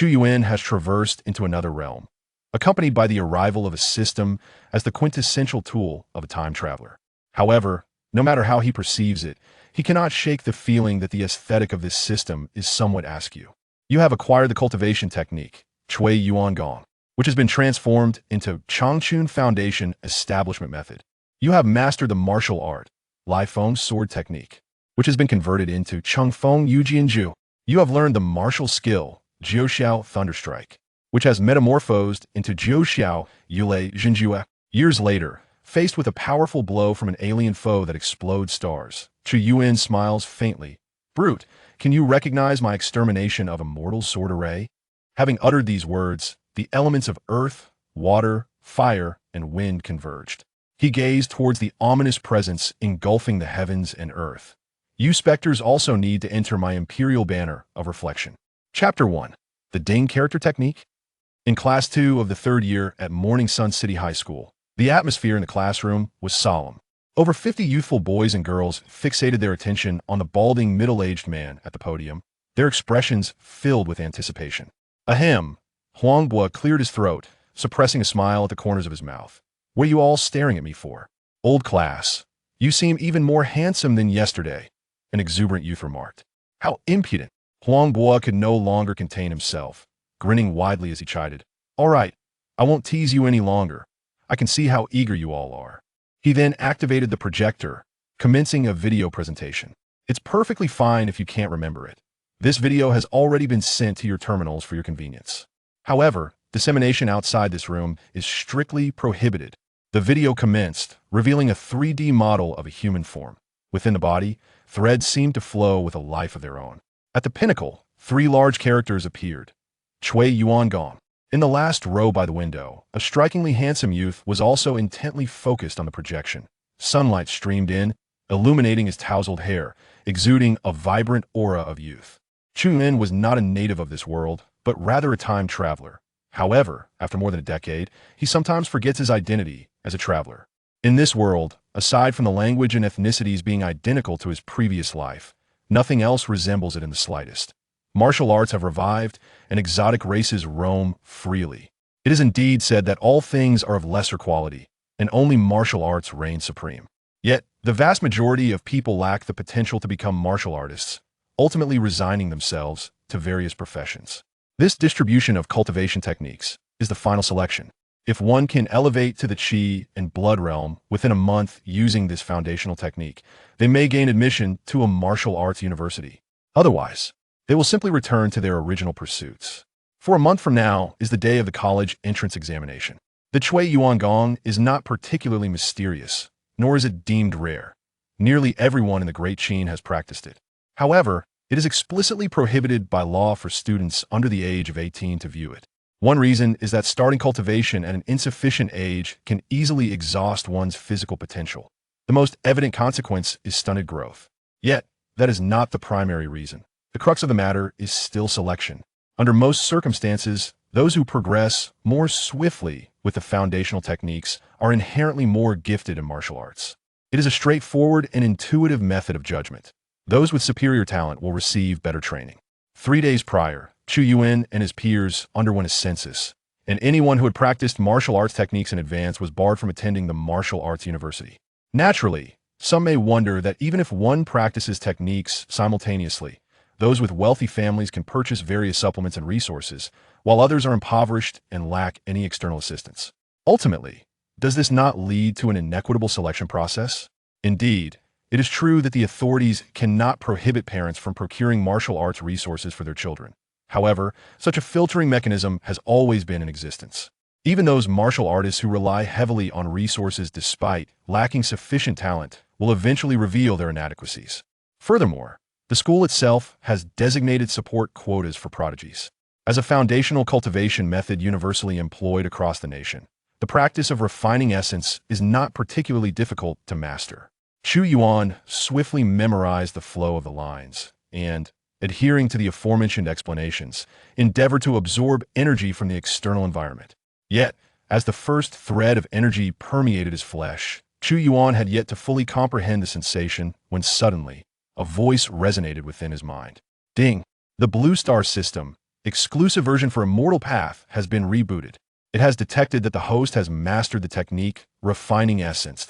Chu Yuan has traversed into another realm, accompanied by the arrival of a system as the quintessential tool of a time traveler. However, no matter how he perceives it, he cannot shake the feeling that the aesthetic of this system is somewhat askew. You have acquired the cultivation technique, Chu Yuan Gong, which has been transformed into Changchun Foundation Establishment Method. You have mastered the martial art, Lai Feng Sword Technique, which has been converted into Chengfeng Yujianju. You have learned the martial skill, Jiuxiao Thunderstrike, which has metamorphosed into Zhuxian Yulei Jinjue. Years later, faced with a powerful blow from an alien foe that explodes stars, Chu Yuan smiles faintly. Brute, can you recognize my extermination of immortal sword array? Having uttered these words, the elements of earth, water, fire, and wind converged. He gazed towards the ominous presence engulfing the heavens and earth. You specters also need to enter my imperial banner of reflection. Chapter 1. The Ding Character Technique. In Class 2 of the 3rd year at Morning Sun City High School, the atmosphere in the classroom was solemn. Over 50 youthful boys and girls fixated their attention on the balding middle-aged man at the podium, their expressions filled with anticipation. Ahem. Huangbo cleared his throat, suppressing a smile at the corners of his mouth. What are you all staring at me for? Old class. You seem even more handsome than yesterday, an exuberant youth remarked. How impudent. Huangbo could no longer contain himself, grinning widely as he chided. All right, I won't tease you any longer. I can see how eager you all are. He then activated the projector, commencing a video presentation. It's perfectly fine if you can't remember it. This video has already been sent to your terminals for your convenience. However, dissemination outside this room is strictly prohibited. The video commenced, revealing a 3D model of a human form. Within the body, threads seemed to flow with a life of their own. At the pinnacle, 3 large characters appeared. Chu Yuan Gong. In the last row by the window, a strikingly handsome youth was also intently focused on the projection. Sunlight streamed in, illuminating his tousled hair, exuding a vibrant aura of youth. Chu Yuan was not a native of this world, but rather a time traveler. However, after more than a decade, he sometimes forgets his identity as a traveler. In this world, aside from the language and ethnicities being identical to his previous life, nothing else resembles it in the slightest. Martial arts have revived, and exotic races roam freely. It is indeed said that all things are of lesser quality, and only martial arts reign supreme. Yet, the vast majority of people lack the potential to become martial artists, ultimately resigning themselves to various professions. This distribution of cultivation techniques is the final selection. If one can elevate to the Qi and Blood realm within a month using this foundational technique, they may gain admission to a martial arts university. Otherwise, they will simply return to their original pursuits. For a month from now is the day of the college entrance examination. The Chu Yuan Gong is not particularly mysterious, nor is it deemed rare. Nearly everyone in the Great Qin has practiced it. However, it is explicitly prohibited by law for students under the age of 18 to view it. One reason is that starting cultivation at an insufficient age can easily exhaust one's physical potential. The most evident consequence is stunted growth. Yet, that is not the primary reason. The crux of the matter is still selection. Under most circumstances, those who progress more swiftly with the foundational techniques are inherently more gifted in martial arts. It is a straightforward and intuitive method of judgment. Those with superior talent will receive better training. 3 days prior, Chu Yuan and his peers underwent a census, and anyone who had practiced martial arts techniques in advance was barred from attending the martial arts university. Naturally, some may wonder that even if one practices techniques simultaneously, those with wealthy families can purchase various supplements and resources, while others are impoverished and lack any external assistance. Ultimately, does this not lead to an inequitable selection process? Indeed, it is true that the authorities cannot prohibit parents from procuring martial arts resources for their children. However, such a filtering mechanism has always been in existence. Even those martial artists who rely heavily on resources despite lacking sufficient talent will eventually reveal their inadequacies. Furthermore, the school itself has designated support quotas for prodigies. As a foundational cultivation method universally employed across the nation, the practice of refining essence is not particularly difficult to master. Chu Yuan swiftly memorized the flow of the lines and, adhering to the aforementioned explanations, endeavored to absorb energy from the external environment. Yet, as the first thread of energy permeated his flesh, Chu Yuan had yet to fully comprehend the sensation when suddenly, a voice resonated within his mind. Ding! The blue star system, exclusive version for Immortal Path has been rebooted. It has detected that the host has mastered the technique, refining essence.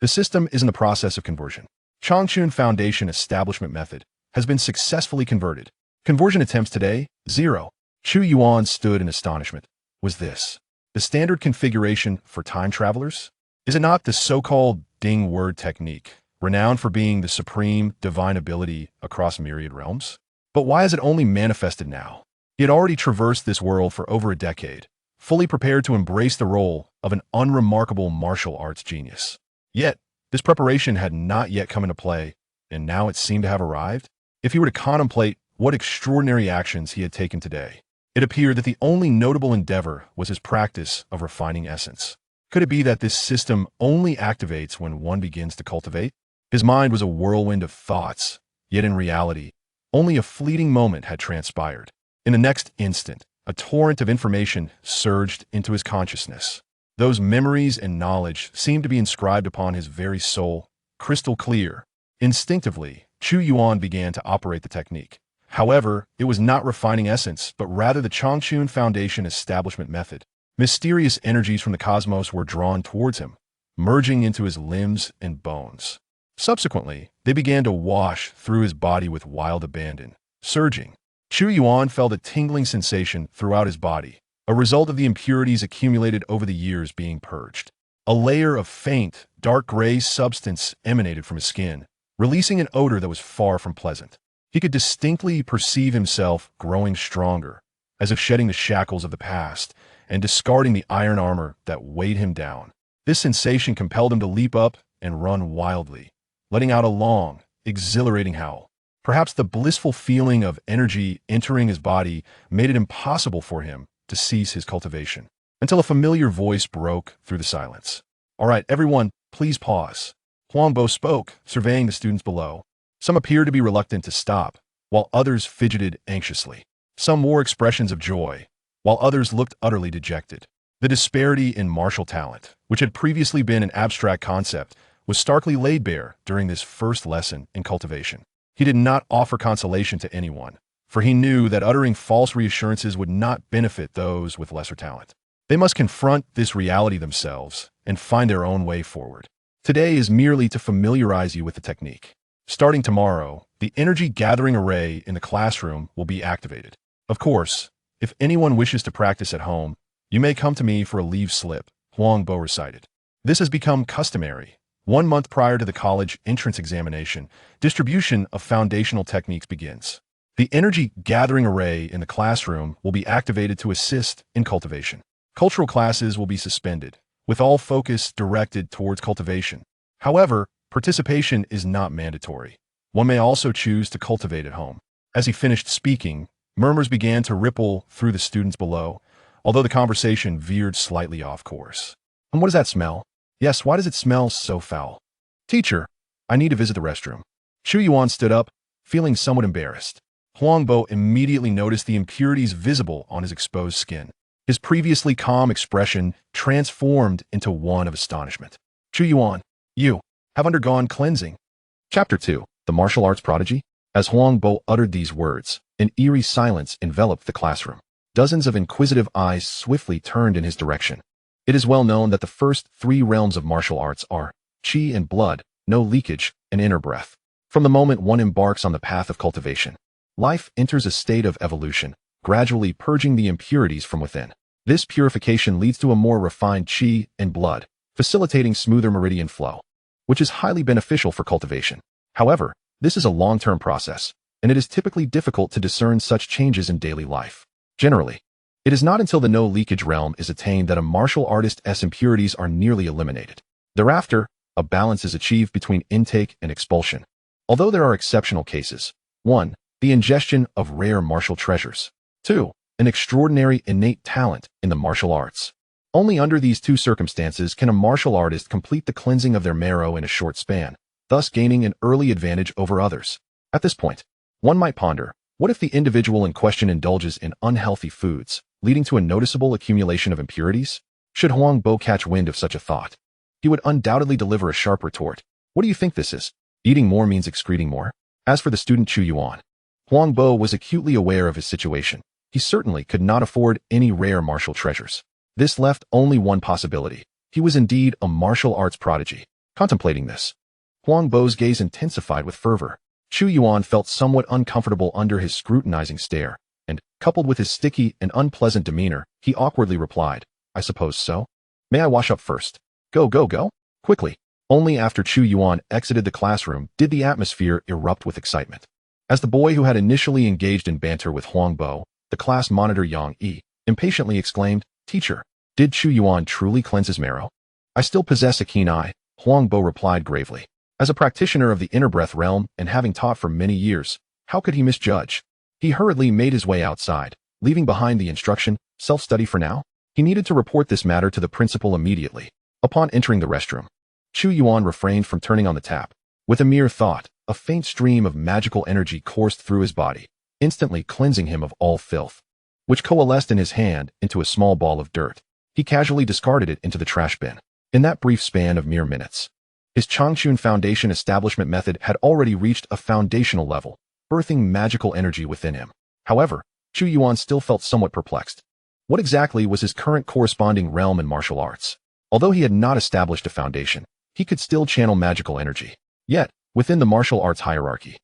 The system is in the process of conversion. Xianxian Foundation Establishment Method has been successfully converted. Conversion attempts today, 0. Chu Yuan stood in astonishment. Was this the standard configuration for time travelers? Is it not the so-called ding word technique, renowned for being the supreme divine ability across myriad realms? But why is it only manifested now? He had already traversed this world for over a decade, fully prepared to embrace the role of an unremarkable martial arts genius. Yet, this preparation had not yet come into play, and now it seemed to have arrived. If he were to contemplate what extraordinary actions he had taken today, it appeared that the only notable endeavor was his practice of refining essence. Could it be that this system only activates when one begins to cultivate? His mind was a whirlwind of thoughts, yet in reality, only a fleeting moment had transpired. In the next instant, a torrent of information surged into his consciousness. Those memories and knowledge seemed to be inscribed upon his very soul, crystal clear. Instinctively, Chu Yuan began to operate the technique. However, it was not refining essence, but rather the Xianxian Foundation Establishment Method. Mysterious energies from the cosmos were drawn towards him, merging into his limbs and bones. Subsequently, they began to wash through his body with wild abandon, surging. Chu Yuan felt a tingling sensation throughout his body, a result of the impurities accumulated over the years being purged. A layer of faint, dark gray substance emanated from his skin, releasing an odor that was far from pleasant. He could distinctly perceive himself growing stronger, as if shedding the shackles of the past and discarding the iron armor that weighed him down. This sensation compelled him to leap up and run wildly, letting out a long, exhilarating howl. Perhaps the blissful feeling of energy entering his body made it impossible for him to cease his cultivation, until a familiar voice broke through the silence. "All right, everyone, please pause." Huangbo spoke, surveying the students below. Some appeared to be reluctant to stop, while others fidgeted anxiously. Some wore expressions of joy, while others looked utterly dejected. The disparity in martial talent, which had previously been an abstract concept, was starkly laid bare during this first lesson in cultivation. He did not offer consolation to anyone, for he knew that uttering false reassurances would not benefit those with lesser talent. They must confront this reality themselves and find their own way forward. Today is merely to familiarize you with the technique. Starting tomorrow, the energy gathering array in the classroom will be activated. Of course, if anyone wishes to practice at home, you may come to me for a leave slip, Huangbo recited. This has become customary. 1 month prior to the college entrance examination, distribution of foundational techniques begins. The energy gathering array in the classroom will be activated to assist in cultivation. Cultural classes will be suspended, with all focus directed towards cultivation. However, participation is not mandatory. One may also choose to cultivate at home. As he finished speaking, murmurs began to ripple through the students below, although the conversation veered slightly off course. "And what does that smell? Yes, why does it smell so foul? Teacher, I need to visit the restroom." Chu Yuan stood up, feeling somewhat embarrassed. Huangbo immediately noticed the impurities visible on his exposed skin. His previously calm expression transformed into one of astonishment. "Chu Yuan, you have undergone cleansing." Chapter 2, The Martial Arts Prodigy. As Huangbo uttered these words, an eerie silence enveloped the classroom. Dozens of inquisitive eyes swiftly turned in his direction. It is well known that the first 3 realms of martial arts are qi and blood, no leakage, and inner breath. From the moment one embarks on the path of cultivation, life enters a state of evolution, gradually purging the impurities from within. This purification leads to a more refined qi and blood, facilitating smoother meridian flow, which is highly beneficial for cultivation. However, this is a long-term process, and it is typically difficult to discern such changes in daily life. Generally, it is not until the no-leakage realm is attained that a martial artist's impurities are nearly eliminated. Thereafter, a balance is achieved between intake and expulsion. Although there are exceptional cases: 1. The ingestion of rare martial treasures. 2. An extraordinary innate talent in the martial arts. Only under these 2 circumstances can a martial artist complete the cleansing of their marrow in a short span, thus gaining an early advantage over others. At this point, one might ponder, what if the individual in question indulges in unhealthy foods, leading to a noticeable accumulation of impurities? Should Huangbo catch wind of such a thought, he would undoubtedly deliver a sharp retort. "What do you think this is? Eating more means excreting more?" As for the student Chu Yuan, Huangbo was acutely aware of his situation. He certainly could not afford any rare martial treasures. This left only one possibility. He was indeed a martial arts prodigy. Contemplating this, Huang Bo's gaze intensified with fervor. Chu Yuan felt somewhat uncomfortable under his scrutinizing stare, and, coupled with his sticky and unpleasant demeanor, he awkwardly replied, "I suppose so. May I wash up first?" Go, go, go. Quickly. Only after Chu Yuan exited the classroom did the atmosphere erupt with excitement. As the boy who had initially engaged in banter with Huang Bo, the class monitor Yang Yi, impatiently exclaimed, "Teacher, did Chu Yuan truly cleanse his marrow?" "I still possess a keen eye," Huang Bo replied gravely. As a practitioner of the inner breath realm and having taught for many years, how could he misjudge? He hurriedly made his way outside, leaving behind the instruction, "Self-study for now." He needed to report this matter to the principal immediately. Upon entering the restroom, Chu Yuan refrained from turning on the tap. With a mere thought, a faint stream of magical energy coursed through his body, instantly cleansing him of all filth, which coalesced in his hand into a small ball of dirt. He casually discarded it into the trash bin. In that brief span of mere minutes, his Changchun Foundation establishment method had already reached a foundational level, birthing magical energy within him. However, Chu Yuan still felt somewhat perplexed. What exactly was his current corresponding realm in martial arts? Although he had not established a foundation, he could still channel magical energy. Yet, within the martial arts hierarchy,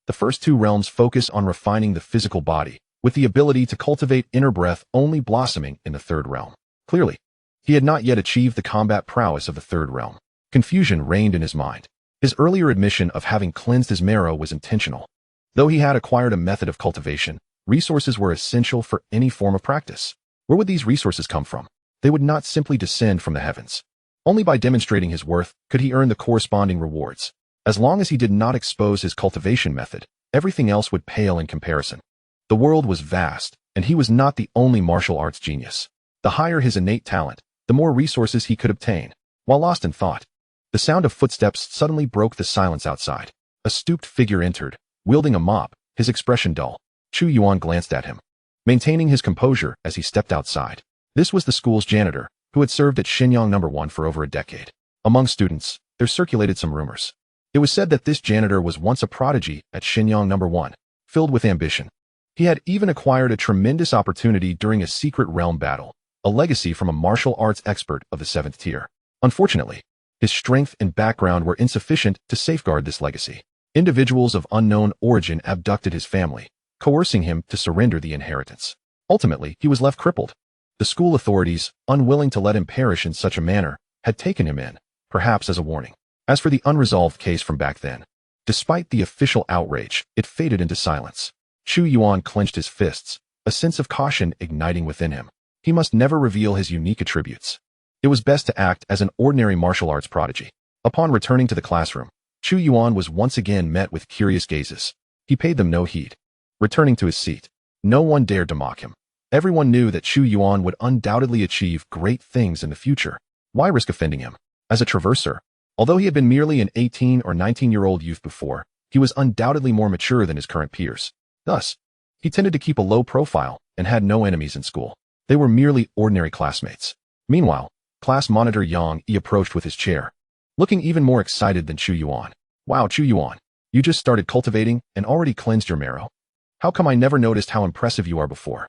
the first two realms focus on refining the physical body, with the ability to cultivate inner breath only blossoming in the third realm. Clearly, he had not yet achieved the combat prowess of the third realm. Confusion reigned in his mind. His earlier admission of having cleansed his marrow was intentional. Though he had acquired a method of cultivation, resources were essential for any form of practice. Where would these resources come from? They would not simply descend from the heavens. Only by demonstrating his worth could he earn the corresponding rewards. As long as he did not expose his cultivation method, everything else would pale in comparison. The world was vast, and he was not the only martial arts genius. The higher his innate talent, the more resources he could obtain. While lost in thought, the sound of footsteps suddenly broke the silence outside. A stooped figure entered, wielding a mop, his expression dull. Chu Yuan glanced at him, maintaining his composure as he stepped outside. This was the school's janitor, who had served at Xianyang No. 1 for over a decade. Among students, there circulated some rumors. It was said that this janitor was once a prodigy at Xianyang No. 1, filled with ambition. He had even acquired a tremendous opportunity during a secret realm battle, a legacy from a martial arts expert of the 7th tier. Unfortunately, his strength and background were insufficient to safeguard this legacy. Individuals of unknown origin abducted his family, coercing him to surrender the inheritance. Ultimately, he was left crippled. The school authorities, unwilling to let him perish in such a manner, had taken him in, perhaps as a warning. As for the unresolved case from back then, despite the official outrage, it faded into silence. Chu Yuan clenched his fists, a sense of caution igniting within him. He must never reveal his unique attributes. It was best to act as an ordinary martial arts prodigy. Upon returning to the classroom, Chu Yuan was once again met with curious gazes. He paid them no heed. Returning to his seat, no one dared to mock him. Everyone knew that Chu Yuan would undoubtedly achieve great things in the future. Why risk offending him? As a traverser, although he had been merely an 18 or 19-year-old youth before, he was undoubtedly more mature than his current peers. Thus, he tended to keep a low profile and had no enemies in school. They were merely ordinary classmates. Meanwhile, class monitor Yang Yi approached with his chair, looking even more excited than Chu Yuan. "Wow, Chu Yuan, you just started cultivating and already cleansed your marrow. How come I never noticed how impressive you are before?"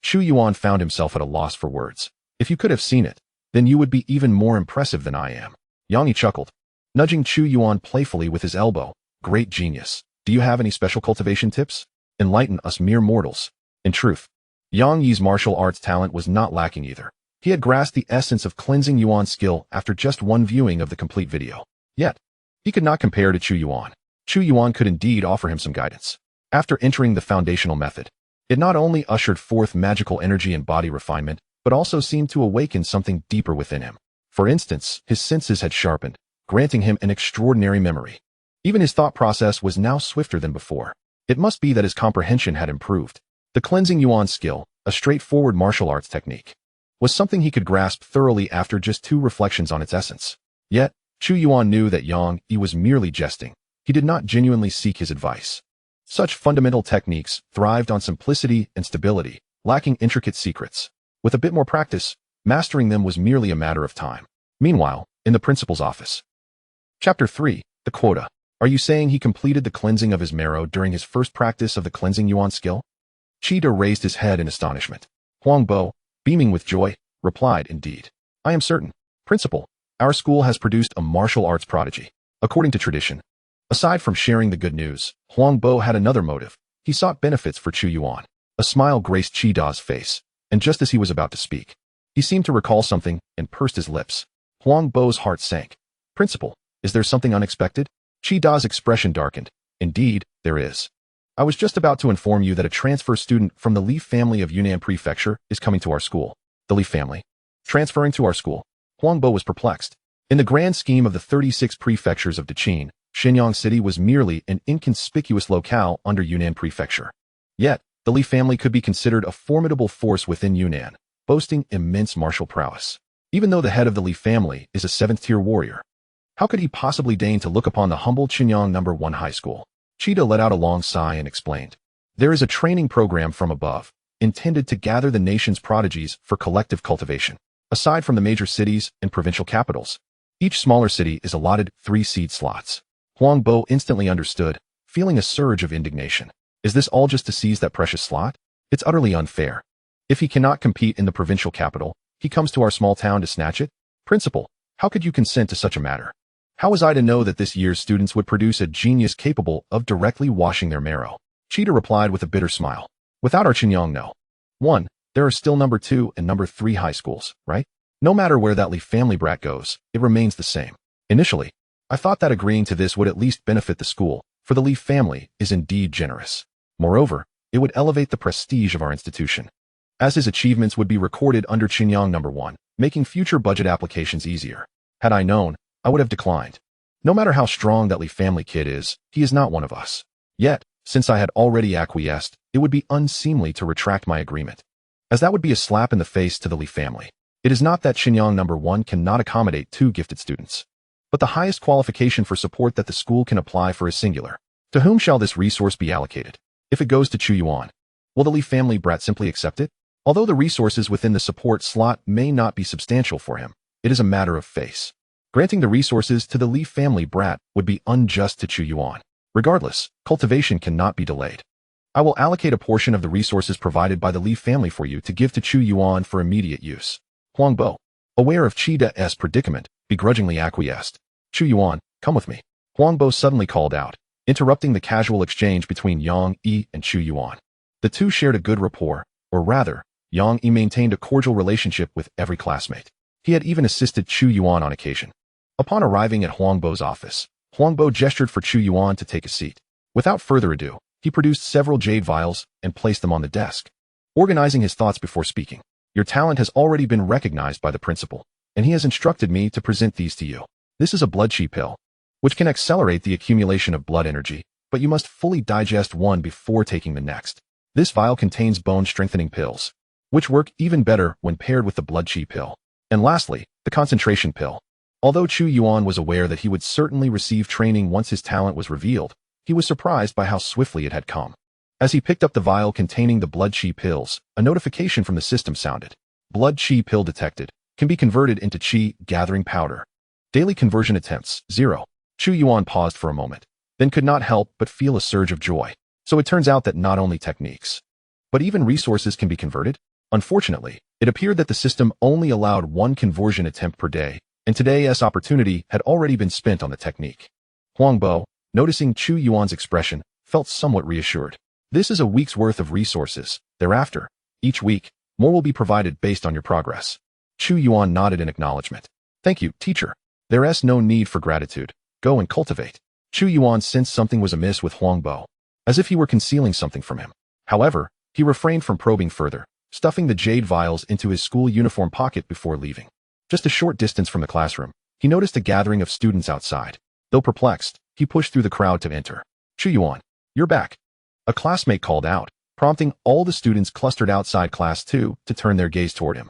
Chu Yuan found himself at a loss for words. "If you could have seen it, then you would be even more impressive than I am." Yang Yi chuckled, nudging Chu Yuan playfully with his elbow. "Great genius. Do you have any special cultivation tips? Enlighten us mere mortals." In truth, Yang Yi's martial arts talent was not lacking either. He had grasped the essence of cleansing Yuan's skill after just one viewing of the complete video. Yet, he could not compare to Chu Yuan. Chu Yuan could indeed offer him some guidance. After entering the foundational method, it not only ushered forth magical energy and body refinement, but also seemed to awaken something deeper within him. For instance, his senses had sharpened, granting him an extraordinary memory. Even his thought process was now swifter than before. It must be that his comprehension had improved. The cleansing Yuan skill, a straightforward martial arts technique, was something he could grasp thoroughly after just 2 reflections on its essence. Yet, Chu Yuan knew that Yang Yi was merely jesting. He did not genuinely seek his advice. Such fundamental techniques thrived on simplicity and stability, lacking intricate secrets. With a bit more practice, mastering them was merely a matter of time. Meanwhile, in the principal's office. Chapter 3, the quota. Are you saying he completed the cleansing of his marrow during his first practice of the cleansing Yuan skill? Cheetah raised his head in astonishment. Huang Bo, beaming with joy, replied, "Indeed. I am certain. Principal, our school has produced a martial arts prodigy. According to tradition." Aside from sharing the good news, Huang Bo had another motive. He sought benefits for Chu Yuan. A smile graced Cheetah's face, and just as he was about to speak, he seemed to recall something and pursed his lips. Huang Bo's heart sank. "Principal, is there something unexpected?" Cheetah's expression darkened. "Indeed, there is. I was just about to inform you that a transfer student from the Li family of Yunnan Prefecture is coming to our school." The Li family? Transferring to our school? Huang Bo was perplexed. In the grand scheme of the 36 prefectures of Zhuxian, Shenyang City was merely an inconspicuous locale under Yunnan Prefecture. Yet, the Li family could be considered a formidable force within Yunnan, boasting immense martial prowess. Even though the head of the Li family is a 7th-tier warrior, how could he possibly deign to look upon the humble Shenyang No. 1 high school? Cheetah let out a long sigh and explained. "There is a training program from above, intended to gather the nation's prodigies for collective cultivation. Aside from the major cities and provincial capitals, each smaller city is allotted 3 seed slots." Huang Bo instantly understood, feeling a surge of indignation. Is this all just to seize that precious slot? It's utterly unfair. If he cannot compete in the provincial capital, he comes to our small town to snatch it? Principal, how could you consent to such a matter? How was I to know that this year's students would produce a genius capable of directly washing their marrow? Cheetah replied with a bitter smile. Without our Shenyang No. 1, there are still No. 2 and No. 3 high schools, right? No matter where that Li family brat goes, it remains the same. Initially, I thought that agreeing to this would at least benefit the school, for the Li family is indeed generous. Moreover, it would elevate the prestige of our institution, as his achievements would be recorded under Shenyang No. 1, making future budget applications easier. Had I known, I would have declined. No matter how strong that Li family kid is, he is not one of us. Yet, since I had already acquiesced, it would be unseemly to retract my agreement, as that would be a slap in the face to the Li family. It is not that Shenyang No. 1 cannot accommodate 2 gifted students, but the highest qualification for support that the school can apply for is singular. To whom shall this resource be allocated? If it goes to Chu Yuan, will the Li family brat simply accept it? Although the resources within the support slot may not be substantial for him, it is a matter of face. Granting the resources to the Li family brat would be unjust to Chu Yuan. Regardless, cultivation cannot be delayed. I will allocate a portion of the resources provided by the Li family for you to give to Chu Yuan for immediate use. Huang Bo, aware of Cheetah's predicament, begrudgingly acquiesced. "Chu Yuan, come with me," Huang Bo suddenly called out, interrupting the casual exchange between Yang Yi and Chu Yuan. The two shared a good rapport, or rather, Yang Yi maintained a cordial relationship with every classmate. He had even assisted Chu Yuan on occasion. Upon arriving at Huang Bo's office, Huang Bo gestured for Chu Yuan to take a seat. Without further ado, he produced several jade vials and placed them on the desk, organizing his thoughts before speaking. "Your talent has already been recognized by the principal, and he has instructed me to present these to you. This is a blood chi pill, which can accelerate the accumulation of blood energy, but you must fully digest one before taking the next. This vial contains bone-strengthening pills, which work even better when paired with the blood chi pill. And lastly, the concentration pill." Although Chu Yuan was aware that he would certainly receive training once his talent was revealed, he was surprised by how swiftly it had come. As he picked up the vial containing the blood chi pills, a notification from the system sounded. "Blood chi pill detected. Can be converted into chi gathering powder. Daily conversion attempts, 0. Chu Yuan paused for a moment, then could not help but feel a surge of joy. So it turns out that not only techniques, but even resources can be converted? Unfortunately, it appeared that the system only allowed 1 conversion attempt per day, and today's opportunity had already been spent on the technique. Huang Bo, noticing Chu Yuan's expression, felt somewhat reassured. This is a week's worth of resources. Thereafter, each week, more will be provided based on your progress. Chu Yuan nodded in acknowledgement. "Thank you, teacher. There's no need for gratitude. Go and cultivate." Chu Yuan sensed something was amiss with Huang Bo, as if he were concealing something from him. However, he refrained from probing further, stuffing the jade vials into his school uniform pocket before leaving. Just a short distance from the classroom, he noticed a gathering of students outside. Though perplexed, he pushed through the crowd to enter. "Chu Yuan, you're back," a classmate called out, prompting all the students clustered outside Class 2 to turn their gaze toward him.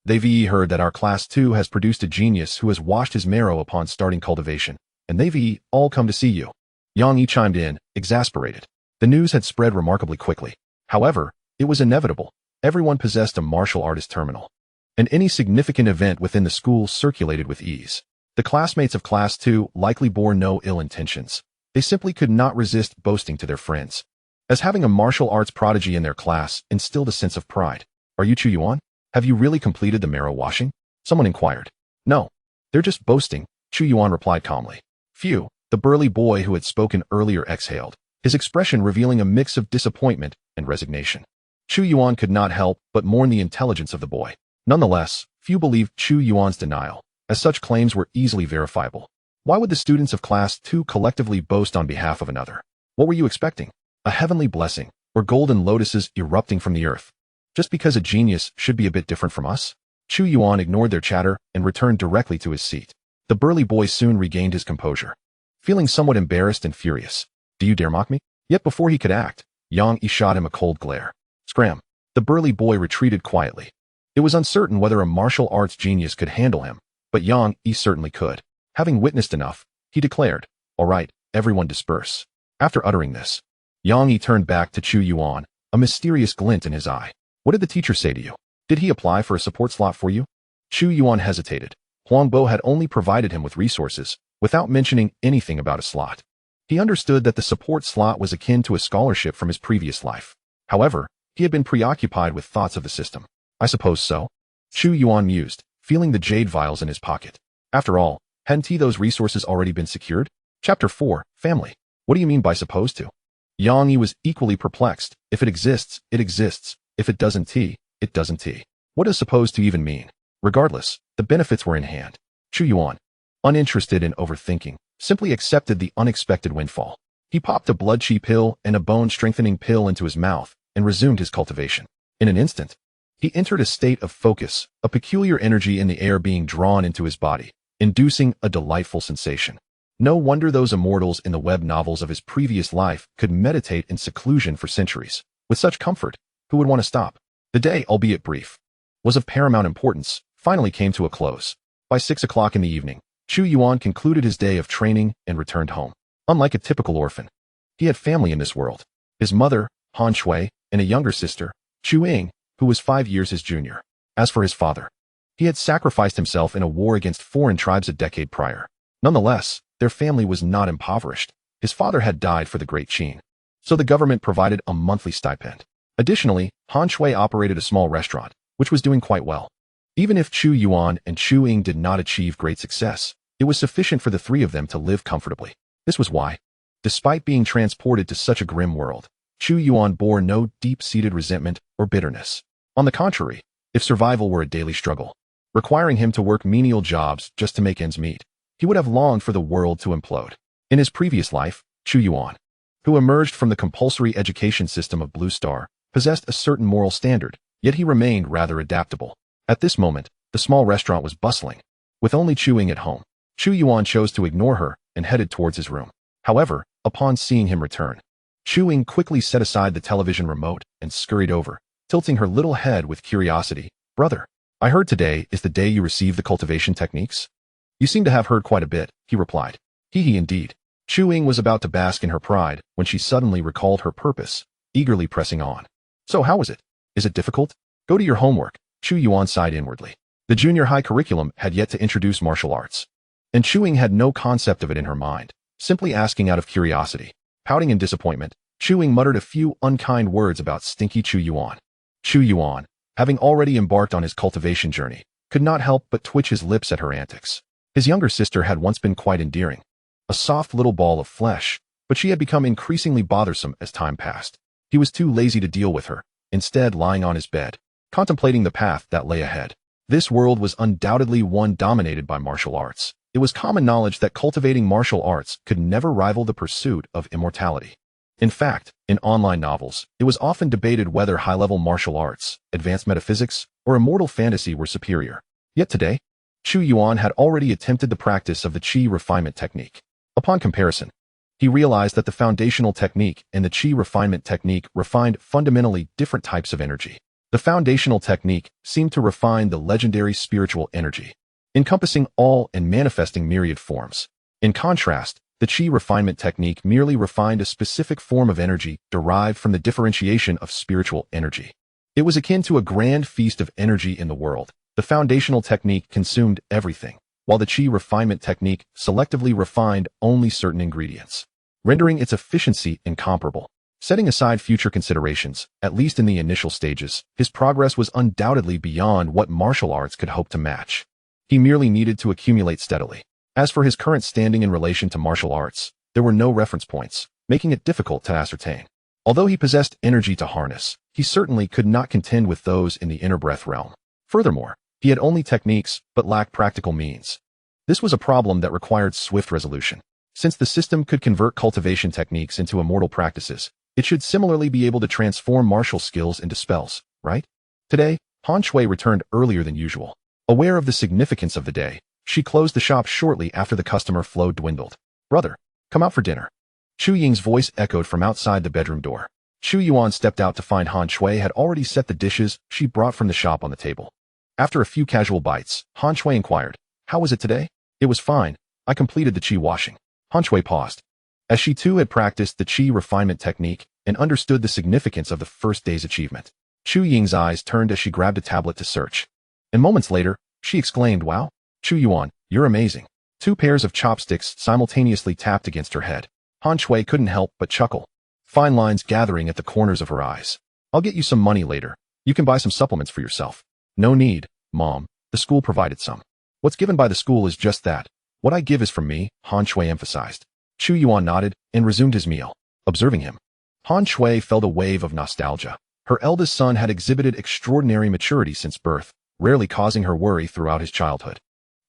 They've heard that our Class 2 has produced a genius who has washed his marrow upon starting cultivation, and they've all come to see you." Yang Yi chimed in, exasperated. The news had spread remarkably quickly. However, it was inevitable. Everyone possessed a martial artist terminal, and any significant event within the school circulated with ease. The classmates of Class 2 likely bore no ill intentions. They simply could not resist boasting to their friends. as having a martial arts prodigy in their class instilled a sense of pride. Are you Chu Yuan? Have you really completed the marrow washing? Someone inquired. No. They're just boasting, Chu Yuan replied calmly. Phew, the burly boy who had spoken earlier exhaled, his expression revealing a mix of disappointment and resignation. Chu Yuan could not help but mourn the intelligence of the boy. Nonetheless, few believed Chu Yuan's denial, as such claims were easily verifiable. Why would the students of Class 2 collectively boast on behalf of another? What were you expecting? A heavenly blessing, or golden lotuses erupting from the earth? Just because a genius should be a bit different from us? Chu Yuan ignored their chatter and returned directly to his seat. The burly boy soon regained his composure, feeling somewhat embarrassed and furious. Do you dare mock me? Yet before he could act, Yang Yi shot him a cold glare. Scram. The burly boy retreated quietly. It was uncertain whether a martial arts genius could handle him, but Yang Yi certainly could. Having witnessed enough, he declared, All right, everyone disperse. After uttering this, Yang Yi turned back to Chu Yuan, a mysterious glint in his eye. What did the teacher say to you? Did he apply for a support slot for you? Chu Yuan hesitated. Huangbo had only provided him with resources, without mentioning anything about a slot. He understood that the support slot was akin to a scholarship from his previous life. However, he had been preoccupied with thoughts of the system. I suppose so. Chu Yuan mused, feeling the jade vials in his pocket. After all, hadn't those resources already been secured? Chapter 4, Family. What do you mean by supposed to? Yang Yi was equally perplexed. If it exists, it exists. If it doesn't, it doesn't. What does supposed to even mean? Regardless, the benefits were in hand. Chu Yuan, uninterested in overthinking, simply accepted the unexpected windfall. He popped a blood chi pill and a bone-strengthening pill into his mouth and resumed his cultivation. In an instant, he entered a state of focus, a peculiar energy in the air being drawn into his body, inducing a delightful sensation. No wonder those immortals in the web novels of his previous life could meditate in seclusion for centuries. With such comfort, who would want to stop? The day, albeit brief, was of paramount importance, finally came to a close. By 6 o'clock in the evening, Chu Yuan concluded his day of training and returned home. Unlike a typical orphan, he had family in this world. His mother, Han Shui, and a younger sister, Chu Ying, who was 5 years his junior. As for his father, he had sacrificed himself in a war against foreign tribes a decade prior. Nonetheless, their family was not impoverished. His father had died for the Great Qin, so the government provided a monthly stipend. Additionally, Han Shui operated a small restaurant, which was doing quite well. Even if Chu Yuan and Chu Ying did not achieve great success, it was sufficient for the three of them to live comfortably. This was why, despite being transported to such a grim world, Chu Yuan bore no deep-seated resentment or bitterness. On the contrary, if survival were a daily struggle, requiring him to work menial jobs just to make ends meet, he would have longed for the world to implode. In his previous life, Chu Yuan, who emerged from the compulsory education system of Blue Star, possessed a certain moral standard, yet he remained rather adaptable. At this moment, the small restaurant was bustling. With only Chu Ying at home, Chu Yuan chose to ignore her and headed towards his room. However, upon seeing him return, Chu Ying quickly set aside the television remote and scurried over, tilting her little head with curiosity. Brother, I heard today is the day you received the cultivation techniques? You seem to have heard quite a bit, he replied. Hee indeed. Chu Ying was about to bask in her pride when she suddenly recalled her purpose, eagerly pressing on. So how was it? Is it difficult? Go to your homework, Chu Yuan sighed inwardly. The junior high curriculum had yet to introduce martial arts, and Chu Ying had no concept of it in her mind, simply asking out of curiosity. Pouting in disappointment, Chu Ying muttered a few unkind words about stinky Chu Yuan. Chu Yuan, having already embarked on his cultivation journey, could not help but twitch his lips at her antics. His younger sister had once been quite endearing, a soft little ball of flesh, but she had become increasingly bothersome as time passed. He was too lazy to deal with her, instead lying on his bed, contemplating the path that lay ahead. This world was undoubtedly one dominated by martial arts. It was common knowledge that cultivating martial arts could never rival the pursuit of immortality. In fact, in online novels, it was often debated whether high-level martial arts, advanced metaphysics, or immortal fantasy were superior. Yet today, Chu Yuan had already attempted the practice of the Qi refinement technique. Upon comparison, he realized that the foundational technique and the Qi refinement technique refined fundamentally different types of energy. The foundational technique seemed to refine the legendary spiritual energy, encompassing all and manifesting myriad forms. In contrast, the Qi refinement technique merely refined a specific form of energy derived from the differentiation of spiritual energy. It was akin to a grand feast of energy in the world. The foundational technique consumed everything, while the Qi refinement technique selectively refined only certain ingredients, rendering its efficiency incomparable. Setting aside future considerations, at least in the initial stages, his progress was undoubtedly beyond what martial arts could hope to match. He merely needed to accumulate steadily. As for his current standing in relation to martial arts, there were no reference points, making it difficult to ascertain. Although he possessed energy to harness, he certainly could not contend with those in the inner breath realm. Furthermore, he had only techniques, but lacked practical means. This was a problem that required swift resolution. Since the system could convert cultivation techniques into immortal practices, it should similarly be able to transform martial skills into spells, right? Today, Han Shui returned earlier than usual. Aware of the significance of the day, she closed the shop shortly after the customer flow dwindled. "Brother, come out for dinner." Chu Ying's voice echoed from outside the bedroom door. Chu Yuan stepped out to find Han Shui had already set the dishes she brought from the shop on the table. After a few casual bites, Han Shui inquired, "How was it today?" "It was fine. I completed the qi washing." Han Shui paused. As she too had practiced the qi refinement technique and understood the significance of the first day's achievement. Chu Ying's eyes turned as she grabbed a tablet to search. And moments later, she exclaimed, "Wow, Chu Yuan, you're amazing." 2 pairs of chopsticks simultaneously tapped against her head. Han Shui couldn't help but chuckle, fine lines gathering at the corners of her eyes. "I'll get you some money later. You can buy some supplements for yourself." "No need, Mom. The school provided some." "What's given by the school is just that. What I give is from me," Han Shui emphasized. Chu Yuan nodded and resumed his meal. Observing him, Han Shui felt a wave of nostalgia. Her eldest son had exhibited extraordinary maturity since birth, rarely causing her worry throughout his childhood.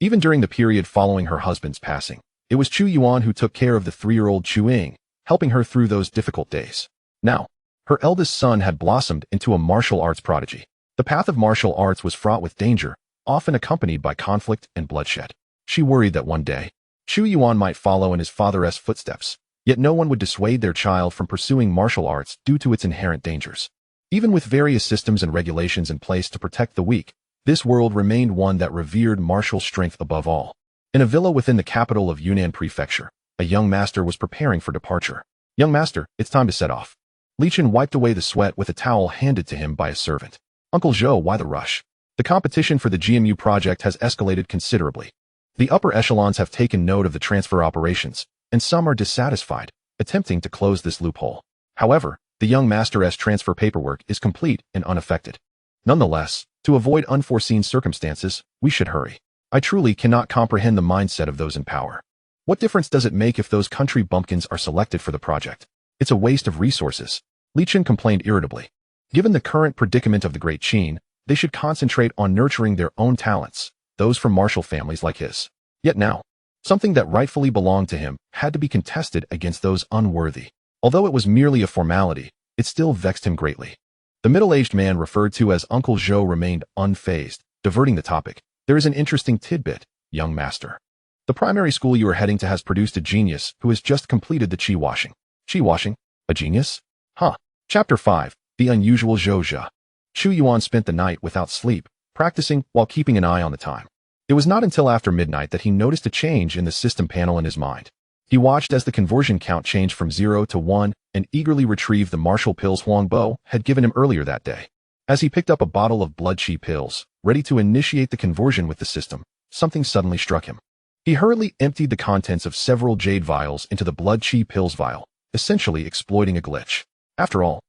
Even during the period following her husband's passing, it was Chu Yuan who took care of the 3-year-old Chu Ying, helping her through those difficult days. Now, her eldest son had blossomed into a martial arts prodigy. The path of martial arts was fraught with danger, often accompanied by conflict and bloodshed. She worried that one day, Chu Yuan might follow in his father's footsteps, yet no one would dissuade their child from pursuing martial arts due to its inherent dangers. Even with various systems and regulations in place to protect the weak, this world remained one that revered martial strength above all. In a villa within the capital of Yunnan Prefecture, a young master was preparing for departure. "Young master, it's time to set off." Li Chen wiped away the sweat with a towel handed to him by a servant. "Uncle Zhou, why the rush? The competition for the GMU project has escalated considerably. The upper echelons have taken note of the transfer operations, and some are dissatisfied, attempting to close this loophole. However, the young master's transfer paperwork is complete and unaffected. Nonetheless, to avoid unforeseen circumstances, we should hurry. I truly cannot comprehend the mindset of those in power. What difference does it make if those country bumpkins are selected for the project? It's a waste of resources." Li Chen complained irritably. Given the current predicament of the Great Qin, they should concentrate on nurturing their own talents, those from martial families like his. Yet now, something that rightfully belonged to him had to be contested against those unworthy. Although it was merely a formality, it still vexed him greatly. The middle-aged man referred to as Uncle Zhou remained unfazed, diverting the topic. "There is an interesting tidbit, young master. The primary school you are heading to has produced a genius who has just completed the qi washing." "Qi washing? A genius? Huh." Chapter 5, The Unusual Zhou. Chu Yuan spent the night without sleep, practicing while keeping an eye on the time. It was not until after midnight that he noticed a change in the system panel in his mind. He watched as the conversion count changed from 0 to 1 and eagerly retrieved the martial pills Huang Bo had given him earlier that day. As he picked up a bottle of blood qi pills, ready to initiate the conversion with the system, something suddenly struck him. He hurriedly emptied the contents of several jade vials into the blood qi pills vial, essentially exploiting a glitch. After all,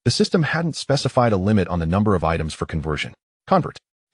the system hadn't specified a limit on the number of items for conversion.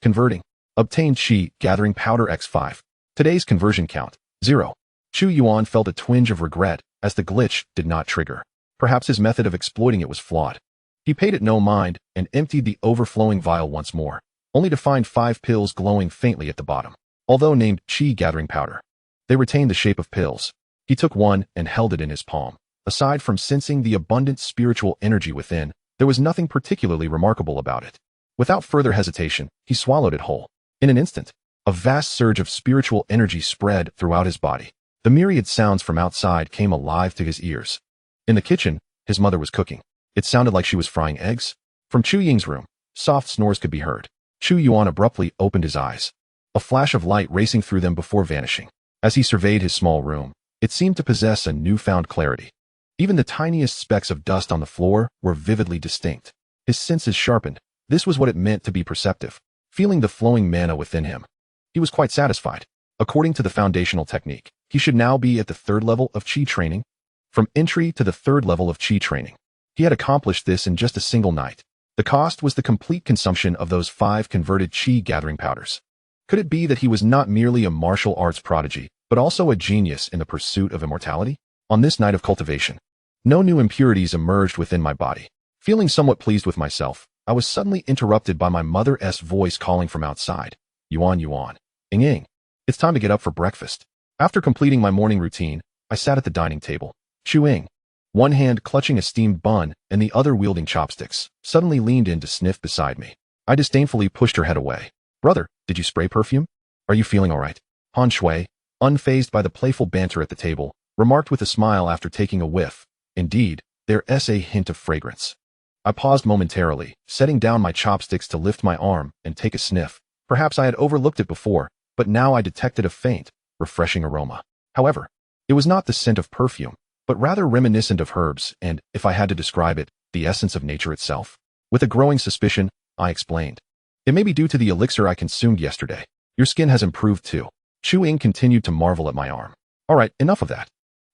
Converting. Obtained qi gathering powder x5. Today's conversion count, 0. Chu Yuan felt a twinge of regret as the glitch did not trigger. Perhaps his method of exploiting it was flawed. He paid it no mind and emptied the overflowing vial once more, only to find 5 pills glowing faintly at the bottom. Although named qi gathering powder, they retained the shape of pills. He took one and held it in his palm. Aside from sensing the abundant spiritual energy within, there was nothing particularly remarkable about it. Without further hesitation, he swallowed it whole. In an instant, a vast surge of spiritual energy spread throughout his body. The myriad sounds from outside came alive to his ears. In the kitchen, his mother was cooking. It sounded like she was frying eggs. From Chu Ying's room, soft snores could be heard. Chu Yuan abruptly opened his eyes, a flash of light racing through them before vanishing. As he surveyed his small room, it seemed to possess a newfound clarity. Even the tiniest specks of dust on the floor were vividly distinct. His senses sharpened. This was what it meant to be perceptive. Feeling the flowing mana within him, he was quite satisfied. According to the foundational technique, he should now be at the 3rd level of qi training. From entry to the 3rd level of qi training, He had accomplished this in just a single night. The cost was the complete consumption of those 5 converted chi gathering powders. Could it be that he was not merely a martial arts prodigy, but also a genius in the pursuit of immortality? On this night of cultivation, no new impurities emerged within my body. Feeling somewhat pleased with myself, I was suddenly interrupted by my mother's voice calling from outside. Yuan, Yuan. Ing ing. It's time to get up for breakfast. After completing my morning routine, I sat at the dining table, chewing. One hand clutching a steamed bun and the other wielding chopsticks, suddenly leaned in to sniff beside me. I disdainfully pushed her head away. Brother, did you spray perfume? Are you feeling all right? Han Shui, unfazed by the playful banter at the table, remarked with a smile after taking a whiff. Indeed, there's a hint of fragrance. I paused momentarily, setting down my chopsticks to lift my arm and take a sniff. Perhaps I had overlooked it before, but now I detected a faint, refreshing aroma. However, it was not the scent of perfume, but rather reminiscent of herbs and, if I had to describe it, the essence of nature itself. With a growing suspicion, I explained. It may be due to the elixir I consumed yesterday. Your skin has improved too. Chu Ying continued to marvel at my arm. All right, enough of that.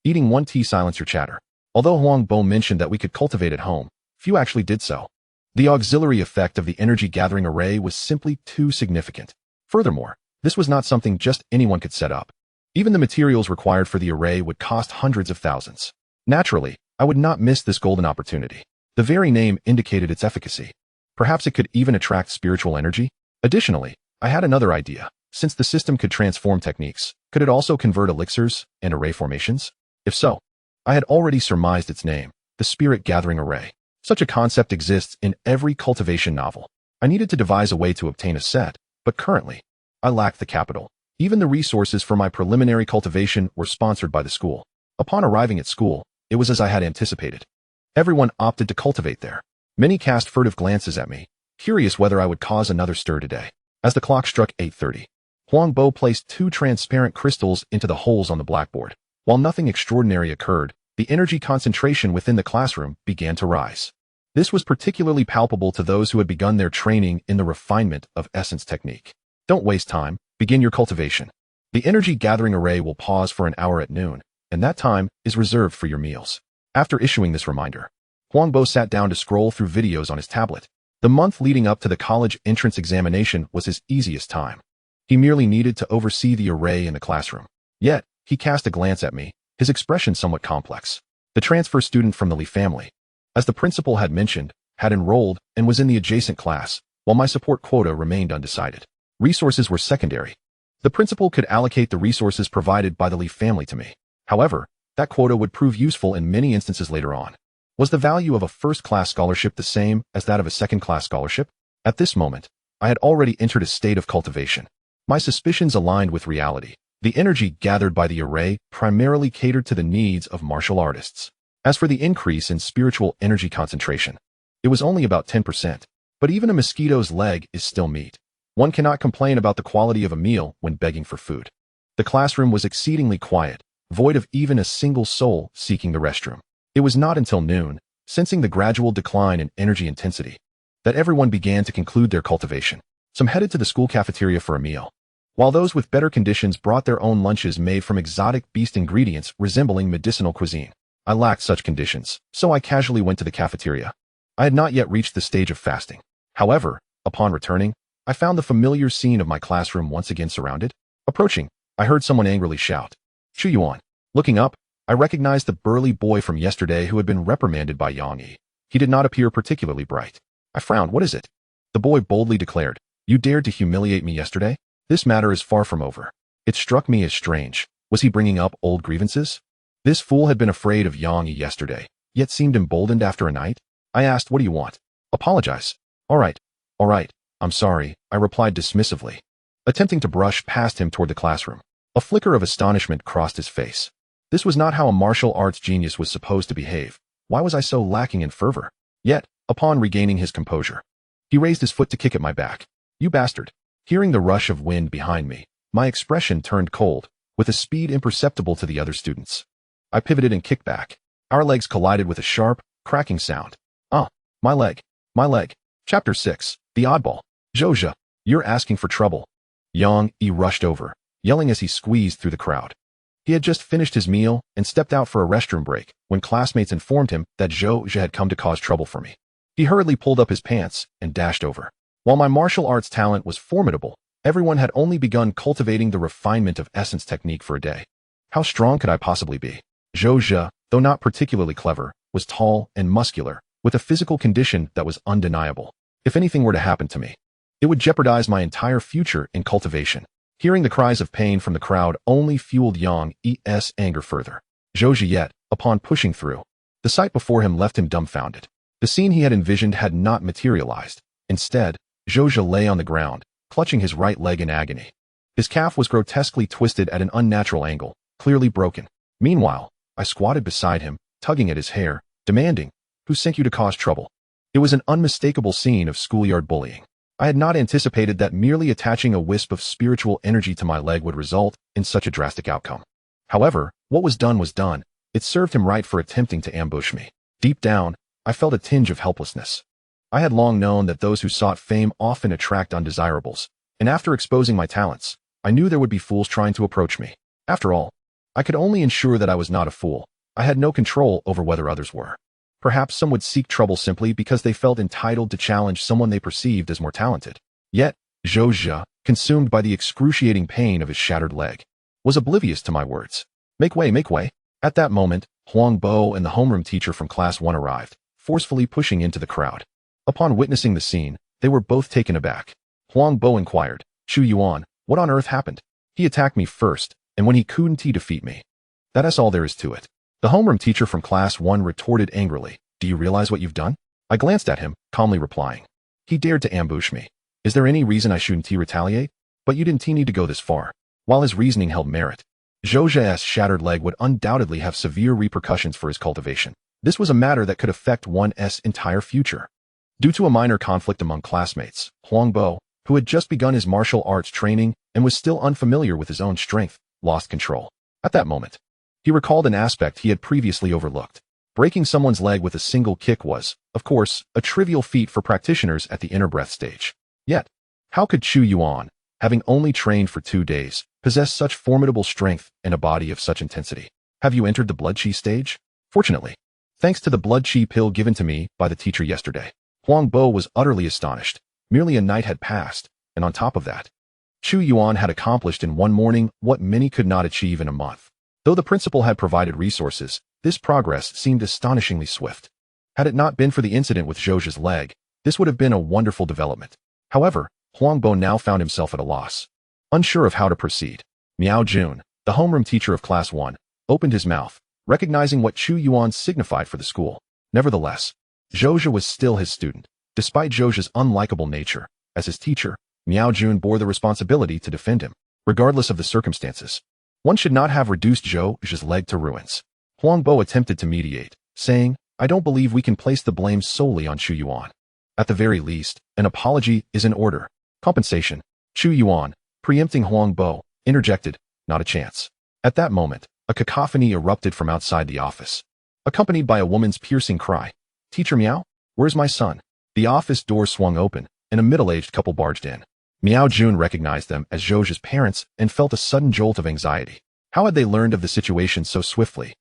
Eating one tea silenced your chatter. Although Huang Bo mentioned that we could cultivate at home, few actually did so. The auxiliary effect of the energy gathering array was simply too significant. Furthermore, this was not something just anyone could set up. Even the materials required for the array would cost hundreds of thousands. Naturally, I would not miss this golden opportunity. The very name indicated its efficacy. Perhaps it could even attract spiritual energy? Additionally, I had another idea. Since the system could transform techniques, could it also convert elixirs and array formations? If so, I had already surmised its name, the Spirit Gathering Array. Such a concept exists in every cultivation novel. I needed to devise a way to obtain a set, but currently, I lacked the capital. Even the resources for my preliminary cultivation were sponsored by the school. Upon arriving at school, it was as I had anticipated. Everyone opted to cultivate there. Many cast furtive glances at me, curious whether I would cause another stir today. As the clock struck 8:30, Huang Bo placed 2 transparent crystals into the holes on the blackboard. While nothing extraordinary occurred, the energy concentration within the classroom began to rise. This was particularly palpable to those who had begun their training in the refinement of essence technique. Don't waste time, begin your cultivation. The energy gathering array will pause for an hour at noon, and that time is reserved for your meals. After issuing this reminder, Huang Bo sat down to scroll through videos on his tablet. The month leading up to the college entrance examination was his easiest time. He merely needed to oversee the array in the classroom. Yet, he cast a glance at me, his expression somewhat complex. The transfer student from the Li family, as the principal had mentioned, had enrolled and was in the adjacent class, while my support quota remained undecided. Resources were secondary. The principal could allocate the resources provided by the Li family to me. However, that quota would prove useful in many instances later on. Was the value of a first-class scholarship the same as that of a second-class scholarship? At this moment, I had already entered a state of cultivation. My suspicions aligned with reality. The energy gathered by the array primarily catered to the needs of martial artists. As for the increase in spiritual energy concentration, it was only about 10%. But even a mosquito's leg is still meat. One cannot complain about the quality of a meal when begging for food. The classroom was exceedingly quiet, void of even a single soul seeking the restroom. It was not until noon, sensing the gradual decline in energy intensity, that everyone began to conclude their cultivation. Some headed to the school cafeteria for a meal, while those with better conditions brought their own lunches made from exotic beast ingredients resembling medicinal cuisine. I lacked such conditions, so I casually went to the cafeteria. I had not yet reached the stage of fasting. However, upon returning, I found the familiar scene of my classroom once again surrounded. Approaching, I heard someone angrily shout, "Chu Yuan." Looking up, I recognized the burly boy from yesterday who had been reprimanded by Yang Yi. He did not appear particularly bright. I frowned. "What is it?" The boy boldly declared, "You dared to humiliate me yesterday? This matter is far from over." It struck me as strange. Was he bringing up old grievances? This fool had been afraid of Yang Yi yesterday, yet seemed emboldened after a night. I asked, "What do you want?" "Apologize." All right, I'm sorry," I replied dismissively, attempting to brush past him toward the classroom. A flicker of astonishment crossed his face. This was not how a martial arts genius was supposed to behave. Why was I so lacking in fervor? Yet, upon regaining his composure, he raised his foot to kick at my back. "You bastard." Hearing the rush of wind behind me, my expression turned cold, with a speed imperceptible to the other students. I pivoted and kicked back. Our legs collided with a sharp, cracking sound. "Ah, my leg. My leg." Chapter 6, The Oddball. "Zhuxia, you're asking for trouble." Yang Yi rushed over, yelling as he squeezed through the crowd. He had just finished his meal and stepped out for a restroom break when classmates informed him that Zhuxian had come to cause trouble for me. He hurriedly pulled up his pants and dashed over. While my martial arts talent was formidable, everyone had only begun cultivating the refinement of essence technique for a day. How strong could I possibly be? Zhuxian, though not particularly clever, was tall and muscular, with a physical condition that was undeniable. If anything were to happen to me, it would jeopardize my entire future in cultivation. Hearing the cries of pain from the crowd only fueled Yang's anger further. Zhuxian yet, upon pushing through, the sight before him left him dumbfounded. The scene he had envisioned had not materialized. Instead, Zhuxian lay on the ground, clutching his right leg in agony. His calf was grotesquely twisted at an unnatural angle, clearly broken. Meanwhile, I squatted beside him, tugging at his hair, demanding, "Who sent you to cause trouble?" It was an unmistakable scene of schoolyard bullying. I had not anticipated that merely attaching a wisp of spiritual energy to my leg would result in such a drastic outcome. However, what was done was done. It served him right for attempting to ambush me. Deep down, I felt a tinge of helplessness. I had long known that those who sought fame often attract undesirables, and after exposing my talents, I knew there would be fools trying to approach me. After all, I could only ensure that I was not a fool. I had no control over whether others were. Perhaps some would seek trouble simply because they felt entitled to challenge someone they perceived as more talented. Yet, Zhuxian, consumed by the excruciating pain of his shattered leg, was oblivious to my words. Make way, make way. At that moment, Huang Bo and the homeroom teacher from Class 1 arrived, forcefully pushing into the crowd. Upon witnessing the scene, they were both taken aback. Huang Bo inquired, "Chu Yuan, what on earth happened? He attacked me first, and when he couldn't defeat me. That's all there is to it." The homeroom teacher from Class 1 retorted angrily, "Do you realize what you've done?" I glanced at him, calmly replying, "He dared to ambush me. Is there any reason I shouldn't retaliate? But you didn't need to go this far." While his reasoning held merit, Zhuxian's shattered leg would undoubtedly have severe repercussions for his cultivation. This was a matter that could affect one's entire future. Due to a minor conflict among classmates, Huang Bo, who had just begun his martial arts training and was still unfamiliar with his own strength, lost control. At that moment, he recalled an aspect he had previously overlooked. Breaking someone's leg with a single kick was, of course, a trivial feat for practitioners at the inner breath stage. Yet, how could Chu Yuan, having only trained for 2 days, possess such formidable strength and a body of such intensity? Have you entered the blood chi stage? Fortunately, thanks to the blood chi pill given to me by the teacher yesterday, Huang Bo was utterly astonished. Merely a night had passed, and on top of that, Chu Yuan had accomplished in one morning what many could not achieve in a month. Though the principal had provided resources, this progress seemed astonishingly swift. Had it not been for the incident with Zhuxian's leg, this would have been a wonderful development. However, Huang Bo now found himself at a loss, unsure of how to proceed. Miao Jun, the homeroom teacher of Class 1, opened his mouth, recognizing what Chu Yuan signified for the school. Nevertheless, Zhuxian was still his student. Despite Zhuxian's unlikable nature, as his teacher, Miao Jun bore the responsibility to defend him, regardless of the circumstances. One should not have reduced Zhuxian's leg to ruins. Huang Bo attempted to mediate, saying, "I don't believe we can place the blame solely on Chu Yuan. At the very least, an apology is in order." Compensation. Chu Yuan, preempting Huang Bo, interjected, "Not a chance." At that moment, a cacophony erupted from outside the office, accompanied by a woman's piercing cry, "Teacher Miao, where's my son?" The office door swung open, and a middle-aged couple barged in. Miao Jun recognized them as Zhuxian's parents and felt a sudden jolt of anxiety. How had they learned of the situation so swiftly,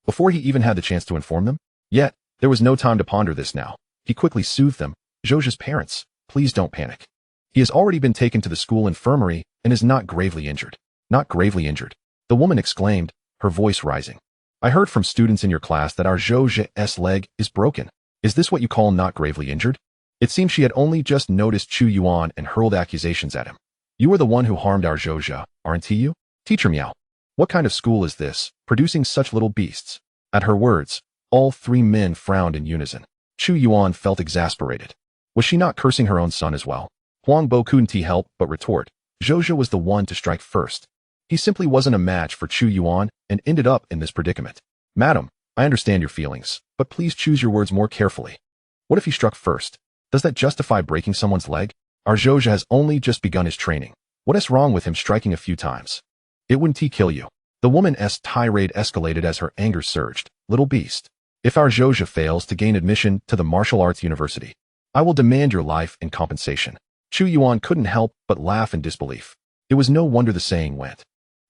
before he even had the chance to inform them? Yet, there was no time to ponder this now. He quickly soothed them. "Zhuxian's parents, please don't panic. He has already been taken to the school infirmary and is not gravely injured." "Not gravely injured," the woman exclaimed, her voice rising. "I heard from students in your class that our Zhuxian's leg is broken. Is this what you call not gravely injured?" It seemed she had only just noticed Chu Yuan and hurled accusations at him. "You are the one who harmed our Zhuxian, aren't you? Teacher Miao, what kind of school is this, producing such little beasts?" At her words, all 3 men frowned in unison. Chu Yuan felt exasperated. Was she not cursing her own son as well? Huang Bo couldn't help but retort. Zhuxian was the one to strike first. He simply wasn't a match for Chu Yuan and ended up in this predicament. "Madam, I understand your feelings, but please choose your words more carefully. What if he struck first? Does that justify breaking someone's leg? Our Zhuxian has only just begun his training. What is wrong with him striking a few times? It wouldn't kill you." The woman's tirade escalated as her anger surged. "Little beast. If our Zhuxian fails to gain admission to the martial arts university, I will demand your life in compensation." Chu Yuan couldn't help but laugh in disbelief. It was no wonder the saying went,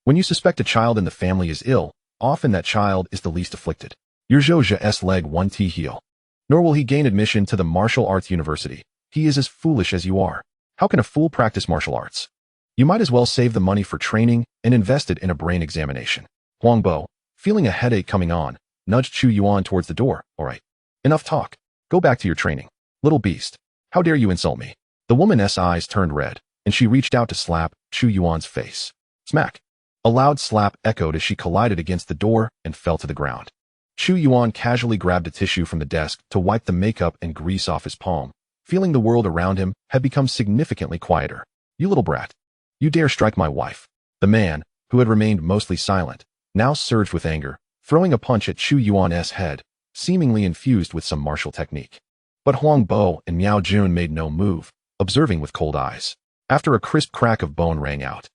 When you suspect a child in the family is ill, often that child is the least afflicted. Your Zhuxian's leg 1T heal. Nor will he gain admission to the martial arts university. He is as foolish as you are. How can a fool practice martial arts? You might as well save the money for training and invest it in a brain examination. Huangbo, feeling a headache coming on, nudged Chu Yuan towards the door. All right. Enough talk. Go back to your training. Little beast. How dare you insult me? The woman's eyes turned red, and she reached out to slap Chu Yuan's face. Smack. A loud slap echoed as she collided against the door and fell to the ground. Chu Yuan casually grabbed a tissue from the desk to wipe the makeup and grease off his palm, feeling the world around him had become significantly quieter. You little brat. You dare strike my wife. The man, who had remained mostly silent, now surged with anger, throwing a punch at Chu Yuan's head, seemingly infused with some martial technique. But Huang Bo and Miao Jun made no move, observing with cold eyes. After a crisp crack of bone rang out,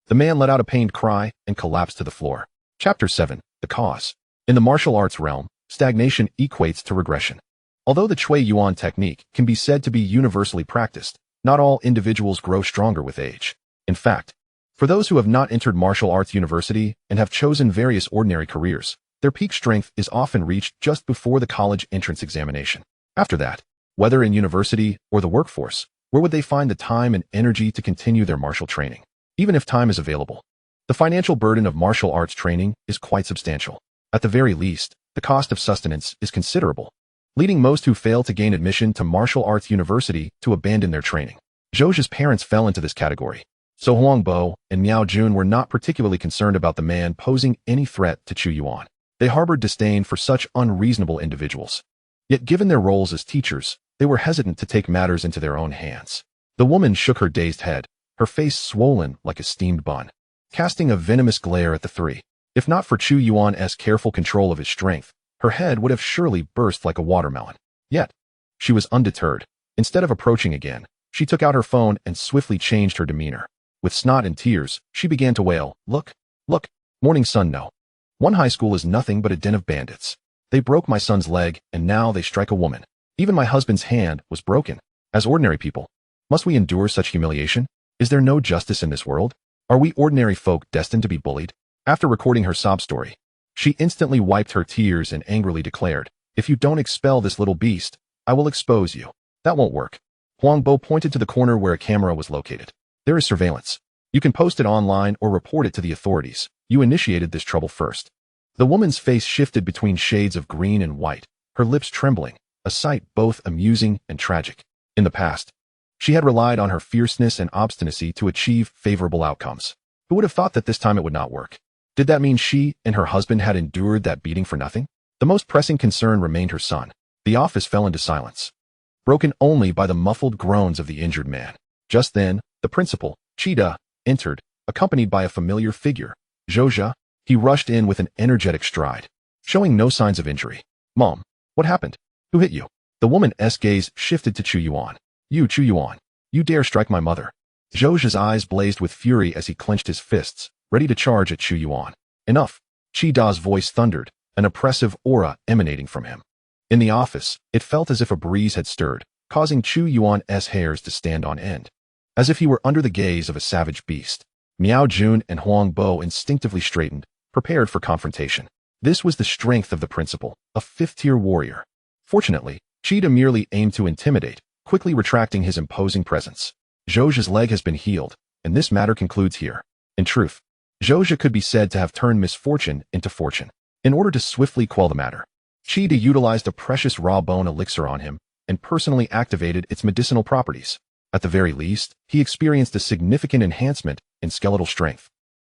the man let out a pained cry and collapsed to the floor. Chapter 7. The Cause. In the martial arts realm, stagnation equates to regression. Although the Chui Yuan technique can be said to be universally practiced, not all individuals grow stronger with age. In fact, for those who have not entered martial arts university and have chosen various ordinary careers, their peak strength is often reached just before the college entrance examination. After that, whether in university or the workforce, where would they find the time and energy to continue their martial training? Even if time is available, the financial burden of martial arts training is quite substantial. At the very least, the cost of sustenance is considerable, leading most who fail to gain admission to martial arts university to abandon their training. Zhou's parents fell into this category, so Huang Bo and Miao Jun were not particularly concerned about the man posing any threat to Chu Yuan. They harbored disdain for such unreasonable individuals. Yet given their roles as teachers, they were hesitant to take matters into their own hands. The woman shook her dazed head, her face swollen like a steamed bun, casting a venomous glare at the three. If not for Chu Yuan's careful control of his strength, her head would have surely burst like a watermelon. Yet, she was undeterred. Instead of approaching again, she took out her phone and swiftly changed her demeanor. With snot and tears, she began to wail, Look, morning sun no. One high school is nothing but a den of bandits. They broke my son's leg, and now they strike a woman. Even my husband's hand was broken. As ordinary people, must we endure such humiliation? Is there no justice in this world? Are we ordinary folk destined to be bullied? After recording her sob story, she instantly wiped her tears and angrily declared, If you don't expel this little beast, I will expose you. That won't work. Huang Bo pointed to the corner where a camera was located. There is surveillance. You can post it online or report it to the authorities. You initiated this trouble first. The woman's face shifted between shades of green and white, her lips trembling, a sight both amusing and tragic. In the past, she had relied on her fierceness and obstinacy to achieve favorable outcomes. Who would have thought that this time it would not work? Did that mean she and her husband had endured that beating for nothing? The most pressing concern remained her son. The office fell into silence, broken only by the muffled groans of the injured man. Just then, the principal, Chida, entered, accompanied by a familiar figure, Zhouxia. He rushed in with an energetic stride, showing no signs of injury. Mom, what happened? Who hit you? The woman's gaze shifted to Chu Yuan. You, Chu Yuan, you dare strike my mother. Zhouxia's eyes blazed with fury as he clenched his fists, ready to charge at Chu Yuan. Enough. Chida's voice thundered, an oppressive aura emanating from him. In the office, it felt as if a breeze had stirred, causing Chu Yuan's hairs to stand on end, as if he were under the gaze of a savage beast. Miao Jun and Huang Bo instinctively straightened, prepared for confrontation. This was the strength of the principal, a fifth-tier warrior. Fortunately, Chida merely aimed to intimidate, quickly retracting his imposing presence. Zhouxia's leg has been healed, and this matter concludes here. In truth, Zhouxia could be said to have turned misfortune into fortune. In order to swiftly quell the matter, Chida utilized a precious raw bone elixir on him and personally activated its medicinal properties. At the very least, he experienced a significant enhancement in skeletal strength.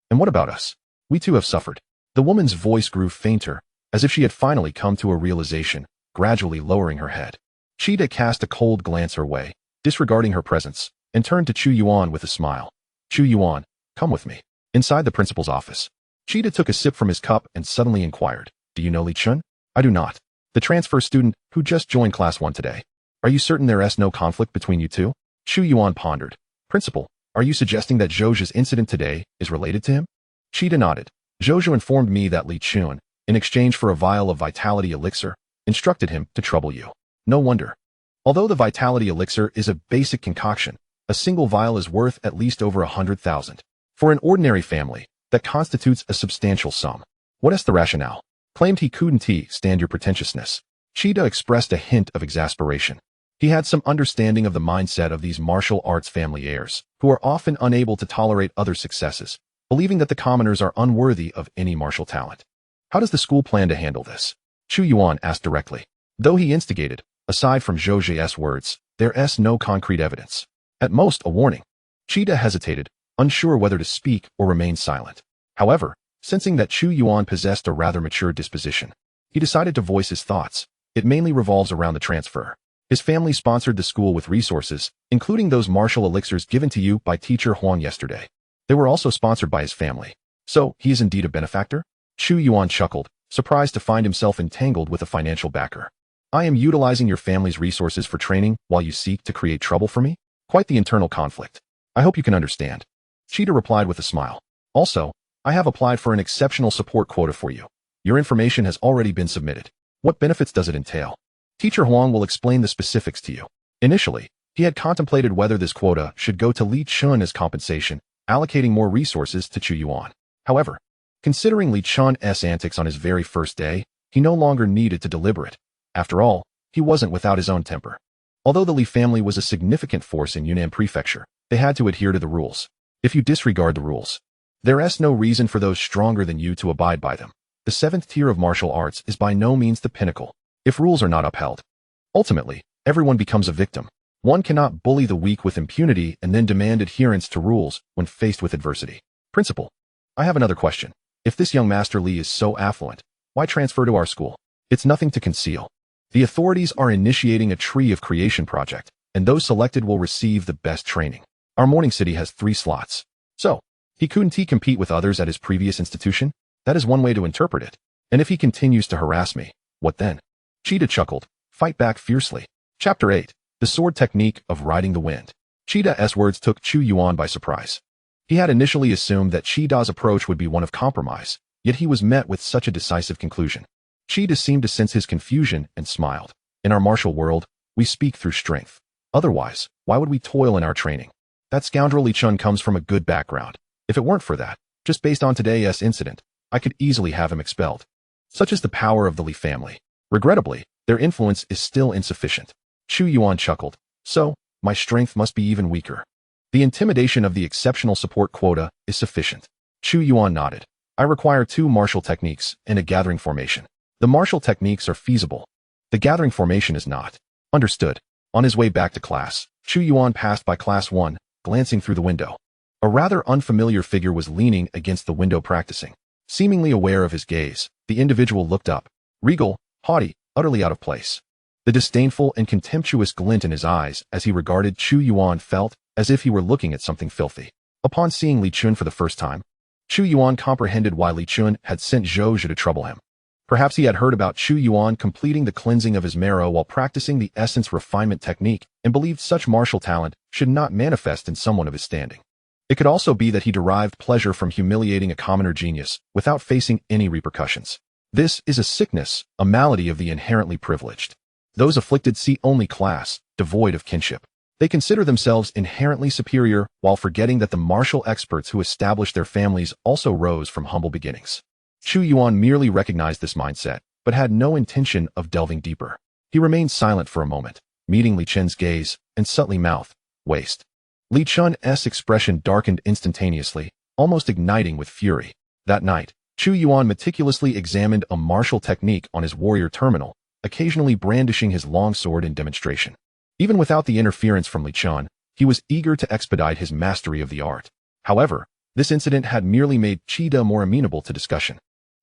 And what about us? We too have suffered. The woman's voice grew fainter, as if she had finally come to a realization, gradually lowering her head. Chida cast a cold glance her way, disregarding her presence, and turned to Chu Yuan with a smile. Chu Yuan, come with me. Inside the principal's office, Chida took a sip from his cup and suddenly inquired, Do you know Li Chun? I do not. The transfer student who just joined class 1 today. Are you certain there is no conflict between you two? Chu Yuan pondered. Principal, are you suggesting that Zhouxia's incident today is related to him? Chida nodded. Zhouxia informed me that Li Chun, in exchange for a vial of vitality elixir, instructed him to trouble you. No wonder. Although the vitality elixir is a basic concoction, a single vial is worth at least over 100,000. For an ordinary family, That constitutes a substantial sum. What is the rationale? Claimed he couldn't stand your pretentiousness. Cheetah expressed a hint of exasperation. He had some understanding of the mindset of these martial arts family heirs, who are often unable to tolerate other successes, believing that the commoners are unworthy of any martial talent. How does the school plan to handle this? Chu Yuan asked directly. Though he instigated, aside from Zhuxian's words, there's no concrete evidence. At most, a warning. Cheetah hesitated, unsure whether to speak or remain silent. However, sensing that Chu Yuan possessed a rather mature disposition, he decided to voice his thoughts. It mainly revolves around the transfer. His family sponsored the school with resources, including those martial elixirs given to you by teacher Huang yesterday. They were also sponsored by his family. So, he is indeed a benefactor? Chu Yuan chuckled, surprised to find himself entangled with a financial backer. I am utilizing your family's resources for training while you seek to create trouble for me? Quite the internal conflict. I hope you can understand. Cheetah replied with a smile. Also, I have applied for an exceptional support quota for you. Your information has already been submitted. What benefits does it entail? Teacher Huang will explain the specifics to you. Initially, he had contemplated whether this quota should go to Li Chun as compensation, allocating more resources to Chu Yuan. However, considering Li Chun's antics on his very first day, he no longer needed to deliberate. After all, he wasn't without his own temper. Although the Li family was a significant force in Yunnan Prefecture, they had to adhere to the rules. If you disregard the rules, there's no reason for those stronger than you to abide by them. The 7th tier of martial arts is by no means the pinnacle, if rules are not upheld. Ultimately, everyone becomes a victim. One cannot bully the weak with impunity and then demand adherence to rules when faced with adversity. Principal, I have another question. If this young Master Li is so affluent, why transfer to our school? It's nothing to conceal. The authorities are initiating a tree of creation project, and those selected will receive the best training. Our morning city has 3 slots. So, he couldn't compete with others at his previous institution? That is one way to interpret it. And if he continues to harass me, what then? Cheetah chuckled. Fight back fiercely. Chapter 8. The Sword Technique of Riding the Wind. Cheetah's words took Chu Yuan by surprise. He had initially assumed that Cheetah's approach would be one of compromise, yet he was met with such a decisive conclusion. Cheetah seemed to sense his confusion and smiled. In our martial world, we speak through strength. Otherwise, why would we toil in our training? That scoundrel Li Chun comes from a good background. If it weren't for that, just based on today's incident, I could easily have him expelled. Such is the power of the Li family. Regrettably, their influence is still insufficient. Chu Yuan chuckled. So, my strength must be even weaker. The intimidation of the exceptional support quota is sufficient. Chu Yuan nodded. I require 2 martial techniques and a gathering formation. The martial techniques are feasible. The gathering formation is not. Understood. On his way back to class, Chu Yuan passed by class 1, glancing through the window. A rather unfamiliar figure was leaning against the window practicing. Seemingly aware of his gaze, the individual looked up. Regal, haughty, utterly out of place. The disdainful and contemptuous glint in his eyes as he regarded Chu Yuan felt as if he were looking at something filthy. Upon seeing Li Chun for the first time, Chu Yuan comprehended why Li Chun had sent Zhuxian to trouble him. Perhaps he had heard about Chu Yuan completing the cleansing of his marrow while practicing the essence refinement technique and believed such martial talent should not manifest in someone of his standing. It could also be that he derived pleasure from humiliating a commoner genius without facing any repercussions. This is a sickness, a malady of the inherently privileged. Those afflicted see only class, devoid of kinship. They consider themselves inherently superior while forgetting that the martial experts who established their families also rose from humble beginnings. Chu Yuan merely recognized this mindset, but had no intention of delving deeper. He remained silent for a moment, meeting Li Chun's gaze, and subtly mouthed, waste. Li Chun's expression darkened instantaneously, almost igniting with fury. That night, Chu Yuan meticulously examined a martial technique on his warrior terminal, occasionally brandishing his long sword in demonstration. Even without the interference from Li Chun, he was eager to expedite his mastery of the art. However, this incident had merely made Cheetah more amenable to discussion.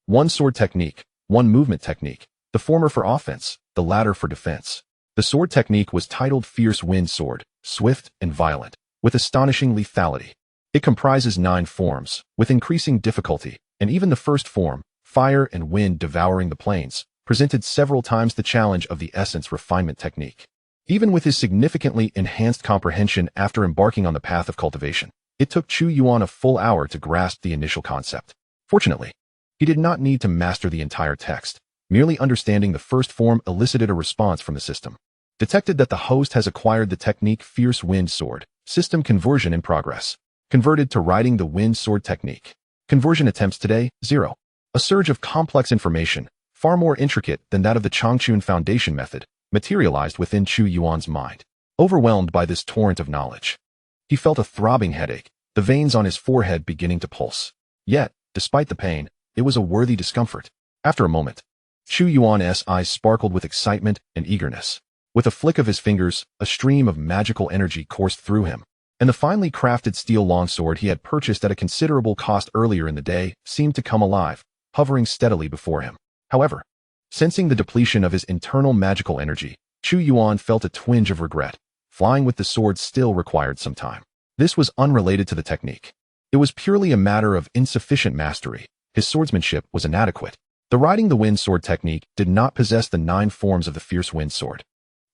1 sword technique, 1 movement technique, the former for offense, the latter for defense. The sword technique was titled Fierce Wind Sword, swift and violent, with astonishing lethality. It comprises 9 forms, with increasing difficulty, and even the first form, fire and wind devouring the plains, presented several times the challenge of the essence refinement technique. Even with his significantly enhanced comprehension after embarking on the path of cultivation, it took Chu Yuan a full hour to grasp the initial concept. Fortunately, he did not need to master the entire text. Merely understanding the first form elicited a response from the system. Detected that the host has acquired the technique Fierce Wind Sword. System conversion in progress. Converted to riding the wind sword technique. Conversion attempts today, 0. A surge of complex information, far more intricate than that of the Changchun Foundation method, materialized within Chu Yuan's mind. Overwhelmed by this torrent of knowledge, he felt a throbbing headache, the veins on his forehead beginning to pulse. Yet, despite the pain, it was a worthy discomfort. After a moment, Chu Yuan's eyes sparkled with excitement and eagerness. With a flick of his fingers, a stream of magical energy coursed through him, and the finely crafted steel longsword he had purchased at a considerable cost earlier in the day seemed to come alive, hovering steadily before him. However, sensing the depletion of his internal magical energy, Chu Yuan felt a twinge of regret. Flying with the sword still required some time. This was unrelated to the technique. It was purely a matter of insufficient mastery. His swordsmanship was inadequate. The riding the wind sword technique did not possess the 9 forms of the fierce wind sword,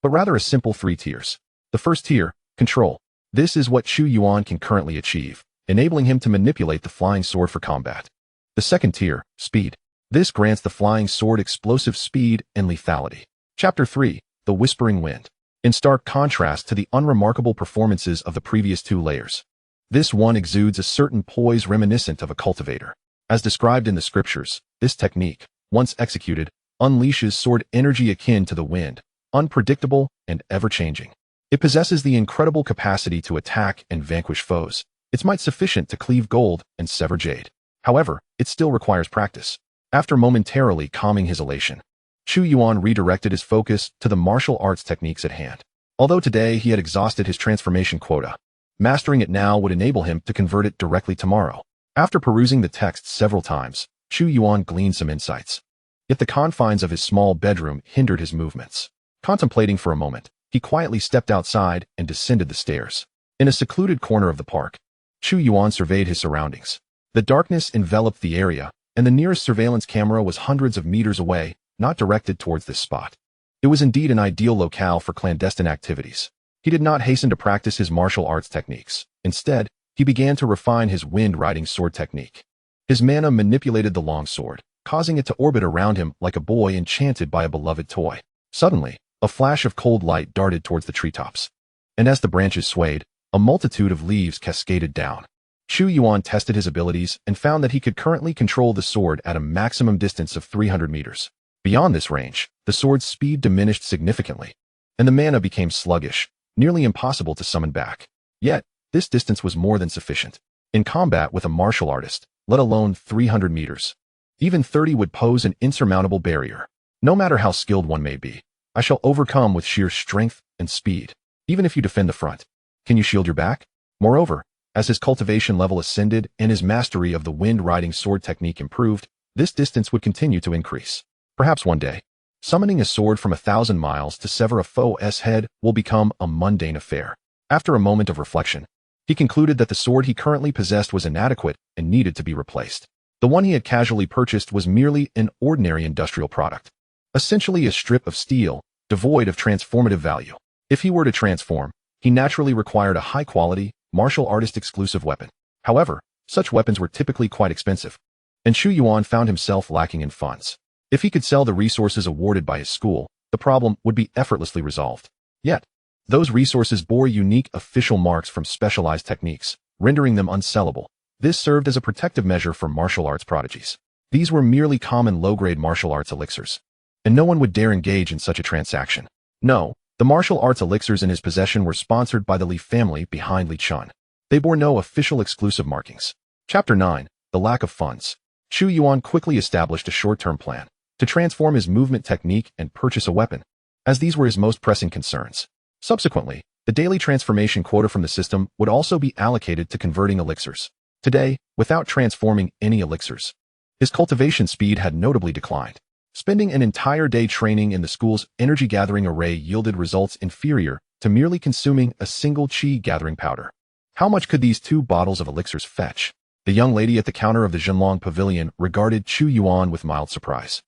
but rather a simple 3 tiers. The first tier, control. This is what Chu Yuan can currently achieve, enabling him to manipulate the flying sword for combat. The second tier, speed. This grants the flying sword explosive speed and lethality. Chapter 3, the Whispering Wind. In stark contrast to the unremarkable performances of the previous 2 layers, this one exudes a certain poise reminiscent of a cultivator. As described in the scriptures, this technique, once executed, unleashes sword energy akin to the wind, unpredictable and ever-changing. It possesses the incredible capacity to attack and vanquish foes. Its might sufficient to cleave gold and sever jade. However, it still requires practice. After momentarily calming his elation, Chu Yuan redirected his focus to the martial arts techniques at hand. Although today he had exhausted his transformation quota, mastering it now would enable him to convert it directly tomorrow. After perusing the text several times, Chu Yuan gleaned some insights. Yet the confines of his small bedroom hindered his movements. Contemplating for a moment, he quietly stepped outside and descended the stairs. In a secluded corner of the park, Chu Yuan surveyed his surroundings. The darkness enveloped the area, and the nearest surveillance camera was hundreds of meters away, not directed towards this spot. It was indeed an ideal locale for clandestine activities. He did not hasten to practice his martial arts techniques. Instead, he began to refine his wind-riding sword technique. His mana manipulated the longsword, causing it to orbit around him like a boy enchanted by a beloved toy. Suddenly, a flash of cold light darted towards the treetops, and as the branches swayed, a multitude of leaves cascaded down. Chu Yuan tested his abilities and found that he could currently control the sword at a maximum distance of 300 meters. Beyond this range, the sword's speed diminished significantly, and the mana became sluggish, nearly impossible to summon back. Yet, this distance was more than sufficient. In combat with a martial artist, let alone 300 meters, even 30 would pose an insurmountable barrier. No matter how skilled one may be, I shall overcome with sheer strength and speed. Even if you defend the front, can you shield your back? Moreover, as his cultivation level ascended and his mastery of the wind-riding sword technique improved, this distance would continue to increase. Perhaps one day, summoning a sword from 1,000 miles to sever a foe's head will become a mundane affair. After a moment of reflection, he concluded that the sword he currently possessed was inadequate and needed to be replaced. The one he had casually purchased was merely an ordinary industrial product, essentially a strip of steel, devoid of transformative value. If he were to transform, he naturally required a high-quality, martial artist-exclusive weapon. However, such weapons were typically quite expensive, and Chu Yuan found himself lacking in funds. If he could sell the resources awarded by his school, the problem would be effortlessly resolved. Yet, those resources bore unique official marks from specialized techniques, rendering them unsellable. This served as a protective measure for martial arts prodigies. These were merely common low-grade martial arts elixirs, and no one would dare engage in such a transaction. No, the martial arts elixirs in his possession were sponsored by the Li family behind Li Chun. They bore no official exclusive markings. Chapter 9, the lack of funds. Chu Yuan quickly established a short-term plan to transform his movement technique and purchase a weapon, as these were his most pressing concerns. Subsequently, the daily transformation quota from the system would also be allocated to converting elixirs. Today, without transforming any elixirs, his cultivation speed had notably declined. Spending an entire day training in the school's energy-gathering array yielded results inferior to merely consuming a single qi-gathering powder. How much could these 2 bottles of elixirs fetch? The young lady at the counter of the Zhenlong Pavilion regarded Chu Yuan with mild surprise.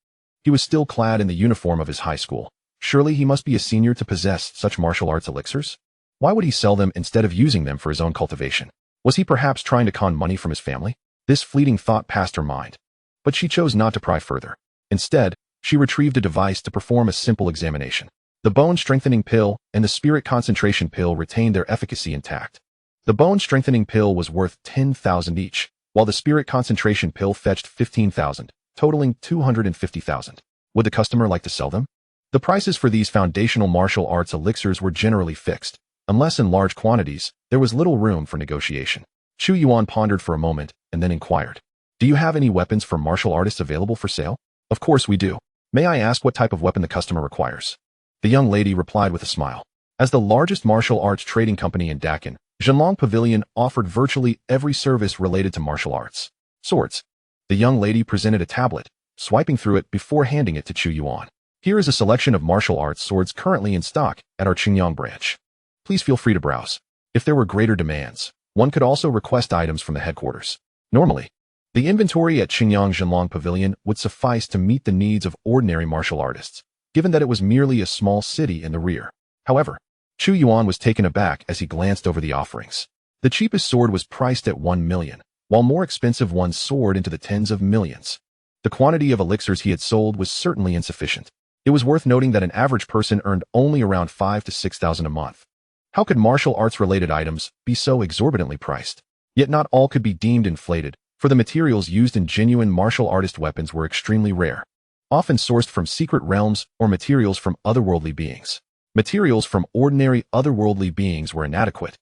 He was still clad in the uniform of his high school. Surely he must be a senior to possess such martial arts elixirs? Why would he sell them instead of using them for his own cultivation? Was he perhaps trying to con money from his family? This fleeting thought passed her mind, but she chose not to pry further. Instead, she retrieved a device to perform a simple examination. The bone-strengthening pill and the spirit concentration pill retained their efficacy intact. The bone-strengthening pill was worth 10,000 each, while the spirit concentration pill fetched 15,000, totaling 250,000. Would the customer like to sell them? The prices for these foundational martial arts elixirs were generally fixed. Unless in large quantities, there was little room for negotiation. Chu Yuan pondered for a moment and then inquired, "Do you have any weapons for martial artists available for sale?" "Of course we do. May I ask what type of weapon the customer requires?" The young lady replied with a smile. As the largest martial arts trading company in Dakin, Zhenlong Pavilion offered virtually every service related to martial arts. Swords. The young lady presented a tablet, swiping through it before handing it to Chu Yuan. "Here is a selection of martial arts swords currently in stock at our Qingyang branch. Please feel free to browse. If there were greater demands, one could also request items from the headquarters. Normally, the inventory at Qingyang Zhenlong Pavilion would suffice to meet the needs of ordinary martial artists, given that it was merely a small city in the rear. However, Chu Yuan was taken aback as he glanced over the offerings. The cheapest sword was priced at 1 million, while more expensive ones soared into the tens of millions. The quantity of elixirs he had sold was certainly insufficient. It was worth noting that an average person earned only around 5,000 to 6,000 a month. How could martial arts-related items be so exorbitantly priced? Yet not all could be deemed inflated, for the materials used in genuine martial artist weapons were extremely rare, often sourced from secret realms or materials from otherworldly beings. Materials from ordinary otherworldly beings were inadequate.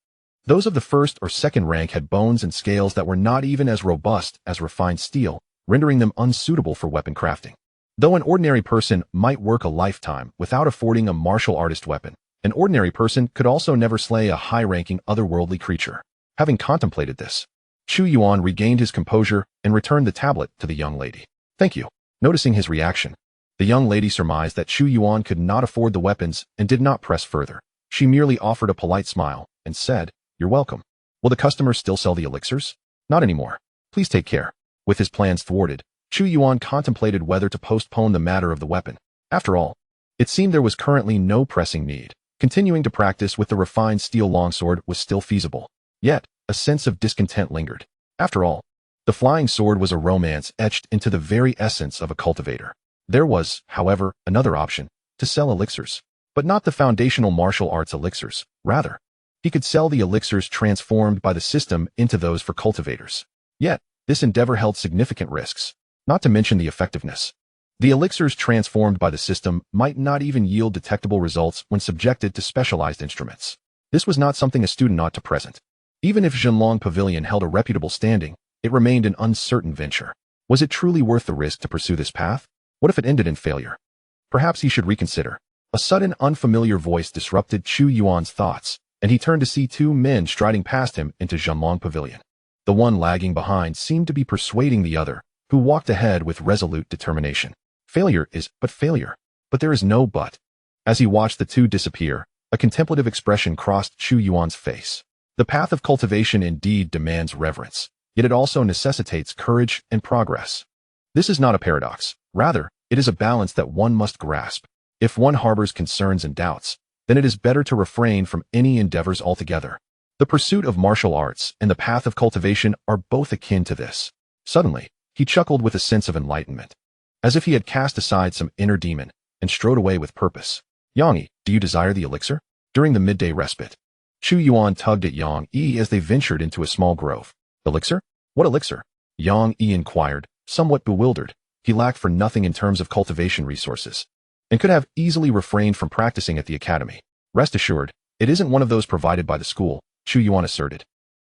Those of the first or second rank had bones and scales that were not even as robust as refined steel, rendering them unsuitable for weapon crafting. Though an ordinary person might work a lifetime without affording a martial artist weapon, an ordinary person could also never slay a high-ranking otherworldly creature. Having contemplated this, Chu Yuan regained his composure and returned the tablet to the young lady. "Thank you." Noticing his reaction, the young lady surmised that Chu Yuan could not afford the weapons and did not press further. She merely offered a polite smile and said, "You're welcome. Will the customer still sell the elixirs?" "Not anymore. Please take care." With his plans thwarted, Chu Yuan contemplated whether to postpone the matter of the weapon. After all, it seemed there was currently no pressing need. Continuing to practice with the refined steel longsword was still feasible. Yet, a sense of discontent lingered. After all, the flying sword was a romance etched into the very essence of a cultivator. There was, however, another option, to sell elixirs. But not the foundational martial arts elixirs. Rather, he could sell the elixirs transformed by the system into those for cultivators. Yet, this endeavor held significant risks, not to mention the effectiveness. The elixirs transformed by the system might not even yield detectable results when subjected to specialized instruments. This was not something a student ought to present. Even if Zhenlong Pavilion held a reputable standing, it remained an uncertain venture. Was it truly worth the risk to pursue this path? What if it ended in failure? Perhaps he should reconsider. A sudden unfamiliar voice disrupted Chu Yuan's thoughts, and he turned to see two men striding past him into Zhenlong Pavilion. The one lagging behind seemed to be persuading the other, who walked ahead with resolute determination. Failure is but failure, but there is no but. As he watched the two disappear, a contemplative expression crossed Chu Yuan's face. The path of cultivation indeed demands reverence, yet it also necessitates courage and progress. This is not a paradox. Rather, it is a balance that one must grasp. If one harbors concerns and doubts, then it is better to refrain from any endeavors altogether. The pursuit of martial arts and the path of cultivation are both akin to this. Suddenly, he chuckled with a sense of enlightenment, as if he had cast aside some inner demon and strode away with purpose. "Yang Yi, do you desire the elixir?" During the midday respite, Chu Yuan tugged at Yang Yi as they ventured into a small grove. "Elixir? What elixir?" Yang Yi inquired, somewhat bewildered. He lacked for nothing in terms of cultivation resources, and could have easily refrained from practicing at the academy. "Rest assured, it isn't one of those provided by the school," Chu Yuan asserted,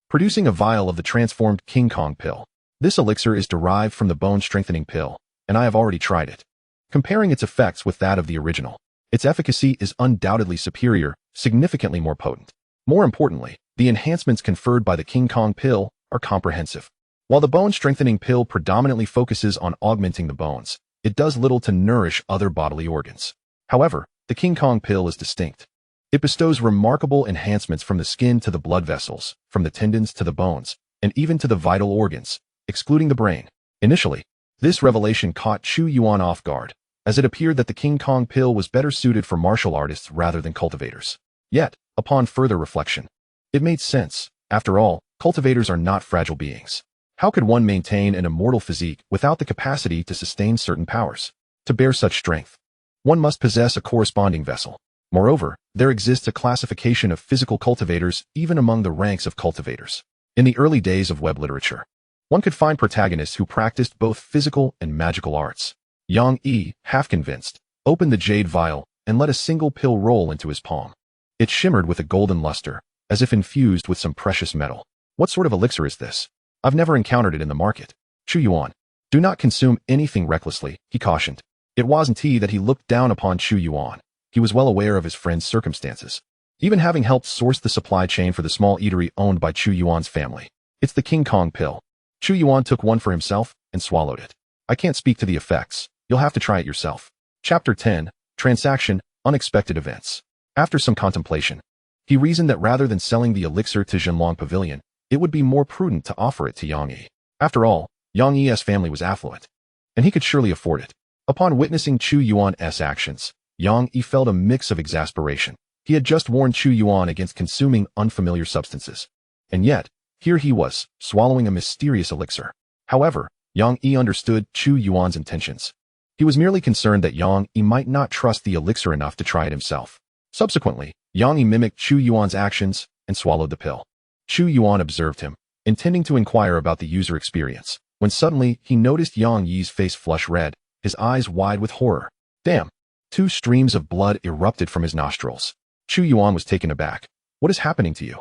producing a vial of the transformed King Kong pill. "This elixir is derived from the bone-strengthening pill, and I have already tried it. Comparing its effects with that of the original, its efficacy is undoubtedly superior, significantly more potent. More importantly, the enhancements conferred by the King Kong pill are comprehensive. While the bone-strengthening pill predominantly focuses on augmenting the bones, it does little to nourish other bodily organs. However, the King Kong pill is distinct. It bestows remarkable enhancements from the skin to the blood vessels, from the tendons to the bones, and even to the vital organs, excluding the brain. Initially, this revelation caught Chu Yuan off guard, as it appeared that the King Kong pill was better suited for martial artists rather than cultivators. Yet, upon further reflection, it made sense. After all, cultivators are not fragile beings. How could one maintain an immortal physique without the capacity to sustain certain powers? To bear such strength, one must possess a corresponding vessel. Moreover, there exists a classification of physical cultivators even among the ranks of cultivators. In the early days of web literature, One could find protagonists who practiced both physical and magical arts. Yang Yi, half convinced, opened the jade vial and let a single pill roll into his palm. It shimmered with a golden luster, as if infused with some precious metal. What sort of elixir is this? I've never encountered it in the market. Chu Yuan. Do not consume anything recklessly, he cautioned. It wasn't that he looked down upon Chu Yuan. He was well aware of his friend's circumstances, even having helped source the supply chain for the small eatery owned by Chu Yuan's family. It's the King Kong pill. Chu Yuan took one for himself and swallowed it. I can't speak to the effects. You'll have to try it yourself. Chapter 10, Transaction, Unexpected Events. After some contemplation, he reasoned that rather than selling the elixir to Zhenlong Pavilion, it would be more prudent to offer it to Yang Yi. After all, Yang Yi's family was affluent, and he could surely afford it. Upon witnessing Chu Yuan's actions, Yang Yi felt a mix of exasperation. He had just warned Chu Yuan against consuming unfamiliar substances. And yet, here he was, swallowing a mysterious elixir. However, Yang Yi understood Chu Yuan's intentions. He was merely concerned that Yang Yi might not trust the elixir enough to try it himself. Subsequently, Yang Yi mimicked Chu Yuan's actions and swallowed the pill. Chu Yuan observed him, intending to inquire about the user experience, when suddenly he noticed Yang Yi's face flush red, his eyes wide with horror. Damn! 2 streams of blood erupted from his nostrils. Chu Yuan was taken aback. What is happening to you?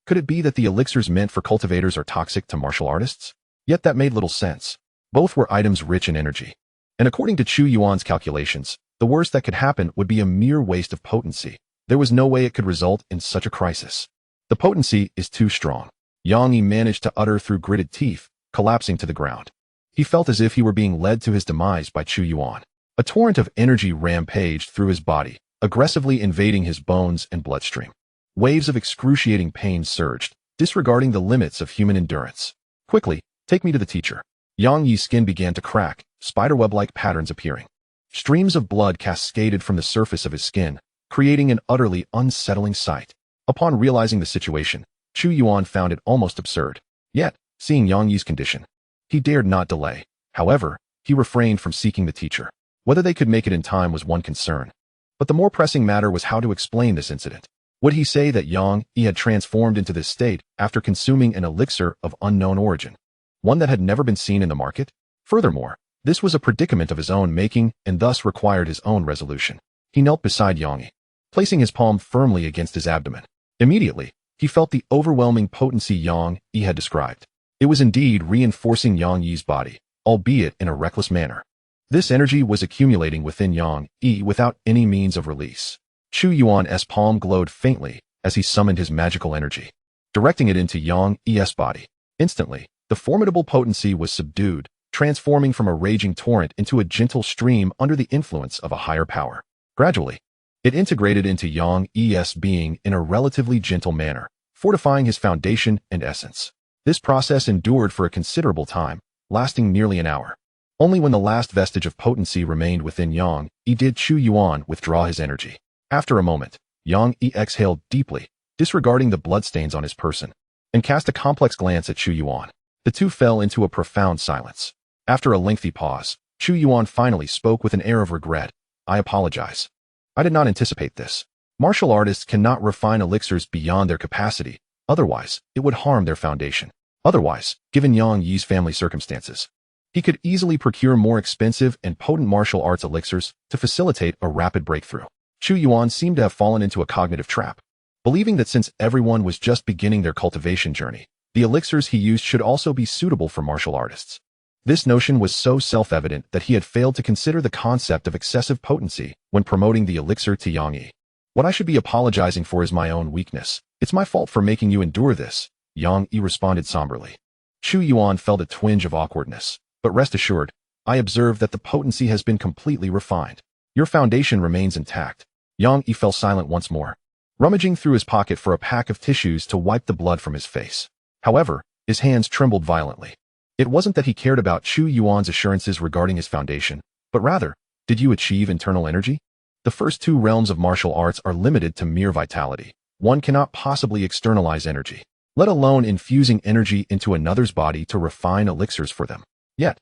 Could it be that the elixirs meant for cultivators are toxic to martial artists? Yet that made little sense. Both were items rich in energy. And according to Chu Yuan's calculations, the worst that could happen would be a mere waste of potency. There was no way it could result in such a crisis. The potency is too strong. Yang Yi managed to utter through gritted teeth, collapsing to the ground. He felt as if he were being led to his demise by Chu Yuan. A torrent of energy rampaged through his body, aggressively invading his bones and bloodstream. Waves of excruciating pain surged, disregarding the limits of human endurance. Quickly, take me to the teacher. Yang Yi's skin began to crack, spiderweb-like patterns appearing. Streams of blood cascaded from the surface of his skin, creating an utterly unsettling sight. Upon realizing the situation, Chu Yuan found it almost absurd. Yet, seeing Yang Yi's condition, he dared not delay. However, he refrained from seeking the teacher. Whether they could make it in time was one concern. But the more pressing matter was how to explain this incident. Would he say that Yang Yi had transformed into this state after consuming an elixir of unknown origin, one that had never been seen in the market? Furthermore, this was a predicament of his own making and thus required his own resolution. He knelt beside Yang Yi, placing his palm firmly against his abdomen. Immediately, he felt the overwhelming potency Yang Yi had described. It was indeed reinforcing Yang Yi's body, albeit in a reckless manner. This energy was accumulating within Yang Yi without any means of release. Chu Yuan's palm glowed faintly as he summoned his magical energy, directing it into Yang Yi's body. Instantly, the formidable potency was subdued, transforming from a raging torrent into a gentle stream under the influence of a higher power. Gradually, it integrated into Yang Yi's being in a relatively gentle manner, fortifying his foundation and essence. This process endured for a considerable time, lasting nearly an hour. Only when the last vestige of potency remained within Yang Yi did Chu Yuan withdraw his energy. After a moment, Yang Yi exhaled deeply, disregarding the bloodstains on his person, and cast a complex glance at Chu Yuan. The two fell into a profound silence. After a lengthy pause, Chu Yuan finally spoke with an air of regret. I apologize. I did not anticipate this. Martial artists cannot refine elixirs beyond their capacity, otherwise, it would harm their foundation. Otherwise, given Yang Yi's family circumstances, he could easily procure more expensive and potent martial arts elixirs to facilitate a rapid breakthrough. Chu Yuan seemed to have fallen into a cognitive trap, believing that since everyone was just beginning their cultivation journey, the elixirs he used should also be suitable for martial artists. This notion was so self-evident that he had failed to consider the concept of excessive potency when promoting the elixir to Yang Yi. What I should be apologizing for is my own weakness. It's my fault for making you endure this, Yang Yi responded somberly. Chu Yuan felt a twinge of awkwardness, but rest assured, I observed that the potency has been completely refined. Your foundation remains intact. Yang Yi fell silent once more, rummaging through his pocket for a pack of tissues to wipe the blood from his face. However, his hands trembled violently. It wasn't that he cared about Chu Yuan's assurances regarding his foundation, but rather, did you achieve internal energy? The first 2 realms of martial arts are limited to mere vitality. One cannot possibly externalize energy, let alone infusing energy into another's body to refine elixirs for them. Yet,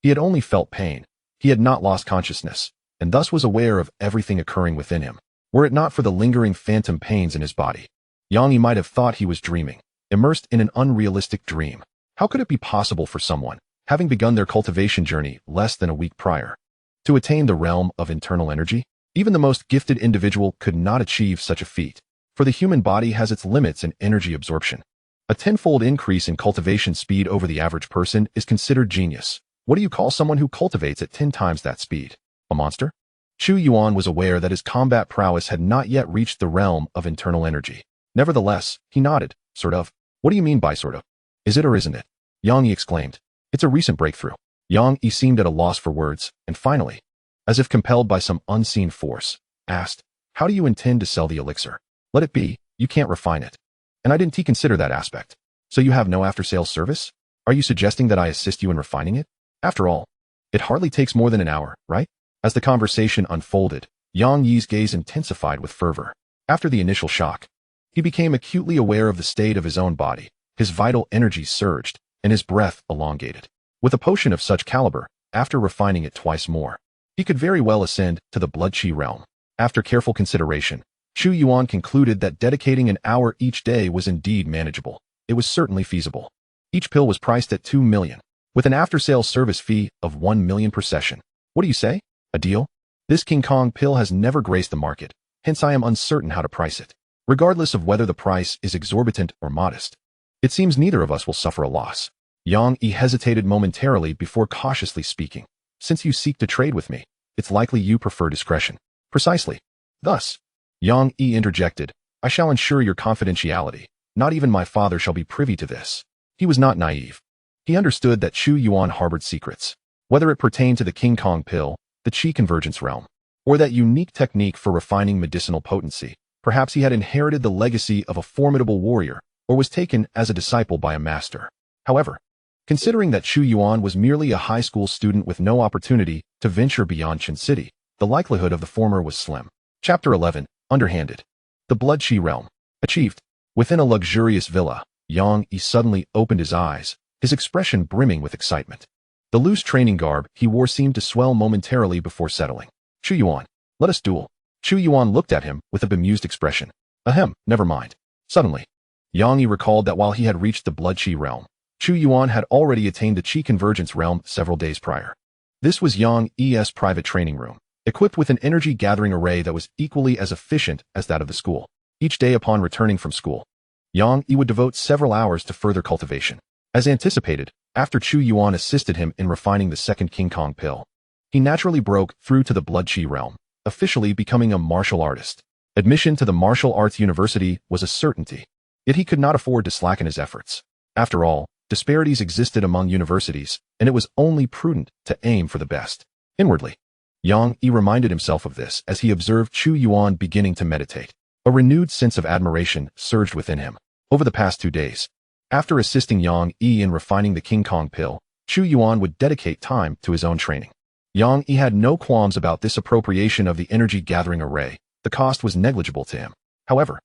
he had only felt pain. He had not lost consciousness, and thus was aware of everything occurring within him. Were it not for the lingering phantom pains in his body, Yang Yi might have thought he was dreaming, immersed in an unrealistic dream. How could it be possible for someone, having begun their cultivation journey less than a week prior, to attain the realm of internal energy? Even the most gifted individual could not achieve such a feat, for the human body has its limits in energy absorption. A tenfold increase in cultivation speed over the average person is considered genius. What do you call someone who cultivates at 10 times that speed? A monster? Chu Yuan was aware that his combat prowess had not yet reached the realm of internal energy. Nevertheless, he nodded. Sort of. What do you mean by sort of? Is it or isn't it? Yang Yi exclaimed. It's a recent breakthrough. Yang Yi seemed at a loss for words, and finally, as if compelled by some unseen force, asked, how do you intend to sell the elixir? Let it be, you can't refine it. And I didn't consider that aspect. So you have no after-sales service? Are you suggesting that I assist you in refining it? After all, it hardly takes more than an hour, right? As the conversation unfolded, Yang Yi's gaze intensified with fervor. After the initial shock, he became acutely aware of the state of his own body. His vital energies surged, and his breath elongated. With a potion of such caliber, after refining it twice more, he could very well ascend to the blood qi realm. After careful consideration, Chu Yuan concluded that dedicating an hour each day was indeed manageable. It was certainly feasible. Each pill was priced at 2 million, with an after-sales service fee of 1 million per session. What do you say? A deal? This King Kong pill has never graced the market, hence I am uncertain how to price it. Regardless of whether the price is exorbitant or modest, it seems neither of us will suffer a loss. Yang Yi hesitated momentarily before cautiously speaking. Since you seek to trade with me, it's likely you prefer discretion. Precisely. Thus, Yang Yi interjected, I shall ensure your confidentiality. Not even my father shall be privy to this. He was not naive. He understood that Chu Yuan harbored secrets, whether it pertained to the King Kong pill, the Qi convergence realm, or that unique technique for refining medicinal potency. Perhaps he had inherited the legacy of a formidable warrior, or was taken as a disciple by a master. However, considering that Chu Yuan was merely a high school student with no opportunity to venture beyond Qin City, the likelihood of the former was slim. Chapter 11, Underhanded. The Blood Qi Realm. Achieved. Within a luxurious villa, Yang Yi suddenly opened his eyes, his expression brimming with excitement. The loose training garb he wore seemed to swell momentarily before settling. Chu Yuan, let us duel. Chu Yuan looked at him with a bemused expression. Ahem, never mind. Suddenly, Yang Yi recalled that while he had reached the Blood Qi realm, Chu Yuan had already attained the Qi convergence realm several days prior. This was Yang Yi's private training room, equipped with an energy gathering array that was equally as efficient as that of the school. Each day upon returning from school, Yang Yi would devote several hours to further cultivation. As anticipated, after Chu Yuan assisted him in refining the second King Kong pill, he naturally broke through to the Blood Qi realm, officially becoming a martial artist. Admission to the martial arts university was a certainty, yet he could not afford to slacken his efforts. After all, disparities existed among universities, and it was only prudent to aim for the best. Inwardly, Yang Yi reminded himself of this as he observed Chu Yuan beginning to meditate. A renewed sense of admiration surged within him. Over the past 2 days, after assisting Yang Yi in refining the King Kong pill, Chu Yuan would dedicate time to his own training. Yang Yi had no qualms about this appropriation of the energy gathering array. The cost was negligible to him. However,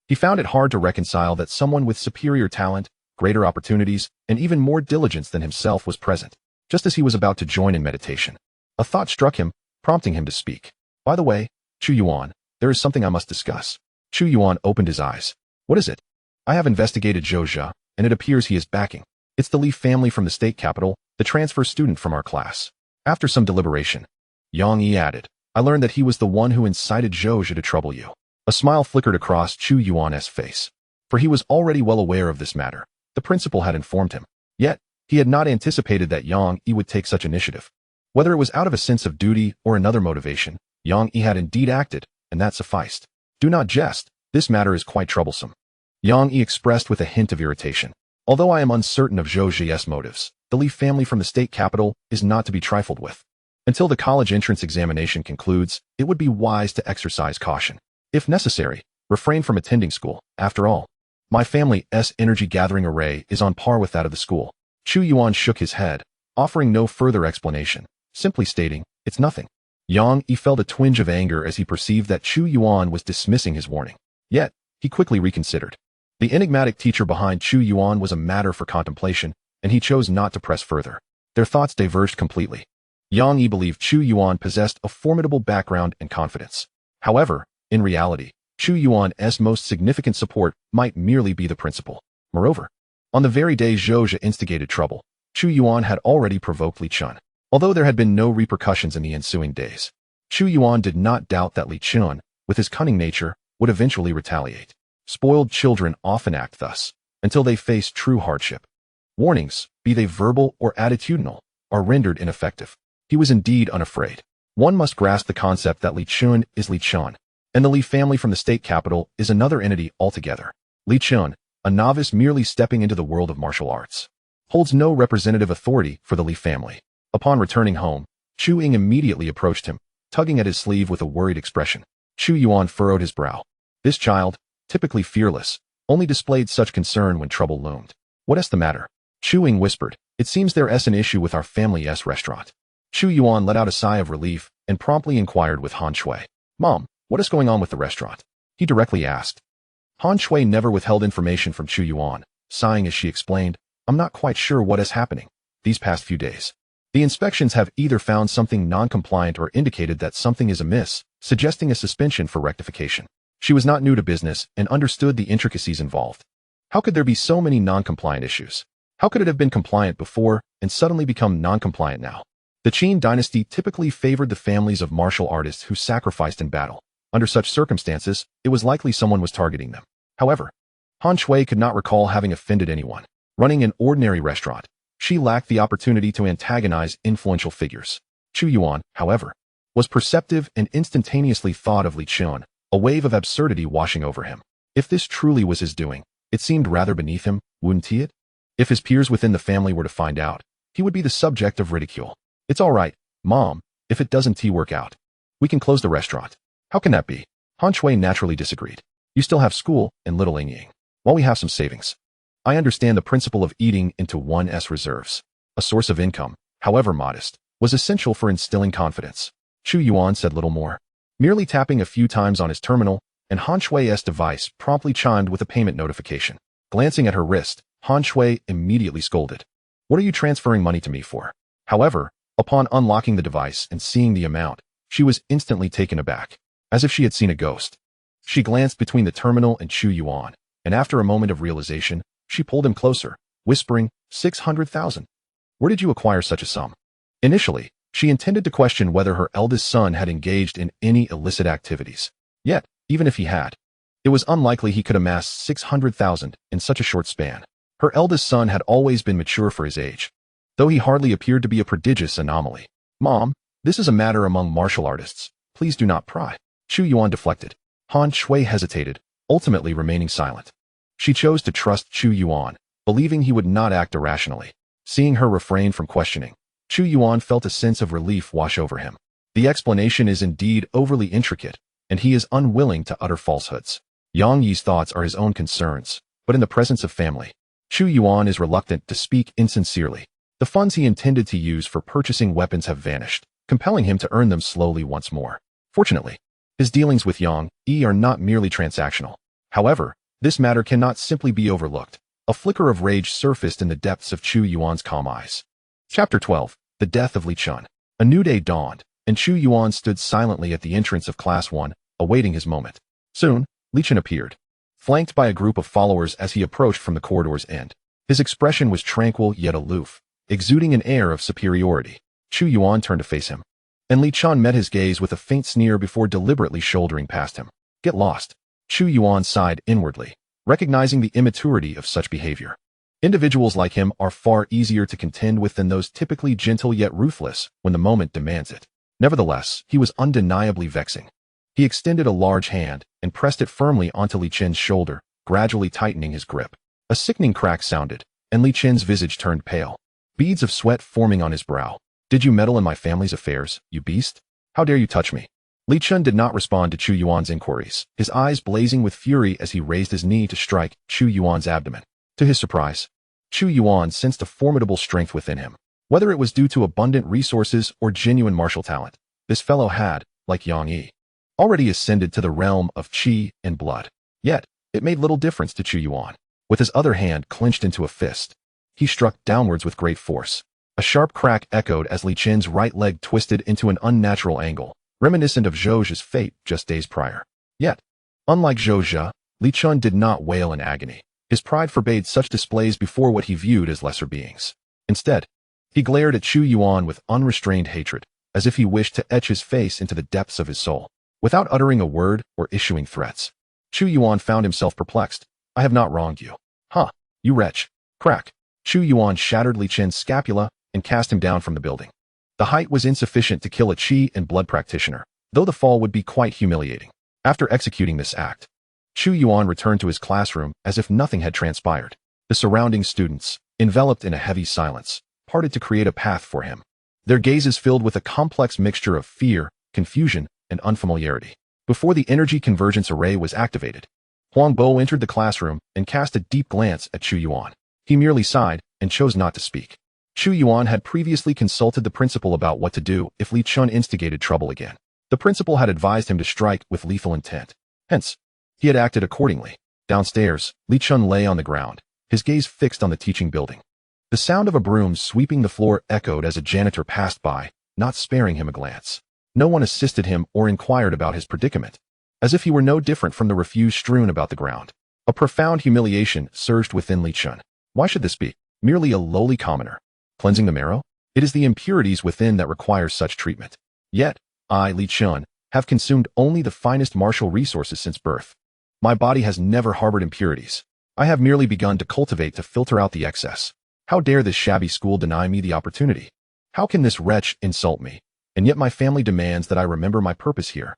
he found it hard to reconcile that someone with superior talent, greater opportunities, and even more diligence than himself was present, just as he was about to join in meditation. A thought struck him, prompting him to speak. By the way, Chu Yuan, there is something I must discuss. Chu Yuan opened his eyes. What is it? I have investigated Zhuxian, and it appears he is backing. It's the Li family from the state capital, the transfer student from our class. After some deliberation, Yang Yi added, I learned that he was the one who incited Zhuxian to trouble you. A smile flickered across Chu Yuan's face, for he was already well aware of this matter. The principal had informed him. Yet, he had not anticipated that Yang Yi would take such initiative. Whether it was out of a sense of duty or another motivation, Yang Yi had indeed acted, and that sufficed. Do not jest, this matter is quite troublesome. Yang Yi expressed with a hint of irritation. Although I am uncertain of Zhuxian's motives, the Li family from the state capital is not to be trifled with. Until the college entrance examination concludes, it would be wise to exercise caution. If necessary, refrain from attending school. After all, my family's energy gathering array is on par with that of the school. Chu Yuan shook his head, offering no further explanation, simply stating, it's nothing. Yang Yi felt a twinge of anger as he perceived that Chu Yuan was dismissing his warning. Yet, he quickly reconsidered. The enigmatic teacher behind Chu Yuan was a matter for contemplation, and he chose not to press further. Their thoughts diverged completely. Yang Yi believed Chu Yuan possessed a formidable background and confidence. However, in reality, Chu Yuan's most significant support might merely be the principal. Moreover, On the very day Zhuxia instigated trouble, Chu Yuan had already provoked Li Chun. Although there had been no repercussions in the ensuing days, Chu Yuan did not doubt that Li Chun, with his cunning nature, would eventually retaliate. Spoiled children often act thus, until they face true hardship. Warnings, be they verbal or attitudinal, are rendered ineffective. He was indeed unafraid. One must grasp the concept that Li Chun is Li Chun, and the Li family from the state capital is another entity altogether. Li Chun, a novice merely stepping into the world of martial arts, holds no representative authority for the Li family. Upon returning home, Chu Ying immediately approached him, tugging at his sleeve with a worried expression. Chu Yuan furrowed his brow. This child, typically fearless, only displayed such concern when trouble loomed. What's the matter? Chu Ying whispered. It seems there's an issue with our family's restaurant. Chu Yuan let out a sigh of relief and promptly inquired with Han Shui. Mom, what is going on with the restaurant? He directly asked. Han Shui never withheld information from Chu Yuan, sighing as she explained, I'm not quite sure what is happening these past few days. The inspections have either found something non-compliant or indicated that something is amiss, suggesting a suspension for rectification. She was not new to business and understood the intricacies involved. How could there be so many non-compliant issues? How could it have been compliant before and suddenly become non-compliant now? The Qin dynasty typically favored the families of martial artists who sacrificed in battle. Under such circumstances, it was likely someone was targeting them. However, Han Shui could not recall having offended anyone. Running an ordinary restaurant, she lacked the opportunity to antagonize influential figures. Chu Yuan, however, was perceptive and instantaneously thought of Li Chun, a wave of absurdity washing over him. If this truly was his doing, it seemed rather beneath him, wouldn't it? If his peers within the family were to find out, he would be the subject of ridicule. It's all right, Mom, if it doesn't work out. We can close the restaurant. How can that be? Han Shui naturally disagreed. You still have school and little Ying, while we have some savings. I understand the principle of eating into one's reserves. A source of income, however modest, was essential for instilling confidence. Chu Yuan said little more, merely tapping a few times on his terminal, and Han Shui's device promptly chimed with a payment notification. Glancing at her wrist, Han Shui immediately scolded. What are you transferring money to me for? However, upon unlocking the device and seeing the amount, she was instantly taken aback, as if she had seen a ghost. She glanced between the terminal and Chu Yuan, and after a moment of realization, she pulled him closer, whispering, 600,000. Where did you acquire such a sum? Initially, she intended to question whether her eldest son had engaged in any illicit activities. Yet, even if he had, it was unlikely he could amass 600,000 in such a short span. Her eldest son had always been mature for his age, though he hardly appeared to be a prodigious anomaly. Mom, this is a matter among martial artists. Please do not pry. Chu Yuan deflected. Han Shui hesitated, ultimately remaining silent. She chose to trust Chu Yuan, believing he would not act irrationally. Seeing her refrain from questioning, Chu Yuan felt a sense of relief wash over him. The explanation is indeed overly intricate, and he is unwilling to utter falsehoods. Yang Yi's thoughts are his own concerns, but in the presence of family, Chu Yuan is reluctant to speak insincerely. The funds he intended to use for purchasing weapons have vanished, compelling him to earn them slowly once more. Fortunately, his dealings with Yang Yi are not merely transactional. However, this matter cannot simply be overlooked. A flicker of rage surfaced in the depths of Chu Yuan's calm eyes. Chapter 12. The Death of Li Chun. A new day dawned, and Chu Yuan stood silently at the entrance of Class 1, awaiting his moment. Soon, Li Chun appeared, flanked by a group of followers as he approached from the corridor's end. His expression was tranquil yet aloof, exuding an air of superiority. Chu Yuan turned to face him, and Li Chun met his gaze with a faint sneer before deliberately shouldering past him. Get lost. Chu Yuan sighed inwardly, recognizing the immaturity of such behavior. Individuals like him are far easier to contend with than those typically gentle yet ruthless when the moment demands it. Nevertheless, he was undeniably vexing. He extended a large hand and pressed it firmly onto Li Chun's shoulder, gradually tightening his grip. A sickening crack sounded, and Li Chun's visage turned pale, beads of sweat forming on his brow. Did you meddle in my family's affairs, you beast? How dare you touch me? Li Chun did not respond to Chu Yuan's inquiries, his eyes blazing with fury as he raised his knee to strike Chu Yuan's abdomen. To his surprise, Chu Yuan sensed a formidable strength within him. Whether it was due to abundant resources or genuine martial talent, this fellow had, like Yang Yi, already ascended to the realm of qi and blood. Yet, it made little difference to Chu Yuan. With his other hand clenched into a fist, he struck downwards with great force. A sharp crack echoed as Li Chun's right leg twisted into an unnatural angle, reminiscent of Zhuxia's fate just days prior. Yet, unlike Zhuxia, Li Chun did not wail in agony. His pride forbade such displays before what he viewed as lesser beings. Instead, he glared at Chu Yuan with unrestrained hatred, as if he wished to etch his face into the depths of his soul. Without uttering a word or issuing threats, Chu Yuan found himself perplexed. I have not wronged you. Huh, you wretch. Crack. Chu Yuan shattered Li Chen's scapula and cast him down from the building. The height was insufficient to kill a qi and blood practitioner, though the fall would be quite humiliating. After executing this act, Chu Yuan returned to his classroom as if nothing had transpired. The surrounding students, enveloped in a heavy silence, parted to create a path for him. Their gazes filled with a complex mixture of fear, confusion, and unfamiliarity. Before the energy convergence array was activated, Huang Bo entered the classroom and cast a deep glance at Chu Yuan. He merely sighed and chose not to speak. Chu Yuan had previously consulted the principal about what to do if Li Chun instigated trouble again. The principal had advised him to strike with lethal intent. Hence, he had acted accordingly. Downstairs, Li Chun lay on the ground, his gaze fixed on the teaching building. The sound of a broom sweeping the floor echoed as a janitor passed by, not sparing him a glance. No one assisted him or inquired about his predicament, as if he were no different from the refuse strewn about the ground. A profound humiliation surged within Li Chun. Why should this be? Merely a lowly commoner. Cleansing the marrow? It is the impurities within that require such treatment. Yet, I, Li Chun, have consumed only the finest martial resources since birth. My body has never harbored impurities. I have merely begun to cultivate to filter out the excess. How dare this shabby school deny me the opportunity? How can this wretch insult me? And yet my family demands that I remember my purpose here.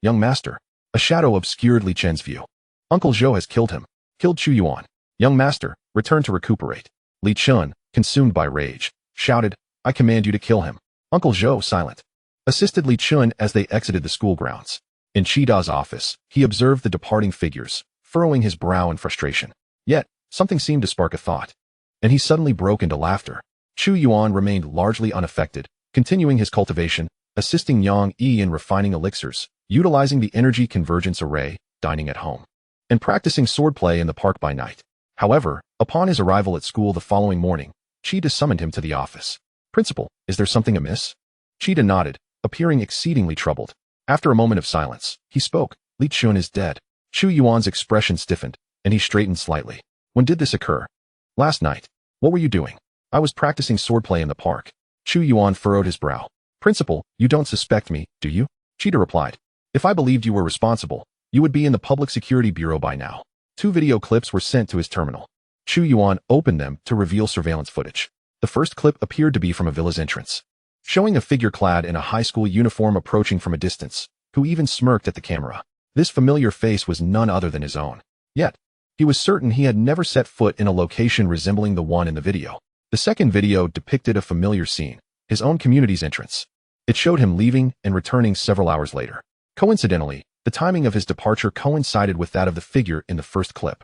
Young master. A shadow obscured Li Chen's view. Uncle Zhou has killed him. Killed Chu Yuan. Young master, return to recuperate. Li Chun, consumed by rage, shouted, I command you to kill him. Uncle Zhou, silent, assisted Li Chun as they exited the school grounds. In Chida's office, he observed the departing figures, furrowing his brow in frustration. Yet, something seemed to spark a thought, and he suddenly broke into laughter. Chu Yuan remained largely unaffected, continuing his cultivation, assisting Yang Yi in refining elixirs, utilizing the energy convergence array, dining at home, and practicing swordplay in the park by night. However, upon his arrival at school the following morning, Chida summoned him to the office. Principal, is there something amiss? Chida nodded, appearing exceedingly troubled. After a moment of silence, he spoke. Li Chun is dead. Chu Yuan's expression stiffened, and he straightened slightly. When did this occur? Last night. What were you doing? I was practicing swordplay in the park. Chu Yuan furrowed his brow. Principal, you don't suspect me, do you? Chida replied. If I believed you were responsible, you would be in the Public Security Bureau by now. 2 video clips were sent to his terminal. Chu Yuan opened them to reveal surveillance footage. The first clip appeared to be from a villa's entrance, showing a figure clad in a high school uniform approaching from a distance, who even smirked at the camera. This familiar face was none other than his own. Yet, he was certain he had never set foot in a location resembling the one in the video. The second video depicted a familiar scene, his own community's entrance. It showed him leaving and returning several hours later. Coincidentally, the timing of his departure coincided with that of the figure in the first clip.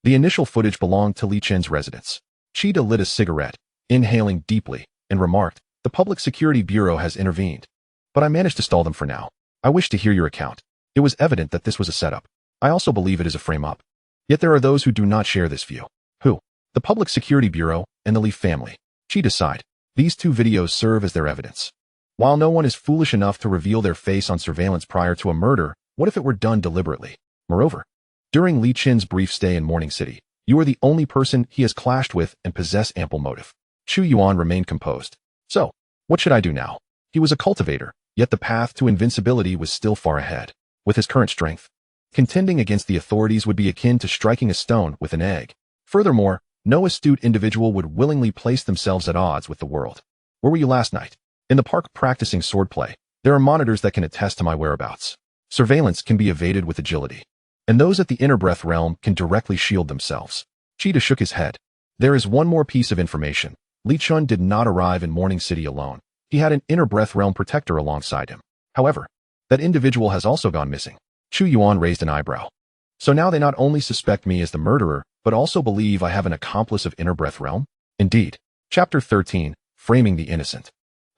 The initial footage belonged to Li Chen's residence. Chida lit a cigarette, inhaling deeply, and remarked, the Public Security Bureau has intervened. But I managed to stall them for now. I wish to hear your account. It was evident that this was a setup. I also believe it is a frame-up. Yet there are those who do not share this view. Who? The Public Security Bureau and the Li family. Chida sighed. These 2 videos serve as their evidence. While no one is foolish enough to reveal their face on surveillance prior to a murder, what if it were done deliberately? Moreover, during Li Chen's brief stay in Morning City, you are the only person he has clashed with and possess ample motive. Chu Yuan remained composed. So, what should I do now? He was a cultivator, yet the path to invincibility was still far ahead. With his current strength, contending against the authorities would be akin to striking a stone with an egg. Furthermore, no astute individual would willingly place themselves at odds with the world. Where were you last night? In the park practicing swordplay. There are monitors that can attest to my whereabouts. Surveillance can be evaded with agility, and those at the inner breath realm can directly shield themselves. Chida shook his head. There is one more piece of information. Li Chun did not arrive in Morning City alone. He had an inner breath realm protector alongside him. However, that individual has also gone missing. Chu Yuan raised an eyebrow. So now they not only suspect me as the murderer, but also believe I have an accomplice of inner breath realm? Indeed. Chapter 13, Framing the Innocent.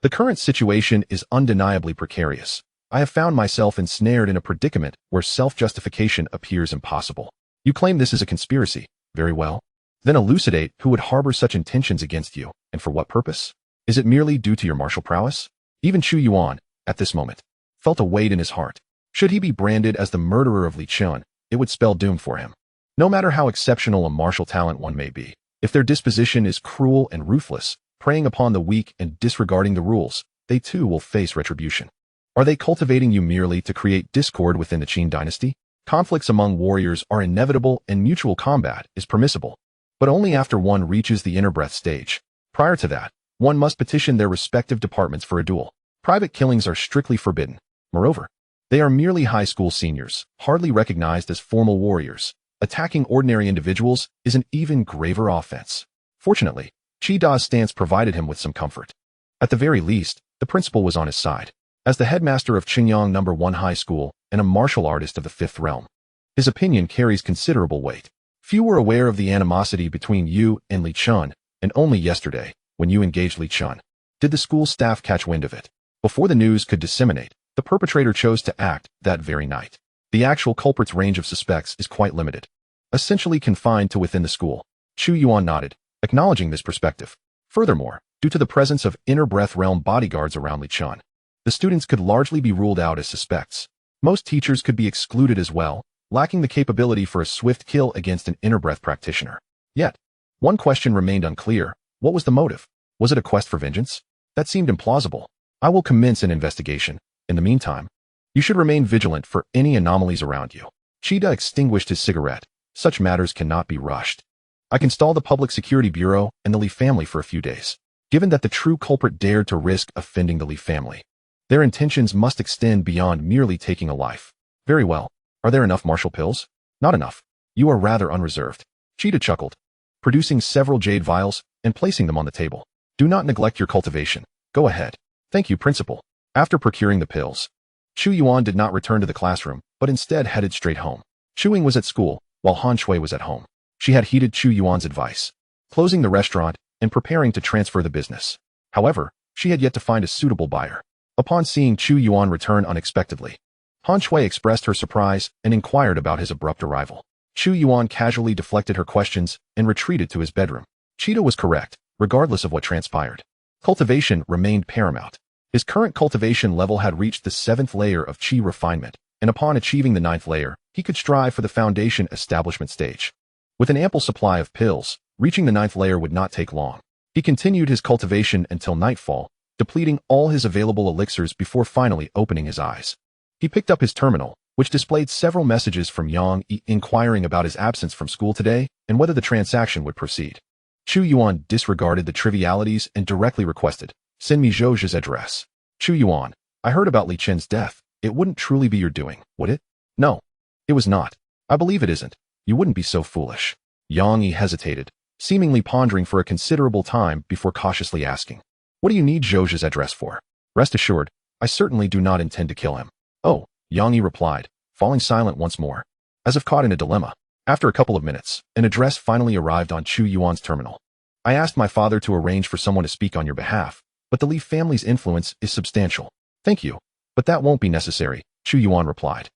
The current situation is undeniably precarious. I have found myself ensnared in a predicament where self-justification appears impossible. You claim this is a conspiracy. Very well. Then elucidate who would harbor such intentions against you, and for what purpose? Is it merely due to your martial prowess? Even Chu Yuan, at this moment, felt a weight in his heart. Should he be branded as the murderer of Li Chun, it would spell doom for him. No matter how exceptional a martial talent one may be, if their disposition is cruel and ruthless, preying upon the weak and disregarding the rules, they too will face retribution. Are they cultivating you merely to create discord within the Qin dynasty? Conflicts among warriors are inevitable and mutual combat is permissible, but only after one reaches the inner breath stage. Prior to that, one must petition their respective departments for a duel. Private killings are strictly forbidden. Moreover, they are merely high school seniors, hardly recognized as formal warriors. Attacking ordinary individuals is an even graver offense. Fortunately, Chi Da's stance provided him with some comfort. At the very least, the principal was on his side. As the headmaster of Qingyang No. 1 High School and a martial artist of the fifth realm, his opinion carries considerable weight. Few were aware of the animosity between you and Li Chun, and only yesterday, when you engaged Li Chun, did the school staff catch wind of it. Before the news could disseminate, the perpetrator chose to act that very night. The actual culprit's range of suspects is quite limited, essentially confined to within the school. Chu Yuan nodded, acknowledging this perspective. Furthermore, due to the presence of inner breath realm bodyguards around Li Chun, the students could largely be ruled out as suspects. Most teachers could be excluded as well, lacking the capability for a swift kill against an inner breath practitioner. Yet, one question remained unclear. What was the motive? Was it a quest for vengeance? That seemed implausible. I will commence an investigation. In the meantime, you should remain vigilant for any anomalies around you. Chida extinguished his cigarette. Such matters cannot be rushed. I can stall the Public Security Bureau and the Li family for a few days. Given that the true culprit dared to risk offending the Li family, their intentions must extend beyond merely taking a life. Very well. Are there enough martial pills? Not enough. You are rather unreserved. Cheetah chuckled, producing several jade vials and placing them on the table. Do not neglect your cultivation. Go ahead. Thank you, Principal. After procuring the pills, Chu Yuan did not return to the classroom, but instead headed straight home. Chuing was at school, while Han Shui was at home. She had heeded Chu Yuan's advice, closing the restaurant and preparing to transfer the business. However, she had yet to find a suitable buyer. Upon seeing Chu Yuan return unexpectedly, Han Shui expressed her surprise and inquired about his abrupt arrival. Chu Yuan casually deflected her questions and retreated to his bedroom. Cheetah was correct, regardless of what transpired. Cultivation remained paramount. His current cultivation level had reached the 7th layer of Qi refinement, and upon achieving the 9th layer, he could strive for the foundation establishment stage. With an ample supply of pills, reaching the 9th layer would not take long. He continued his cultivation until nightfall, depleting all his available elixirs before finally opening his eyes. He picked up his terminal, which displayed several messages from Yang Yi inquiring about his absence from school today and whether the transaction would proceed. Chu Yuan disregarded the trivialities and directly requested, "Send me Zhou's address." Chu Yuan, I heard about Li Chen's death. It wouldn't truly be your doing, would it? No, it was not. I believe it isn't. You wouldn't be so foolish. Yang Yi hesitated, seemingly pondering for a considerable time before cautiously asking, "What do you need Zhou's address for?" Rest assured, I certainly do not intend to kill him. Oh, Yang Yi replied, falling silent once more, as if caught in a dilemma. After a couple of minutes, an address finally arrived on Chu Yuan's terminal. I asked my father to arrange for someone to speak on your behalf, but the Li family's influence is substantial. Thank you, but that won't be necessary, Chu Yuan replied,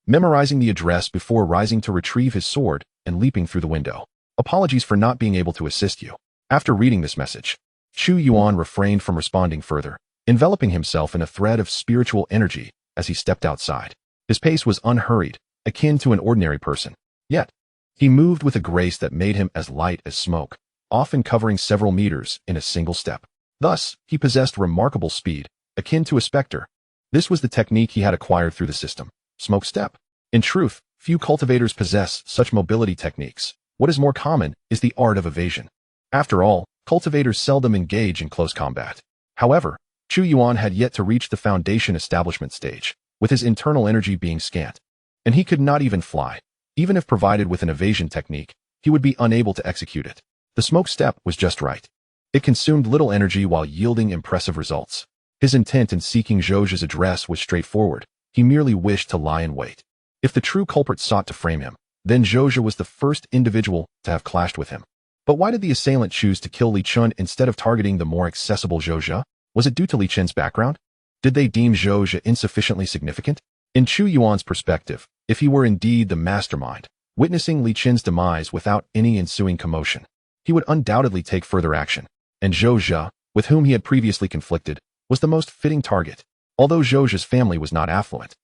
memorizing the address before rising to retrieve his sword and leaping through the window. Apologies for not being able to assist you. After reading this message, Chu Yuan refrained from responding further, enveloping himself in a thread of spiritual energy as he stepped outside. His pace was unhurried, akin to an ordinary person. Yet, he moved with a grace that made him as light as smoke, often covering several meters in a single step. Thus, he possessed remarkable speed, akin to a specter. This was the technique he had acquired through the system, smoke step. In truth, few cultivators possess such mobility techniques. What is more common is the art of evasion. After all, cultivators seldom engage in close combat. However, Chu Yuan had yet to reach the foundation establishment stage, with his internal energy being scant. And he could not even fly. Even if provided with an evasion technique, he would be unable to execute it. The smoke step was just right. It consumed little energy while yielding impressive results. His intent in seeking Zhou's address was straightforward. He merely wished to lie in wait. If the true culprit sought to frame him, then Zhou was the first individual to have clashed with him. But why did the assailant choose to kill Li Chun instead of targeting the more accessible Zhou? Was it due to Li Chen's background? Did they deem Zhou insufficiently significant? In Chu Yuan's perspective, if he were indeed the mastermind, witnessing Li Chen's demise without any ensuing commotion, he would undoubtedly take further action. And Zhou, with whom he had previously conflicted, was the most fitting target. Although Zhou's family was not affluent,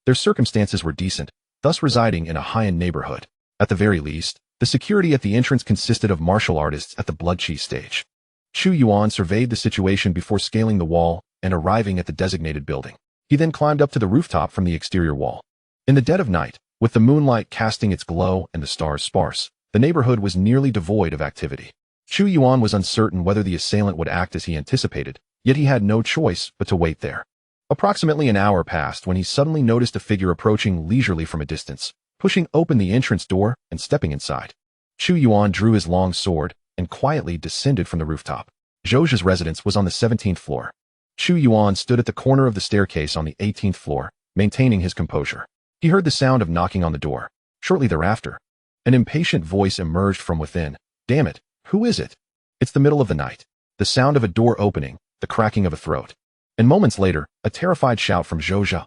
their circumstances were decent, thus residing in a high-end neighborhood. At the very least, the security at the entrance consisted of martial artists at the blood cheese stage. Chu Yuan surveyed the situation before scaling the wall and arriving at the designated building. He then climbed up to the rooftop from the exterior wall. In the dead of night, with the moonlight casting its glow and the stars sparse, the neighborhood was nearly devoid of activity. Chu Yuan was uncertain whether the assailant would act as he anticipated, yet he had no choice but to wait there. Approximately an hour passed when he suddenly noticed a figure approaching leisurely from a distance, pushing open the entrance door and stepping inside. Chu Yuan drew his long sword and quietly descended from the rooftop. Zhuxian's residence was on the 17th floor. Chu Yuan stood at the corner of the staircase on the 18th floor, maintaining his composure. He heard the sound of knocking on the door. Shortly thereafter, an impatient voice emerged from within. "Damn it, who is it?" It's the middle of the night. The sound of a door opening, the cracking of a throat. And moments later, a terrified shout from Zhuxian.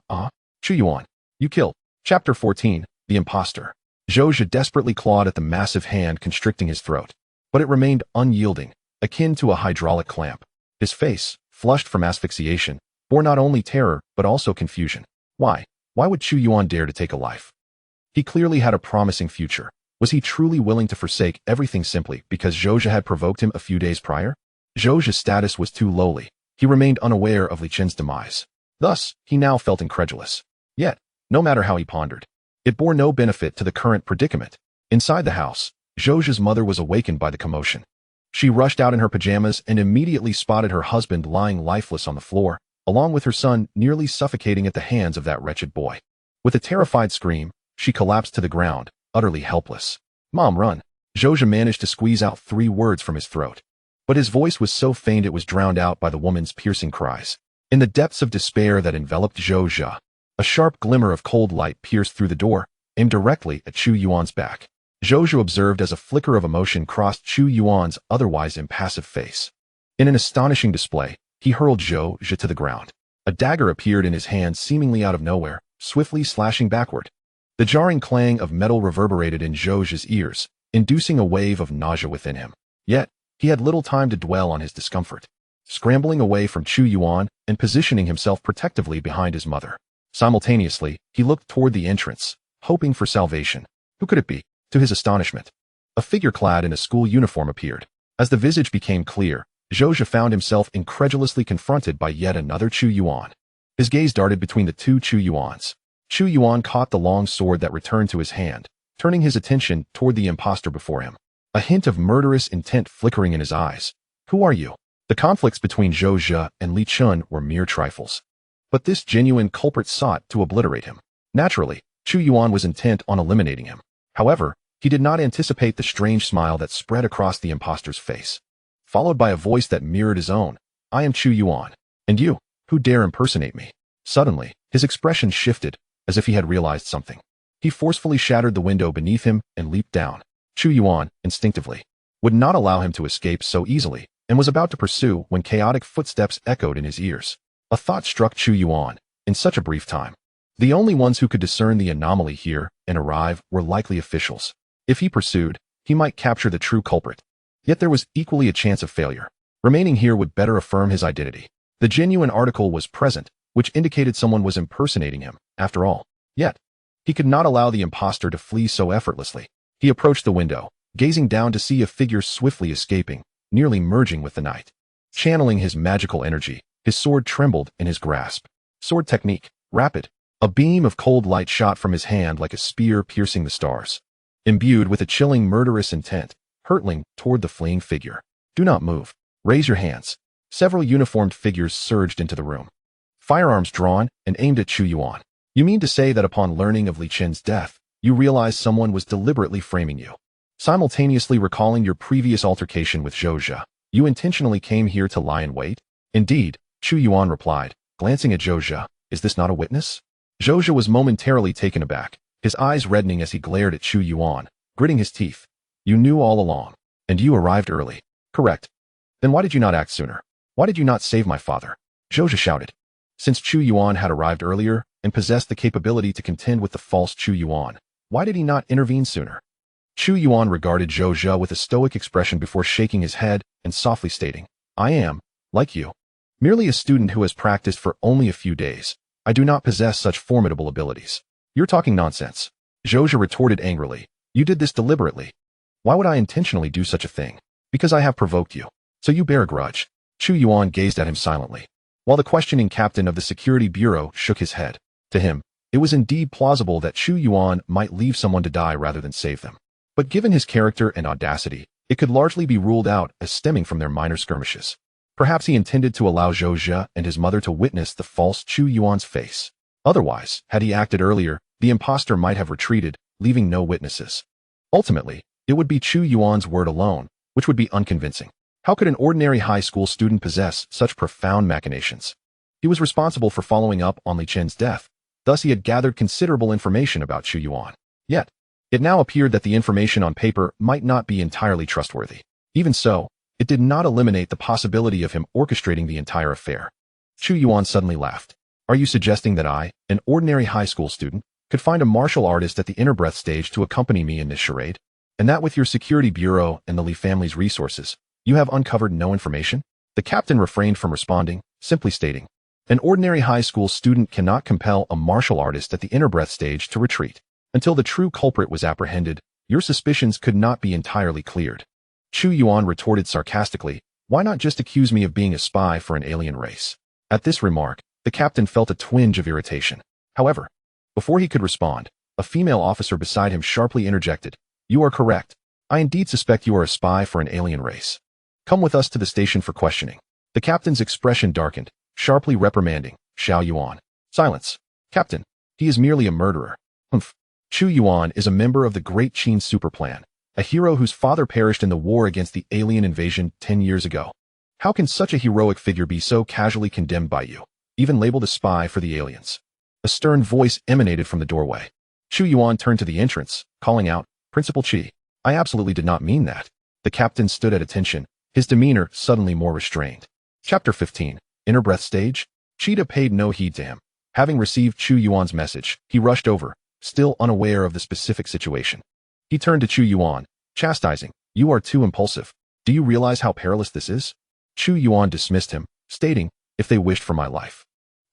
Chu Yuan, you killed. Chapter 14, The Imposter. Zhuxian desperately clawed at the massive hand constricting his throat. But it remained unyielding, akin to a hydraulic clamp. His face, flushed from asphyxiation, bore not only terror but also confusion. Why? Why would Chu Yuan dare to take a life? He clearly had a promising future. Was he truly willing to forsake everything simply because Zhuxian had provoked him a few days prior? Zhuxian's status was too lowly. He remained unaware of Li Qin's demise. Thus, he now felt incredulous. Yet, no matter how he pondered, it bore no benefit to the current predicament. Inside the house, Zhuxian's mother was awakened by the commotion. She rushed out in her pajamas and immediately spotted her husband lying lifeless on the floor, along with her son nearly suffocating at the hands of that wretched boy. With a terrified scream, she collapsed to the ground, utterly helpless. "Mom, run!" Zhuxian managed to squeeze out 3 words from his throat. But his voice was so faint it was drowned out by the woman's piercing cries. In the depths of despair that enveloped Zhuxian, a sharp glimmer of cold light pierced through the door, aimed directly at Chu Yuan's back. Zhuxian observed as a flicker of emotion crossed Chu Yuan's otherwise impassive face. In an astonishing display, he hurled Zhuxian to the ground. A dagger appeared in his hand seemingly out of nowhere, swiftly slashing backward. The jarring clang of metal reverberated in Zhuxian's ears, inducing a wave of nausea within him. Yet, he had little time to dwell on his discomfort. Scrambling away from Chu Yuan and positioning himself protectively behind his mother. Simultaneously, he looked toward the entrance, hoping for salvation. Who could it be? To his astonishment, a figure clad in a school uniform appeared. As the visage became clear, Zhuxian found himself incredulously confronted by yet another Chu Yuan. His gaze darted between the 2 Chu Yuans. Chu Yuan caught the long sword that returned to his hand, turning his attention toward the imposter before him. A hint of murderous intent flickering in his eyes. "Who are you?" The conflicts between Zhuxian and Li Qin were mere trifles. But this genuine culprit sought to obliterate him. Naturally, Chu Yuan was intent on eliminating him. However, he did not anticipate the strange smile that spread across the imposter's face, followed by a voice that mirrored his own. "I am Chu Yuan. And you, who dare impersonate me?" Suddenly, his expression shifted, as if he had realized something. He forcefully shattered the window beneath him and leaped down. Chu Yuan, instinctively, would not allow him to escape so easily, and was about to pursue when chaotic footsteps echoed in his ears. A thought struck Chu Yuan. In such a brief time, the only ones who could discern the anomaly here and arrive were likely officials. If he pursued, he might capture the true culprit. Yet there was equally a chance of failure. Remaining here would better affirm his identity. The genuine article was present, which indicated someone was impersonating him, after all. Yet, he could not allow the imposter to flee so effortlessly. He approached the window, gazing down to see a figure swiftly escaping, nearly merging with the night. Channeling his magical energy, his sword trembled in his grasp. Sword technique, rapid. A beam of cold light shot from his hand like a spear piercing the stars. Imbued with a chilling murderous intent, hurtling toward the fleeing figure. "Do not move. Raise your hands." Several uniformed figures surged into the room, firearms drawn and aimed at Chu Yuan. "You mean to say that upon learning of Li Qin's death, you realized someone was deliberately framing you? Simultaneously recalling your previous altercation with Zhuxian, you intentionally came here to lie in wait?" "Indeed," Chu Yuan replied, glancing at Zhuxian. "Is this not a witness?" Zhuxian was momentarily taken aback, his eyes reddening as he glared at Chu Yuan, gritting his teeth. "You knew all along, and you arrived early." "Correct. Then why did you not act sooner? Why did you not save my father?" Zhuxian shouted. Since Chu Yuan had arrived earlier and possessed the capability to contend with the false Chu Yuan, why did he not intervene sooner? Chu Yuan regarded Zhuxian with a stoic expression before shaking his head and softly stating, "I am, like you, merely a student who has practiced for only a few days. I do not possess such formidable abilities." "You're talking nonsense," Zhuxian retorted angrily. You did this deliberately. Why would I intentionally do such a thing? Because I have provoked you. So you bear a grudge. Chu Yuan gazed at him silently, while the questioning captain of the security bureau shook his head. To him, it was indeed plausible that Chu Yuan might leave someone to die rather than save them. But given his character and audacity, it could largely be ruled out as stemming from their minor skirmishes. Perhaps he intended to allow Zhou Zhe and his mother to witness the false Chu Yuan's face. Otherwise, had he acted earlier, the impostor might have retreated, leaving no witnesses. Ultimately, it would be Chu Yuan's word alone, which would be unconvincing. How could an ordinary high school student possess such profound machinations? He was responsible for following up on Li Chen's death, thus he had gathered considerable information about Chu Yuan. Yet, it now appeared that the information on paper might not be entirely trustworthy. Even so, it did not eliminate the possibility of him orchestrating the entire affair. Chu Yuan suddenly laughed. Are you suggesting that I, an ordinary high school student, could find a martial artist at the inner breath stage to accompany me in this charade? And that with your security bureau and the Li family's resources, you have uncovered no information? The captain refrained from responding, simply stating, an ordinary high school student cannot compel a martial artist at the inner breath stage to retreat. Until the true culprit was apprehended, your suspicions could not be entirely cleared. Chu Yuan retorted sarcastically, why not just accuse me of being a spy for an alien race? At this remark, the captain felt a twinge of irritation. However, before he could respond, a female officer beside him sharply interjected, you are correct. I indeed suspect you are a spy for an alien race. Come with us to the station for questioning. The captain's expression darkened, sharply reprimanding, Xiao Yuan. Silence. Captain, he is merely a murderer. Humph. Chu Yuan is a member of the Great Qin Superplan, a hero whose father perished in the war against the alien invasion 10 years ago. How can such a heroic figure be so casually condemned by you, even labeled a spy for the aliens? A stern voice emanated from the doorway. Chu Yuan turned to the entrance, calling out, Principal Qi, I absolutely did not mean that. The captain stood at attention, his demeanor suddenly more restrained. Chapter 15, Inner Breath Stage? Cheetah paid no heed to him. Having received Chu Yuan's message, he rushed over, still unaware of the specific situation. He turned to Chu Yuan, chastising, you are too impulsive. Do you realize how perilous this is? Chu Yuan dismissed him, stating, if they wished for my life,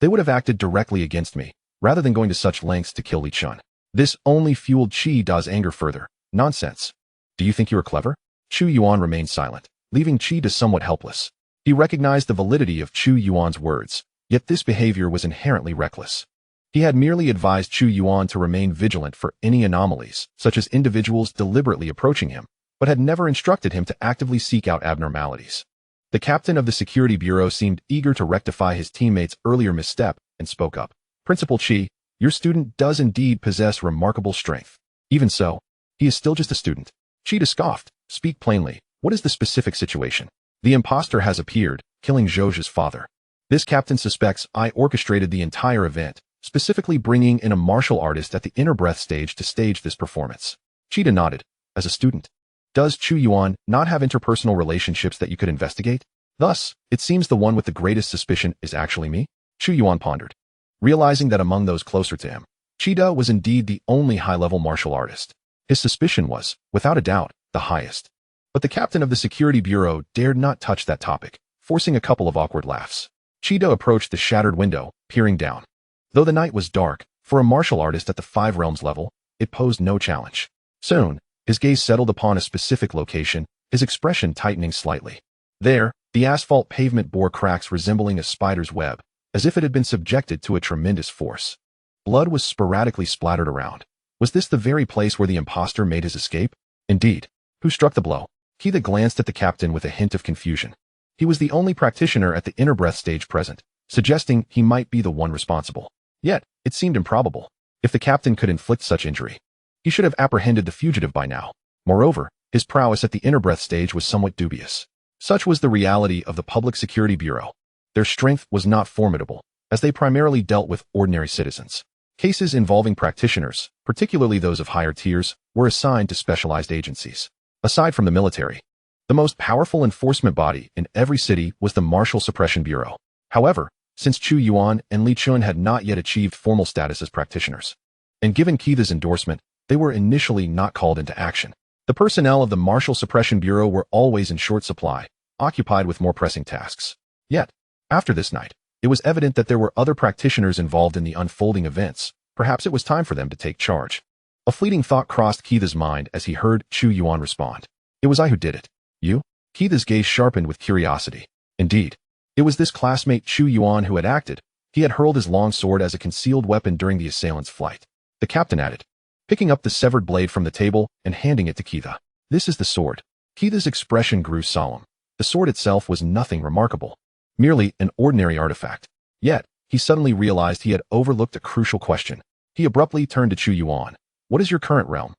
they would have acted directly against me, rather than going to such lengths to kill Li Chun. This only fueled Qi Da's anger further. Nonsense. Do you think you are clever? Chu Yuan remained silent, leaving Qi Da somewhat helpless. He recognized the validity of Chu Yuan's words, yet this behavior was inherently reckless. He had merely advised Chu Yuan to remain vigilant for any anomalies, such as individuals deliberately approaching him, but had never instructed him to actively seek out abnormalities. The captain of the security bureau seemed eager to rectify his teammate's earlier misstep and spoke up. Principal Qi, your student does indeed possess remarkable strength. Even so, he is still just a student. Qi Da scoffed. Speak plainly. What is the specific situation? The impostor has appeared, killing Zhou's father. This captain suspects I orchestrated the entire event, specifically bringing in a martial artist at the inner breath stage to stage this performance. Qi Da nodded. As a student, does Chu Yuan not have interpersonal relationships that you could investigate? Thus, it seems the one with the greatest suspicion is actually me? Chu Yuan pondered. Realizing that among those closer to him, Qi Da was indeed the only high-level martial artist. His suspicion was, without a doubt, the highest. But the captain of the security bureau dared not touch that topic, forcing a couple of awkward laughs. Qi Da approached the shattered window, peering down. Though the night was dark, for a martial artist at the Five Realms level, it posed no challenge. Soon, his gaze settled upon a specific location, his expression tightening slightly. There, the asphalt pavement bore cracks resembling a spider's web, as if it had been subjected to a tremendous force. Blood was sporadically splattered around. Was this the very place where the impostor made his escape? Indeed. Who struck the blow? Qi Da glanced at the captain with a hint of confusion. He was the only practitioner at the inner breath stage present, suggesting he might be the one responsible. Yet, it seemed improbable. If the captain could inflict such injury, he should have apprehended the fugitive by now. Moreover, his prowess at the inner breath stage was somewhat dubious. Such was the reality of the Public Security Bureau. Their strength was not formidable, as they primarily dealt with ordinary citizens. Cases involving practitioners, particularly those of higher tiers, were assigned to specialized agencies. Aside from the military, the most powerful enforcement body in every city was the Martial Suppression Bureau. However, since Chu Yuan and Li Chun had not yet achieved formal status as practitioners, and given Qi Da's endorsement, they were initially not called into action. The personnel of the Martial Suppression Bureau were always in short supply, occupied with more pressing tasks. Yet, after this night, it was evident that there were other practitioners involved in the unfolding events. Perhaps it was time for them to take charge. A fleeting thought crossed Keitha's mind as he heard Chu Yuan respond. It was I who did it. You? Keitha's gaze sharpened with curiosity. Indeed. It was this classmate Chu Yuan who had acted. He had hurled his long sword as a concealed weapon during the assailant's flight. The captain added, picking up the severed blade from the table and handing it to Keitha. This is the sword. Keitha's expression grew solemn. The sword itself was nothing remarkable, merely an ordinary artifact. Yet, he suddenly realized he had overlooked a crucial question. He abruptly turned to Chu Yuan. What is your current realm?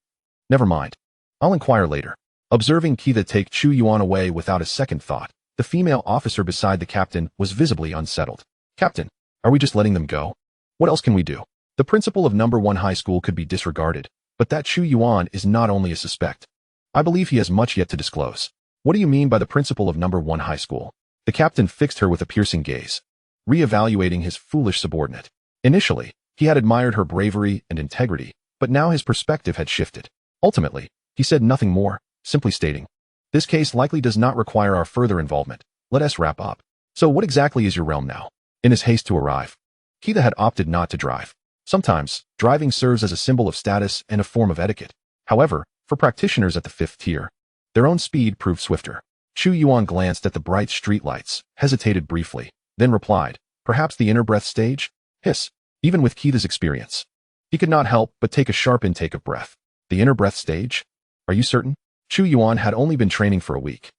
Never mind. I'll inquire later. Observing Keitha take Chu Yuan away without a second thought, the female officer beside the captain was visibly unsettled. Captain, are we just letting them go? What else can we do? The principal of number 1 high school could be disregarded, but that Chu Yuan is not only a suspect. I believe he has much yet to disclose. What do you mean by the principal of number 1 high school? The captain fixed her with a piercing gaze, re-evaluating his foolish subordinate. Initially, he had admired her bravery and integrity, but now his perspective had shifted. Ultimately, he said nothing more, simply stating, this case likely does not require our further involvement. Let us wrap up. So what exactly is your realm now? In his haste to arrive, Keitha had opted not to drive. Sometimes, driving serves as a symbol of status and a form of etiquette. However, for practitioners at the 5th tier, their own speed proved swifter. Chu Yuan glanced at the bright streetlights, hesitated briefly, then replied, perhaps the inner breath stage? Hiss. Even with Keitha's experience, he could not help but take a sharp intake of breath. The inner breath stage? Are you certain? Chu Yuan had only been training for a week,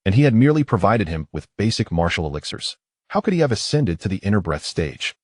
and he had merely provided him with basic martial elixirs. How could he have ascended to the inner breath stage?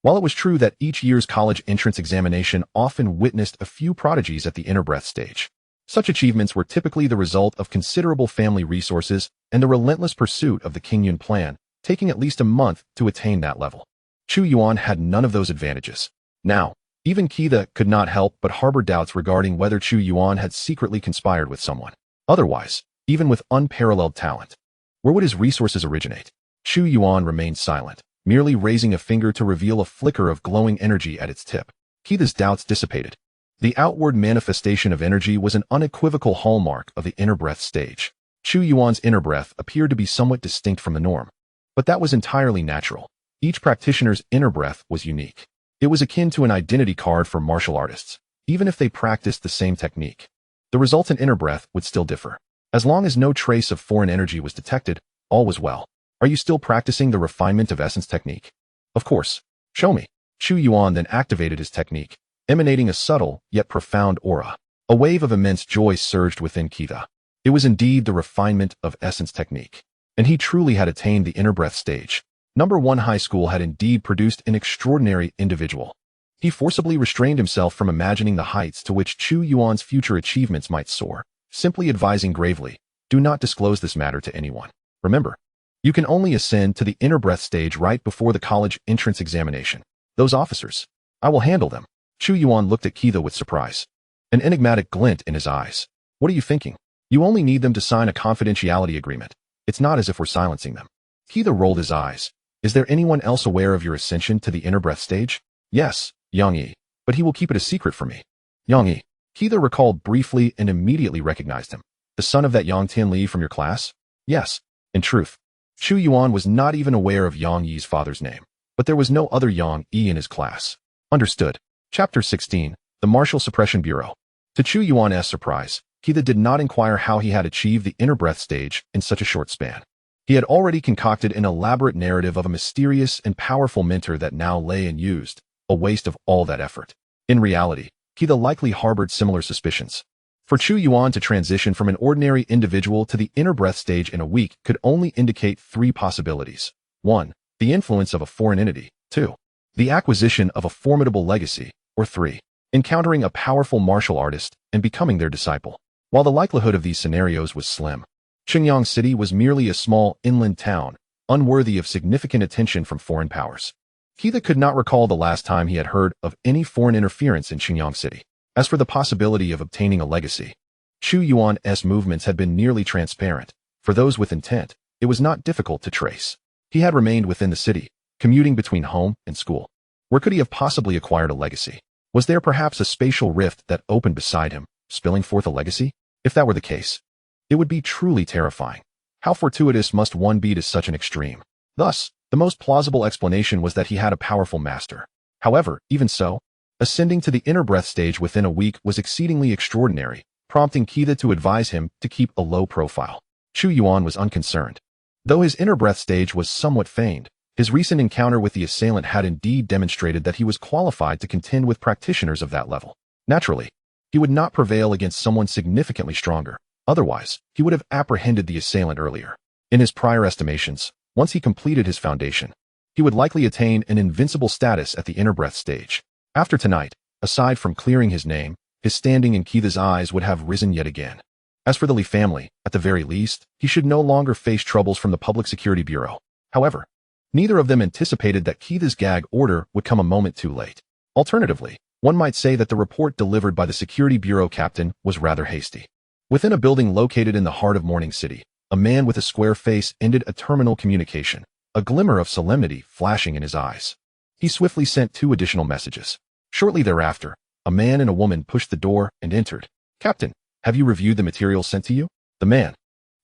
While it was true that each year's college entrance examination often witnessed a few prodigies at the inner breath stage, such achievements were typically the result of considerable family resources and the relentless pursuit of the King Yun plan, taking at least a month to attain that level. Chu Yuan had none of those advantages. Now, even Keitha could not help but harbor doubts regarding whether Chu Yuan had secretly conspired with someone. Otherwise, even with unparalleled talent, where would his resources originate? Chu Yuan remained silent, merely raising a finger to reveal a flicker of glowing energy at its tip. Keitha's doubts dissipated. The outward manifestation of energy was an unequivocal hallmark of the inner breath stage. Chu Yuan's inner breath appeared to be somewhat distinct from the norm, but that was entirely natural. Each practitioner's inner breath was unique. It was akin to an identity card for martial artists, even if they practiced the same technique. The resultant inner breath would still differ. As long as no trace of foreign energy was detected, all was well. Are you still practicing the refinement of essence technique? Of course. Show me. Chu Yuan then activated his technique, emanating a subtle yet profound aura. A wave of immense joy surged within Keitha. It was indeed the refinement of essence technique, and he truly had attained the inner breath stage. Number 1 high school had indeed produced an extraordinary individual. He forcibly restrained himself from imagining the heights to which Chu Yuan's future achievements might soar, simply advising gravely, do not disclose this matter to anyone. Remember, you can only ascend to the inner breath stage right before the college entrance examination. Those officers, I will handle them. Chu Yuan looked at Keitha with surprise, an enigmatic glint in his eyes. What are you thinking? You only need them to sign a confidentiality agreement. It's not as if we're silencing them. Keitha rolled his eyes. Is there anyone else aware of your ascension to the inner breath stage? Yes, Yang Yi, but he will keep it a secret from me. Yang Yi. Keitha recalled briefly and immediately recognized him. The son of that Yang Tianli from your class? Yes. In truth, Chu Yuan was not even aware of Yang Yi's father's name, but there was no other Yang Yi in his class. Understood. Chapter 16, The Martial Suppression Bureau. To Chu Yuan's surprise, Keitha did not inquire how he had achieved the inner breath stage in such a short span. He had already concocted an elaborate narrative of a mysterious and powerful mentor that now lay unused, a waste of all that effort. In reality, Keitha likely harbored similar suspicions. For Chu Yuan to transition from an ordinary individual to the inner breath stage in a week could only indicate 3 possibilities. 1. The influence of a foreign entity. 2. The acquisition of a formidable legacy. Or 3. Encountering a powerful martial artist and becoming their disciple. While the likelihood of these scenarios was slim, Qingyang City was merely a small inland town, unworthy of significant attention from foreign powers. Keitha could not recall the last time he had heard of any foreign interference in Qingyang City. As for the possibility of obtaining a legacy, Chu Yuan's movements had been nearly transparent. For those with intent, it was not difficult to trace. He had remained within the city, commuting between home and school. Where could he have possibly acquired a legacy? Was there perhaps a spatial rift that opened beside him, spilling forth a legacy? If that were the case, it would be truly terrifying. How fortuitous must one be to such an extreme? Thus, the most plausible explanation was that he had a powerful master. However, even so, Ascending to the inner breath stage within a week was exceedingly extraordinary, prompting Keitha to advise him to keep a low profile. Chu Yuan was unconcerned. Though his inner breath stage was somewhat feigned, his recent encounter with the assailant had indeed demonstrated that he was qualified to contend with practitioners of that level. Naturally, he would not prevail against someone significantly stronger. Otherwise, he would have apprehended the assailant earlier. In his prior estimations, once he completed his foundation, he would likely attain an invincible status at the inner breath stage. After tonight, aside from clearing his name, his standing in Keitha's eyes would have risen yet again. As for the Li family, at the very least, he should no longer face troubles from the Public Security Bureau. However, neither of them anticipated that Keitha's gag order would come a moment too late. Alternatively, one might say that the report delivered by the Security Bureau captain was rather hasty. Within a building located in the heart of Morning City, a man with a square face ended a terminal communication, a glimmer of solemnity flashing in his eyes. He swiftly sent 2 additional messages. Shortly thereafter, a man and a woman pushed the door and entered. "Captain, have you reviewed the materials sent to you?" The man,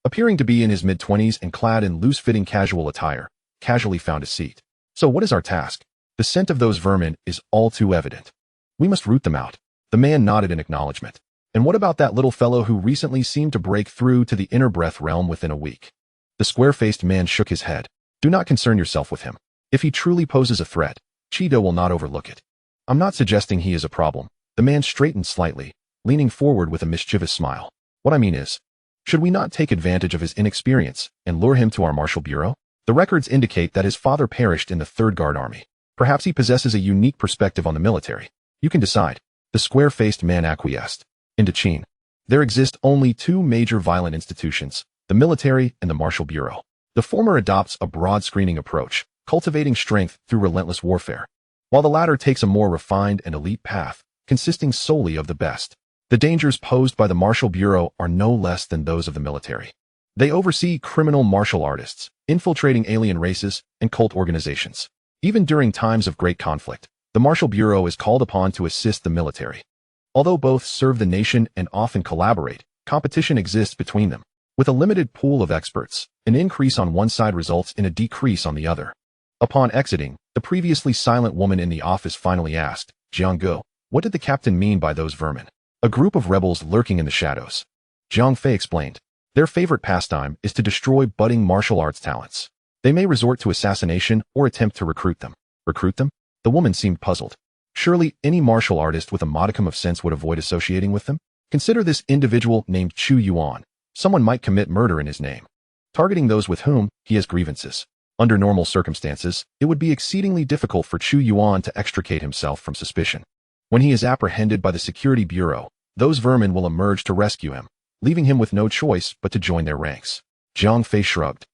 appearing to be in his mid-20s and clad in loose-fitting casual attire, casually found a seat. "So what is our task? The scent of those vermin is all too evident. We must root them out." The man nodded in acknowledgement. "And what about that little fellow who recently seemed to break through to the inner breath realm within a week?" The square-faced man shook his head. "Do not concern yourself with him. If he truly poses a threat, Cheetah will not overlook it. I'm not suggesting he is a problem." The man straightened slightly, leaning forward with a mischievous smile. "What I mean is, should we not take advantage of his inexperience and lure him to our martial bureau? The records indicate that his father perished in the 3rd Guard Army. Perhaps he possesses a unique perspective on the military. You can decide." The square-faced man acquiesced. "In Zhuxian, there exist only 2 major violent institutions, the military and the martial bureau. The former adopts a broad screening approach, cultivating strength through relentless warfare, while the latter takes a more refined and elite path, consisting solely of the best. The dangers posed by the martial bureau are no less than those of the military. They oversee criminal martial artists, infiltrating alien races, and cult organizations. Even during times of great conflict, the martial bureau is called upon to assist the military. Although both serve the nation and often collaborate, competition exists between them. With a limited pool of experts, an increase on one side results in a decrease on the other. Upon exiting, the previously silent woman in the office finally asked, "Jiang Ge, what did the captain mean by those vermin?" "A group of rebels lurking in the shadows," Jiang Fei explained. "Their favorite pastime is to destroy budding martial arts talents. They may resort to assassination or attempt to recruit them." "Recruit them?" The woman seemed puzzled. Surely any martial artist with a modicum of sense would avoid associating with them. Consider this individual named Chu Yuan. Someone might commit murder in his name, targeting those with whom he has grievances. Under normal circumstances, it would be exceedingly difficult for Chu Yuan to extricate himself from suspicion. When he is apprehended by the Security Bureau, those vermin will emerge to rescue him, leaving him with no choice but to join their ranks. Jiang Fei shrugged,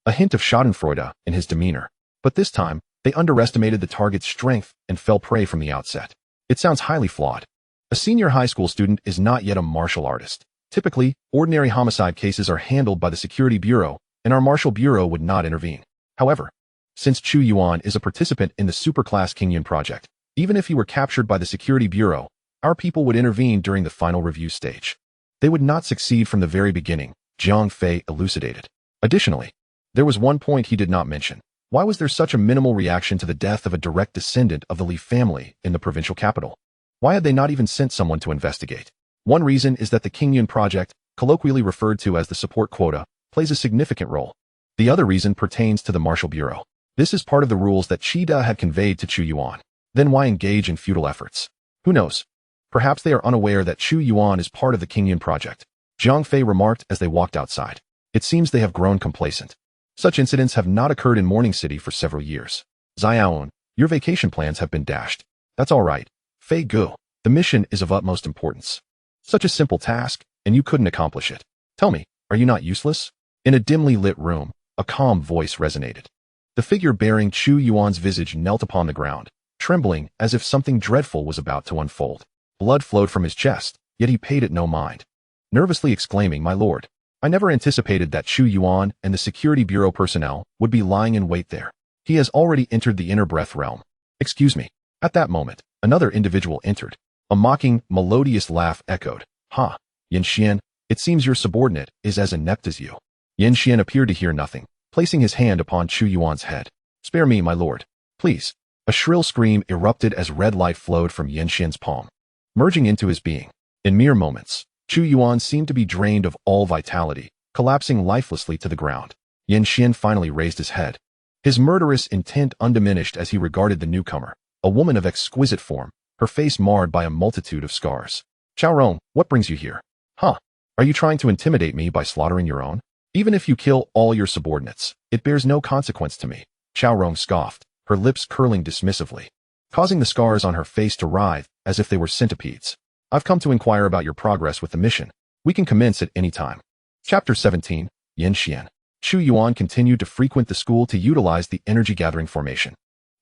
a hint of schadenfreude in his demeanor. But this time, they underestimated the target's strength and fell prey from the outset. It sounds highly flawed. A senior high school student is not yet a martial artist. Typically, ordinary homicide cases are handled by the Security Bureau, and our martial bureau would not intervene. However, since Chu Yuan is a participant in the superclass King Yuan project, even if he were captured by the Security Bureau, our people would intervene during the final review stage. They would not succeed from the very beginning, Jiang Fei elucidated. Additionally, there was one point he did not mention. Why was there such a minimal reaction to the death of a direct descendant of the Li family in the provincial capital? Why had they not even sent someone to investigate? One reason is that the King Yuan project, colloquially referred to as the support quota, plays a significant role. The other reason pertains to the martial bureau. This is part of the rules that Cheetah had conveyed to Chu Yuan. Then why engage in futile efforts? Who knows? Perhaps they are unaware that Chu Yuan is part of the King Yuan project, Jiang Fei remarked as they walked outside. It seems they have grown complacent. Such incidents have not occurred in Morning City for several years. Xiaon, your vacation plans have been dashed. That's all right. Fei Ge, the mission is of utmost importance. Such a simple task, and you couldn't accomplish it. Tell me, are you not useless? In a dimly lit room, a calm voice resonated. The figure bearing Chu Yuan's visage knelt upon the ground, trembling as if something dreadful was about to unfold. Blood flowed from his chest, yet he paid it no mind. Nervously exclaiming, "My lord, I never anticipated that Chu Yuan and the Security Bureau personnel would be lying in wait there. He has already entered the inner breath realm." "Excuse me." At that moment, another individual entered. A mocking, melodious laugh echoed. "Ha, Xianxian, it seems your subordinate is as inept as you." Xianxian appeared to hear nothing, placing his hand upon Chu Yuan's head. "Spare me, my lord. Please." A shrill scream erupted as red light flowed from Xianxian's palm, merging into his being. In mere moments, Chu Yuan seemed to be drained of all vitality, collapsing lifelessly to the ground. Xianxian finally raised his head, his murderous intent undiminished as he regarded the newcomer, a woman of exquisite form, her face marred by a multitude of scars. Xiaorong, what brings you here? Huh? Are you trying to intimidate me by slaughtering your own? Even if you kill all your subordinates, it bears no consequence to me. Xiaorong scoffed, her lips curling dismissively, causing the scars on her face to writhe as if they were centipedes. I've come to inquire about your progress with the mission. We can commence at any time. Chapter 17, Xianxian. Chu Yuan continued to frequent the school to utilize the energy-gathering formation.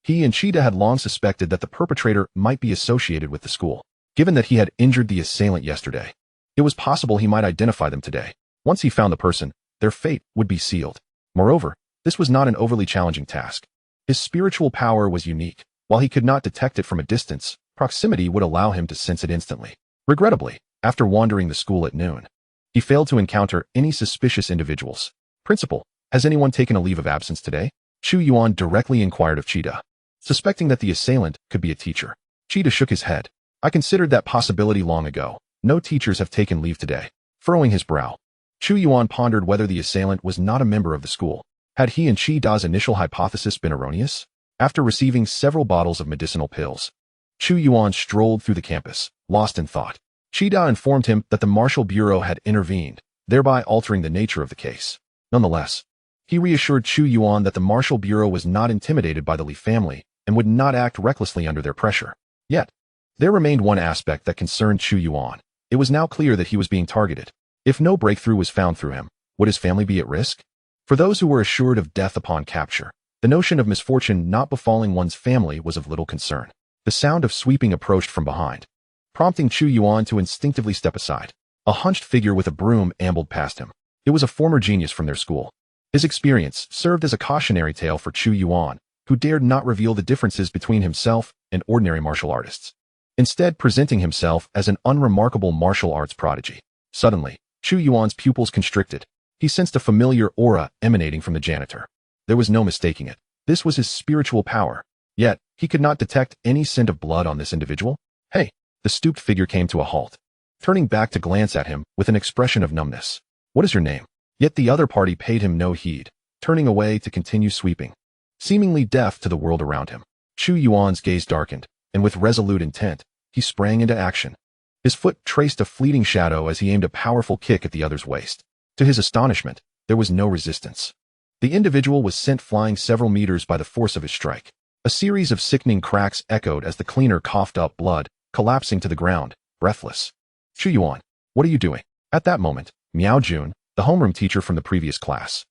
He and Cheetah had long suspected that the perpetrator might be associated with the school. Given that he had injured the assailant yesterday, it was possible he might identify them today. Once he found the person, their fate would be sealed. Moreover, this was not an overly challenging task. His spiritual power was unique. While he could not detect it from a distance, proximity would allow him to sense it instantly. Regrettably, after wandering the school at noon, he failed to encounter any suspicious individuals. Principal, has anyone taken a leave of absence today? Chu Yuan directly inquired of Cheetah, suspecting that the assailant could be a teacher. Cheetah shook his head. I considered that possibility long ago. No teachers have taken leave today. Furrowing his brow, Chu Yuan pondered whether the assailant was not a member of the school. Had he and Cheetah's initial hypothesis been erroneous? After receiving several bottles of medicinal pills, Chu Yuan strolled through the campus, lost in thought. Cheetah informed him that the Martial Bureau had intervened, thereby altering the nature of the case. Nonetheless, he reassured Chu Yuan that the Martial Bureau was not intimidated by the Li family and would not act recklessly under their pressure. Yet, there remained one aspect that concerned Chu Yuan. It was now clear that he was being targeted. If no breakthrough was found through him, would his family be at risk? For those who were assured of death upon capture, the notion of misfortune not befalling one's family was of little concern. The sound of sweeping approached from behind, prompting Chu Yuan to instinctively step aside. A hunched figure with a broom ambled past him. It was a former genius from their school. His experience served as a cautionary tale for Chu Yuan, who dared not reveal the differences between himself and ordinary martial artists, instead presenting himself as an unremarkable martial arts prodigy. Suddenly, Chu Yuan's pupils constricted. He sensed a familiar aura emanating from the janitor. There was no mistaking it. This was his spiritual power. Yet, he could not detect any scent of blood on this individual. Hey! The stooped figure came to a halt, turning back to glance at him with an expression of numbness. What is your name? Yet the other party paid him no heed, turning away to continue sweeping, seemingly deaf to the world around him. Chu Yuan's gaze darkened, and with resolute intent, he sprang into action. His foot traced a fleeting shadow as he aimed a powerful kick at the other's waist. To his astonishment, there was no resistance. The individual was sent flying several meters by the force of his strike. A series of sickening cracks echoed as the cleaner coughed up blood, collapsing to the ground, breathless. Chu Yuan, what are you doing? At that moment, Miao Jun, the homeroom teacher from the previous class,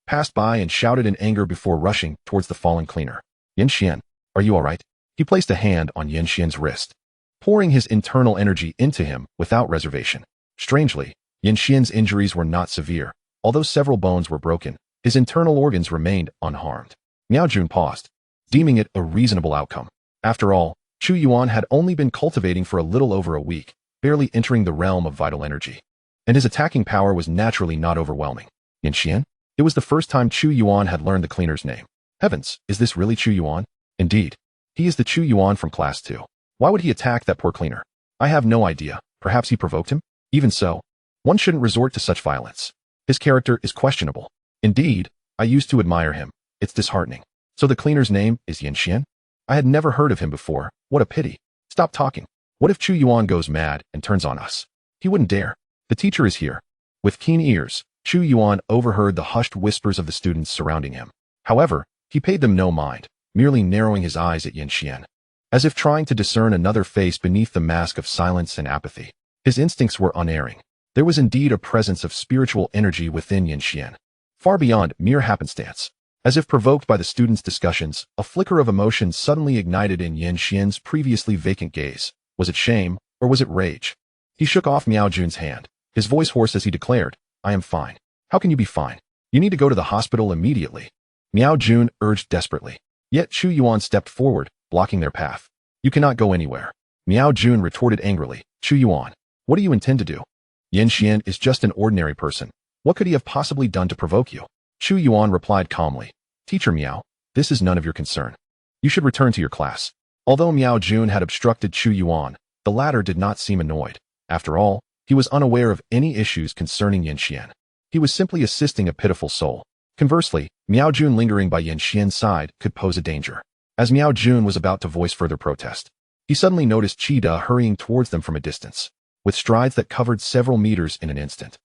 passed by and shouted in anger before rushing towards the fallen cleaner. Xianxian, are you all right? He placed a hand on Xianxian's wrist, pouring his internal energy into him without reservation. Strangely, Xianxian's injuries were not severe. Although several bones were broken, his internal organs remained unharmed. Miao Jun paused, deeming it a reasonable outcome. After all, Chu Yuan had only been cultivating for a little over a week, barely entering the realm of vital energy, and his attacking power was naturally not overwhelming. Xianxian? It was the first time Chu Yuan had learned the cleaner's name. Heavens, is this really Chu Yuan? Indeed. He is the Chu Yuan from Class 2. Why would he attack that poor cleaner? I have no idea. Perhaps he provoked him? Even so, one shouldn't resort to such violence. His character is questionable. Indeed, I used to admire him. It's disheartening. So the cleaner's name is Xianxian? I had never heard of him before. What a pity. Stop talking. What if Chu Yuan goes mad and turns on us? He wouldn't dare. The teacher is here. With keen ears, Chu Yuan overheard the hushed whispers of the students surrounding him. However, he paid them no mind, merely narrowing his eyes at Xianxian, as if trying to discern another face beneath the mask of silence and apathy. His instincts were unerring. There was indeed a presence of spiritual energy within Xianxian, far beyond mere happenstance. As if provoked by the students' discussions, a flicker of emotion suddenly ignited in Xianxian's previously vacant gaze. Was it shame, or was it rage? He shook off Miao Jun's hand, his voice hoarse as he declared, I am fine. How can you be fine? You need to go to the hospital immediately. Miao Jun urged desperately. Yet Chu Yuan stepped forward, blocking their path. You cannot go anywhere. Miao Jun retorted angrily. Chu Yuan, what do you intend to do? Xianxian is just an ordinary person. What could he have possibly done to provoke you? Chu Yuan replied calmly. Teacher Miao, this is none of your concern. You should return to your class. Although Miao Jun had obstructed Chu Yuan, the latter did not seem annoyed. After all, he was unaware of any issues concerning Yanxian. He was simply assisting a pitiful soul. Conversely, Miao Jun lingering by Yanxian's side could pose a danger. As Miao Jun was about to voice further protest, he suddenly noticed Qida hurrying towards them from a distance, with strides that covered several meters in an instant.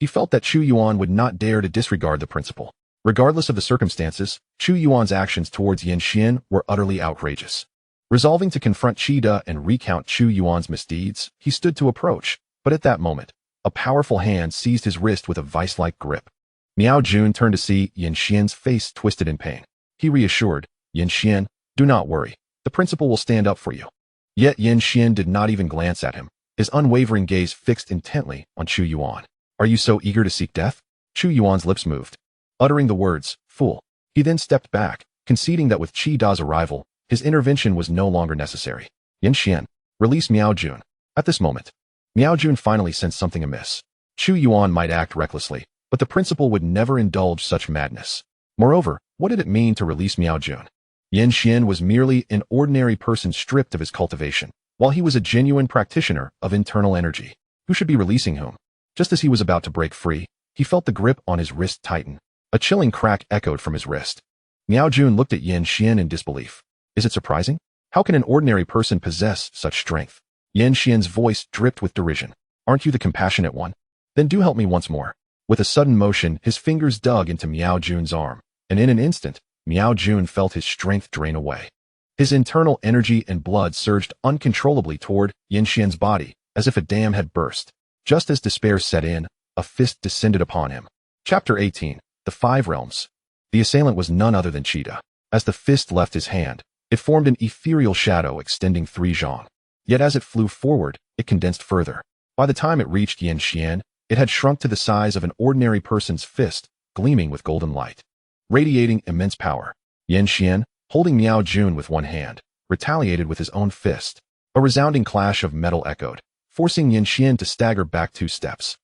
He felt that Chu Yuan would not dare to disregard the principle. Regardless of the circumstances, Chu Yuan's actions towards Yanxian were utterly outrageous. Resolving to confront Qida and recount Chu Yuan's misdeeds, he stood to approach, but at that moment, a powerful hand seized his wrist with a vice-like grip. Miao Jun turned to see Yanxian's face twisted in pain. He reassured, "Yanxian, do not worry. The principal will stand up for you." Yet Yanxian did not even glance at him, his unwavering gaze fixed intently on Chu Yuan. "Are you so eager to seek death?" Chu Yuan's lips moved, uttering the words, "Fool." He then stepped back, conceding that with Qida's arrival, his intervention was no longer necessary. "Yanxian, release Miao Jun." At this moment, Miao Jun finally sensed something amiss. Chu Yuan might act recklessly, but the principal would never indulge such madness. Moreover, what did it mean to release Miao Jun? Yanxian was merely an ordinary person stripped of his cultivation, while he was a genuine practitioner of internal energy. Who should be releasing whom? Just as he was about to break free, he felt the grip on his wrist tighten. A chilling crack echoed from his wrist. Miao Jun looked at Yanxian in disbelief. Is it surprising? How can an ordinary person possess such strength? Yanxian's voice dripped with derision. Aren't you the compassionate one? Then do help me once more. With a sudden motion, his fingers dug into Miao Jun's arm, and in an instant, Miao Jun felt his strength drain away. His internal energy and blood surged uncontrollably toward Yanxian's body, as if a dam had burst. Just as despair set in, a fist descended upon him. Chapter 18. The Five Realms. The assailant was none other than Qida. As the fist left his hand, it formed an ethereal shadow extending 3 zhang. Yet as it flew forward, it condensed further. By the time it reached Yanxian, it had shrunk to the size of an ordinary person's fist, gleaming with golden light, radiating immense power. Yanxian, holding Miao Jun with one hand, retaliated with his own fist. A resounding clash of metal echoed, forcing Yanxian to stagger back 2 steps.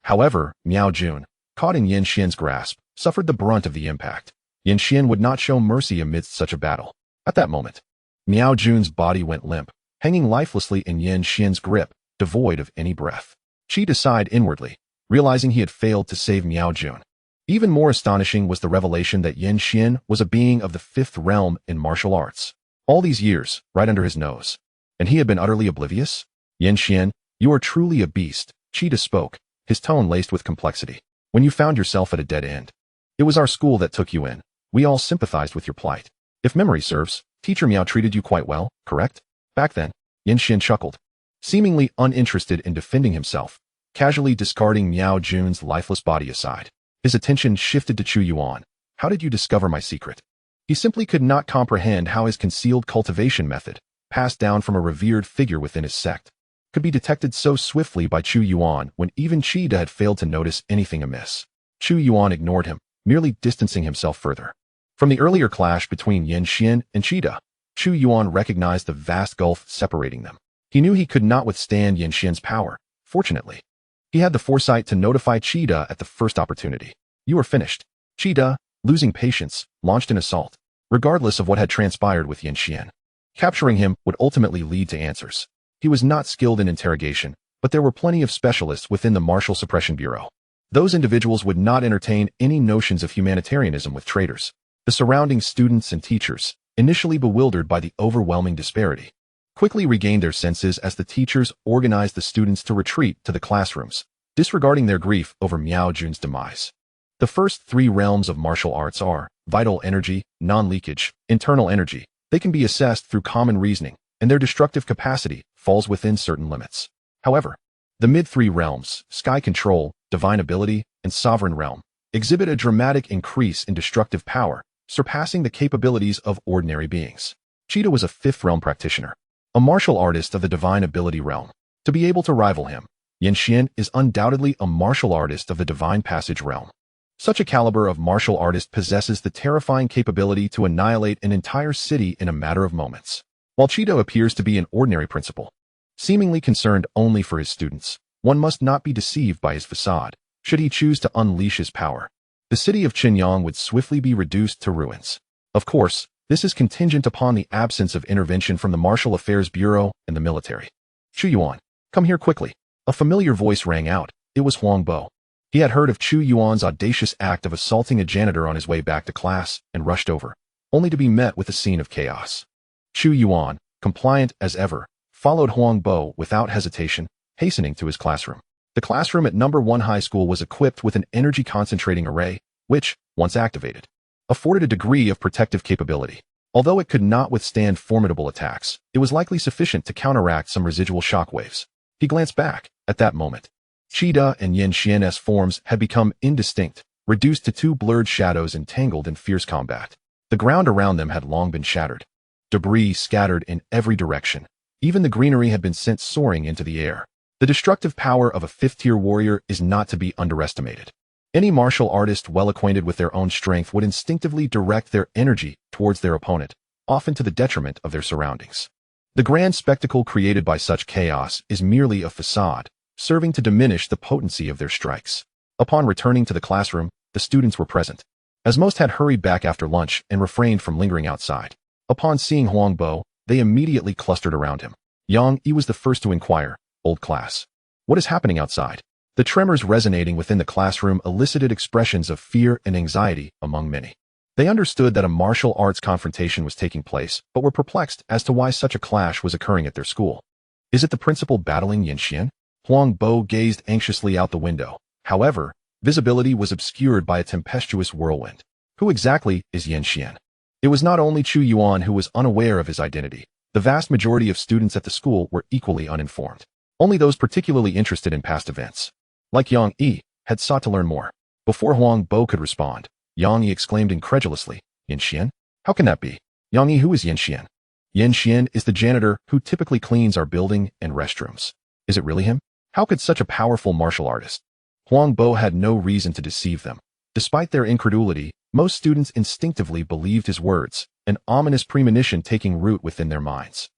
However, Miao Jun, caught in Yanxian's grasp, suffered the brunt of the impact. Yanxian would not show mercy amidst such a battle. At that moment, Miao Jun's body went limp, hanging lifelessly in Yanxian's grip, devoid of any breath. Qida sighed inwardly, realizing he had failed to save Miao Jun. Even more astonishing was the revelation that Yanxian was a being of the 5th realm in martial arts. All these years, right under his nose. And he had been utterly oblivious? "Yanxian, you are truly a beast," Qida spoke, his tone laced with complexity. "When you found yourself at a dead end, it was our school that took you in. We all sympathized with your plight. If memory serves, Teacher Miao treated you quite well, correct?" Back then, Yanxian chuckled, seemingly uninterested in defending himself, casually discarding Miao Jun's lifeless body aside. His attention shifted to Chu Yuan. "How did you discover my secret?" He simply could not comprehend how his concealed cultivation method, passed down from a revered figure within his sect, could be detected so swiftly by Chu Yuan when even Qida had failed to notice anything amiss. Chu Yuan ignored him, merely distancing himself further. From the earlier clash between Yanxian and Qida, Chu Yuan recognized the vast gulf separating them. He knew he could not withstand Yanxian's power. Fortunately, he had the foresight to notify Qida at the first opportunity. "You are finished." Qida, losing patience, launched an assault, regardless of what had transpired with Yanxian. Capturing him would ultimately lead to answers. He was not skilled in interrogation, but there were plenty of specialists within the Martial Suppression Bureau. Those individuals would not entertain any notions of humanitarianism with traitors. The surrounding students and teachers, initially bewildered by the overwhelming disparity, quickly regained their senses as the teachers organized the students to retreat to the classrooms, disregarding their grief over Miao Jun's demise. The first 3 realms of martial arts are vital energy, non-leakage, internal energy. They can be assessed through common reasoning, and their destructive capacity falls within certain limits. However, the mid-3 realms, sky control, divine ability, and sovereign realm, exhibit a dramatic increase in destructive power, surpassing the capabilities of ordinary beings. Qida was a 5th realm practitioner, a martial artist of the divine ability realm. To be able to rival him, Yanxian is undoubtedly a martial artist of the divine passage realm. Such a caliber of martial artist possesses the terrifying capability to annihilate an entire city in a matter of moments. While Qida appears to be an ordinary principal, seemingly concerned only for his students, one must not be deceived by his facade. Should he choose to unleash his power, the city of Qinyang would swiftly be reduced to ruins. Of course, This is contingent upon the absence of intervention from the Martial Affairs Bureau and the military. Chu Yuan, come here quickly. A familiar voice rang out. It was Huang Bo. He had heard of Chu Yuan's audacious act of assaulting a janitor on his way back to class and rushed over, only to be met with a scene of chaos. Chu Yuan, compliant as ever, followed Huang Bo without hesitation, hastening to his classroom. The classroom at number 1 high school was equipped with an energy-concentrating array, which, once activated, afforded a degree of protective capability. Although it could not withstand formidable attacks, it was likely sufficient to counteract some residual shockwaves. He glanced back. At that moment, Qida and Xianxian's forms had become indistinct, reduced to 2 blurred shadows entangled in fierce combat. The ground around them had long been shattered. Debris scattered in every direction. Even the greenery had been sent soaring into the air. The destructive power of a 5th-tier warrior is not to be underestimated. Any martial artist well acquainted with their own strength would instinctively direct their energy towards their opponent, often to the detriment of their surroundings. The grand spectacle created by such chaos is merely a facade, serving to diminish the potency of their strikes. Upon returning to the classroom, the students were present, as most had hurried back after lunch and refrained from lingering outside. Upon seeing Huang Bo, they immediately clustered around him. Yang Yi was the first to inquire, "Old class, what is happening outside?" The tremors resonating within the classroom elicited expressions of fear and anxiety among many. They understood that a martial arts confrontation was taking place, but were perplexed as to why such a clash was occurring at their school. Is it the principal battling Yanxian? Huang Bo gazed anxiously out the window. However, visibility was obscured by a tempestuous whirlwind. Who exactly is Yanxian? It was not only Chu Yuan who was unaware of his identity. The vast majority of students at the school were equally uninformed. Only those particularly interested in past events, like Yang Yi, had sought to learn more. Before Huang Bo could respond, Yang Yi exclaimed incredulously, "Yanxian? How can that be? Yang Yi, who is Yanxian?" "Yanxian is the janitor who typically cleans our building and restrooms." "Is it really him? How could such a powerful martial artist?" Huang Bo had no reason to deceive them. Despite their incredulity, most students instinctively believed his words, an ominous premonition taking root within their minds.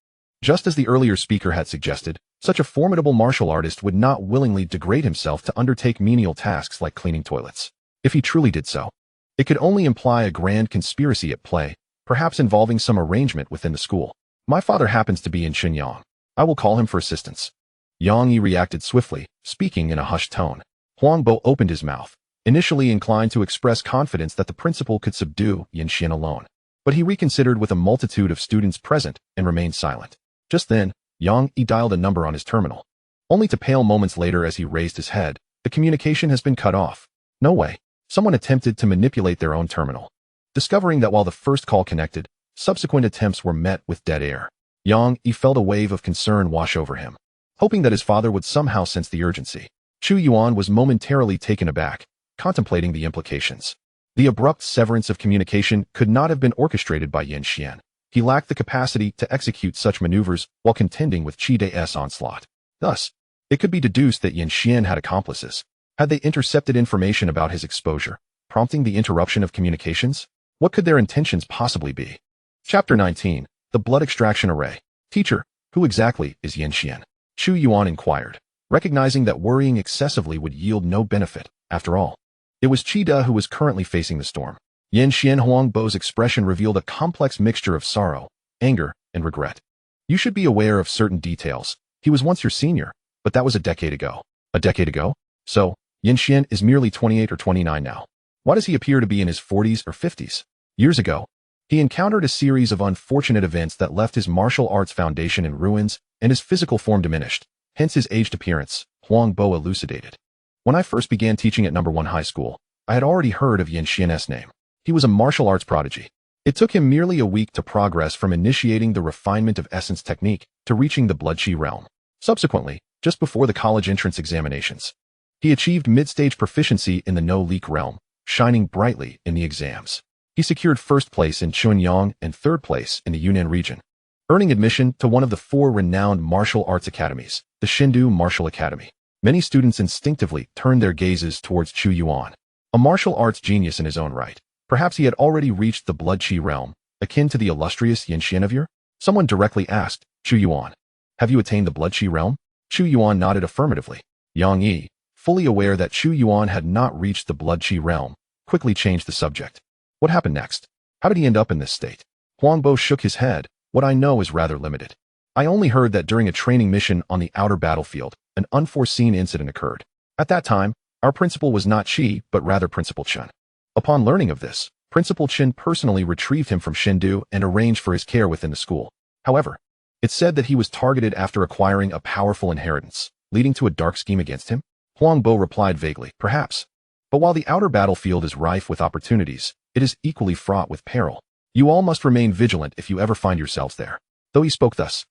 Just as the earlier speaker had suggested, such a formidable martial artist would not willingly degrade himself to undertake menial tasks like cleaning toilets. If he truly did so, it could only imply a grand conspiracy at play, perhaps involving some arrangement within the school. "My father happens to be in Shenyang. I will call him for assistance." Yang Yi reacted swiftly, speaking in a hushed tone. Huang Bo opened his mouth, initially inclined to express confidence that the principal could subdue Yanxian alone. But he reconsidered with a multitude of students present and remained silent. Just then, Yang Yi dialed a number on his terminal, only to pale moments later as he raised his head. "The communication has been cut off." "No way." Someone attempted to manipulate their own terminal. Discovering that while the first call connected, subsequent attempts were met with dead air, Yang Yi felt a wave of concern wash over him, hoping that his father would somehow sense the urgency. Chu Yuan was momentarily taken aback, contemplating the implications. The abrupt severance of communication could not have been orchestrated by Yanxian. He lacked the capacity to execute such maneuvers while contending with Qida's onslaught. Thus, it could be deduced that Yanxian had accomplices. Had they intercepted information about his exposure, prompting the interruption of communications? What could their intentions possibly be? Chapter 19. The Blood Extraction Array. "Teacher, who exactly is Yanxian?" Chu Yuan inquired, recognizing that worrying excessively would yield no benefit. After all, it was Qida who was currently facing the storm. Yanxian. Huang Bo's expression revealed a complex mixture of sorrow, anger, and regret. "You should be aware of certain details. He was once your senior, but that was a decade ago." "A decade ago? So, Yanxian is merely 28 or 29 now. Why does he appear to be in his 40s or 50s? Years ago, he encountered a series of unfortunate events that left his martial arts foundation in ruins and his physical form diminished, hence his aged appearance," Huang Bo elucidated. "When I first began teaching at number 1 high school, I had already heard of Yanxian's name. He was a martial arts prodigy. It took him merely a week to progress from initiating the refinement of essence technique to reaching the blood chi realm. Subsequently, just before the college entrance examinations, he achieved mid-stage proficiency in the no-leak realm, shining brightly in the exams. He secured first place in Chunyang and third place in the Yunnan region, earning admission to one of the 4 renowned martial arts academies, the Shindu Martial Academy. Many students instinctively turned their gazes towards Chu Yuan, a martial arts genius in his own right. Perhaps he had already reached the blood chi realm, akin to the illustrious Yanxian of yore? Someone directly asked, "Chu Yuan, have you attained the blood chi realm?" Chu Yuan nodded affirmatively. Yang Yi, fully aware that Chu Yuan had not reached the blood chi realm, quickly changed the subject. "What happened next? How did he end up in this state?" Huangbo shook his head. What I know is rather limited. I only heard that during a training mission on the outer battlefield, an unforeseen incident occurred. At that time, our principal was not Qi, but rather Principal Chen. Upon learning of this, Principal Chen personally retrieved him from Shendu and arranged for his care within the school. However, it's said that he was targeted after acquiring a powerful inheritance, leading to a dark scheme against him. Huangbo replied vaguely, perhaps. But while the outer battlefield is rife with opportunities, it is equally fraught with peril. You all must remain vigilant if you ever find yourselves there. Though he spoke thus,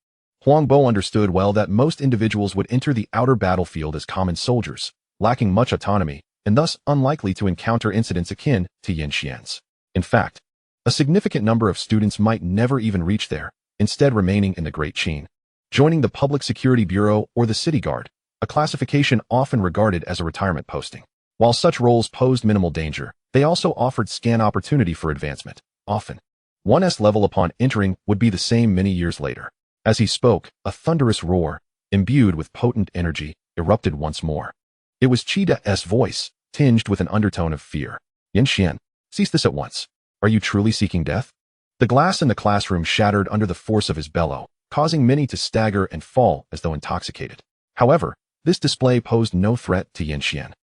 Huangbo understood well that most individuals would enter the outer battlefield as common soldiers, lacking much autonomy, and thus unlikely to encounter incidents akin to Xianxians. In fact, a significant number of students might never even reach there, instead remaining in the Great Qin, joining the Public Security Bureau or the City Guard, a classification often regarded as a retirement posting. While such roles posed minimal danger, they also offered scant opportunity for advancement. Often, one's level upon entering would be the same many years later. As he spoke, a thunderous roar, imbued with potent energy, erupted once more. It was Qida's voice, tinged with an undertone of fear. Xianxian, cease this at once. Are you truly seeking death? The glass in the classroom shattered under the force of his bellow, causing many to stagger and fall as though intoxicated. However, this display posed no threat to Xianxian,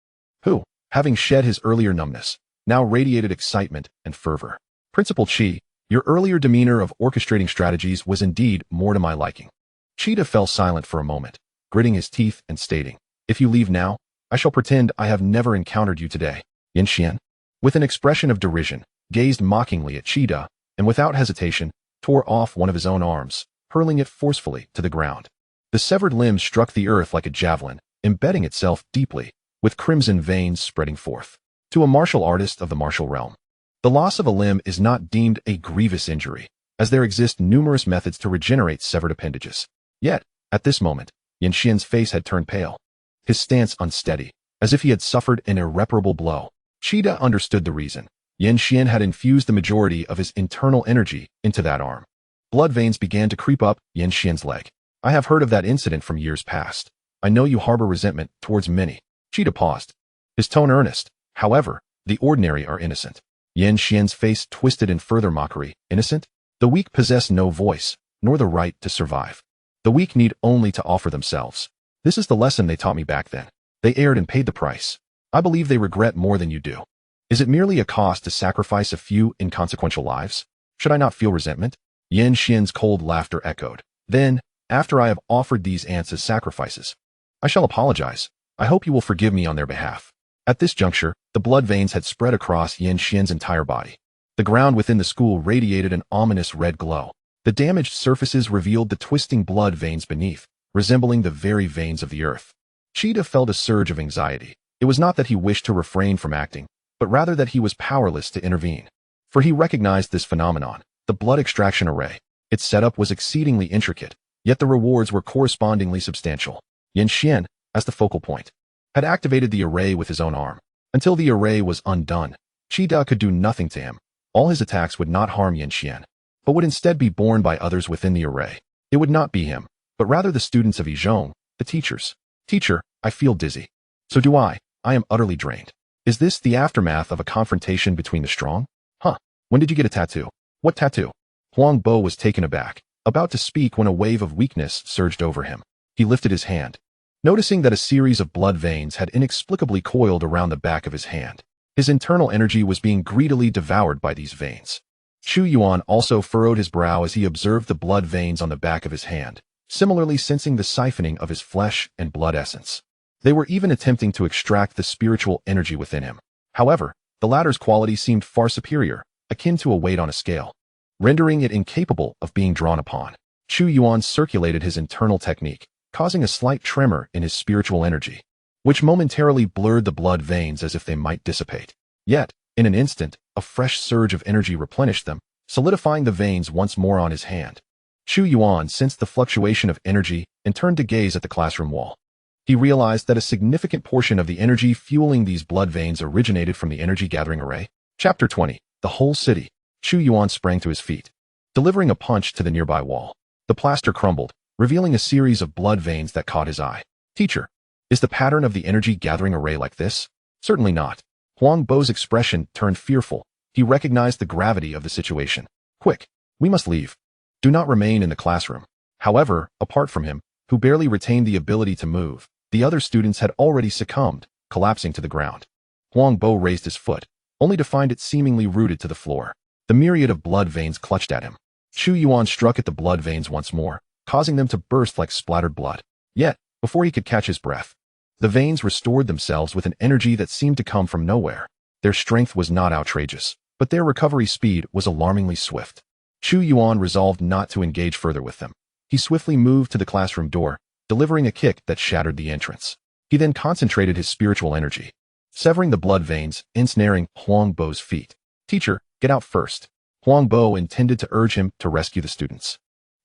who, having shed his earlier numbness, now radiated excitement and fervor. Principal Qi, your earlier demeanor of orchestrating strategies was indeed more to my liking. Qida fell silent for a moment, gritting his teeth and stating, if you leave now, I shall pretend I have never encountered you today. Xianxian, with an expression of derision, gazed mockingly at Qida, and without hesitation, tore off one of his own arms, hurling it forcefully to the ground. The severed limb struck the earth like a javelin, embedding itself deeply, with crimson veins spreading forth. To a martial artist of the martial realm, the loss of a limb is not deemed a grievous injury, as there exist numerous methods to regenerate severed appendages. Yet, at this moment, Xianxian's face had turned pale, his stance unsteady, as if he had suffered an irreparable blow. Qida understood the reason. Xianxian had infused the majority of his internal energy into that arm. Blood veins began to creep up Xianxian's leg. I have heard of that incident from years past. I know you harbor resentment towards many. Qida paused, his tone earnest. However, the ordinary are innocent. Xianxian's face twisted in further mockery. Innocent? The weak possess no voice, nor the right to survive. The weak need only to offer themselves. This is the lesson they taught me back then. They erred and paid the price. I believe they regret more than you do. Is it merely a cost to sacrifice a few inconsequential lives? Should I not feel resentment? Xianxian's cold laughter echoed. Then, after I have offered these ants as sacrifices, I shall apologize. I hope you will forgive me on their behalf. At this juncture, the blood veins had spread across Xianxian's entire body. The ground within the school radiated an ominous red glow. The damaged surfaces revealed the twisting blood veins beneath, resembling the very veins of the earth. Qida felt a surge of anxiety. It was not that he wished to refrain from acting, but rather that he was powerless to intervene. For he recognized this phenomenon, the blood extraction array. Its setup was exceedingly intricate, yet the rewards were correspondingly substantial. Xianxian, as the focal point, had activated the array with his own arm. Until the array was undone, Qida could do nothing to him. All his attacks would not harm Xianxian, but would instead be borne by others within the array. It would not be him, but rather the students of Yizhong, the teachers. Teacher, I feel dizzy. So do I. I am utterly drained. Is this the aftermath of a confrontation between the strong? Huh. When did you get a tattoo? What tattoo? Huangbo was taken aback, about to speak when a wave of weakness surged over him. He lifted his hand, noticing that a series of blood veins had inexplicably coiled around the back of his hand. His internal energy was being greedily devoured by these veins. Chu Yuan also furrowed his brow as he observed the blood veins on the back of his hand, similarly sensing the siphoning of his flesh and blood essence. They were even attempting to extract the spiritual energy within him. However, the latter's quality seemed far superior, akin to a weight on a scale, rendering it incapable of being drawn upon. Chu Yuan circulated his internal technique, causing a slight tremor in his spiritual energy, which momentarily blurred the blood veins as if they might dissipate. Yet, in an instant, a fresh surge of energy replenished them, solidifying the veins once more on his hand. Chu Yuan sensed the fluctuation of energy and turned to gaze at the classroom wall. He realized that a significant portion of the energy fueling these blood veins originated from the energy gathering array. Chapter 20. The whole city. Chu Yuan sprang to his feet, delivering a punch to the nearby wall. The plaster crumbled, revealing a series of blood veins that caught his eye. Teacher, is the pattern of the energy gathering array like this? Certainly not. Huangbo's expression turned fearful. He recognized the gravity of the situation. Quick, We must leave. Do not remain in the classroom. However, apart from him, who barely retained the ability to move, the other students had already succumbed, collapsing to the ground. Huang Bo raised his foot, only to find it seemingly rooted to the floor. The myriad of blood veins clutched at him. Chu Yuan struck at the blood veins once more, causing them to burst like splattered blood. Yet, before he could catch his breath, the veins restored themselves with an energy that seemed to come from nowhere. Their strength was not outrageous, but their recovery speed was alarmingly swift. Chu Yuan resolved not to engage further with them. He swiftly moved to the classroom door, delivering a kick that shattered the entrance. He then concentrated his spiritual energy, severing the blood veins, ensnaring Huang Bo's feet. Teacher, get out first. Huang Bo intended to urge him to rescue the students.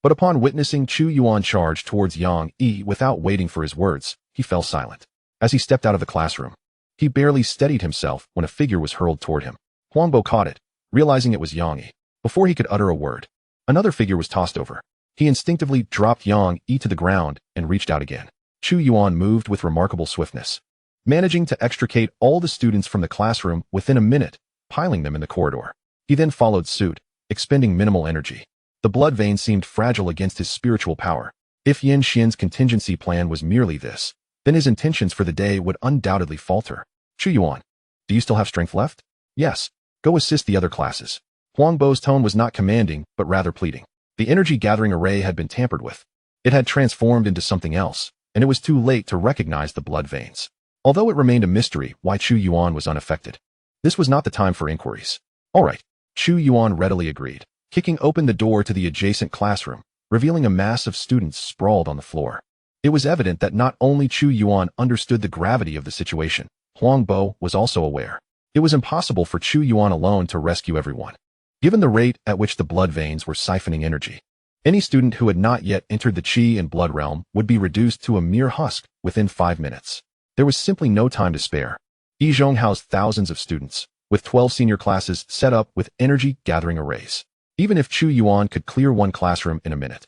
But upon witnessing Chu Yuan charge towards Yang Yi without waiting for his words, he fell silent. As he stepped out of the classroom, he barely steadied himself when a figure was hurled toward him. Huang Bo caught it, realizing it was Yang Yi. Before he could utter a word, another figure was tossed over. He instinctively dropped Yang Yi to the ground and reached out again. Chu Yuan moved with remarkable swiftness, managing to extricate all the students from the classroom within a minute, piling them in the corridor. He then followed suit, expending minimal energy. The blood vein seemed fragile against his spiritual power. If Yin Xian's contingency plan was merely this, then his intentions for the day would undoubtedly falter. Chu Yuan, do you still have strength left? Yes. Go assist the other classes. Huang Bo's tone was not commanding, but rather pleading. The energy-gathering array had been tampered with. It had transformed into something else, and it was too late to recognize the blood veins. Although it remained a mystery why Chu Yuan was unaffected, this was not the time for inquiries. All right, Chu Yuan readily agreed, kicking open the door to the adjacent classroom, revealing a mass of students sprawled on the floor. It was evident that not only Chu Yuan understood the gravity of the situation, Huang Bo was also aware. It was impossible for Chu Yuan alone to rescue everyone. Given the rate at which the blood veins were siphoning energy, any student who had not yet entered the qi and blood realm would be reduced to a mere husk within 5 minutes. There was simply no time to spare. Yizhong housed thousands of students, with 12 senior classes set up with energy-gathering arrays. Even if Chu Yuan could clear one classroom in a minute,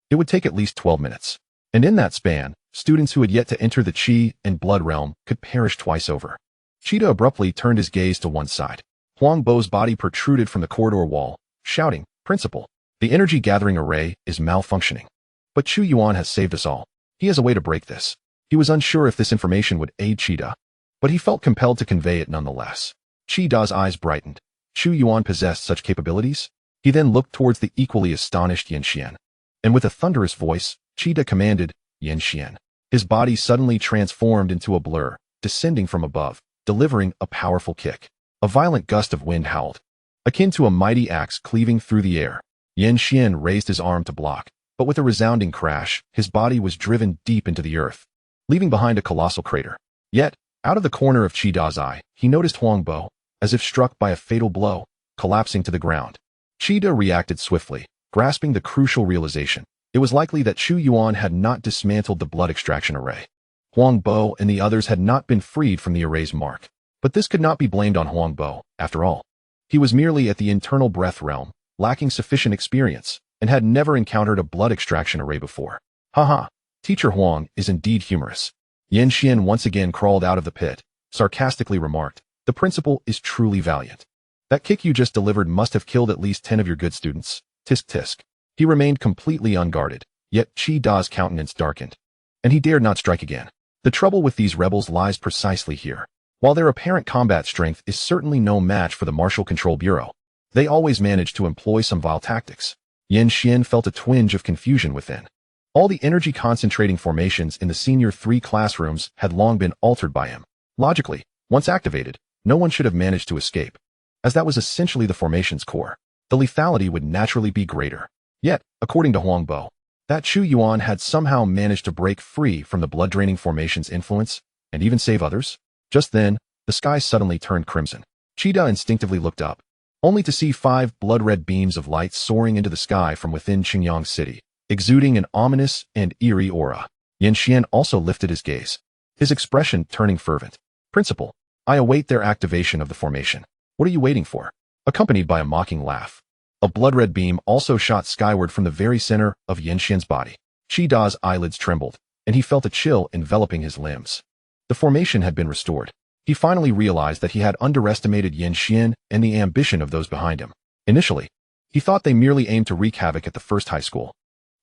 it would take at least 12 minutes. And in that span, students who had yet to enter the qi and blood realm could perish twice over. Cheetah abruptly turned his gaze to one side. Huang Bo's body protruded from the corridor wall, shouting, "Principal, the energy-gathering array is malfunctioning. But Chu Yuan has saved us all. He has a way to break this." He was unsure if this information would aid Cheetah, but he felt compelled to convey it nonetheless. Cheetah's eyes brightened. Chu Yuan possessed such capabilities? He then looked towards the equally astonished Yin Xian, and with a thunderous voice, Cheetah commanded, "Yin Xian." His body suddenly transformed into a blur, descending from above, delivering a powerful kick. A violent gust of wind howled, akin to a mighty axe cleaving through the air. Yin Xian raised his arm to block, but with a resounding crash, his body was driven deep into the earth, leaving behind a colossal crater. Yet, out of the corner of Cheetah's eye, he noticed Huang Bo, as if struck by a fatal blow, collapsing to the ground. Cheetah reacted swiftly, grasping the crucial realization. It was likely that Chu Yuan had not dismantled the blood extraction array. Huang Bo and the others had not been freed from the array's mark. But this could not be blamed on Huang Bo, after all. He was merely at the internal breath realm, lacking sufficient experience, and had never encountered a blood extraction array before. Haha, Teacher Huang is indeed humorous. Yin Xian once again crawled out of the pit, sarcastically remarked, "The principal is truly valiant. That kick you just delivered must have killed at least 10 of your good students." Tisk tisk. He remained completely unguarded, yet Chi Da's countenance darkened, and he dared not strike again. The trouble with these rebels lies precisely here. While their apparent combat strength is certainly no match for the Martial Control Bureau, they always manage to employ some vile tactics. Yin Xian felt a twinge of confusion within. All the energy-concentrating formations in the senior 3 classrooms had long been altered by him. Logically, once activated, no one should have managed to escape, as that was essentially the formation's core. The lethality would naturally be greater. Yet, according to Huang Bo, that Chu Yuan had somehow managed to break free from the blood-draining formation's influence, and even save others. Just then, the sky suddenly turned crimson. Cheetah instinctively looked up, only to see 5 blood-red beams of light soaring into the sky from within Qingyang City, exuding an ominous and eerie aura. Yin Xian also lifted his gaze, his expression turning fervent. "Principal, I await their activation of the formation. What are you waiting for?" Accompanied by a mocking laugh. A blood-red beam also shot skyward from the very center of Yin Xian's body. Chi Da's eyelids trembled, and he felt a chill enveloping his limbs. The formation had been restored. He finally realized that he had underestimated Yin Xian and the ambition of those behind him. Initially, He thought they merely aimed to wreak havoc at the first high school.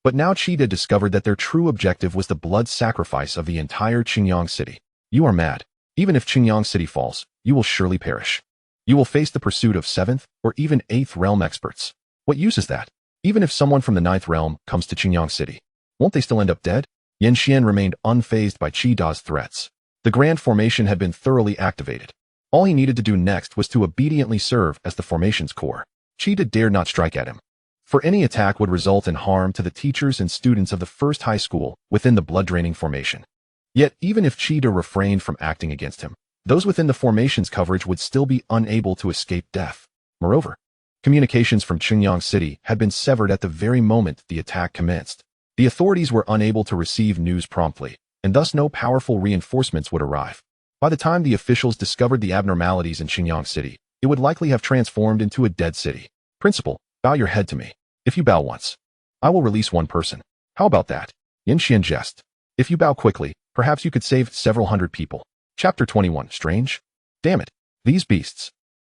But now Cheetah discovered that their true objective was the blood sacrifice of the entire Qingyang city. You are mad. Even if Qingyang city falls, you will surely perish. You will face the pursuit of 7th or even 8th realm experts. What use is that? Even if someone from the 9th realm comes to Qingyang city, won't they still end up dead? Xianxian remained unfazed by Cheetah's threats. The grand formation had been thoroughly activated. All he needed to do next was to obediently serve as the formation's core. Cheetah dared not strike at him, for any attack would result in harm to the teachers and students of the first high school within the blood-draining formation. Yet, even if Cheetah refrained from acting against him, those within the formation's coverage would still be unable to escape death. Moreover, communications from Qingyang City had been severed at the very moment the attack commenced. The authorities were unable to receive news promptly, and thus no powerful reinforcements would arrive. By the time the officials discovered the abnormalities in Qingyang City, it would likely have transformed into a dead city. Principal, bow your head to me. If you bow once, I will release one person. How about that? Xianxian jest. If you bow quickly, perhaps you could save several hundred people. Chapter 21. Strange? Damn it. These beasts.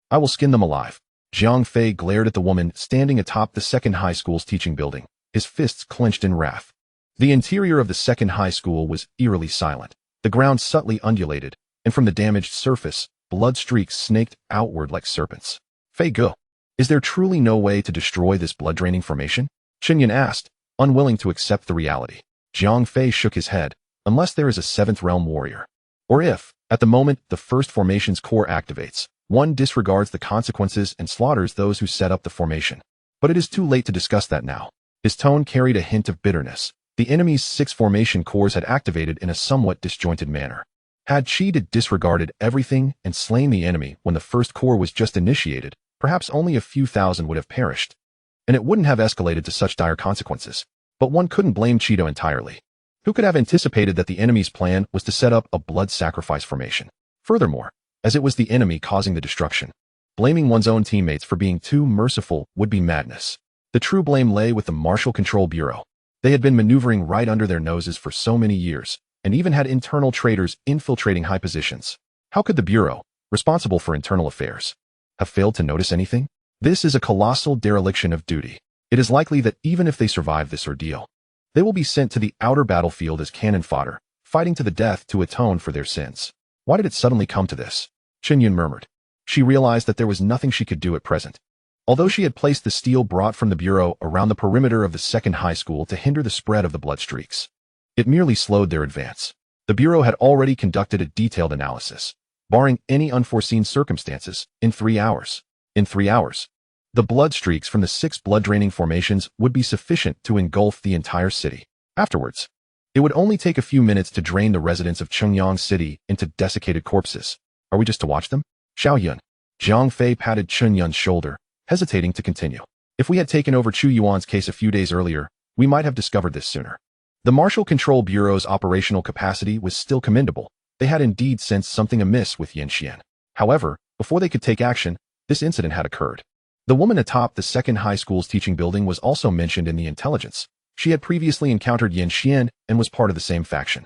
I will skin them alive. Zhang Fei glared at the woman standing atop the second high school's teaching building, his fists clenched in wrath. The interior of the second high school was eerily silent. The ground subtly undulated, and from the damaged surface, blood streaks snaked outward like serpents. Fei Ge, is there truly no way to destroy this blood-draining formation? Chu Yuan asked, unwilling to accept the reality. Zhang Fei shook his head, unless there is a 7th realm warrior. Or if, at the moment the first formation's core activates, one disregards the consequences and slaughters those who set up the formation. But it is too late to discuss that now. His tone carried a hint of bitterness. The enemy's 6 formation cores had activated in a somewhat disjointed manner. Had Cheetah disregarded everything and slain the enemy when the first core was just initiated, perhaps only a few thousand would have perished. And it wouldn't have escalated to such dire consequences. But one couldn't blame Cheetah entirely. Who could have anticipated that the enemy's plan was to set up a blood sacrifice formation? Furthermore, as it was the enemy causing the destruction, blaming one's own teammates for being too merciful would be madness. The true blame lay with the Martial Control Bureau. They had been maneuvering right under their noses for so many years, and even had internal traitors infiltrating high positions. How could the Bureau, responsible for internal affairs, have failed to notice anything? This is a colossal dereliction of duty. It is likely that even if they survive this ordeal, they will be sent to the outer battlefield as cannon fodder, fighting to the death to atone for their sins. Why did it suddenly come to this? Chu Yuan murmured. She realized that there was nothing she could do at present. Although she had placed the steel brought from the Bureau around the perimeter of the second high school to hinder the spread of the blood streaks, it merely slowed their advance. The Bureau had already conducted a detailed analysis, barring any unforeseen circumstances, in 3 hours. In 3 hours, the blood streaks from the 6 blood-draining formations would be sufficient to engulf the entire city. Afterwards, it would only take a few minutes to drain the residents of Qingyang City into desiccated corpses. Are we just to watch them? Xiao Yun. Zhang Fei patted Chu Yuan's shoulder, hesitating to continue. If we had taken over Chu Yuan's case a few days earlier, we might have discovered this sooner. The Martial Control Bureau's operational capacity was still commendable. They had indeed sensed something amiss with Xianxian. However, before they could take action, this incident had occurred. The woman atop the second high school's teaching building was also mentioned in the intelligence. She had previously encountered Xianxian and was part of the same faction.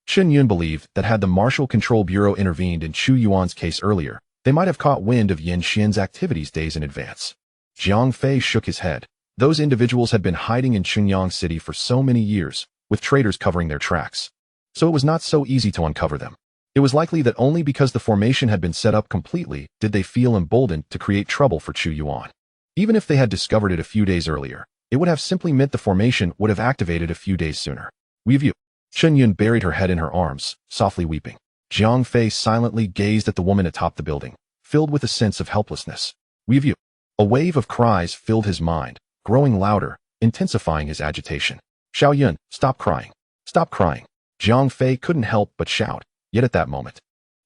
Chu Yuan believed that had the Martial Control Bureau intervened in Chu Yuan's case earlier, they might have caught wind of Xianxian's activities days in advance. Zhang Fei shook his head. Those individuals had been hiding in Qingyang City for so many years, with traitors covering their tracks. So it was not so easy to uncover them. It was likely that only because the formation had been set up completely did they feel emboldened to create trouble for Chu Yuan. Even if they had discovered it a few days earlier, it would have simply meant the formation would have activated a few days sooner. We view. Chu Yuan buried her head in her arms, softly weeping. Zhang Fei silently gazed at the woman atop the building, filled with a sense of helplessness. We view. A wave of cries filled his mind, growing louder, intensifying his agitation. Xiao Yun, stop crying. Stop crying. Zhang Fei couldn't help but shout, yet at that moment,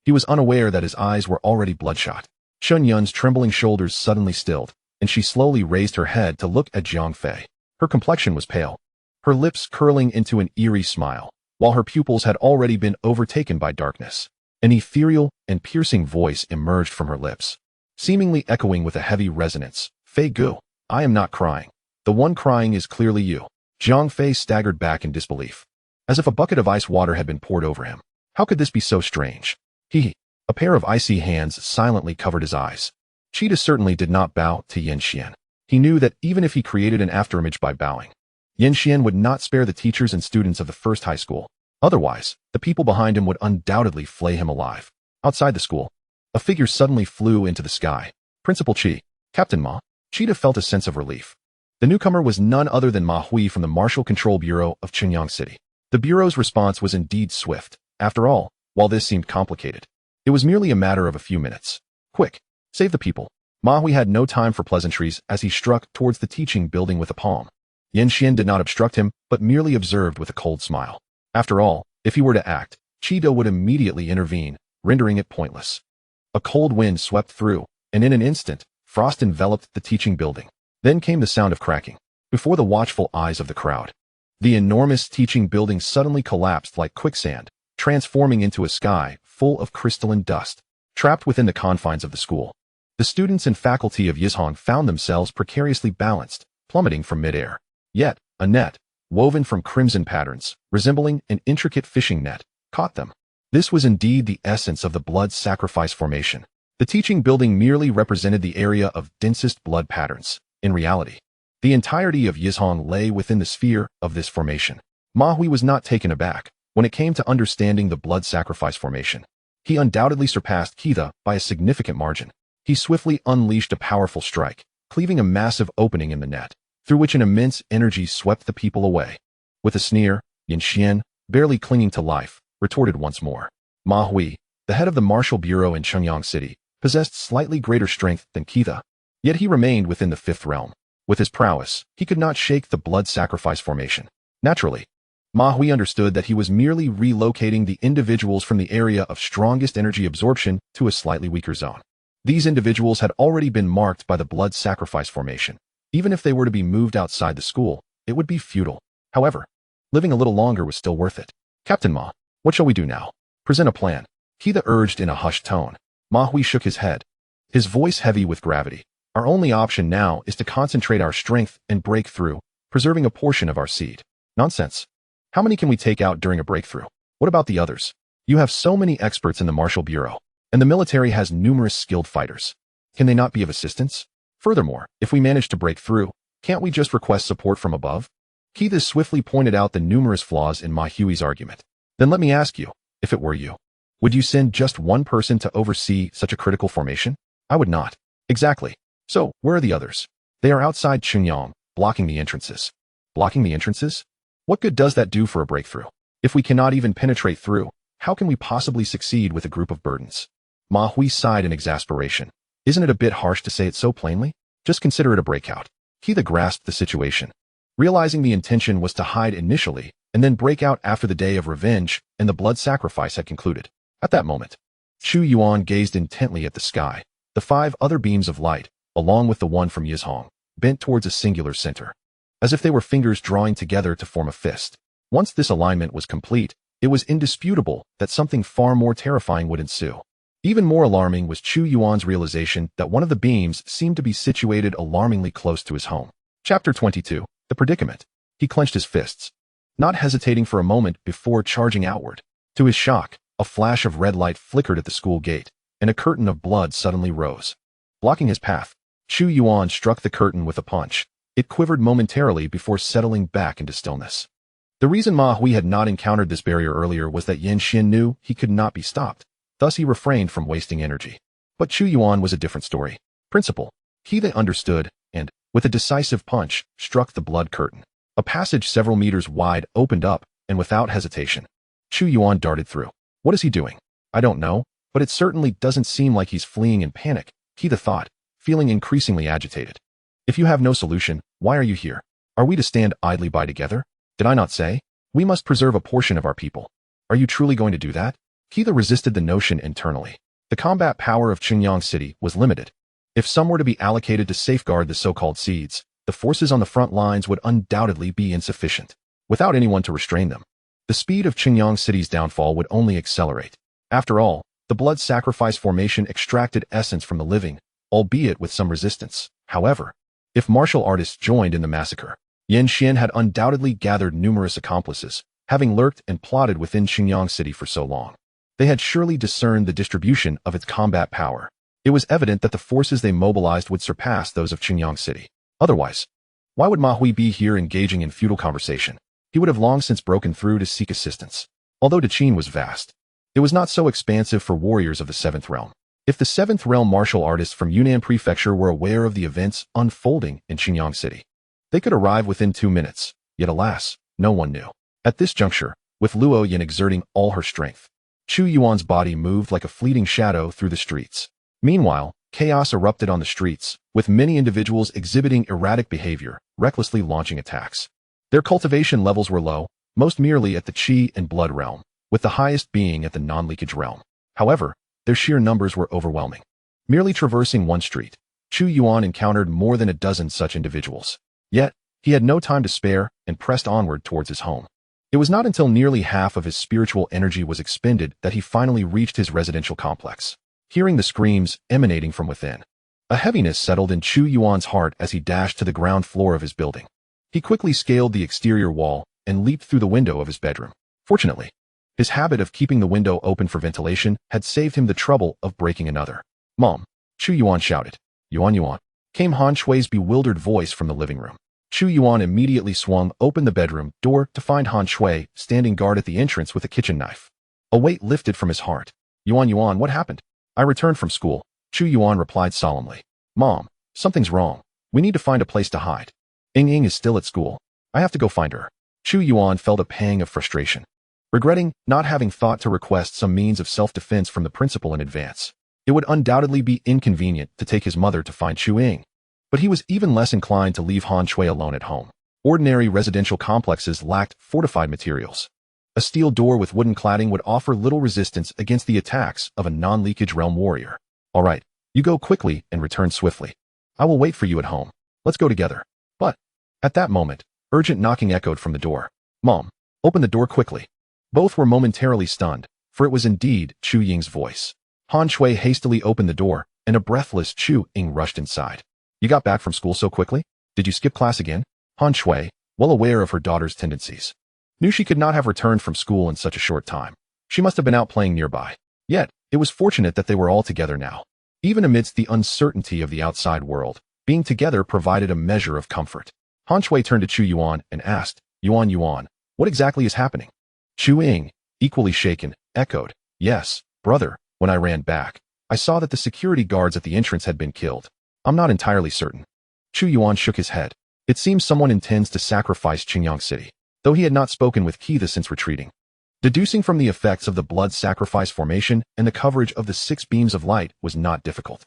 he was unaware that his eyes were already bloodshot. Chu Yuan's trembling shoulders suddenly stilled, and she slowly raised her head to look at Zhang Fei. Her complexion was pale, her lips curling into an eerie smile, while her pupils had already been overtaken by darkness. An ethereal and piercing voice emerged from her lips, seemingly echoing with a heavy resonance. Fei Ge, I am not crying. The one crying is clearly you. Zhang Fei staggered back in disbelief, as if a bucket of ice water had been poured over him. How could this be so strange? A pair of icy hands silently covered his eyes. Cheetah certainly did not bow to Xianxian. He knew that even if he created an afterimage by bowing, Xianxian would not spare the teachers and students of the first high school. Otherwise, the people behind him would undoubtedly flay him alive. Outside the school, a figure suddenly flew into the sky. Principal Qi, Captain Ma. Cheetah felt a sense of relief. The newcomer was none other than Ma Hui from the Martial Control Bureau of Qingyang City. The bureau's response was indeed swift. After all, while this seemed complicated, it was merely a matter of a few minutes. Quick, save the people. Ma Hui had no time for pleasantries as he struck towards the teaching building with a palm. Xianxian did not obstruct him, but merely observed with a cold smile. After all, if he were to act, Cheetah would immediately intervene, rendering it pointless. A cold wind swept through, and in an instant, frost enveloped the teaching building. Then came the sound of cracking. Before the watchful eyes of the crowd, the enormous teaching building suddenly collapsed like quicksand, transforming into a sky full of crystalline dust. Trapped within the confines of the school, the students and faculty of Yizhong found themselves precariously balanced, plummeting from midair. Yet, a net, woven from crimson patterns, resembling an intricate fishing net, caught them. This was indeed the essence of the blood sacrifice formation. The teaching building merely represented the area of densest blood patterns. In reality, the entirety of Yizhong lay within the sphere of this formation. Ma Hui was not taken aback when it came to understanding the blood sacrifice formation. He undoubtedly surpassed Keitha by a significant margin. He swiftly unleashed a powerful strike, cleaving a massive opening in the net, through which an immense energy swept the people away. With a sneer, Xianxian, barely clinging to life, retorted once more. Ma Hui, the head of the Martial Bureau in Qingyang City, possessed slightly greater strength than Keitha, yet he remained within the fifth realm. With his prowess, he could not shake the blood sacrifice formation. Naturally, Ma Hui understood that he was merely relocating the individuals from the area of strongest energy absorption to a slightly weaker zone. These individuals had already been marked by the blood sacrifice formation. Even if they were to be moved outside the school, it would be futile. However, living a little longer was still worth it. Captain Ma, what shall we do now? Present a plan. Keitha urged in a hushed tone. Ma Hui shook his head, his voice heavy with gravity. Our only option now is to concentrate our strength and break through, preserving a portion of our seed. Nonsense. How many can we take out during a breakthrough? What about the others? You have so many experts in the Martial Bureau, and the military has numerous skilled fighters. Can they not be of assistance? Furthermore, if we manage to break through, can't we just request support from above? Keitha swiftly pointed out the numerous flaws in Ma Hui's argument. Then let me ask you, if it were you, would you send just one person to oversee such a critical formation? I would not. Exactly. So, where are the others? They are outside Qingyang, blocking the entrances. Blocking the entrances? What good does that do for a breakthrough? If we cannot even penetrate through, how can we possibly succeed with a group of burdens? Ma Hui sighed in exasperation. Isn't it a bit harsh to say it so plainly? Just consider it a breakout. Keitha grasped the situation. Realizing the intention was to hide initially, and then break out after the day of revenge and the blood sacrifice had concluded. At that moment, Chu Yuan gazed intently at the sky. The 5 other beams of light, along with the one from Yizhong, bent towards a singular center, as if they were fingers drawing together to form a fist. Once this alignment was complete, it was indisputable that something far more terrifying would ensue. Even more alarming was Chu Yuan's realization that one of the beams seemed to be situated alarmingly close to his home. Chapter 22. The Predicament. He clenched his fists, not hesitating for a moment before charging outward. To his shock, a flash of red light flickered at the school gate, and a curtain of blood suddenly rose. Blocking his path, Chu Yuan struck the curtain with a punch. It quivered momentarily before settling back into stillness. The reason Ma Hui had not encountered this barrier earlier was that Xianxian knew he could not be stopped. Thus he refrained from wasting energy. But Chu Yuan was a different story. Principle. Keitha understood, and, with a decisive punch, struck the blood curtain. A passage several meters wide opened up, and without hesitation, Chu Yuan darted through. What is he doing? I don't know, but it certainly doesn't seem like he's fleeing in panic, Keitha thought, feeling increasingly agitated. If you have no solution, why are you here? Are we to stand idly by together? Did I not say? We must preserve a portion of our people. Are you truly going to do that? Keitha resisted the notion internally. The combat power of Qingyang City was limited. If some were to be allocated to safeguard the so-called seeds, the forces on the front lines would undoubtedly be insufficient. Without anyone to restrain them, the speed of Qingyang City's downfall would only accelerate. After all, the blood sacrifice formation extracted essence from the living, albeit with some resistance. However, if martial artists joined in the massacre, Xianxian had undoubtedly gathered numerous accomplices, having lurked and plotted within Qingyang City for so long. They had surely discerned the distribution of its combat power. It was evident that the forces they mobilized would surpass those of Qingyang City. Otherwise, why would Ma Hui be here engaging in futile conversation? He would have long since broken through to seek assistance. Although Zhuxian was vast, it was not so expansive for warriors of the 7th realm. If the 7th realm martial artists from Yunnan Prefecture were aware of the events unfolding in Xinjiang City, they could arrive within 2 minutes, yet alas, no one knew. At this juncture, with Luo Yin exerting all her strength, Chu Yuan's body moved like a fleeting shadow through the streets. Meanwhile, chaos erupted on the streets, with many individuals exhibiting erratic behavior, recklessly launching attacks. Their cultivation levels were low, most merely at the Qi and Blood realm, with the highest being at the non-leakage realm. However, their sheer numbers were overwhelming. Merely traversing one street, Chu Yuan encountered more than a dozen such individuals. Yet, he had no time to spare and pressed onward towards his home. It was not until nearly half of his spiritual energy was expended that he finally reached his residential complex. Hearing the screams emanating from within, a heaviness settled in Chu Yuan's heart as he dashed to the ground floor of his building. He quickly scaled the exterior wall and leaped through the window of his bedroom. Fortunately, his habit of keeping the window open for ventilation had saved him the trouble of breaking another. "Mom!" Chu Yuan shouted. Yuan, came Han Shui's bewildered voice from the living room. Chu Yuan immediately swung open the bedroom door to find Han Shui standing guard at the entrance with a kitchen knife. A weight lifted from his heart. Yuan, what happened?" "I returned from school," Chu Yuan replied solemnly. "Mom, something's wrong. We need to find a place to hide. Ying is still at school. I have to go find her." Chu Yuan felt a pang of frustration, regretting not having thought to request some means of self-defense from the principal in advance. It would undoubtedly be inconvenient to take his mother to find Chu Ying, but he was even less inclined to leave Han Shui alone at home. Ordinary residential complexes lacked fortified materials. A steel door with wooden cladding would offer little resistance against the attacks of a non-leakage realm warrior. "All right, you go quickly and return swiftly. I will wait for you at home. Let's go together." But at that moment, urgent knocking echoed from the door. "Mom, open the door quickly." Both were momentarily stunned, for it was indeed Chu Ying's voice. Han Shui hastily opened the door, and a breathless Chu Ying rushed inside. "You got back from school so quickly? Did you skip class again?" Han Shui, well aware of her daughter's tendencies, knew she could not have returned from school in such a short time. She must have been out playing nearby. Yet, it was fortunate that they were all together now. Even amidst the uncertainty of the outside world, being together provided a measure of comfort. Han Shui turned to Chu Yuan and asked, Yuan, what exactly is happening?" Chu Ying, equally shaken, echoed, "Yes, brother, when I ran back, I saw that the security guards at the entrance had been killed. I'm not entirely certain." Chu Yuan shook his head. It seems someone intends to sacrifice Xinjiang City, though he had not spoken with Keitha since retreating. Deducing from the effects of the blood sacrifice formation and the coverage of the 6 beams of light was not difficult.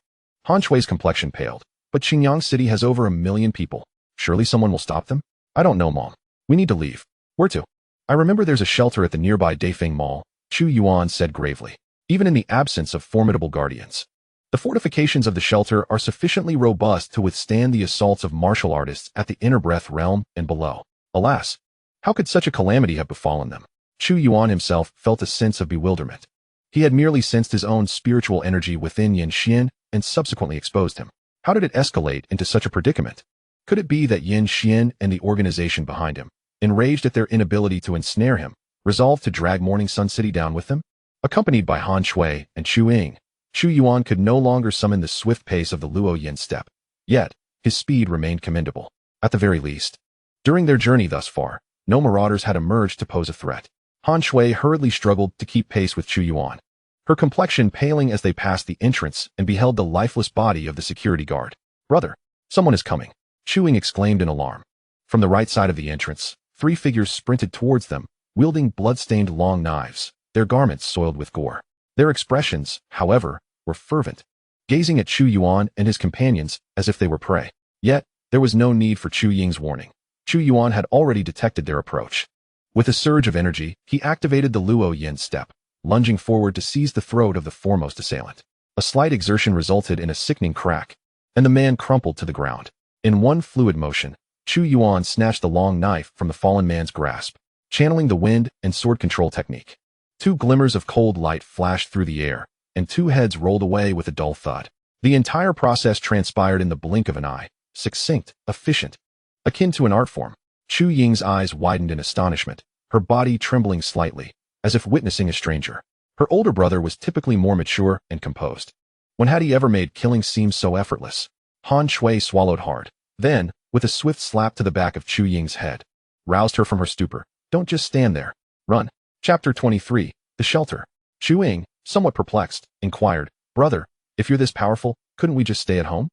Han Shui's complexion paled. "But Xinjiang City has over 1 million people. Surely someone will stop them?" "I don't know, Mom. We need to leave." "Where to?" "I remember there's a shelter at the nearby Dafeng Mall," Chu Yuan said gravely. "Even in the absence of formidable guardians, the fortifications of the shelter are sufficiently robust to withstand the assaults of martial artists at the inner breath realm and below. Alas, how could such a calamity have befallen them?" Chu Yuan himself felt a sense of bewilderment. He had merely sensed his own spiritual energy within Yin Xian and subsequently exposed him. How did it escalate into such a predicament? Could it be that Yin Xian and the organization behind him, enraged at their inability to ensnare him, resolved to drag Morning Sun City down with them? Accompanied by Han Shui and Chu Ying, Chu Yuan could no longer summon the swift pace of the Luo Yin step. Yet, his speed remained commendable. At the very least, during their journey thus far, no marauders had emerged to pose a threat. Han Shui hurriedly struggled to keep pace with Chu Yuan, her complexion paling as they passed the entrance and beheld the lifeless body of the security guard. "Brother, someone is coming," Chu Ying exclaimed in alarm. From the right side of the entrance, 3 figures sprinted towards them, wielding blood-stained long knives, their garments soiled with gore. Their expressions, however, were fervent, gazing at Chu Yuan and his companions as if they were prey. Yet, there was no need for Chu Ying's warning. Chu Yuan had already detected their approach. With a surge of energy, he activated the Luo Yin step, lunging forward to seize the throat of the foremost assailant. A slight exertion resulted in a sickening crack, and the man crumpled to the ground. In one fluid motion, Chu Yuan snatched the long knife from the fallen man's grasp, channeling the wind and sword control technique. 2 glimmers of cold light flashed through the air, and 2 heads rolled away with a dull thud. The entire process transpired in the blink of an eye, succinct, efficient, akin to an art form. Chu Ying's eyes widened in astonishment, her body trembling slightly, as if witnessing a stranger. Her older brother was typically more mature and composed. When had he ever made killing seem so effortless? Han Shui swallowed hard. Then, with a swift slap to the back of Chu Ying's head, roused her from her stupor. Don't just stand there. Run. Chapter 23. The Shelter. Chu Ying, somewhat perplexed, inquired, Brother, if you're this powerful, couldn't we just stay at home?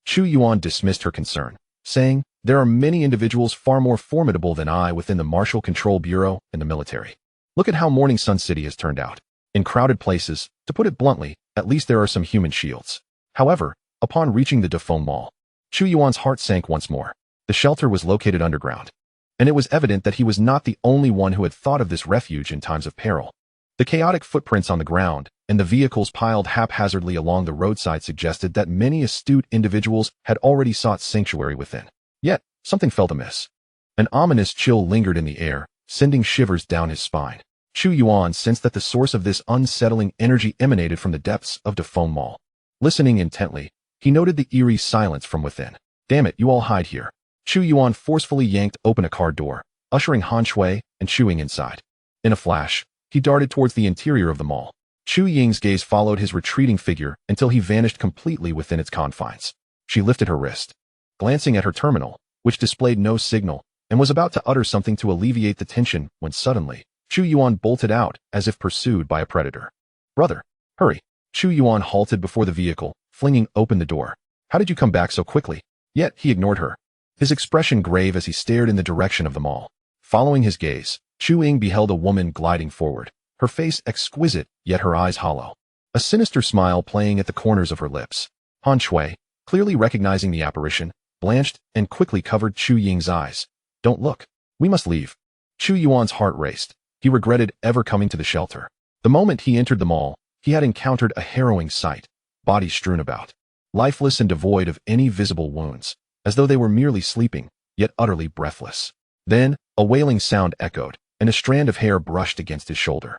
Chu Yuan dismissed her concern, saying, There are many individuals far more formidable than I within the Martial Control Bureau and the military. Look at how Morning Sun City has turned out. In crowded places, to put it bluntly, at least there are some human shields. However, upon reaching the Dafeng Mall, Chu Yuan's heart sank once more. The shelter was located underground, and it was evident that he was not the only one who had thought of this refuge in times of peril. The chaotic footprints on the ground and the vehicles piled haphazardly along the roadside suggested that many astute individuals had already sought sanctuary within. Yet, something felt amiss. An ominous chill lingered in the air, sending shivers down his spine. Chu Yuan sensed that the source of this unsettling energy emanated from the depths of Dafeng Mall. Listening intently, he noted the eerie silence from within. Damn it, you all hide here. Chu Yuan forcefully yanked open a car door, ushering Han Shui and Chu Ying inside. In a flash, he darted towards the interior of the mall. Chu Ying's gaze followed his retreating figure until he vanished completely within its confines. She lifted her wrist, glancing at her terminal, which displayed no signal, and was about to utter something to alleviate the tension when suddenly, Chu Yuan bolted out as if pursued by a predator. Brother, hurry. Chu Yuan halted before the vehicle, flinging open the door. How did you come back so quickly? Yet he ignored her, his expression grave as he stared in the direction of the mall. Following his gaze, Chu Ying beheld a woman gliding forward, her face exquisite, yet her eyes hollow, a sinister smile playing at the corners of her lips. Han Shui, clearly recognizing the apparition, blanched and quickly covered Chu Ying's eyes. Don't look. We must leave. Chu Yuan's heart raced. He regretted ever coming to the shelter. The moment he entered the mall, he had encountered a harrowing sight, bodies strewn about, lifeless and devoid of any visible wounds, as though they were merely sleeping, yet utterly breathless. Then, a wailing sound echoed, and a strand of hair brushed against his shoulder.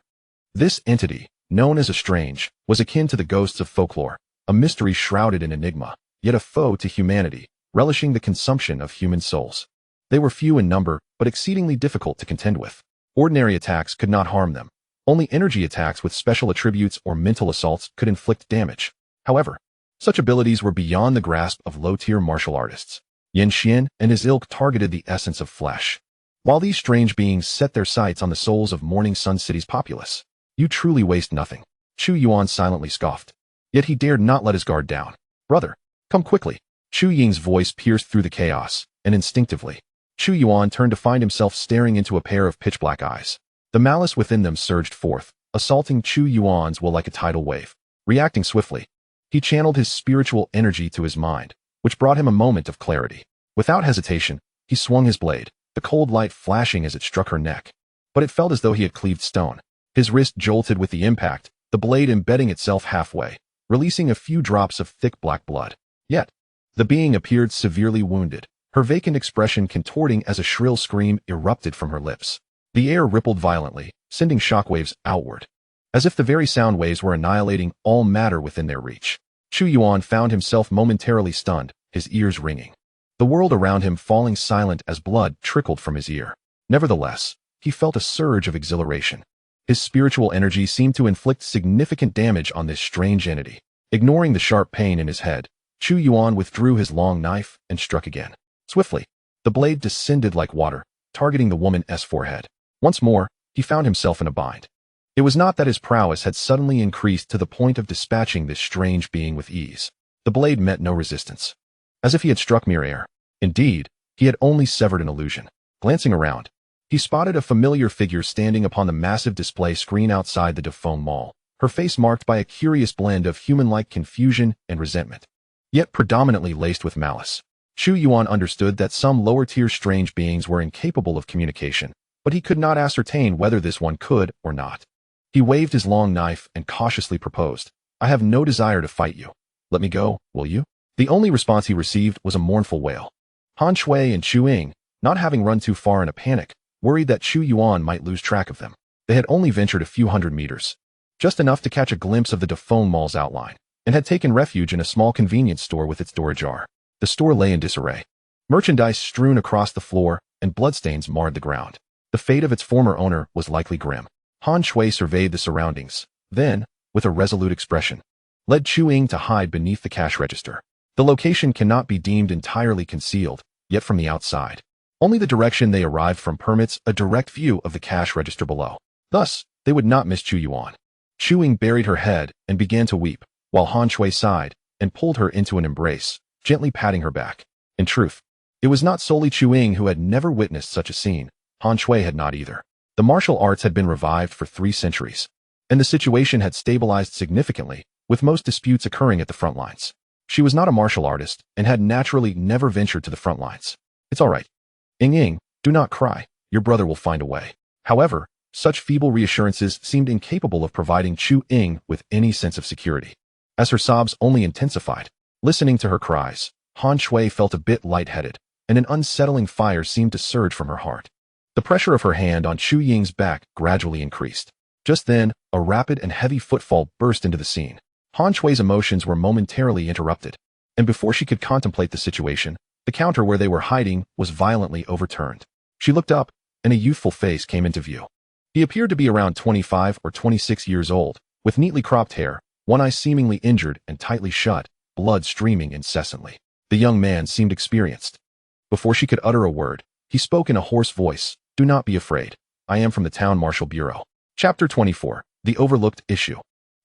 This entity, known as a strange, was akin to the ghosts of folklore, a mystery shrouded in enigma, yet a foe to humanity, relishing the consumption of human souls. They were few in number, but exceedingly difficult to contend with. Ordinary attacks could not harm them. Only energy attacks with special attributes or mental assaults could inflict damage. However, such abilities were beyond the grasp of low-tier martial artists. Xianxian and his ilk targeted the essence of flesh, while these strange beings set their sights on the souls of Morning Sun City's populace. You truly waste nothing. Chu Yuan silently scoffed. Yet he dared not let his guard down. Brother, come quickly. Chu Ying's voice pierced through the chaos, and instinctively, Chu Yuan turned to find himself staring into a pair of pitch-black eyes. The malice within them surged forth, assaulting Chu Yuan's will like a tidal wave. Reacting swiftly, he channeled his spiritual energy to his mind, which brought him a moment of clarity. Without hesitation, he swung his blade, the cold light flashing as it struck her neck. But it felt as though he had cleaved stone. His wrist jolted with the impact, the blade embedding itself halfway, releasing a few drops of thick black blood. Yet, the being appeared severely wounded, her vacant expression contorting as a shrill scream erupted from her lips. The air rippled violently, sending shockwaves outward, as if the very sound waves were annihilating all matter within their reach. Chu Yuan found himself momentarily stunned, his ears ringing, the world around him falling silent as blood trickled from his ear. Nevertheless, he felt a surge of exhilaration. His spiritual energy seemed to inflict significant damage on this strange entity. Ignoring the sharp pain in his head, Chu Yuan withdrew his long knife and struck again. Swiftly, the blade descended like water, targeting the woman's forehead. Once more, he found himself in a bind. It was not that his prowess had suddenly increased to the point of dispatching this strange being with ease. The blade met no resistance, as if he had struck mere air. Indeed, he had only severed an illusion. Glancing around, he spotted a familiar figure standing upon the massive display screen outside the Dafeng Mall, her face marked by a curious blend of human-like confusion and resentment, yet predominantly laced with malice. Chu Yuan understood that some lower-tier strange beings were incapable of communication, but he could not ascertain whether this one could or not. He waved his long knife and cautiously proposed, I have no desire to fight you. Let me go, will you? The only response he received was a mournful wail. Han Shui and Chu Ying, not having run too far in a panic, worried that Chu Yuan might lose track of them. They had only ventured a few hundred meters, just enough to catch a glimpse of the Dafeng Mall's outline, and had taken refuge in a small convenience store with its door ajar. The store lay in disarray. Merchandise strewn across the floor, and bloodstains marred the ground. The fate of its former owner was likely grim. Han Shui surveyed the surroundings, then, with a resolute expression, led Chu Ying to hide beneath the cash register. The location cannot be deemed entirely concealed, yet from the outside. Only the direction they arrived from permits a direct view of the cash register below. Thus, they would not miss Chu Yuan. Chu Ying buried her head and began to weep, while Han Shui sighed and pulled her into an embrace, gently patting her back. In truth, it was not solely Chu Ying who had never witnessed such a scene. Han Shui had not either. The martial arts had been revived for 3 centuries, and the situation had stabilized significantly, with most disputes occurring at the front lines. She was not a martial artist and had naturally never ventured to the front lines. It's all right. Ying, do not cry. Your brother will find a way. However, such feeble reassurances seemed incapable of providing Chu Ying with any sense of security. As her sobs only intensified, listening to her cries, Han Shui felt a bit lightheaded, and an unsettling fire seemed to surge from her heart. The pressure of her hand on Chu Ying's back gradually increased. Just then, a rapid and heavy footfall burst into the scene. Han Shui's emotions were momentarily interrupted, and before she could contemplate the situation, the counter where they were hiding was violently overturned. She looked up, and a youthful face came into view. He appeared to be around 25 or 26 years old, with neatly cropped hair, one eye seemingly injured and tightly shut, blood streaming incessantly. The young man seemed experienced. Before she could utter a word, he spoke in a hoarse voice, "Do not be afraid. I am from the Town Martial Bureau." Chapter 24. The Overlooked Issue.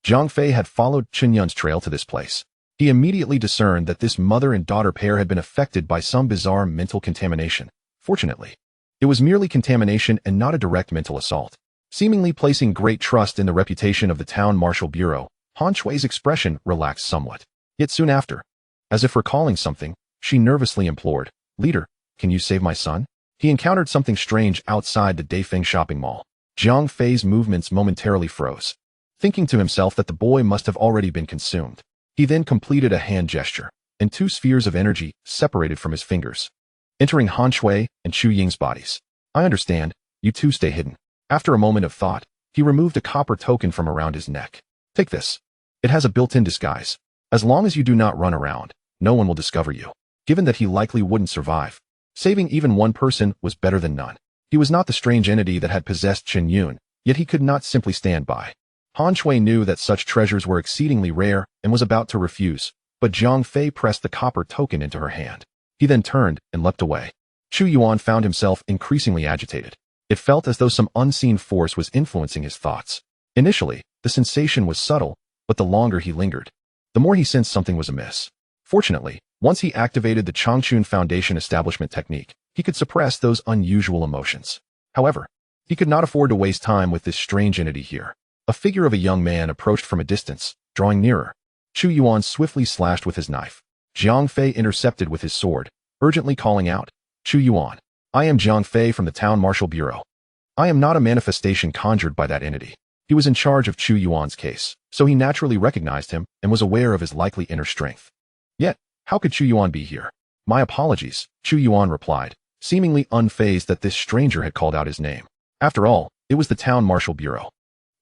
Zhang Fei had followed Chen Yun's trail to this place. He immediately discerned that this mother and daughter pair had been affected by some bizarre mental contamination. Fortunately, it was merely contamination and not a direct mental assault. Seemingly placing great trust in the reputation of the Town Martial Bureau, Han Shui's expression relaxed somewhat. Yet soon after, as if recalling something, she nervously implored, "Leader, can you save my son?" He encountered something strange outside the Dafeng shopping mall. Zhang Fei's movements momentarily froze, thinking to himself that the boy must have already been consumed. He then completed a hand gesture, and 2 spheres of energy separated from his fingers, entering Han Shui and Chu Ying's bodies. "I understand, you two stay hidden." After a moment of thought, he removed a copper token from around his neck. "Take this. It has a built-in disguise. As long as you do not run around, no one will discover you." Given that he likely wouldn't survive, saving even one person was better than none. He was not the strange entity that had possessed Chen Yun, yet he could not simply stand by. Han Shui knew that such treasures were exceedingly rare and was about to refuse, but Zhang Fei pressed the copper token into her hand. He then turned and leapt away. Chu Yuan found himself increasingly agitated. It felt as though some unseen force was influencing his thoughts. Initially, the sensation was subtle, but the longer he lingered, the more he sensed something was amiss. Fortunately, once he activated the Changchun Foundation establishment technique, he could suppress those unusual emotions. However, he could not afford to waste time with this strange entity here. A figure of a young man approached from a distance, drawing nearer. Chu Yuan swiftly slashed with his knife. Zhang Fei intercepted with his sword, urgently calling out, "Chu Yuan, I am Zhang Fei from the Town Martial Bureau. I am not a manifestation conjured by that entity." He was in charge of Chu Yuan's case, so he naturally recognized him and was aware of his likely inner strength. Yet, how could Chu Yuan be here? "My apologies," Chu Yuan replied, seemingly unfazed that this stranger had called out his name. After all, it was the Town Martial Bureau.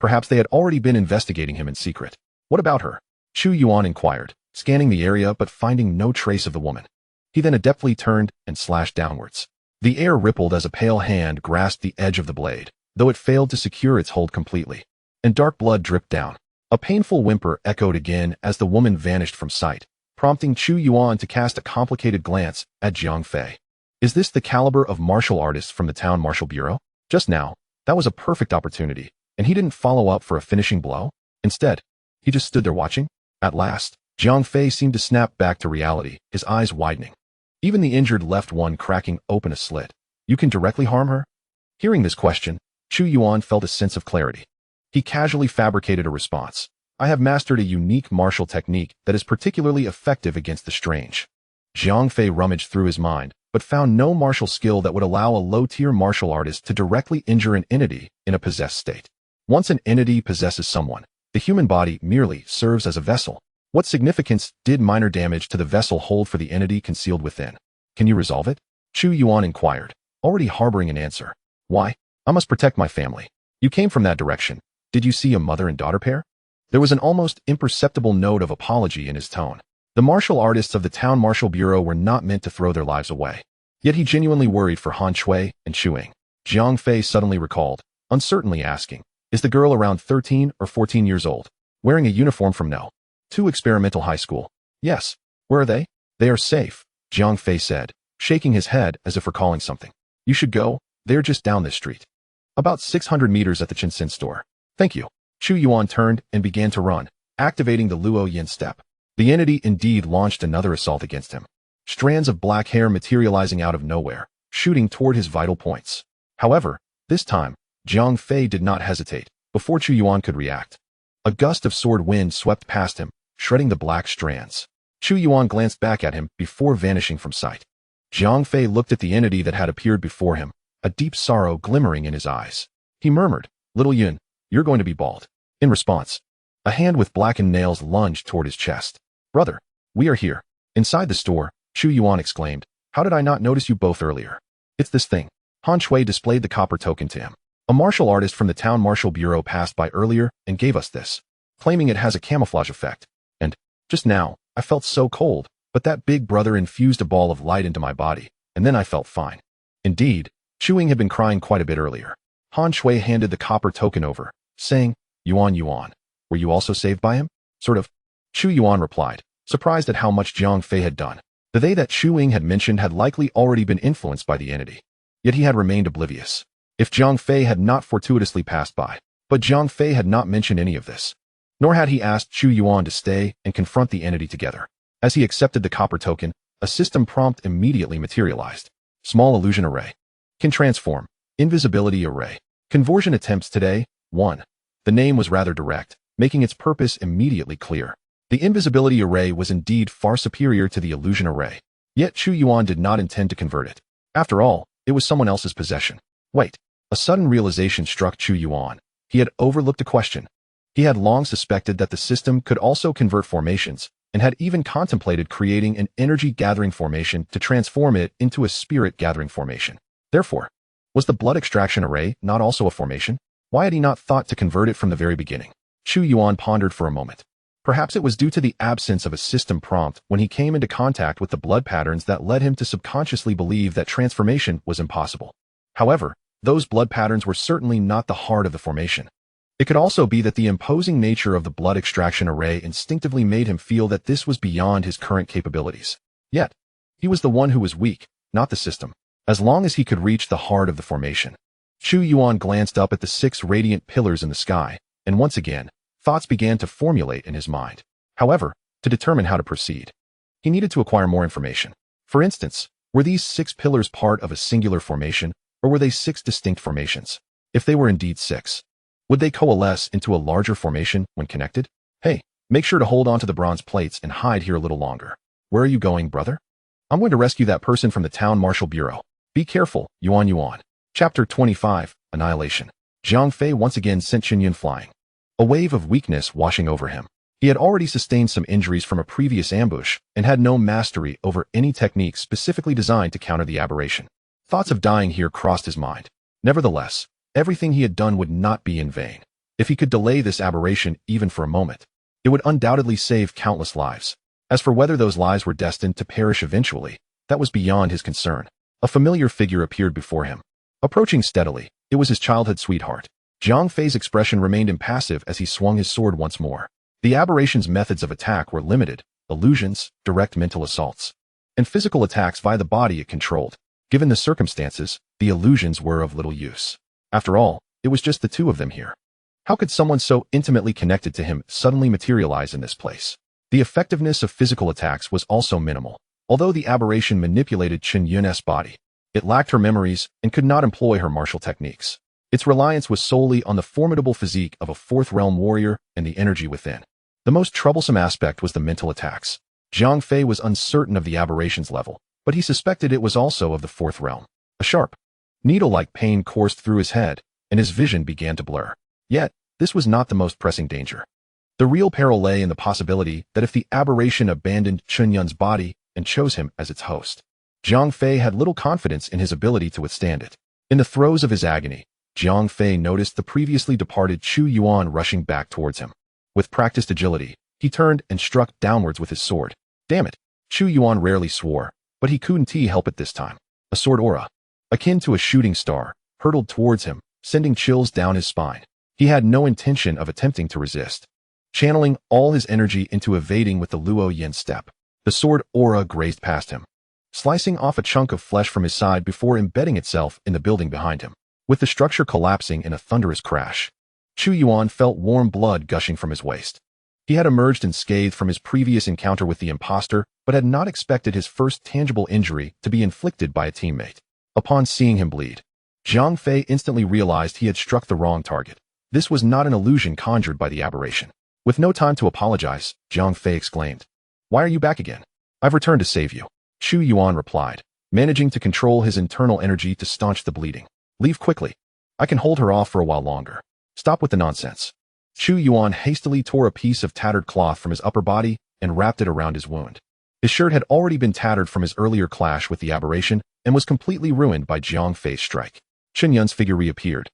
Perhaps they had already been investigating him in secret. "What about her?" Chu Yuan inquired, scanning the area but finding no trace of the woman. He then adeptly turned and slashed downwards. The air rippled as a pale hand grasped the edge of the blade, though it failed to secure its hold completely, and dark blood dripped down. A painful whimper echoed again as the woman vanished from sight, prompting Chu Yuan to cast a complicated glance at Zhang Fei. Is this the caliber of martial artists from the Town Martial Bureau? Just now, that was a perfect opportunity, and he didn't follow up for a finishing blow. Instead, he just stood there watching. At last, Zhang Fei seemed to snap back to reality, his eyes widening. Even the injured left one cracking open a slit. "You can directly harm her?" Hearing this question, Chu Yuan felt a sense of clarity. He casually fabricated a response. "I have mastered a unique martial technique that is particularly effective against the strange." Zhang Fei rummaged through his mind, but found no martial skill that would allow a low-tier martial artist to directly injure an entity in a possessed state. Once an entity possesses someone, the human body merely serves as a vessel. What significance did minor damage to the vessel hold for the entity concealed within? "Can you resolve it?" Chu Yuan inquired, already harboring an answer. "Why? I must protect my family." "You came from that direction. Did you see a mother and daughter pair?" There was an almost imperceptible note of apology in his tone. The martial artists of the Town Martial Bureau were not meant to throw their lives away. Yet he genuinely worried for Han Shui and Chu Ying. Zhang Fei suddenly recalled, uncertainly asking, "Is the girl around 13 or 14 years old, wearing a uniform from No. 2 Experimental High School?" "Yes." "Where are they?" "They are safe," Zhang Fei said, shaking his head as if recalling something. You should go. They're just down this street. About 600 meters at the Chinsin store. Thank you. Chu Yuan turned and began to run, activating the Luo Yin step. The entity indeed launched another assault against him. Strands of black hair materializing out of nowhere, shooting toward his vital points. However, this time, Zhang Fei did not hesitate. Before Chu Yuan could react, a gust of sword wind swept past him, shredding the black strands. Chu Yuan glanced back at him before vanishing from sight. Zhang Fei looked at the entity that had appeared before him, a deep sorrow glimmering in his eyes. He murmured, "Little Yun, you're going to be bald." In response, a hand with blackened nails lunged toward his chest. "Brother, we are here." Inside the store, Chu Yuan exclaimed, "How did I not notice you both earlier?" "It's this thing." Han Shui displayed the copper token to him. "A martial artist from the town martial bureau passed by earlier and gave us this, claiming it has a camouflage effect. And, just now, I felt so cold, but that big brother infused a ball of light into my body, and then I felt fine." Indeed, Chu Ying had been crying quite a bit earlier. Han Shui handed the copper token over, saying, Yuan, were you also saved by him?" "Sort of." Chu Yuan replied, surprised at how much Zhang Fei had done. The they that Chu Ying had mentioned had likely already been influenced by the entity. Yet he had remained oblivious. If Zhang Fei had not fortuitously passed by. But Zhang Fei had not mentioned any of this. Nor had he asked Chu Yuan to stay and confront the entity together. As he accepted the copper token, a system prompt immediately materialized. Small illusion array. Can transform. Invisibility array. Conversion attempts today, 1. The name was rather direct, making its purpose immediately clear. The invisibility array was indeed far superior to the illusion array. Yet Chu Yuan did not intend to convert it. After all, it was someone else's possession. Wait. A sudden realization struck Chu Yuan. He had overlooked a question. He had long suspected that the system could also convert formations, and had even contemplated creating an energy-gathering formation to transform it into a spirit-gathering formation. Therefore, was the blood extraction array not also a formation? Why had he not thought to convert it from the very beginning? Chu Yuan pondered for a moment. Perhaps it was due to the absence of a system prompt when he came into contact with the blood patterns that led him to subconsciously believe that transformation was impossible. However, those blood patterns were certainly not the heart of the formation. It could also be that the imposing nature of the blood extraction array instinctively made him feel that this was beyond his current capabilities. Yet, he was the one who was weak, not the system. As long as he could reach the heart of the formation. Chu Yuan glanced up at the 6 radiant pillars in the sky, and once again, thoughts began to formulate in his mind. However, to determine how to proceed, he needed to acquire more information. For instance, were these 6 pillars part of a singular formation, or were they 6 distinct formations? If they were indeed 6, would they coalesce into a larger formation when connected? Hey, make sure to hold on to the bronze plates and hide here a little longer. Where are you going, brother? I'm going to rescue that person from the town martial bureau. Be careful, Yuan. Chapter 25, Annihilation. Zhang Fei once again sent Chen Yun flying. A wave of weakness washing over him. He had already sustained some injuries from a previous ambush and had no mastery over any technique specifically designed to counter the aberration. Thoughts of dying here crossed his mind. Nevertheless, everything he had done would not be in vain. If he could delay this aberration even for a moment, it would undoubtedly save countless lives. As for whether those lives were destined to perish eventually, that was beyond his concern. A familiar figure appeared before him. Approaching steadily, it was his childhood sweetheart. Zhang Fei's expression remained impassive as he swung his sword once more. The aberration's methods of attack were limited, illusions, direct mental assaults, and physical attacks via the body it controlled. Given the circumstances, the illusions were of little use. After all, it was just the two of them here. How could someone so intimately connected to him suddenly materialize in this place? The effectiveness of physical attacks was also minimal. Although the aberration manipulated Chen Yun's body, it lacked her memories and could not employ her martial techniques. Its reliance was solely on the formidable physique of a 4th realm warrior and the energy within. The most troublesome aspect was the mental attacks. Zhang Fei was uncertain of the aberration's level, but he suspected it was also of the 4th realm. A sharp, needle-like pain coursed through his head, and his vision began to blur. Yet, this was not the most pressing danger. The real peril lay in the possibility that if the aberration abandoned Chen Yun's body and chose him as its host, Zhang Fei had little confidence in his ability to withstand it. In the throes of his agony, Zhang Fei noticed the previously departed Chu Yuan rushing back towards him. With practiced agility, he turned and struck downwards with his sword. Damn it! Chu Yuan rarely swore, but he couldn't help it this time. A sword aura, akin to a shooting star, hurtled towards him, sending chills down his spine. He had no intention of attempting to resist. Channeling all his energy into evading with the Luo Yin step, the sword aura grazed past him. slicing off a chunk of flesh from his side before embedding itself in the building behind him. With the structure collapsing in a thunderous crash, Chu Yuan felt warm blood gushing from his waist. He had emerged unscathed from his previous encounter with the imposter, but had not expected his first tangible injury to be inflicted by a teammate. Upon seeing him bleed, Zhang Fei instantly realized he had struck the wrong target. This was not an illusion conjured by the aberration. With no time to apologize, Zhang Fei exclaimed, "Why are you back again?" "I've returned to save you," Chu Yuan replied, managing to control his internal energy to staunch the bleeding. "Leave quickly. I can hold her off for a while longer. Stop with the nonsense." Chu Yuan hastily tore a piece of tattered cloth from his upper body and wrapped it around his wound. His shirt had already been tattered from his earlier clash with the aberration and was completely ruined by Zhang Fei's strike. Chen Yun's figure reappeared,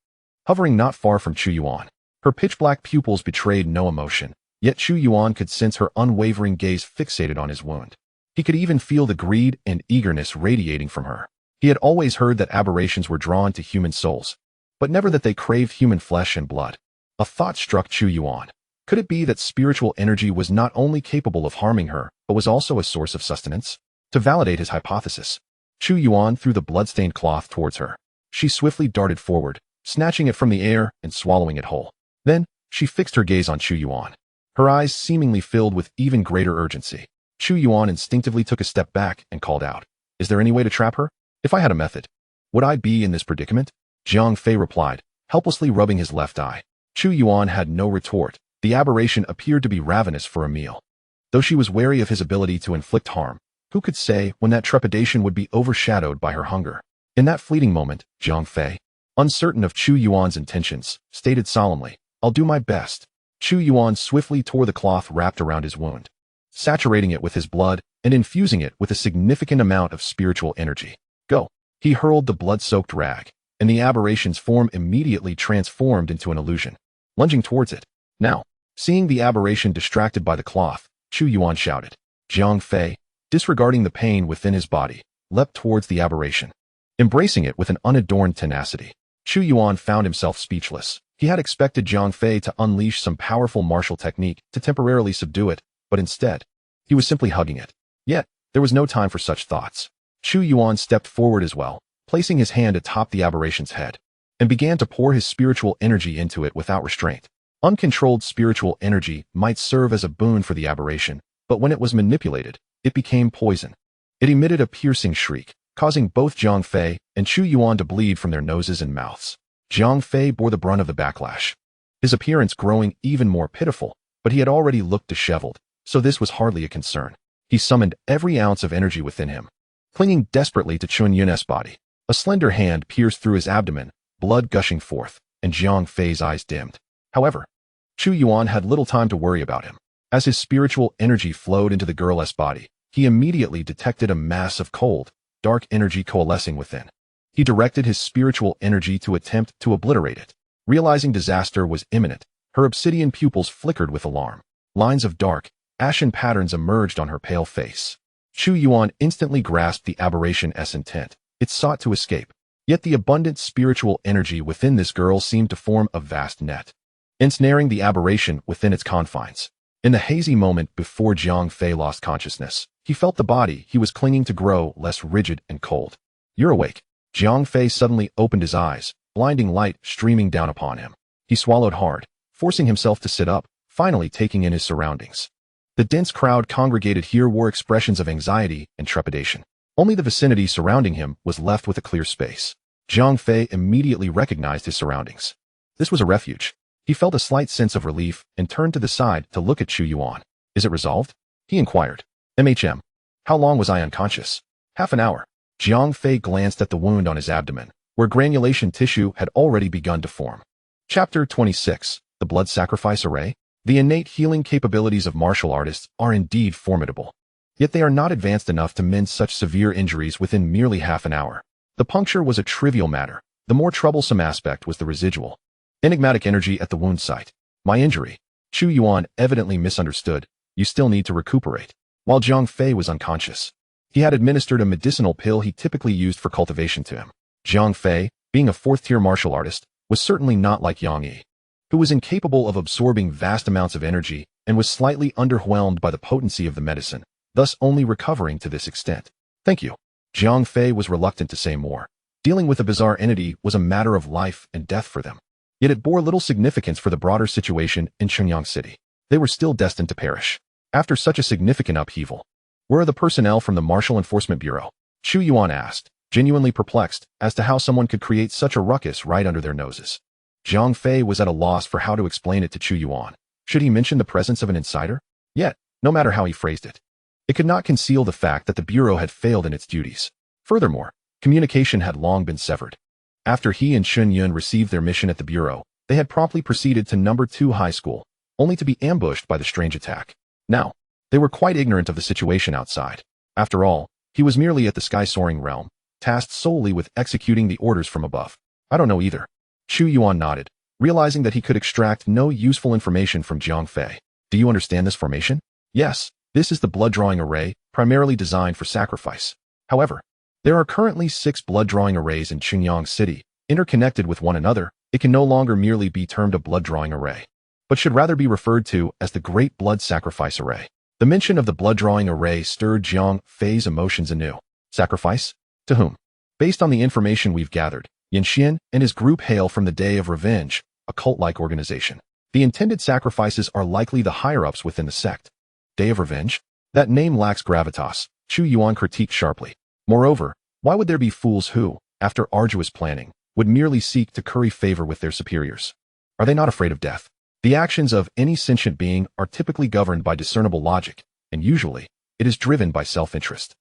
hovering not far from Chu Yuan. Her pitch-black pupils betrayed no emotion, yet Chu Yuan could sense her unwavering gaze fixated on his wound. He could even feel the greed and eagerness radiating from her. He had always heard that aberrations were drawn to human souls, but never that they craved human flesh and blood. A thought struck Chu Yuan. Could it be that spiritual energy was not only capable of harming her, but was also a source of sustenance? To validate his hypothesis, Chu Yuan threw the blood-stained cloth towards her. She swiftly darted forward, snatching it from the air and swallowing it whole. Then, she fixed her gaze on Chu Yuan. Her eyes seemingly filled with even greater urgency. Chu Yuan instinctively took a step back and called out, "Is there any way to trap her? If I had a method, would I be in this predicament?" Zhang Fei replied, helplessly rubbing his left eye. Chu Yuan had no retort. The aberration appeared to be ravenous for a meal. Though she was wary of his ability to inflict harm, who could say when that trepidation would be overshadowed by her hunger? In that fleeting moment, Zhang Fei, uncertain of Chu Yuan's intentions, stated solemnly, "I'll do my best." Chu Yuan swiftly tore the cloth wrapped around his wound, saturating it with his blood and infusing it with a significant amount of spiritual energy. "Go." He hurled the blood-soaked rag, and the aberration's form immediately transformed into an illusion, lunging towards it. Now, seeing the aberration distracted by the cloth, Chu Yuan shouted. Zhang Fei, disregarding the pain within his body, leapt towards the aberration, embracing it with an unadorned tenacity. Chu Yuan found himself speechless. He had expected Zhang Fei to unleash some powerful martial technique to temporarily subdue it, but instead, he was simply hugging it. Yet, there was no time for such thoughts. Chu Yuan stepped forward as well, placing his hand atop the aberration's head, and began to pour his spiritual energy into it without restraint. Uncontrolled spiritual energy might serve as a boon for the aberration, but when it was manipulated, it became poison. It emitted a piercing shriek, causing both Zhang Fei and Chu Yuan to bleed from their noses and mouths. Zhang Fei bore the brunt of the backlash, his appearance growing even more pitiful, but he had already looked disheveled, so this was hardly a concern. He summoned every ounce of energy within him, clinging desperately to Chu Yuan's body. A slender hand pierced through his abdomen, blood gushing forth, and Zhang Fei's eyes dimmed. However, Chu Yuan had little time to worry about him. As his spiritual energy flowed into the girl's body, he immediately detected a mass of cold, dark energy coalescing within. He directed his spiritual energy to attempt to obliterate it. Realizing disaster was imminent, her obsidian pupils flickered with alarm. Lines of dark, ashen patterns emerged on her pale face. Chu Yuan instantly grasped the aberration's intent. It sought to escape. Yet the abundant spiritual energy within this girl seemed to form a vast net, ensnaring the aberration within its confines. In the hazy moment before Zhang Fei lost consciousness, he felt the body he was clinging to grow less rigid and cold. "You're awake." Zhang Fei suddenly opened his eyes, blinding light streaming down upon him. He swallowed hard, forcing himself to sit up, finally taking in his surroundings. The dense crowd congregated here wore expressions of anxiety and trepidation. Only the vicinity surrounding him was left with a clear space. Zhang Fei immediately recognized his surroundings. This was a refuge. He felt a slight sense of relief and turned to the side to look at Chu Yuan. "Is it resolved?" he inquired. "MHM. How long was I unconscious?" "Half an hour." Zhang Fei glanced at the wound on his abdomen, where granulation tissue had already begun to form. Chapter 26. The Blood Sacrifice Array. The innate healing capabilities of martial artists are indeed formidable. Yet they are not advanced enough to mend such severe injuries within merely half an hour. The puncture was a trivial matter. The more troublesome aspect was the residual, enigmatic energy at the wound site. "My injury." Chu Yuan evidently misunderstood. "You still need to recuperate." While Zhang Fei was unconscious, he had administered a medicinal pill he typically used for cultivation to him. Zhang Fei, being a fourth-tier martial artist, was certainly not like Yang Yi, who was incapable of absorbing vast amounts of energy and was slightly underwhelmed by the potency of the medicine, thus only recovering to this extent. "Thank you." Jiang Fei was reluctant to say more. Dealing with a bizarre entity was a matter of life and death for them. Yet it bore little significance for the broader situation in Shenyang City. They were still destined to perish. After such a significant upheaval, where are the personnel from the Martial Enforcement Bureau? Chu Yuan asked, genuinely perplexed as to how someone could create such a ruckus right under their noses. Jiang Fei was at a loss for how to explain it to Chu Yuan. Should he mention the presence of an insider? Yet, no matter how he phrased it, it could not conceal the fact that the Bureau had failed in its duties. Furthermore, communication had long been severed. After he and Chu Yuan received their mission at the Bureau, they had promptly proceeded to No. 2 High School, only to be ambushed by the strange attack. Now, they were quite ignorant of the situation outside. After all, he was merely at the sky-soaring realm, tasked solely with executing the orders from above. I don't know either. Chu Yuan nodded, realizing that he could extract no useful information from Jiang Fei. Do you understand this formation? Yes, this is the blood-drawing array, primarily designed for sacrifice. However, there are currently 6 blood-drawing arrays in Shenyang City, interconnected with one another. It can no longer merely be termed a blood-drawing array, but should rather be referred to as the Great Blood Sacrifice Array. The mention of the blood-drawing array stirred Jiang Fei's emotions anew. Sacrifice? To whom? Based on the information we've gathered, Xianxian and his group hail from the Day of Revenge, a cult-like organization. The intended sacrifices are likely the higher-ups within the sect. Day of Revenge? That name lacks gravitas, Chu Yuan critiqued sharply. Moreover, why would there be fools who, after arduous planning, would merely seek to curry favor with their superiors? Are they not afraid of death? The actions of any sentient being are typically governed by discernible logic, and usually, it is driven by self-interest.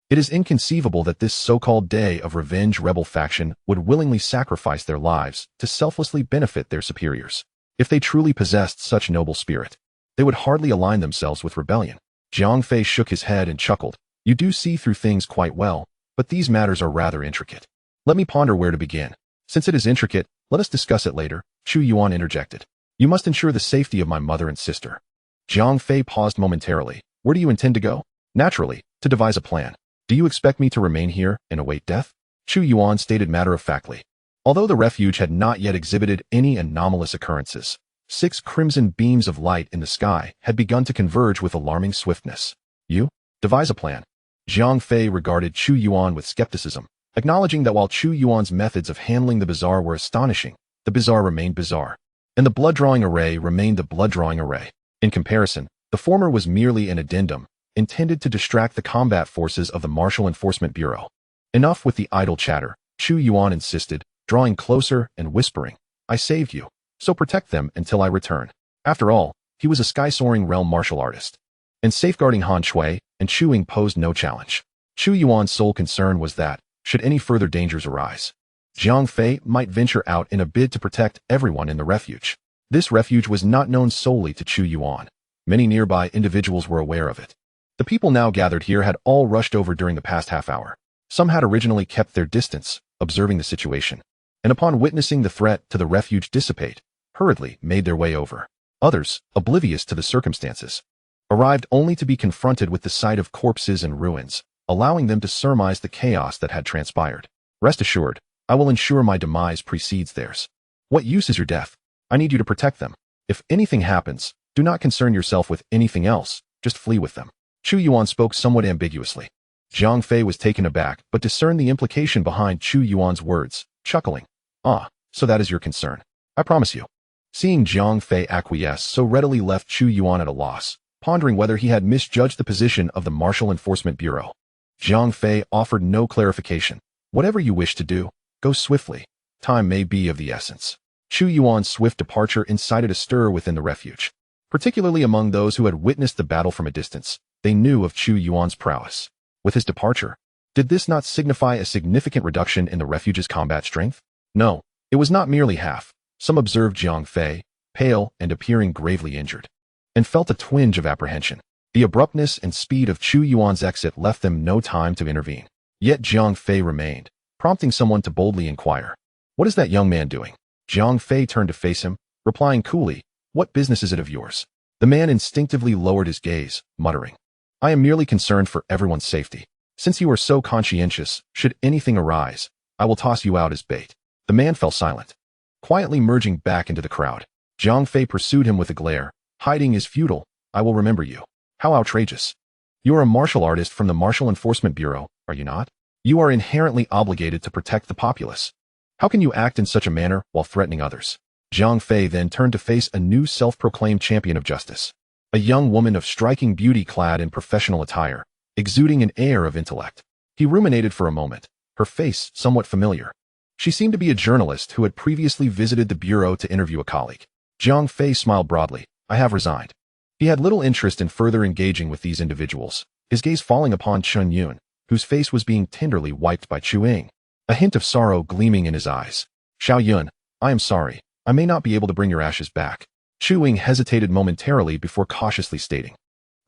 It is inconceivable that this so-called Day of Revenge rebel faction would willingly sacrifice their lives to selflessly benefit their superiors. If they truly possessed such noble spirit, they would hardly align themselves with rebellion. Jiang Fei shook his head and chuckled. You do see through things quite well, but these matters are rather intricate. Let me ponder where to begin. Since it is intricate, let us discuss it later, Chu Yuan interjected. You must ensure the safety of my mother and sister. Jiang Fei paused momentarily. Where do you intend to go? Naturally, to devise a plan. Do you expect me to remain here and await death? Chu Yuan stated matter-of-factly. Although the refuge had not yet exhibited any anomalous occurrences, 6 crimson beams of light in the sky had begun to converge with alarming swiftness. You? Devise a plan. Jiang Fei regarded Chu Yuan with skepticism, acknowledging that while Chu Yuan's methods of handling the bizarre were astonishing, the bizarre remained bizarre, and the blood-drawing array remained the blood-drawing array. In comparison, the former was merely an addendum, intended to distract the combat forces of the Martial Enforcement Bureau. Enough with the idle chatter, Chu Yuan insisted, drawing closer and whispering, I saved you, so protect them until I return. After all, he was a sky-soaring realm martial artist, and safeguarding Han Shui and Chu Ying posed no challenge. Chu Yuan's sole concern was that, should any further dangers arise, Jiang Fei might venture out in a bid to protect everyone in the refuge. This refuge was not known solely to Chu Yuan. Many nearby individuals were aware of it. The people now gathered here had all rushed over during the past half hour. Some had originally kept their distance, observing the situation, and upon witnessing the threat to the refuge dissipate, hurriedly made their way over. Others, oblivious to the circumstances, arrived only to be confronted with the sight of corpses and ruins, allowing them to surmise the chaos that had transpired. Rest assured, I will ensure my demise precedes theirs. What use is your death? I need you to protect them. If anything happens, do not concern yourself with anything else, just flee with them. Chu Yuan spoke somewhat ambiguously. Jiang Fei was taken aback but discerned the implication behind Chu Yuan's words, chuckling. Ah, so that is your concern. I promise you. Seeing Jiang Fei acquiesce so readily left Chu Yuan at a loss, pondering whether he had misjudged the position of the Martial Enforcement Bureau. Jiang Fei offered no clarification. Whatever you wish to do, go swiftly. Time may be of the essence. Chu Yuan's swift departure incited a stir within the refuge, particularly among those who had witnessed the battle from a distance. They knew of Chu Yuan's prowess. With his departure, did this not signify a significant reduction in the refuge's combat strength? No, it was not merely half. Some observed Jiang Fei, pale and appearing gravely injured, and felt a twinge of apprehension. The abruptness and speed of Chu Yuan's exit left them no time to intervene. Yet Jiang Fei remained, prompting someone to boldly inquire. What is that young man doing? Jiang Fei turned to face him, replying coolly, What business is it of yours? The man instinctively lowered his gaze, muttering, I am merely concerned for everyone's safety. Since you are so conscientious, should anything arise, I will toss you out as bait. The man fell silent, quietly merging back into the crowd. Jiang Fei pursued him with a glare. Hiding is futile. I will remember you. How outrageous. You are a martial artist from the Martial Enforcement Bureau, are you not? You are inherently obligated to protect the populace. How can you act in such a manner while threatening others? Zhang Fei then turned to face a new self-proclaimed champion of justice. A young woman of striking beauty clad in professional attire, exuding an air of intellect. He ruminated for a moment, her face somewhat familiar. She seemed to be a journalist who had previously visited the bureau to interview a colleague. Zhang Fei smiled broadly. I have resigned. He had little interest in further engaging with these individuals, his gaze falling upon Chu Yuan, whose face was being tenderly wiped by Chu Ying, a hint of sorrow gleaming in his eyes. Xiao Yun, I am sorry. I may not be able to bring your ashes back. Chu Ying hesitated momentarily before cautiously stating.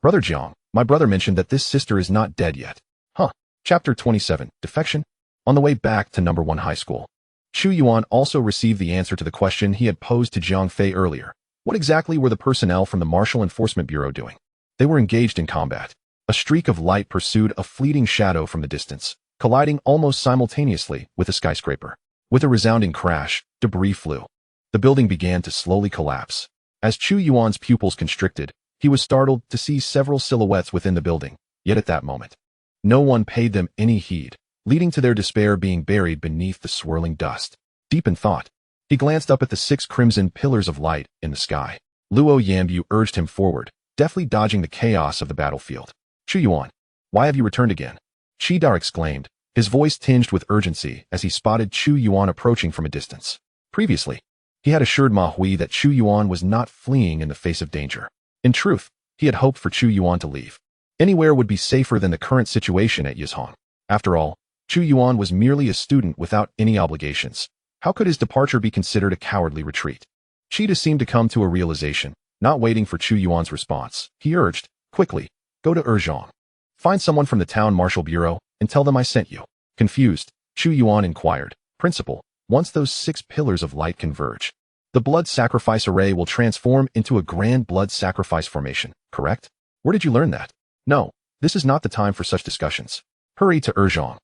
Brother Jiang, my brother mentioned that this sister is not dead yet. Huh. Chapter 27, Defection? On the way back to number 1 high school, Chu Yuan also received the answer to the question he had posed to Zhang Fei earlier. What exactly were the personnel from the Martial Enforcement Bureau doing? They were engaged in combat. A streak of light pursued a fleeting shadow from the distance, colliding almost simultaneously with a skyscraper. With a resounding crash, debris flew. The building began to slowly collapse. As Chu Yuan's pupils constricted, he was startled to see several silhouettes within the building, yet at that moment, no one paid them any heed, leading to their despair being buried beneath the swirling dust. Deep in thought, he glanced up at the 6 crimson pillars of light in the sky. Luo Yanbu urged him forward, deftly dodging the chaos of the battlefield. Chu Yuan, why have you returned again? Qidar exclaimed, his voice tinged with urgency as he spotted Chu Yuan approaching from a distance. Previously, he had assured Ma Hui that Chu Yuan was not fleeing in the face of danger. In truth, he had hoped for Chu Yuan to leave. Anywhere would be safer than the current situation at Yizhong. After all, Chu Yuan was merely a student without any obligations. How could his departure be considered a cowardly retreat? Qida seemed to come to a realization, not waiting for Chu Yuan's response. He urged, quickly, go to Zhang. Find someone from the town martial bureau and tell them I sent you. Confused, Chu Yuan inquired, Principal, once those 6 pillars of light converge, the blood sacrifice array will transform into a grand blood sacrifice formation, correct? Where did you learn that? No, this is not the time for such discussions. Hurry to Zhang.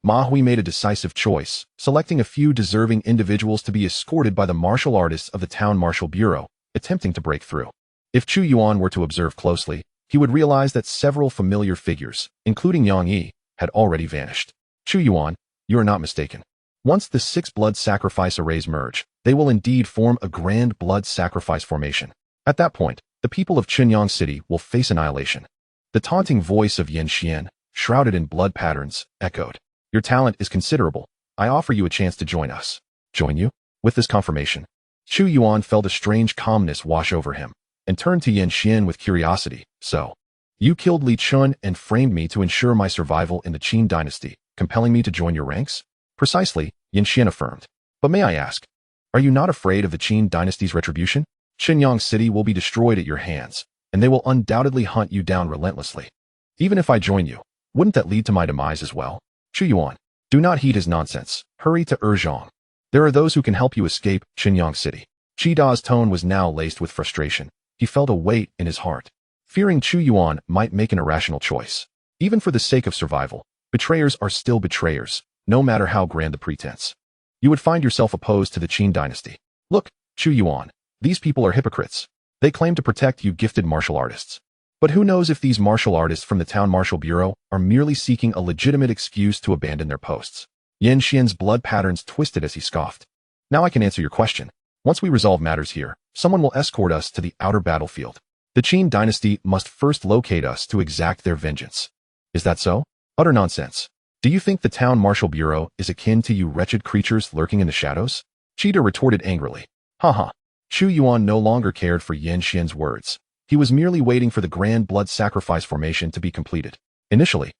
Ma Hui made a decisive choice, selecting a few deserving individuals to be escorted by the martial artists of the town martial bureau, attempting to break through. If Chu Yuan were to observe closely, he would realize that several familiar figures, including Yang Yi, had already vanished. Chu Yuan, you are not mistaken. Once the 6 blood sacrifice arrays merge, they will indeed form a grand blood sacrifice formation. At that point, the people of Qinyang City will face annihilation. The taunting voice of Yanxian, shrouded in blood patterns, echoed. Your talent is considerable. I offer you a chance to join us. Join you? With this confirmation, Chu Yuan felt a strange calmness wash over him, and turned to Yanxian with curiosity. So, you killed Li Chun and framed me to ensure my survival in the Qin dynasty, compelling me to join your ranks? Precisely, Yanxian affirmed. But may I ask, are you not afraid of the Qin dynasty's retribution? Qinyang City will be destroyed at your hands, and they will undoubtedly hunt you down relentlessly. Even if I join you, wouldn't that lead to my demise as well? Chu Yuan, do not heed his nonsense. Hurry to Zhang. There are those who can help you escape Qinyang City. Qida's tone was now laced with frustration. He felt a weight in his heart, fearing Chu Yuan might make an irrational choice. Even for the sake of survival, betrayers are still betrayers, no matter how grand the pretense. You would find yourself opposed to the Qin dynasty. Look, Chu Yuan, these people are hypocrites. They claim to protect you gifted martial artists. But who knows if these martial artists from the town martial bureau are merely seeking a legitimate excuse to abandon their posts. Yanxian's blood patterns twisted as he scoffed. Now I can answer your question. Once we resolve matters here, someone will escort us to the outer battlefield. The Qin dynasty must first locate us to exact their vengeance. Is that so? Utter nonsense. Do you think the town martial bureau is akin to you wretched creatures lurking in the shadows? Qida retorted angrily. Haha. Chu Yuan no longer cared for Yanxian's words. He was merely waiting for the grand blood sacrifice formation to be completed. Initially,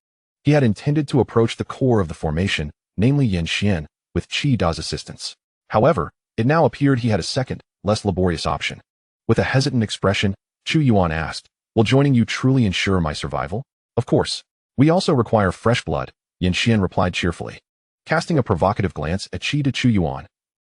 he had intended to approach the core of the formation, namely Yanxian, with Qida's assistance. However, it now appeared he had a second, less laborious option. With a hesitant expression, Chu Yuan asked, will joining you truly ensure my survival? Of course. We also require fresh blood, Yanxian replied cheerfully. Casting a provocative glance at Qida Chu Yuan.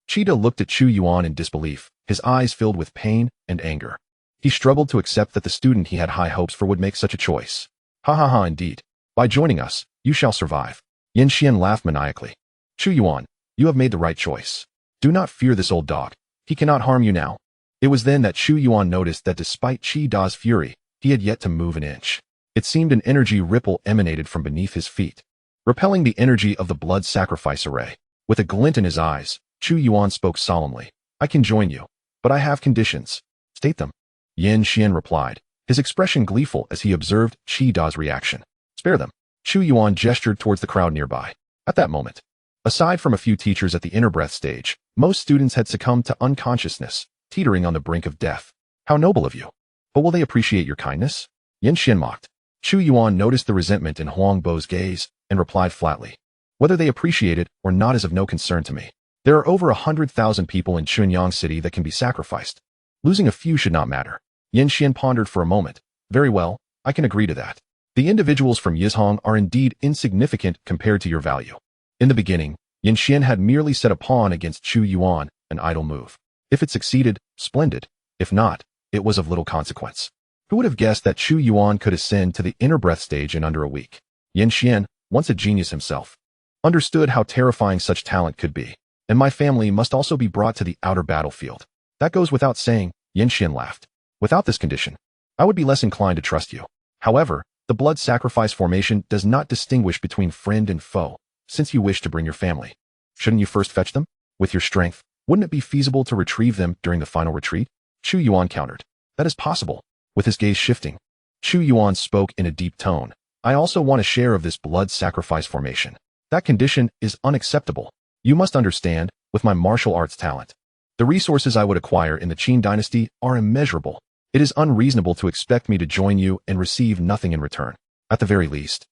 Qida looked at Chu Yuan in disbelief, his eyes filled with pain and anger. He struggled to accept that the student he had high hopes for would make such a choice. Ha ha ha, indeed. By joining us, you shall survive. Yanxian laughed maniacally. Chu Yuan, you have made the right choice. Do not fear this old dog. He cannot harm you now. It was then that Chu Yuan noticed that despite Qida's fury, he had yet to move an inch. It seemed an energy ripple emanated from beneath his feet. repelling the energy of the blood sacrifice array. With a glint in his eyes, Chu Yuan spoke solemnly. I can join you, but I have conditions. State them. Xianxian replied, his expression gleeful as he observed Qi Da's reaction. Spare them. Chu Yuan gestured towards the crowd nearby. At that moment, aside from a few teachers at the inner breath stage, most students had succumbed to unconsciousness, teetering on the brink of death. How noble of you. But will they appreciate your kindness? Xianxian mocked. Chu Yuan noticed the resentment in Huang Bo's gaze and replied flatly. Whether they appreciate it or not is of no concern to me. There are over 100,000 people in Chunyang City that can be sacrificed. Losing a few should not matter. Xianxian pondered for a moment. Very well, I can agree to that. The individuals from Yizhong are indeed insignificant compared to your value. In the beginning, Xianxian had merely set a pawn against Chu Yuan, an idle move. If it succeeded, splendid. If not, it was of little consequence. Who would have guessed that Chu Yuan could ascend to the inner breath stage in under a week? Xianxian, once a genius himself, understood how terrifying such talent could be. And my family must also be brought to the outer battlefield. That goes without saying, Xianxian laughed. Without this condition, I would be less inclined to trust you. However, the blood sacrifice formation does not distinguish between friend and foe, since you wish to bring your family. Shouldn't you first fetch them? With your strength, wouldn't it be feasible to retrieve them during the final retreat? Chu Yuan countered. That is possible. With his gaze shifting, Chu Yuan spoke in a deep tone. I also want a share of this blood sacrifice formation. That condition is unacceptable. You must understand, with my martial arts talent, the resources I would acquire in the Qin dynasty are immeasurable. It is unreasonable to expect me to join you and receive nothing in return. At the very least,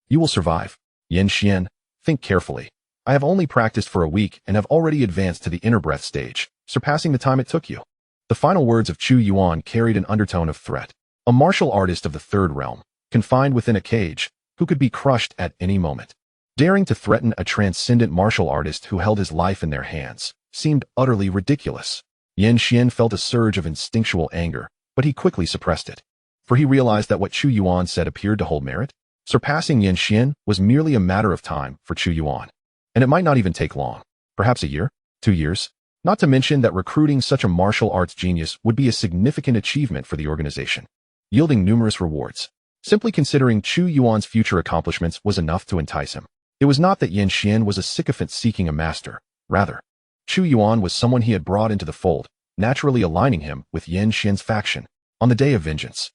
you will survive. Xianxian, think carefully. I have only practiced for a week and have already advanced to the inner breath stage, surpassing the time it took you. The final words of Chu Yuan carried an undertone of threat. A martial artist of the third realm, confined within a cage, who could be crushed at any moment. Daring to threaten a transcendent martial artist who held his life in their hands seemed utterly ridiculous. Xianxian felt a surge of instinctual anger, but he quickly suppressed it. For he realized that what Chu Yuan said appeared to hold merit. Surpassing Xianxian was merely a matter of time for Chu Yuan. And it might not even take long. Perhaps a year, 2 years. Not to mention that recruiting such a martial arts genius would be a significant achievement for the organization, yielding numerous rewards. Simply considering Chu Yuan's future accomplishments was enough to entice him. It was not that Xianxian was a sycophant seeking a master. Rather, Chu Yuan was someone he had brought into the fold, naturally aligning him with Xianxian's faction. On the day of vengeance,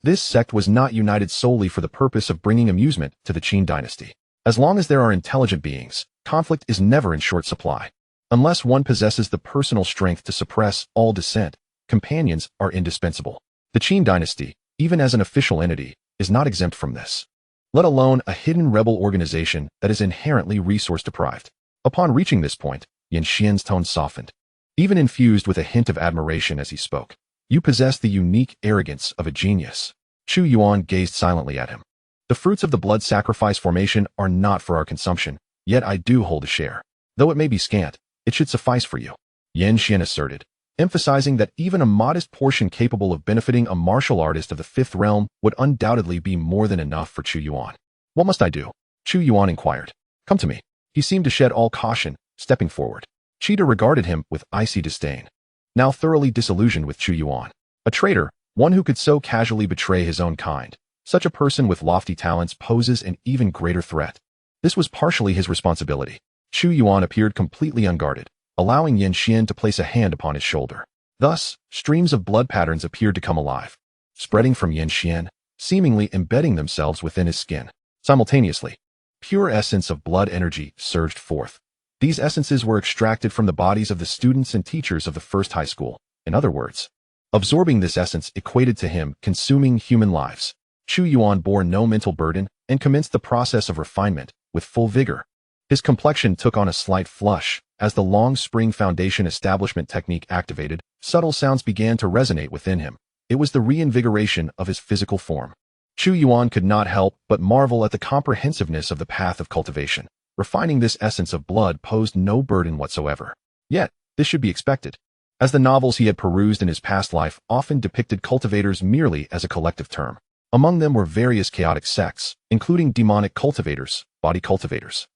this sect was not united solely for the purpose of bringing amusement to the Qin dynasty. As long as there are intelligent beings, conflict is never in short supply. Unless one possesses the personal strength to suppress all dissent, companions are indispensable. The Qin dynasty, even as an official entity, is not exempt from this. Let alone a hidden rebel organization that is inherently resource-deprived. Upon reaching this point, Xianxian's tone softened, even infused with a hint of admiration as he spoke. You possess the unique arrogance of a genius. Chu Yuan gazed silently at him. The fruits of the blood sacrifice formation are not for our consumption, yet I do hold a share. Though it may be scant, it should suffice for you, Xianxian asserted, emphasizing that even a modest portion capable of benefiting a martial artist of the fifth realm would undoubtedly be more than enough for Chu Yuan. What must I do? Chu Yuan inquired. Come to me. He seemed to shed all caution, stepping forward. Cheetah regarded him with icy disdain, now thoroughly disillusioned with Chu Yuan. A traitor, one who could so casually betray his own kind. Such a person with lofty talents poses an even greater threat. This was partially his responsibility. Chu Yuan appeared completely unguarded, allowing Xianxian to place a hand upon his shoulder. Thus, streams of blood patterns appeared to come alive, spreading from Xianxian, seemingly embedding themselves within his skin. Simultaneously, pure essence of blood energy surged forth. These essences were extracted from the bodies of the students and teachers of the first high school. In other words, absorbing this essence equated to him consuming human lives. Chu Yuan bore no mental burden and commenced the process of refinement with full vigor. His complexion took on a slight flush. As the long spring foundation establishment technique activated, subtle sounds began to resonate within him. It was the reinvigoration of his physical form. Chu Yuan could not help but marvel at the comprehensiveness of the path of cultivation. Refining this essence of blood posed no burden whatsoever. Yet, this should be expected, as the novels he had perused in his past life often depicted cultivators merely as a collective term. Among them were various chaotic sects, including demonic cultivators, body cultivators,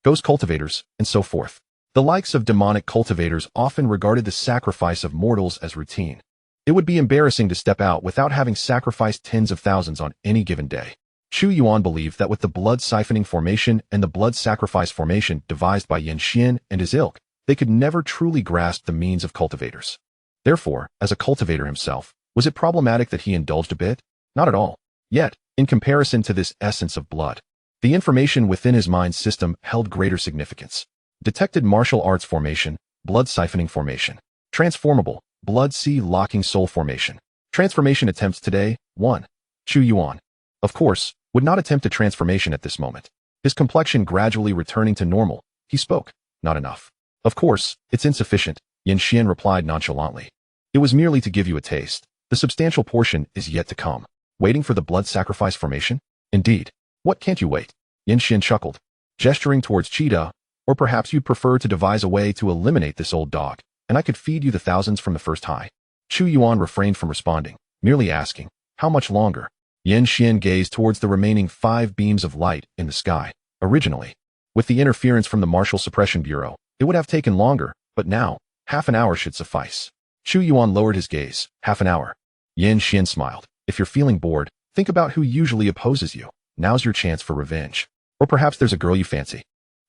ghost cultivators, and so forth. The likes of demonic cultivators often regarded the sacrifice of mortals as routine. It would be embarrassing to step out without having sacrificed tens of thousands on any given day. Chu Yuan believed that with the blood siphoning formation and the blood sacrifice formation devised by Xian and his ilk, they could never truly grasp the means of cultivators. Therefore, as a cultivator himself, was it problematic that he indulged a bit? Not at all. Yet, in comparison to this essence of blood, the information within his mind system held greater significance. Detected martial arts formation, blood siphoning formation. Transformable, blood sea locking soul formation. Transformation attempts today, 1. Chu Yuan, of course, would not attempt a transformation at this moment. His complexion gradually returning to normal, he spoke. Not enough. Of course, it's insufficient, Xian replied nonchalantly. It was merely to give you a taste. The substantial portion is yet to come. Waiting for the blood sacrifice formation? Indeed. What can't you wait? Xian chuckled, gesturing towards Cheetah, or perhaps you'd prefer to devise a way to eliminate this old dog, and I could feed you the thousands from the first high. Chu Yuan refrained from responding, merely asking, how much longer? Xian gazed towards the remaining 5 beams of light in the sky. Originally, with the interference from the Martial Suppression Bureau, it would have taken longer, but now, half an hour should suffice. Chu Yuan lowered his gaze. Half an hour. Xian smiled. If you're feeling bored, think about who usually opposes you. Now's your chance for revenge. Or perhaps there's a girl you fancy.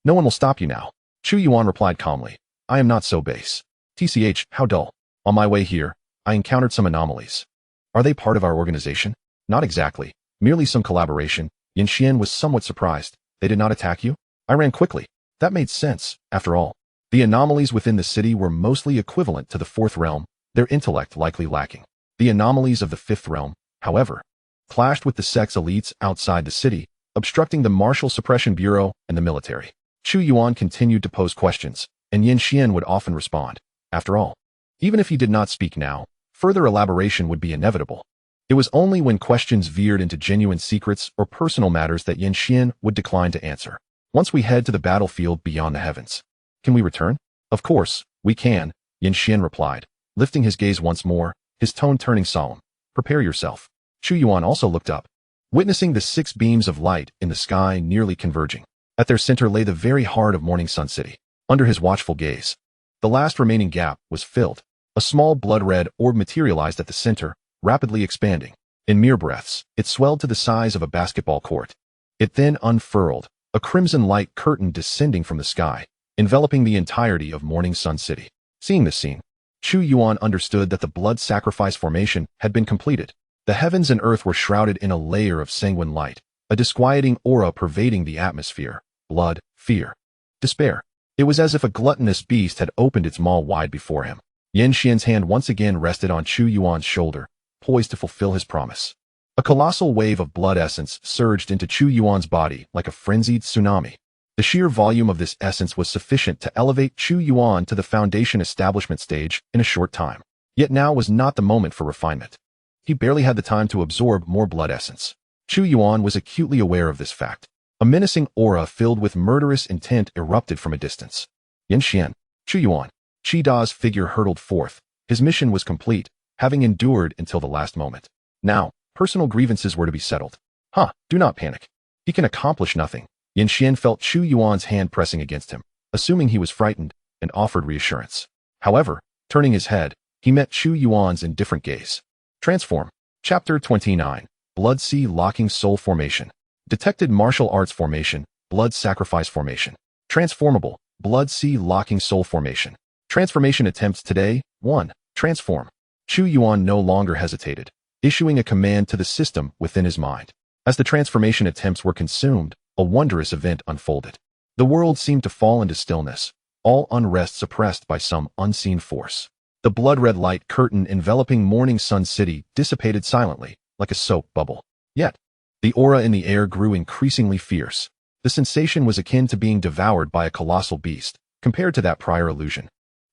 No one will stop you now. Chu Yuan replied calmly. I am not so base. TCH, how dull. On my way here, I encountered some anomalies. Are they part of our organization? Not exactly. Merely some collaboration. Xian was somewhat surprised. They did not attack you? I ran quickly. That made sense, after all. The anomalies within the city were mostly equivalent to the 4th realm, their intellect likely lacking. The anomalies of the 5th realm, however, clashed with the sex elites outside the city, obstructing the Martial Suppression Bureau and the military. Chu Yuan continued to pose questions, and Xian would often respond. After all, even if he did not speak now, further elaboration would be inevitable. It was only when questions veered into genuine secrets or personal matters that Xian would decline to answer. Once we head to the battlefield beyond the heavens. Can we return? Of course, we can, Xian replied, lifting his gaze once more, his tone turning solemn. Prepare yourself. Chu Yuan also looked up, witnessing the 6 beams of light in the sky nearly converging. At their center lay the very heart of Morning Sun City. Under his watchful gaze, the last remaining gap was filled. A small blood-red orb materialized at the center, rapidly expanding. In mere breaths, it swelled to the size of a basketball court. It then unfurled, a crimson light curtain descending from the sky, enveloping the entirety of Morning Sun City. Seeing this scene, Chu Yuan understood that the blood sacrifice formation had been completed. The heavens and earth were shrouded in a layer of sanguine light, a disquieting aura pervading the atmosphere. Blood, fear, despair. It was as if a gluttonous beast had opened its maw wide before him. Xian's hand once again rested on Chu Yuan's shoulder, poised to fulfill his promise. A colossal wave of blood essence surged into Chu Yuan's body like a frenzied tsunami. The sheer volume of this essence was sufficient to elevate Chu Yuan to the foundation establishment stage in a short time. Yet now was not the moment for refinement. He barely had the time to absorb more blood essence. Chu Yuan was acutely aware of this fact. A menacing aura filled with murderous intent erupted from a distance. Xian, Chu Yuan, Da's figure hurtled forth. His mission was complete, having endured until the last moment. Now, personal grievances were to be settled. Do not panic. He can accomplish nothing. Xian felt Chu Yuan's hand pressing against him, assuming he was frightened, and offered reassurance. However, turning his head, he met Chu Yuan's indifferent gaze. Transform. Chapter 29. Blood Sea Locking Soul Formation. Detected Martial Arts Formation, Blood Sacrifice Formation. Transformable, Blood Sea Locking Soul Formation. Transformation attempts today, 1. Transform. Chu Yuan no longer hesitated, issuing a command to the system within his mind. As the transformation attempts were consumed, a wondrous event unfolded. The world seemed to fall into stillness, all unrest suppressed by some unseen force. The blood-red light curtain enveloping Morning Sun City dissipated silently, like a soap bubble. Yet, the aura in the air grew increasingly fierce. The sensation was akin to being devoured by a colossal beast, compared to that prior illusion.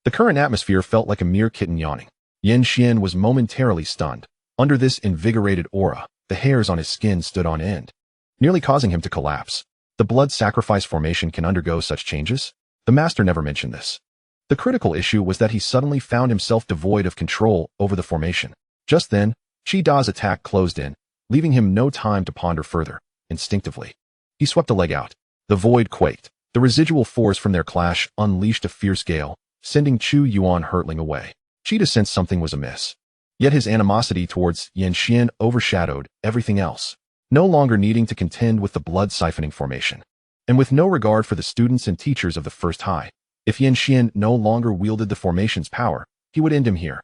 The current atmosphere felt like a mere kitten yawning. Xian was momentarily stunned. Under this invigorated aura, the hairs on his skin stood on end, nearly causing him to collapse. The blood sacrifice formation can undergo such changes? The master never mentioned this. The critical issue was that he suddenly found himself devoid of control over the formation. Just then, Da's attack closed in, leaving him no time to ponder further. Instinctively, he swept a leg out. The void quaked. The residual force from their clash unleashed a fierce gale, sending Chu Yuan hurtling away. Cheetah sensed something was amiss. Yet his animosity towards Xian overshadowed everything else. no longer needing to contend with the blood-siphoning formation. And with no regard for the students and teachers of the first high, if Xianxian no longer wielded the formation's power, he would end him here.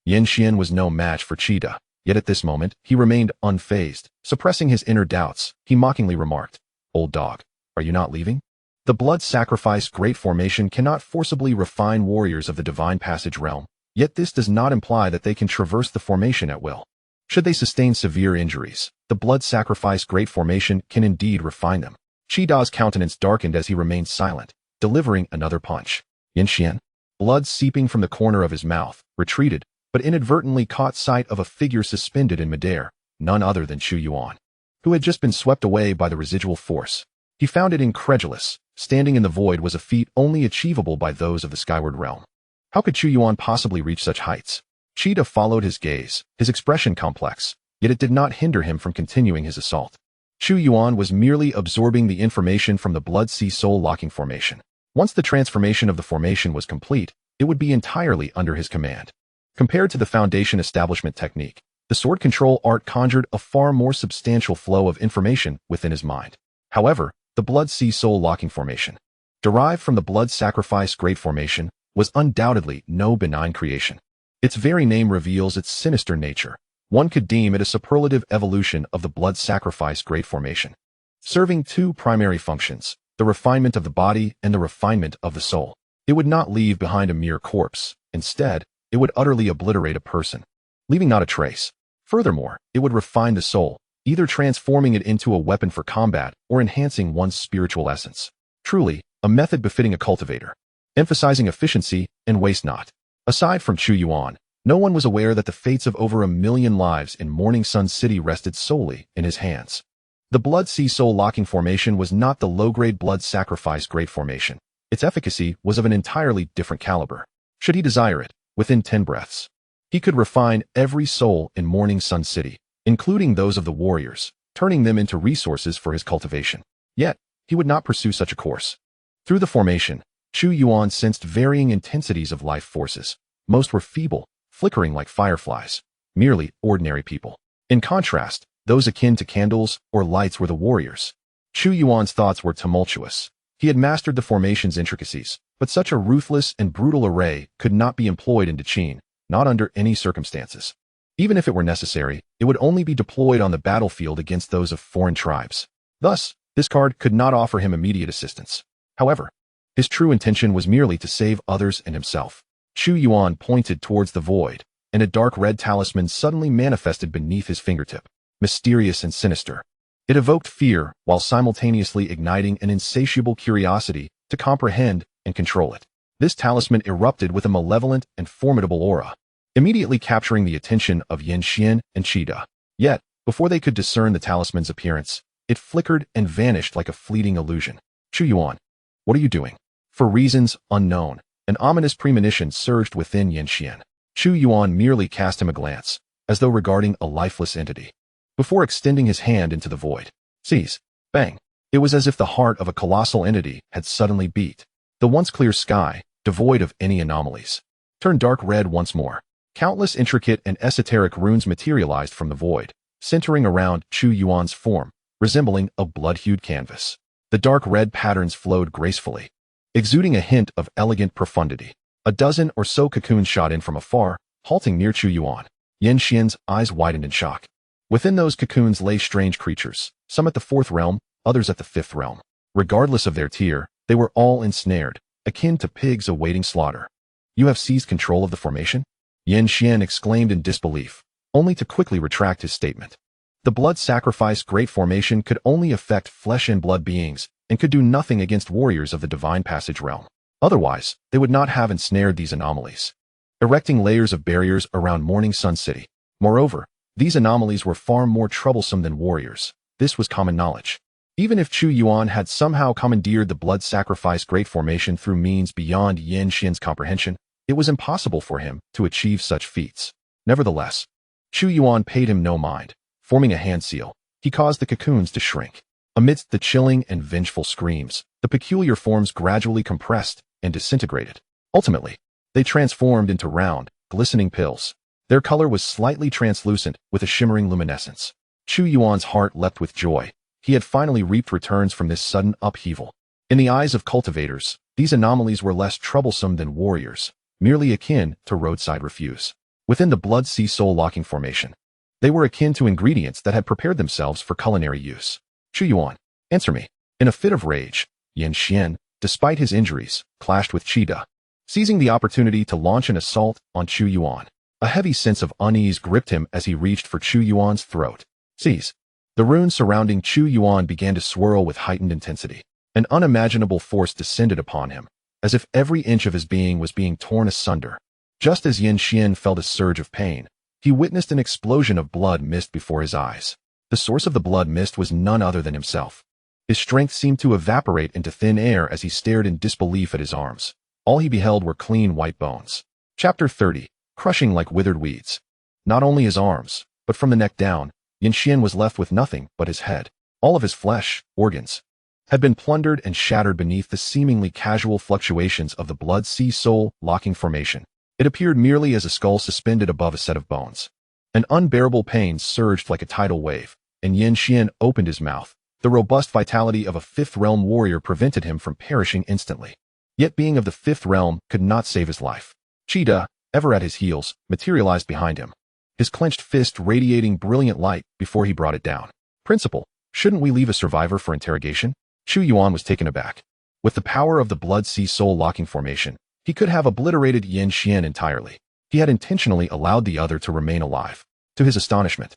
Xianxian was no match for Qida, yet at this moment, he remained unfazed. Suppressing his inner doubts, he mockingly remarked, "Old dog, are you not leaving?" The blood-sacrifice great formation cannot forcibly refine warriors of the divine passage realm, yet this does not imply that they can traverse the formation at will. Should they sustain severe injuries, the blood-sacrifice great formation can indeed refine them. Qida's countenance darkened as he remained silent, delivering another punch. Xianxian, blood seeping from the corner of his mouth, retreated, but inadvertently caught sight of a figure suspended in midair, none other than Chu Yuan, who had just been swept away by the residual force. He found it incredulous. Standing in the void was a feat only achievable by those of the skyward realm. How could Chu Yuan possibly reach such heights? Qida followed his gaze, his expression complex, yet it did not hinder him from continuing his assault. Chu Yuan was merely absorbing the information from the Blood Sea Soul locking formation. Once the transformation of the formation was complete, it would be entirely under his command. Compared to the foundation establishment technique, the sword control art conjured a far more substantial flow of information within his mind. However, the Blood Sea Soul locking formation, derived from the blood sacrifice great formation, was undoubtedly no benign creation. Its very name reveals its sinister nature. One could deem it a superlative evolution of the blood sacrifice great formation, serving two primary functions, the refinement of the body and the refinement of the soul. It would not leave behind a mere corpse. Instead, it would utterly obliterate a person, leaving not a trace. Furthermore, it would refine the soul, either transforming it into a weapon for combat or enhancing one's spiritual essence. Truly, a method befitting a cultivator, emphasizing efficiency and waste not. Aside from Chu Yuan, no one was aware that the fates of over 1 million lives in Morning Sun City rested solely in his hands. The Blood Sea Soul locking formation was not the low-grade blood sacrifice great formation. Its efficacy was of an entirely different caliber. Should he desire it, within 10 breaths, he could refine every soul in Morning Sun City, including those of the warriors, turning them into resources for his cultivation. Yet, he would not pursue such a course. Through the formation, Chu Yuan sensed varying intensities of life forces. Most were feeble, flickering like fireflies, merely ordinary people. In contrast, those akin to candles or lights were the warriors. Chu Yuan's thoughts were tumultuous. He had mastered the formation's intricacies, but such a ruthless and brutal array could not be employed in Zhuxian, not under any circumstances. Even if it were necessary, it would only be deployed on the battlefield against those of foreign tribes. Thus, this card could not offer him immediate assistance. However, his true intention was merely to save others and himself. Chu Yuan pointed towards the void, and a dark red talisman suddenly manifested beneath his fingertip, mysterious and sinister. It evoked fear while simultaneously igniting an insatiable curiosity to comprehend and control it. This talisman erupted with a malevolent and formidable aura, immediately capturing the attention of Xianxian and Qida. Yet, before they could discern the talisman's appearance, it flickered and vanished like a fleeting illusion. Chu Yuan, what are you doing? For reasons unknown, an ominous premonition surged within Xianxian. Chu Yuan merely cast him a glance, as though regarding a lifeless entity, before extending his hand into the void. Seize. Bang. It was as if the heart of a colossal entity had suddenly beat. The once clear sky, devoid of any anomalies, turned dark red once more. Countless intricate and esoteric runes materialized from the void, centering around Chu Yuan's form, resembling a blood-hued canvas. The dark red patterns flowed gracefully, exuding a hint of elegant profundity. A dozen or so cocoons shot in from afar, halting near Chu Yuan. Xianxian's eyes widened in shock. Within those cocoons lay strange creatures, some at the 4th realm, others at the 5th realm. Regardless of their tier, they were all ensnared, akin to pigs awaiting slaughter. You have seized control of the formation? Xianxian exclaimed in disbelief, only to quickly retract his statement. The blood sacrifice great formation could only affect flesh and blood beings, and could do nothing against warriors of the divine passage realm. Otherwise, they would not have ensnared these anomalies, erecting layers of barriers around Morning Sun City. Moreover, these anomalies were far more troublesome than warriors. This was common knowledge. Even if Chu Yuan had somehow commandeered the blood sacrifice great formation through means beyond Xianxian's comprehension, it was impossible for him to achieve such feats. Nevertheless, Chu Yuan paid him no mind. Forming a hand seal, he caused the cocoons to shrink. Amidst the chilling and vengeful screams, the peculiar forms gradually compressed and disintegrated. Ultimately, they transformed into round, glistening pills. Their color was slightly translucent with a shimmering luminescence. Chu Yuan's heart leapt with joy. He had finally reaped returns from this sudden upheaval. In the eyes of cultivators, these anomalies were less troublesome than warriors, merely akin to roadside refuse. Within the Blood Sea Soul Locking Formation, they were akin to ingredients that had prepared themselves for culinary use. Chu Yuan, answer me. In a fit of rage, Xianxian, despite his injuries, clashed with Qida, seizing the opportunity to launch an assault on Chu Yuan. A heavy sense of unease gripped him as he reached for Chu Yuan's throat. Seize. The runes surrounding Chu Yuan began to swirl with heightened intensity. An unimaginable force descended upon him, as if every inch of his being was being torn asunder. Just as Xianxian felt a surge of pain, he witnessed an explosion of blood mist before his eyes. The source of the blood mist was none other than himself. His strength seemed to evaporate into thin air as he stared in disbelief at his arms. All he beheld were clean white bones. Chapter 30. Crushing like withered weeds. Not only his arms, but from the neck down, Xianxian was left with nothing but his head. All of his flesh, organs, had been plundered and shattered beneath the seemingly casual fluctuations of the Blood Sea Soul Locking Formation. It appeared merely as a skull suspended above a set of bones. An unbearable pain surged like a tidal wave, and Xianxian opened his mouth. The robust vitality of a Fifth Realm warrior prevented him from perishing instantly. Yet being of the Fifth Realm could not save his life. Qida, ever at his heels, materialized behind him, his clenched fist radiating brilliant light before he brought it down. Principal, shouldn't we leave a survivor for interrogation? Chu Yuan was taken aback. With the power of the Blood Sea Soul Locking Formation, he could have obliterated Xianxian entirely. He had intentionally allowed the other to remain alive. To his astonishment,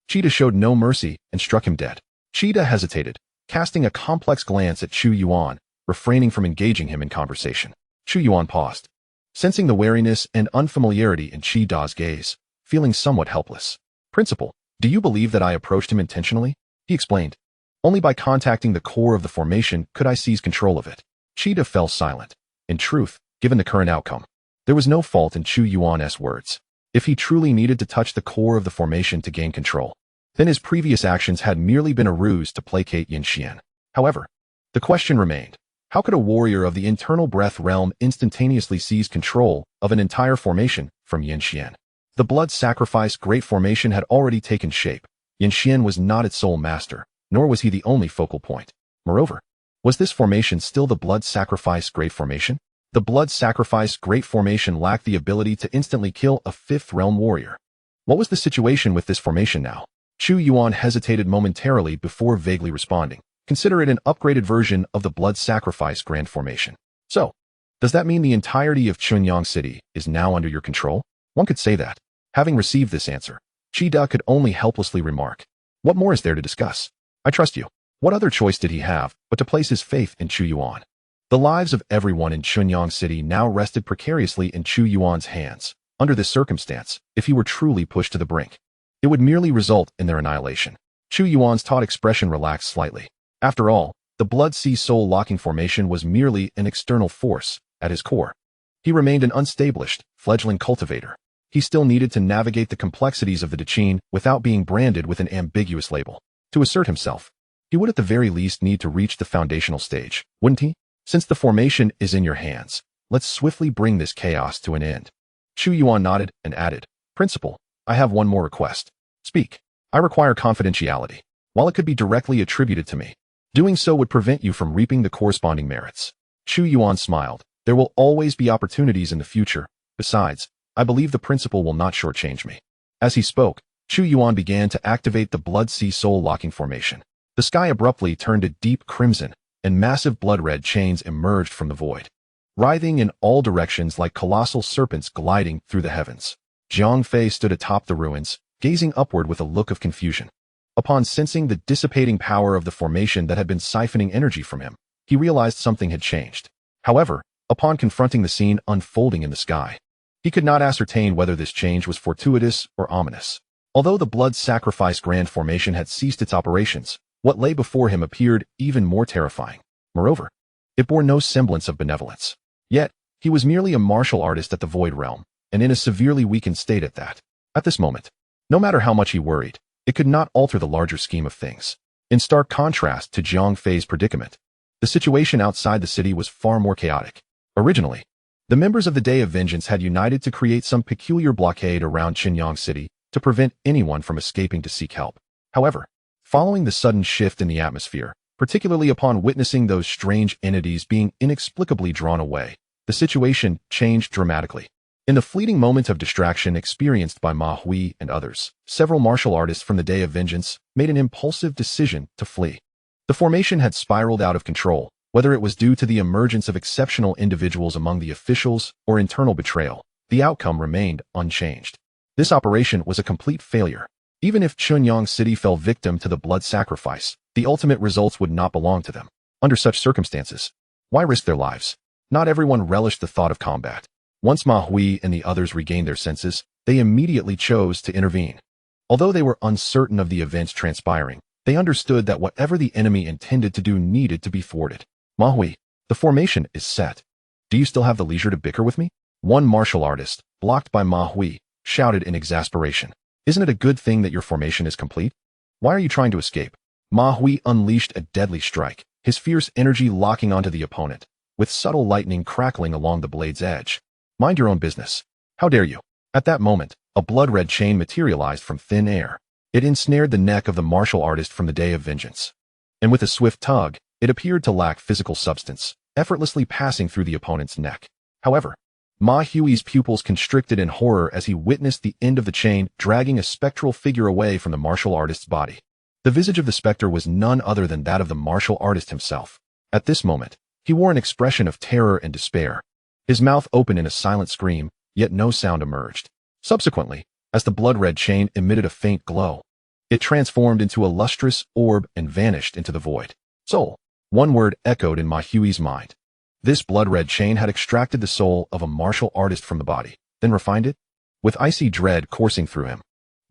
Qida showed no mercy and struck him dead. Qida hesitated, casting a complex glance at Chu Yuan, refraining from engaging him in conversation. Chu Yuan paused, sensing the wariness and unfamiliarity in Qida's gaze, feeling somewhat helpless. Principal, do you believe that I approached him intentionally? He explained. Only by contacting the core of the formation could I seize control of it. Qida fell silent. In truth, given the current outcome, there was no fault in Chu Yuan's words. If he truly needed to touch the core of the formation to gain control, then his previous actions had merely been a ruse to placate Xianxian. However, the question remained. How could a warrior of the internal breath realm instantaneously seize control of an entire formation from Xianxian? The blood sacrifice great formation had already taken shape. Xianxian was not its sole master, nor was he the only focal point. Moreover, was this formation still the blood sacrifice great formation? The blood sacrifice great formation lacked the ability to instantly kill a Fifth Realm warrior. What was the situation with this formation now? Chu Yuan hesitated momentarily before vaguely responding. Consider it an upgraded version of the blood sacrifice grand formation. So, does that mean the entirety of Chunyang City is now under your control? One could say that. Having received this answer, Qida could only helplessly remark, what more is there to discuss? I trust you. What other choice did he have but to place his faith in Chu Yuan? The lives of everyone in Chunyang City now rested precariously in Chu Yuan's hands. Under this circumstance, if he were truly pushed to the brink, it would merely result in their annihilation. Chu Yuan's taut expression relaxed slightly. After all, the Blood Sea Soul Locking Formation was merely an external force. At his core, he remained an unestablished, fledgling cultivator. He still needed to navigate the complexities of the Zhuxian without being branded with an ambiguous label. To assert himself, he would at the very least need to reach the foundational stage, wouldn't he? Since the formation is in your hands, let's swiftly bring this chaos to an end. Chu Yuan nodded and added, Principal, I have one more request. Speak. I require confidentiality. While it could be directly attributed to me, doing so would prevent you from reaping the corresponding merits. Chu Yuan smiled. There will always be opportunities in the future. Besides, I believe the principal will not shortchange me. As he spoke, Chu Yuan began to activate the Blood Sea Soul Locking Formation. The sky abruptly turned a deep crimson, and massive blood-red chains emerged from the void, writhing in all directions like colossal serpents gliding through the heavens. Zhang Fei stood atop the ruins, gazing upward with a look of confusion. Upon sensing the dissipating power of the formation that had been siphoning energy from him, he realized something had changed. However, upon confronting the scene unfolding in the sky, he could not ascertain whether this change was fortuitous or ominous. Although the blood sacrifice grand formation had ceased its operations, what lay before him appeared even more terrifying. Moreover, it bore no semblance of benevolence. Yet, he was merely a martial artist at the Void Realm, and in a severely weakened state at that. At this moment, no matter how much he worried, it could not alter the larger scheme of things. In stark contrast to Zhang Fei's predicament, the situation outside the city was far more chaotic. Originally, the members of the Day of Vengeance had united to create some peculiar blockade around Chunyang City to prevent anyone from escaping to seek help. However, following the sudden shift in the atmosphere, particularly upon witnessing those strange entities being inexplicably drawn away, the situation changed dramatically. In the fleeting moment of distraction experienced by Ma Hui and others, several martial artists from the Day of Vengeance made an impulsive decision to flee. The formation had spiraled out of control, whether it was due to the emergence of exceptional individuals among the officials or internal betrayal. The outcome remained unchanged. This operation was a complete failure. Even if Chunyang City fell victim to the blood sacrifice, the ultimate results would not belong to them. Under such circumstances, why risk their lives? Not everyone relished the thought of combat. Once Ma Hui and the others regained their senses, they immediately chose to intervene. Although they were uncertain of the events transpiring, they understood that whatever the enemy intended to do needed to be thwarted. Ma Hui, the formation is set. Do you still have the leisure to bicker with me? One martial artist, blocked by Ma Hui, shouted in exasperation. Isn't it a good thing that your formation is complete? Why are you trying to escape? Ma Hui unleashed a deadly strike, his fierce energy locking onto the opponent, with subtle lightning crackling along the blade's edge. Mind your own business. How dare you? At that moment, a blood-red chain materialized from thin air. It ensnared the neck of the martial artist from the Day of Vengeance. And with a swift tug, it appeared to lack physical substance, effortlessly passing through the opponent's neck. However, Ma Hui's pupils constricted in horror as he witnessed the end of the chain dragging a spectral figure away from the martial artist's body. The visage of the specter was none other than that of the martial artist himself. At this moment, he wore an expression of terror and despair. His mouth opened in a silent scream, yet no sound emerged. Subsequently, as the blood-red chain emitted a faint glow, it transformed into a lustrous orb and vanished into the void. Soul. One word echoed in Ma Hui's mind. This blood-red chain had extracted the soul of a martial artist from the body, then refined it? With icy dread coursing through him,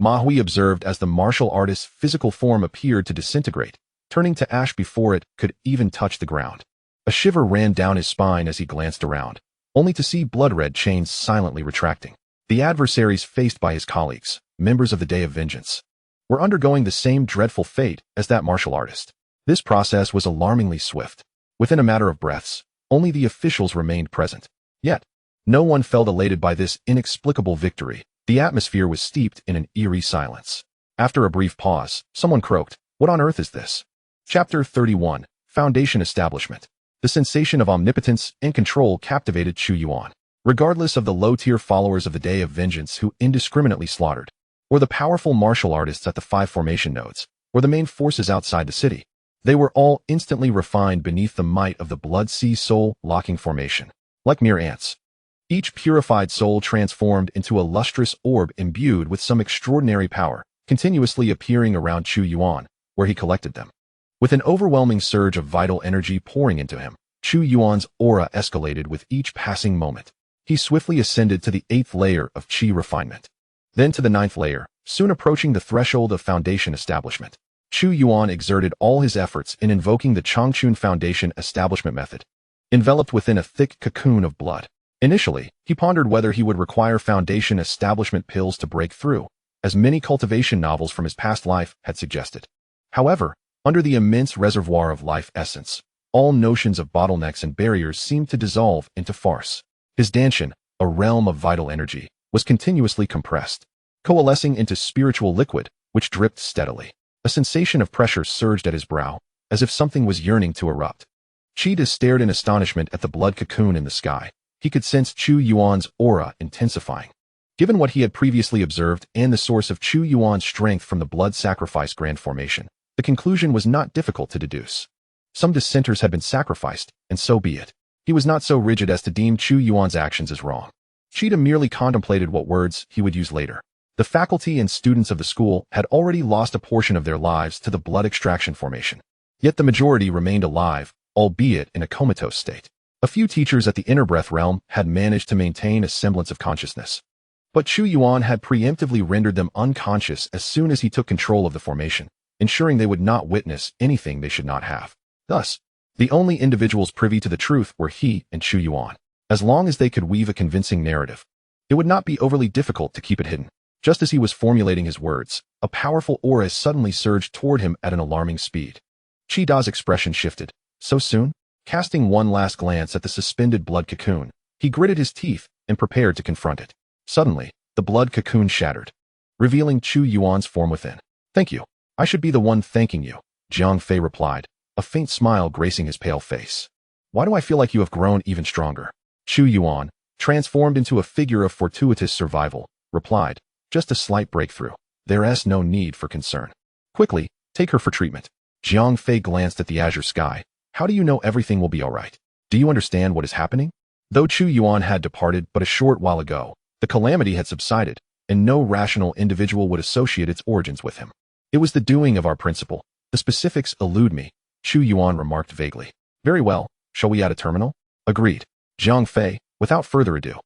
Ma Hui observed as the martial artist's physical form appeared to disintegrate, turning to ash before it could even touch the ground. A shiver ran down his spine as he glanced around, only to see blood-red chains silently retracting. The adversaries faced by his colleagues, members of the Day of Vengeance, were undergoing the same dreadful fate as that martial artist. This process was alarmingly swift. Within a matter of breaths, only the officials remained present. Yet, no one felt elated by this inexplicable victory. The atmosphere was steeped in an eerie silence. After a brief pause, someone croaked, "What on earth is this?" Chapter 31, Foundation Establishment. The sensation of omnipotence and control captivated Chu Yuan. Regardless of the low-tier followers of the Day of Vengeance who indiscriminately slaughtered, or the powerful martial artists at the 5 formation nodes, or the main forces outside the city, they were all instantly refined beneath the might of the Blood Sea Soul locking formation. Like mere ants, each purified soul transformed into a lustrous orb imbued with some extraordinary power, continuously appearing around Chu Yuan, where he collected them. With an overwhelming surge of vital energy pouring into him, Chu Yuan's aura escalated with each passing moment. He swiftly ascended to the 8th layer of Qi refinement, then to the 9th layer, soon approaching the threshold of foundation establishment. Chu Yuan exerted all his efforts in invoking the Changchun Foundation establishment method, enveloped within a thick cocoon of blood. Initially, he pondered whether he would require foundation establishment pills to break through, as many cultivation novels from his past life had suggested. However, under the immense reservoir of life essence, all notions of bottlenecks and barriers seemed to dissolve into farce. His Danshan, a realm of vital energy, was continuously compressed, coalescing into spiritual liquid, which dripped steadily. A sensation of pressure surged at his brow, as if something was yearning to erupt. Cheetah stared in astonishment at the blood cocoon in the sky. He could sense Chu Yuan's aura intensifying. Given what he had previously observed and the source of Chu Yuan's strength from the blood sacrifice grand formation, the conclusion was not difficult to deduce. Some dissenters had been sacrificed, and so be it. He was not so rigid as to deem Chu Yuan's actions as wrong. Cheetah merely contemplated what words he would use later. The faculty and students of the school had already lost a portion of their lives to the blood extraction formation. Yet the majority remained alive, albeit in a comatose state. A few teachers at the inner breath realm had managed to maintain a semblance of consciousness. But Chu Yuan had preemptively rendered them unconscious as soon as he took control of the formation, ensuring they would not witness anything they should not have. Thus, the only individuals privy to the truth were he and Chu Yuan. As long as they could weave a convincing narrative, it would not be overly difficult to keep it hidden. Just as he was formulating his words, a powerful aura suddenly surged toward him at an alarming speed. Chi Da's expression shifted. So soon? Casting one last glance at the suspended blood cocoon, he gritted his teeth and prepared to confront it. Suddenly, the blood cocoon shattered, revealing Chu Yuan's form within. "Thank you." I should be the one thanking you, Jiang Fei replied, a faint smile gracing his pale face. Why do I feel like you have grown even stronger? Chu Yuan, transformed into a figure of fortuitous survival, replied, just a slight breakthrough. There's no need for concern. Quickly, take her for treatment. Jiang Fei glanced at the azure sky. How do you know everything will be all right? Do you understand what is happening? Though Chu Yuan had departed but a short while ago, the calamity had subsided, and no rational individual would associate its origins with him. It was the doing of our principal. The specifics elude me, Chu Yuan remarked vaguely. Very well, shall we add a terminal? Agreed. Jiang Fei, without further ado,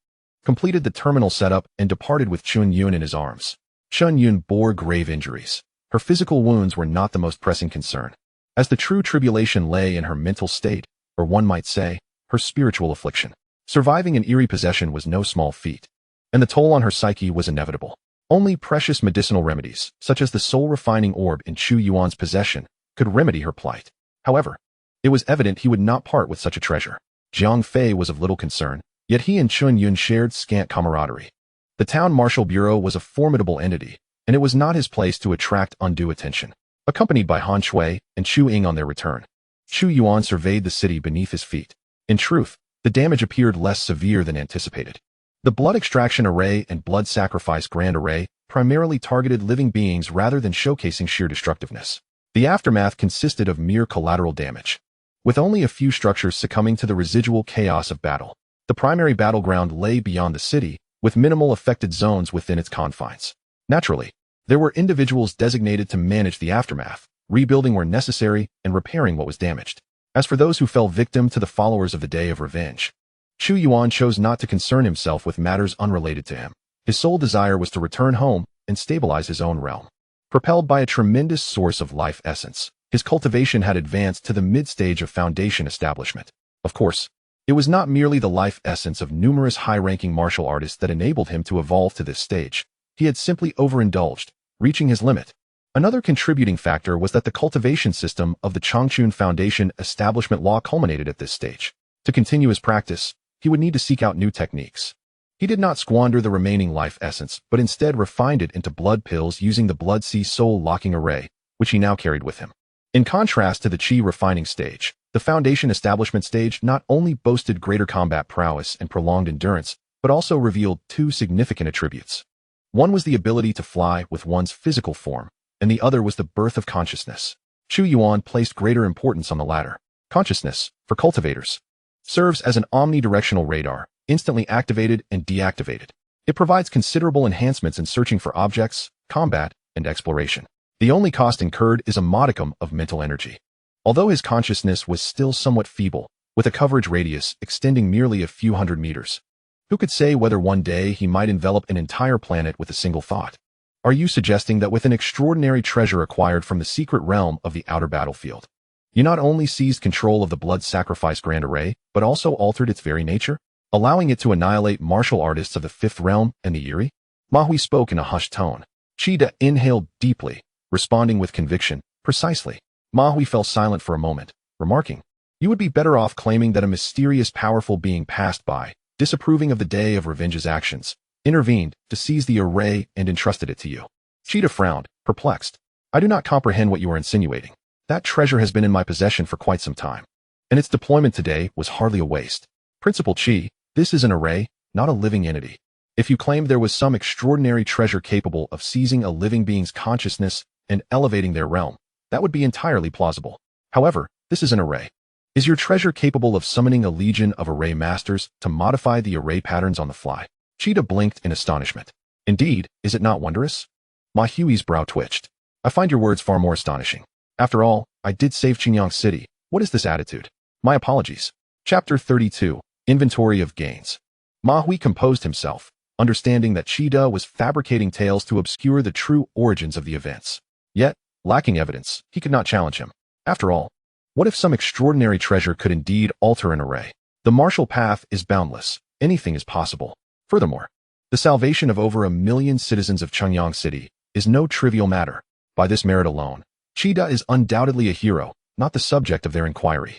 completed the terminal setup and departed with Chu Yuan in his arms. Chu Yuan bore grave injuries. Her physical wounds were not the most pressing concern, as the true tribulation lay in her mental state, or one might say, her spiritual affliction. Surviving an eerie possession was no small feat, and the toll on her psyche was inevitable. Only precious medicinal remedies, such as the soul-refining orb in Chu Yuan's possession, could remedy her plight. However, it was evident he would not part with such a treasure. Jiang Fei was of little concern, yet he and Chu Yuan shared scant camaraderie. The town martial bureau was a formidable entity, and it was not his place to attract undue attention. Accompanied by Han Shui and Chu Ying on their return, Chu Yuan surveyed the city beneath his feet. In truth, the damage appeared less severe than anticipated. The blood extraction array and blood sacrifice grand array primarily targeted living beings rather than showcasing sheer destructiveness. The aftermath consisted of mere collateral damage, with only a few structures succumbing to the residual chaos of battle. The primary battleground lay beyond the city, with minimal affected zones within its confines. Naturally, there were individuals designated to manage the aftermath, rebuilding where necessary and repairing what was damaged. As for those who fell victim to the followers of the Day of Revenge, Chu Yuan chose not to concern himself with matters unrelated to him. His sole desire was to return home and stabilize his own realm. Propelled by a tremendous source of life essence, his cultivation had advanced to the mid-stage of foundation establishment. Of course, it was not merely the life essence of numerous high-ranking martial artists that enabled him to evolve to this stage. He had simply overindulged, reaching his limit. Another contributing factor was that the cultivation system of the Changchun Foundation establishment law culminated at this stage. To continue his practice, he would need to seek out new techniques. He did not squander the remaining life essence, but instead refined it into blood pills using the Blood Sea Soul Locking Array, which he now carried with him. In contrast to the Qi refining stage, the Foundation establishment stage not only boasted greater combat prowess and prolonged endurance, but also revealed two significant attributes. One was the ability to fly with one's physical form, and the other was the birth of consciousness. Chu Yuan placed greater importance on the latter. Consciousness, for cultivators, serves as an omnidirectional radar, instantly activated and deactivated. It provides considerable enhancements in searching for objects, combat, and exploration. The only cost incurred is a modicum of mental energy. Although his consciousness was still somewhat feeble, with a coverage radius extending merely a few hundred meters, who could say whether one day he might envelop an entire planet with a single thought? Are you suggesting that with an extraordinary treasure acquired from the secret realm of the outer battlefield, you not only seized control of the blood sacrifice grand array, but also altered its very nature, allowing it to annihilate martial artists of the fifth realm and the Yuri? Ma Hui spoke in a hushed tone. Qi inhaled deeply, responding with conviction. Precisely. Ma Hui fell silent for a moment, remarking, "You would be better off claiming that a mysterious powerful being passed by, disapproving of the Day of Revenge's actions, intervened to seize the array and entrusted it to you." Cheetah frowned, perplexed. "I do not comprehend what you are insinuating. That treasure has been in my possession for quite some time, and its deployment today was hardly a waste. Principal Qi, this is an array, not a living entity. If you claimed there was some extraordinary treasure capable of seizing a living being's consciousness and elevating their realm, that would be entirely plausible. However, this is an array. Is your treasure capable of summoning a legion of array masters to modify the array patterns on the fly?" Cheetah blinked in astonishment. "Indeed, is it not wondrous?" Ma Hui's brow twitched. "I find your words far more astonishing. After all, I did save Qingyang City. What is this attitude? My apologies." Chapter 32, Inventory of Gains. Ma Hui composed himself, understanding that Cheetah was fabricating tales to obscure the true origins of the events. Yet, lacking evidence, he could not challenge him. After all, what if some extraordinary treasure could indeed alter an array? The martial path is boundless. Anything is possible. Furthermore, the salvation of over 1 million citizens of Qingyang City is no trivial matter. By this merit alone, Cheetah is undoubtedly a hero, not the subject of their inquiry.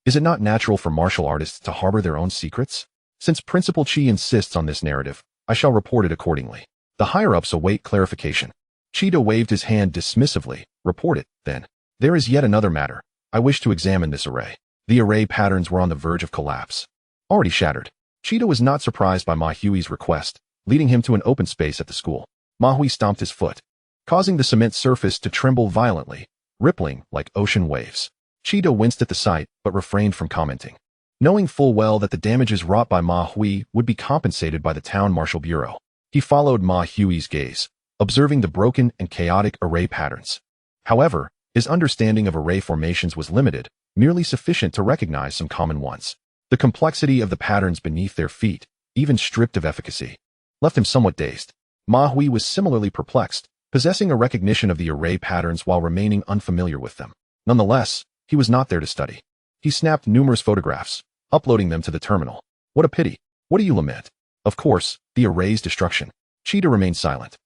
Is it not natural for martial artists to harbor their own secrets? Since Principal Qi insists on this narrative, I shall report it accordingly. The higher-ups await clarification. Cheetah waved his hand dismissively, Report it, then. There is yet another matter. I wish to examine this array. The array patterns were on the verge of collapse. Already shattered. Cheetah was not surprised by Ma Hui's request, leading him to an open space at the school. Ma Hui stomped his foot, causing the cement surface to tremble violently, rippling like ocean waves. Cheetah winced at the sight, but refrained from commenting, knowing full well that the damages wrought by Ma Hui would be compensated by the town marshal bureau. He followed Ma Hui's gaze, observing the broken and chaotic array patterns. However, his understanding of array formations was limited, merely sufficient to recognize some common ones. The complexity of the patterns beneath their feet, even stripped of efficacy, left him somewhat dazed. Ma Hui was similarly perplexed, possessing a recognition of the array patterns while remaining unfamiliar with them. Nonetheless, he was not there to study. He snapped numerous photographs, uploading them to the terminal. What a pity. What do you lament? Of course, the array's destruction. Cheetah remained silent,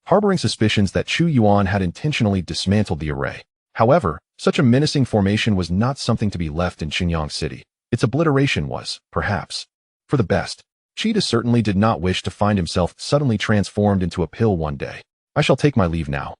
harboring suspicions that Chu Yuan had intentionally dismantled the array. However, such a menacing formation was not something to be left in Xinjiang City. Its obliteration was, perhaps, for the best. Cheetah certainly did not wish to find himself suddenly transformed into a pill one day. I shall take my leave now,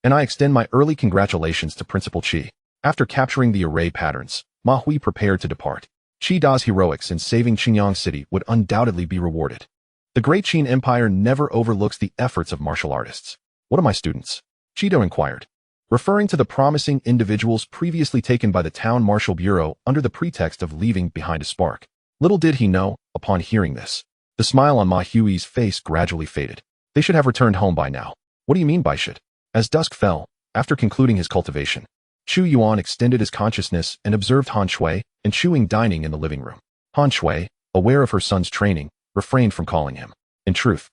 and I extend my early congratulations to Principal Qi. After capturing the array patterns, Ma Hui prepared to depart. Qi Da's heroics in saving Xinjiang City would undoubtedly be rewarded. The Great Qin Empire never overlooks the efforts of martial artists. What are my students? Cheetah inquired, referring to the promising individuals previously taken by the town marshal bureau under the pretext of leaving behind a spark. Little did he know, upon hearing this, the smile on Ma Hui's face gradually faded. They should have returned home by now. What do you mean by should? As dusk fell, after concluding his cultivation, Chu Yuan extended his consciousness and observed Han Shui and Chu Ying dining in the living room. Han Shui, aware of her son's training, refrained from calling him. In truth,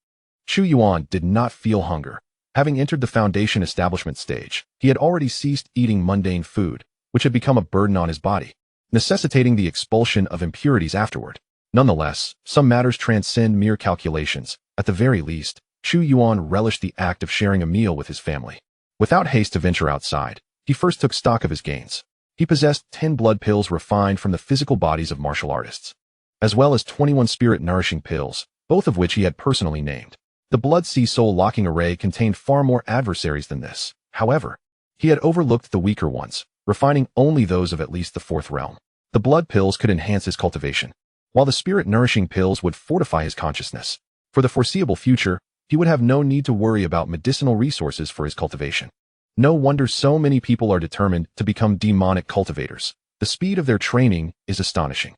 Chu Yuan did not feel hunger. Having entered the foundation establishment stage, he had already ceased eating mundane food, which had become a burden on his body, necessitating the expulsion of impurities afterward. Nonetheless, some matters transcend mere calculations. At the very least, Chu Yuan relished the act of sharing a meal with his family. Without haste to venture outside, he first took stock of his gains. He possessed 10 blood pills refined from the physical bodies of martial artists, as well as 21 spirit-nourishing pills, both of which he had personally named. The Blood Sea Soul locking array contained far more adversaries than this. However, he had overlooked the weaker ones, refining only those of at least the 4th realm. The blood pills could enhance his cultivation, while the spirit-nourishing pills would fortify his consciousness. For the foreseeable future, he would have no need to worry about medicinal resources for his cultivation. No wonder so many people are determined to become demonic cultivators. The speed of their training is astonishing.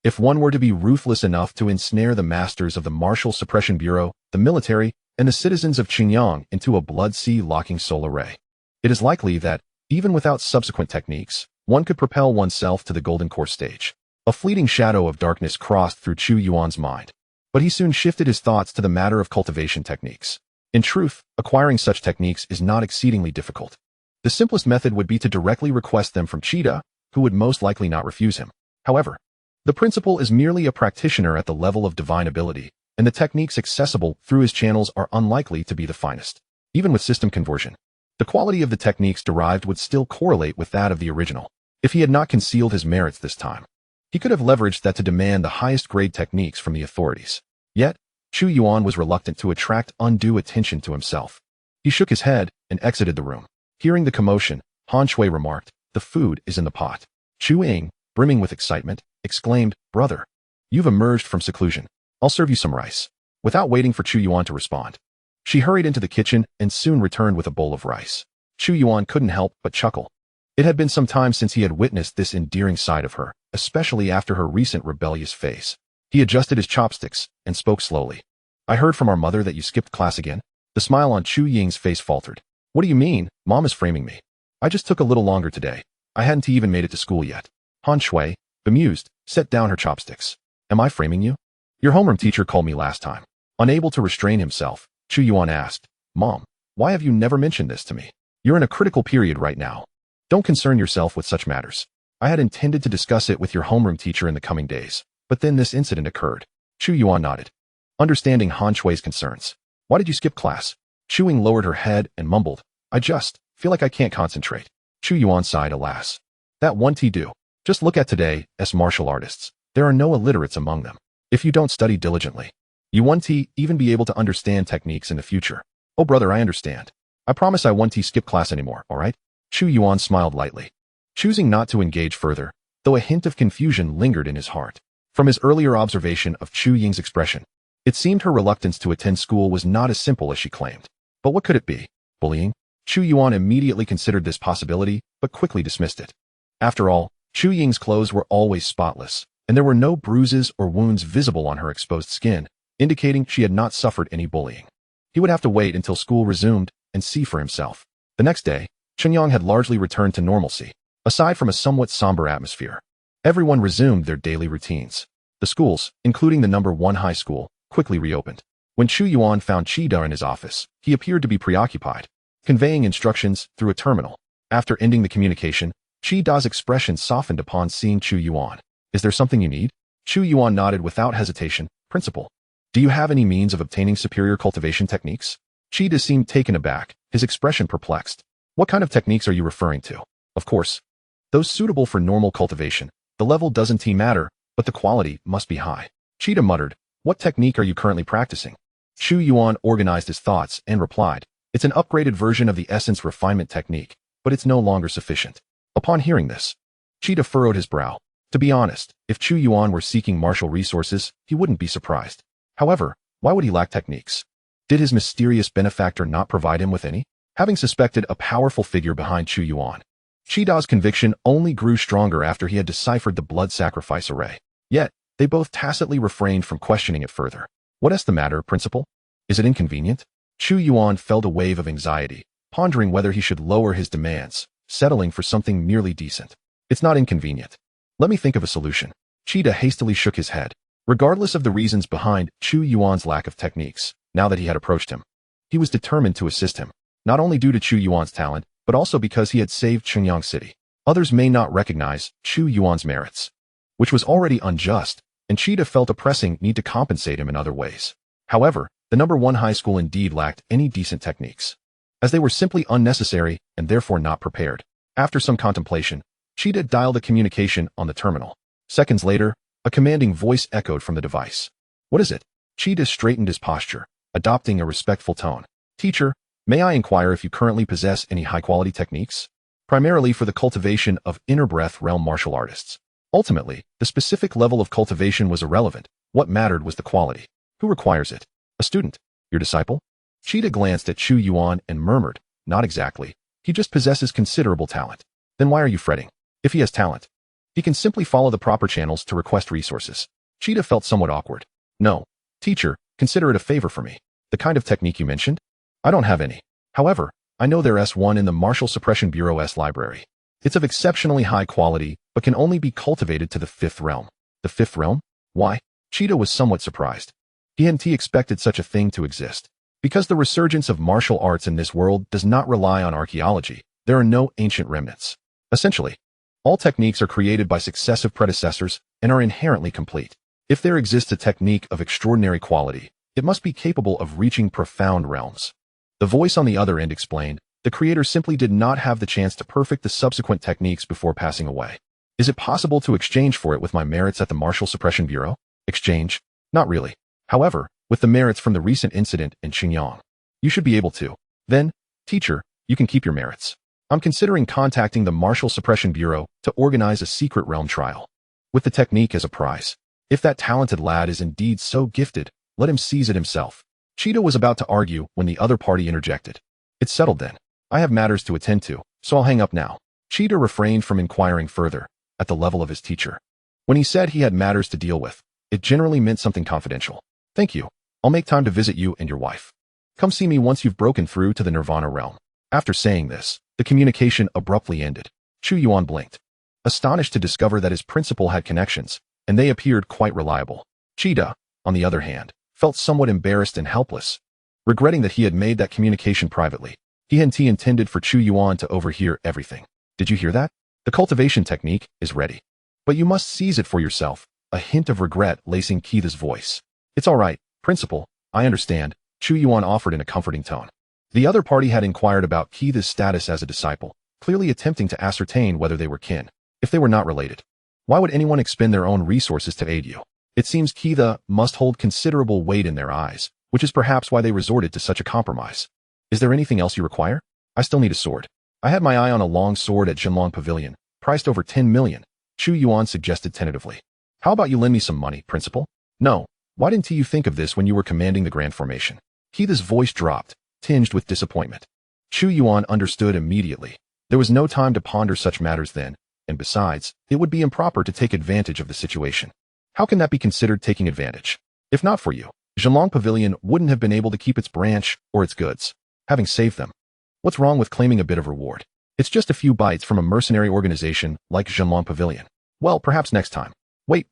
If one were to be ruthless enough to ensnare the masters of the Martial Suppression Bureau, the military, and the citizens of Xinjiang into a blood sea locking soul array, it is likely that, even without subsequent techniques, one could propel oneself to the golden core stage. A fleeting shadow of darkness crossed through Chu Yuan's mind, but he soon shifted his thoughts to the matter of cultivation techniques. In truth, acquiring such techniques is not exceedingly difficult. The simplest method would be to directly request them from Cheetah, who would most likely not refuse him. However, the principal is merely a practitioner at the level of divine ability, and the techniques accessible through his channels are unlikely to be the finest. Even with system conversion, the quality of the techniques derived would still correlate with that of the original. If he had not concealed his merits this time, he could have leveraged that to demand the highest grade techniques from the authorities. Yet, Chu Yuan was reluctant to attract undue attention to himself. He shook his head and exited the room. Hearing the commotion, Han Shui remarked, "The food is in the pot." Chu Ying, brimming with excitement, exclaimed, "Brother, you've emerged from seclusion. I'll serve you some rice." Without waiting for Chu Yuan to respond, she hurried into the kitchen and soon returned with a bowl of rice. Chu Yuan couldn't help but chuckle. It had been some time since he had witnessed this endearing side of her, especially after her recent rebellious phase. He adjusted his chopsticks and spoke slowly. "I heard from our mother that you skipped class again." The smile on Chu Ying's face faltered. "What do you mean? Mom is framing me. I just took a little longer today. I hadn't even made it to school yet." Han Shui, bemused, set down her chopsticks. "Am I framing you? Your homeroom teacher called me last time." Unable to restrain himself, Chu Yuan asked, "Mom, why have you never mentioned this to me? You're in a critical period right now. Don't concern yourself with such matters. I had intended to discuss it with your homeroom teacher in the coming days, but then this incident occurred." Chu Yuan nodded, understanding Han Shui's concerns. "Why did you skip class?" Chu Ying lowered her head and mumbled, "I just feel like I can't concentrate." Chu Yuan sighed, "Alas. That won't do. Just look at today's martial artists. There are no illiterates among them. If you don't study diligently, you won't even be able to understand techniques in the future." "Oh brother, I understand. I promise I won't skip class anymore, alright?" Chu Yuan smiled lightly, choosing not to engage further, though a hint of confusion lingered in his heart. From his earlier observation of Chu Ying's expression, it seemed her reluctance to attend school was not as simple as she claimed. But what could it be? Bullying? Chu Yuan immediately considered this possibility, but quickly dismissed it. After all, Chu Ying's clothes were always spotless, and there were no bruises or wounds visible on her exposed skin, indicating she had not suffered any bullying. He would have to wait until school resumed and see for himself. The next day, Shenyang had largely returned to normalcy, aside from a somewhat somber atmosphere. Everyone resumed their daily routines. The schools, including the number 1 high school, quickly reopened. When Chu Yuan found Qida in his office, he appeared to be preoccupied, conveying instructions through a terminal. After ending the communication, Qida's expression softened upon seeing Chu Yuan. Is there something you need? Chu Yuan nodded without hesitation. Principal, do you have any means of obtaining superior cultivation techniques? Qida seemed taken aback, his expression perplexed. What kind of techniques are you referring to? Of course, those suitable for normal cultivation. The level doesn't matter, but the quality must be high. Qida muttered, what technique are you currently practicing? Chu Yuan organized his thoughts and replied, it's an upgraded version of the essence refinement technique, but it's no longer sufficient. Upon hearing this, Qida furrowed his brow. To be honest, if Chu Yuan were seeking martial resources, he wouldn't be surprised. However, why would he lack techniques? Did his mysterious benefactor not provide him with any? Having suspected a powerful figure behind Chu Yuan, Qida's conviction only grew stronger after he had deciphered the blood sacrifice array. Yet, they both tacitly refrained from questioning it further. What is the matter, Principal? Is it inconvenient? Chu Yuan felt a wave of anxiety, pondering whether he should lower his demands, settling for something merely decent. It's not inconvenient. Let me think of a solution. Qida hastily shook his head. Regardless of the reasons behind Chu Yuan's lack of techniques, now that he had approached him, he was determined to assist him, not only due to Chu Yuan's talent, but also because he had saved Shenyang City. Others may not recognize Chu Yuan's merits, which was already unjust, and Qida felt a pressing need to compensate him in other ways. However, the number 1 high school indeed lacked any decent techniques, as they were simply unnecessary and therefore not prepared. After some contemplation, Qida dialed a communication on the terminal. Seconds later, a commanding voice echoed from the device. What is it? Qida straightened his posture, adopting a respectful tone. Teacher, may I inquire if you currently possess any high-quality techniques? Primarily for the cultivation of inner-breath realm martial artists. Ultimately, the specific level of cultivation was irrelevant. What mattered was the quality. Who requires it? A student. Your disciple? Qida glanced at Chu Yuan and murmured, not exactly. He just possesses considerable talent. Then why are you fretting? If he has talent, he can simply follow the proper channels to request resources. Qida felt somewhat awkward. No. Teacher, consider it a favor for me. The kind of technique you mentioned? I don't have any. However, I know there's one in the Martial Suppression Bureau's library. It's of exceptionally high quality, but can only be cultivated to the 5th realm. The 5th realm? Why? Qida was somewhat surprised. He hadn't expected such a thing to exist. Because the resurgence of martial arts in this world does not rely on archaeology, there are no ancient remnants. Essentially, all techniques are created by successive predecessors and are inherently complete. If there exists a technique of extraordinary quality, it must be capable of reaching profound realms. The voice on the other end explained, the creator simply did not have the chance to perfect the subsequent techniques before passing away. Is it possible to exchange for it with my merits at the Martial Suppression Bureau? Exchange? Not really. However, with the merits from the recent incident in Xinjiang, you should be able to. Then, teacher, you can keep your merits. I'm considering contacting the Martial Suppression Bureau to organize a secret realm trial, with the technique as a prize. If that talented lad is indeed so gifted, let him seize it himself. Qida was about to argue when the other party interjected. It's settled then. I have matters to attend to, so I'll hang up now. Qida refrained from inquiring further, at the level of his teacher. When he said he had matters to deal with, it generally meant something confidential. Thank you. I'll make time to visit you and your wife. Come see me once you've broken through to the Nirvana realm. After saying this, the communication abruptly ended. Chu Yuan blinked, astonished to discover that his principal had connections, and they appeared quite reliable. Qida, on the other hand, felt somewhat embarrassed and helpless, regretting that he had made that communication privately. He hadn't intended for Chu Yuan to overhear everything. Did you hear that? The cultivation technique is ready. But you must seize it for yourself, a hint of regret lacing Qida's voice. It's all right, Principal, I understand, Chu Yuan offered in a comforting tone. The other party had inquired about Qida's status as a disciple, clearly attempting to ascertain whether they were kin. If they were not related, why would anyone expend their own resources to aid you? It seems Qida must hold considerable weight in their eyes, which is perhaps why they resorted to such a compromise. Is there anything else you require? I still need a sword. I had my eye on a long sword at Jinlong Pavilion, priced over 10 million, Chu Yuan suggested tentatively. How about you lend me some money, principal? No. Why didn't you think of this when you were commanding the Grand Formation? Keith's voice dropped, tinged with disappointment. Chu Yuan understood immediately. There was no time to ponder such matters then, and besides, it would be improper to take advantage of the situation. How can that be considered taking advantage? If not for you, Jinlong Pavilion wouldn't have been able to keep its branch or its goods, having saved them. What's wrong with claiming a bit of reward? It's just a few bites from a mercenary organization like Jinlong Pavilion. Well, perhaps next time. Wait.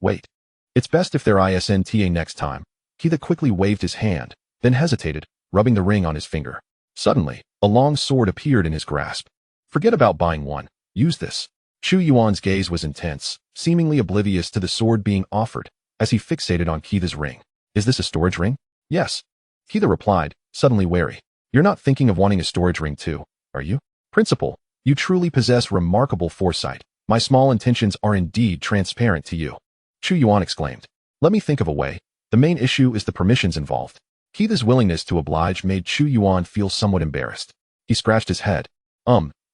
It's best if they're ISNTA next time. Keith quickly waved his hand, then hesitated, rubbing the ring on his finger. Suddenly, a long sword appeared in his grasp. Forget about buying one. Use this. Chu Yuan's gaze was intense, seemingly oblivious to the sword being offered, as he fixated on Keith's ring. Is this a storage ring? Yes. Keith replied, suddenly wary. You're not thinking of wanting a storage ring too, are you? Principal, you truly possess remarkable foresight. My small intentions are indeed transparent to you. Chu Yuan exclaimed. Let me think of a way. The main issue is the permissions involved. Keith's willingness to oblige made Chu Yuan feel somewhat embarrassed. He scratched his head.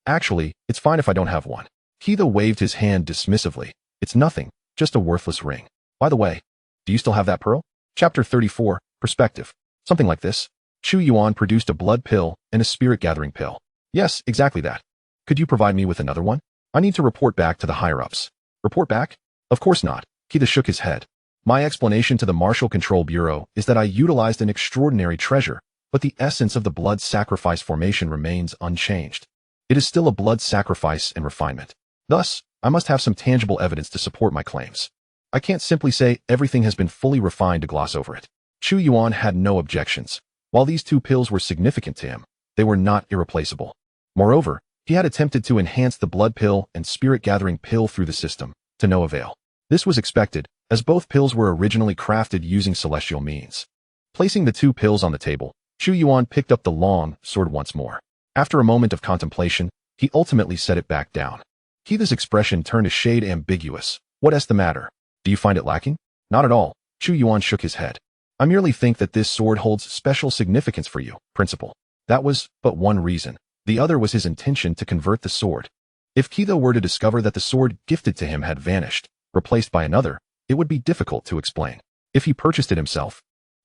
Actually, it's fine if I don't have one. Keith waved his hand dismissively. It's nothing, just a worthless ring. By the way, do you still have that pearl? Chapter 34, Perspective. Something like this. Chu Yuan produced a blood pill and a spirit-gathering pill. Yes, exactly that. Could you provide me with another one? I need to report back to the higher-ups. Report back? Of course not. Keith shook his head. My explanation to the Martial Control Bureau is that I utilized an extraordinary treasure, but the essence of the blood sacrifice formation remains unchanged. It is still a blood sacrifice and refinement. Thus, I must have some tangible evidence to support my claims. I can't simply say everything has been fully refined to gloss over it. Chu Yuan had no objections. While these two pills were significant to him, they were not irreplaceable. Moreover, he had attempted to enhance the blood pill and spirit-gathering pill through the system, to no avail. This was expected, as both pills were originally crafted using celestial means. Placing the two pills on the table, Chu Yuan picked up the long sword once more. After a moment of contemplation, he ultimately set it back down. Keith's expression turned a shade ambiguous. What's the matter? Do you find it lacking? Not at all. Chu Yuan shook his head. I merely think that this sword holds special significance for you, Principal. That was but one reason. The other was his intention to convert the sword. If Keith were to discover that the sword gifted to him had vanished, replaced by another, it would be difficult to explain. If he purchased it himself,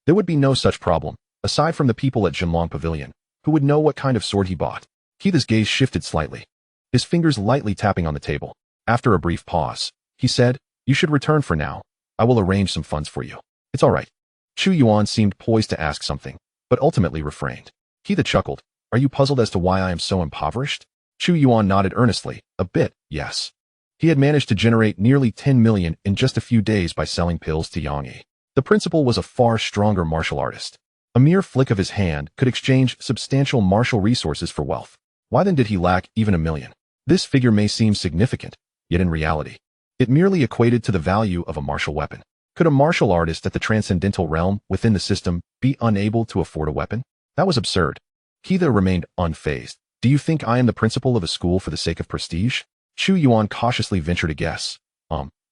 there would be no such problem, aside from the people at Jinlong Pavilion, who would know what kind of sword he bought. Keith's gaze shifted slightly, his fingers lightly tapping on the table. After a brief pause, he said, You should return for now. I will arrange some funds for you. It's all right. Chu Yuan seemed poised to ask something, but ultimately refrained. Keith chuckled. Are you puzzled as to why I am so impoverished? Chu Yuan nodded earnestly. A bit, yes. He had managed to generate nearly 10 million in just a few days by selling pills to Yang. The principal was a far stronger martial artist. A mere flick of his hand could exchange substantial martial resources for wealth. Why then did he lack even 1 million? This figure may seem significant, yet in reality, it merely equated to the value of a martial weapon. Could a martial artist at the transcendental realm within the system be unable to afford a weapon? That was absurd. Keith remained unfazed. Do you think I am the principal of a school for the sake of prestige? Chu Yuan cautiously ventured a guess.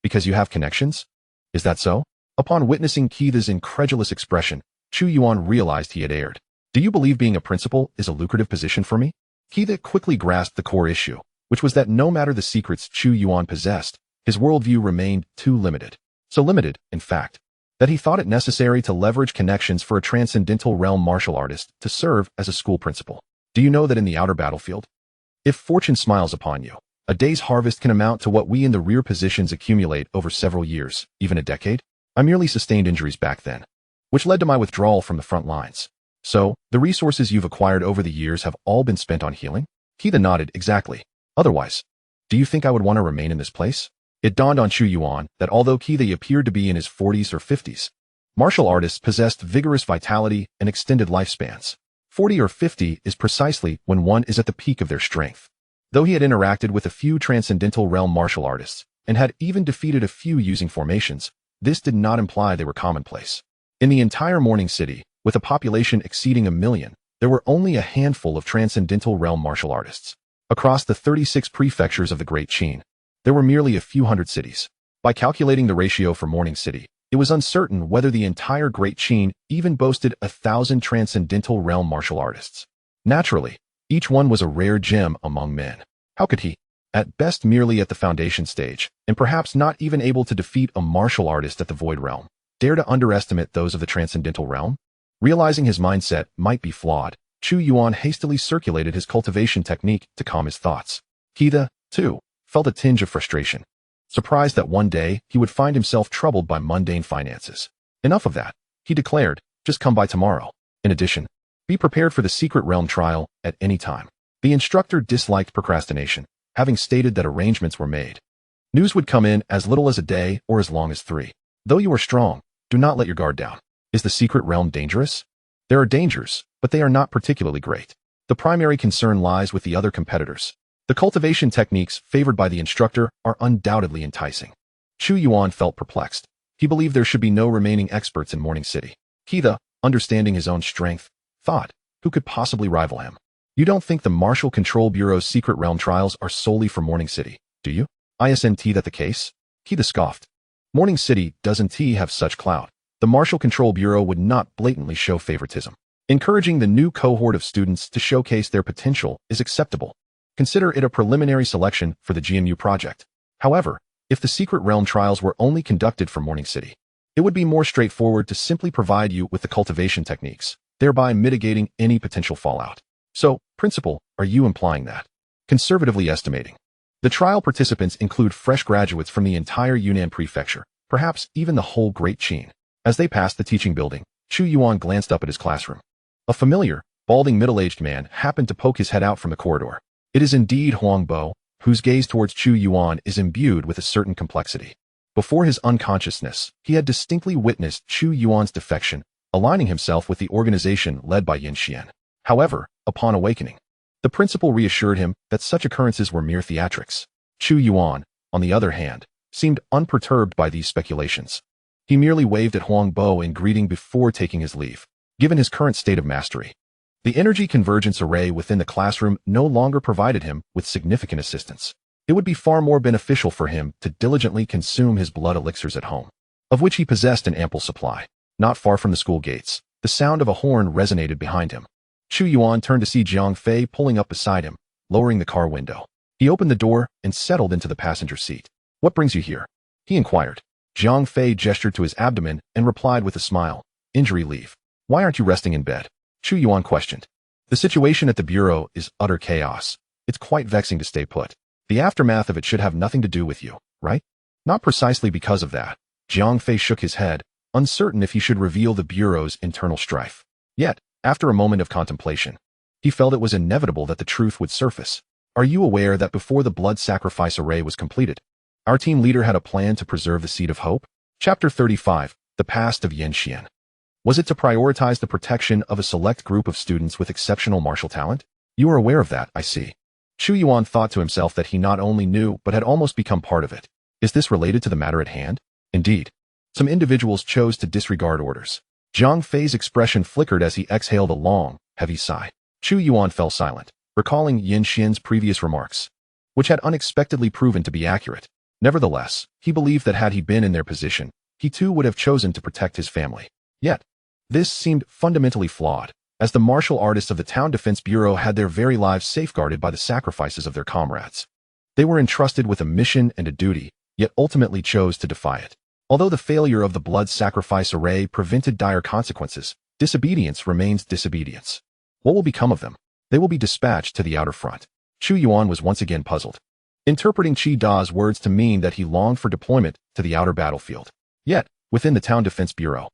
Because you have connections? Is that so? Upon witnessing Keith's incredulous expression, Chu Yuan realized he had erred. Do you believe being a principal is a lucrative position for me? Keith quickly grasped the core issue, which was that no matter the secrets Chu Yuan possessed, his worldview remained too limited. So limited, in fact, that he thought it necessary to leverage connections for a transcendental realm martial artist to serve as a school principal. Do you know that in the outer battlefield, if fortune smiles upon you, a day's harvest can amount to what we in the rear positions accumulate over several years, even a decade? I merely sustained injuries back then, which led to my withdrawal from the front lines. So, the resources you've acquired over the years have all been spent on healing? Keith nodded. Exactly. Otherwise, do you think I would want to remain in this place? It dawned on Chu Yuan that although Keith appeared to be in his 40s or 50s, martial artists possessed vigorous vitality and extended lifespans. 40 or 50 is precisely when one is at the peak of their strength. Though he had interacted with a few transcendental realm martial artists and had even defeated a few using formations, this did not imply they were commonplace. In the entire Morning City, with a population exceeding 1 million, there were only a handful of transcendental realm martial artists. Across the 36 prefectures of the Great Qin, there were merely a few hundred cities. By calculating the ratio for Morning City, it was uncertain whether the entire Great Qin even boasted 1,000 transcendental realm martial artists. Naturally, Each one was a rare gem among men. How could he, at best merely at the foundation stage, and perhaps not even able to defeat a martial artist at the Void Realm, dare to underestimate those of the Transcendental Realm? Realizing his mindset might be flawed, Chu Yuan hastily circulated his cultivation technique to calm his thoughts. He, too, felt a tinge of frustration, surprised that one day he would find himself troubled by mundane finances. Enough of that, he declared, just come by tomorrow. In addition, be prepared for the secret realm trial at any time. The instructor disliked procrastination, having stated that arrangements were made. News would come in as little as a day or as long as 3. Though you are strong, do not let your guard down. Is the secret realm dangerous? There are dangers, but they are not particularly great. The primary concern lies with the other competitors. The cultivation techniques favored by the instructor are undoubtedly enticing. Chu Yuan felt perplexed. He believed there should be no remaining experts in Morning City. He, understanding his own strength, thought, who could possibly rival him? You don't think the Martial Control Bureau's secret realm trials are solely for Morning City, do you? Isn't that the case? He scoffed. Morning City doesn't have such clout. The Martial Control Bureau would not blatantly show favoritism. Encouraging the new cohort of students to showcase their potential is acceptable. Consider it a preliminary selection for the GMU project. However, if the secret realm trials were only conducted for Morning City, it would be more straightforward to simply provide you with the cultivation techniques, thereby mitigating any potential fallout. So, Principal, are you implying that? Conservatively estimating, the trial participants include fresh graduates from the entire Yunnan Prefecture, perhaps even the whole Great Qin. As they passed the teaching building, Chu Yuan glanced up at his classroom. A familiar, balding middle-aged man happened to poke his head out from the corridor. It is indeed Huang Bo, whose gaze towards Chu Yuan is imbued with a certain complexity. Before his unconsciousness, he had distinctly witnessed Chu Yuan's defection, aligning himself with the organization led by Xianxian. However, upon awakening, the principal reassured him that such occurrences were mere theatrics. Chu Yuan, on the other hand, seemed unperturbed by these speculations. He merely waved at Huang Bo in greeting before taking his leave. Given his current state of mastery, the energy convergence array within the classroom no longer provided him with significant assistance. It would be far more beneficial for him to diligently consume his blood elixirs at home, of which he possessed an ample supply. Not far from the school gates, the sound of a horn resonated behind him. Chu Yuan turned to see Jiang Fei pulling up beside him, lowering the car window. He opened the door and settled into the passenger seat. What brings you here? He inquired. Jiang Fei gestured to his abdomen and replied with a smile. Injury leave. Why aren't you resting in bed? Chu Yuan questioned. The situation at the bureau is utter chaos. It's quite vexing to stay put. The aftermath of it should have nothing to do with you, right? Not precisely because of that. Jiang Fei shook his head, uncertain if he should reveal the bureau's internal strife. Yet, after a moment of contemplation, he felt it was inevitable that the truth would surface. Are you aware that before the blood sacrifice array was completed, our team leader had a plan to preserve the seed of hope? Chapter 35, The Past of Xianxian. Was it to prioritize the protection of a select group of students with exceptional martial talent? You are aware of that, I see. Chu Yuan thought to himself that he not only knew but had almost become part of it. Is this related to the matter at hand? Indeed. Some individuals chose to disregard orders. Jiang Fei's expression flickered as he exhaled a long, heavy sigh. Chu Yuan fell silent, recalling Xianxian's previous remarks, which had unexpectedly proven to be accurate. Nevertheless, he believed that had he been in their position, he too would have chosen to protect his family. Yet, this seemed fundamentally flawed, as the martial artists of the Town Defense Bureau had their very lives safeguarded by the sacrifices of their comrades. They were entrusted with a mission and a duty, yet ultimately chose to defy it. Although the failure of the blood sacrifice array prevented dire consequences, disobedience remains disobedience. What will become of them? They will be dispatched to the outer front. Chu Yuan was once again puzzled, interpreting Qi Da's words to mean that he longed for deployment to the outer battlefield. Yet, within the Town Defense Bureau,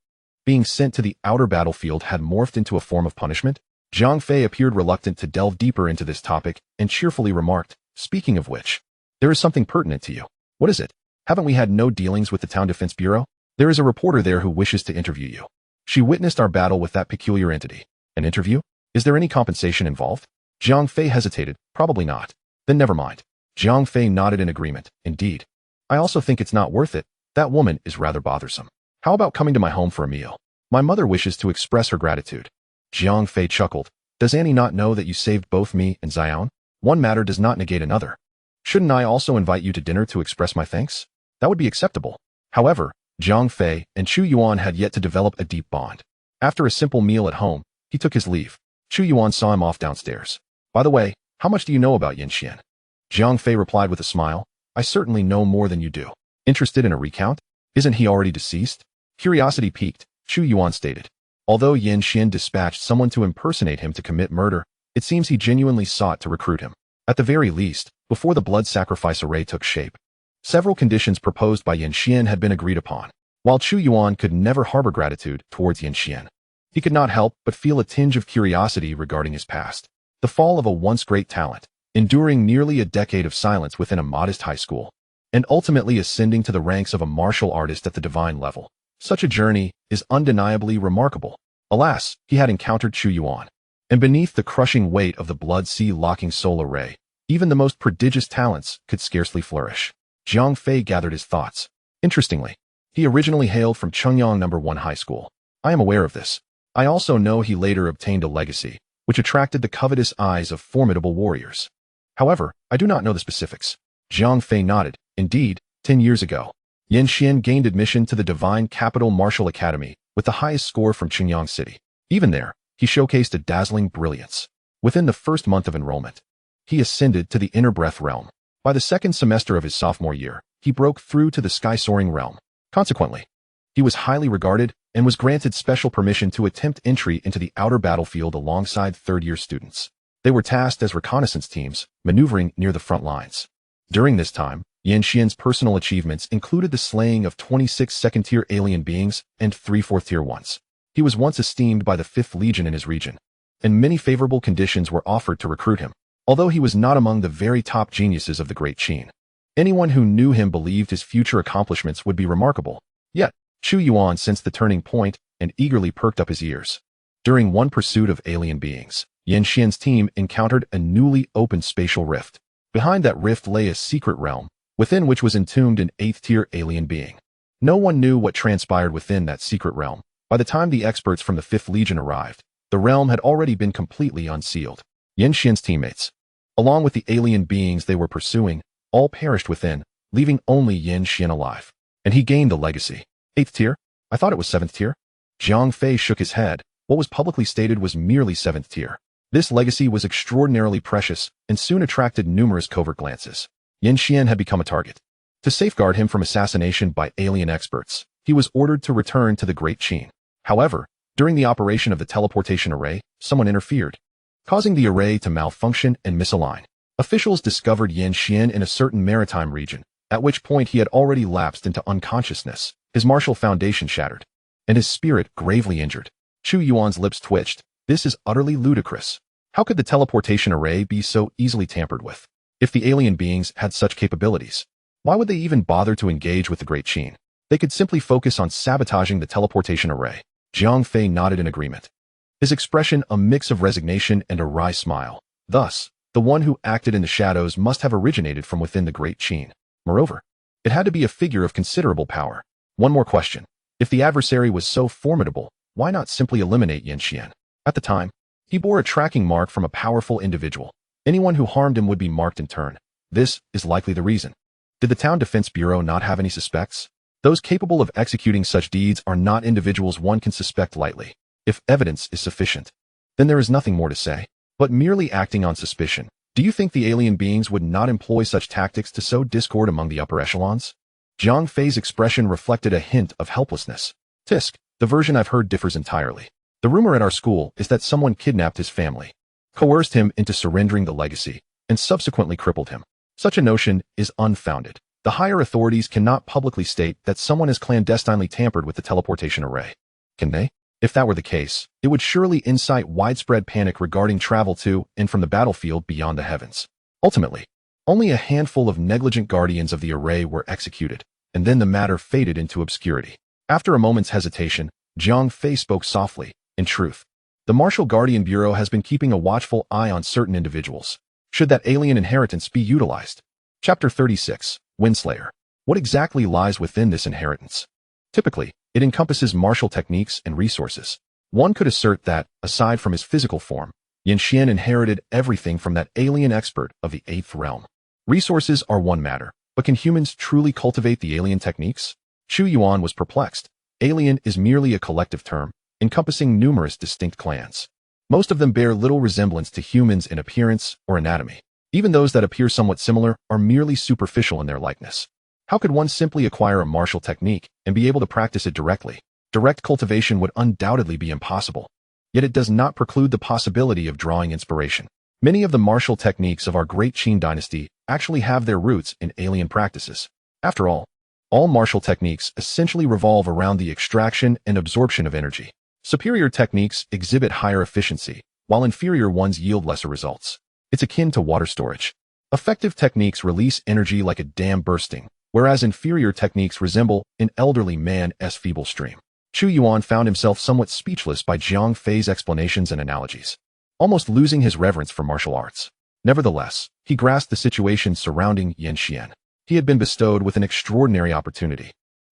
being sent to the outer battlefield had morphed into a form of punishment. Jiang Fei appeared reluctant to delve deeper into this topic and cheerfully remarked, speaking of which, there is something pertinent to you. What is it? Haven't we had no dealings with the Town Defense Bureau? There is a reporter there who wishes to interview you. She witnessed our battle with that peculiar entity. An interview? Is there any compensation involved? Jiang Fei hesitated. Probably not. Then never mind. Jiang Fei nodded in agreement. Indeed. I also think it's not worth it. That woman is rather bothersome. How about coming to my home for a meal? My mother wishes to express her gratitude. Jiang Fei chuckled. Does Annie not know that you saved both me and Xiao? One matter does not negate another. Shouldn't I also invite you to dinner to express my thanks? That would be acceptable. However, Jiang Fei and Chu Yuan had yet to develop a deep bond. After a simple meal at home, he took his leave. Chu Yuan saw him off downstairs. By the way, how much do you know about Xian? Zhang Fei replied with a smile. I certainly know more than you do. Interested in a recount? Isn't he already deceased? Curiosity piqued, Chu Yuan stated. Although Xian dispatched someone to impersonate him to commit murder, it seems he genuinely sought to recruit him. At the very least, before the blood sacrifice array took shape. Several conditions proposed by Xian had been agreed upon. While Chu Yuan could never harbor gratitude towards Xian, he could not help but feel a tinge of curiosity regarding his past. The fall of a once great talent, enduring nearly a decade of silence within a modest high school, and ultimately ascending to the ranks of a martial artist at the divine level. Such a journey is undeniably remarkable. Alas, he had encountered Chu Yuan, and beneath the crushing weight of the blood sea-locking soul array, even the most prodigious talents could scarcely flourish. Zhang Fei gathered his thoughts. Interestingly, he originally hailed from Chengyang No. 1 High School. I am aware of this. I also know he later obtained a legacy, which attracted the covetous eyes of formidable warriors. However, I do not know the specifics. Zhang Fei nodded. Indeed, 10 years ago, Xian gained admission to the Divine Capital Martial Academy with the highest score from Qingyang City. Even there, he showcased a dazzling brilliance. Within the first month of enrollment, he ascended to the inner breath realm. By the second semester of his sophomore year, he broke through to the sky-soaring realm. Consequently, he was highly regarded and was granted special permission to attempt entry into the outer battlefield alongside third-year students. They were tasked as reconnaissance teams, maneuvering near the front lines. During this time, Xian's personal achievements included the slaying of 26 second-tier alien beings and 3 fourth-tier ones. He was once esteemed by the 5th Legion in his region, and many favorable conditions were offered to recruit him. Although he was not among the very top geniuses of the Great Qin, anyone who knew him believed his future accomplishments would be remarkable. Yet, Chu Yuan sensed the turning point and eagerly perked up his ears. During one pursuit of alien beings, Xian's team encountered a newly opened spatial rift. Behind that rift lay a secret realm, within which was entombed an 8th-tier alien being. No one knew what transpired within that secret realm. By the time the experts from the 5th Legion arrived, the realm had already been completely unsealed. Xian's teammates, along with the alien beings they were pursuing, all perished within, leaving only Xian alive. And he gained the legacy. 8th tier? I thought it was 7th tier. Zhang Fei shook his head. What was publicly stated was merely 7th tier. This legacy was extraordinarily precious and soon attracted numerous covert glances. Xian had become a target. To safeguard him from assassination by alien experts, he was ordered to return to the Great Qin. However, during the operation of the teleportation array, someone interfered, causing the array to malfunction and misalign. Officials discovered Xian in a certain maritime region, at which point he had already lapsed into unconsciousness. His martial foundation shattered, and his spirit gravely injured. Chu Yuan's lips twitched. This is utterly ludicrous. How could the teleportation array be so easily tampered with? If the alien beings had such capabilities, why would they even bother to engage with the Great Qin? They could simply focus on sabotaging the teleportation array. Zhang Fei nodded in agreement, his expression a mix of resignation and a wry smile. Thus, the one who acted in the shadows must have originated from within the Great Qin. Moreover, it had to be a figure of considerable power. One more question. If the adversary was so formidable, why not simply eliminate Xian? At the time, he bore a tracking mark from a powerful individual. Anyone who harmed him would be marked in turn. This is likely the reason. Did the Town Defense Bureau not have any suspects? Those capable of executing such deeds are not individuals one can suspect lightly. If evidence is sufficient, then there is nothing more to say. But merely acting on suspicion, do you think the alien beings would not employ such tactics to sow discord among the upper echelons? Zhang Fei's expression reflected a hint of helplessness. Tisk, the version I've heard differs entirely. The rumor at our school is that someone kidnapped his family, coerced him into surrendering the legacy, and subsequently crippled him. Such a notion is unfounded. The higher authorities cannot publicly state that someone has clandestinely tampered with the teleportation array. Can they? If that were the case, it would surely incite widespread panic regarding travel to and from the battlefield beyond the heavens. Ultimately, only a handful of negligent guardians of the array were executed, and then the matter faded into obscurity. After a moment's hesitation, Zhang Fei spoke softly. In truth, the Martial Guardian Bureau has been keeping a watchful eye on certain individuals, should that alien inheritance be utilized. Chapter 36, Windslayer. What exactly lies within this inheritance? Typically, it encompasses martial techniques and resources. One could assert that, aside from his physical form, Xian inherited everything from that alien expert of the 8th realm. Resources are one matter, but can humans truly cultivate the alien techniques? Chu Yuan was perplexed. Alien is merely a collective term, encompassing numerous distinct clans. Most of them bear little resemblance to humans in appearance or anatomy. Even those that appear somewhat similar are merely superficial in their likeness. How could one simply acquire a martial technique and be able to practice it directly? Direct cultivation would undoubtedly be impossible. Yet it does not preclude the possibility of drawing inspiration. Many of the martial techniques of our great Qin dynasty actually have their roots in alien practices. After all martial techniques essentially revolve around the extraction and absorption of energy. Superior techniques exhibit higher efficiency, while inferior ones yield lesser results. It's akin to water storage. Effective techniques release energy like a dam bursting, whereas inferior techniques resemble an elderly man's feeble stream. Chu Yuan found himself somewhat speechless by Zhang Fei's explanations and analogies, almost losing his reverence for martial arts. Nevertheless, he grasped the situation surrounding Xianxian. He had been bestowed with an extraordinary opportunity.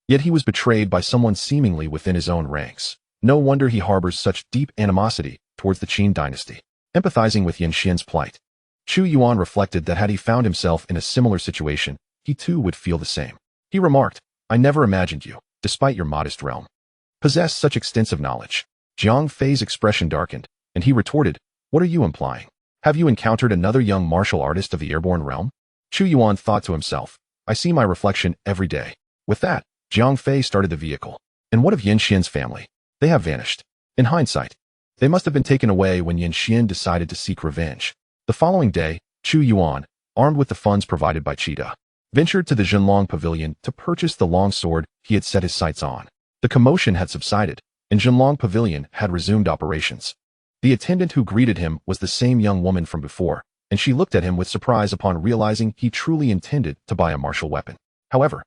Yet he was betrayed by someone seemingly within his own ranks. No wonder he harbors such deep animosity towards the Qin dynasty. Empathizing with Xianxian's plight, Chu Yuan reflected that had he found himself in a similar situation, he too would feel the same. He remarked, "I never imagined you, despite your modest realm, possess such extensive knowledge." Zhang Fei's expression darkened, and he retorted, "What are you implying? Have you encountered another young martial artist of the airborne realm?" Chu Yuan thought to himself, "I see my reflection every day." With that, Zhang Fei started the vehicle. And what of Yanxian's family? They have vanished. In hindsight, they must have been taken away when Yanxian decided to seek revenge. The following day, Chu Yuan, armed with the funds provided by Qida, ventured to the Zhenlong Pavilion to purchase the long sword he had set his sights on. The commotion had subsided, and Zhenlong Pavilion had resumed operations. The attendant who greeted him was the same young woman from before, and she looked at him with surprise upon realizing he truly intended to buy a martial weapon. However,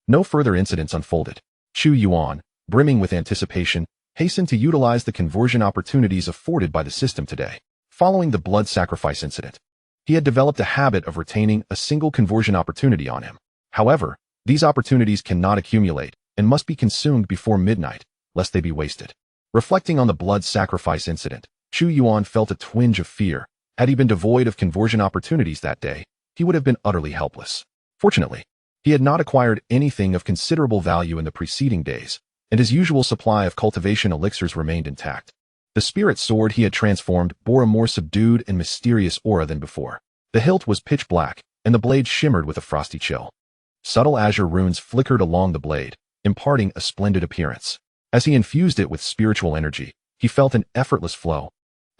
no further incidents unfolded. Chu Yuan, brimming with anticipation, hastened to utilize the conversion opportunities afforded by the system today. Following the blood sacrifice incident, he had developed a habit of retaining a single conversion opportunity on him. However, these opportunities cannot accumulate and must be consumed before midnight, lest they be wasted. Reflecting on the blood sacrifice incident, Chu Yuan felt a twinge of fear. Had he been devoid of conversion opportunities that day, he would have been utterly helpless. Fortunately, he had not acquired anything of considerable value in the preceding days, and his usual supply of cultivation elixirs remained intact. The spirit sword he had transformed bore a more subdued and mysterious aura than before. The hilt was pitch black, and the blade shimmered with a frosty chill. Subtle azure runes flickered along the blade, imparting a splendid appearance. As he infused it with spiritual energy, he felt an effortless flow,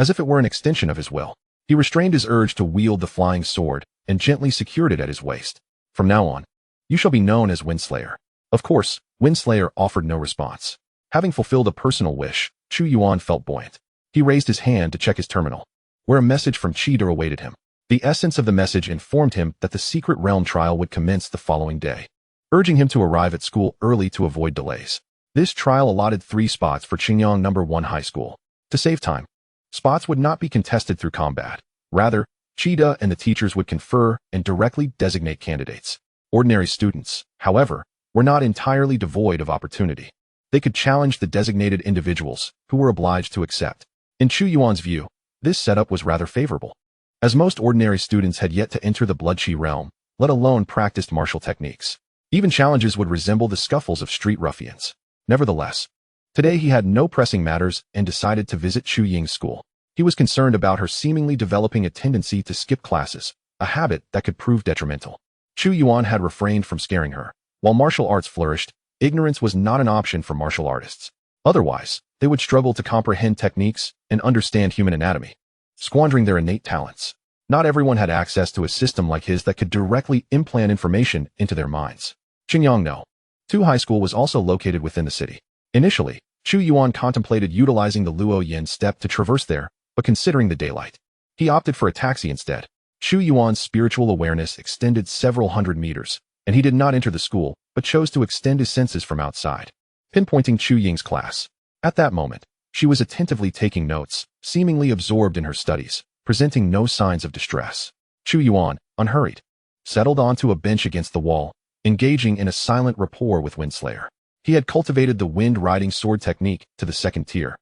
as if it were an extension of his will. He restrained his urge to wield the flying sword and gently secured it at his waist. "From now on, you shall be known as Windslayer." Of course, Windslayer offered no response. Having fulfilled a personal wish, Chu Yuan felt buoyant. He raised his hand to check his terminal, where a message from Qida awaited him. The essence of the message informed him that the secret realm trial would commence the following day, urging him to arrive at school early to avoid delays. This trial allotted 3 spots for Qingyang No. 1 High School. To save time, spots would not be contested through combat. Rather, Qida and the teachers would confer and directly designate candidates. Ordinary students, however, were not entirely devoid of opportunity. They could challenge the designated individuals, who were obliged to accept. In Chu Yuan's view, this setup was rather favorable, as most ordinary students had yet to enter the blood-qi realm, let alone practiced martial techniques. Even challenges would resemble the scuffles of street ruffians. Nevertheless, today he had no pressing matters and decided to visit Chu Ying's school. He was concerned about her seemingly developing a tendency to skip classes, a habit that could prove detrimental. Chu Yuan had refrained from scaring her. While martial arts flourished, ignorance was not an option for martial artists. Otherwise, they would struggle to comprehend techniques and understand human anatomy, squandering their innate talents. Not everyone had access to a system like his that could directly implant information into their minds. Qingyang No. 2 High School was also located within the city. Initially, Chu Yuan contemplated utilizing the Luo Yin step to traverse there, but considering the daylight, he opted for a taxi instead. Chu Yuan's spiritual awareness extended several hundred meters, and he did not enter the school, but chose to extend his senses from outside, pinpointing Chu Ying's class. At that moment, she was attentively taking notes, seemingly absorbed in her studies, presenting no signs of distress. Chu Yuan, unhurried, settled onto a bench against the wall, engaging in a silent rapport with Windslayer. He had cultivated the wind-riding sword technique to the 2nd tier,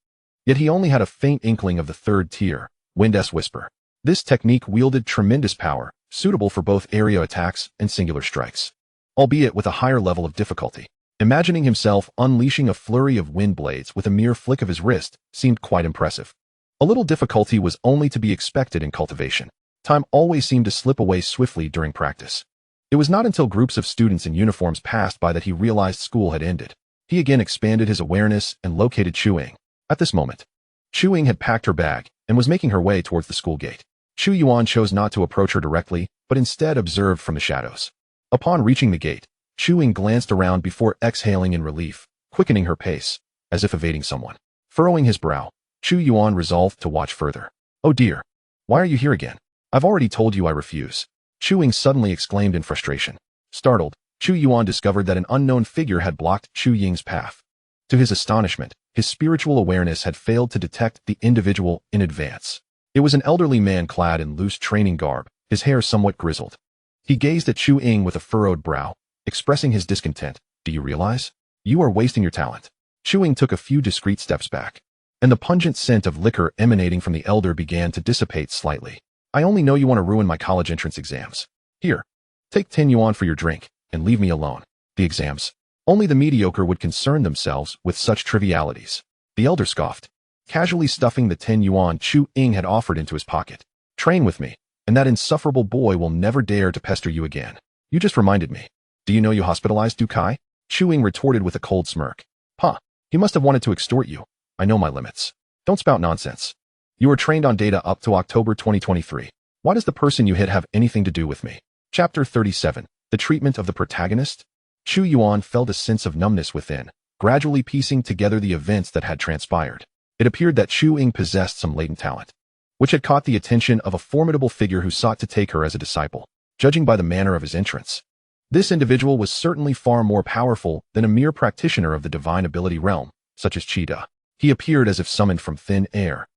yet he only had a faint inkling of the 3rd tier, Wind's Whisper. This technique wielded tremendous power, suitable for both area attacks and singular strikes, albeit with a higher level of difficulty. Imagining himself unleashing a flurry of wind blades with a mere flick of his wrist seemed quite impressive. A little difficulty was only to be expected in cultivation. Time always seemed to slip away swiftly during practice. It was not until groups of students in uniforms passed by that he realized school had ended. He again expanded his awareness and located Chu Yuan. At this moment, Chu Yuan had packed her bag and was making her way towards the school gate. Chu Yuan chose not to approach her directly, but instead observed from the shadows. Upon reaching the gate, Chu Yuan glanced around before exhaling in relief, quickening her pace, as if evading someone. Furrowing his brow, Chu Yuan resolved to watch further. Oh dear. Why are you here again? I've already told you I refuse. Chu Yuan suddenly exclaimed in frustration. Startled, Chu Yuan discovered that an unknown figure had blocked Chu Ying's path. To his astonishment, his spiritual awareness had failed to detect the individual in advance. It was an elderly man clad in loose training garb, his hair somewhat grizzled. He gazed at Chu Yuan with a furrowed brow, expressing his discontent. Do you realize? You are wasting your talent. Chu Yuan took a few discreet steps back, and the pungent scent of liquor emanating from the elder began to dissipate slightly. I only know you want to ruin my college entrance exams. Here, take 10 yuan for your drink, and leave me alone. The exams. Only the mediocre would concern themselves with such trivialities. The elder scoffed, casually stuffing the 10 yuan Chu Yuan had offered into his pocket. Train with me, and that insufferable boy will never dare to pester you again. You just reminded me. Do you know you hospitalized Du Kai? Chu Yuan retorted with a cold smirk. Huh, he must have wanted to extort you. I know my limits. Don't spout nonsense. You were trained on data up to October 2023. Why does the person you hit have anything to do with me? Chapter 37. The treatment of the protagonist? Chu Yuan felt a sense of numbness within, gradually piecing together the events that had transpired. It appeared that Chu Yuan possessed some latent talent, which had caught the attention of a formidable figure who sought to take her as a disciple, judging by the manner of his entrance. This individual was certainly far more powerful than a mere practitioner of the divine ability realm, such as Qida. He appeared as if summoned from thin air,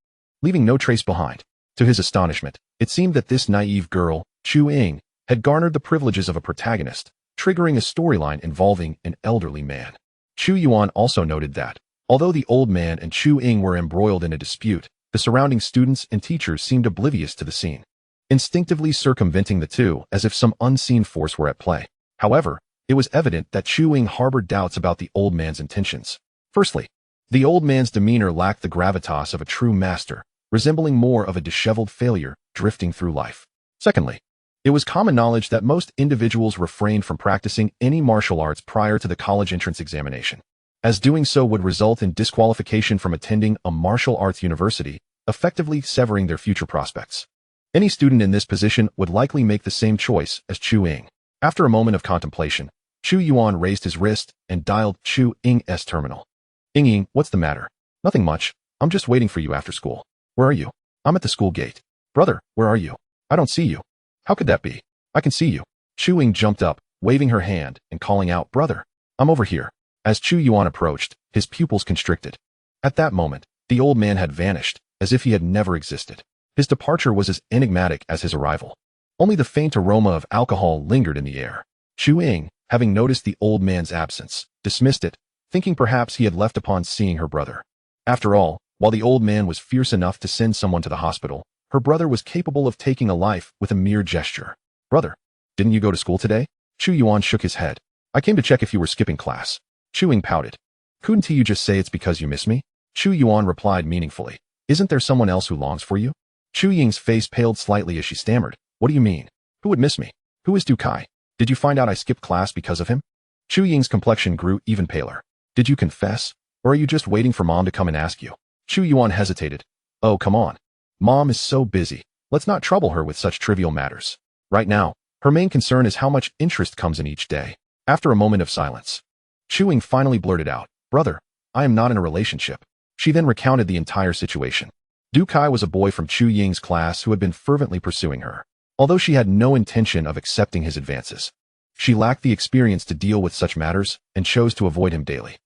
leaving no trace behind. To his astonishment, it seemed that this naive girl, Chu Yuan, had garnered the privileges of a protagonist, triggering a storyline involving an elderly man. Chu Yuan also noted that, although the old man and Chu Yuan were embroiled in a dispute, the surrounding students and teachers seemed oblivious to the scene, instinctively circumventing the two as if some unseen force were at play. However, it was evident that Chu Yuan harbored doubts about the old man's intentions. Firstly, the old man's demeanor lacked the gravitas of a true master, resembling more of a disheveled failure drifting through life. Secondly, it was common knowledge that most individuals refrained from practicing any martial arts prior to the college entrance examination, as doing so would result in disqualification from attending a martial arts university, effectively severing their future prospects. Any student in this position would likely make the same choice as Chu Yuan. After a moment of contemplation, Chu Yuan raised his wrist and dialed Chu Ying's terminal. Ying, what's the matter? Nothing much. I'm just waiting for you after school. Where are you? I'm at the school gate. Brother, where are you? I don't see you. How could that be? I can see you. Chu Yuan jumped up, waving her hand and calling out, Brother, I'm over here. As Chu Yuan approached, his pupils constricted. At that moment, the old man had vanished, as if he had never existed. His departure was as enigmatic as his arrival. Only the faint aroma of alcohol lingered in the air. Chu Yuan, having noticed the old man's absence, dismissed it, thinking perhaps he had left upon seeing her brother. After all, while the old man was fierce enough to send someone to the hospital, her brother was capable of taking a life with a mere gesture. Brother, didn't you go to school today? Chu Yuan shook his head. I came to check if you were skipping class. Chu Yuan pouted. Couldn't you just say it's because you miss me? Chu Yuan replied meaningfully. Isn't there someone else who longs for you? Chu Ying's face paled slightly as she stammered. What do you mean? Who would miss me? Who is Du Kai? Did you find out I skipped class because of him? Chu Ying's complexion grew even paler. Did you confess? Or are you just waiting for Mom to come and ask you? Chu Yuan hesitated. Oh, come on. Mom is so busy. Let's not trouble her with such trivial matters. Right now, her main concern is how much interest comes in each day. After a moment of silence, Chu Yuan finally blurted out, Brother, I am not in a relationship. She then recounted the entire situation. Du Kai was a boy from Chu Ying's class who had been fervently pursuing her, although she had no intention of accepting his advances. She lacked the experience to deal with such matters and chose to avoid him daily.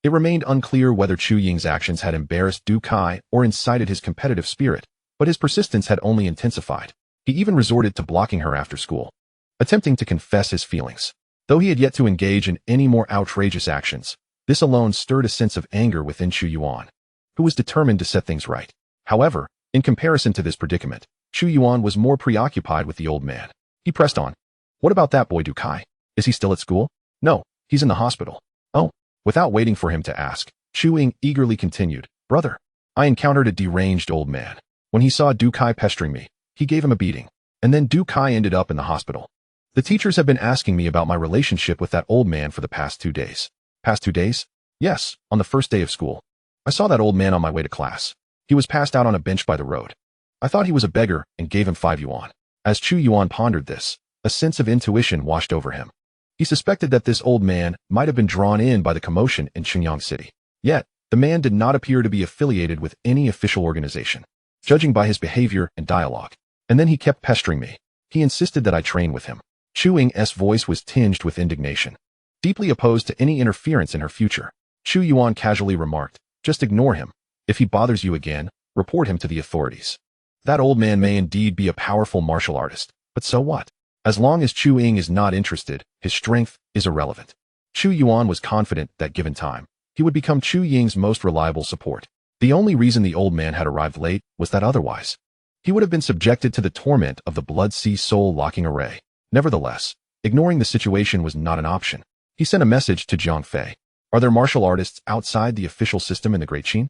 It remained unclear whether Chu Ying's actions had embarrassed Du Kai or incited his competitive spirit, but his persistence had only intensified. He even resorted to blocking her after school, attempting to confess his feelings. Though he had yet to engage in any more outrageous actions, this alone stirred a sense of anger within Chu Yuan, who was determined to set things right. However, in comparison to this predicament, Chu Yuan was more preoccupied with the old man. He pressed on. What about that boy Du Kai? Is he still at school? No, he's in the hospital. Oh. Without waiting for him to ask, Chu Yuan eagerly continued, Brother, I encountered a deranged old man. When he saw Du Kai pestering me, he gave him a beating, and then Du Kai ended up in the hospital. The teachers have been asking me about my relationship with that old man for the past 2 days. Past 2 days? Yes, on the first day of school. I saw that old man on my way to class. He was passed out on a bench by the road. I thought he was a beggar and gave him 5 yuan. As Chu Yuan pondered this, a sense of intuition washed over him. He suspected that this old man might have been drawn in by the commotion in Shenyang City. Yet, the man did not appear to be affiliated with any official organization, judging by his behavior and dialogue. And then he kept pestering me. He insisted that I train with him. Chu Ying's voice was tinged with indignation. Deeply opposed to any interference in her future, Chu Yuan casually remarked, "Just ignore him. If he bothers you again, report him to the authorities." That old man may indeed be a powerful martial artist, but so what? As long as Chu Ying is not interested, his strength is irrelevant. Chu Yuan was confident that given time, he would become Chu Ying's most reliable support. The only reason the old man had arrived late was that otherwise, he would have been subjected to the torment of the Blood Sea Soul locking array. Nevertheless, ignoring the situation was not an option. He sent a message to Zhang Fei. Are there martial artists outside the official system in the Great Qin?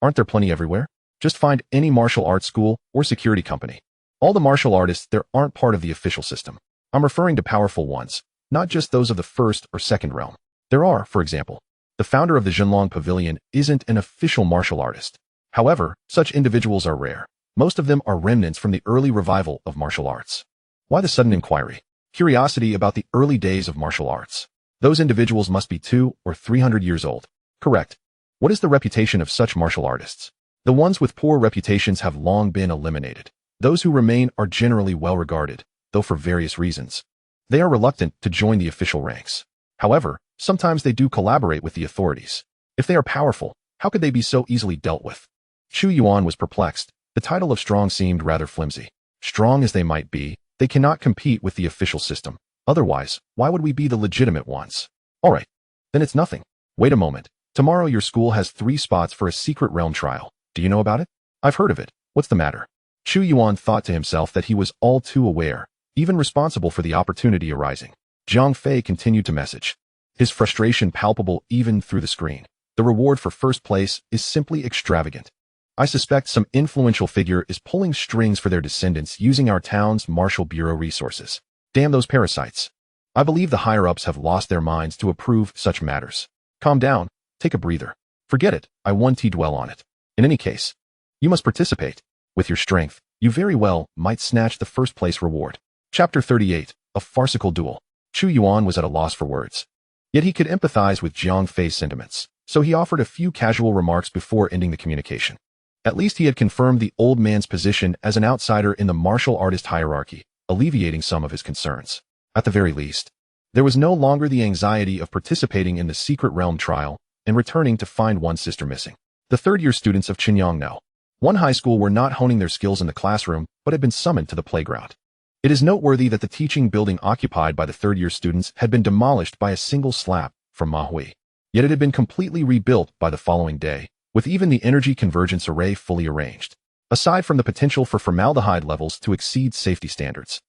Aren't there plenty everywhere? Just find any martial arts school or security company. All the martial artists there aren't part of the official system. I'm referring to powerful ones, not just those of the first or second realm. There are, for example, the founder of the Zhenlong Pavilion isn't an official martial artist. However, such individuals are rare. Most of them are remnants from the early revival of martial arts. Why the sudden inquiry? Curiosity about the early days of martial arts. Those individuals must be 200 or 300 years old. Correct. What is the reputation of such martial artists? The ones with poor reputations have long been eliminated. Those who remain are generally well regarded, though for various reasons. They are reluctant to join the official ranks. However, sometimes they do collaborate with the authorities. If they are powerful, how could they be so easily dealt with? Chu Yuan was perplexed. The title of strong seemed rather flimsy. Strong as they might be, they cannot compete with the official system. Otherwise, why would we be the legitimate ones? All right, then it's nothing. Wait a moment. Tomorrow your school has 3 spots for a secret realm trial. Do you know about it? I've heard of it. What's the matter? Chu Yuan thought to himself that he was all too aware, even responsible for the opportunity arising. Zhang Fei continued to message, his frustration palpable even through the screen. The reward for first place is simply extravagant. I suspect some influential figure is pulling strings for their descendants using our town's Martial Bureau resources. Damn those parasites. I believe the higher-ups have lost their minds to approve such matters. Calm down, take a breather. Forget it, I won't dwell on it. In any case, you must participate. With your strength, you very well might snatch the first place reward. Chapter 38, A Farcical Duel. Chu Yuan was at a loss for words. Yet he could empathize with Zhang Fei's sentiments, so he offered a few casual remarks before ending the communication. At least he had confirmed the old man's position as an outsider in the martial artist hierarchy, alleviating some of his concerns. At the very least, there was no longer the anxiety of participating in the secret realm trial and returning to find one sister missing. The third-year students of Qinyang One high school were not honing their skills in the classroom, but had been summoned to the playground. It is noteworthy that the teaching building occupied by the third-year students had been demolished by a single slap from Ma Hui. Yet it had been completely rebuilt by the following day, with even the energy convergence array fully arranged. Aside from the potential for formaldehyde levels to exceed safety standards,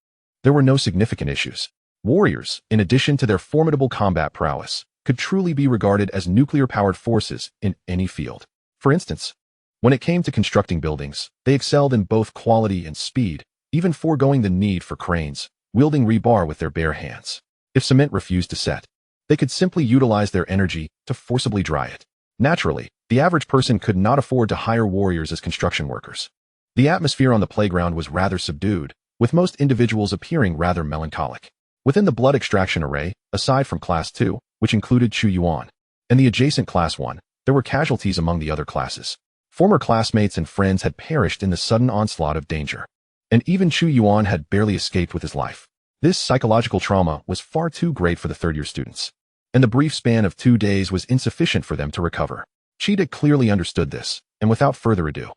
there were no significant issues. Warriors, in addition to their formidable combat prowess, could truly be regarded as nuclear-powered forces in any field. For instance, when it came to constructing buildings, they excelled in both quality and speed, even foregoing the need for cranes, wielding rebar with their bare hands. If cement refused to set, they could simply utilize their energy to forcibly dry it. Naturally, the average person could not afford to hire warriors as construction workers. The atmosphere on the playground was rather subdued, with most individuals appearing rather melancholic. Within the blood extraction array, aside from Class 2, which included Chu Yuan, and the adjacent Class 1, there were casualties among the other classes. Former classmates and friends had perished in the sudden onslaught of danger. And even Chu Yuan had barely escaped with his life. This psychological trauma was far too great for the third-year students, and the brief span of 2 days was insufficient for them to recover. Cheetah clearly understood this, and without further ado,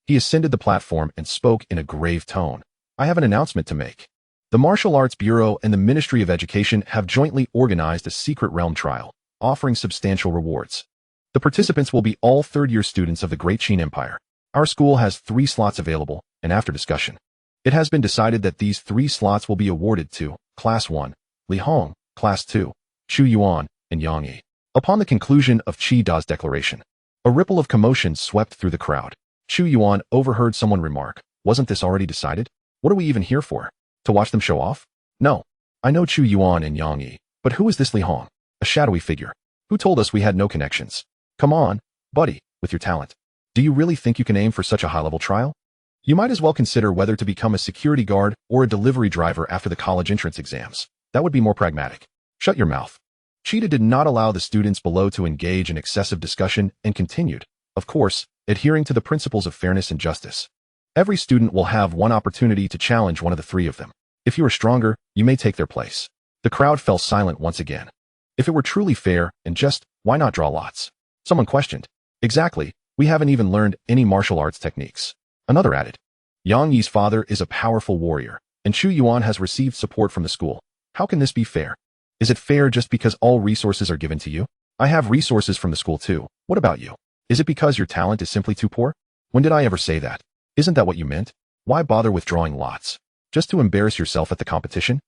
he ascended the platform and spoke in a grave tone. I have an announcement to make. The Martial Arts Bureau and the Ministry of Education have jointly organized a secret realm trial, offering substantial rewards. The participants will be all third-year students of the Great Qin Empire. Our school has 3 slots available, and after discussion, it has been decided that these 3 slots will be awarded to Class 1, Li Hong, Class 2, Chu Yuan, and Yang Yi. Upon the conclusion of Chi Da's declaration, a ripple of commotion swept through the crowd. Chu Yuan overheard someone remark, "Wasn't this already decided? What are we even here for? To watch them show off?" "No. I know Chu Yuan and Yang Yi, but who is this Li Hong? A shadowy figure. Who told us we had no connections? Come on, buddy, with your talent. Do you really think you can aim for such a high-level trial? You might as well consider whether to become a security guard or a delivery driver after the college entrance exams. That would be more pragmatic." "Shut your mouth." Cheetah did not allow the students below to engage in excessive discussion and continued, of course, adhering to the principles of fairness and justice. "Every student will have one opportunity to challenge one of the three of them. If you are stronger, you may take their place." The crowd fell silent once again. If it were truly fair and just, why not draw lots? Someone questioned. "Exactly, we haven't even learned any martial arts techniques." Another added. "Yang Yi's father is a powerful warrior, and Chu Yuan has received support from the school. How can this be fair? Is it fair just because all resources are given to you? I have resources from the school too. What about you? Is it because your talent is simply too poor? When did I ever say that? Isn't that what you meant? Why bother with drawing lots? Just to embarrass yourself at the competition?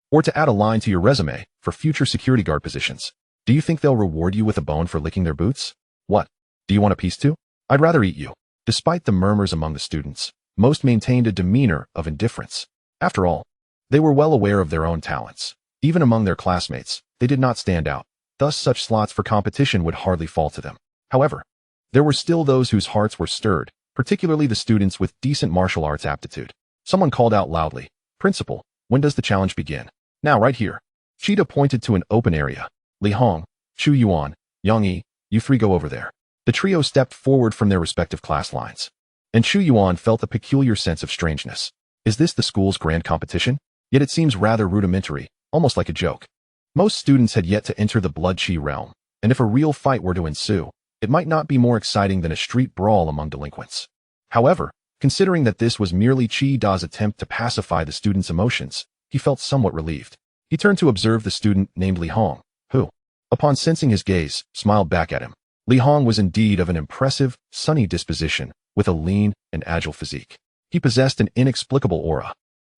Or to add a line to your resume for future security guard positions? Do you think they'll reward you with a bone for licking their boots? What? Do you want a piece too? I'd rather eat you." Despite the murmurs among the students, most maintained a demeanor of indifference. After all, they were well aware of their own talents. Even among their classmates, they did not stand out. Thus, such slots for competition would hardly fall to them. However, there were still those whose hearts were stirred, particularly the students with decent martial arts aptitude. Someone called out loudly, "Principal, when does the challenge begin?" "Now, right here." Cheetah pointed to an open area. "Li Hong, Chu Yuan, Yang Yi, you three go over there." The trio stepped forward from their respective class lines. And Chu Yuan felt a peculiar sense of strangeness. Is this the school's grand competition? Yet it seems rather rudimentary, almost like a joke. Most students had yet to enter the blood chi realm, and if a real fight were to ensue, it might not be more exciting than a street brawl among delinquents. However, considering that this was merely Chi Da's attempt to pacify the students' emotions, he felt somewhat relieved. He turned to observe the student named Li Hong, who, upon sensing his gaze, smiled back at him. Li Hong was indeed of an impressive, sunny disposition, with a lean and agile physique. He possessed an inexplicable aura,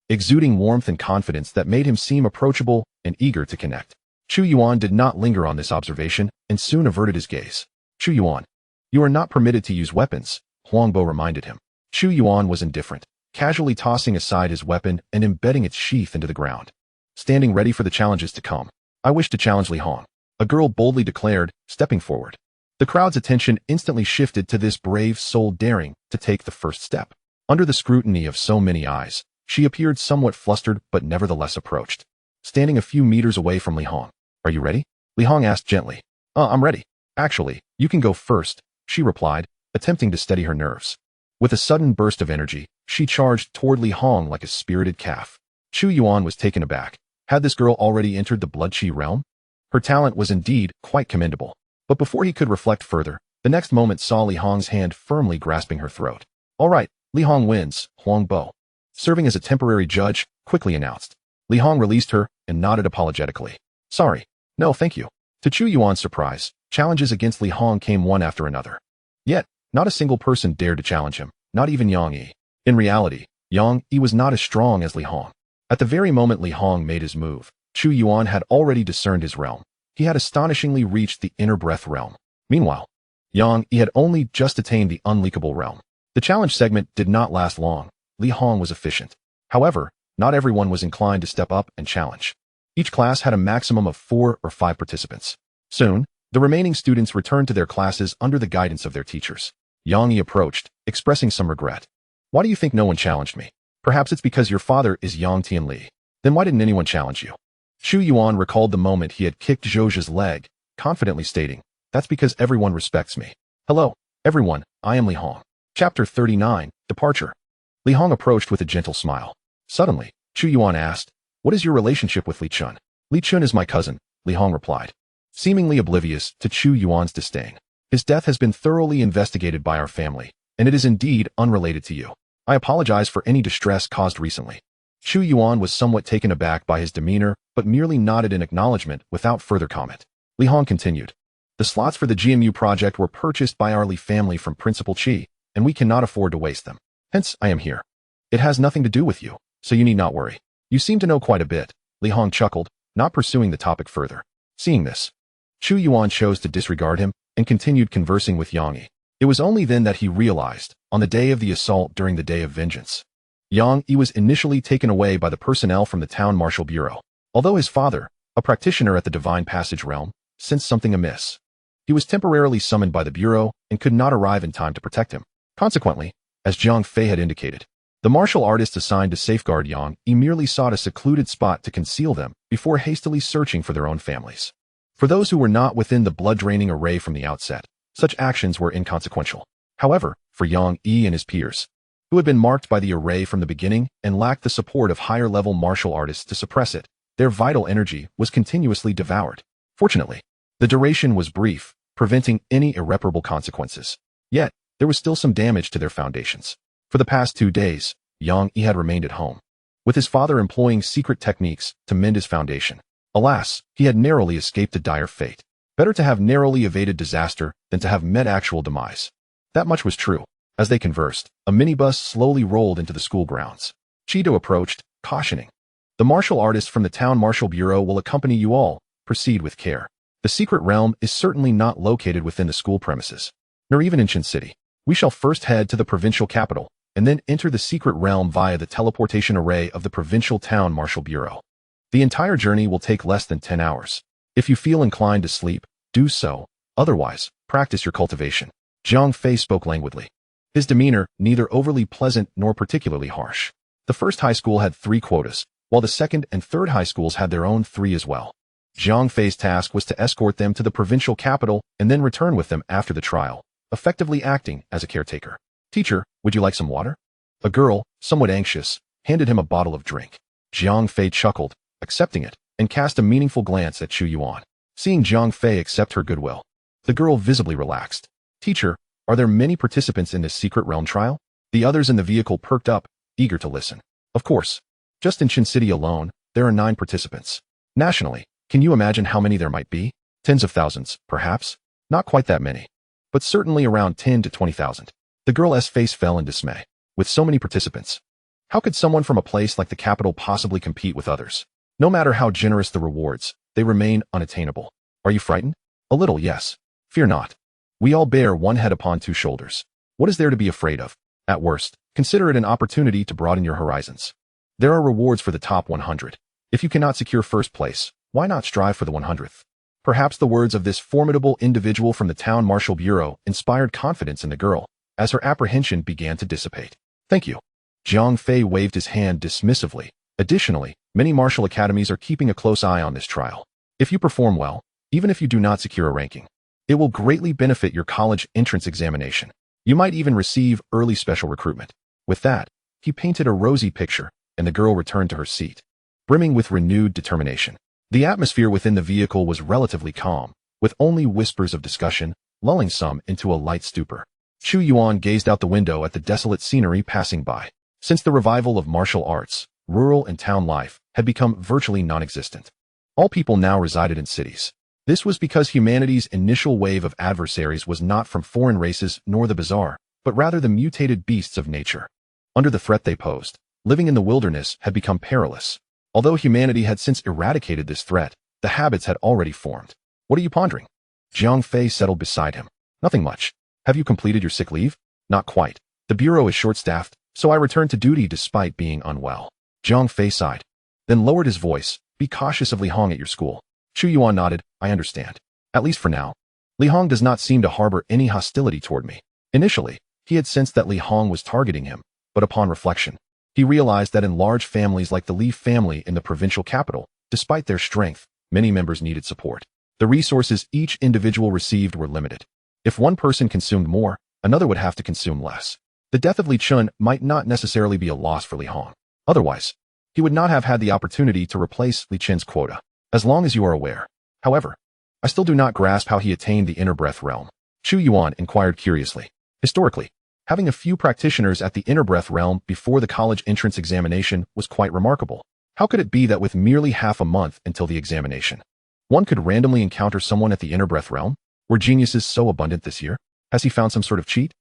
exuding warmth and confidence that made him seem approachable and eager to connect. Chu Yuan did not linger on this observation and soon averted his gaze. "Chu Yuan, you are not permitted to use weapons," Huangbo reminded him. Chu Yuan was indifferent, casually tossing aside his weapon and embedding its sheath into the ground. Standing ready for the challenges to come. "I wish to challenge Li Hong," a girl boldly declared, stepping forward. The crowd's attention instantly shifted to this brave soul daring to take the first step. Under the scrutiny of so many eyes, she appeared somewhat flustered but nevertheless approached. Standing a few meters away from Li Hong. "Are you ready?" Li Hong asked gently. I'm ready. Actually, you can go first," she replied, attempting to steady her nerves. With a sudden burst of energy, she charged toward Li Hong like a spirited calf. Chu Yuan was taken aback. Had this girl already entered the blood chi realm? Her talent was indeed quite commendable. But before he could reflect further, the next moment saw Li Hong's hand firmly grasping her throat. "All right, Li Hong wins," Huangbo, serving as a temporary judge, quickly announced. Li Hong released her and nodded apologetically. "Sorry. No, thank you." To Chu Yuan's surprise, challenges against Li Hong came one after another. Yet, not a single person dared to challenge him, not even Yang Yi. In reality, Yang Yi was not as strong as Li Hong. At the very moment Li Hong made his move, Chu Yuan had already discerned his realm. He had astonishingly reached the inner breath realm. Meanwhile, Yang Yi had only just attained the unleakable realm. The challenge segment did not last long. Li Hong was efficient. However, not everyone was inclined to step up and challenge. Each class had a maximum of 4 or 5 participants. Soon, the remaining students returned to their classes under the guidance of their teachers. Yang Yi approached, expressing some regret. "Why do you think no one challenged me? Perhaps it's because your father is Yang Tianli. Then why didn't anyone challenge you?" Chu Yuan recalled the moment he had kicked Zhouxia's leg, confidently stating, "That's because everyone respects me. Hello, everyone, I am Li Hong." Chapter 39, Departure. Li Hong approached with a gentle smile. Suddenly, Chu Yuan asked, "What is your relationship with Li Chun?" "Li Chun is my cousin," Li Hong replied, seemingly oblivious to Chu Yuan's disdain. "His death has been thoroughly investigated by our family, and it is indeed unrelated to you. I apologize for any distress caused recently." Chu Yuan was somewhat taken aback by his demeanor, but merely nodded in acknowledgement without further comment. Li Hong continued, "The slots for the GMU project were purchased by our Li family from Principal Chi, and we cannot afford to waste them. Hence, I am here. It has nothing to do with you, so you need not worry. You seem to know quite a bit." Li Hong chuckled, not pursuing the topic further. Seeing this, Chu Yuan chose to disregard him and continued conversing with Yang Yi. It was only then that he realized, on the day of the assault during the Day of Vengeance, Xianxia was initially taken away by the personnel from the Town Martial Bureau. Although his father, a practitioner at the Divine Passage realm, sensed something amiss. He was temporarily summoned by the Bureau and could not arrive in time to protect him. Consequently, as Zhang Fei had indicated, the martial artists assigned to safeguard Xianxia merely sought a secluded spot to conceal them before hastily searching for their own families. For those who were not within the blood-draining array from the outset, such actions were inconsequential. However, for Xianxia and his peers, who had been marked by the array from the beginning and lacked the support of higher-level martial artists to suppress it, their vital energy was continuously devoured. Fortunately, the duration was brief, preventing any irreparable consequences. Yet, there was still some damage to their foundations. For the past 2 days, Xianxia had remained at home, with his father employing secret techniques to mend his foundation. Alas, he had narrowly escaped a dire fate. Better to have narrowly evaded disaster than to have met actual demise. That much was true. As they conversed, a minibus slowly rolled into the school grounds. Cheeto approached, cautioning, "The martial artists from the Town Martial Bureau will accompany you all. Proceed with care. The secret realm is certainly not located within the school premises, nor even in Chin City. We shall first head to the provincial capital, and then enter the secret realm via the teleportation array of the provincial Town Martial Bureau. The entire journey will take less than 10 hours. If you feel inclined to sleep, do so. Otherwise, practice your cultivation." Zhang Fei spoke languidly, his demeanor neither overly pleasant nor particularly harsh. The first high school had 3 quotas, while the second and third high schools had their own 3 as well. Zhang Fei's task was to escort them to the provincial capital and then return with them after the trial, effectively acting as a caretaker. "Teacher, would you like some water?" A girl, somewhat anxious, handed him a bottle of drink. Zhang Fei chuckled, accepting it, and cast a meaningful glance at Chu Yuan. Seeing Zhang Fei accept her goodwill, the girl visibly relaxed. "Teacher, are there many participants in this secret realm trial?" The others in the vehicle perked up, eager to listen. "Of course. Just in Chin City alone, there are 9 participants. Nationally, can you imagine how many there might be? Tens of thousands, perhaps? Not quite that many, but certainly around 10 to 20,000. The girl's face fell in dismay. With so many participants, how could someone from a place like the capital possibly compete with others? No matter how generous the rewards, they remain unattainable. Are you frightened? A little, yes. Fear not. We all bear one head upon 2 shoulders. What is there to be afraid of? At worst, consider it an opportunity to broaden your horizons. There are rewards for the top 100. If you cannot secure first place, why not strive for the 100th? Perhaps the words of this formidable individual from the Town Martial Bureau inspired confidence in the girl, as her apprehension began to dissipate. "Thank you." Zhang Fei waved his hand dismissively. Additionally, many martial academies are keeping a close eye on this trial. If you perform well, even if you do not secure a ranking, it will greatly benefit your college entrance examination. You might even receive early special recruitment. With that, he painted a rosy picture, and the girl returned to her seat, brimming with renewed determination. The atmosphere within the vehicle was relatively calm, with only whispers of discussion, lulling some into a light stupor. Chu Yuan gazed out the window at the desolate scenery passing by. Since the revival of martial arts, rural and town life had become virtually non-existent. All people now resided in cities. This was because humanity's initial wave of adversaries was not from foreign races nor the bizarre, but rather the mutated beasts of nature. Under the threat they posed, living in the wilderness had become perilous. Although humanity had since eradicated this threat, the habits had already formed. "What are you pondering?" Zhang Fei settled beside him. "Nothing much. Have you completed your sick leave?" "Not quite. The bureau is short-staffed, so I returned to duty despite being unwell." Zhang Fei sighed, then lowered his voice. "Be cautious of Li Hong at your school." Chu Yuan nodded. "I understand. At least for now. Li Hong does not seem to harbor any hostility toward me." Initially, he had sensed that Li Hong was targeting him, but upon reflection, he realized that in large families like the Li family in the provincial capital, despite their strength, many members needed support. The resources each individual received were limited. If one person consumed more, another would have to consume less. The death of Li Chun might not necessarily be a loss for Li Hong. Otherwise, he would not have had the opportunity to replace Li Chun's quota. As long as you are aware. However, I still do not grasp how he attained the inner breath realm. Chu Yuan inquired curiously. Historically, having a few practitioners at the inner breath realm before the college entrance examination was quite remarkable. How could it be that with merely half a month until the examination, one could randomly encounter someone at the inner breath realm? Were geniuses so abundant this year? Has he found some sort of cheat?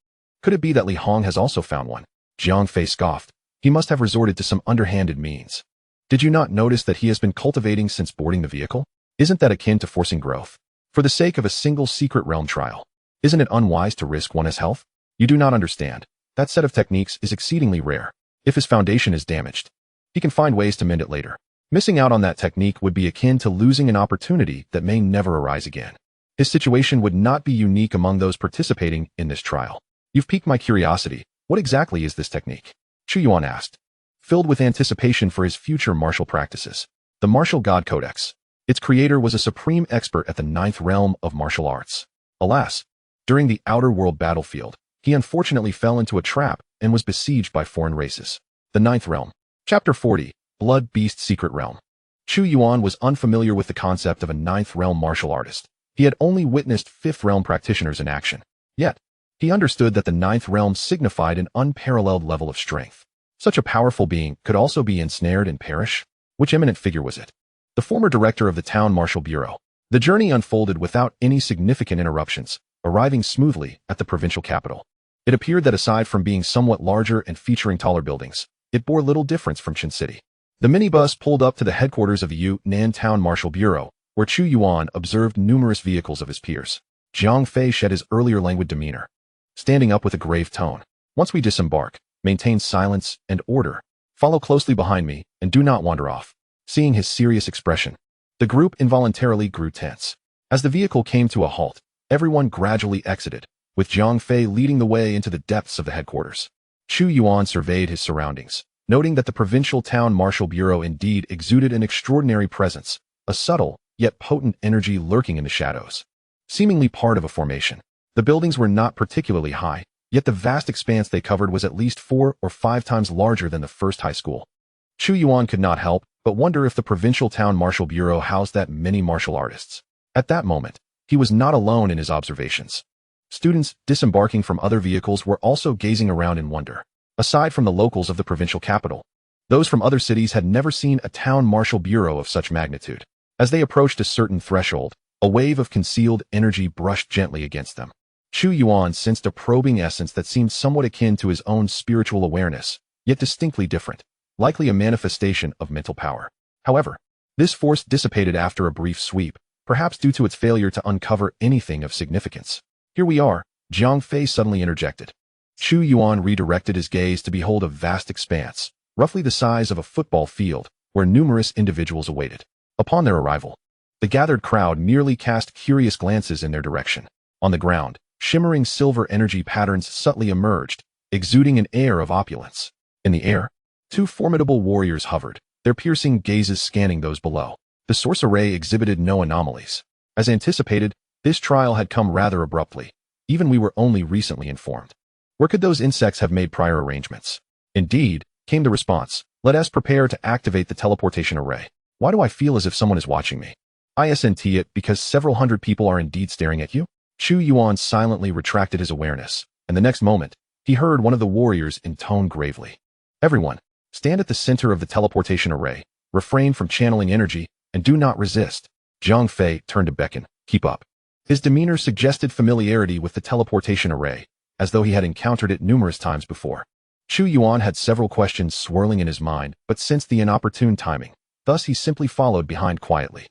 Could it be that Li Hong has also found one? Zhang Fei scoffed. He must have resorted to some underhanded means. Did you not notice that he has been cultivating since boarding the vehicle? Isn't that akin to forcing growth? For the sake of a single secret realm trial, Isn't it unwise to risk one's health? You do not understand. That set of techniques is exceedingly rare. If his foundation is damaged, he can find ways to mend it later. Missing out on that technique would be akin to losing an opportunity that may never arise again. His situation would not be unique among those participating in this trial. You've piqued my curiosity. What exactly is this technique? Chu Yuan asked, filled with anticipation for his future martial practices. The Martial God Codex. Its creator was a supreme expert at the ninth realm of martial arts. Alas, during the outer world battlefield, he unfortunately fell into a trap and was besieged by foreign races. The ninth realm. Chapter 40. Blood Beast Secret Realm. Chu Yuan was unfamiliar with the concept of a ninth realm martial artist. He had only witnessed fifth realm practitioners in action. Yet, he understood that the ninth realm signified an unparalleled level of strength. Such a powerful being could also be ensnared and perish? Which eminent figure was it? The former director of the town martial bureau. The journey unfolded without any significant interruptions, arriving smoothly at the provincial capital. It appeared that aside from being somewhat larger and featuring taller buildings, it bore little difference from Qin City. The minibus pulled up to the headquarters of the Yunnan Town Martial Bureau, where Chu Yuan observed numerous vehicles of his peers. Zhang Fei shed his earlier languid demeanor, standing up with a grave tone. Once we disembark, maintain silence and order. Follow closely behind me and do not wander off. Seeing his serious expression, the group involuntarily grew tense. As the vehicle came to a halt, everyone gradually exited, with Zhang Fei leading the way into the depths of the headquarters. Chu Yuan surveyed his surroundings, noting that the provincial town martial bureau indeed exuded an extraordinary presence, a subtle, yet potent energy lurking in the shadows. Seemingly part of a formation. The buildings were not particularly high, yet the vast expanse they covered was at least 4 or 5 times larger than the first high school. Chu Yuan could not help but wonder if the provincial town martial bureau housed that many martial artists. At that moment, he was not alone in his observations. Students disembarking from other vehicles were also gazing around in wonder. Aside from the locals of the provincial capital, those from other cities had never seen a town martial bureau of such magnitude. As they approached a certain threshold, a wave of concealed energy brushed gently against them. Chu Yuan sensed a probing essence that seemed somewhat akin to his own spiritual awareness, yet distinctly different, likely a manifestation of mental power. However, this force dissipated after a brief sweep, perhaps due to its failure to uncover anything of significance. Here we are, Zhang Fei suddenly interjected. Chu Yuan redirected his gaze to behold a vast expanse, roughly the size of a football field, where numerous individuals awaited. Upon their arrival, the gathered crowd merely cast curious glances in their direction. On the ground, shimmering silver energy patterns subtly emerged, exuding an air of opulence. In the air, 2 formidable warriors hovered, their piercing gazes scanning those below. The source array exhibited no anomalies. As anticipated, this trial had come rather abruptly. Even we were only recently informed. Where could those insects have made prior arrangements? Indeed, came the response. Let us prepare to activate the teleportation array. Why do I feel as if someone is watching me? Isn't it because several hundred people are indeed staring at you? Chu Yuan silently retracted his awareness, and the next moment, he heard one of the warriors intone gravely. Everyone, stand at the center of the teleportation array, refrain from channeling energy, and do not resist. Zhang Fei turned to beckon. Keep up. His demeanor suggested familiarity with the teleportation array, as though he had encountered it numerous times before. Chu Yuan had several questions swirling in his mind, but sensed the inopportune timing. Thus he simply followed behind quietly.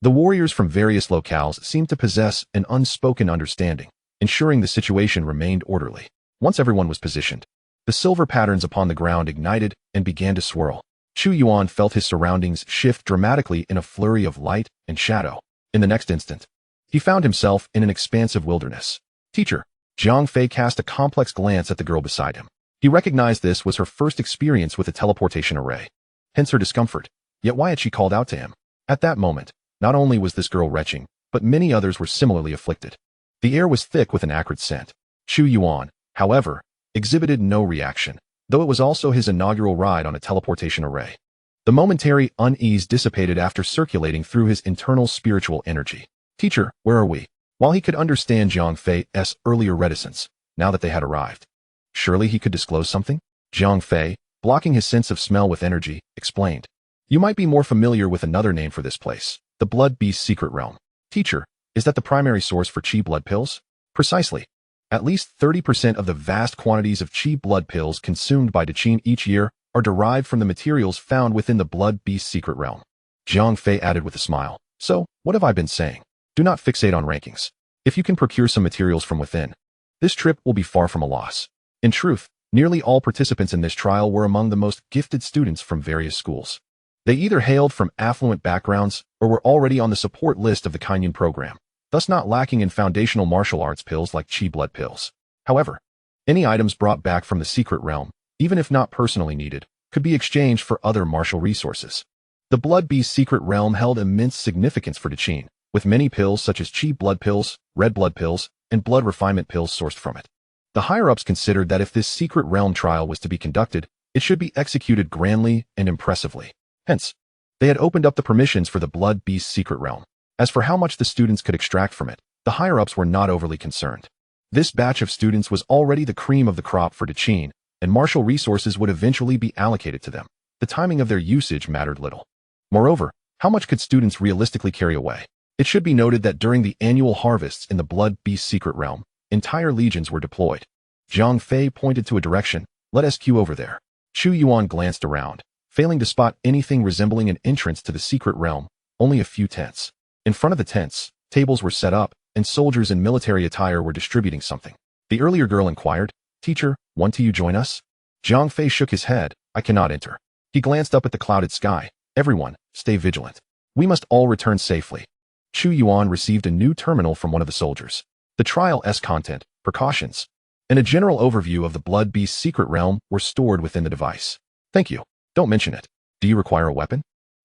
The warriors from various locales seemed to possess an unspoken understanding, ensuring the situation remained orderly. Once everyone was positioned, the silver patterns upon the ground ignited and began to swirl. Chu Yuan felt his surroundings shift dramatically in a flurry of light and shadow. In the next instant, he found himself in an expansive wilderness. Teacher, Zhang Fei cast a complex glance at the girl beside him. He recognized this was her first experience with a teleportation array. Hence her discomfort. Yet why had she called out to him? At that moment, not only was this girl retching, but many others were similarly afflicted. The air was thick with an acrid scent. Chu Yuan, however, exhibited no reaction, though it was also his inaugural ride on a teleportation array. The momentary unease dissipated after circulating through his internal spiritual energy. Teacher, where are we? While he could understand Zhang Fei's earlier reticence, now that they had arrived, surely he could disclose something? Zhang Fei, blocking his sense of smell with energy, explained. You might be more familiar with another name for this place, the Blood Beast Secret Realm. Teacher, is that the primary source for Qi blood pills? Precisely. At least 30% of the vast quantities of Qi blood pills consumed by Zhuxian each year are derived from the materials found within the Blood Beast Secret Realm. Zhang Fei added with a smile. So, what have I been saying? Do not fixate on rankings. if you can procure some materials from within. This trip will be far from a loss. In truth, nearly all participants in this trial were among the most gifted students from various schools. They either hailed from affluent backgrounds or were already on the support list of the Kinyan program, thus not lacking in foundational martial arts pills like chi blood pills. However, any items brought back from the secret realm, even if not personally needed, could be exchanged for other martial resources. The Blood Beast secret realm held immense significance for Zhuxian, with many pills such as chi blood pills, red blood pills, and blood refinement pills sourced from it. The higher-ups considered that if this secret realm trial was to be conducted, it should be executed grandly and impressively. Hence, they had opened up the permissions for the Blood Beast secret realm. As for how much the students could extract from it, the higher-ups were not overly concerned. This batch of students was already the cream of the crop for Zhuxian, and martial resources would eventually be allocated to them. The timing of their usage mattered little. Moreover, how much could students realistically carry away? It should be noted that during the annual harvests in the Blood Beast secret realm, entire legions were deployed. Zhang Fei pointed to a direction. Let us queue over there. Chu Yuan glanced around, failing to spot anything resembling an entrance to the secret realm, only a few tents. In front of the tents, tables were set up, and soldiers in military attire were distributing something. The earlier girl inquired, "Teacher, want you join us?" Zhang Fei shook his head. "I cannot enter." He glanced up at the clouded sky. "Everyone, stay vigilant. We must all return safely." Chu Yuan received a new terminal from one of the soldiers. The trial's content, precautions, and a general overview of the Blood Beast secret realm were stored within the device. "Thank you. Don't mention it. Do you require a weapon?"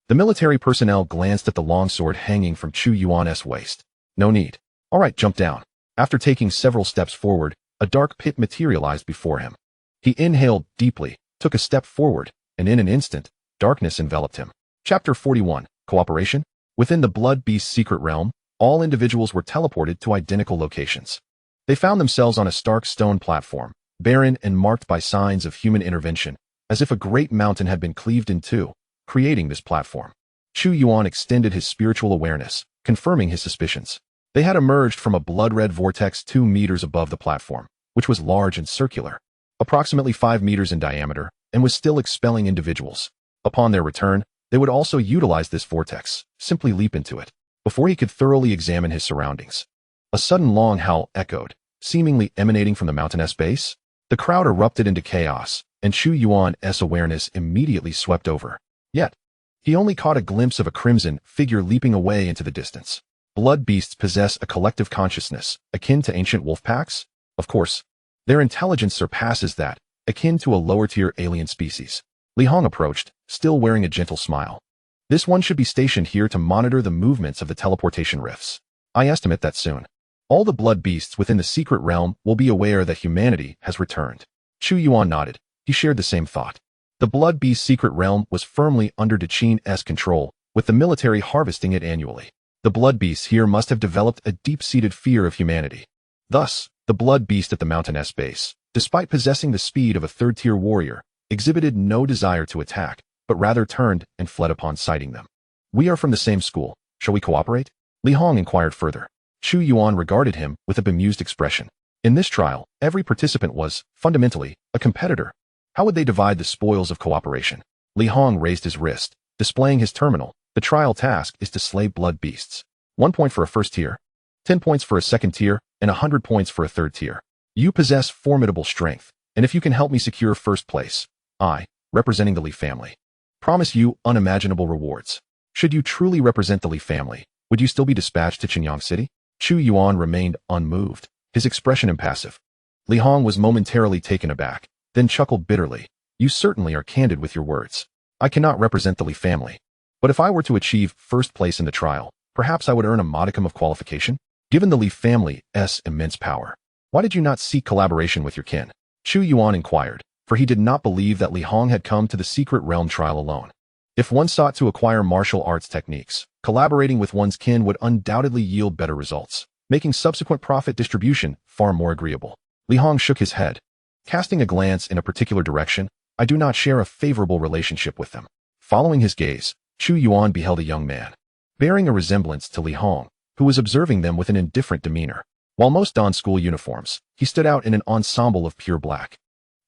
The military personnel glanced at the longsword hanging from Chu Yuan's waist. "No need." "All right, jump down." After taking several steps forward, a dark pit materialized before him. He inhaled deeply, took a step forward, and in an instant, darkness enveloped him. Chapter 41, Cooperation. Within the Blood Beast secret realm, all individuals were teleported to identical locations. They found themselves on a stark stone platform, barren and marked by signs of human intervention, as if a great mountain had been cleaved in two, creating this platform. Chu Yuan extended his spiritual awareness, confirming his suspicions. They had emerged from a blood-red vortex 2 meters above the platform, which was large and circular, approximately 5 meters in diameter, and was still expelling individuals. Upon their return, they would also utilize this vortex, simply leap into it, before he could thoroughly examine his surroundings. A sudden long howl echoed, seemingly emanating from the mountain's base. The crowd erupted into chaos, and Chu Yuan's awareness immediately swept over. Yet, he only caught a glimpse of a crimson figure leaping away into the distance. Blood beasts possess a collective consciousness, akin to ancient wolf packs. Of course, their intelligence surpasses that, akin to a lower-tier alien species. Li Hong approached, still wearing a gentle smile. "This one should be stationed here to monitor the movements of the teleportation rifts. I estimate that soon, all the blood beasts within the secret realm will be aware that humanity has returned." Chu Yuan nodded. He shared the same thought. The Blood Beast secret realm was firmly under Zhuxian's control, with the military harvesting it annually. The blood beasts here must have developed a deep-seated fear of humanity. Thus, the blood beast at the mountain's base, despite possessing the speed of a third-tier warrior, exhibited no desire to attack, but rather turned and fled upon sighting them. "We are from the same school. Shall we cooperate?" Li Hong inquired further. Chu Yuan regarded him with a bemused expression. In this trial, every participant was, fundamentally, a competitor. How would they divide the spoils of cooperation? Li Hong raised his wrist, displaying his terminal. The trial task is to slay blood beasts. 1 point for a first tier, 10 points for a second tier, and 100 points for a third tier. You possess formidable strength, and if you can help me secure first place, I, representing the Li family, promise you unimaginable rewards. Should you truly represent the Li family, would you still be dispatched to Qinyang City? Chu Yuan remained unmoved, his expression impassive. Li Hong was momentarily taken aback, then chuckled bitterly. "You certainly are candid with your words. I cannot represent the Li family. But if I were to achieve first place in the trial, perhaps I would earn a modicum of qualification? Given the Li family's immense power, why did you not seek collaboration with your kin?" Chu Yuan inquired, for he did not believe that Li Hong had come to the secret realm trial alone. If one sought to acquire martial arts techniques, collaborating with one's kin would undoubtedly yield better results, making subsequent profit distribution far more agreeable. Li Hong shook his head. Casting a glance in a particular direction, "I do not share a favorable relationship with them." Following his gaze, Chu Yuan beheld a young man, bearing a resemblance to Li Hong, who was observing them with an indifferent demeanor. While most donned school uniforms, he stood out in an ensemble of pure black.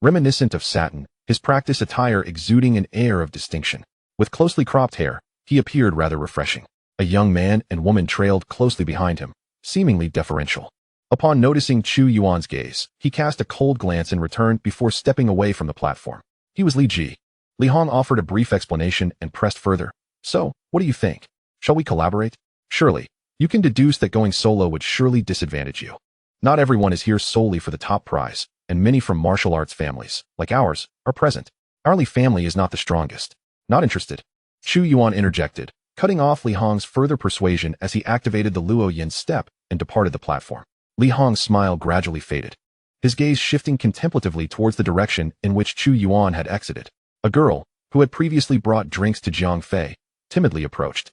Reminiscent of satin, his practice attire exuding an air of distinction. With closely cropped hair, he appeared rather refreshing. A young man and woman trailed closely behind him, seemingly deferential. Upon noticing Chu Yuan's gaze, he cast a cold glance in return before stepping away from the platform. He was Li Ji. Li Hong offered a brief explanation and pressed further. So, what do you think? Shall we collaborate? Surely, you can deduce that going solo would surely disadvantage you. Not everyone is here solely for the top prize, and many from martial arts families, like ours, are present. Our Li family is not the strongest. Not interested. Chu Yuan interjected, cutting off Li Hong's further persuasion as he activated the Luo Yin step and departed the platform. Li Hong's smile gradually faded, his gaze shifting contemplatively towards the direction in which Chu Yuan had exited. A girl, who had previously brought drinks to Jiang Fei, timidly approached.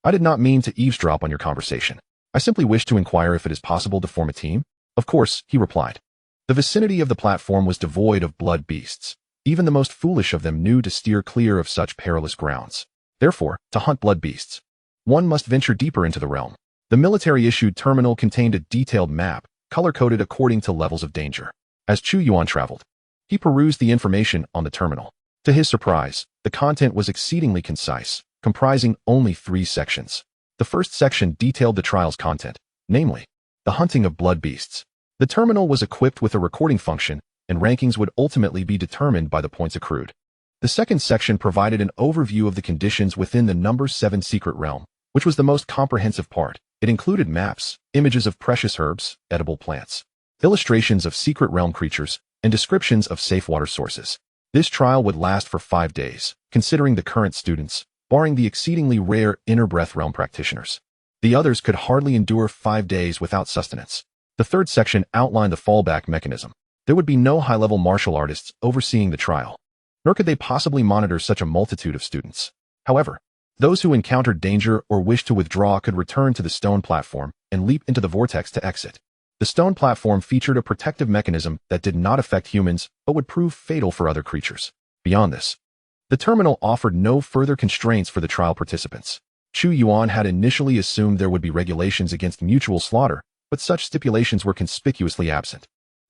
I did not mean to eavesdrop on your conversation. I simply wish to inquire if it is possible to form a team. Of course, he replied. The vicinity of the platform was devoid of blood beasts. Even the most foolish of them knew to steer clear of such perilous grounds. Therefore, to hunt blood beasts, one must venture deeper into the realm. The military-issued terminal contained a detailed map, color-coded according to levels of danger. As Chu Yuan traveled, he perused the information on the terminal. To his surprise, the content was exceedingly concise, comprising only 3 sections. The first section detailed the trial's content, namely, the hunting of blood beasts. The terminal was equipped with a recording function, and rankings would ultimately be determined by the points accrued. The second section provided an overview of the conditions within the number 7 secret realm, which was the most comprehensive part. It included maps, images of precious herbs, edible plants, illustrations of secret realm creatures, and descriptions of safe water sources. This trial would last for 5 days, considering the current students, barring the exceedingly rare inner breath realm practitioners. The others could hardly endure 5 days without sustenance. The third section outlined the fallback mechanism. There would be no high-level martial artists overseeing the trial, nor could they possibly monitor such a multitude of students. However, those who encountered danger or wished to withdraw could return to the stone platform and leap into the vortex to exit. The stone platform featured a protective mechanism that did not affect humans but would prove fatal for other creatures. Beyond this, the terminal offered no further constraints for the trial participants. Chu Yuan had initially assumed there would be regulations against mutual slaughter, but such stipulations were conspicuously absent.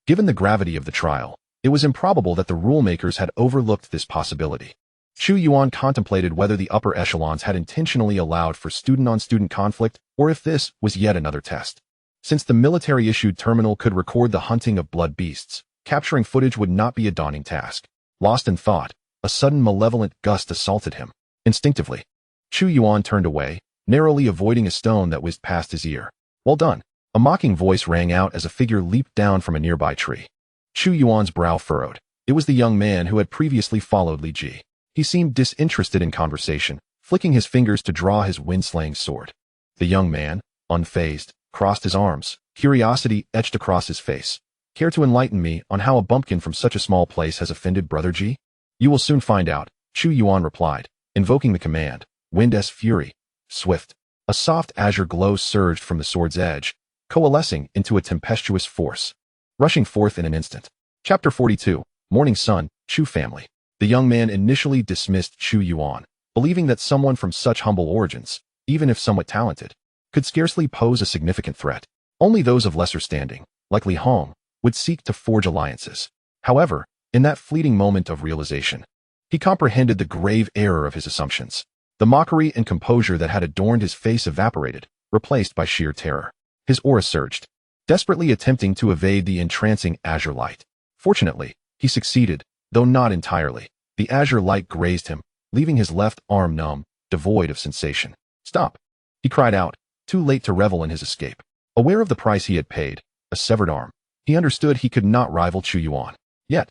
Given the gravity of the trial, it was improbable that the rule-makers had overlooked this possibility. Chu Yuan contemplated whether the upper echelons had intentionally allowed for student-on-student conflict or if this was yet another test. Since the military-issued terminal could record the hunting of blood beasts, capturing footage would not be a daunting task. Lost in thought, a sudden malevolent gust assaulted him. Instinctively, Chu Yuan turned away, narrowly avoiding a stone that whizzed past his ear. Well done. A mocking voice rang out as a figure leaped down from a nearby tree. Chu Yuan's brow furrowed. It was the young man who had previously followed Li Ji. He seemed disinterested in conversation, flicking his fingers to draw his wind-slaying sword. The young man, unfazed, crossed his arms, curiosity etched across his face. Care to enlighten me on how a bumpkin from such a small place has offended Brother Ji? You will soon find out, Chu Yuan replied, invoking the command, Wind-S Fury. Swift. A soft azure glow surged from the sword's edge, coalescing into a tempestuous force, rushing forth in an instant. Chapter 42, Morning Sun, Chu Family. The young man initially dismissed Chu Yuan, believing that someone from such humble origins, even if somewhat talented, could scarcely pose a significant threat. Only those of lesser standing, like Li Hong, would seek to forge alliances. However, in that fleeting moment of realization, he comprehended the grave error of his assumptions. The mockery and composure that had adorned his face evaporated, replaced by sheer terror. His aura surged, desperately attempting to evade the entrancing azure light. Fortunately, he succeeded, though not entirely. The azure light grazed him, leaving his left arm numb, devoid of sensation. Stop! He cried out, too late to revel in his escape. Aware of the price he had paid, a severed arm, he understood he could not rival Chu Yuan. Yet,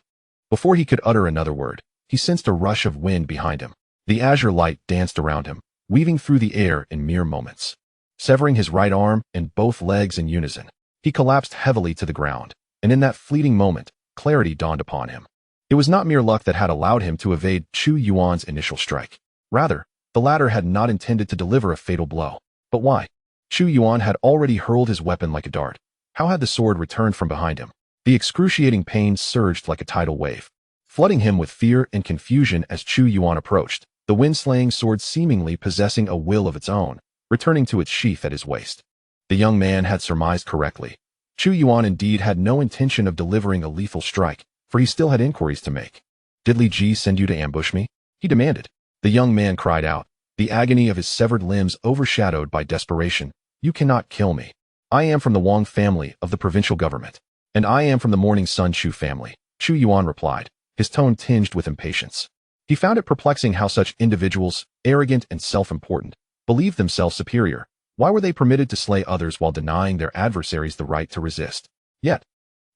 before he could utter another word, he sensed a rush of wind behind him. The azure light danced around him, weaving through the air in mere moments. Severing his right arm and both legs in unison, he collapsed heavily to the ground, and in that fleeting moment, clarity dawned upon him. It was not mere luck that had allowed him to evade Chu Yuan's initial strike. Rather, the latter had not intended to deliver a fatal blow. But why? Chu Yuan had already hurled his weapon like a dart. How had the sword returned from behind him? The excruciating pain surged like a tidal wave, flooding him with fear and confusion as Chu Yuan approached, the wind-slaying sword seemingly possessing a will of its own, returning to its sheath at his waist. The young man had surmised correctly. Chu Yuan indeed had no intention of delivering a lethal strike, for he still had inquiries to make. Did Li Ji send you to ambush me? He demanded. The young man cried out, the agony of his severed limbs overshadowed by desperation. You cannot kill me. I am from the Wang family of the provincial government. And I am from the Morning Sun Chu family, Chu Yuan replied, his tone tinged with impatience. He found it perplexing how such individuals, arrogant and self-important, believed themselves superior. Why were they permitted to slay others while denying their adversaries the right to resist? Yet,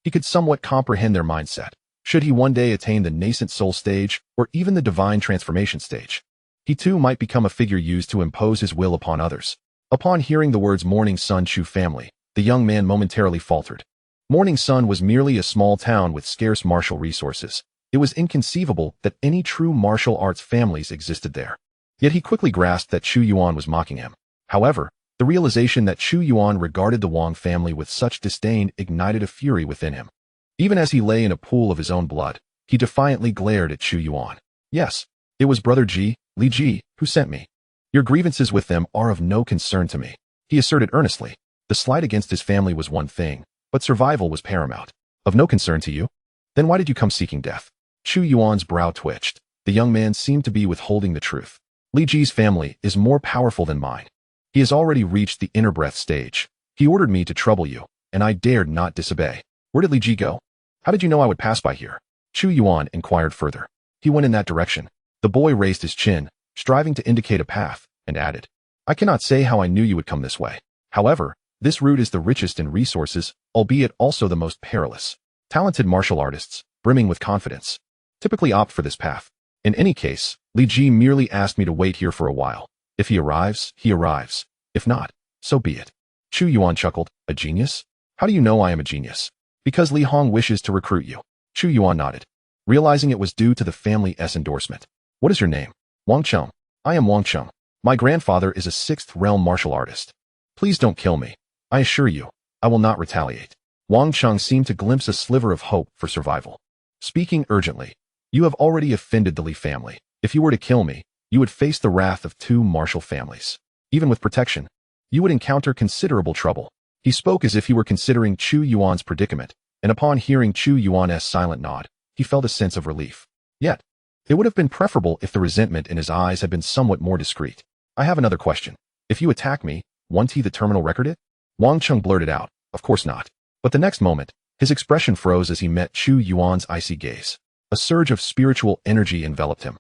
he could somewhat comprehend their mindset. Should he one day attain the nascent soul stage, or even the divine transformation stage, he too might become a figure used to impose his will upon others. Upon hearing the words Morning Sun Chu family, the young man momentarily faltered. Morning Sun was merely a small town with scarce martial resources. It was inconceivable that any true martial arts families existed there. Yet he quickly grasped that Chu Yuan was mocking him. However, the realization that Chu Yuan regarded the Wang family with such disdain ignited a fury within him. Even as he lay in a pool of his own blood, he defiantly glared at Chu Yuan. Yes, it was Brother Li Ji, who sent me. Your grievances with them are of no concern to me, he asserted earnestly. The slight against his family was one thing, but survival was paramount. Of no concern to you? Then why did you come seeking death? Chu Yuan's brow twitched. The young man seemed to be withholding the truth. Li Ji's family is more powerful than mine. He has already reached the inner breath stage. He ordered me to trouble you, and I dared not disobey. Where did Li Ji go? How did you know I would pass by here? Chu Yuan inquired further. He went in that direction. The boy raised his chin, striving to indicate a path, and added, I cannot say how I knew you would come this way. However, this route is the richest in resources, albeit also the most perilous. Talented martial artists, brimming with confidence, typically opt for this path. In any case, Li Ji merely asked me to wait here for a while. If he arrives, he arrives. If not, so be it. Chu Yuan chuckled. A genius? How do you know I am a genius? Because Li Hong wishes to recruit you. Chu Yuan nodded, realizing it was due to the family's endorsement. What is your name? Wang Cheng. I am Wang Cheng. My grandfather is a 6th realm martial artist. Please don't kill me. I assure you, I will not retaliate. Wang Cheng seemed to glimpse a sliver of hope for survival. Speaking urgently, you have already offended the Li family. If you were to kill me, you would face the wrath of 2 martial families. Even with protection, you would encounter considerable trouble. He spoke as if he were considering Chu Yuan's predicament, and upon hearing Chu Yuan's silent nod, he felt a sense of relief. Yet, it would have been preferable if the resentment in his eyes had been somewhat more discreet. I have another question. If you attack me, won't the terminal record it? Wang Cheng blurted out, of course not. But the next moment, his expression froze as he met Chu Yuan's icy gaze. A surge of spiritual energy enveloped him,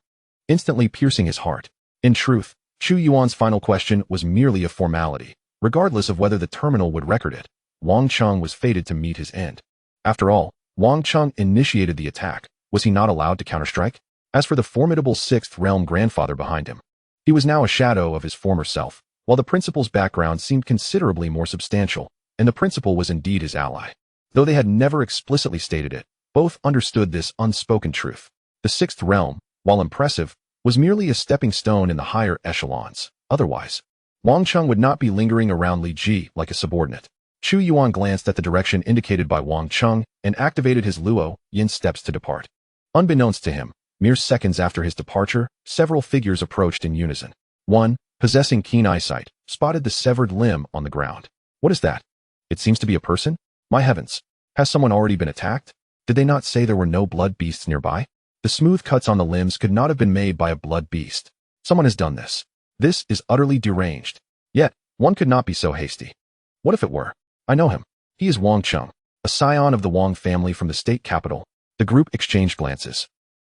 instantly piercing his heart. In truth, Chu Yuan's final question was merely a formality. Regardless of whether the terminal would record it, Wang Cheng was fated to meet his end. After all, Wang Cheng initiated the attack. Was he not allowed to counterstrike? As for the formidable 6th realm grandfather behind him, he was now a shadow of his former self, while the principal's background seemed considerably more substantial, and the principal was indeed his ally. Though they had never explicitly stated it, both understood this unspoken truth. The 6th realm, while impressive, was merely a stepping stone in the higher echelons. Otherwise, Wang Cheng would not be lingering around Li Ji like a subordinate. Chu Yuan glanced at the direction indicated by Wang Cheng and activated his Luo Yin steps to depart. Unbeknownst to him, mere seconds after his departure, several figures approached in unison. One, possessing keen eyesight, spotted the severed limb on the ground. What is that? It seems to be a person? My heavens! Has someone already been attacked? Did they not say there were no blood beasts nearby? The smooth cuts on the limbs could not have been made by a blood beast. Someone has done this. This is utterly deranged. Yet, one could not be so hasty. What if it were? I know him. He is Wang Cheng, a scion of the Wang family from the state capital. The group exchanged glances,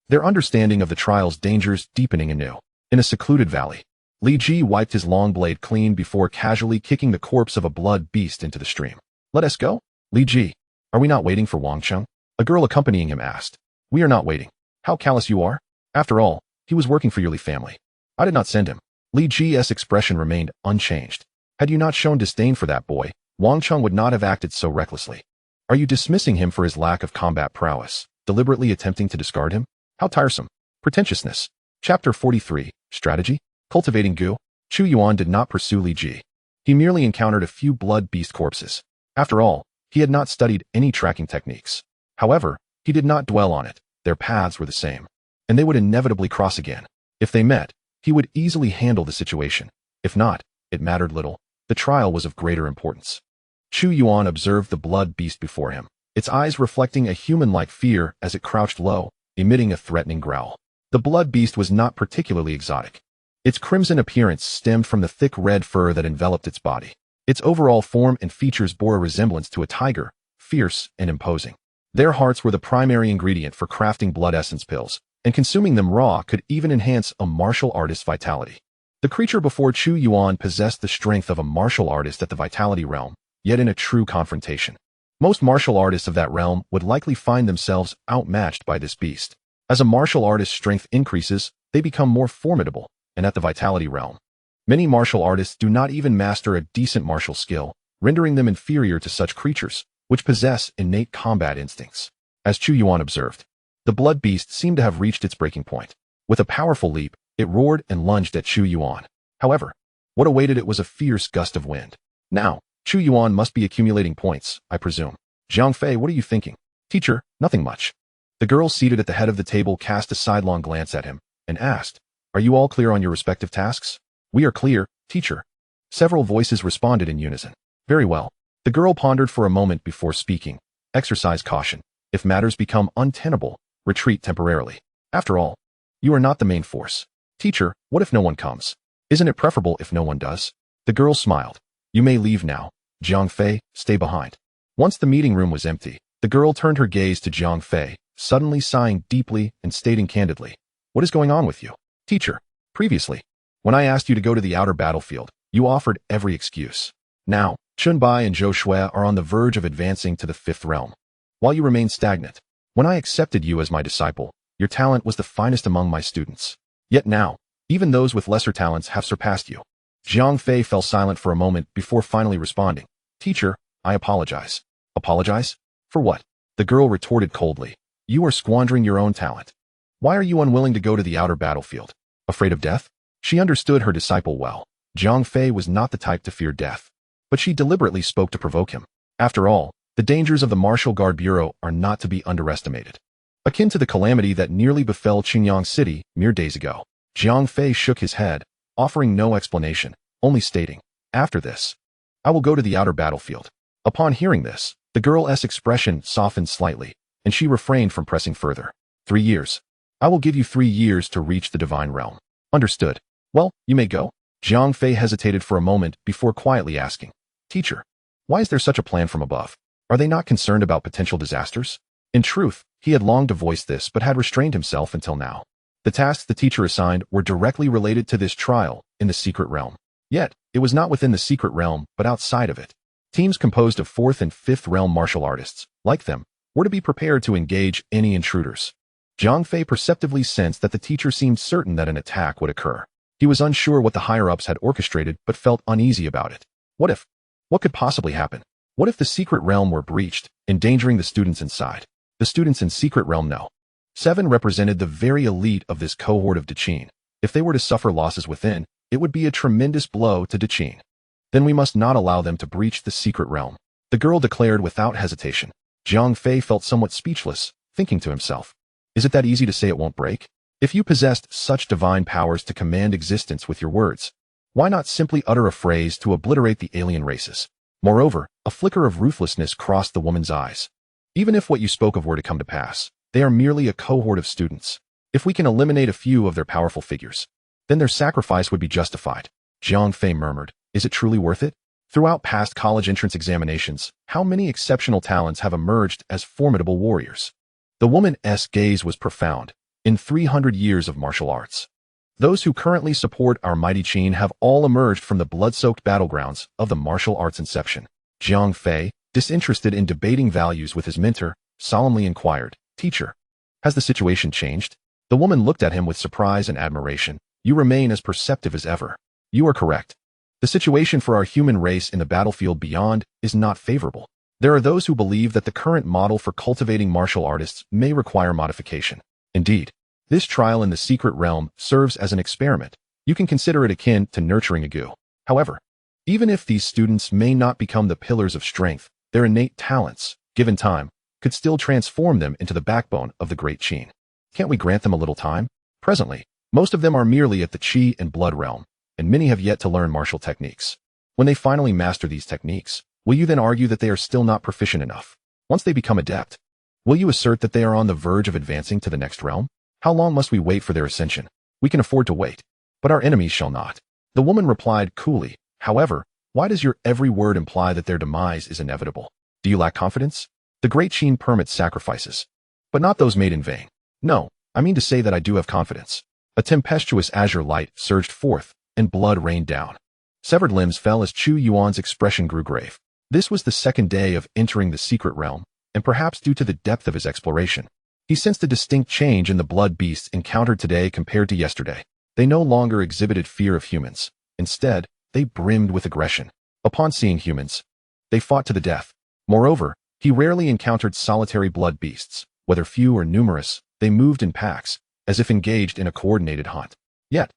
their understanding of the trial's dangers deepening anew. In a secluded valley, Li Ji wiped his long blade clean before casually kicking the corpse of a blood beast into the stream. Let us go? Li Ji, are we not waiting for Wang Cheng? A girl accompanying him asked. We are not waiting. How callous you are. After all, he was working for your Li family. I did not send him. Li Ji's expression remained unchanged. Had you not shown disdain for that boy, Wang Cheng would not have acted so recklessly. Are you dismissing him for his lack of combat prowess, deliberately attempting to discard him? How tiresome. Pretentiousness. Chapter 43, Strategy? Cultivating Gu. Chu Yuan did not pursue Li Ji. He merely encountered a few blood beast corpses. After all, he had not studied any tracking techniques. However, he did not dwell on it. Their paths were the same, and they would inevitably cross again. If they met, he would easily handle the situation. If not, it mattered little. The trial was of greater importance. Chu Yuan observed the blood beast before him, its eyes reflecting a human-like fear as it crouched low, emitting a threatening growl. The blood beast was not particularly exotic. Its crimson appearance stemmed from the thick red fur that enveloped its body. Its overall form and features bore a resemblance to a tiger, fierce and imposing. Their hearts were the primary ingredient for crafting blood essence pills, and consuming them raw could even enhance a martial artist's vitality. The creature before Chu Yuan possessed the strength of a martial artist at the vitality realm, yet in a true confrontation. Most martial artists of that realm would likely find themselves outmatched by this beast. As a martial artist's strength increases, they become more formidable, and at the vitality realm, many martial artists do not even master a decent martial skill, rendering them inferior to such creatures, which possess innate combat instincts. As Chu Yuan observed, the blood beast seemed to have reached its breaking point. With a powerful leap, it roared and lunged at Chu Yuan. However, what awaited it was a fierce gust of wind. Now, Chu Yuan must be accumulating points, I presume. Xianfei, what are you thinking? Teacher, nothing much. The girl seated at the head of the table cast a sidelong glance at him and asked, Are you all clear on your respective tasks? We are clear, teacher. Several voices responded in unison. Very well. The girl pondered for a moment before speaking. Exercise caution. If matters become untenable, retreat temporarily. After all, you are not the main force. Teacher, what if no one comes? Isn't it preferable if no one does? The girl smiled. You may leave now. Xianfei, stay behind. Once the meeting room was empty, the girl turned her gaze to Xianfei, suddenly sighing deeply and stating candidly, What is going on with you? Teacher, previously, when I asked you to go to the outer battlefield, you offered every excuse. Now, Chunbai and Zhou Shui are on the verge of advancing to the 5th realm, while you remain stagnant. When I accepted you as my disciple, your talent was the finest among my students. Yet now, even those with lesser talents have surpassed you. Xianfei fell silent for a moment before finally responding. Teacher, I apologize. Apologize? For what? The girl retorted coldly. You are squandering your own talent. Why are you unwilling to go to the outer battlefield? Afraid of death? She understood her disciple well. Xianfei was not the type to fear death, but she deliberately spoke to provoke him. After all, the dangers of the Martial Guard Bureau are not to be underestimated. Akin to the calamity that nearly befell Qingyang City mere days ago, Xianfei shook his head, offering no explanation, only stating, After this, I will go to the outer battlefield. Upon hearing this, the girl's expression softened slightly, and she refrained from pressing further. 3 years. I will give you 3 years to reach the divine realm. Understood. Well, you may go. Xianfei hesitated for a moment before quietly asking, Teacher, why is there such a plan from above? Are they not concerned about potential disasters? In truth, he had longed to voice this but had restrained himself until now. The tasks the teacher assigned were directly related to this trial in the secret realm. Yet, it was not within the secret realm but outside of it. Teams composed of 4th and 5th realm martial artists, like them, were to be prepared to engage any intruders. Xianfei perceptively sensed that the teacher seemed certain that an attack would occur. He was unsure what the higher-ups had orchestrated but felt uneasy about it. What if? What could possibly happen? What if the secret realm were breached, endangering the students inside? The students in secret realm know. 7 represented the very elite of this cohort of Zhuxian. If they were to suffer losses within, it would be a tremendous blow to Zhuxian. Then we must not allow them to breach the secret realm, the girl declared without hesitation. Xianfei felt somewhat speechless, thinking to himself, Is it that easy to say it won't break? If you possessed such divine powers to command existence with your words, why not simply utter a phrase to obliterate the alien races? Moreover, a flicker of ruthlessness crossed the woman's eyes. Even if what you spoke of were to come to pass, they are merely a cohort of students. If we can eliminate a few of their powerful figures, then their sacrifice would be justified. Xianfei murmured, Is it truly worth it? Throughout past college entrance examinations, how many exceptional talents have emerged as formidable warriors? The woman's gaze was profound. In 300 years of martial arts, those who currently support our mighty Qin have all emerged from the blood-soaked battlegrounds of the martial arts inception. Xianfei, disinterested in debating values with his mentor, solemnly inquired, Teacher, has the situation changed? The woman looked at him with surprise and admiration. You remain as perceptive as ever. You are correct. The situation for our human race in the battlefield beyond is not favorable. There are those who believe that the current model for cultivating martial artists may require modification. Indeed, this trial in the secret realm serves as an experiment. You can consider it akin to nurturing a goo. However, even if these students may not become the pillars of strength, their innate talents, given time, could still transform them into the backbone of the great Qin. Can't we grant them a little time? Presently, most of them are merely at the Qi and blood realm, and many have yet to learn martial techniques. When they finally master these techniques, will you then argue that they are still not proficient enough? Once they become adept, will you assert that they are on the verge of advancing to the next realm? How long must we wait for their ascension? We can afford to wait, but our enemies shall not. The woman replied coolly, However, Why does your every word imply that their demise is inevitable? Do you lack confidence? The Great Qin permits sacrifices, but not those made in vain. No, I mean to say that I do have confidence. A tempestuous azure light surged forth, and blood rained down. Severed limbs fell as Chu Yuan's expression grew grave. This was the second day of entering the secret realm, and perhaps due to the depth of his exploration, he sensed a distinct change in the blood beasts encountered today compared to yesterday. They no longer exhibited fear of humans. Instead, they brimmed with aggression. Upon seeing humans, they fought to the death. Moreover, he rarely encountered solitary blood beasts. Whether few or numerous, they moved in packs, as if engaged in a coordinated hunt. Yet,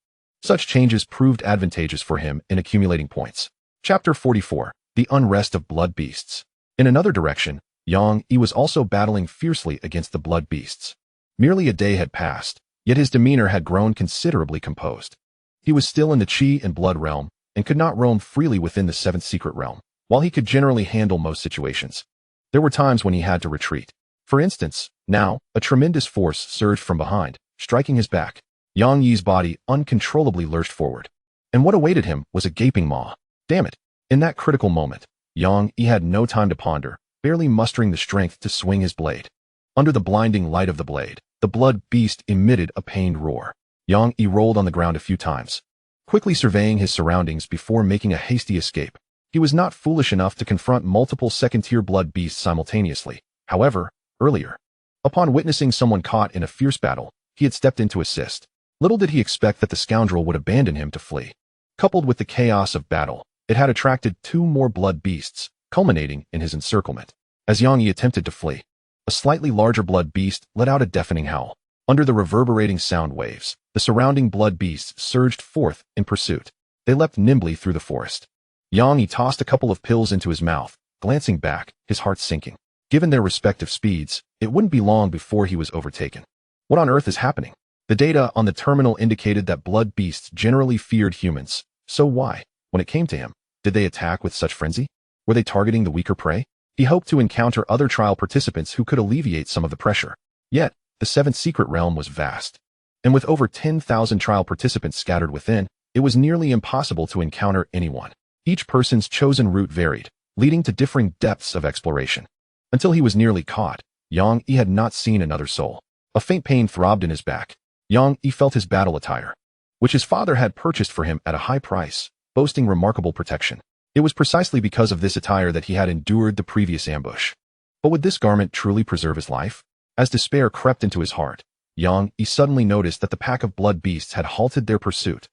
such changes proved advantageous for him in accumulating points. Chapter 44. The Unrest of Blood Beasts. In another direction, Yang Yi was also battling fiercely against the blood beasts. Merely a day had passed, yet his demeanor had grown considerably composed. He was still in the Qi and blood realm, and could not roam freely within the seventh secret realm. While he could generally handle most situations, there were times when he had to retreat. For instance, now, a tremendous force surged from behind, striking his back. Yang Yi's body uncontrollably lurched forward. And what awaited him was a gaping maw. Damn it! In that critical moment, Yang Yi had no time to ponder, barely mustering the strength to swing his blade. Under the blinding light of the blade, the blood beast emitted a pained roar. Yang Yi rolled on the ground a few times, quickly surveying his surroundings before making a hasty escape. He was not foolish enough to confront multiple second-tier blood beasts simultaneously. However, earlier, upon witnessing someone caught in a fierce battle, he had stepped in to assist. Little did he expect that the scoundrel would abandon him to flee. Coupled with the chaos of battle, it had attracted two more blood beasts, culminating in his encirclement. As Yang Yi attempted to flee, a slightly larger blood beast let out a deafening howl. Under the reverberating sound waves, the surrounding blood beasts surged forth in pursuit. They leapt nimbly through the forest. Yang Yi tossed a couple of pills into his mouth, glancing back, his heart sinking. Given their respective speeds, it wouldn't be long before he was overtaken. What on earth is happening? The data on the terminal indicated that blood beasts generally feared humans. So why, when it came to him, did they attack with such frenzy? Were they targeting the weaker prey? He hoped to encounter other trial participants who could alleviate some of the pressure. Yet, the seventh secret realm was vast. And with over 10,000 trial participants scattered within, it was nearly impossible to encounter anyone. Each person's chosen route varied, leading to differing depths of exploration. Until he was nearly caught, Yang Yi had not seen another soul. A faint pain throbbed in his back. Yang Yi felt his battle attire, which his father had purchased for him at a high price, boasting remarkable protection. It was precisely because of this attire that he had endured the previous ambush. But would this garment truly preserve his life? As despair crept into his heart, Yang Yi suddenly noticed that the pack of blood beasts had halted their pursuit.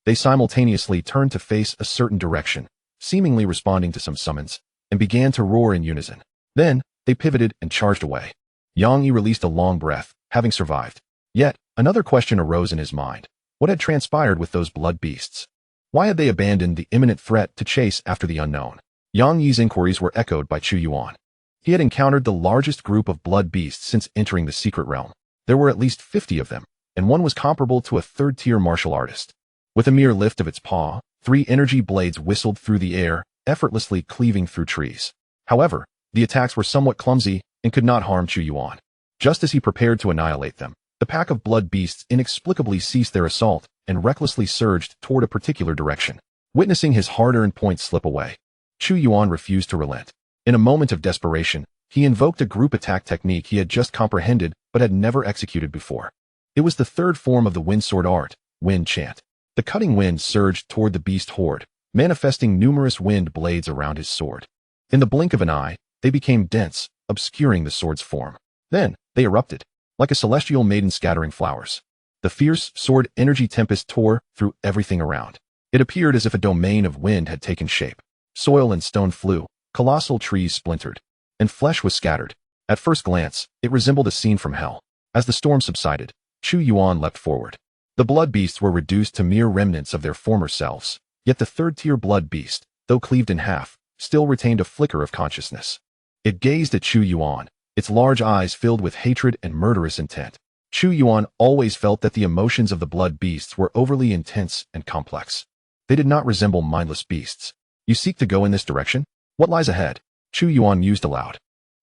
They simultaneously turned to face a certain direction, seemingly responding to some summons, and began to roar in unison. Then, they pivoted and charged away. Yang Yi released a long breath, having survived. Yet, another question arose in his mind. What had transpired with those blood beasts? Why had they abandoned the imminent threat to chase after the unknown? Yang Yi's inquiries were echoed by Chu Yuan. He had encountered the largest group of blood beasts since entering the secret realm. There were at least 50 of them, and one was comparable to a third-tier martial artist. With a mere lift of its paw, 3 energy blades whistled through the air, effortlessly cleaving through trees. However, the attacks were somewhat clumsy and could not harm Chu Yuan. Just as he prepared to annihilate them, the pack of blood beasts inexplicably ceased their assault and recklessly surged toward a particular direction. Witnessing his hard-earned points slip away, Chu Yuan refused to relent. In a moment of desperation, he invoked a group attack technique he had just comprehended but had never executed before. It was the third form of the wind sword art, wind chant. The cutting wind surged toward the beast horde, manifesting numerous wind blades around his sword. In the blink of an eye, they became dense, obscuring the sword's form. Then, they erupted, like a celestial maiden scattering flowers. The fierce sword energy tempest tore through everything around. It appeared as if a domain of wind had taken shape. Soil and stone flew, colossal trees splintered, and flesh was scattered. At first glance, it resembled a scene from hell. As the storm subsided, Chu Yuan leapt forward. The blood beasts were reduced to mere remnants of their former selves, yet the third-tier blood beast, though cleaved in half, still retained a flicker of consciousness. It gazed at Chu Yuan, its large eyes filled with hatred and murderous intent. Chu Yuan always felt that the emotions of the blood beasts were overly intense and complex. They did not resemble mindless beasts. You seek to go in this direction? What lies ahead? Chu Yuan mused aloud.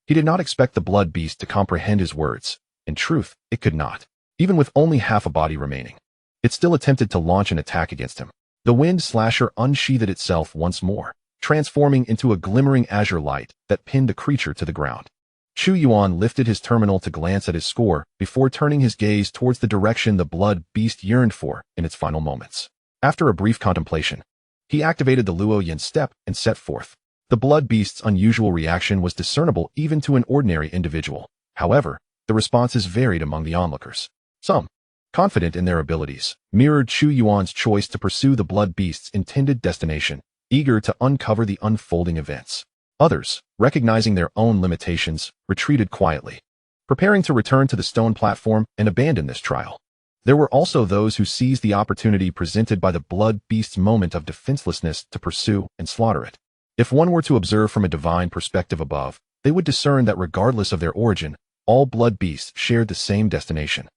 He did not expect the blood beast to comprehend his words. In truth, it could not. Even with only half a body remaining, it still attempted to launch an attack against him. The wind slasher unsheathed itself once more, transforming into a glimmering azure light that pinned the creature to the ground. Chu Yuan lifted his terminal to glance at his score before turning his gaze towards the direction the blood beast yearned for in its final moments. After a brief contemplation, he activated the Luo Yin step and set forth. The blood beast's unusual reaction was discernible even to an ordinary individual. However, the responses varied among the onlookers. Some, confident in their abilities, mirrored Chu Yuan's choice to pursue the blood beast's intended destination, eager to uncover the unfolding events. Others, recognizing their own limitations, retreated quietly, preparing to return to the stone platform and abandon this trial. There were also those who seized the opportunity presented by the blood beast's moment of defenselessness to pursue and slaughter it. If one were to observe from a divine perspective above, they would discern that regardless of their origin, all blood beasts shared the same destination.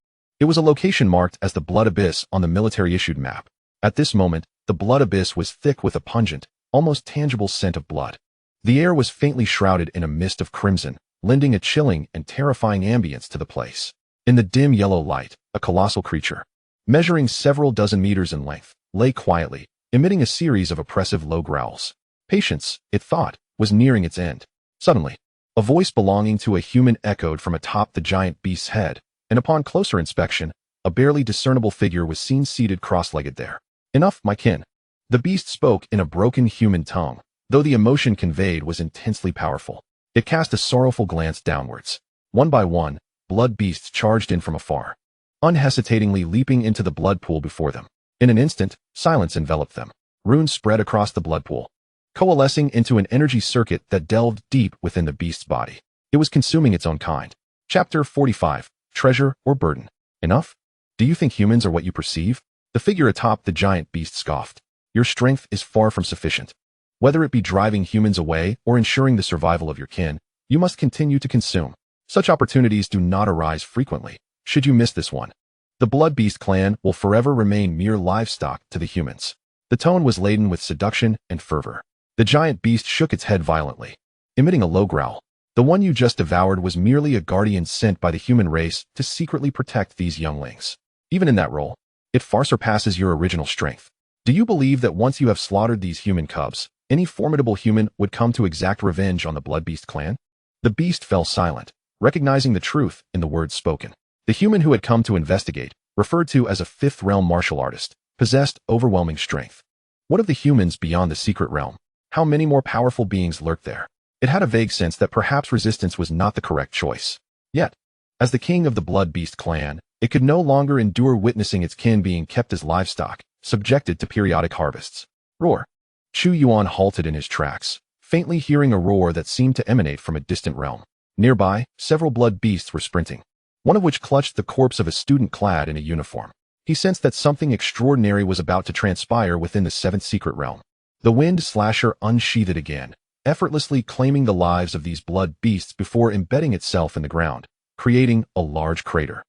It was a location marked as the Blood Abyss on the military-issued map. At this moment, the Blood Abyss was thick with a pungent, almost tangible scent of blood. The air was faintly shrouded in a mist of crimson, lending a chilling and terrifying ambience to the place. In the dim yellow light, a colossal creature, measuring several dozen meters in length, lay quietly, emitting a series of oppressive low growls. Patience, it thought, was nearing its end. Suddenly, a voice belonging to a human echoed from atop the giant beast's head, and upon closer inspection, a barely discernible figure was seen seated cross-legged there. "Enough, my kin." The beast spoke in a broken human tongue, though the emotion conveyed was intensely powerful. It cast a sorrowful glance downwards. One by one, blood beasts charged in from afar, unhesitatingly leaping into the blood pool before them. In an instant, silence enveloped them. Runes spread across the blood pool, coalescing into an energy circuit that delved deep within the beast's body. It was consuming its own kind. Chapter 45. Treasure or burden? Enough? Do you think humans are what you perceive? The figure atop the giant beast scoffed. Your strength is far from sufficient. Whether it be driving humans away or ensuring the survival of your kin, you must continue to consume. Such opportunities do not arise frequently. Should you miss this one, the Blood Beast clan will forever remain mere livestock to the humans. The tone was laden with seduction and fervor. The giant beast shook its head violently, emitting a low growl. The one you just devoured was merely a guardian sent by the human race to secretly protect these younglings. Even in that role, it far surpasses your original strength. Do you believe that once you have slaughtered these human cubs, any formidable human would come to exact revenge on the Blood Beast clan? The beast fell silent, recognizing the truth in the words spoken. The human who had come to investigate, referred to as a fifth-realm martial artist, possessed overwhelming strength. What of the humans beyond the secret realm? How many more powerful beings lurked there? It had a vague sense that perhaps resistance was not the correct choice. Yet, as the king of the Blood Beast clan, it could no longer endure witnessing its kin being kept as livestock, subjected to periodic harvests. Roar. Chu Yuan halted in his tracks, faintly hearing a roar that seemed to emanate from a distant realm. Nearby, several blood beasts were sprinting, one of which clutched the corpse of a student clad in a uniform. He sensed that something extraordinary was about to transpire within the seventh secret realm. The wind slasher unsheathed again, effortlessly claiming the lives of these blood beasts before embedding itself in the ground, creating a large crater.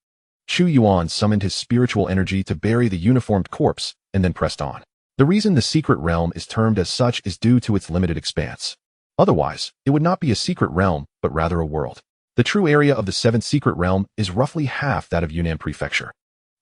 Chu Yuan summoned his spiritual energy to bury the uniformed corpse and then pressed on. The reason the secret realm is termed as such is due to its limited expanse. Otherwise, it would not be a secret realm, but rather a world. The true area of the seventh secret realm is roughly half that of Yunnan Prefecture.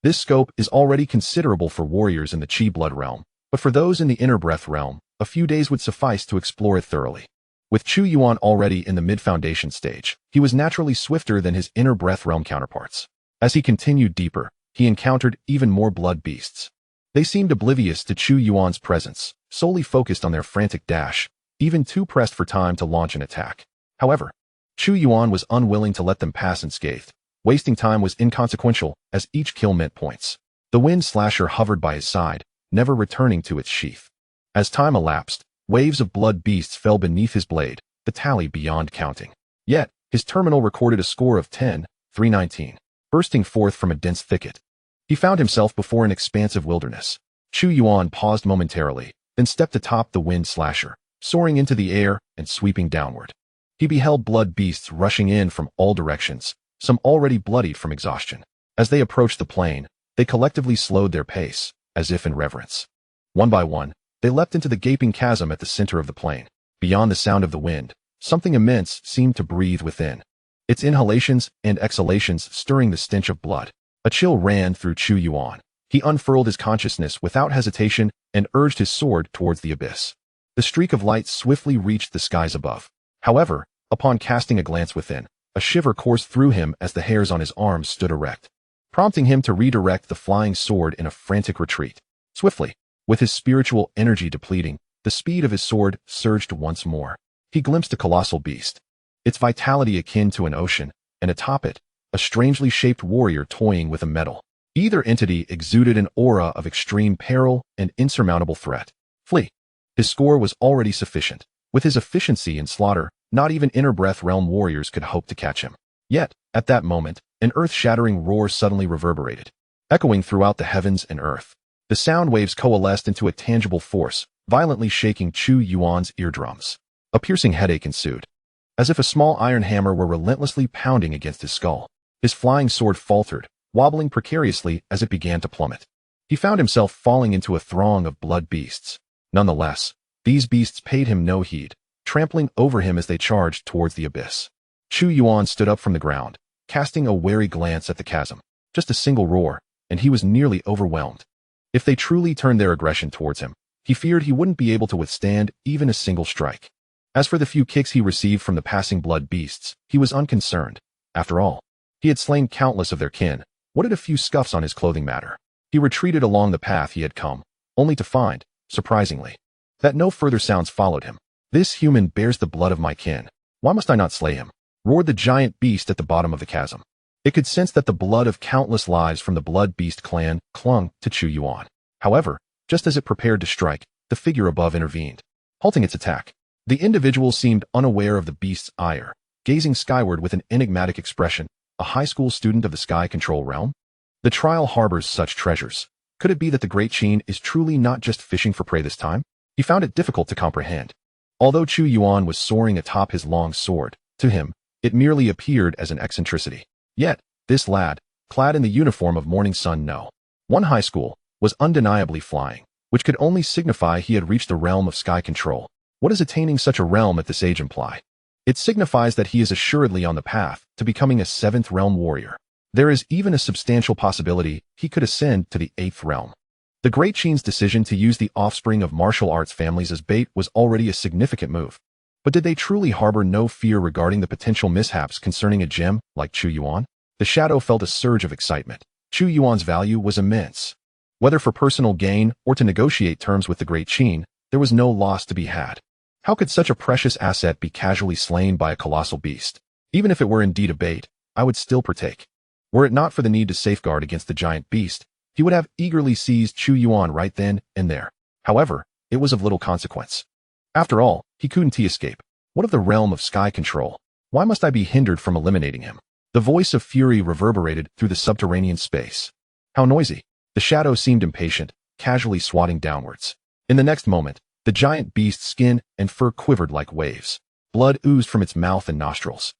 This scope is already considerable for warriors in the Qi blood realm, but for those in the inner breath realm, a few days would suffice to explore it thoroughly. With Chu Yuan already in the mid-foundation stage, he was naturally swifter than his inner breath realm counterparts. As he continued deeper, he encountered even more blood beasts. They seemed oblivious to Chu Yuan's presence, solely focused on their frantic dash, even too pressed for time to launch an attack. However, Chu Yuan was unwilling to let them pass unscathed. Wasting time was inconsequential, as each kill meant points. The wind slasher hovered by his side, never returning to its sheath. As time elapsed, waves of blood beasts fell beneath his blade, the tally beyond counting. Yet, his terminal recorded a score of 10,319, bursting forth from a dense thicket. He found himself before an expansive wilderness. Chu Yuan paused momentarily, then stepped atop the wind slasher, soaring into the air and sweeping downward. He beheld blood beasts rushing in from all directions, some already bloodied from exhaustion. As they approached the plain, they collectively slowed their pace, as if in reverence. One by one, they leapt into the gaping chasm at the center of the plain. Beyond the sound of the wind, something immense seemed to breathe within, its inhalations and exhalations stirring the stench of blood. A chill ran through Chu Yuan. He unfurled his consciousness without hesitation and urged his sword towards the abyss. The streak of light swiftly reached the skies above. However, upon casting a glance within, a shiver coursed through him as the hairs on his arms stood erect, prompting him to redirect the flying sword in a frantic retreat. Swiftly, with his spiritual energy depleting, the speed of his sword surged once more. He glimpsed a colossal beast, its vitality akin to an ocean, and atop it, a strangely shaped warrior toying with a medal. Either entity exuded an aura of extreme peril and insurmountable threat. Flee. His score was already sufficient. With his efficiency in slaughter, not even inner-breath realm warriors could hope to catch him. Yet, at that moment, an earth-shattering roar suddenly reverberated, echoing throughout the heavens and earth. The sound waves coalesced into a tangible force, violently shaking Chu Yuan's eardrums. A piercing headache ensued, as if a small iron hammer were relentlessly pounding against his skull. His flying sword faltered, wobbling precariously as it began to plummet. He found himself falling into a throng of blood beasts. Nonetheless, these beasts paid him no heed, trampling over him as they charged towards the abyss. Chu Yuan stood up from the ground, casting a wary glance at the chasm. Just a single roar, and he was nearly overwhelmed. If they truly turned their aggression towards him, he feared he wouldn't be able to withstand even a single strike. As for the few kicks he received from the passing blood beasts, he was unconcerned. After all, he had slain countless of their kin. What did a few scuffs on his clothing matter? He retreated along the path he had come, only to find, surprisingly, that no further sounds followed him. This human bears the blood of my kin. Why must I not slay him? Roared the giant beast at the bottom of the chasm. It could sense that the blood of countless lives from the blood beast clan clung to Chu Yuan. However, just as it prepared to strike, the figure above intervened, halting its attack. The individual seemed unaware of the beast's ire, gazing skyward with an enigmatic expression. A high school student of the sky control realm? The trial harbors such treasures. Could it be that the Great Qin is truly not just fishing for prey this time? He found it difficult to comprehend. Although Chu Yuan was soaring atop his long sword, to him, it merely appeared as an eccentricity. Yet, this lad, clad in the uniform of Morning Sun No. 1 high school, was undeniably flying, which could only signify he had reached the realm of sky control. What does attaining such a realm at this age imply? It signifies that he is assuredly on the path to becoming a 7th realm warrior. There is even a substantial possibility he could ascend to the 8th realm. The Great Qin's decision to use the offspring of martial arts families as bait was already a significant move. But did they truly harbor no fear regarding the potential mishaps concerning a gem like Chu Yuan? The shadow felt a surge of excitement. Chu Yuan's value was immense. Whether for personal gain or to negotiate terms with the Great Qin, there was no loss to be had. How could such a precious asset be casually slain by a colossal beast? Even if it were indeed a bait, I would still partake. Were it not for the need to safeguard against the giant beast, he would have eagerly seized Chu Yuan right then and there. However, it was of little consequence. After all, he couldn't escape. What of the realm of sky control? Why must I be hindered from eliminating him? The voice of fury reverberated through the subterranean space. How noisy. The shadow seemed impatient, casually swatting downwards. In the next moment, the giant beast's skin and fur quivered like waves. Blood oozed from its mouth and nostrils.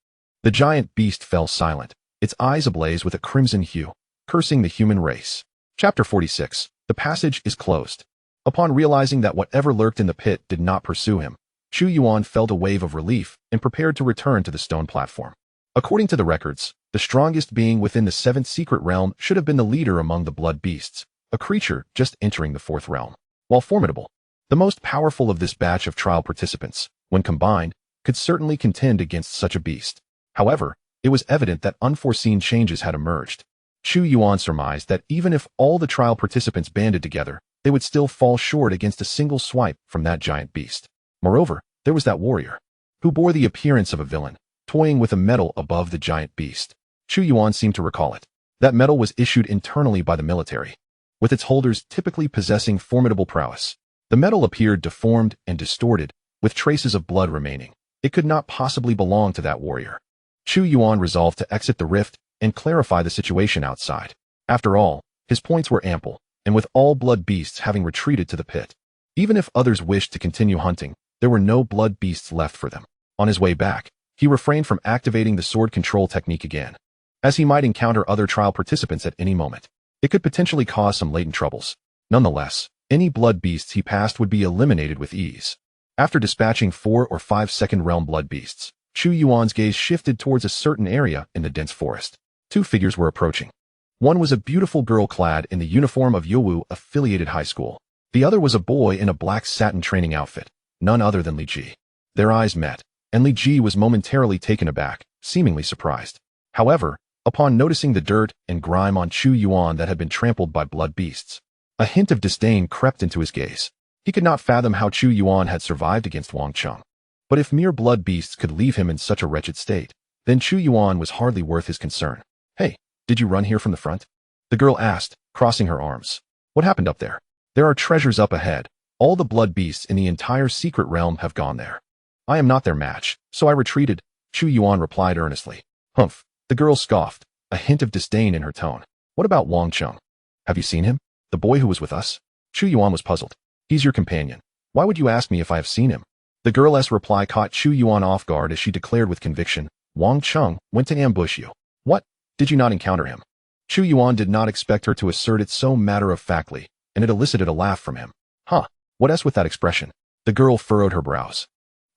The giant beast fell silent, its eyes ablaze with a crimson hue, cursing the human race. Chapter 46. The passage is closed. Upon realizing that whatever lurked in the pit did not pursue him, Chu Yuan felt a wave of relief and prepared to return to the stone platform. According to the records, the strongest being within the 7th secret realm should have been the leader among the blood beasts, a creature just entering the 4th realm. While formidable, the most powerful of this batch of trial participants, when combined, could certainly contend against such a beast. However, it was evident that unforeseen changes had emerged. Chu Yuan surmised that even if all the trial participants banded together, they would still fall short against a single swipe from that giant beast. Moreover, there was that warrior, who bore the appearance of a villain, toying with a medal above the giant beast. Chu Yuan seemed to recall it. That medal was issued internally by the military, with its holders typically possessing formidable prowess. The medal appeared deformed and distorted, with traces of blood remaining. It could not possibly belong to that warrior. Chu Yuan resolved to exit the rift and clarify the situation outside. After all, his points were ample, and with all blood beasts having retreated to the pit, even if others wished to continue hunting, there were no blood beasts left for them. On his way back, he refrained from activating the sword control technique again, as he might encounter other trial participants at any moment. It could potentially cause some latent troubles. Nonetheless, any blood beasts he passed would be eliminated with ease. After dispatching 4 or 5 second realm blood beasts, Chu Yuan's gaze shifted towards a certain area in the dense forest. 2 figures were approaching. One was a beautiful girl clad in the uniform of Youwu affiliated high school. The other was a boy in a black satin training outfit, none other than Li Ji. Their eyes met, and Li Ji was momentarily taken aback, seemingly surprised. However, upon noticing the dirt and grime on Chu Yuan that had been trampled by blood beasts, a hint of disdain crept into his gaze. He could not fathom how Chu Yuan had survived against Wang Cheng. But if mere blood beasts could leave him in such a wretched state, then Chu Yuan was hardly worth his concern. Hey, did you run here from the front? The girl asked, crossing her arms. What happened up there? There are treasures up ahead. All the blood beasts in the entire secret realm have gone there. I am not their match, so I retreated, Chu Yuan replied earnestly. Humph, the girl scoffed, a hint of disdain in her tone. What about Wang Cheng? Have you seen him? The boy who was with us? Chu Yuan was puzzled. He's your companion. Why would you ask me if I have seen him? The girl's reply caught Chu Yuan off guard as she declared with conviction, Wang Cheng went to ambush you. What? Did you not encounter him? Chu Yuan did not expect her to assert it so matter-of-factly, and it elicited a laugh from him. Huh, what else with that expression? The girl furrowed her brows,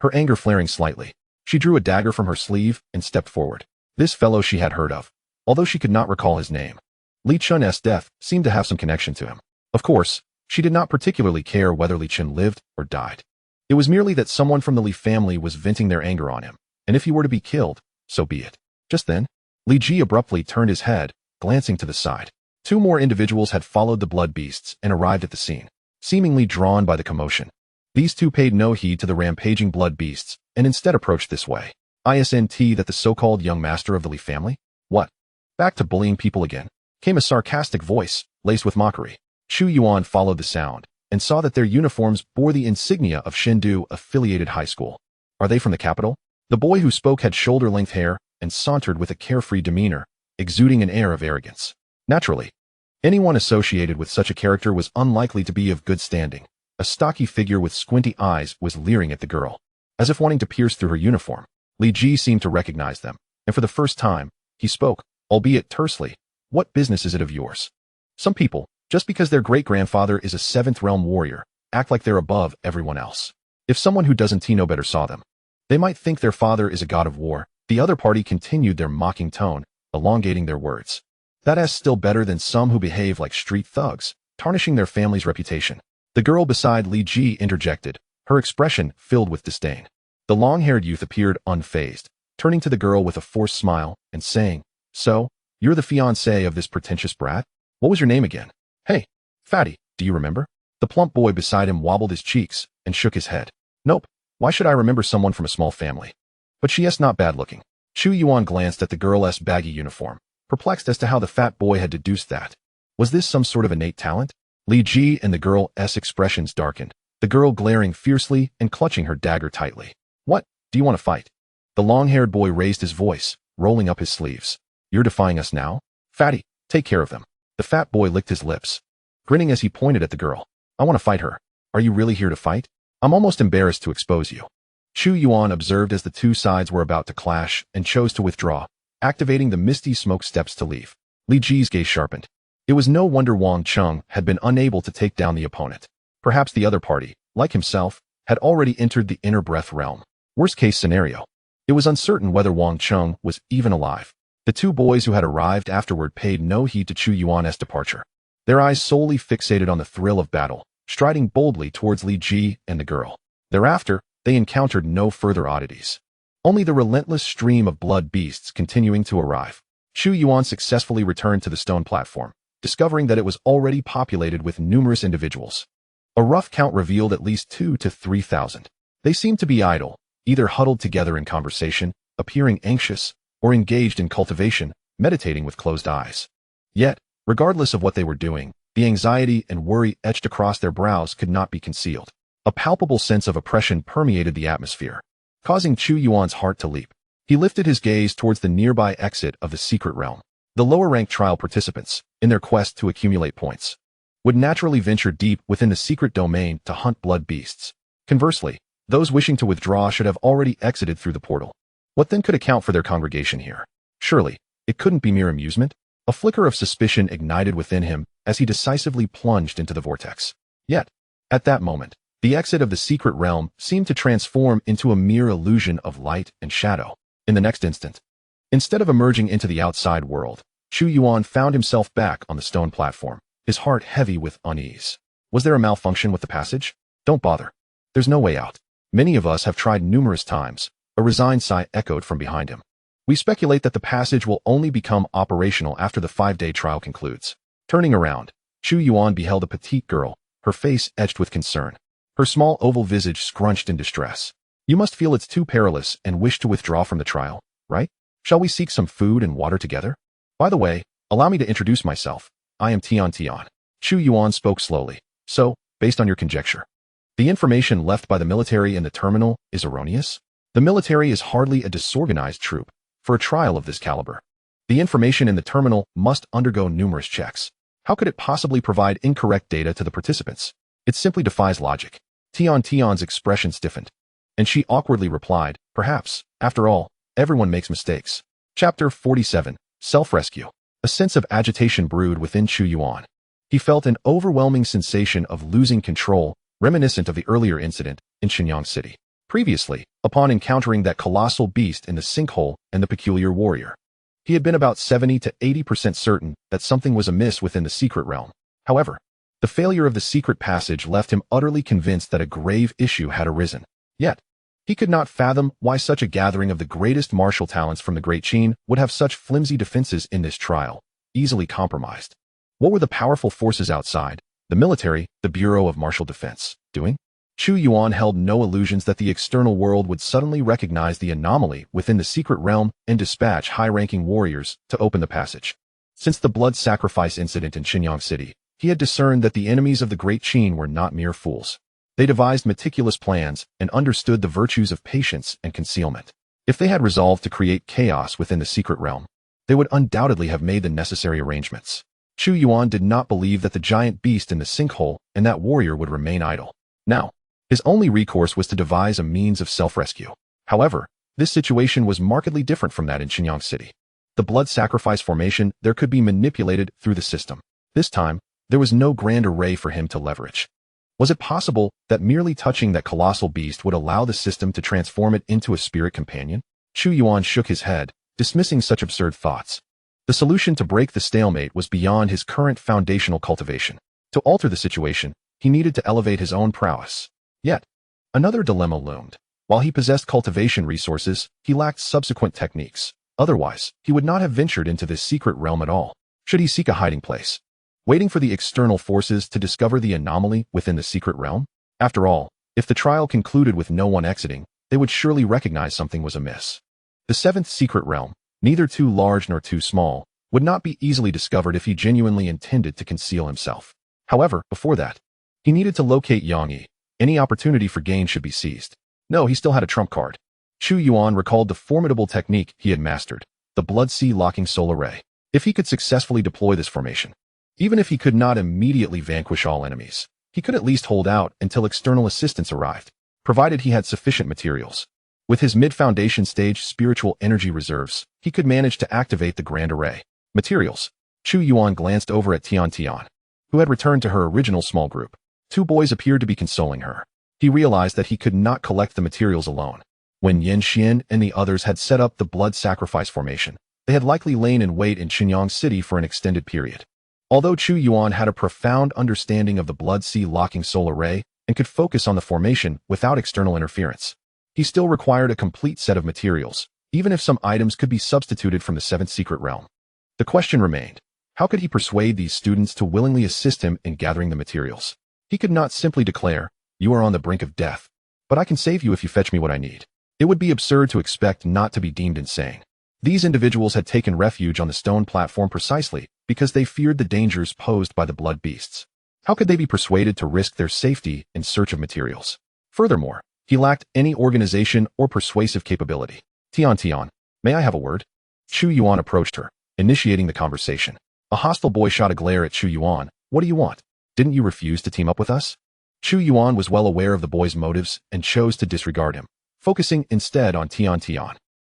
her anger flaring slightly. She drew a dagger from her sleeve and stepped forward. This fellow she had heard of, although she could not recall his name. Li Chun's death seemed to have some connection to him. Of course, she did not particularly care whether Li Chun lived or died. It was merely that someone from the Li family was venting their anger on him, and if he were to be killed, so be it. Just then, Li Ji abruptly turned his head, glancing to the side. Two more individuals had followed the blood beasts and arrived at the scene, seemingly drawn by the commotion. These two paid no heed to the rampaging blood beasts and instead approached this way. Isn't that the so-called young master of the Li family? What? Back to bullying people again? Came a sarcastic voice, laced with mockery. Chu Yuan followed the sound and saw that their uniforms bore the insignia of Chengdu-affiliated high school. Are they from the capital? The boy who spoke had shoulder-length hair and sauntered with a carefree demeanor, exuding an air of arrogance. Naturally, anyone associated with such a character was unlikely to be of good standing. A stocky figure with squinty eyes was leering at the girl, as if wanting to pierce through her uniform. Li Ji seemed to recognize them, and for the first time, he spoke, albeit tersely. What business is it of yours? Some people, just because their great-grandfather is a seventh realm warrior, act like they're above everyone else. If someone who doesn't know better saw them, they might think their father is a god of war. The other party continued their mocking tone, elongating their words. That is still better than some who behave like street thugs, tarnishing their family's reputation. The girl beside Li Ji interjected, her expression filled with disdain. The long-haired youth appeared unfazed, turning to the girl with a forced smile and saying, So, you're the fiancé of this pretentious brat? What was your name again? Hey, fatty, do you remember? The plump boy beside him wobbled his cheeks and shook his head. Nope, why should I remember someone from a small family? But she is not bad-looking. Chu Yuan glanced at the girl's baggy uniform, perplexed as to how the fat boy had deduced that. Was this some sort of innate talent? Li Ji and the girl's expressions darkened, the girl glaring fiercely and clutching her dagger tightly. What, do you want to fight? The long-haired boy raised his voice, rolling up his sleeves. You're defying us now? Fatty, take care of them. The fat boy licked his lips, grinning as he pointed at the girl. I want to fight her. Are you really here to fight? I'm almost embarrassed to expose you. Chu Yuan observed as the two sides were about to clash and chose to withdraw, activating the misty smoke steps to leave. Li Ji's gaze sharpened. It was no wonder Wang Cheng had been unable to take down the opponent. Perhaps the other party, like himself, had already entered the inner breath realm. Worst-case scenario. It was uncertain whether Wang Cheng was even alive. The two boys who had arrived afterward paid no heed to Chu Yuan's departure, their eyes solely fixated on the thrill of battle, striding boldly towards Li Ji and the girl. Thereafter, they encountered no further oddities. Only the relentless stream of blood beasts continuing to arrive. Chu Yuan successfully returned to the stone platform, discovering that it was already populated with numerous individuals. A rough count revealed at least 2,000 to 3,000. They seemed to be idle, either huddled together in conversation, appearing anxious, or engaged in cultivation, meditating with closed eyes. Yet, regardless of what they were doing, the anxiety and worry etched across their brows could not be concealed. A palpable sense of oppression permeated the atmosphere, causing Chu Yuan's heart to leap. He lifted his gaze towards the nearby exit of the secret realm. The lower-ranked trial participants, in their quest to accumulate points, would naturally venture deep within the secret domain to hunt blood beasts. Conversely, those wishing to withdraw should have already exited through the portal. What then could account for their congregation here? Surely, it couldn't be mere amusement? A flicker of suspicion ignited within him as he decisively plunged into the vortex. Yet, at that moment, the exit of the secret realm seemed to transform into a mere illusion of light and shadow. In the next instant, instead of emerging into the outside world, Chu Yuan found himself back on the stone platform, his heart heavy with unease. Was there a malfunction with the passage? Don't bother. There's no way out. Many of us have tried numerous times, a resigned sigh echoed from behind him. We speculate that the passage will only become operational after the 5-day trial concludes. Turning around, Chu Yuan beheld a petite girl, her face etched with concern. Her small oval visage scrunched in distress. You must feel it's too perilous and wish to withdraw from the trial, right? Shall we seek some food and water together? By the way, allow me to introduce myself. I am Tian. Chu Yuan spoke slowly. So, based on your conjecture, the information left by the military in the terminal is erroneous? The military is hardly a disorganized troop for a trial of this caliber. The information in the terminal must undergo numerous checks. How could it possibly provide incorrect data to the participants? It simply defies logic. Tian's expression stiffened, and she awkwardly replied, perhaps, after all, everyone makes mistakes. Chapter 47, Self-Rescue. A sense of agitation brewed within Chu Yuan. He felt an overwhelming sensation of losing control, reminiscent of the earlier incident in Shenyang City. Previously, upon encountering that colossal beast in the sinkhole and the peculiar warrior, he had been about 70 to 80% certain that something was amiss within the secret realm. However, the failure of the secret passage left him utterly convinced that a grave issue had arisen. Yet, he could not fathom why such a gathering of the greatest martial talents from the Great Qin would have such flimsy defenses in this trial, easily compromised. What were the powerful forces outside, the military, the Bureau of Martial Defense, doing? Chu Yuan held no illusions that the external world would suddenly recognize the anomaly within the secret realm and dispatch high-ranking warriors to open the passage. Since the blood sacrifice incident in Shenyang City, he had discerned that the enemies of the Great Qin were not mere fools. They devised meticulous plans and understood the virtues of patience and concealment. If they had resolved to create chaos within the secret realm, they would undoubtedly have made the necessary arrangements. Chu Yuan did not believe that the giant beast in the sinkhole and that warrior would remain idle. Now, his only recourse was to devise a means of self-rescue. However, this situation was markedly different from that in Shenyang City. The blood sacrifice formation there could be manipulated through the system. This time, there was no grand array for him to leverage. Was it possible that merely touching that colossal beast would allow the system to transform it into a spirit companion? Chu Yuan shook his head, dismissing such absurd thoughts. The solution to break the stalemate was beyond his current foundational cultivation. To alter the situation, he needed to elevate his own prowess. Yet, another dilemma loomed. While he possessed cultivation resources, he lacked subsequent techniques. Otherwise, he would not have ventured into this secret realm at all. Should he seek a hiding place, waiting for the external forces to discover the anomaly within the secret realm? After all, if the trial concluded with no one exiting, they would surely recognize something was amiss. The seventh secret realm, neither too large nor too small, would not be easily discovered if he genuinely intended to conceal himself. However, before that, he needed to locate Yang Yi. Any opportunity for gain should be seized. No, he still had a trump card. Chu Yuan recalled the formidable technique he had mastered, the Blood Sea locking soul array. If he could successfully deploy this formation, even if he could not immediately vanquish all enemies, he could at least hold out until external assistance arrived, provided he had sufficient materials. With his mid-foundation stage spiritual energy reserves, he could manage to activate the grand array. Materials. Chu Yuan glanced over at Tian, who had returned to her original small group. Two boys appeared to be consoling her. He realized that he could not collect the materials alone. When Yin Xian and the others had set up the blood sacrifice formation, they had likely lain in wait in Shenyang City for an extended period. Although Chu Yuan had a profound understanding of the Blood Sea locking soul array and could focus on the formation without external interference, he still required a complete set of materials, even if some items could be substituted from the seventh secret realm. The question remained, how could he persuade these students to willingly assist him in gathering the materials? He could not simply declare, "You are on the brink of death, but I can save you if you fetch me what I need." It would be absurd to expect not to be deemed insane. These individuals had taken refuge on the stone platform precisely because they feared the dangers posed by the blood beasts. How could they be persuaded to risk their safety in search of materials? Furthermore, he lacked any organization or persuasive capability. Tian, may I have a word? Chu Yuan approached her, initiating the conversation. A hostile boy shot a glare at Chu Yuan. What do you want? Didn't you refuse to team up with us? Chu Yuan was well aware of the boy's motives and chose to disregard him, focusing instead on Tian.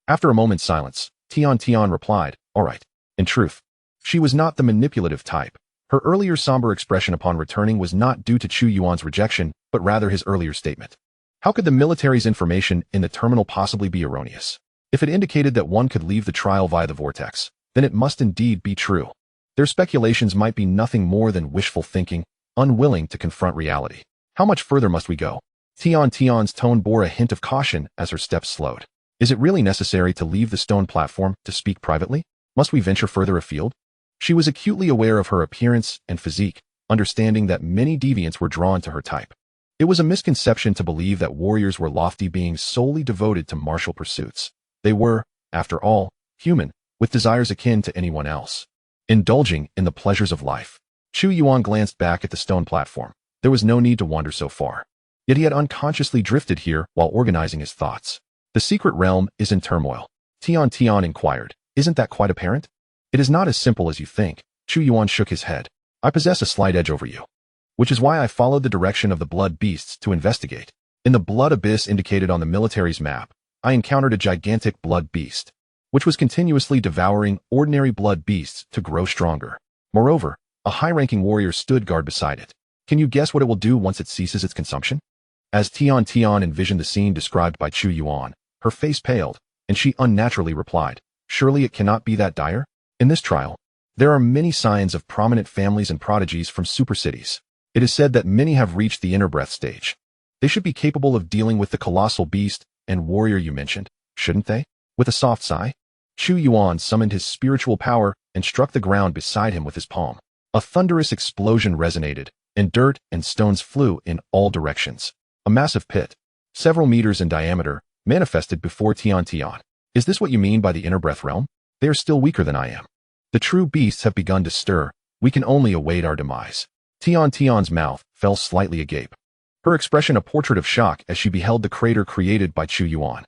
After a moment's silence, Tian replied, all right. In truth, she was not the manipulative type. Her earlier somber expression upon returning was not due to Chu Yuan's rejection, but rather his earlier statement. How could the military's information in the terminal possibly be erroneous? If it indicated that one could leave the trial via the vortex, then it must indeed be true. Their speculations might be nothing more than wishful thinking, unwilling to confront reality. How much further must we go? Tian's tone bore a hint of caution as her steps slowed. Is it really necessary to leave the stone platform to speak privately? Must we venture further afield? She was acutely aware of her appearance and physique, understanding that many deviants were drawn to her type. It was a misconception to believe that warriors were lofty beings solely devoted to martial pursuits. They were, after all, human, with desires akin to anyone else, indulging in the pleasures of life. Chu Yuan glanced back at the stone platform. There was no need to wander so far. Yet he had unconsciously drifted here while organizing his thoughts. The secret realm is in turmoil. Tian inquired. Isn't that quite apparent? It is not as simple as you think. Chu Yuan shook his head. I possess a slight edge over you, which is why I followed the direction of the blood beasts to investigate. In the blood abyss indicated on the military's map, I encountered a gigantic blood beast, which was continuously devouring ordinary blood beasts to grow stronger. Moreover, a high-ranking warrior stood guard beside it. Can you guess what it will do once it ceases its consumption? As Tian envisioned the scene described by Chu Yuan, her face paled, and she unnaturally replied, surely it cannot be that dire? In this trial, there are many signs of prominent families and prodigies from super cities. It is said that many have reached the inner breath stage. They should be capable of dealing with the colossal beast and warrior you mentioned, shouldn't they? With a soft sigh, Chu Yuan summoned his spiritual power and struck the ground beside him with his palm. A thunderous explosion resonated, and dirt and stones flew in all directions. A massive pit, several meters in diameter, manifested before Tian. Is this what you mean by the inner breath realm? They are still weaker than I am. The true beasts have begun to stir. We can only await our demise. Tian's mouth fell slightly agape, her expression a portrait of shock as she beheld the crater created by Chu Yuan.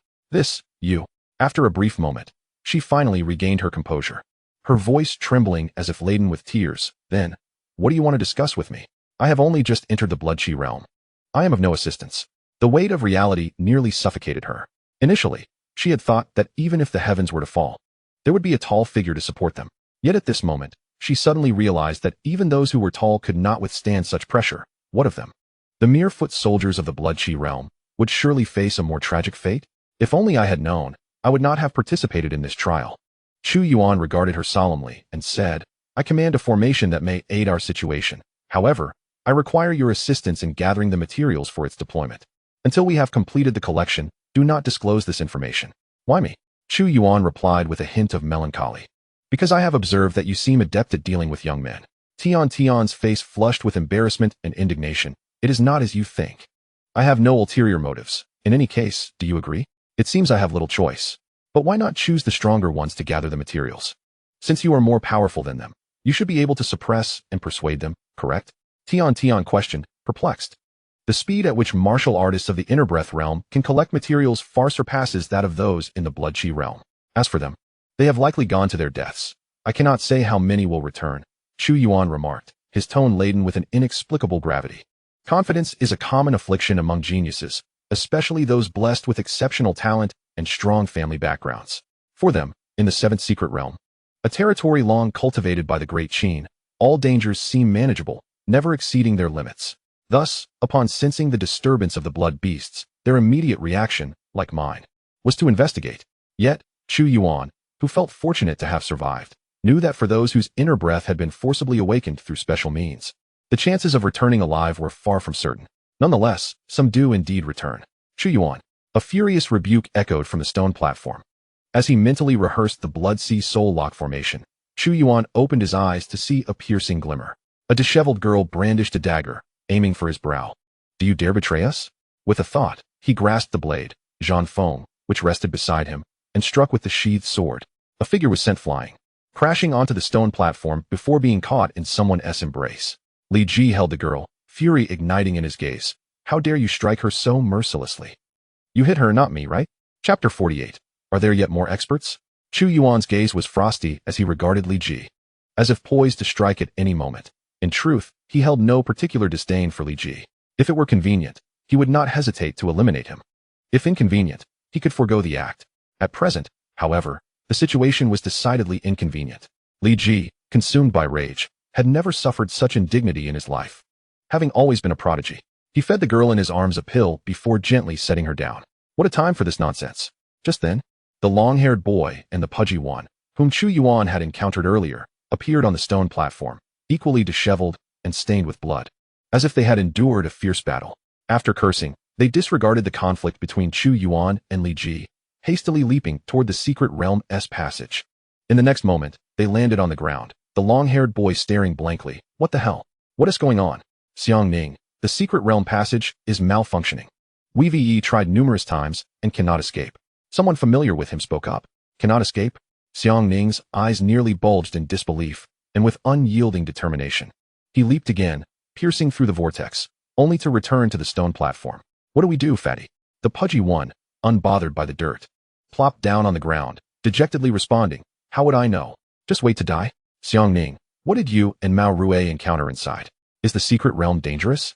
You. After a brief moment, she finally regained her composure, her voice trembling as if laden with tears. Then, what do you want to discuss with me? I have only just entered the blood chi realm. I am of no assistance. The weight of reality nearly suffocated her. Initially, she had thought that even if the heavens were to fall, there would be a tall figure to support them. Yet at this moment, she suddenly realized that even those who were tall could not withstand such pressure. What of them? The mere foot soldiers of the blood chi realm would surely face a more tragic fate. If only I had known, I would not have participated in this trial. Chu Yuan regarded her solemnly and said, I command a formation that may aid our situation. However, I require your assistance in gathering the materials for its deployment. Until we have completed the collection, do not disclose this information. Why me? Chu Yuan replied with a hint of melancholy. Because I have observed that you seem adept at dealing with young men. Tian's face flushed with embarrassment and indignation. It is not as you think. I have no ulterior motives. In any case, do you agree? It seems I have little choice. But why not choose the stronger ones to gather the materials? Since you are more powerful than them, you should be able to suppress and persuade them, correct? Tian questioned, perplexed. The speed at which martial artists of the inner breath realm can collect materials far surpasses that of those in the blood chi realm. As for them, they have likely gone to their deaths. I cannot say how many will return, Chu Yuan remarked, his tone laden with an inexplicable gravity. Confidence is a common affliction among geniuses, especially those blessed with exceptional talent and strong family backgrounds. For them, in the seventh secret realm, a territory long cultivated by the great Qin, all dangers seem manageable, never exceeding their limits. Thus, upon sensing the disturbance of the blood beasts, their immediate reaction, like mine, was to investigate. Yet, Chu Yuan, who felt fortunate to have survived, knew that for those whose inner breath had been forcibly awakened through special means, the chances of returning alive were far from certain. Nonetheless, some do indeed return. Chu Yuan. A furious rebuke echoed from the stone platform. As he mentally rehearsed the blood sea soul lock formation, Chu Yuan opened his eyes to see a piercing glimmer. A disheveled girl brandished a dagger, aiming for his brow. Do you dare betray us? With a thought, he grasped the blade, Zhan Feng, which rested beside him, and struck with the sheathed sword. A figure was sent flying, crashing onto the stone platform before being caught in someone's embrace. Li Ji held the girl, fury igniting in his gaze. How dare you strike her so mercilessly? You hit her, not me, right? Chapter 48. Are there yet more experts? Chu Yuan's gaze was frosty as he regarded Li Ji, as if poised to strike at any moment. In truth, he held no particular disdain for Li Ji. If it were convenient, he would not hesitate to eliminate him. If inconvenient, he could forego the act. At present, however, the situation was decidedly inconvenient. Li Ji, consumed by rage, had never suffered such indignity in his life. Having always been a prodigy, he fed the girl in his arms a pill before gently setting her down. What a time for this nonsense. Just then, the long-haired boy and the pudgy one, whom Chu Yuan had encountered earlier, appeared on the stone platform, equally disheveled and stained with blood, as if they had endured a fierce battle. After cursing, They disregarded the conflict between Chu Yuan and Li Ji, hastily leaping toward the secret realm's passage. In the next moment, they landed on the ground, the long-haired boy staring blankly. What the hell? What is going on? Xiang Ning, the secret realm passage is malfunctioning. Wei tried numerous times and cannot escape. Someone familiar with him spoke up. Cannot escape? Xiang Ning's eyes nearly bulged in disbelief, and with unyielding determination. He leaped again, piercing through the vortex, only to return to the stone platform. What do we do, fatty? The pudgy one, unbothered by the dirt, plopped down on the ground, dejectedly responding, how would I know? Just wait to die? Xiang Ning, what did you and Mao Rue encounter inside? Is the secret realm dangerous?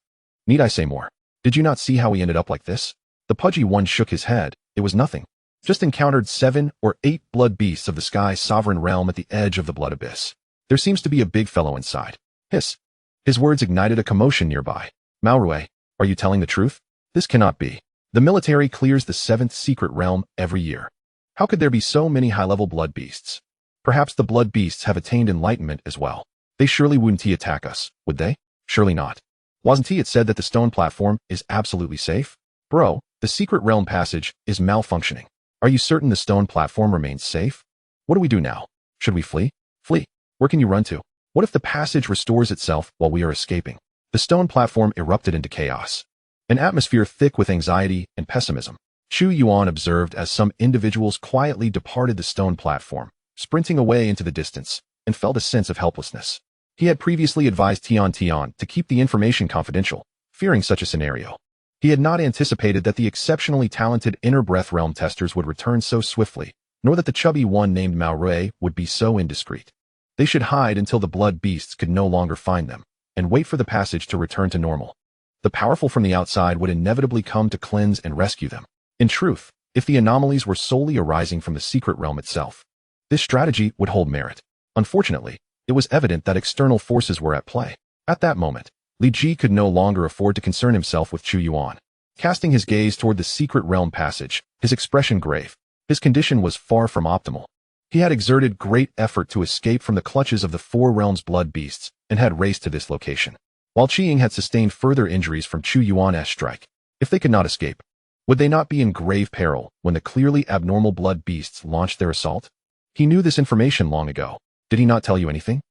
Need I say more? Did you not see how we ended up like this? The pudgy one shook his head. It was nothing. Just encountered 7 or 8 blood beasts of the sky sovereign realm at the edge of the blood abyss. There seems to be a big fellow inside. Hiss. His words ignited a commotion nearby. Mao Rue, are you telling the truth? This cannot be. The military clears the 7th secret realm every year. How could there be so many high-level blood beasts? Perhaps the blood beasts have attained enlightenment as well. They surely wouldn't attack us, would they? Surely not. Wasn't it said that the stone platform is absolutely safe? Bro, the secret realm passage is malfunctioning. Are you certain the stone platform remains safe? What do we do now? Should we flee? Flee. Where can you run to? What if the passage restores itself while we are escaping? The stone platform erupted into chaos. An atmosphere thick with anxiety and pessimism. Chu Yuan observed as some individuals quietly departed the stone platform, sprinting away into the distance, and felt a sense of helplessness. He had previously advised Tian to keep the information confidential, fearing such a scenario. He had not anticipated that the exceptionally talented inner breath realm testers would return so swiftly, nor that the chubby one named Mao Rue would be so indiscreet. They should hide until the blood beasts could no longer find them, and wait for the passage to return to normal. The powerful from the outside would inevitably come to cleanse and rescue them. In truth, if the anomalies were solely arising from the secret realm itself, this strategy would hold merit. Unfortunately, it was evident that external forces were at play. At that moment, Li Ji could no longer afford to concern himself with Chu Yuan. Casting his gaze toward the secret realm passage, his expression grave. His condition was far from optimal. He had exerted great effort to escape from the clutches of the 4 realms blood beasts and had raced to this location, while Qiying had sustained further injuries from Chu Yuan's strike. If they could not escape, would they not be in grave peril when the clearly abnormal blood beasts launched their assault? He knew this information long ago. Did he not tell you anything?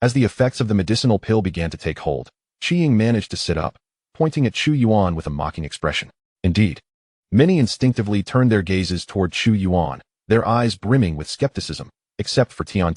As the effects of the medicinal pill began to take hold, Qiying managed to sit up, pointing at Chu Yuan with a mocking expression. Indeed. Many instinctively turned their gazes toward Chu Yuan, their eyes brimming with skepticism, except for Tian.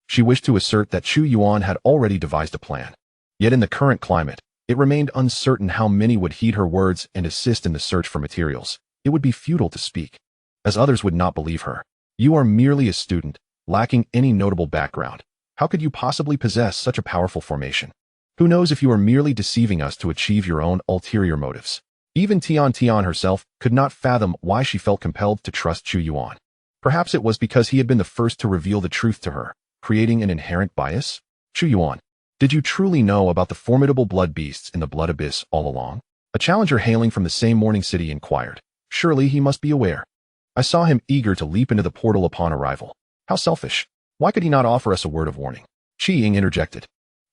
She wished to assert that Chu Yuan had already devised a plan. Yet in the current climate, it remained uncertain how many would heed her words and assist in the search for materials. It would be futile to speak, as others would not believe her. You are merely a student, lacking any notable background. How could you possibly possess such a powerful formation? Who knows if you are merely deceiving us to achieve your own ulterior motives? Even Tian herself could not fathom why she felt compelled to trust Chu Yuan. Perhaps it was because he had been the first to reveal the truth to her, creating an inherent bias? Chu Yuan, did you truly know about the formidable blood beasts in the blood abyss all along? A challenger hailing from the same morning city inquired. Surely he must be aware. I saw him eager to leap into the portal upon arrival. How selfish. Why could he not offer us a word of warning? Qiying interjected,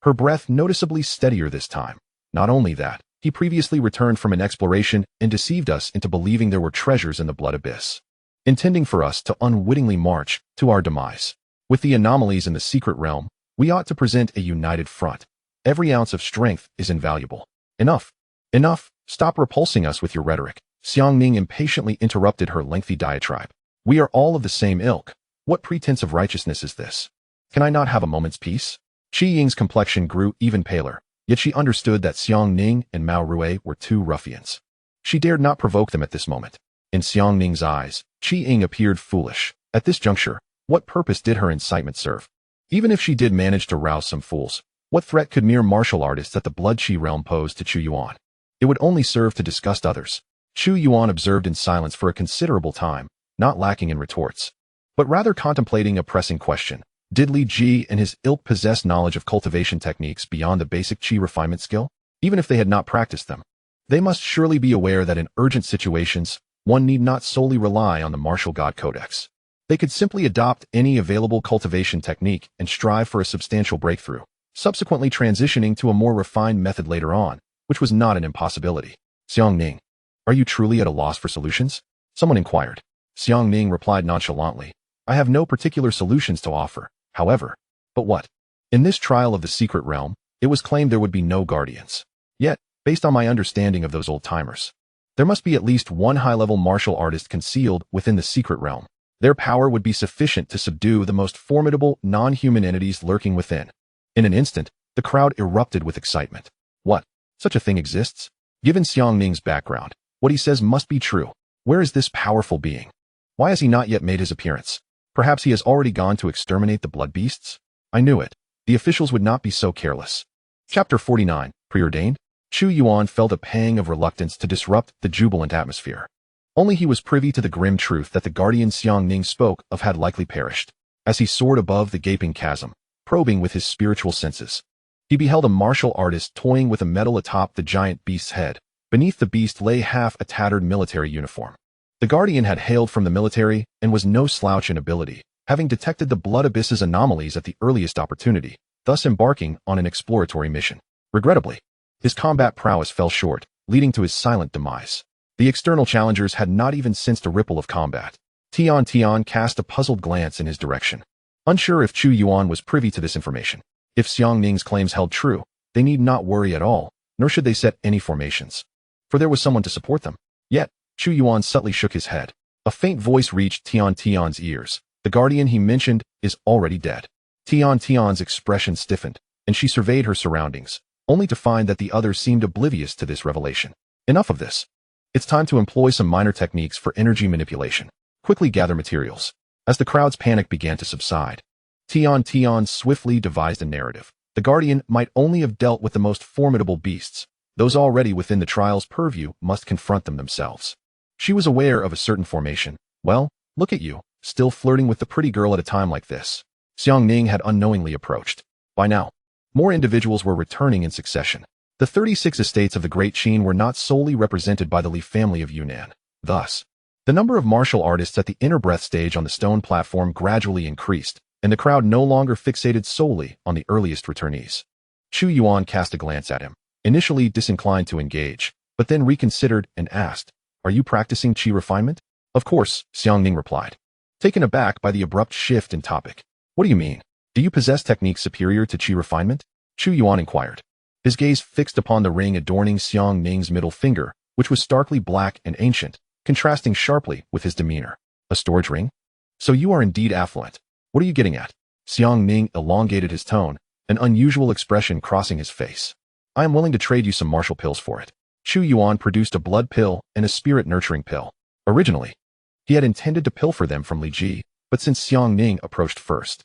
her breath noticeably steadier this time. Not only that, he previously returned from an exploration and deceived us into believing there were treasures in the blood abyss, intending for us to unwittingly march to our demise. With the anomalies in the secret realm, we ought to present a united front. Every ounce of strength is invaluable. Enough. Enough. Stop repulsing us with your rhetoric. Xiang Ning impatiently interrupted her lengthy diatribe. We are all of the same ilk. What pretense of righteousness is this? Can I not have a moment's peace? Qiying's complexion grew even paler, yet she understood that Xiang Ning and Mao Rue were 2 ruffians. She dared not provoke them at this moment. In Xiang Ning's eyes, Qiying appeared foolish. At this juncture, what purpose did her incitement serve? Even if she did manage to rouse some fools, what threat could mere martial artists at the Blood Qi realm pose to Chu Yuan? It would only serve to disgust others. Chu Yuan observed in silence for a considerable time, not lacking in retorts, but rather contemplating a pressing question. Did Li Ji and his ilk possess knowledge of cultivation techniques beyond the basic Qi refinement skill? Even if they had not practiced them, they must surely be aware that in urgent situations, one need not solely rely on the martial god codex. They could simply adopt any available cultivation technique and strive for a substantial breakthrough, subsequently transitioning to a more refined method later on, which was not an impossibility. Xiang Ning, Are you truly at a loss for solutions? Someone inquired. Xiang replied nonchalantly. I have no particular solutions to offer, however. But what? In this trial of the secret realm, it was claimed there would be no guardians. Yet, based on my understanding of those old-timers, there must be at least one high-level martial artist concealed within the secret realm. Their power would be sufficient to subdue the most formidable non-human entities lurking within. In an instant, the crowd erupted with excitement. What? Such a thing exists? Given Xiangning's background, what he says must be true. Where is this powerful being? Why has he not yet made his appearance? Perhaps he has already gone to exterminate the blood beasts? I knew it. The officials would not be so careless. Chapter 49, Preordained? Chu Yuan felt a pang of reluctance to disrupt the jubilant atmosphere. Only he was privy to the grim truth that the guardian Xiangning spoke of had likely perished. As he soared above the gaping chasm, probing with his spiritual senses, he beheld a martial artist toying with a medal atop the giant beast's head. Beneath the beast lay half a tattered military uniform. The guardian had hailed from the military and was no slouch in ability, having detected the blood abyss's anomalies at the earliest opportunity, thus embarking on an exploratory mission. Regrettably, his combat prowess fell short, leading to his silent demise. The external challengers had not even sensed a ripple of combat. Tian cast a puzzled glance in his direction, unsure if Chu Yuan was privy to this information. If Xiangning's claims held true, they need not worry at all, nor should they set any formations, for there was someone to support them. Yet, Chu Yuan subtly shook his head. A faint voice reached Tian's ears. The guardian he mentioned is already dead. Tian's expression stiffened, and she surveyed her surroundings, only to find that the others seemed oblivious to this revelation. Enough of this. It's time to employ some minor techniques for energy manipulation. Quickly gather materials. As the crowd's panic began to subside, Tian swiftly devised a narrative. The guardian might only have dealt with the most formidable beasts. Those already within the trial's purview must confront them themselves. She was aware of a certain formation. Well, look at you, still flirting with the pretty girl at a time like this. Xiangning had unknowingly approached. By now, more individuals were returning in succession. The 36 estates of the Great Qin were not solely represented by the Li family of Yunnan. Thus, the number of martial artists at the inner breath stage on the stone platform gradually increased, and the crowd no longer fixated solely on the earliest returnees. Chu Yuan cast a glance at him, initially disinclined to engage, but then reconsidered and asked, Are you practicing qi refinement? Of course, Xiangning replied, taken aback by the abrupt shift in topic. What do you mean? Do you possess techniques superior to qi refinement? Chu Yuan inquired, his gaze fixed upon the ring adorning Xiangning's middle finger, which was starkly black and ancient, contrasting sharply with his demeanor. A storage ring? So you are indeed affluent. What are you getting at? Xiangning elongated his tone, an unusual expression crossing his face. I am willing to trade you some martial pills for it. Chu Yuan produced a blood pill and a spirit-nurturing pill. Originally, he had intended to pilfer them from Li Ji, but since Xiangning approached first,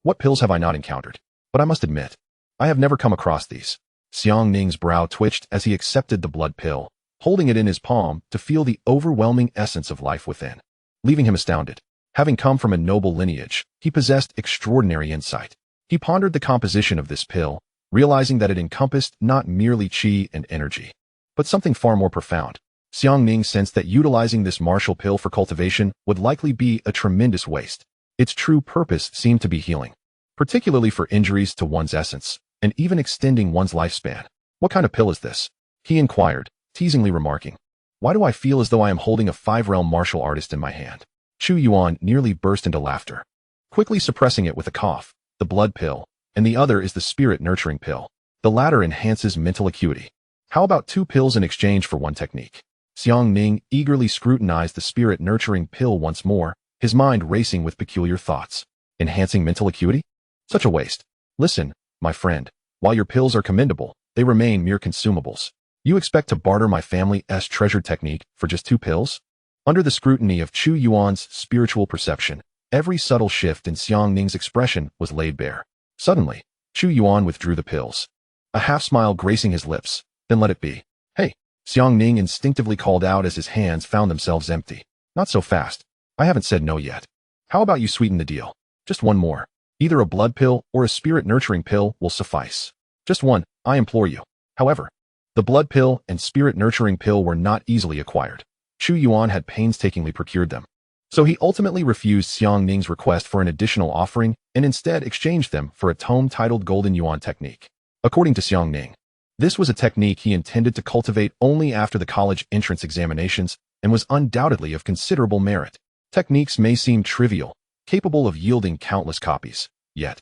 what pills have I not encountered? But I must admit, I have never come across these. Xiangning's brow twitched as he accepted the blood pill, holding it in his palm to feel the overwhelming essence of life within, leaving him astounded. Having come from a noble lineage, he possessed extraordinary insight. He pondered the composition of this pill, realizing that it encompassed not merely qi and energy, but something far more profound. Xiangning sensed that utilizing this martial pill for cultivation would likely be a tremendous waste. Its true purpose seemed to be healing, particularly for injuries to one's essence, and even extending one's lifespan. What kind of pill is this? He inquired, teasingly remarking, Why do I feel as though I am holding a 5-realm martial artist in my hand? Chu Yuan nearly burst into laughter, quickly suppressing it with a cough. The blood pill, and the other is the spirit-nurturing pill. The latter enhances mental acuity. How about 2 pills in exchange for 1 technique? Xiangning eagerly scrutinized the spirit-nurturing pill once more, his mind racing with peculiar thoughts. Enhancing mental acuity? Such a waste. Listen, my friend, while your pills are commendable, they remain mere consumables. You expect to barter my family's treasured technique for just 2 pills? Under the scrutiny of Chu Yuan's spiritual perception, every subtle shift in Xiangning's expression was laid bare. Suddenly, Chu Yuan withdrew the pills, a half-smile gracing his lips, then let it be. Hey, Xiangning instinctively called out as his hands found themselves empty. Not so fast. I haven't said no yet. How about you sweeten the deal? Just 1 more. Either a blood pill or a spirit-nurturing pill will suffice. Just 1, I implore you. However, the blood pill and spirit-nurturing pill were not easily acquired. Chu Yuan had painstakingly procured them. So he ultimately refused Xiangning's request for an additional offering and instead exchanged them for a tome titled Golden Yuan Technique. According to Xiangning, This was a technique he intended to cultivate only after the college entrance examinations and was undoubtedly of considerable merit. Techniques may seem trivial, capable of yielding countless copies, yet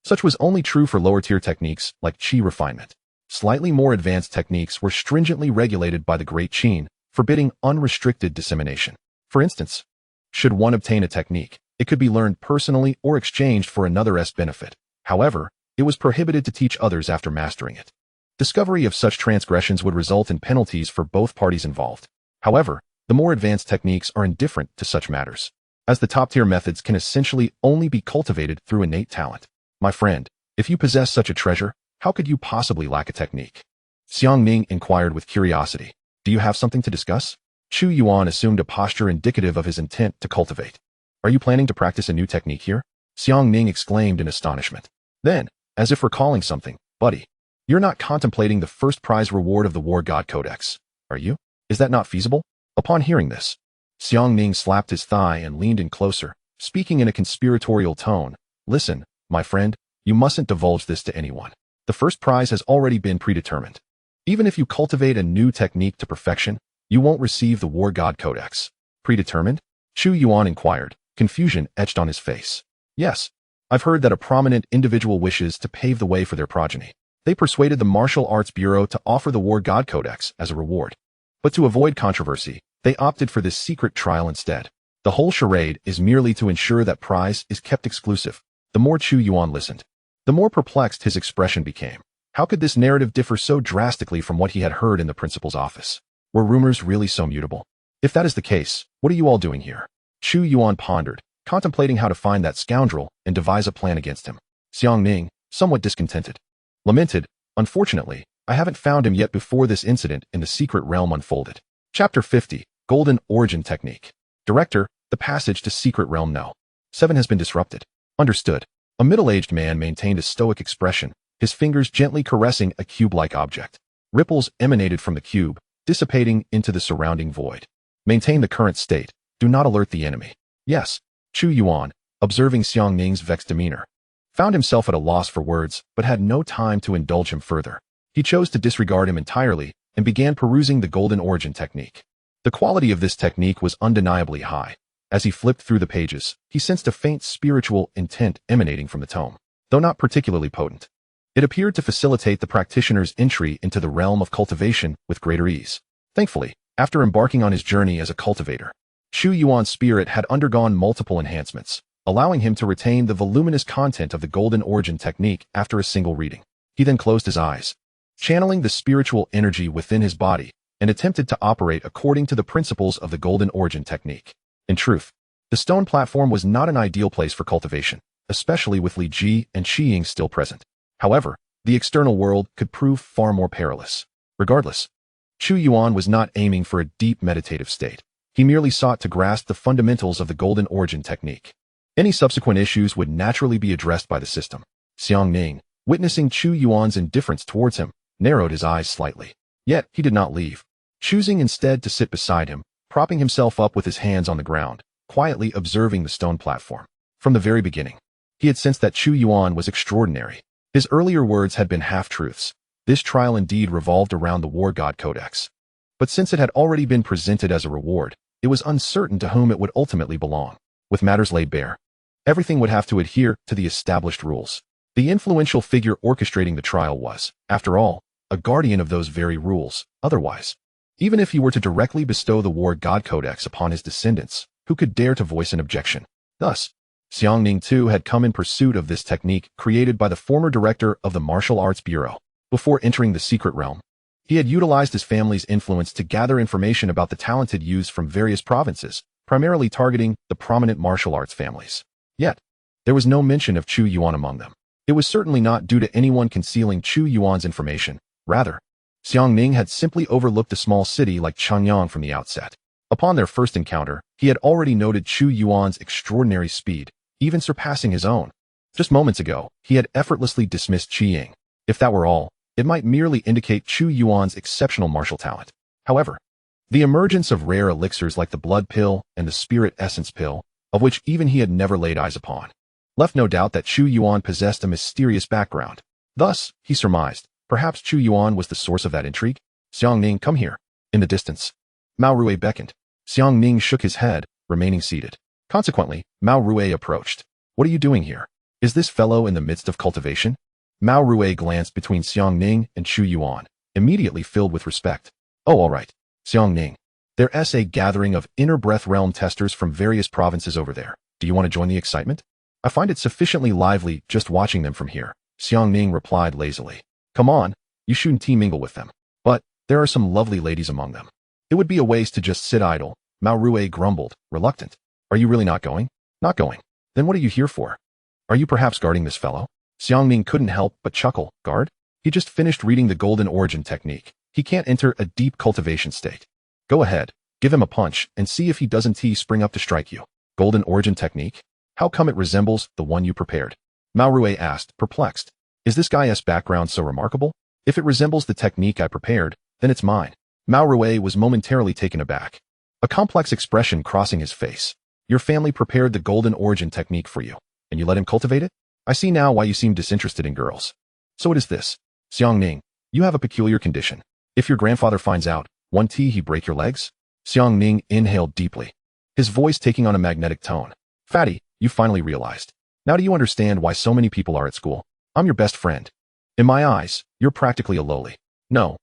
such was only true for lower-tier techniques like qi refinement. Slightly more advanced techniques were stringently regulated by the Great Qin, forbidding unrestricted dissemination. For instance, should one obtain a technique, it could be learned personally or exchanged for another's benefit. However, it was prohibited to teach others after mastering it. Discovery of such transgressions would result in penalties for both parties involved. However, the more advanced techniques are indifferent to such matters, as the top-tier methods can essentially only be cultivated through innate talent. My friend, if you possess such a treasure, how could you possibly lack a technique? Xiangning inquired with curiosity. Do you have something to discuss? Chu Yuan assumed a posture indicative of his intent to cultivate. Are you planning to practice a new technique here? Xiangning exclaimed in astonishment. Then, as if recalling something, buddy, you're not contemplating the first prize reward of the War God Codex, are you? Is that not feasible? Upon hearing this, Xiangning slapped his thigh and leaned in closer, speaking in a conspiratorial tone. Listen, my friend, you mustn't divulge this to anyone. The first prize has already been predetermined. Even if you cultivate a new technique to perfection, you won't receive the War God Codex. Predetermined? Chu Yuan inquired, confusion etched on his face. Yes, I've heard that a prominent individual wishes to pave the way for their progeny. They persuaded the Martial Arts Bureau to offer the War God Codex as a reward. But to avoid controversy, they opted for this secret trial instead. The whole charade is merely to ensure that prize is kept exclusive. The more Chu Yuan listened, the more perplexed his expression became. How could this narrative differ so drastically from what he had heard in the principal's office? Were rumors really so mutable? If that is the case, what are you all doing here? Chu Yuan pondered, contemplating how to find that scoundrel and devise a plan against him. Xiangning, somewhat discontented, lamented, unfortunately, I haven't found him yet before this incident in the secret realm unfolded. Chapter 50, Golden Origin Technique. Director, the passage to Secret Realm No. 7 has been disrupted. Understood. A middle-aged man maintained a stoic expression, his fingers gently caressing a cube-like object. Ripples emanated from the cube, dissipating into the surrounding void. Maintain the current state. Do not alert the enemy. Yes. Chu Yuan, observing Xiangning's vexed demeanor, found himself at a loss for words, but had no time to indulge him further. He chose to disregard him entirely and began perusing the Golden Origin Technique. The quality of this technique was undeniably high. As he flipped through the pages, he sensed a faint spiritual intent emanating from the tome, though not particularly potent. It appeared to facilitate the practitioner's entry into the realm of cultivation with greater ease. Thankfully, after embarking on his journey as a cultivator, Chu Yuan's spirit had undergone multiple enhancements, allowing him to retain the voluminous content of the Golden Origin Technique after a single reading. He then closed his eyes, channeling the spiritual energy within his body, and attempted to operate according to the principles of the Golden Origin Technique. In truth, the stone platform was not an ideal place for cultivation, especially with Li Ji and Qi Ying still present. However, the external world could prove far more perilous. Regardless, Chu Yuan was not aiming for a deep meditative state. He merely sought to grasp the fundamentals of the Golden Origin Technique. Any subsequent issues would naturally be addressed by the system. Xiangning, witnessing Chu Yuan's indifference towards him, narrowed his eyes slightly. Yet, he did not leave, choosing instead to sit beside him, propping himself up with his hands on the ground, quietly observing the stone platform. From the very beginning, he had sensed that Chu Yuan was extraordinary. His earlier words had been half-truths. This trial indeed revolved around the War God Codex. But since it had already been presented as a reward, it was uncertain to whom it would ultimately belong. With matters laid bare, everything would have to adhere to the established rules. The influential figure orchestrating the trial was, after all, a guardian of those very rules. Otherwise, even if he were to directly bestow the War God Codex upon his descendants, who could dare to voice an objection? Thus, Xiangning too had come in pursuit of this technique created by the former director of the Martial Arts Bureau. Before entering the secret realm, he had utilized his family's influence to gather information about the talented youths from various provinces, primarily targeting the prominent martial arts families. Yet, there was no mention of Chu Yuan among them. It was certainly not due to anyone concealing Chu Yuan's information. Rather, Xiangning had simply overlooked a small city like Changyang from the outset. Upon their first encounter, he had already noted Chu Yuan's extraordinary speed, even surpassing his own. Just moments ago, he had effortlessly dismissed Qi Ying. If that were all, it might merely indicate Chu Yuan's exceptional martial talent. However, the emergence of rare elixirs like the blood pill and the spirit essence pill, of which even he had never laid eyes upon, left no doubt that Chu Yuan possessed a mysterious background. Thus, he surmised, Perhaps Chu Yuan was the source of that intrigue? Xiang Ning, come here. In the distance, Mao Rui beckoned. Xiang Ning shook his head, remaining seated. Consequently, Mao Rui approached. What are you doing here? Is this fellow in the midst of cultivation? Mao Rui glanced between Xiang Ning and Chu Yuan, immediately filled with respect. Oh, all right. Xiang Ning. There's a gathering of inner breath realm testers from various provinces over there. Do you want to join the excitement? I find it sufficiently lively just watching them from here, Xiang Ning replied lazily. Come on, you shouldn't mingle with them. But there are some lovely ladies among them. It would be a waste to just sit idle, Mao Rui grumbled, reluctant. Are you really not going? Not going. Then what are you here for? Are you perhaps guarding this fellow? Xiang Ning couldn't help but chuckle. Guard? He just finished reading the Golden Origin technique. He can't enter a deep cultivation state. Go ahead, give him a punch and see if he doesn't spring up to strike you. Golden Origin technique? How come it resembles the one you prepared? Mao Rui asked, perplexed. Is this guy's background so remarkable? If it resembles the technique I prepared, then it's mine. Mao Rui was momentarily taken aback, a complex expression crossing his face. Your family prepared the Golden Origin technique for you, and you let him cultivate it? I see now why you seem disinterested in girls. So it is this. Xiang Ning, you have a peculiar condition. If your grandfather finds out, he break your legs? Xiang Ning inhaled deeply, his voice taking on a magnetic tone. Fatty, you finally realized. Now do you understand why so many people are at school? I'm your best friend. In my eyes, you're practically a lowly. No.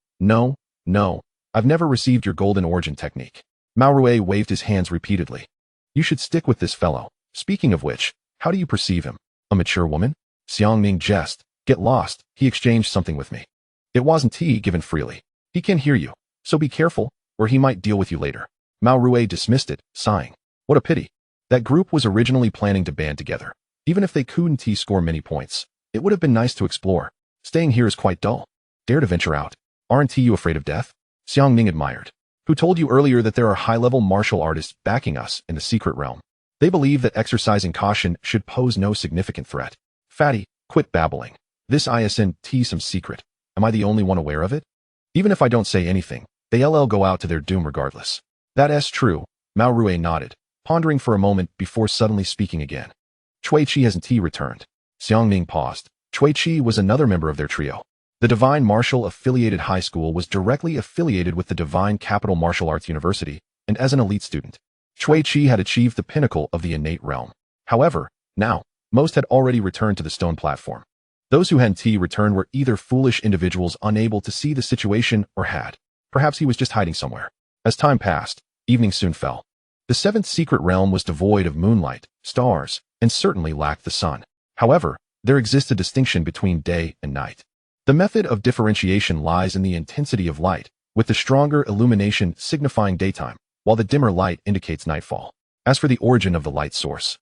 I've never received your Golden Origin technique. Mao Rui waved his hands repeatedly. You should stick with this fellow. Speaking of which, how do you perceive him? A mature woman? Xiang Ning jest. Get lost. He exchanged something with me. It wasn't tea given freely. He can hear you, so be careful, or he might deal with you later. Mao Rui dismissed it, sighing. What a pity. That group was originally planning to band together. Even if they couldn't score many points, it would have been nice to explore. Staying here is quite dull. Dare to venture out. Aren't you afraid of death? Xiang Ning admired. Who told you earlier that there are high-level martial artists backing us in the secret realm? They believe that exercising caution should pose no significant threat. Fatty, quit babbling. This isn't some secret. Am I the only one aware of it? Even if I don't say anything, they'll go out to their doom regardless. That's true, Mao Rui nodded, pondering for a moment before suddenly speaking again. Chui Chi hasn't returned. Xiang Ning paused. Chui Chi was another member of their trio. The Divine Martial Affiliated High School was directly affiliated with the Divine Capital Martial Arts University, and as an elite student, Chui Chi had achieved the pinnacle of the innate realm. However, now, most had already returned to the stone platform. Those who hadn't returned were either foolish individuals unable to see the situation or had. Perhaps he was just hiding somewhere. As time passed, evening soon fell. The seventh secret realm was devoid of moonlight, stars, and certainly lacked the sun. However, there exists a distinction between day and night. The method of differentiation lies in the intensity of light, with the stronger illumination signifying daytime, while the dimmer light indicates nightfall. As for the origin of the light source,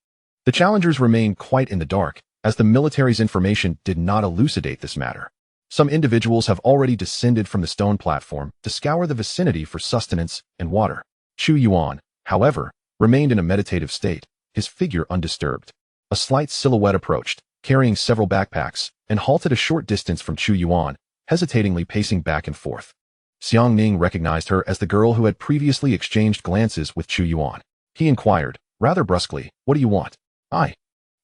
the challengers remained quite in the dark, as the military's information did not elucidate this matter. Some individuals have already descended from the stone platform to scour the vicinity for sustenance and water. Chu Yuan, however, remained in a meditative state, his figure undisturbed. A slight silhouette approached, carrying several backpacks, and halted a short distance from Chu Yuan, hesitatingly pacing back and forth. Xiang Ning recognized her as the girl who had previously exchanged glances with Chu Yuan. He inquired, rather brusquely, what do you want? I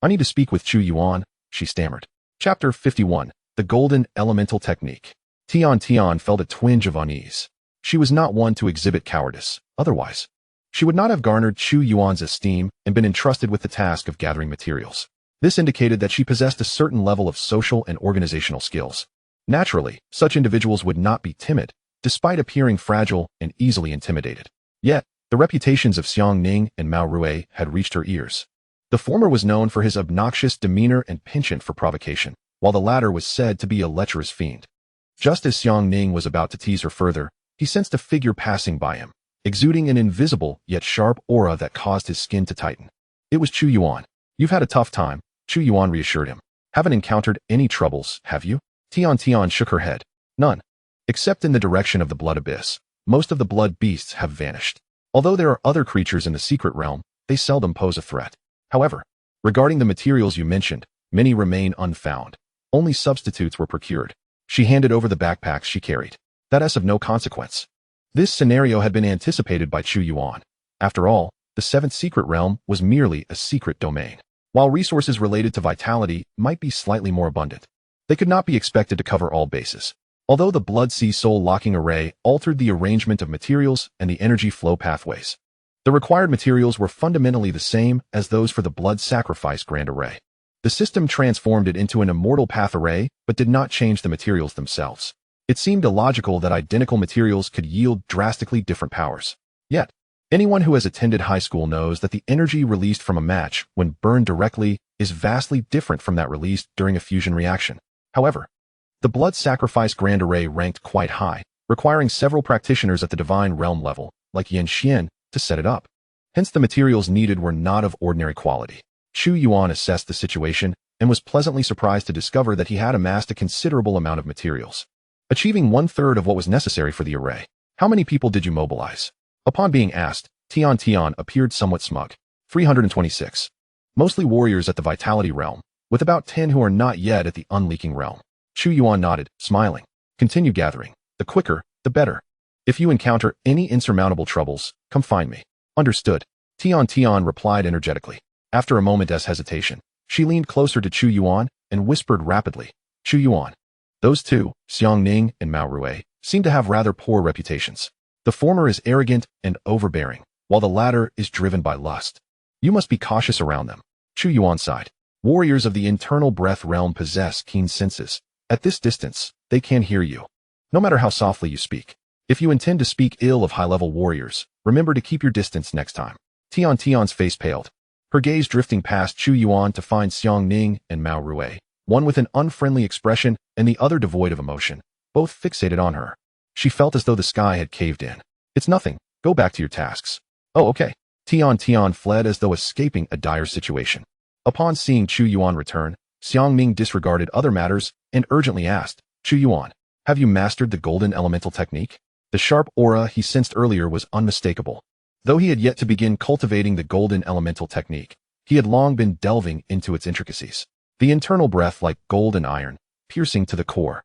need to speak with Chu Yuan, she stammered. Chapter 51, The Golden Elemental Technique. Tian felt a twinge of unease. She was not one to exhibit cowardice, otherwise she would not have garnered Chu Yuan's esteem and been entrusted with the task of gathering materials. This indicated that she possessed a certain level of social and organizational skills. Naturally, such individuals would not be timid, despite appearing fragile and easily intimidated. Yet, the reputations of Xiang Ning and Mao Rui had reached her ears. The former was known for his obnoxious demeanor and penchant for provocation, while the latter was said to be a lecherous fiend. Just as Xiang Ning was about to tease her further, he sensed a figure passing by him, exuding an invisible yet sharp aura that caused his skin to tighten. It was Chu Yuan. You've had a tough time, Chu Yuan reassured him. Haven't encountered any troubles, have you? Tian shook her head. None. Except in the direction of the blood abyss. Most of the blood beasts have vanished. Although there are other creatures in the secret realm, they seldom pose a threat. However, regarding the materials you mentioned, many remain unfound. Only substitutes were procured. She handed over the backpacks she carried. That's of no consequence. This scenario had been anticipated by Chu Yuan. After all, the seventh secret realm was merely a secret domain. While resources related to vitality might be slightly more abundant, they could not be expected to cover all bases. although the Blood Sea Soul locking array altered the arrangement of materials and the energy flow pathways. The required materials were fundamentally the same as those for the Blood Sacrifice Grand Array. The system transformed it into an immortal path array, but did not change the materials themselves. It seemed illogical that identical materials could yield drastically different powers. Yet, anyone who has attended high school knows that the energy released from a match when burned directly is vastly different from that released during a fusion reaction. However, the Blood Sacrifice Grand Array ranked quite high, requiring several practitioners at the Divine Realm level, like Xianxian, to set it up. Hence the materials needed were not of ordinary quality. Chu Yuan assessed the situation and was pleasantly surprised to discover that he had amassed a considerable amount of materials, achieving 1/3 of what was necessary for the array. How many people did you mobilize? Upon being asked, Tian appeared somewhat smug. 326. Mostly warriors at the Vitality Realm, with about 10 who are not yet at the Unleaking Realm. Chu Yuan nodded, smiling. Continue gathering. The quicker, the better. If you encounter any insurmountable troubles, come find me. Understood. Tian replied energetically. After a moment's hesitation, she leaned closer to Chu Yuan and whispered rapidly. Chu Yuan. Those two, Xianxiang and Mao Rui, seem to have rather poor reputations. The former is arrogant and overbearing, while the latter is driven by lust. You must be cautious around them. Chu Yuan sighed. Warriors of the internal breath realm possess keen senses. At this distance, they can hear you, no matter how softly you speak. If you intend to speak ill of high-level warriors, remember to keep your distance next time. Tian's face paled, her gaze drifting past Chu Yuan to find Xianxiang and Mao Rui, one with an unfriendly expression and the other devoid of emotion, both fixated on her. She felt as though the sky had caved in. It's nothing. Go back to your tasks. Oh, okay. Tian fled as though escaping a dire situation. Upon seeing Chu Yuan return, Xianxiang disregarded other matters and urgently asked, Chu Yuan, have you mastered the golden elemental technique? The sharp aura he sensed earlier was unmistakable. Though he had yet to begin cultivating the golden elemental technique, he had long been delving into its intricacies. The internal breath, like gold and iron, piercing to the core,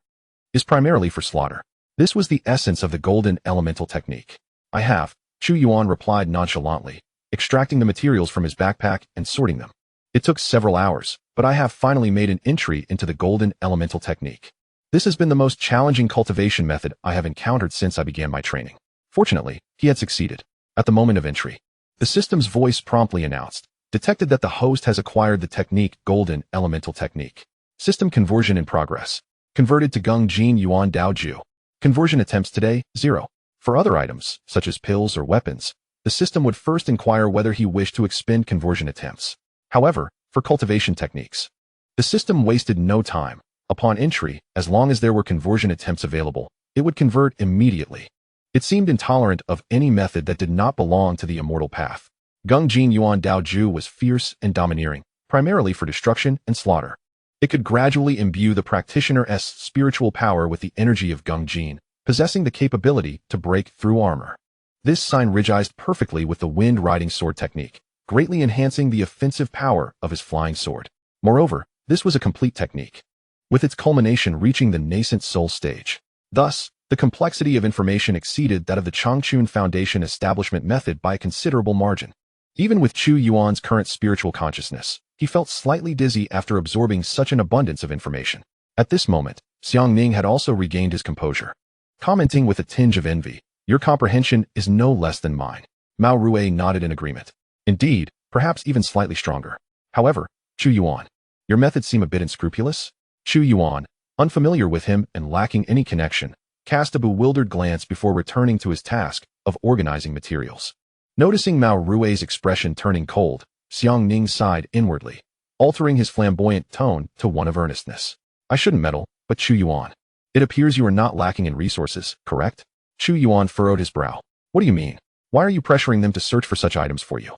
is primarily for slaughter. This was the essence of the golden elemental technique. I have, Chu Yuan replied nonchalantly, extracting the materials from his backpack and sorting them. It took several hours, but I have finally made an entry into the golden elemental technique. This has been the most challenging cultivation method I have encountered since I began my training. Fortunately, he had succeeded. At the moment of entry, the system's voice promptly announced, detected that the host has acquired the technique golden elemental technique. System conversion in progress. Converted to Gung Jin Yuan Dao Ju. Conversion attempts today, 0. For other items, such as pills or weapons, the system would first inquire whether he wished to expend conversion attempts. However, for cultivation techniques, the system wasted no time. Upon entry, as long as there were conversion attempts available, it would convert immediately. It seemed intolerant of any method that did not belong to the immortal path. Gung Jin Yuan Dao Ju was fierce and domineering, primarily for destruction and slaughter. It could gradually imbue the practitioner's spiritual power with the energy of Gung Jin, possessing the capability to break through armor. This synergized perfectly with the wind-riding sword technique, greatly enhancing the offensive power of his flying sword. Moreover, this was a complete technique, with its culmination reaching the nascent soul stage. Thus, the complexity of information exceeded that of the Changchun Foundation establishment method by a considerable margin. Even with Chu Yuan's current spiritual consciousness, he felt slightly dizzy after absorbing such an abundance of information. At this moment, Xianxiang had also regained his composure, commenting with a tinge of envy, your comprehension is no less than mine. Mao Rui nodded in agreement. Indeed, perhaps even slightly stronger. However, Chu Yuan, your methods seem a bit unscrupulous. Chu Yuan, unfamiliar with him and lacking any connection, cast a bewildered glance before returning to his task of organizing materials. Noticing Mao Rui's expression turning cold, Xianxiang sighed inwardly, altering his flamboyant tone to one of earnestness. I shouldn't meddle, but Chu Yuan, it appears you are not lacking in resources, correct? Chu Yuan furrowed his brow. What do you mean? Why are you pressuring them to search for such items for you?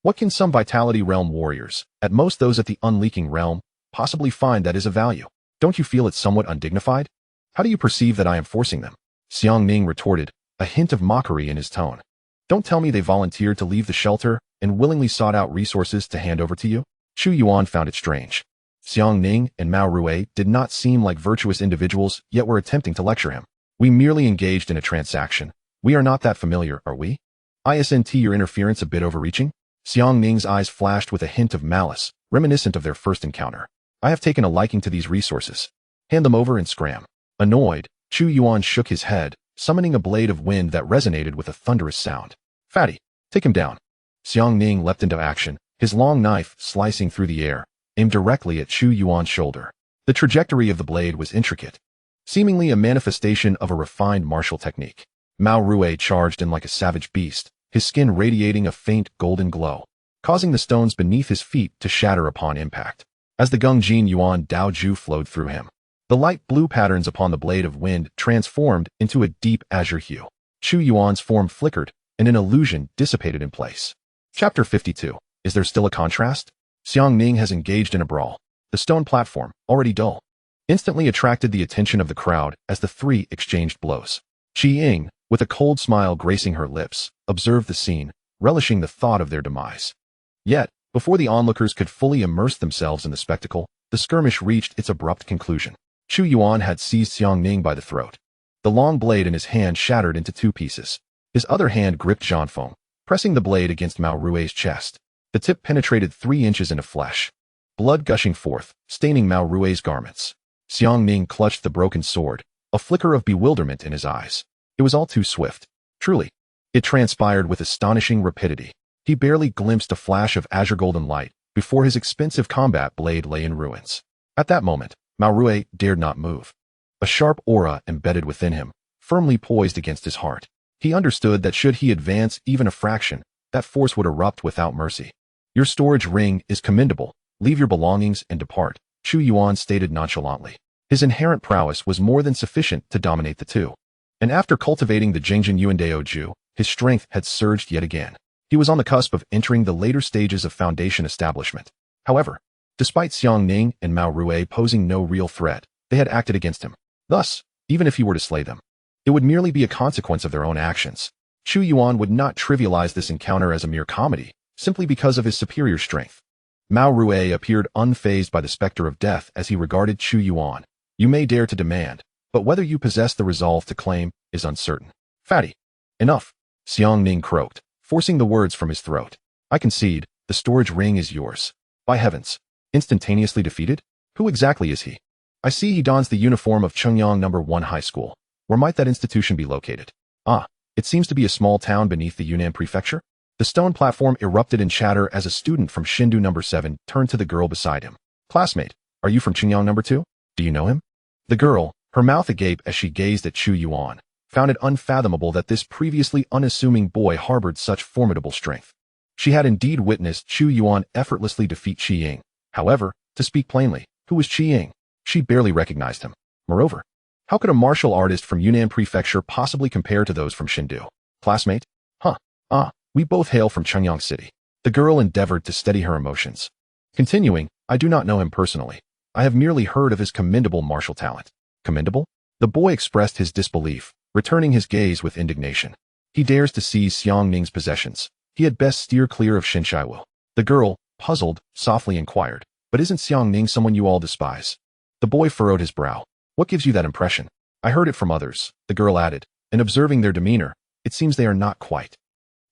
What can some Vitality Realm warriors, at most those at the Unleaking Realm, possibly find that is of value? Don't you feel it somewhat undignified? How do you perceive that I am forcing them? Xianxiang retorted, a hint of mockery in his tone. Don't tell me they volunteered to leave the shelter and willingly sought out resources to hand over to you? Chu Yuan found it strange. Xianxiang and Mao Rui did not seem like virtuous individuals, yet were attempting to lecture him. We merely engaged in a transaction. We are not that familiar, are we? Isn't your interference a bit overreaching? Xianxiang's eyes flashed with a hint of malice, reminiscent of their first encounter. I have taken a liking to these resources. Hand them over and scram. Annoyed, Chu Yuan shook his head, summoning a blade of wind that resonated with a thunderous sound. Fatty, take him down. Xiang Ning leapt into action, his long knife slicing through the air, aimed directly at Chu Yuan's shoulder. The trajectory of the blade was intricate, seemingly a manifestation of a refined martial technique. Mao Rui charged in like a savage beast, his skin radiating a faint golden glow, causing the stones beneath his feet to shatter upon impact. As the Gongjin Yuan Daoju flowed through him, the light blue patterns upon the blade of wind transformed into a deep azure hue. Chu Yuan's form flickered, and an illusion dissipated in place. Chapter 52. Is there still a contrast? Xiang Ning has engaged in a brawl. The stone platform, already dull, instantly attracted the attention of the crowd as the three exchanged blows. Qi Ying, with a cold smile gracing her lips, observed the scene, relishing the thought of their demise. Yet, before the onlookers could fully immerse themselves in the spectacle, the skirmish reached its abrupt conclusion. Chu Yuan had seized Xiang Ning by the throat. The long blade in his hand shattered into two pieces. His other hand gripped Zhanfeng, pressing the blade against Mao Rui's chest. The tip penetrated 3 inches into flesh, blood gushing forth, staining Mao Rui's garments. Xiang Ning clutched the broken sword, a flicker of bewilderment in his eyes. It was all too swift. Truly, it transpired with astonishing rapidity. He barely glimpsed a flash of azure golden light before his expensive combat blade lay in ruins. At that moment, Mao Rui dared not move. A sharp aura embedded within him, firmly poised against his heart. He understood that should he advance even a fraction, that force would erupt without mercy. Your storage ring is commendable. Leave your belongings and depart, Chu Yuan stated nonchalantly. His inherent prowess was more than sufficient to dominate the two. And after cultivating the Jingzhen Yuandaoju, his strength had surged yet again. He was on the cusp of entering the later stages of foundation establishment. However, despite Xiang Ning and Mao Rui posing no real threat, they had acted against him. Thus, even if he were to slay them, it would merely be a consequence of their own actions. Chu Yuan would not trivialize this encounter as a mere comedy, simply because of his superior strength. Mao Rui appeared unfazed by the specter of death as he regarded Chu Yuan. You may dare to demand, but whether you possess the resolve to claim is uncertain. Fatty. Enough, Xiang Ning croaked, forcing the words from his throat. I concede, the storage ring is yours. By heavens. Instantaneously defeated? Who exactly is he? I see he dons the uniform of Chengyang No. 1 High School. Where might that institution be located? Ah, it seems to be a small town beneath the Yunnan prefecture. The stone platform erupted in chatter as a student from Shindu No. 7 turned to the girl beside him. Classmate, are you from Chengyang No. 2? Do you know him? The girl, her mouth agape as she gazed at Chu Yuan, found it unfathomable that this previously unassuming boy harbored such formidable strength. She had indeed witnessed Chu Yuan effortlessly defeat Qi Ying. However, to speak plainly, who was Qi Ying? She barely recognized him. Moreover, how could a martial artist from Yunnan Prefecture possibly compare to those from Shindu? Classmate? We both hail from Chengyang City. The girl endeavored to steady her emotions. Continuing, I do not know him personally. I have merely heard of his commendable martial talent. Commendable? The boy expressed his disbelief, returning his gaze with indignation. He dares to seize Xiang Ning's possessions. He had best steer clear of Xianxiaaudiobooks. The girl, puzzled, softly inquired, but isn't Xiang Ning someone you all despise? The boy furrowed his brow. What gives you that impression? I heard it from others, the girl added, and observing their demeanor, it seems they are not quite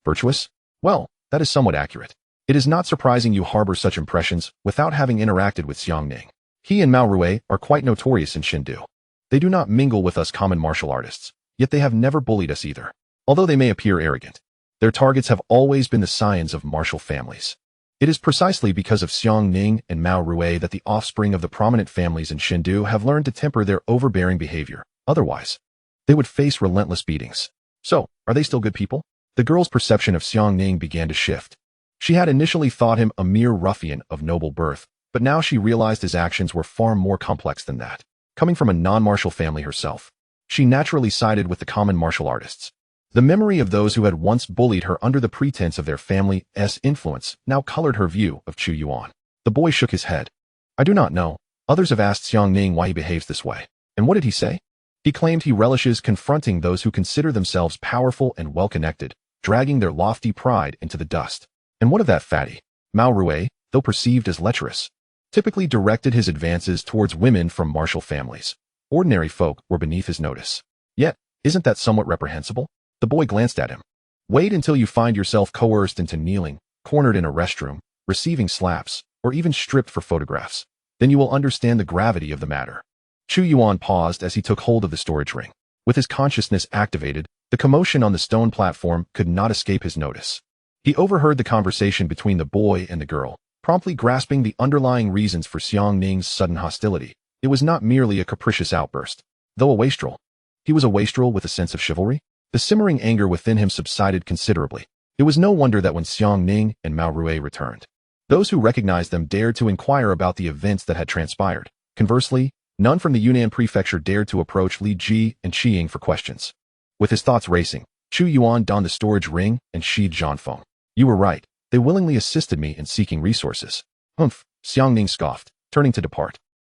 virtuous? Well, that is somewhat accurate. It is not surprising you harbor such impressions without having interacted with Xiang Ning. He and Mao Rui are quite notorious in Shindu. They do not mingle with us common martial artists, yet they have never bullied us either. Although they may appear arrogant, their targets have always been the scions of martial families. It is precisely because of Xiang Ning and Mao Rui that the offspring of the prominent families in Shindu have learned to temper their overbearing behavior. Otherwise, they would face relentless beatings. So, are they still good people? The girl's perception of Xiang Ning began to shift. She had initially thought him a mere ruffian of noble birth, but now she realized his actions were far more complex than that. Coming from a non-martial family herself, she naturally sided with the common martial artists. The memory of those who had once bullied her under the pretense of their family's influence now colored her view of Chu Yuan. The boy shook his head. I do not know. Others have asked Xiang Ning why he behaves this way. And what did he say? He claimed he relishes confronting those who consider themselves powerful and well-connected, dragging their lofty pride into the dust. And what of that fatty? Mao Rui, though perceived as lecherous, typically directed his advances towards women from martial families. Ordinary folk were beneath his notice. Yet, isn't that somewhat reprehensible? The boy glanced at him. Wait until you find yourself coerced into kneeling, cornered in a restroom, receiving slaps, or even stripped for photographs. Then you will understand the gravity of the matter. Chu Yuan paused as he took hold of the storage ring. With his consciousness activated, the commotion on the stone platform could not escape his notice. He overheard the conversation between the boy and the girl, promptly grasping the underlying reasons for Xiang Ning's sudden hostility. It was not merely a capricious outburst. Though a wastrel, he was a wastrel with a sense of chivalry. The simmering anger within him subsided considerably. It was no wonder that when Xiang Ning and Mao Rui returned, those who recognized them dared to inquire about the events that had transpired. Conversely, none from the Yunnan prefecture dared to approach Li Ji and Qiying for questions. With his thoughts racing, Chu Yuan donned the storage ring and sheathed Zhanfeng. You were right. They willingly assisted me in seeking resources. Humph, Xiang Ning scoffed, turning to depart.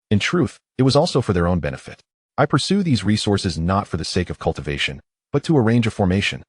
In truth, it was also for their own benefit. I pursue these resources not for the sake of cultivation, but to arrange a formation.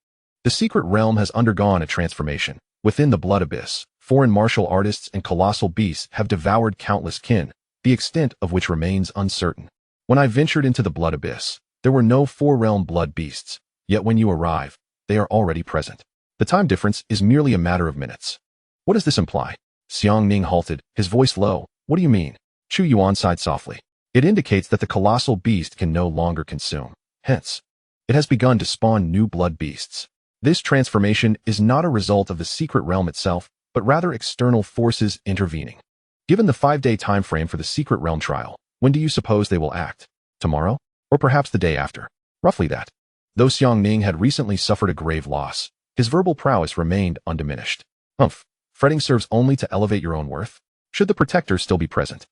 The secret realm has undergone a transformation. Within the blood abyss, foreign martial artists and colossal beasts have devoured countless kin, the extent of which remains uncertain. When I ventured into the blood abyss, there were no four-realm blood beasts, yet when you arrive, they are already present. The time difference is merely a matter of minutes. What does this imply? Xiang Ning halted, his voice low. What do you mean? Chu Yuan sighed softly. It indicates that the colossal beast can no longer consume. Hence, it has begun to spawn new blood beasts. This transformation is not a result of the secret realm itself, but rather external forces intervening. Given the 5-day time frame for the secret realm trial, when do you suppose they will act? Tomorrow? Or perhaps the day after? Roughly that. Though Xiang Ning had recently suffered a grave loss, his verbal prowess remained undiminished. Humph, fretting serves only to elevate your own worth. Should the protector still be present,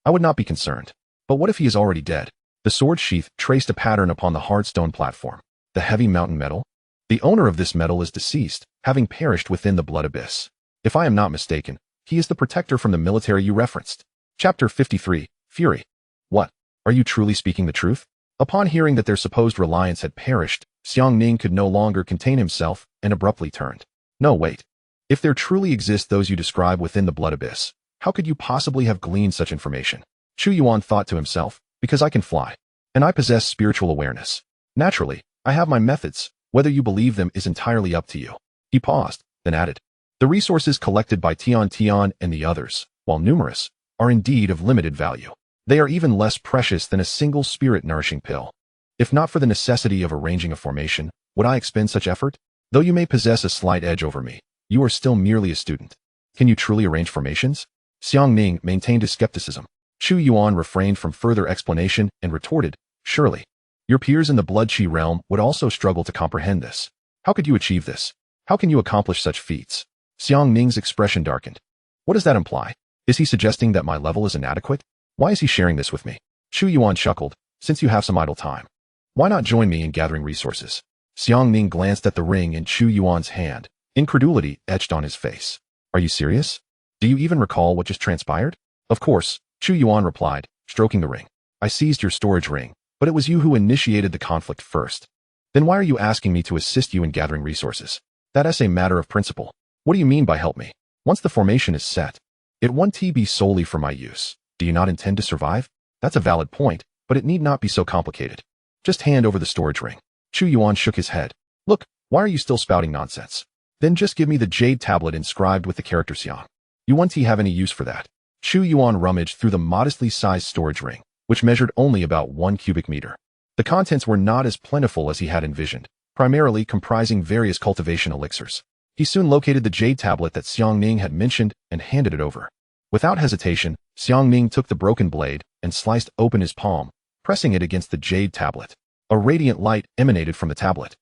I would not be concerned. But what if he is already dead? The sword sheath traced a pattern upon the hard stone platform. The heavy mountain metal? The owner of this metal is deceased, having perished within the blood abyss. If I am not mistaken, he is the protector from the military you referenced. Chapter 53, Fury. What? Are you truly speaking the truth? Upon hearing that their supposed reliance had perished, Xiang Ning could no longer contain himself and abruptly turned. No, wait. If there truly exist those you describe within the blood abyss, how could you possibly have gleaned such information? Chu Yuan thought to himself, because I can fly, and I possess spiritual awareness. Naturally, I have my methods. Whether you believe them is entirely up to you. He paused, then added, the resources collected by Tian Tian and the others, while numerous, are indeed of limited value. They are even less precious than a single spirit-nourishing pill. If not for the necessity of arranging a formation, would I expend such effort? Though you may possess a slight edge over me, you are still merely a student. Can you truly arrange formations? Xiang Ning maintained his skepticism. Chu Yuan refrained from further explanation and retorted, surely. Your peers in the blood chi realm would also struggle to comprehend this. How could you achieve this? How can you accomplish such feats? Xiang Ning's expression darkened. What does that imply? Is he suggesting that my level is inadequate? Why is he sharing this with me? Chu Yuan chuckled, since you have some idle time, why not join me in gathering resources? Xiang Ning glanced at the ring in Chu Yuan's hand. Incredulity etched on his face. Are you serious? Do you even recall what just transpired? Of course, Chu Yuan replied, stroking the ring. I seized your storage ring, but it was you who initiated the conflict first. Then why are you asking me to assist you in gathering resources? That's a matter of principle. What do you mean by help me? Once the formation is set, it won't be solely for my use. Do you not intend to survive? That's a valid point, but it need not be so complicated. Just hand over the storage ring. Chu Yuan shook his head. Look, why are you still spouting nonsense? Then just give me the jade tablet inscribed with the character Xiang. You won't have any use for that. Chu Yuan rummaged through the modestly sized storage ring, which measured only about 1 cubic meter. The contents were not as plentiful as he had envisioned, primarily comprising various cultivation elixirs. He soon located the jade tablet that Xiang Ning had mentioned and handed it over. Without hesitation, Xiang Ning took the broken blade and sliced open his palm, pressing it against the jade tablet. A radiant light emanated from the tablet,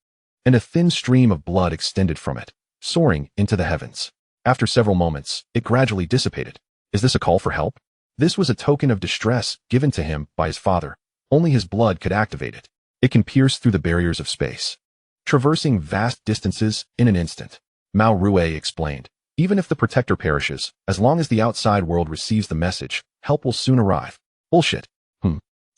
and a thin stream of blood extended from it, soaring into the heavens. After several moments, it gradually dissipated. Is this a call for help? This was a token of distress given to him by his father. Only his blood could activate it. It can pierce through the barriers of space, traversing vast distances in an instant. Mao Rui explained. Even if the protector perishes, as long as the outside world receives the message, help will soon arrive. Bullshit.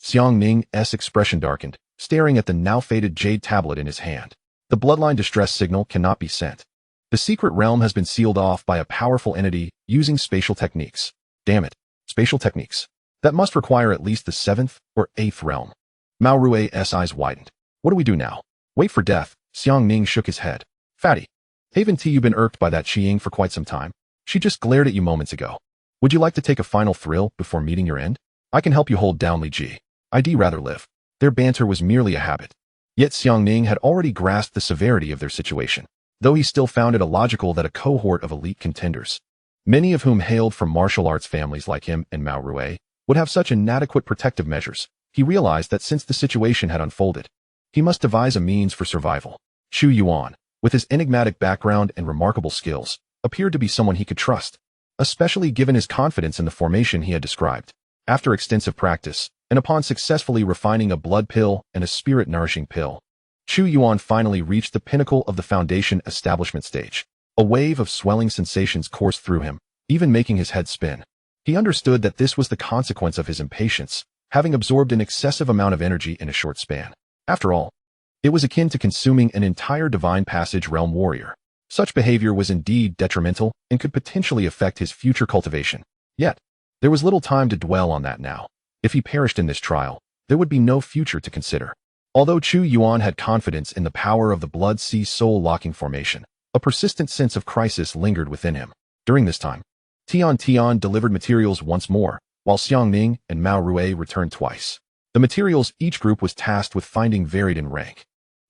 Xiang Ning's expression darkened, staring at the now faded jade tablet in his hand. The bloodline distress signal cannot be sent. The secret realm has been sealed off by a powerful entity using spatial techniques. Damn it. Spatial techniques. That must require at least the 7th or 8th realm. Mao Rui's eyes widened. What do we do now? Wait for death. Xiang Ning shook his head. Fatty. Haven't you been irked by that Qiying for quite some time? She just glared at you moments ago. Would you like to take a final thrill before meeting your end? I can help you hold down Li Ji. I'd rather live. Their banter was merely a habit. Yet Xiangning had already grasped the severity of their situation, though he still found it illogical that a cohort of elite contenders, many of whom hailed from martial arts families like him and Mao Rue, would have such inadequate protective measures. He realized that since the situation had unfolded, he must devise a means for survival. Chu Yuan, with his enigmatic background and remarkable skills, appeared to be someone he could trust, especially given his confidence in the formation he had described. After extensive practice, and upon successfully refining a blood pill and a spirit-nourishing pill, Chu Yuan finally reached the pinnacle of the foundation establishment stage. A wave of swelling sensations coursed through him, even making his head spin. He understood that this was the consequence of his impatience, having absorbed an excessive amount of energy in a short span. After all, it was akin to consuming an entire divine passage realm warrior. Such behavior was indeed detrimental and could potentially affect his future cultivation. Yet, there was little time to dwell on that now. If he perished in this trial, there would be no future to consider. Although Chu Yuan had confidence in the power of the Blood Sea soul-locking formation, a persistent sense of crisis lingered within him. During this time, Tian delivered materials once more, while Xiangning and Mao Rue returned twice. The materials each group was tasked with finding varied in rank.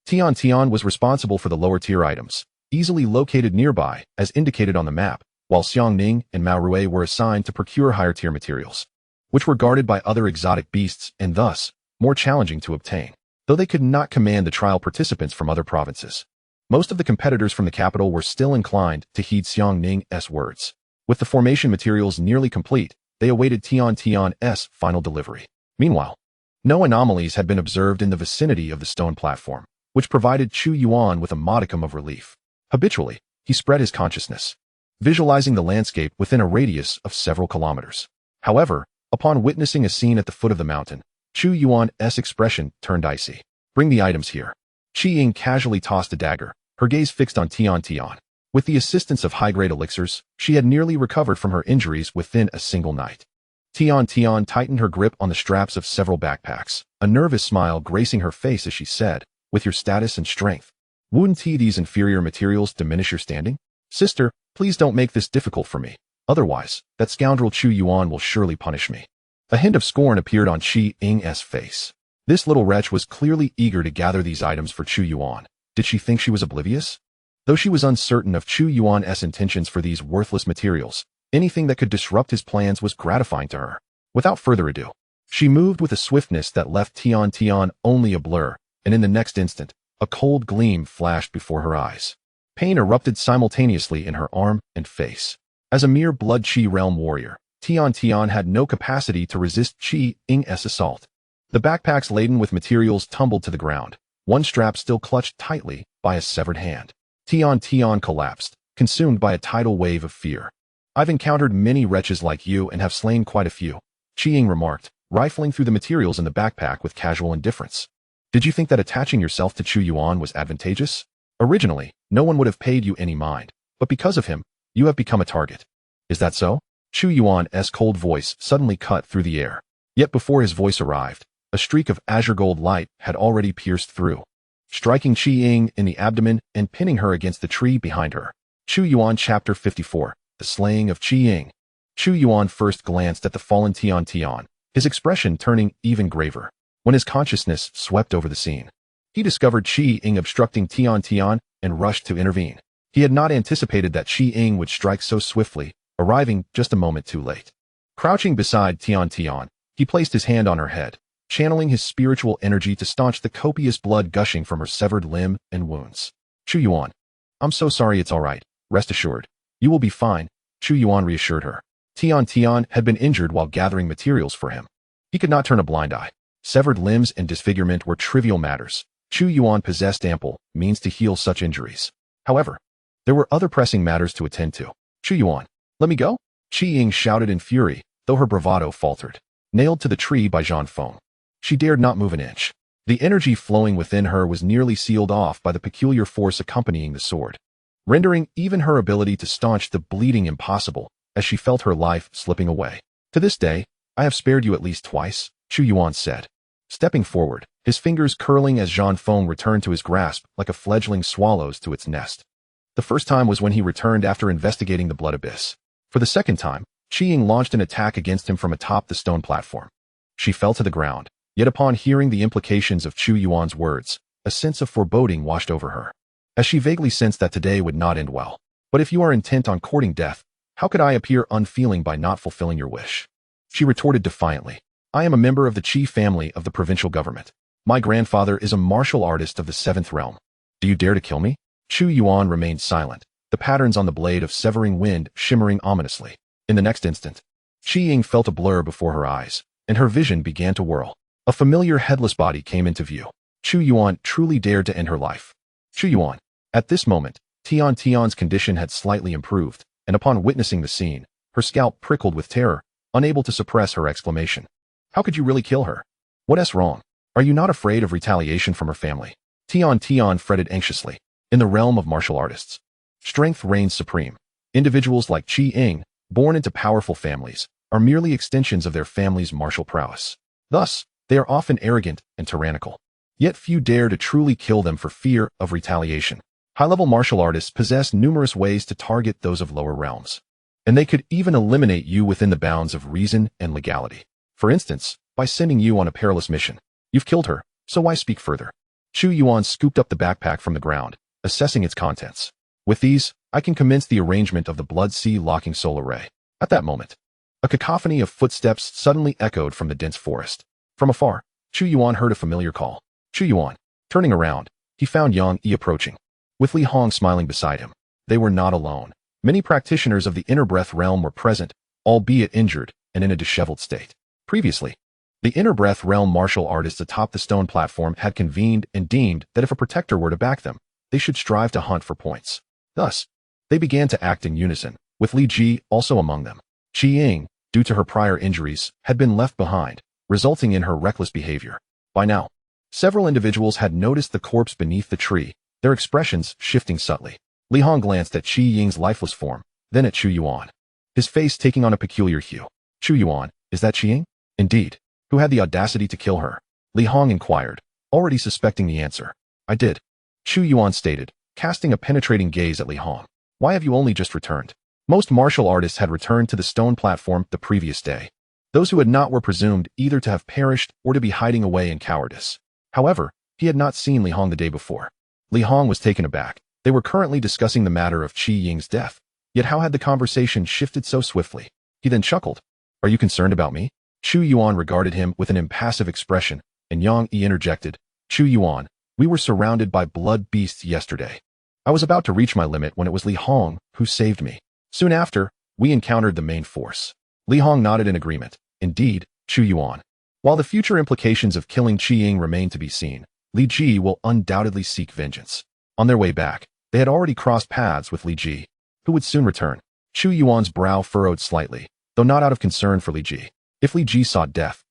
Tian was responsible for the lower-tier items, easily located nearby, as indicated on the map, while Xiangning and Mao Rue were assigned to procure higher-tier materials, which were guarded by other exotic beasts and thus more challenging to obtain. Though they could not command the trial participants from other provinces, most of the competitors from the capital were still inclined to heed Xiangning's words. With the formation materials nearly complete, they awaited Tian's final delivery. Meanwhile, no anomalies had been observed in the vicinity of the stone platform, which provided Chu Yuan with a modicum of relief. Habitually, he spread his consciousness, visualizing the landscape within a radius of several kilometers. However, upon witnessing a scene at the foot of the mountain, Chu Yuan's expression turned icy. Bring the items here. Qi Ying casually tossed a dagger, her gaze fixed on Tian. With the assistance of high-grade elixirs, she had nearly recovered from her injuries within a single night. Tian tightened her grip on the straps of several backpacks, a nervous smile gracing her face as she said, with your status and strength, wouldn't these inferior materials diminish your standing? Sister, please don't make this difficult for me. Otherwise, that scoundrel Chu Yuan will surely punish me. A hint of scorn appeared on Qi Ying's face. This little wretch was clearly eager to gather these items for Chu Yuan. Did she think she was oblivious? Though she was uncertain of Chu Yuan's intentions for these worthless materials, anything that could disrupt his plans was gratifying to her. Without further ado, she moved with a swiftness that left Tian only a blur, and in the next instant, a cold gleam flashed before her eyes. Pain erupted simultaneously in her arm and face. As a mere blood Qi realm warrior, Tian had no capacity to resist Qi Ying's assault. The backpacks laden with materials tumbled to the ground, one strap still clutched tightly by a severed hand. Tian collapsed, consumed by a tidal wave of fear. I've encountered many wretches like you and have slain quite a few, Qi Ying remarked, rifling through the materials in the backpack with casual indifference. Did you think that attaching yourself to Chu Yuan was advantageous? Originally, no one would have paid you any mind, but because of him, you have become a target. Is that so? Chu Yuan's cold voice suddenly cut through the air. Yet before his voice arrived, a streak of azure gold light had already pierced through, striking Qi Ying in the abdomen and pinning her against the tree behind her. Chu Yuan Chapter 54, The Slaying of Qi Ying. Chu Yuan first glanced at the fallen Tian, his expression turning even graver. When his consciousness swept over the scene, he discovered Qi Ying obstructing Tian and rushed to intervene. He had not anticipated that Qi Ying would strike so swiftly, arriving just a moment too late. Crouching beside Tian, he placed his hand on her head, channeling his spiritual energy to staunch the copious blood gushing from her severed limb and wounds. Chu Yuan, I'm so sorry, it's all right. Rest assured. You will be fine, Chu Yuan reassured her. Tian had been injured while gathering materials for him. He could not turn a blind eye. Severed limbs and disfigurement were trivial matters. Chu Yuan possessed ample means to heal such injuries. However, there were other pressing matters to attend to. Chu Yuan, let me go? Qi Ying shouted in fury, though her bravado faltered. Nailed to the tree by Zhan Feng, she dared not move an inch. The energy flowing within her was nearly sealed off by the peculiar force accompanying the sword, rendering even her ability to staunch the bleeding impossible as she felt her life slipping away. To this day, I have spared you at least twice, Chu Yuan said, stepping forward, his fingers curling as Zhan Feng returned to his grasp like a fledgling swallow's to its nest. The first time was when he returned after investigating the blood abyss. For the second time, Qi Ying launched an attack against him from atop the stone platform. She fell to the ground, Yet upon hearing the implications of Chu Yuan's words, a sense of foreboding washed over her, as she vaguely sensed that today would not end well. But if you are intent on courting death, how could I appear unfeeling by not fulfilling your wish? She retorted defiantly. I am a member of the Qi family of the provincial government. My grandfather is a martial artist of the 7th realm. Do you dare to kill me? Chu Yuan remained silent, the patterns on the blade of severing wind shimmering ominously. In the next instant, Qi Ying felt a blur before her eyes, and her vision began to whirl. A familiar headless body came into view. Chu Yuan truly dared to end her life. Chu Yuan. At this moment, Tian's condition had slightly improved, and upon witnessing the scene, her scalp prickled with terror, unable to suppress her exclamation. How could you really kill her? What's wrong? Are you not afraid of retaliation from her family? Tian fretted anxiously. In the realm of martial artists, strength reigns supreme. Individuals like Qi Ying, born into powerful families, are merely extensions of their family's martial prowess. Thus, they are often arrogant and tyrannical. Yet few dare to truly kill them for fear of retaliation. High-level martial artists possess numerous ways to target those of lower realms, and they could even eliminate you within the bounds of reason and legality. For instance, by sending you on a perilous mission. You've killed her, so why speak further? Chu Yuan scooped up the backpack from the ground, assessing its contents. With these, I can commence the arrangement of the Blood Sea locking soul array. At that moment, a cacophony of footsteps suddenly echoed from the dense forest. From afar, Chu Yuan heard a familiar call. Chu Yuan. Turning around, he found Yang Yi approaching, with Li Hong smiling beside him. They were not alone. Many practitioners of the inner breath realm were present, albeit injured and in a disheveled state. Previously, the inner breath realm martial artists atop the stone platform had convened and deemed that if a protector were to back them, they should strive to hunt for points. Thus, they began to act in unison, with Li Ji also among them. Qi Ying, due to her prior injuries, had been left behind, resulting in her reckless behavior. By now, several individuals had noticed the corpse beneath the tree, their expressions shifting subtly. Li Hong glanced at Qi Ying's lifeless form, then at Chu Yuan, his face taking on a peculiar hue. Chu Yuan, is that Qi Ying? Indeed. Who had the audacity to kill her? Li Hong inquired, already suspecting the answer. I did. Chu Yuan stated, casting a penetrating gaze at Li Hong. Why have you only just returned? Most martial artists had returned to the stone platform the previous day. Those who had not were presumed either to have perished or to be hiding away in cowardice. However, he had not seen Li Hong the day before. Li Hong was taken aback. They were currently discussing the matter of Qi Ying's death. Yet how had the conversation shifted so swiftly? He then chuckled. Are you concerned about me? Chu Yuan regarded him with an impassive expression, and Yang Yi interjected. Chu Yuan, we were surrounded by blood beasts yesterday. I was about to reach my limit when it was Li Hong who saved me. Soon after, we encountered the main force. Li Hong nodded in agreement. Indeed, Chu Yuan. While the future implications of killing Qi Ying remain to be seen, Li Ji will undoubtedly seek vengeance. On their way back, they had already crossed paths with Li Ji, who would soon return. Chu Yuan's brow furrowed slightly, though not out of concern for Li Ji. If Li Ji sought death,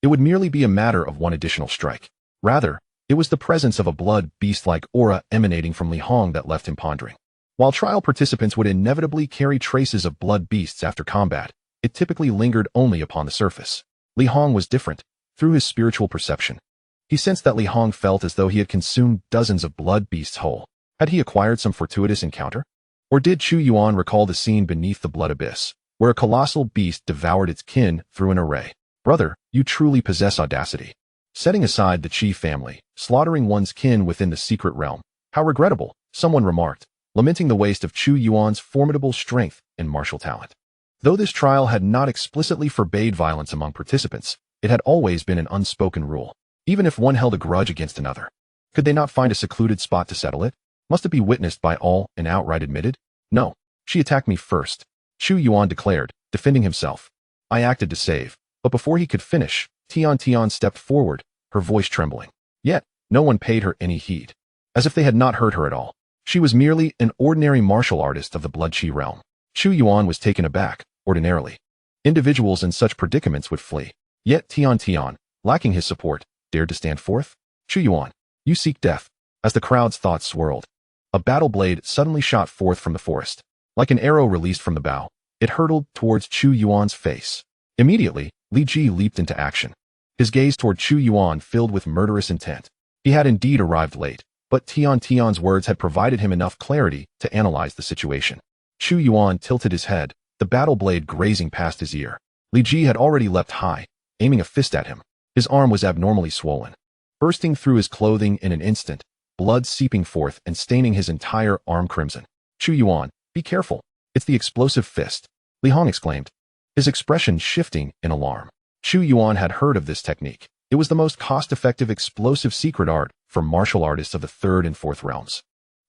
it would merely be a matter of one additional strike. Rather, it was the presence of a blood beast-like aura emanating from Li Hong that left him pondering. While trial participants would inevitably carry traces of blood beasts after combat, it typically lingered only upon the surface. Li Hong was different. Through his spiritual perception, he sensed that Li Hong felt as though he had consumed dozens of blood beasts whole. Had he acquired some fortuitous encounter? Or did Chu Yuan recall the scene beneath the blood abyss, where a colossal beast devoured its kin through an array? Brother, you truly possess audacity. Setting aside the Qi family, slaughtering one's kin within the secret realm, how regrettable, someone remarked, lamenting the waste of Chu Yuan's formidable strength and martial talent. Though this trial had not explicitly forbade violence among participants, it had always been an unspoken rule. Even if one held a grudge against another, could they not find a secluded spot to settle it? Must it be witnessed by all and outright admitted? No, she attacked me first, Chu Yuan declared, defending himself. I acted to save, but before he could finish, Tian stepped forward, her voice trembling. Yet, no one paid her any heed, as if they had not heard her at all. She was merely an ordinary martial artist of the Blood Qi realm. Chu Yuan was taken aback. Ordinarily, individuals in such predicaments would flee. Yet Tian, lacking his support, dared to stand forth. Chu Yuan, you seek death. As the crowd's thoughts swirled, a battle blade suddenly shot forth from the forest. Like an arrow released from the bow, it hurtled towards Chu Yuan's face. Immediately, Li Ji leaped into action. His gaze toward Chu Yuan filled with murderous intent. He had indeed arrived late, but Tian's words had provided him enough clarity to analyze the situation. Chu Yuan tilted his head, the battle blade grazing past his ear. Li Ji had already leapt high, aiming a fist at him. His arm was abnormally swollen, bursting through his clothing in an instant, blood seeping forth and staining his entire arm crimson. Chu Yuan, be careful. It's the explosive fist, Li Hong exclaimed, his expression shifting in alarm. Chu Yuan had heard of this technique. It was the most cost-effective explosive secret art for martial artists of the 3rd and 4th realms.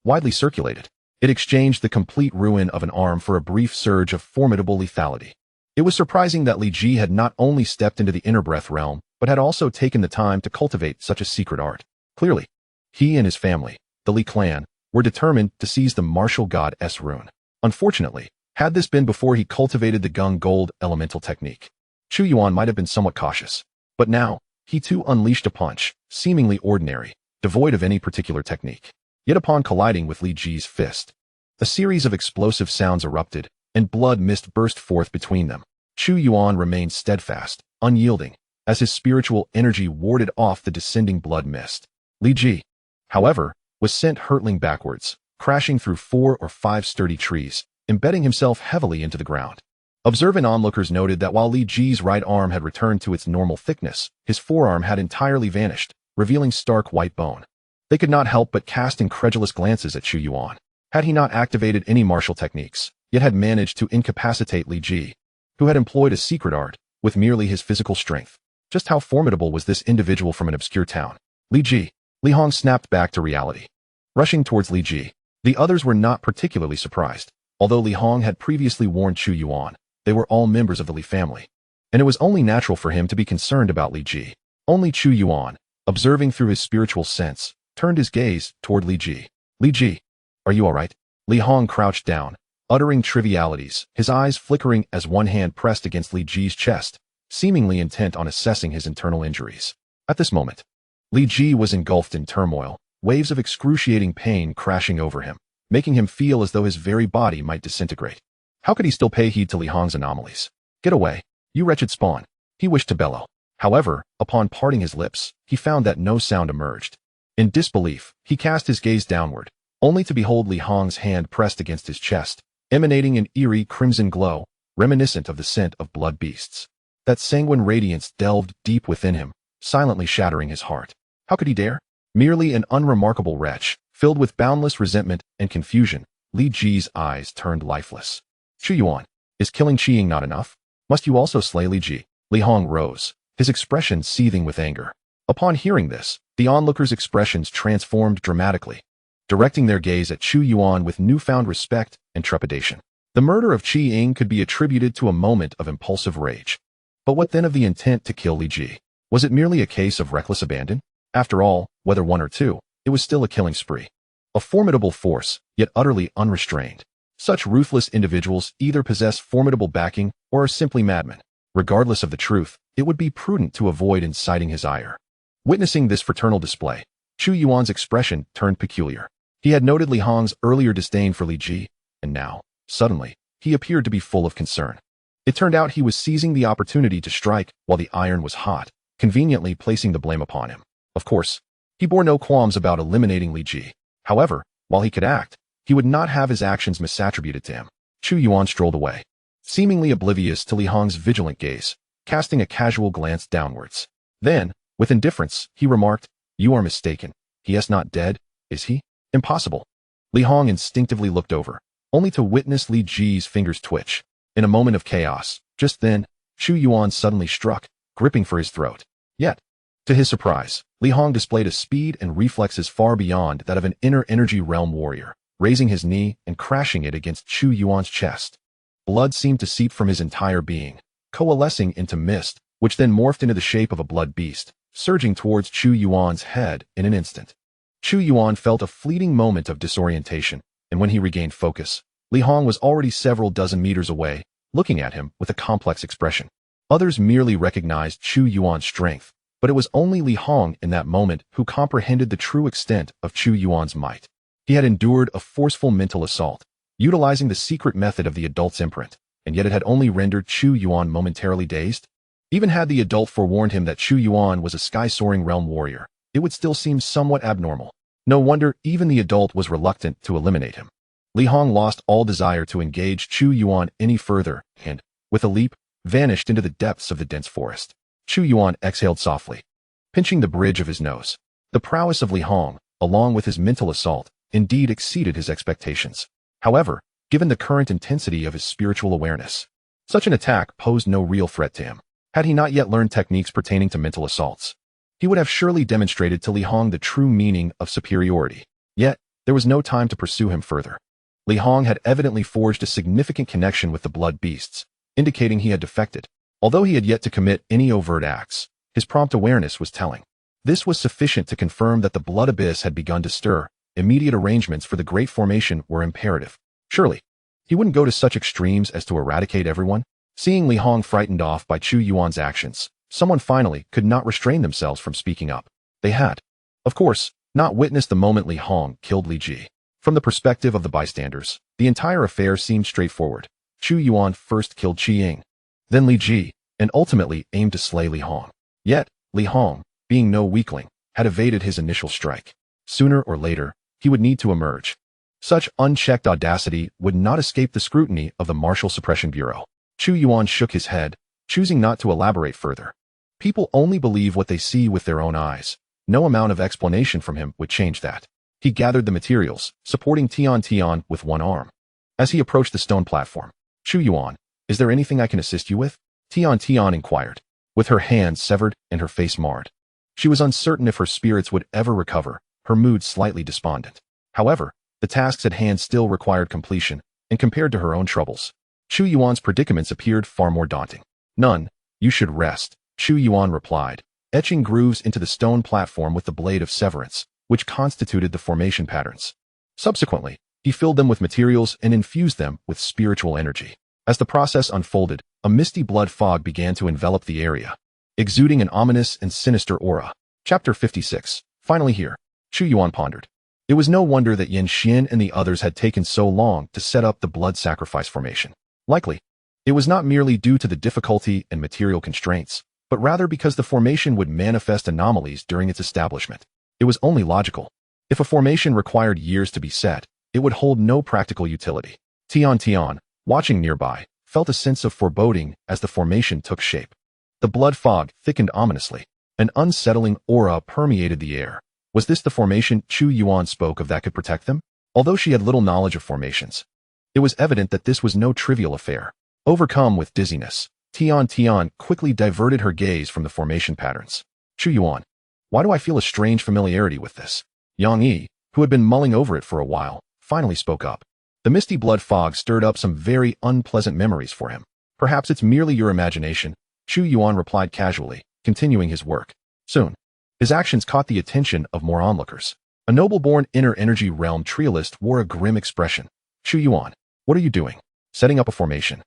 Widely circulated, it exchanged the complete ruin of an arm for a brief surge of formidable lethality. It was surprising that Li Ji had not only stepped into the inner breath realm, but had also taken the time to cultivate such a secret art. Clearly, he and his family, the Li clan, were determined to seize the martial god's rune. Unfortunately, had this been before he cultivated the gung gold elemental technique, Chu Yuan might have been somewhat cautious. But now, he too unleashed a punch, seemingly ordinary, devoid of any particular technique. Yet upon colliding with Li Ji's fist, a series of explosive sounds erupted, and blood mist burst forth between them. Chu Yuan remained steadfast, unyielding, as his spiritual energy warded off the descending blood mist. Li Ji, however, was sent hurtling backwards, crashing through 4 or 5 sturdy trees, embedding himself heavily into the ground. Observant onlookers noted that while Li Ji's right arm had returned to its normal thickness, his forearm had entirely vanished, revealing stark white bone. They could not help but cast incredulous glances at Chu Yuan. Had he not activated any martial techniques, yet had managed to incapacitate Li Ji, who had employed a secret art, with merely his physical strength? Just how formidable was this individual from an obscure town? Li Ji. Li Hong snapped back to reality. Rushing towards Li Ji, the others were not particularly surprised. Although Li Hong had previously warned Chu Yuan, they were all members of the Li family, and it was only natural for him to be concerned about Li Ji. Only Chu Yuan, observing through his spiritual sense, turned his gaze toward Li Ji. Li Ji, are you all right? Li Hong crouched down, uttering trivialities, his eyes flickering as one hand pressed against Li Ji's chest, seemingly intent on assessing his internal injuries. At this moment, Li Ji was engulfed in turmoil, waves of excruciating pain crashing over him, making him feel as though his very body might disintegrate. How could he still pay heed to Li Hong's anomalies? Get away, you wretched spawn, he wished to bellow. However, upon parting his lips, he found that no sound emerged. In disbelief, he cast his gaze downward, only to behold Li Hong's hand pressed against his chest, emanating an eerie crimson glow, reminiscent of the scent of blood beasts. That sanguine radiance delved deep within him, silently shattering his heart. How could he dare? Merely an unremarkable wretch, filled with boundless resentment and confusion, Li Ji's eyes turned lifeless. Chu Yuan, is killing Qiying not enough? Must you also slay Li Ji? Li Hong rose, his expression seething with anger. Upon hearing this, the onlookers' expressions transformed dramatically, directing their gaze at Chu Yuan with newfound respect and trepidation. The murder of Qiying could be attributed to a moment of impulsive rage. But what then of the intent to kill Li Ji? Was it merely a case of reckless abandon? After all, whether one or two, it was still a killing spree. A formidable force, yet utterly unrestrained. Such ruthless individuals either possess formidable backing or are simply madmen. Regardless of the truth, it would be prudent to avoid inciting his ire. Witnessing this fraternal display, Chu Yuan's expression turned peculiar. He had noted Li Hong's earlier disdain for Li Ji, and now, suddenly, he appeared to be full of concern. It turned out he was seizing the opportunity to strike while the iron was hot, conveniently placing the blame upon him. Of course, he bore no qualms about eliminating Li Ji. However, while he could act, he would not have his actions misattributed to him. Chu Yuan strolled away, seemingly oblivious to Li Hong's vigilant gaze, casting a casual glance downwards. Then, with indifference, he remarked, "You are mistaken. He is not dead, is he? Impossible." Li Hong instinctively looked over, only to witness Li Ji's fingers twitch. In a moment of chaos, just then, Chu Yuan suddenly struck, gripping for his throat. Yet, to his surprise, Li Hong displayed a speed and reflexes far beyond that of an inner energy realm warrior, raising his knee and crashing it against Chu Yuan's chest. Blood seemed to seep from his entire being, coalescing into mist, which then morphed into the shape of a blood beast, surging towards Chu Yuan's head in an instant. Chu Yuan felt a fleeting moment of disorientation, and when he regained focus, Li Hong was already several dozen meters away, looking at him with a complex expression. Others merely recognized Chu Yuan's strength, but it was only Li Hong in that moment who comprehended the true extent of Chu Yuan's might. He had endured a forceful mental assault, utilizing the secret method of the adult's imprint, and yet it had only rendered Chu Yuan momentarily dazed. Even had the adult forewarned him that Chu Yuan was a sky-soaring realm warrior, it would still seem somewhat abnormal. No wonder even the adult was reluctant to eliminate him. Li Hong lost all desire to engage Chu Yuan any further and, with a leap, vanished into the depths of the dense forest. Chu Yuan exhaled softly, pinching the bridge of his nose. The prowess of Li Hong, along with his mental assault, indeed exceeded his expectations. However, given the current intensity of his spiritual awareness, such an attack posed no real threat to him. Had he not yet learned techniques pertaining to mental assaults, he would have surely demonstrated to Li Hong the true meaning of superiority. Yet, there was no time to pursue him further. Li Hong had evidently forged a significant connection with the blood beasts, indicating he had defected. Although he had yet to commit any overt acts, his prompt awareness was telling. This was sufficient to confirm that the blood abyss had begun to stir. Immediate arrangements for the Great Formation were imperative. Surely, he wouldn't go to such extremes as to eradicate everyone. Seeing Li Hong frightened off by Chu Yuan's actions, someone finally could not restrain themselves from speaking up. They had, of course, not witnessed the moment Li Hong killed Li Ji. From the perspective of the bystanders, the entire affair seemed straightforward. Chu Yuan first killed Qi Ying, then Li Ji, and ultimately aimed to slay Li Hong. Yet, Li Hong, being no weakling, had evaded his initial strike. Sooner or later, he would need to emerge. Such unchecked audacity would not escape the scrutiny of the Martial Suppression Bureau. Chu Yuan shook his head, choosing not to elaborate further. People only believe what they see with their own eyes. No amount of explanation from him would change that. He gathered the materials, supporting Tian with one arm. As he approached the stone platform, Chu Yuan, is there anything I can assist you with? Tian inquired, with her hands severed and her face marred. She was uncertain if her spirits would ever recover, her mood slightly despondent. However, the tasks at hand still required completion, and compared to her own troubles, Chu Yuan's predicaments appeared far more daunting. None, you should rest, Chu Yuan replied, etching grooves into the stone platform with the blade of severance, which constituted the formation patterns. Subsequently, he filled them with materials and infused them with spiritual energy. As the process unfolded, a misty blood fog began to envelop the area, exuding an ominous and sinister aura. Chapter 56. Finally here, Chu Yuan pondered. It was no wonder that Yin Xian and the others had taken so long to set up the blood sacrifice formation. Likely, it was not merely due to the difficulty and material constraints, but rather because the formation would manifest anomalies during its establishment. It was only logical. If a formation required years to be set, it would hold no practical utility. Tian, watching nearby, felt a sense of foreboding as the formation took shape. The blood fog thickened ominously. An unsettling aura permeated the air. Was this the formation Chu Yuan spoke of that could protect them? Although she had little knowledge of formations, it was evident that this was no trivial affair. Overcome with dizziness, Tian quickly diverted her gaze from the formation patterns. Chu Yuan, why do I feel a strange familiarity with this? Yang Yi, who had been mulling over it for a while, finally spoke up. The misty blood fog stirred up some very unpleasant memories for him. Perhaps it's merely your imagination, Chu Yuan replied casually, continuing his work. Soon, his actions caught the attention of more onlookers. A noble-born inner energy realm trialist wore a grim expression. Chu Yuan, what are you doing? Setting up a formation.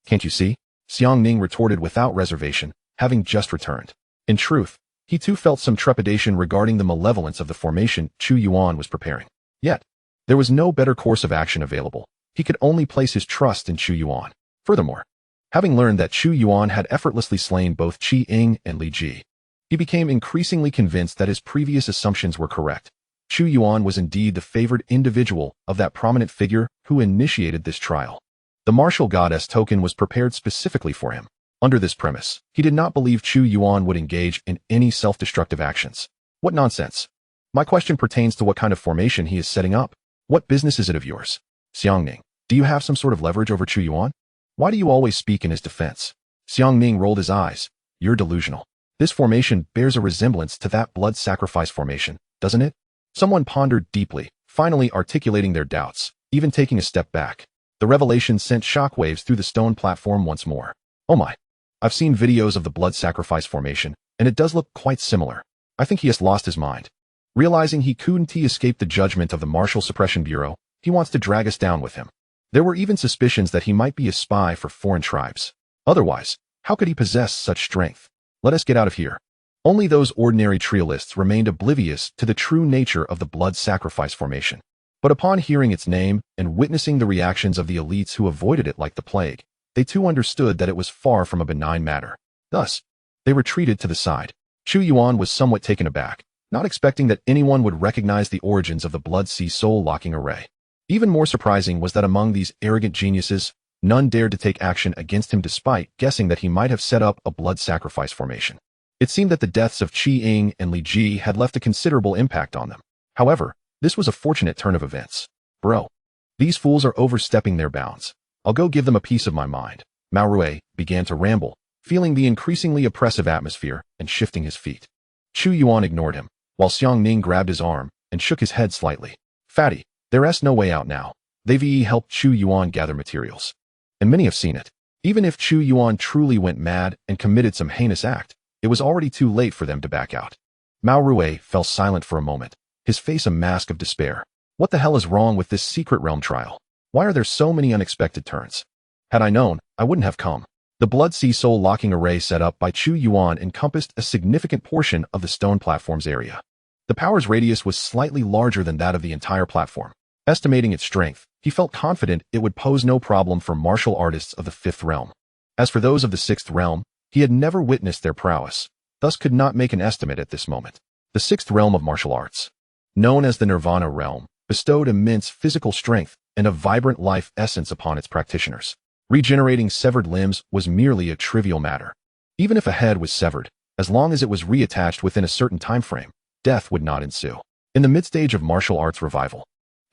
Can't you see? Xiang Ning retorted without reservation, having just returned. In truth, he too felt some trepidation regarding the malevolence of the formation Chu Yuan was preparing. Yet, there was no better course of action available. He could only place his trust in Chu Yuan. Furthermore, having learned that Chu Yuan had effortlessly slain both Qi Ying and Li Ji, he became increasingly convinced that his previous assumptions were correct. Chu Yuan was indeed the favored individual of that prominent figure who initiated this trial. The martial goddess token was prepared specifically for him. Under this premise, he did not believe Chu Yuan would engage in any self-destructive actions. What nonsense. My question pertains to what kind of formation he is setting up. What business is it of yours? Xiang Ning, do you have some sort of leverage over Chu Yuan? Why do you always speak in his defense? Xiang Ning rolled his eyes. You're delusional. This formation bears a resemblance to that blood sacrifice formation, doesn't it? Someone pondered deeply, finally articulating their doubts, even taking a step back. The revelation sent shockwaves through the stone platform once more. Oh my. I've seen videos of the blood sacrifice formation, and it does look quite similar. I think he has lost his mind. Realizing he couldn't escape the judgment of the Martial Suppression Bureau, he wants to drag us down with him. There were even suspicions that he might be a spy for foreign tribes. Otherwise, how could he possess such strength? Let us get out of here. Only those ordinary trialists remained oblivious to the true nature of the blood sacrifice formation. But upon hearing its name and witnessing the reactions of the elites who avoided it like the plague, they too understood that it was far from a benign matter. Thus, they retreated to the side. Chu Yuan was somewhat taken aback, not expecting that anyone would recognize the origins of the Blood Sea soul-locking array. Even more surprising was that among these arrogant geniuses, none dared to take action against him despite guessing that he might have set up a blood sacrifice formation. It seemed that the deaths of Qi Ying and Li Ji had left a considerable impact on them. However, this was a fortunate turn of events. Bro, these fools are overstepping their bounds. I'll go give them a piece of my mind. Mao Rui began to ramble, feeling the increasingly oppressive atmosphere and shifting his feet. Chu Yuan ignored him, while Xiang Ning grabbed his arm and shook his head slightly. Fatty, there's no way out now. They've helped Chu Yuan gather materials. And many have seen it. Even if Chu Yuan truly went mad and committed some heinous act, it was already too late for them to back out. Mao Rui fell silent for a moment, his face a mask of despair. What the hell is wrong with this secret realm trial? Why are there so many unexpected turns? Had I known, I wouldn't have come. The Blood Sea Soul locking array set up by Chu Yuan encompassed a significant portion of the stone platform's area. The power's radius was slightly larger than that of the entire platform. Estimating its strength, he felt confident it would pose no problem for martial artists of the 5th realm. As for those of the 6th realm, he had never witnessed their prowess, thus could not make an estimate at this moment. The 6th realm of martial arts, known as the Nirvana realm, bestowed immense physical strength and a vibrant life essence upon its practitioners. Regenerating severed limbs was merely a trivial matter. Even if a head was severed, as long as it was reattached within a certain time frame, death would not ensue. In the mid-stage of martial arts revival,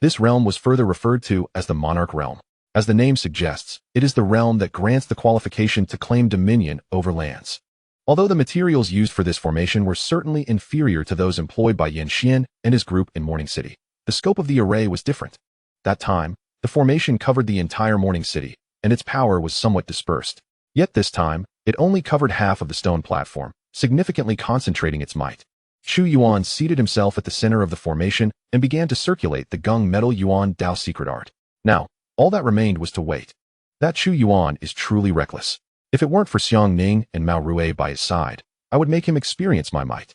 this realm was further referred to as the Monarch realm. As the name suggests, it is the realm that grants the qualification to claim dominion over lands. Although the materials used for this formation were certainly inferior to those employed by Xian and his group in Morning City, the scope of the array was different. That time, the formation covered the entire Morning City, and its power was somewhat dispersed. Yet this time, it only covered half of the stone platform, significantly concentrating its might. Chu Yuan seated himself at the center of the formation and began to circulate the Gung Metal Yuan Dao secret art. Now, all that remained was to wait. That Chu Yuan is truly reckless. If it weren't for Xiang Ning and Mao Rui by his side, I would make him experience my might.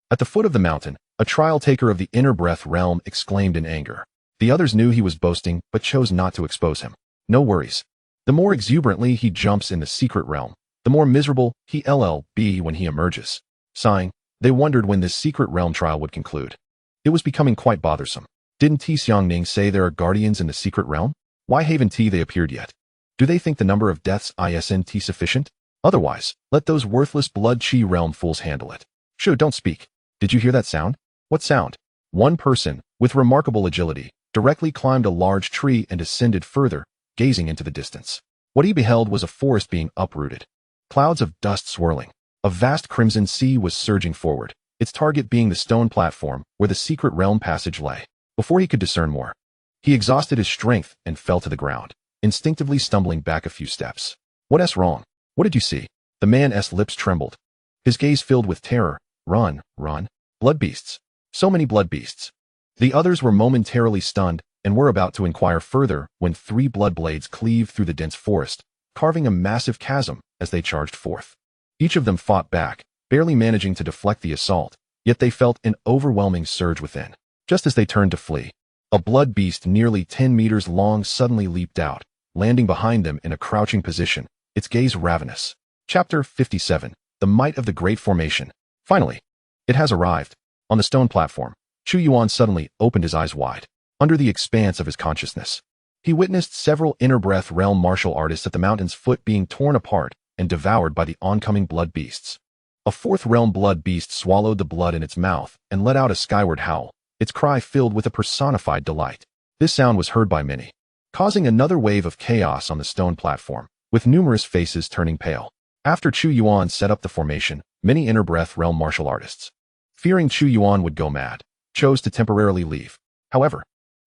At the foot of the mountain, a trial taker of the inner breath realm exclaimed in anger. The others knew he was boasting, but chose not to expose him. No worries. The more exuberantly he jumps in the secret realm, the more miserable he'll be when he emerges. Sighing, they wondered when this secret realm trial would conclude. It was becoming quite bothersome. Didn't Xiang Ning say there are guardians in the secret realm? Why haven't they appeared yet? Do they think the number of deaths isn't sufficient? Otherwise, let those worthless blood chi realm fools handle it. Shu, don't speak. Did you hear that sound? What sound? One person, with remarkable agility, directly climbed a large tree and ascended further, gazing into the distance. What he beheld was a forest being uprooted. Clouds of dust swirling. A vast crimson sea was surging forward, its target being the stone platform where the secret realm passage lay. Before he could discern more, he exhausted his strength and fell to the ground, instinctively stumbling back a few steps. What's wrong? What did you see? The man's lips trembled. His gaze filled with terror. Run, run. Blood beasts. So many blood beasts. The others were momentarily stunned and were about to inquire further when 3 blood blades cleaved through the dense forest, carving a massive chasm as they charged forth. Each of them fought back, barely managing to deflect the assault, yet they felt an overwhelming surge within. Just as they turned to flee, a blood beast nearly 10 meters long suddenly leaped out, landing behind them in a crouching position, its gaze ravenous. Chapter 57. The Might of the Great Formation. Finally, it has arrived. On the stone platform, Chu Yuan suddenly opened his eyes wide. Under the expanse of his consciousness, he witnessed several inner breath realm martial artists at the mountain's foot being torn apart and devoured by the oncoming blood beasts. A 4th realm blood beast swallowed the blood in its mouth and let out a skyward howl, its cry filled with a personified delight. This sound was heard by many, causing another wave of chaos on the stone platform, with numerous faces turning pale. After Chu Yuan set up the formation, many inner breath realm martial artists, fearing Chu Yuan would go mad, chose to temporarily leave. However,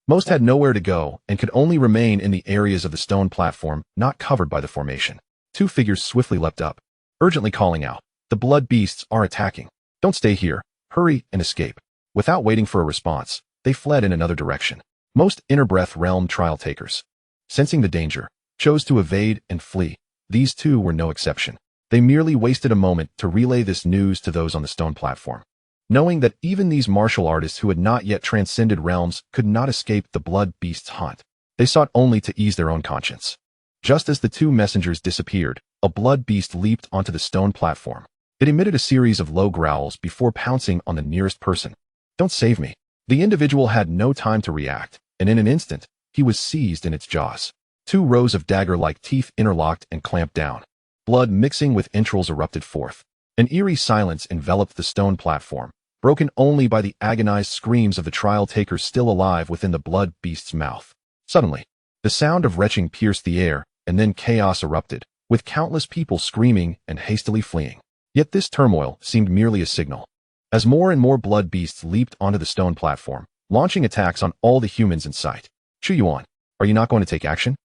most had nowhere to go and could only remain in the areas of the stone platform not covered by the formation. 2 figures swiftly leapt up, urgently calling out, "The blood beasts are attacking. Don't stay here. Hurry and escape." Without waiting for a response, they fled in another direction. Most inner breath realm trial takers, sensing the danger, chose to evade and flee. These 2 were no exception. They merely wasted a moment to relay this news to those on the stone platform. Knowing that even these martial artists who had not yet transcended realms could not escape the blood beast's haunt, they sought only to ease their own conscience. Just as the 2 messengers disappeared, a blood beast leaped onto the stone platform. It emitted a series of low growls before pouncing on the nearest person. "Don't save me." The individual had no time to react, and in an instant, he was seized in its jaws. 2 rows of dagger-like teeth interlocked and clamped down. Blood mixing with entrails erupted forth. An eerie silence enveloped the stone platform, broken only by the agonized screams of the trial takers still alive within the blood beast's mouth. Suddenly, the sound of retching pierced the air, and then chaos erupted, with countless people screaming and hastily fleeing. Yet this turmoil seemed merely a signal. As more and more blood beasts leaped onto the stone platform, launching attacks on all the humans in sight. Chu Yuan, are you not going to take action?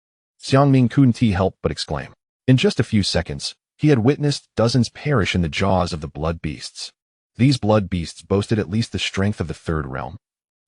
Xiangming couldn't help but exclaim. In just a few seconds, he had witnessed dozens perish in the jaws of the blood beasts. These blood beasts boasted at least the strength of the third realm.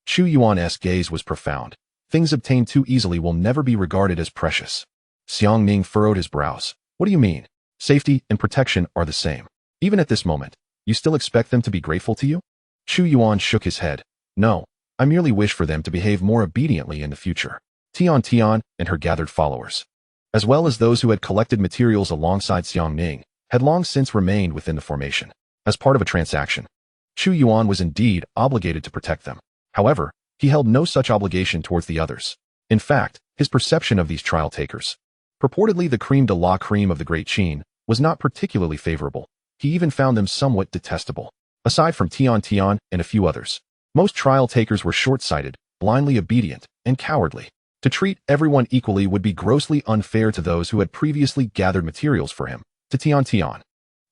Chu Yuan's gaze was profound. Things obtained too easily will never be regarded as precious. Xiangming furrowed his brows. What do you mean? Safety and protection are the same. Even at this moment, you still expect them to be grateful to you? Chu Yuan shook his head. No, I merely wish for them to behave more obediently in the future. Tian and her gathered followers, as well as those who had collected materials alongside Xiangming, had long since remained within the formation. As part of a transaction, Chu Yuan was indeed obligated to protect them. However, he held no such obligation towards the others. In fact, his perception of these trial takers, purportedly the creme de la creme of the Great Qin, was not particularly favorable. He even found them somewhat detestable. Aside from Tian and a few others, most trial takers were short-sighted, blindly obedient, and cowardly. To treat everyone equally would be grossly unfair to those who had previously gathered materials for him. To Tian,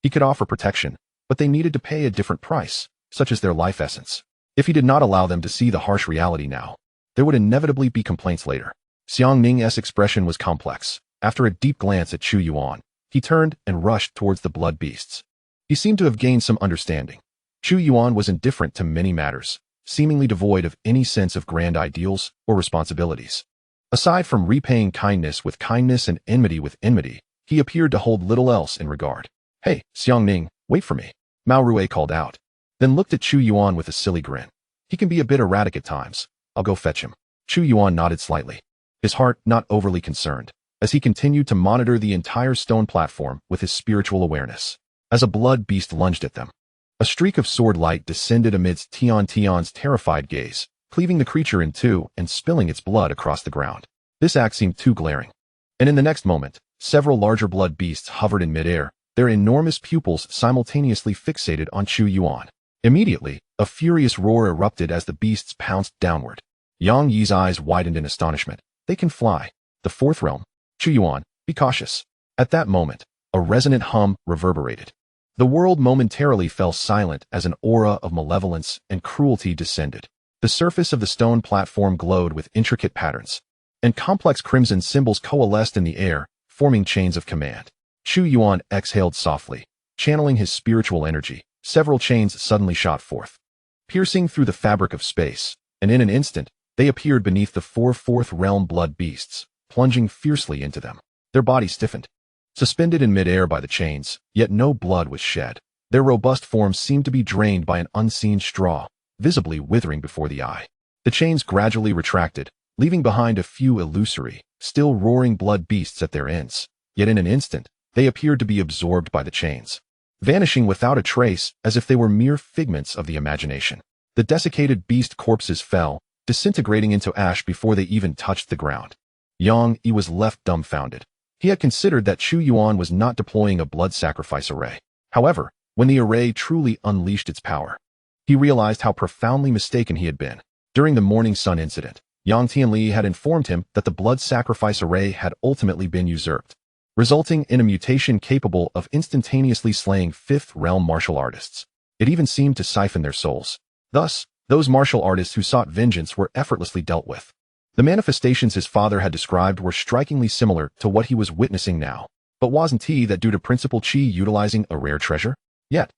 he could offer protection, but they needed to pay a different price, such as their life essence. If he did not allow them to see the harsh reality now, there would inevitably be complaints later. Xiangming's expression was complex. After a deep glance at Chu Yuan, he turned and rushed towards the blood beasts. He seemed to have gained some understanding. Chu Yuan was indifferent to many matters, seemingly devoid of any sense of grand ideals or responsibilities. Aside from repaying kindness with kindness and enmity with enmity, he appeared to hold little else in regard. Hey, Xiangming, wait for me, Mao Rue called out, then looked at Chu Yuan with a silly grin. He can be a bit erratic at times. I'll go fetch him. Chu Yuan nodded slightly, his heart not overly concerned, as he continued to monitor the entire stone platform with his spiritual awareness. As a blood beast lunged at them, a streak of sword light descended amidst Tian's terrified gaze, cleaving the creature in two and spilling its blood across the ground. This act seemed too glaring. And in the next moment, several larger blood beasts hovered in midair, their enormous pupils simultaneously fixated on Chu Yuan. Immediately, a furious roar erupted as the beasts pounced downward. Yang Yi's eyes widened in astonishment. They can fly. The fourth realm. Chu Yuan, be cautious. At that moment, a resonant hum reverberated. The world momentarily fell silent as an aura of malevolence and cruelty descended. The surface of the stone platform glowed with intricate patterns, and complex crimson symbols coalesced in the air, forming chains of command. Chu Yuan exhaled softly, channeling his spiritual energy. Several chains suddenly shot forth, piercing through the fabric of space, and in an instant, they appeared beneath the four fourth realm blood beasts, plunging fiercely into them. Their bodies stiffened, suspended in midair by the chains, yet no blood was shed. Their robust forms seemed to be drained by an unseen straw, visibly withering before the eye. The chains gradually retracted, leaving behind a few illusory, still roaring blood beasts at their ends. Yet in an instant, they appeared to be absorbed by the chains, vanishing without a trace as if they were mere figments of the imagination. The desiccated beast corpses fell, disintegrating into ash before they even touched the ground. Yang Yi was left dumbfounded. He had considered that Chu Yuan was not deploying a blood sacrifice array. However, when the array truly unleashed its power, he realized how profoundly mistaken he had been. During the Morning Sun incident, Yang Tianli had informed him that the blood sacrifice array had ultimately been usurped, resulting in a mutation capable of instantaneously slaying fifth realm martial artists. It even seemed to siphon their souls. Thus, those martial artists who sought vengeance were effortlessly dealt with. The manifestations his father had described were strikingly similar to what he was witnessing now. But wasn't he that due to Principal Qi utilizing a rare treasure? Yet,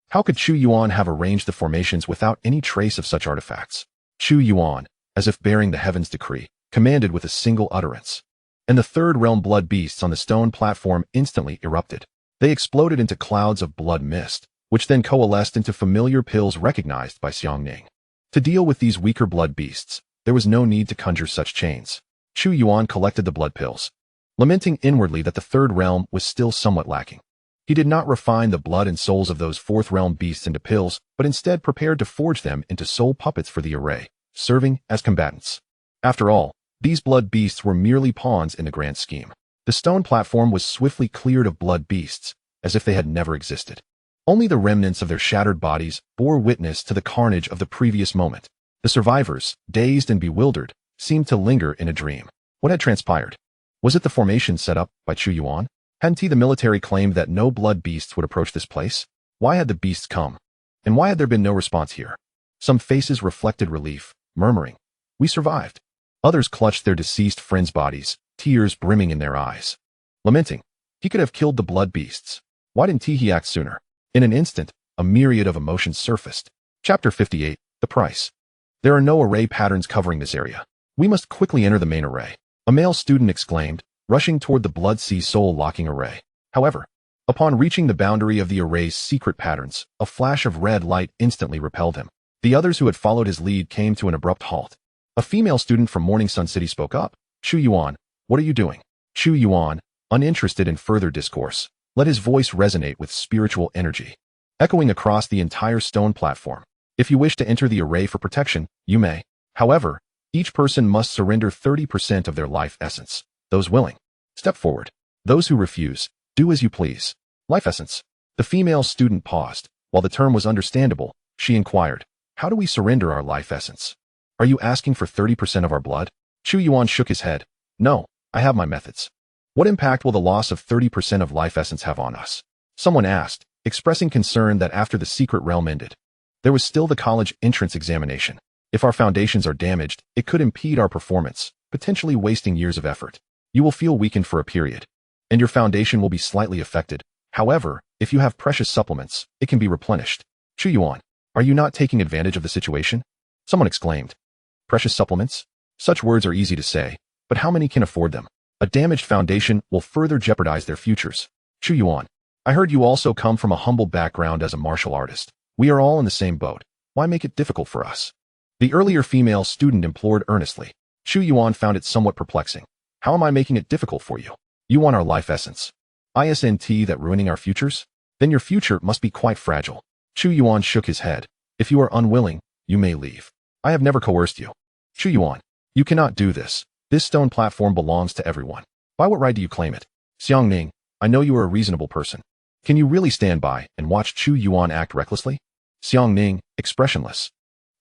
how could Chu Yuan have arranged the formations without any trace of such artifacts? Chu Yuan, as if bearing the heaven's decree, commanded with a single utterance. And the third realm blood beasts on the stone platform instantly erupted. They exploded into clouds of blood mist, which then coalesced into familiar pills recognized by Xiangming. To deal with these weaker blood beasts, there was no need to conjure such chains. Chu Yuan collected the blood pills, lamenting inwardly that the third realm was still somewhat lacking. He did not refine the blood and souls of those fourth realm beasts into pills, but instead prepared to forge them into soul puppets for the array, serving as combatants. After all, these blood beasts were merely pawns in the grand scheme. The stone platform was swiftly cleared of blood beasts, as if they had never existed. Only the remnants of their shattered bodies bore witness to the carnage of the previous moment. The survivors, dazed and bewildered, seemed to linger in a dream. What had transpired? Was it the formation set up by Chu Yuan? Hadn't the military claimed that no blood beasts would approach this place? Why had the beasts come? And why had there been no response here? Some faces reflected relief, murmuring, "We survived." Others clutched their deceased friends' bodies, tears brimming in their eyes. Lamenting, he could have killed the blood beasts. Why didn't he act sooner? In an instant, a myriad of emotions surfaced. Chapter 58, The Price. There are no array patterns covering this area. We must quickly enter the main array. A male student exclaimed, rushing toward the Blood Sea soul-locking array. However, upon reaching the boundary of the array's secret patterns, a flash of red light instantly repelled him. The others who had followed his lead came to an abrupt halt. A female student from Morning Sun City spoke up. "Chu Yuan, what are you doing?" Chu Yuan, uninterested in further discourse, let his voice resonate with spiritual energy, echoing across the entire stone platform. "If you wish to enter the array for protection, you may. However, each person must surrender 30% of their life essence. Those willing, step forward. Those who refuse, do as you please." Life essence. The female student paused. While the term was understandable, she inquired, "How do we surrender our life essence? Are you asking for 30% of our blood?" Chu Yuan shook his head. "No, I have my methods." "What impact will the loss of 30% of life essence have on us?" someone asked, expressing concern that after the secret realm ended, there was still the college entrance examination. "If our foundations are damaged, it could impede our performance, potentially wasting years of effort. You will feel weakened for a period, and your foundation will be slightly affected. However, if you have precious supplements, it can be replenished." "Chu Yuan, are you not taking advantage of the situation?" someone exclaimed. "Precious supplements? Such words are easy to say, but how many can afford them? A damaged foundation will further jeopardize their futures." "Chu Yuan, I heard you also come from a humble background as a martial artist. We are all in the same boat. Why make it difficult for us?" The earlier female student implored earnestly. Chu Yuan found it somewhat perplexing. "How am I making it difficult for you? You want our life essence. Isn't that ruining our futures? Then your future must be quite fragile." Chu Yuan shook his head. "If you are unwilling, you may leave. I have never coerced you." "Chu Yuan, you cannot do this. This stone platform belongs to everyone. By what right do you claim it?" "Xiangning, I know you are a reasonable person. Can you really stand by and watch Chu Yuan act recklessly?" Xiangning, expressionless,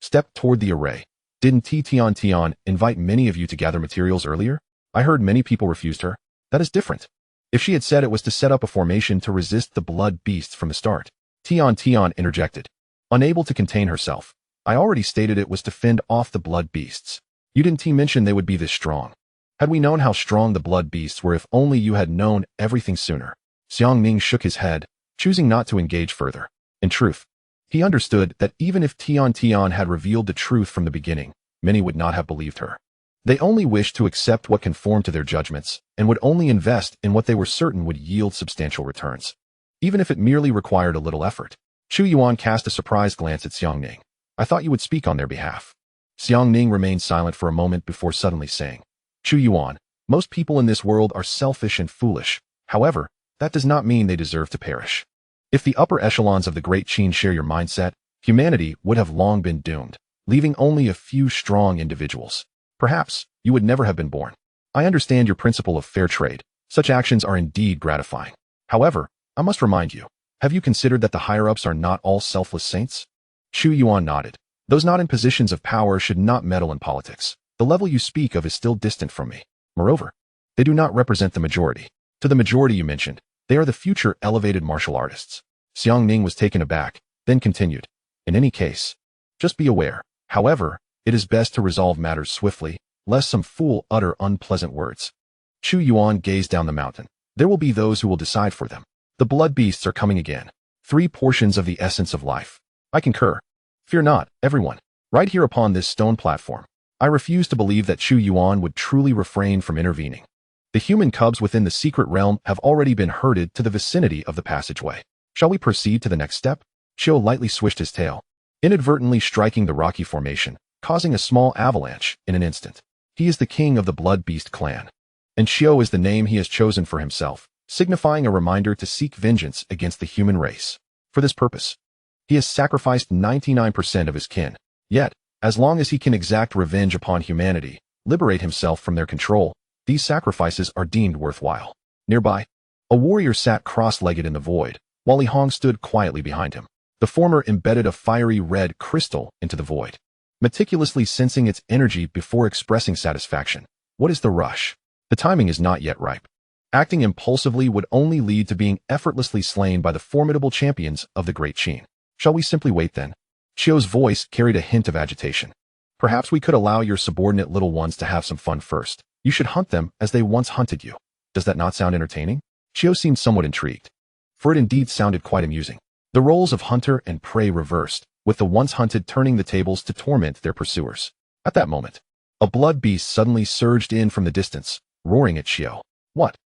stepped toward the array. "Didn't Tian invite many of you to gather materials earlier? I heard many people refused her. That is different. If she had said it was to set up a formation to resist the blood beasts from the start." Tian interjected, unable to contain herself. "I already stated it was to fend off the blood beasts. You didn't mention they would be this strong. Had we known how strong the blood beasts were, if only you had known everything sooner." Xiangning shook his head, choosing not to engage further. In truth, he understood that even if Tian had revealed the truth from the beginning, many would not have believed her. They only wished to accept what conformed to their judgments, and would only invest in what they were certain would yield substantial returns, even if it merely required a little effort. Chu Yuan cast a surprised glance at Xiangning. "I thought you would speak on their behalf." Xiangning remained silent for a moment before suddenly saying, "Chu Yuan, most people in this world are selfish and foolish. However, that does not mean they deserve to perish. If the upper echelons of the Great Qin share your mindset, humanity would have long been doomed, leaving only a few strong individuals. Perhaps you would never have been born. I understand your principle of fair trade. Such actions are indeed gratifying. However, I must remind you, have you considered that the higher-ups are not all selfless saints?" Chu Yuan nodded. "Those not in positions of power should not meddle in politics. The level you speak of is still distant from me. Moreover, they do not represent the majority. To the majority you mentioned, they are the future elevated martial artists." Xiangning was taken aback, then continued, "In any case, just be aware. However, it is best to resolve matters swiftly, lest some fool utter unpleasant words." Chu Yuan gazed down the mountain. "There will be those who will decide for them. The blood beasts are coming again. 3 portions of the essence of life. I concur. Fear not, everyone. Right here upon this stone platform. I refuse to believe that Chu Yuan would truly refrain from intervening. The human cubs within the secret realm have already been herded to the vicinity of the passageway. Shall we proceed to the next step?" Xiao lightly swished his tail, inadvertently striking the rocky formation, causing a small avalanche in an instant. He is the king of the blood beast clan, and Xiao is the name he has chosen for himself, signifying a reminder to seek vengeance against the human race. For this purpose, he has sacrificed 99% of his kin. Yet, as long as he can exact revenge upon humanity, liberate himself from their control, these sacrifices are deemed worthwhile. Nearby, a warrior sat cross-legged in the void, while Li Hong stood quietly behind him. The former embedded a fiery red crystal into the void, meticulously sensing its energy before expressing satisfaction. What is the rush? The timing is not yet ripe. Acting impulsively would only lead to being effortlessly slain by the formidable champions of the Great Qin. Shall we simply wait then? Qiu's voice carried a hint of agitation. Perhaps we could allow your subordinate little ones to have some fun first. You should hunt them as they once hunted you. Does that not sound entertaining? Qiu seemed somewhat intrigued, for it indeed sounded quite amusing. The roles of hunter and prey reversed, with the once hunted turning the tables to torment their pursuers. At that moment, a blood beast suddenly surged in from the distance, roaring at Qiu.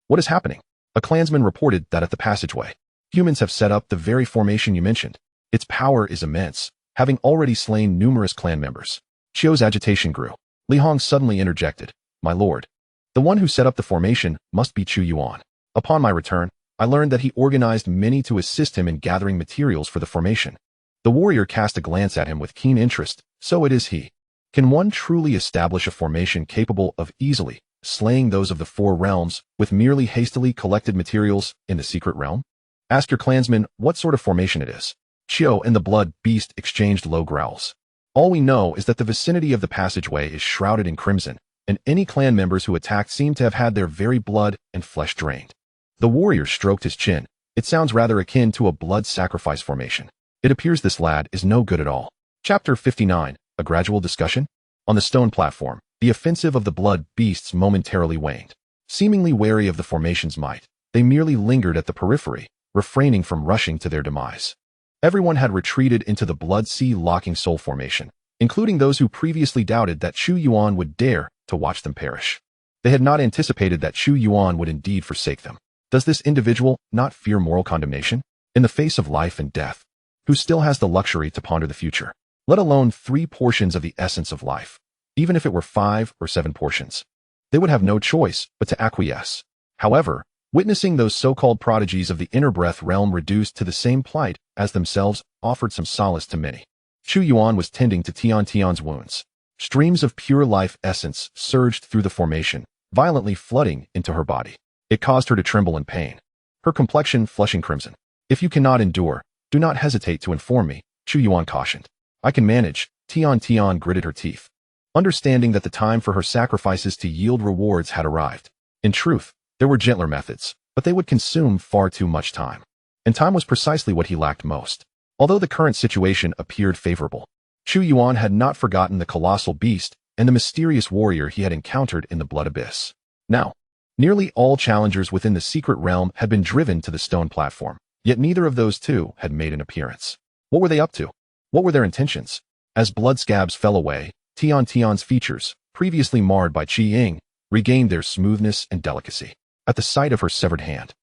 What is happening? A clansman reported that at the passageway, humans have set up the very formation you mentioned. Its power is immense, having already slain numerous clan members. Qiu's agitation grew. Li Hong suddenly interjected. My lord, the one who set up the formation must be Chu Yuan. Upon my return, I learned that he organized many to assist him in gathering materials for the formation. The warrior cast a glance at him with keen interest. So it is he. Can one truly establish a formation capable of easily slaying those of the four realms with merely hastily collected materials in the secret realm? Ask your clansmen what sort of formation it is. Qiu and the blood beast exchanged low growls. All we know is that the vicinity of the passageway is shrouded in crimson, and any clan members who attacked seem to have had their very blood and flesh drained. The warrior stroked his chin. It sounds rather akin to a blood sacrifice formation. It appears this lad is no good at all. Chapter 59, A Gradual Discussion. On the stone platform, the offensive of the blood beasts momentarily waned. Seemingly wary of the formation's might, they merely lingered at the periphery, refraining from rushing to their demise. Everyone had retreated into the blood sea locking soul formation, including those who previously doubted that Chu Yuan would dare to watch them perish. They had not anticipated that Chu Yuan would indeed forsake them. Does this individual not fear moral condemnation? In the face of life and death, who still has the luxury to ponder the future, let alone 3 portions of the essence of life? Even if it were 5 or 7 portions, they would have no choice but to acquiesce. However, witnessing those so-called prodigies of the inner breath realm reduced to the same plight as themselves offered some solace to many. Chu Yuan was tending to Tian's wounds. Streams of pure life essence surged through the formation, violently flooding into her body. It caused her to tremble in pain, her complexion flushing crimson. If you cannot endure, do not hesitate to inform me, Chu Yuan cautioned. I can manage. Tian gritted her teeth, understanding that the time for her sacrifices to yield rewards had arrived. In truth, there were gentler methods, but they would consume far too much time. And time was precisely what he lacked most. Although the current situation appeared favorable, Chu Yuan had not forgotten the colossal beast and the mysterious warrior he had encountered in the blood abyss. Now, nearly all challengers within the secret realm had been driven to the stone platform, yet neither of those two had made an appearance. What were they up to? What were their intentions? As blood scabs fell away, Tian's features, previously marred by Qi Ying, regained their smoothness and delicacy. At the sight of her severed hand,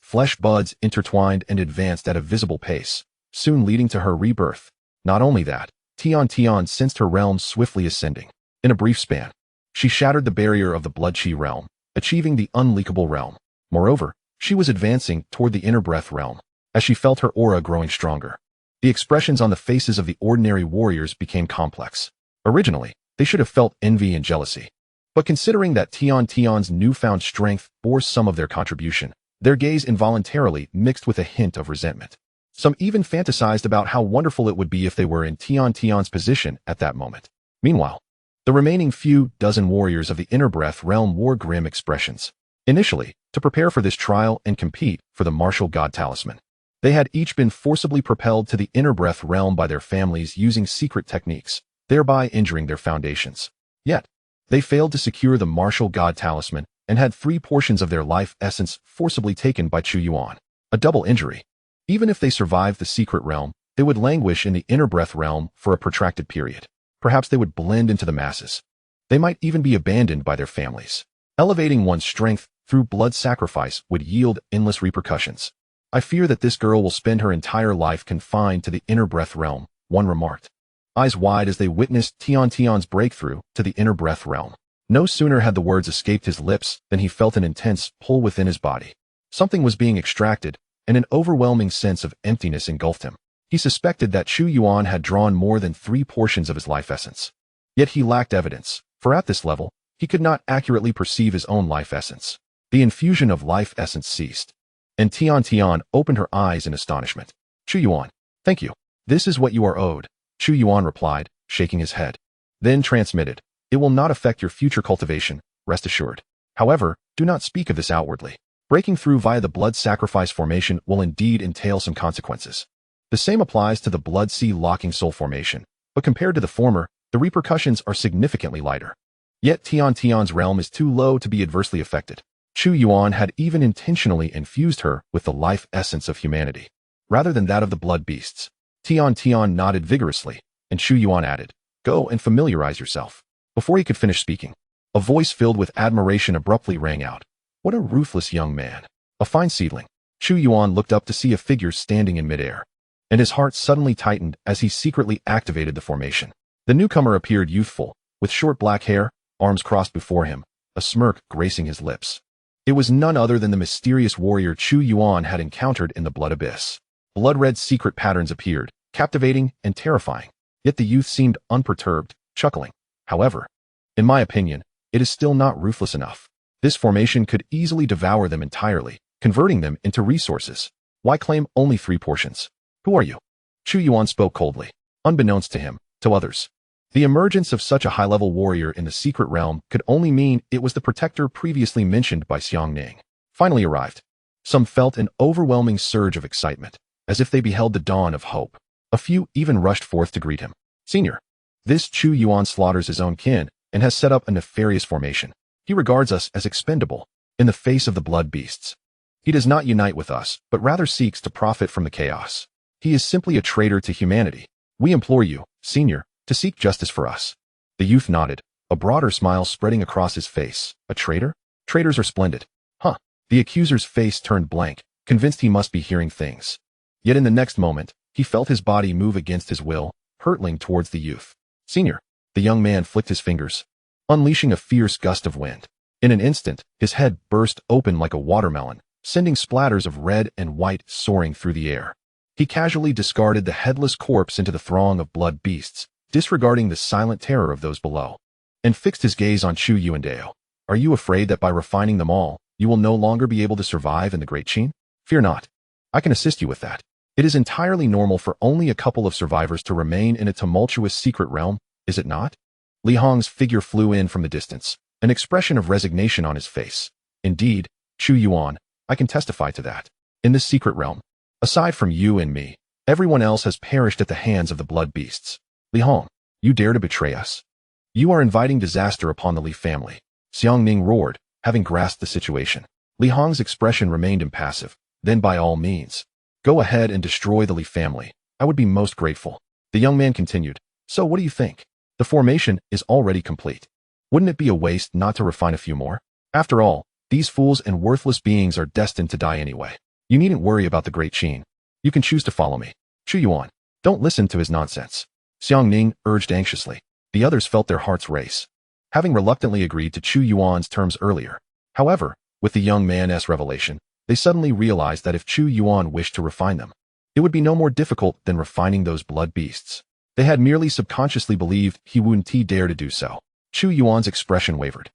flesh buds intertwined and advanced at a visible pace, soon leading to her rebirth. Not only that, Tian sensed her realm swiftly ascending. In a brief span, she shattered the barrier of the blood Qi realm, achieving the unleakable realm. Moreover, she was advancing toward the inner breath realm. As she felt her aura growing stronger, the expressions on the faces of the ordinary warriors became complex. Originally, they should have felt envy and jealousy. But considering that Tian's newfound strength bore some of their contribution, their gaze involuntarily mixed with a hint of resentment. Some even fantasized about how wonderful it would be if they were in Tian's position at that moment. Meanwhile, the remaining few dozen warriors of the inner breath realm wore grim expressions. Initially, to prepare for this trial and compete for the martial god talisman, they had each been forcibly propelled to the inner breath realm by their families using secret techniques, thereby injuring their foundations. Yet, they failed to secure the martial god talisman and had 3 portions of their life essence forcibly taken by Chu Yuan. A double injury. Even if they survived the secret realm, they would languish in the inner breath realm for a protracted period. Perhaps they would blend into the masses. They might even be abandoned by their families. Elevating one's strength through blood sacrifice would yield endless repercussions. I fear that this girl will spend her entire life confined to the inner breath realm, one remarked, eyes wide as they witnessed Tian's breakthrough to the inner breath realm. No sooner had the words escaped his lips than he felt an intense pull within his body. Something was being extracted, and an overwhelming sense of emptiness engulfed him. He suspected that Chu Yuan had drawn more than 3 portions of his life essence. Yet he lacked evidence, for at this level, he could not accurately perceive his own life essence. The infusion of life essence ceased, And Tian opened her eyes in astonishment. Chu Yuan, thank you. This is what you are owed, Chu Yuan replied, shaking his head. Then transmitted. It will not affect your future cultivation, rest assured. However, do not speak of this outwardly. Breaking through via the blood sacrifice formation will indeed entail some consequences. The same applies to the blood sea locking soul formation, but compared to the former, the repercussions are significantly lighter. Yet Tian's realm is too low to be adversely affected. Chu Yuan had even intentionally infused her with the life essence of humanity, rather than that of the blood beasts. Tian nodded vigorously, and Chu Yuan added, "Go and familiarize yourself." Before he could finish speaking, a voice filled with admiration abruptly rang out. What a ruthless young man. A fine seedling. Chu Yuan looked up to see a figure standing in midair, and his heart suddenly tightened as he secretly activated the formation. The newcomer appeared youthful, with short black hair, arms crossed before him, a smirk gracing his lips. It was none other than the mysterious warrior Chu Yuan had encountered in the blood abyss. Blood-red secret patterns appeared, captivating and terrifying, yet the youth seemed unperturbed, chuckling. However, in my opinion, it is still not ruthless enough. This formation could easily devour them entirely, converting them into resources. Why claim only 3 portions? Who are you? Chu Yuan spoke coldly. Unbeknownst to him, to others, the emergence of such a high-level warrior in the secret realm could only mean it was the protector previously mentioned by Xianxiang. Finally arrived. Some felt an overwhelming surge of excitement, as if they beheld the dawn of hope. A few even rushed forth to greet him. Senior, this Chu Yuan slaughters his own kin and has set up a nefarious formation. He regards us as expendable in the face of the blood beasts. He does not unite with us, but rather seeks to profit from the chaos. He is simply a traitor to humanity. We implore you, Senior, to seek justice for us. The youth nodded, a broader smile spreading across his face. A traitor? Traitors are splendid. Huh. The accuser's face turned blank, convinced he must be hearing things. Yet in the next moment, he felt his body move against his will, hurtling towards the youth. Senior. The young man flicked his fingers, unleashing a fierce gust of wind. In an instant, his head burst open like a watermelon, sending splatters of red and white soaring through the air. He casually discarded the headless corpse into the throng of blood beasts, disregarding the silent terror of those below, and fixed his gaze on Chu Yuan. Are you afraid that by refining them all, you will no longer be able to survive in the Great Qin? Fear not. I can assist you with that. It is entirely normal for only a couple of survivors to remain in a tumultuous secret realm, is it not? Li Hong's figure flew in from the distance, an expression of resignation on his face. Indeed, Chu Yuan, I can testify to that. In this secret realm, aside from you and me, everyone else has perished at the hands of the blood beasts. Li Hong, you dare to betray us? You are inviting disaster upon the Li family. Xianxiang roared, having grasped the situation. Li Hong's expression remained impassive. Then by all means, go ahead and destroy the Li family. I would be most grateful. The young man continued. So what do you think? The formation is already complete. Wouldn't it be a waste not to refine a few more? After all, these fools and worthless beings are destined to die anyway. You needn't worry about the Great Qin. You can choose to follow me. Chu Yuan, don't listen to his nonsense. Xianxiang urged anxiously. The others felt their hearts race, having reluctantly agreed to Chu Yuan's terms earlier. However, with the young man's revelation, they suddenly realized that if Chu Yuan wished to refine them, it would be no more difficult than refining those blood beasts. They had merely subconsciously believed he wouldn't dare to do so. Chu Yuan's expression wavered.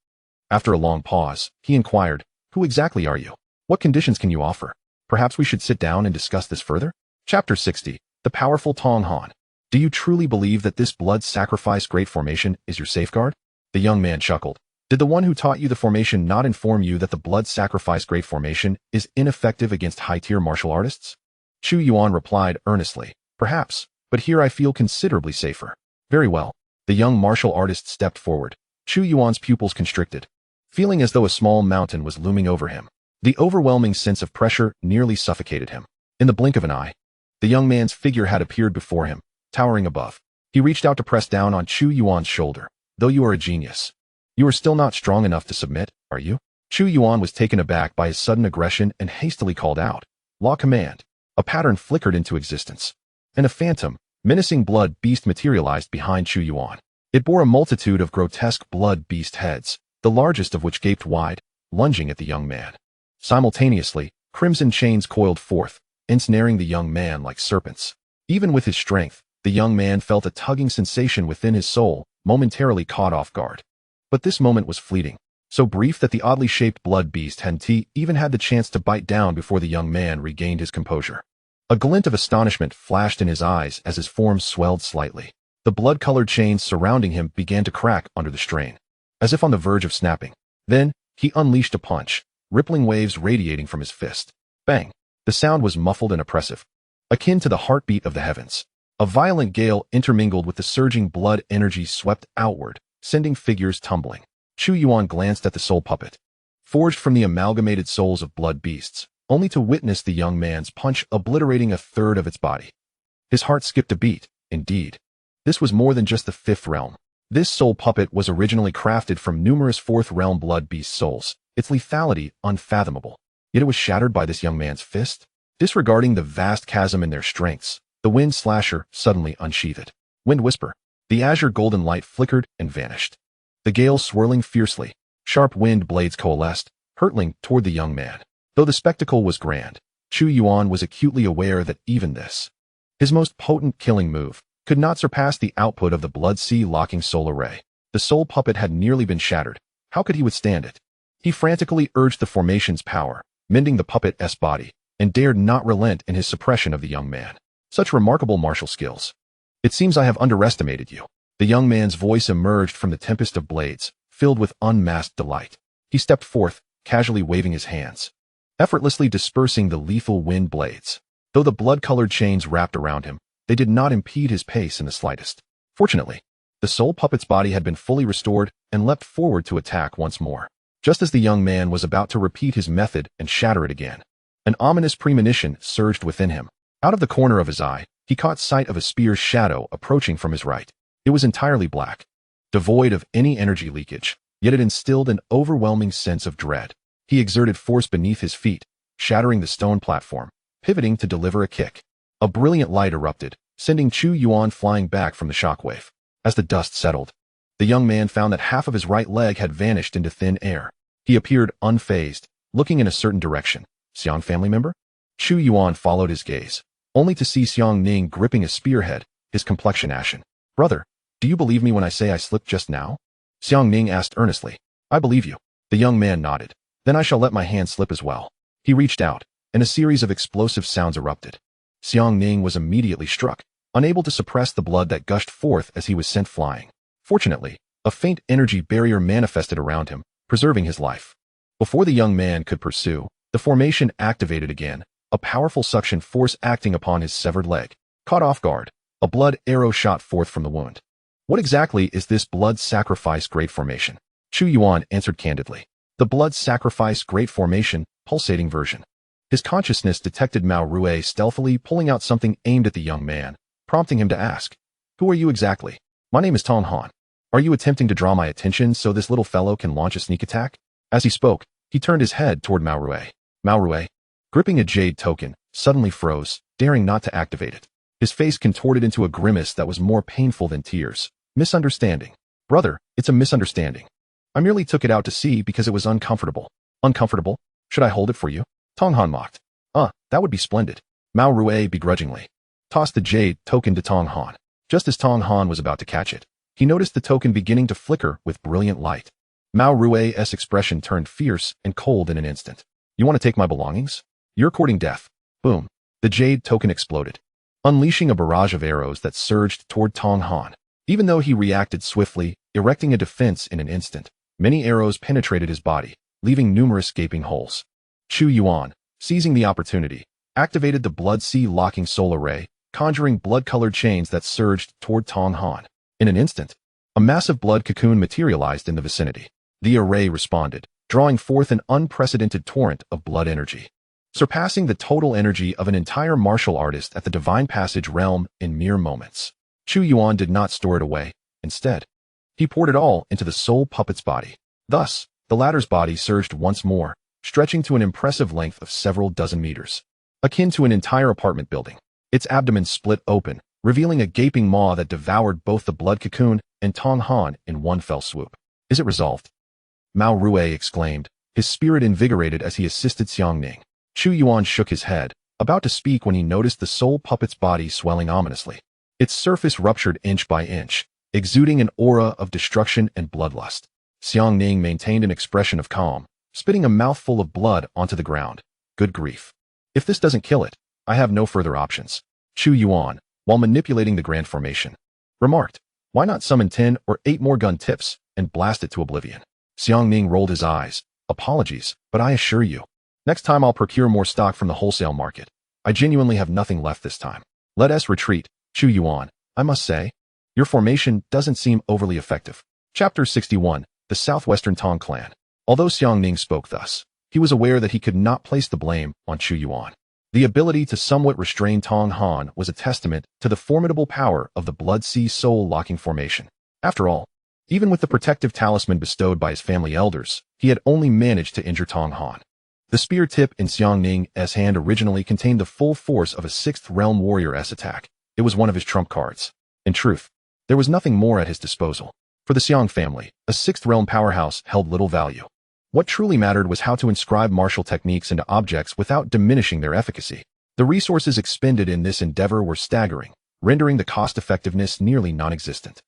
After a long pause, he inquired, Who exactly are you? What conditions can you offer? Perhaps we should sit down and discuss this further? Chapter 60. The Powerful Tong Han. Do you truly believe that this blood sacrifice great formation is your safeguard? The young man chuckled. Did the one who taught you the formation not inform you that the blood sacrifice great formation is ineffective against high-tier martial artists? Chu Yuan replied earnestly. Perhaps, but here I feel considerably safer. Very well. The young martial artist stepped forward. Chu Yuan's pupils constricted, feeling as though a small mountain was looming over him. The overwhelming sense of pressure nearly suffocated him. In the blink of an eye, the young man's figure had appeared before him, towering above. He reached out to press down on Chu Yuan's shoulder. Though you are a genius, you are still not strong enough to submit, are you? Chu Yuan was taken aback by his sudden aggression and hastily called out. Law command. A pattern flickered into existence, and a phantom, menacing blood beast materialized behind Chu Yuan. It bore a multitude of grotesque blood beast heads, the largest of which gaped wide, lunging at the young man. Simultaneously, crimson chains coiled forth, ensnaring the young man like serpents. Even with his strength, the young man felt a tugging sensation within his soul, momentarily caught off guard. But this moment was fleeting. so brief that the oddly shaped blood beast hadn't even had the chance to bite down before the young man regained his composure. A glint of astonishment flashed in his eyes as his form swelled slightly. The blood-colored chains surrounding him began to crack under the strain, as if on the verge of snapping. Then, he unleashed a punch, rippling waves radiating from his fist. Bang! The sound was muffled and oppressive, akin to the heartbeat of the heavens. A violent gale intermingled with the surging blood energy swept outward, sending figures tumbling. Chu Yuan glanced at the soul puppet, forged from the amalgamated souls of blood beasts, only to witness the young man's punch obliterating a third of its body. His heart skipped a beat. Indeed, this was more than just the fifth realm. This soul puppet was originally crafted from numerous fourth realm blood beast souls, its lethality unfathomable. Yet it was shattered by this young man's fist? Disregarding the vast chasm in their strengths, the wind slasher suddenly unsheathed. Wind whisper. The azure golden light flickered and vanished. The gale swirling fiercely, sharp wind blades coalesced, hurtling toward the young man. Though the spectacle was grand, Chu Yuan was acutely aware that even this, his most potent killing move, could not surpass the output of the blood sea locking soul array. The soul puppet had nearly been shattered. How could he withstand it? He frantically urged the formation's power, mending the puppet's body, and dared not relent in his suppression of the young man. Such remarkable martial skills. It seems I have underestimated you. The young man's voice emerged from the tempest of blades, filled with unmasked delight. He stepped forth, casually waving his hands, effortlessly dispersing the lethal wind blades. Though the blood-colored chains wrapped around him, they did not impede his pace in the slightest. Fortunately, the soul puppet's body had been fully restored and leapt forward to attack once more. Just as the young man was about to repeat his method and shatter it again, an ominous premonition surged within him. Out of the corner of his eye, he caught sight of a spear's shadow approaching from his right. It was entirely black, devoid of any energy leakage, yet it instilled an overwhelming sense of dread. He exerted force beneath his feet, shattering the stone platform, pivoting to deliver a kick. A brilliant light erupted, sending Chu Yuan flying back from the shockwave. As the dust settled, the young man found that half of his right leg had vanished into thin air. He appeared unfazed, looking in a certain direction. Xiang family member? Chu Yuan followed his gaze, only to see Xiang Ning gripping a spearhead, his complexion ashen. Brother, do you believe me when I say I slipped just now? Xiang Ning asked earnestly. I believe you. The young man nodded. Then I shall let my hand slip as well. He reached out, and a series of explosive sounds erupted. Xiang Ning was immediately struck, unable to suppress the blood that gushed forth as he was sent flying. Fortunately, a faint energy barrier manifested around him, preserving his life. Before the young man could pursue, the formation activated again, a powerful suction force acting upon his severed leg. Caught off guard, a blood arrow shot forth from the wound. What exactly is this blood sacrifice great formation? Chu Yuan answered candidly. The blood sacrifice great formation, pulsating version. His consciousness detected Mao Rue stealthily pulling out something aimed at the young man, prompting him to ask, Who are you exactly? My name is Tong Han. Are you attempting to draw my attention so this little fellow can launch a sneak attack? As he spoke, he turned his head toward Mao Rue. Mao Rue, gripping a jade token, suddenly froze, daring not to activate it. His face contorted into a grimace that was more painful than tears. Misunderstanding. Brother, it's a misunderstanding. I merely took it out to sea because it was uncomfortable. Uncomfortable? Should I hold it for you? Tong Han mocked. That would be splendid. Mao Rue begrudgingly tossed the jade token to Tong Han. Just as Tong Han was about to catch it, he noticed the token beginning to flicker with brilliant light. Mao Rue's expression turned fierce and cold in an instant. You want to take my belongings? You're courting death. Boom. The jade token exploded, unleashing a barrage of arrows that surged toward Tong Han. Even though he reacted swiftly, erecting a defense in an instant, many arrows penetrated his body, leaving numerous gaping holes. Chu Yuan, seizing the opportunity, activated the blood sea locking soul array, conjuring blood-colored chains that surged toward Tong Han. In an instant, a massive blood cocoon materialized in the vicinity. The array responded, drawing forth an unprecedented torrent of blood energy, surpassing the total energy of an entire martial artist at the Divine Passage realm in mere moments. Chu Yuan did not store it away. Instead, he poured it all into the soul puppet's body. Thus, the latter's body surged once more, stretching to an impressive length of several dozen meters, akin to an entire apartment building. Its abdomen split open, revealing a gaping maw that devoured both the blood cocoon and Tong Han in one fell swoop. Is it resolved? Mao Rue exclaimed, his spirit invigorated as he assisted Xiang Ning. Chu Yuan shook his head, about to speak when he noticed the soul puppet's body swelling ominously. Its surface ruptured inch by inch, exuding an aura of destruction and bloodlust. Xiang Ning maintained an expression of calm, spitting a mouthful of blood onto the ground. Good grief. If this doesn't kill it, I have no further options. Chu Yuan, while manipulating the grand formation, remarked, why not summon 10 or 8 more gun tips and blast it to oblivion? Xiang Ning rolled his eyes. Apologies, but I assure you, next time I'll procure more stock from the wholesale market. I genuinely have nothing left this time. Let us retreat. Chu Yuan, I must say, your formation doesn't seem overly effective. Chapter 61, The Southwestern Tong Clan. Although Xiang Ning spoke thus, he was aware that he could not place the blame on Chu Yuan. The ability to somewhat restrain Tong Han was a testament to the formidable power of the Blood Sea Soul locking formation. After all, even with the protective talisman bestowed by his family elders, he had only managed to injure Tong Han. The spear tip in Xiang Ning's hand originally contained the full force of a 6th Realm Warrior's attack. It was one of his trump cards. In truth, there was nothing more at his disposal. For the Xiang family, a 6th Realm powerhouse held little value. What truly mattered was how to inscribe martial techniques into objects without diminishing their efficacy. The resources expended in this endeavor were staggering, rendering the cost-effectiveness nearly non-existent.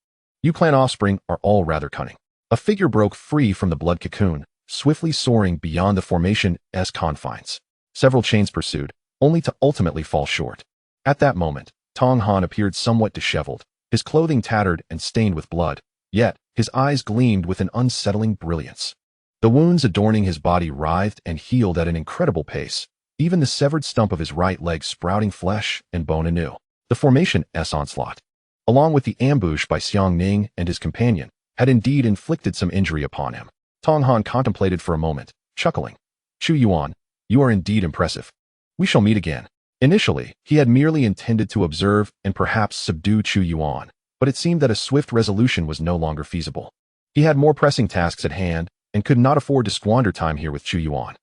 You clan offspring are all rather cunning. A figure broke free from the blood cocoon, swiftly soaring beyond the formation's confines. Several chains pursued, only to ultimately fall short. At that moment, Tong Han appeared somewhat disheveled, his clothing tattered and stained with blood, yet his eyes gleamed with an unsettling brilliance. The wounds adorning his body writhed and healed at an incredible pace, even the severed stump of his right leg sprouting flesh and bone anew. The formation's onslaught, along with the ambush by Xiang Ning and his companion, had indeed inflicted some injury upon him. Tong Han contemplated for a moment, chuckling. Chu Yuan, you are indeed impressive. We shall meet again. Initially, he had merely intended to observe and perhaps subdue Chu Yuan, but it seemed that a swift resolution was no longer feasible. He had more pressing tasks at hand and could not afford to squander time here with Chu Yuan.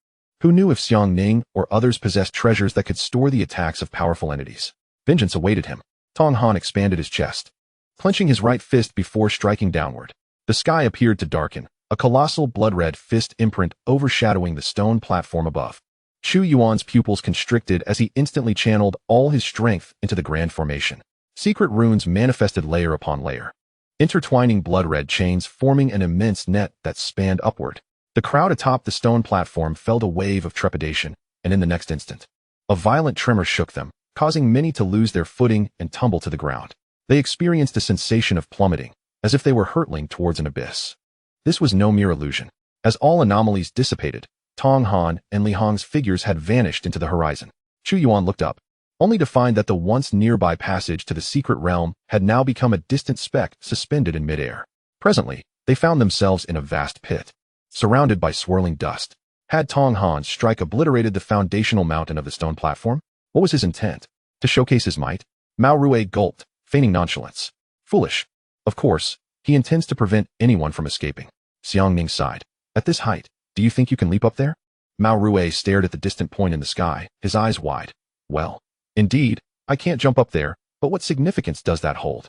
Who knew if Xiang Ning or others possessed treasures that could store the attacks of powerful entities? Vengeance awaited him. Tong Han expanded his chest, clenching his right fist before striking downward. The sky appeared to darken, a colossal blood-red fist imprint overshadowing the stone platform above. Chu Yuan's pupils constricted as he instantly channeled all his strength into the grand formation. Secret runes manifested layer upon layer, intertwining blood-red chains forming an immense net that spanned upward. The crowd atop the stone platform felt a wave of trepidation, and in the next instant, a violent tremor shook them, causing many to lose their footing and tumble to the ground. They experienced a sensation of plummeting, as if they were hurtling towards an abyss. This was no mere illusion. As all anomalies dissipated, Tong Han and Li Hong's figures had vanished into the horizon. Chu Yuan looked up, only to find that the once nearby passage to the secret realm had now become a distant speck suspended in midair. Presently, they found themselves in a vast pit, surrounded by swirling dust. Had Tong Han strike obliterated the foundational mountain of the stone platform? What was his intent? To showcase his might? Mao Rue gulped, feigning nonchalance. Foolish. Of course, he intends to prevent anyone from escaping. Xiang Ning sighed. At this height, do you think you can leap up there? Mao Rue stared at the distant point in the sky, his eyes wide. Well, indeed, I can't jump up there, but what significance does that hold?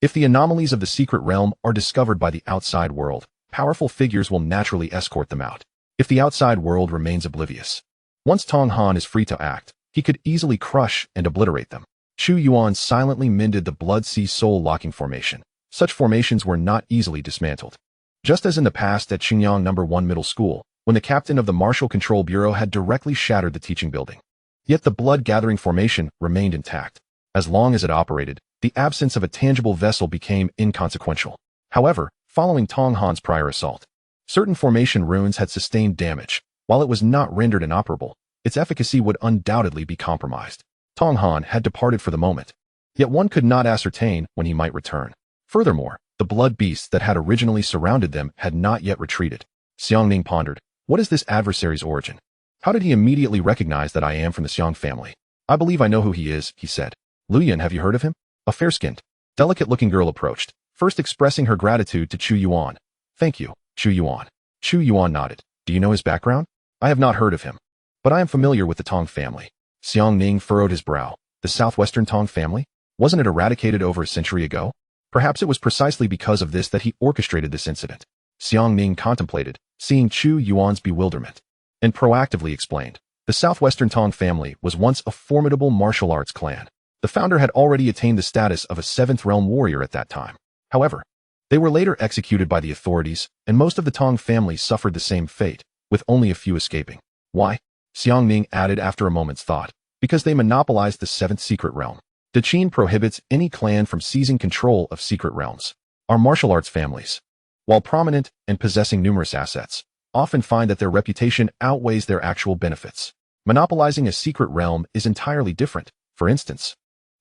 If the anomalies of the secret realm are discovered by the outside world, powerful figures will naturally escort them out. If the outside world remains oblivious, once Tong Han is free to act, he could easily crush and obliterate them. Chu Yuan silently mended the Blood Sea Soul locking formation. Such formations were not easily dismantled. Just as in the past at Xingyang No. 1 Middle School, when the captain of the Martial Control Bureau had directly shattered the teaching building. Yet the blood-gathering formation remained intact. As long as it operated, the absence of a tangible vessel became inconsequential. However, following Tong Han's prior assault, certain formation runes had sustained damage. While it was not rendered inoperable, its efficacy would undoubtedly be compromised. Tong Han had departed for the moment, yet one could not ascertain when he might return. Furthermore, the blood beasts that had originally surrounded them had not yet retreated. Xiang Ning pondered, what is this adversary's origin? How did he immediately recognize that I am from the Xiang family? I believe I know who he is, he said. Luyan, have you heard of him? A fair-skinned, delicate-looking girl approached, first expressing her gratitude to Chu Yuan. Thank you, Chu Yuan. Chu Yuan nodded. Do you know his background? I have not heard of him, but I am familiar with the Tong family. Xiang Ning furrowed his brow. The southwestern Tong family? Wasn't it eradicated over a century ago? Perhaps it was precisely because of this that he orchestrated this incident. Xiang Ning contemplated, seeing Chu Yuan's bewilderment, and proactively explained. The southwestern Tong family was once a formidable martial arts clan. The founder had already attained the status of a 7th realm warrior at that time. However, They were later executed by the authorities, and most of the Tong family suffered the same fate, with only a few escaping. Why? Xiangning added after a moment's thought. Because they monopolized the seventh secret realm. Zhuxian prohibits any clan from seizing control of secret realms. Our martial arts families, while prominent and possessing numerous assets, often find that their reputation outweighs their actual benefits. Monopolizing a secret realm is entirely different. For instance,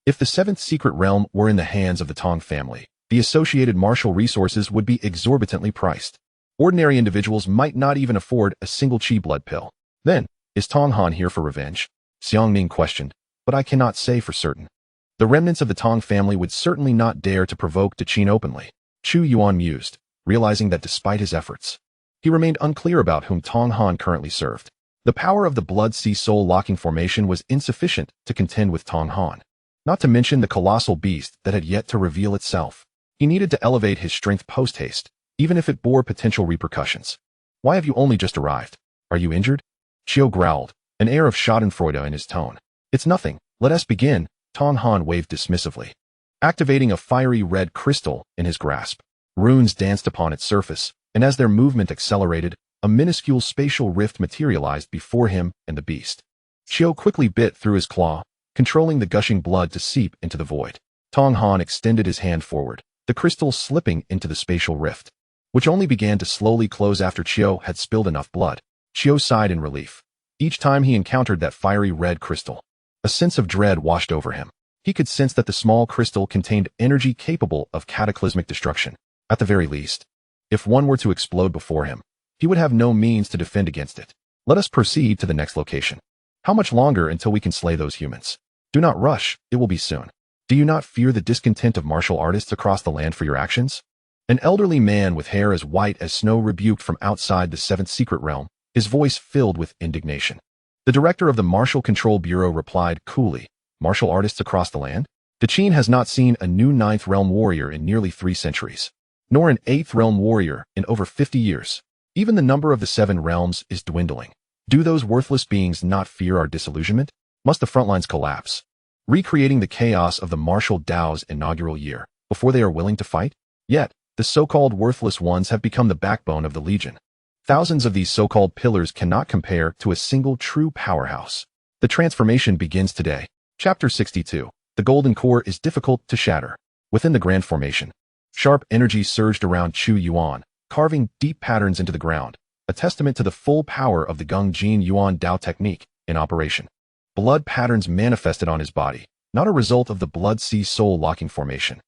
if the seventh secret realm were in the hands of the Tong family, the associated martial resources would be exorbitantly priced. Ordinary individuals might not even afford a single chi blood pill. Then, is Tong Han here for revenge? Xiangning questioned, but I cannot say for certain. The remnants of the Tong family would certainly not dare to provoke Zhuxian openly. Chu Yuan mused, realizing that despite his efforts, he remained unclear about whom Tong Han currently served. The power of the Blood Sea Soul locking formation was insufficient to contend with Tong Han, not to mention the colossal beast that had yet to reveal itself. He needed to elevate his strength post-haste, even if it bore potential repercussions. Why have you only just arrived? Are you injured? Chiu growled, an air of schadenfreude in his tone. It's nothing. Let us begin. Tong Han waved dismissively, activating a fiery red crystal in his grasp. Runes danced upon its surface, and as their movement accelerated, a minuscule spatial rift materialized before him and the beast. Chiu quickly bit through his claw, controlling the gushing blood to seep into the void. Tong Han extended his hand forward, the crystal slipping into the spatial rift, which only began to slowly close after Chiu had spilled enough blood. Chiu sighed in relief. Each time he encountered that fiery red crystal, a sense of dread washed over him. He could sense that the small crystal contained energy capable of cataclysmic destruction. At the very least, if one were to explode before him, he would have no means to defend against it. Let us proceed to the next location. How much longer until we can slay those humans? Do not rush, it will be soon. Do you not fear the discontent of martial artists across the land for your actions? An elderly man with hair as white as snow rebuked from outside the seventh secret realm, his voice filled with indignation. The director of the Martial Control Bureau replied coolly, martial artists across the land? Zhuxian has not seen a new ninth realm warrior in nearly 3 centuries, nor an eighth realm warrior in over 50 years. Even the number of the 7 realms is dwindling. Do those worthless beings not fear our disillusionment? Must the front lines collapse, recreating the chaos of the martial Dao's inaugural year, before they are willing to fight? Yet, the so-called worthless ones have become the backbone of the Legion. Thousands of these so-called pillars cannot compare to a single true powerhouse. The transformation begins today. Chapter 62. The golden core is difficult to shatter. Within the grand formation, sharp energy surged around Chu Yuan, carving deep patterns into the ground, a testament to the full power of the Gung Yuan Dao technique in operation. Blood patterns manifested on his body, not a result of the Blood Sea Soul locking formation,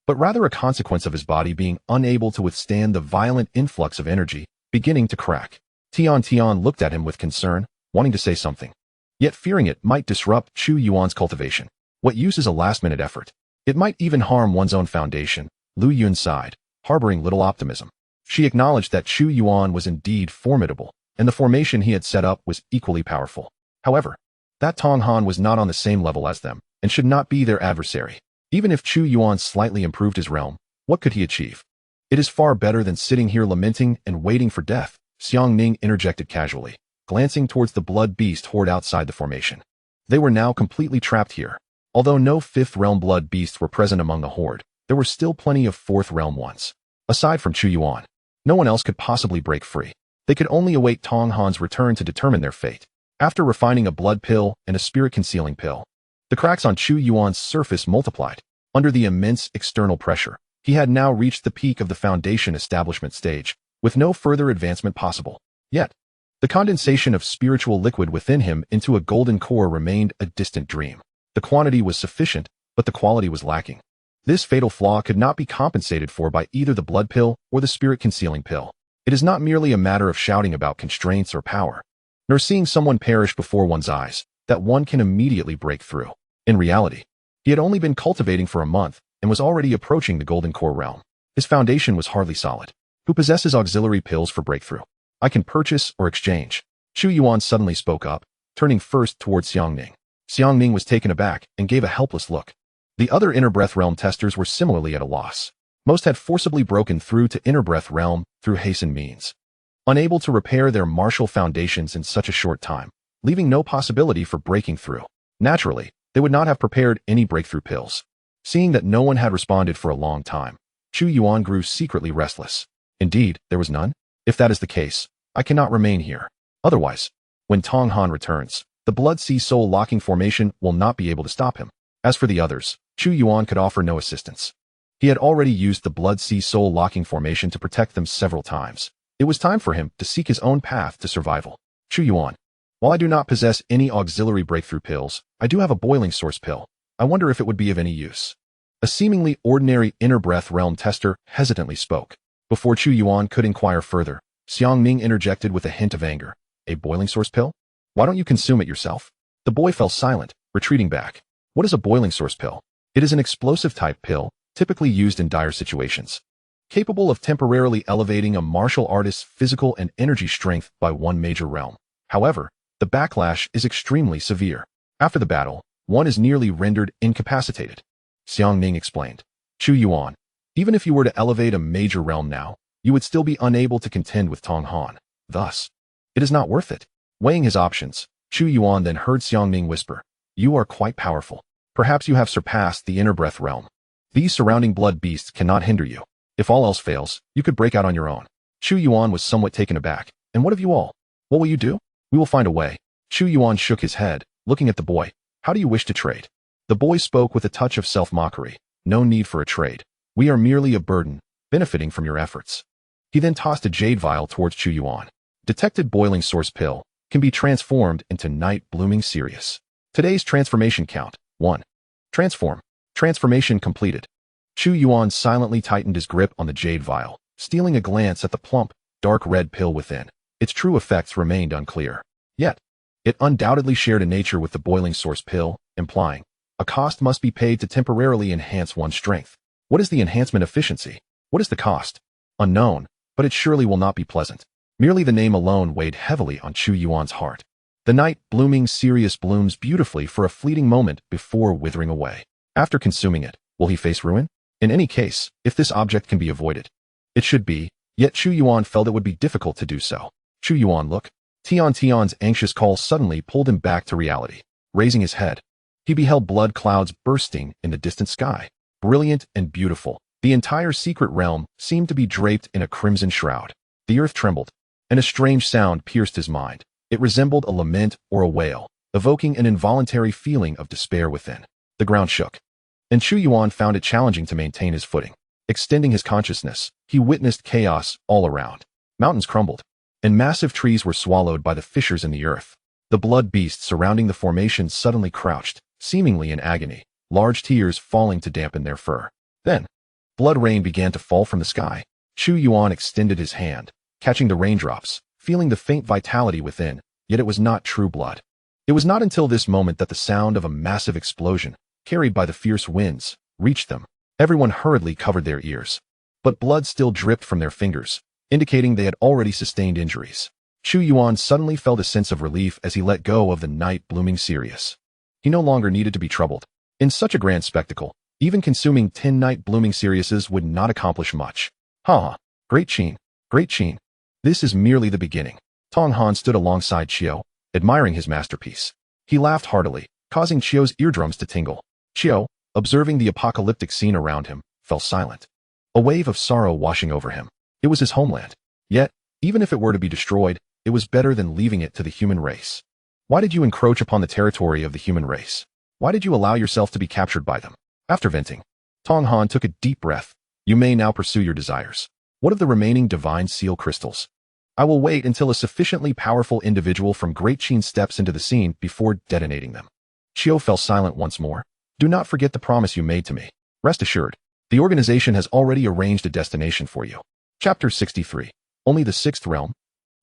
but rather a consequence of his body being unable to withstand the violent influx of energy beginning to crack. Tian looked at him with concern, wanting to say something, yet fearing it might disrupt Chu Yuan's cultivation. What use is a last-minute effort? It might even harm one's own foundation. Lu Yun sighed, harboring little optimism. She acknowledged that Chu Yuan was indeed formidable, and the formation he had set up was equally powerful. However, that Tong Han was not on the same level as them, and should not be their adversary. Even if Chu Yuan slightly improved his realm, what could he achieve? It is far better than sitting here lamenting and waiting for death, Xiangning interjected casually, glancing towards the blood beast horde outside the formation. They were now completely trapped here. Although no 5th realm blood beasts were present among the horde, there were still plenty of 4th realm ones. Aside from Chu Yuan, no one else could possibly break free. They could only await Tong Han's return to determine their fate. After refining a blood pill and a spirit-concealing pill, the cracks on Chu Yuan's surface multiplied. Under the immense external pressure, he had now reached the peak of the foundation establishment stage, with no further advancement possible. Yet, the condensation of spiritual liquid within him into a golden core remained a distant dream. The quantity was sufficient, but the quality was lacking. This fatal flaw could not be compensated for by either the blood pill or the spirit-concealing pill. It is not merely a matter of shouting about constraints or power, nor seeing someone perish before one's eyes, that one can immediately break through. In reality, he had only been cultivating for a month, and was already approaching the golden core realm. His foundation was hardly solid. Who possesses auxiliary pills for breakthrough? I can purchase or exchange. Chu Yuan suddenly spoke up, turning first towards Xiangning. Xiangning was taken aback and gave a helpless look. The other inner breath realm testers were similarly at a loss. Most had forcibly broken through to inner breath realm through hastened means, unable to repair their martial foundations in such a short time, leaving no possibility for breaking through. Naturally, they would not have prepared any breakthrough pills. Seeing that no one had responded for a long time, Chu Yuan grew secretly restless. Indeed, there was none? If that is the case, I cannot remain here. Otherwise, when Tong Han returns, the Blood Sea Soul locking formation will not be able to stop him. As for the others, Chu Yuan could offer no assistance. He had already used the Blood Sea Soul locking formation to protect them several times. It was time for him to seek his own path to survival. Chu Yuan. While I do not possess any auxiliary breakthrough pills, I do have a boiling source pill. I wonder if it would be of any use. A seemingly ordinary inner breath realm tester hesitantly spoke. Before Chu Yuan could inquire further, Xiang Ming interjected with a hint of anger. A boiling source pill? Why don't you consume it yourself? The boy fell silent, retreating back. What is a boiling source pill? It is an explosive type pill, typically used in dire situations. Capable of temporarily elevating a martial artist's physical and energy strength by one major realm. However, the backlash is extremely severe. After the battle, one is nearly rendered incapacitated. Xiang Ming explained. Chu Yuan, even if you were to elevate a major realm now, you would still be unable to contend with Tong Han. Thus, it is not worth it. Weighing his options, Chu Yuan then heard Xiang Ming whisper, you are quite powerful. Perhaps you have surpassed the inner breath realm. These surrounding blood beasts cannot hinder you. If all else fails, you could break out on your own. Chu Yuan was somewhat taken aback. And what of you all? What will you do? We will find a way. Chu Yuan shook his head, looking at the boy. How do you wish to trade? The boy spoke with a touch of self-mockery. No need for a trade. We are merely a burden, benefiting from your efforts. He then tossed a jade vial towards Chu Yuan. Detected boiling source pill can be transformed into night blooming Sirius. Today's transformation count, 1. Transform. Transformation completed. Chu Yuan silently tightened his grip on the jade vial, stealing a glance at the plump, dark red pill within. Its true effects remained unclear. Yet, it undoubtedly shared a nature with the boiling source pill, implying a cost must be paid to temporarily enhance one's strength. What is the enhancement efficiency? What is the cost? Unknown, but it surely will not be pleasant. Merely the name alone weighed heavily on Chu Yuan's heart. The night blooming Sirius blooms beautifully for a fleeting moment before withering away. After consuming it, will he face ruin? In any case, if this object can be avoided, it should be, yet Chu Yuan felt it would be difficult to do so. Chu Yuan, look. Tian's anxious call suddenly pulled him back to reality. Raising his head, he beheld blood clouds bursting in the distant sky. Brilliant and beautiful, the entire secret realm seemed to be draped in a crimson shroud. The earth trembled, and a strange sound pierced his mind. It resembled a lament or a wail, evoking an involuntary feeling of despair within. The ground shook, and Chu Yuan found it challenging to maintain his footing. Extending his consciousness, he witnessed chaos all around. Mountains crumbled, and massive trees were swallowed by the fissures in the earth. The blood beasts surrounding the formation suddenly crouched, seemingly in agony, large tears falling to dampen their fur. Then, blood rain began to fall from the sky. Chu Yuan extended his hand, catching the raindrops, feeling the faint vitality within, yet it was not true blood. It was not until this moment that the sound of a massive explosion, carried by the fierce winds, reached them. Everyone hurriedly covered their ears. But blood still dripped from their fingers, indicating they had already sustained injuries. Chu Yuan suddenly felt a sense of relief as he let go of the night blooming Sirius. He no longer needed to be troubled. In such a grand spectacle, even consuming 10 night blooming Siriuses would not accomplish much. Ha! Great Qin! Great Qin! This is merely the beginning. Tong Han stood alongside Qiu, admiring his masterpiece. He laughed heartily, causing Qiu's eardrums to tingle. Qiu, observing the apocalyptic scene around him, fell silent. A wave of sorrow washing over him. It was his homeland. Yet, even if it were to be destroyed, it was better than leaving it to the human race. Why did you encroach upon the territory of the human race? Why did you allow yourself to be captured by them? After venting, Tong Han took a deep breath. You may now pursue your desires. What of the remaining divine seal crystals? I will wait until a sufficiently powerful individual from Great Qin steps into the scene before detonating them. Qiu fell silent once more. Do not forget the promise you made to me. Rest assured, the organization has already arranged a destination for you. Chapter 63. Only the Sixth Realm.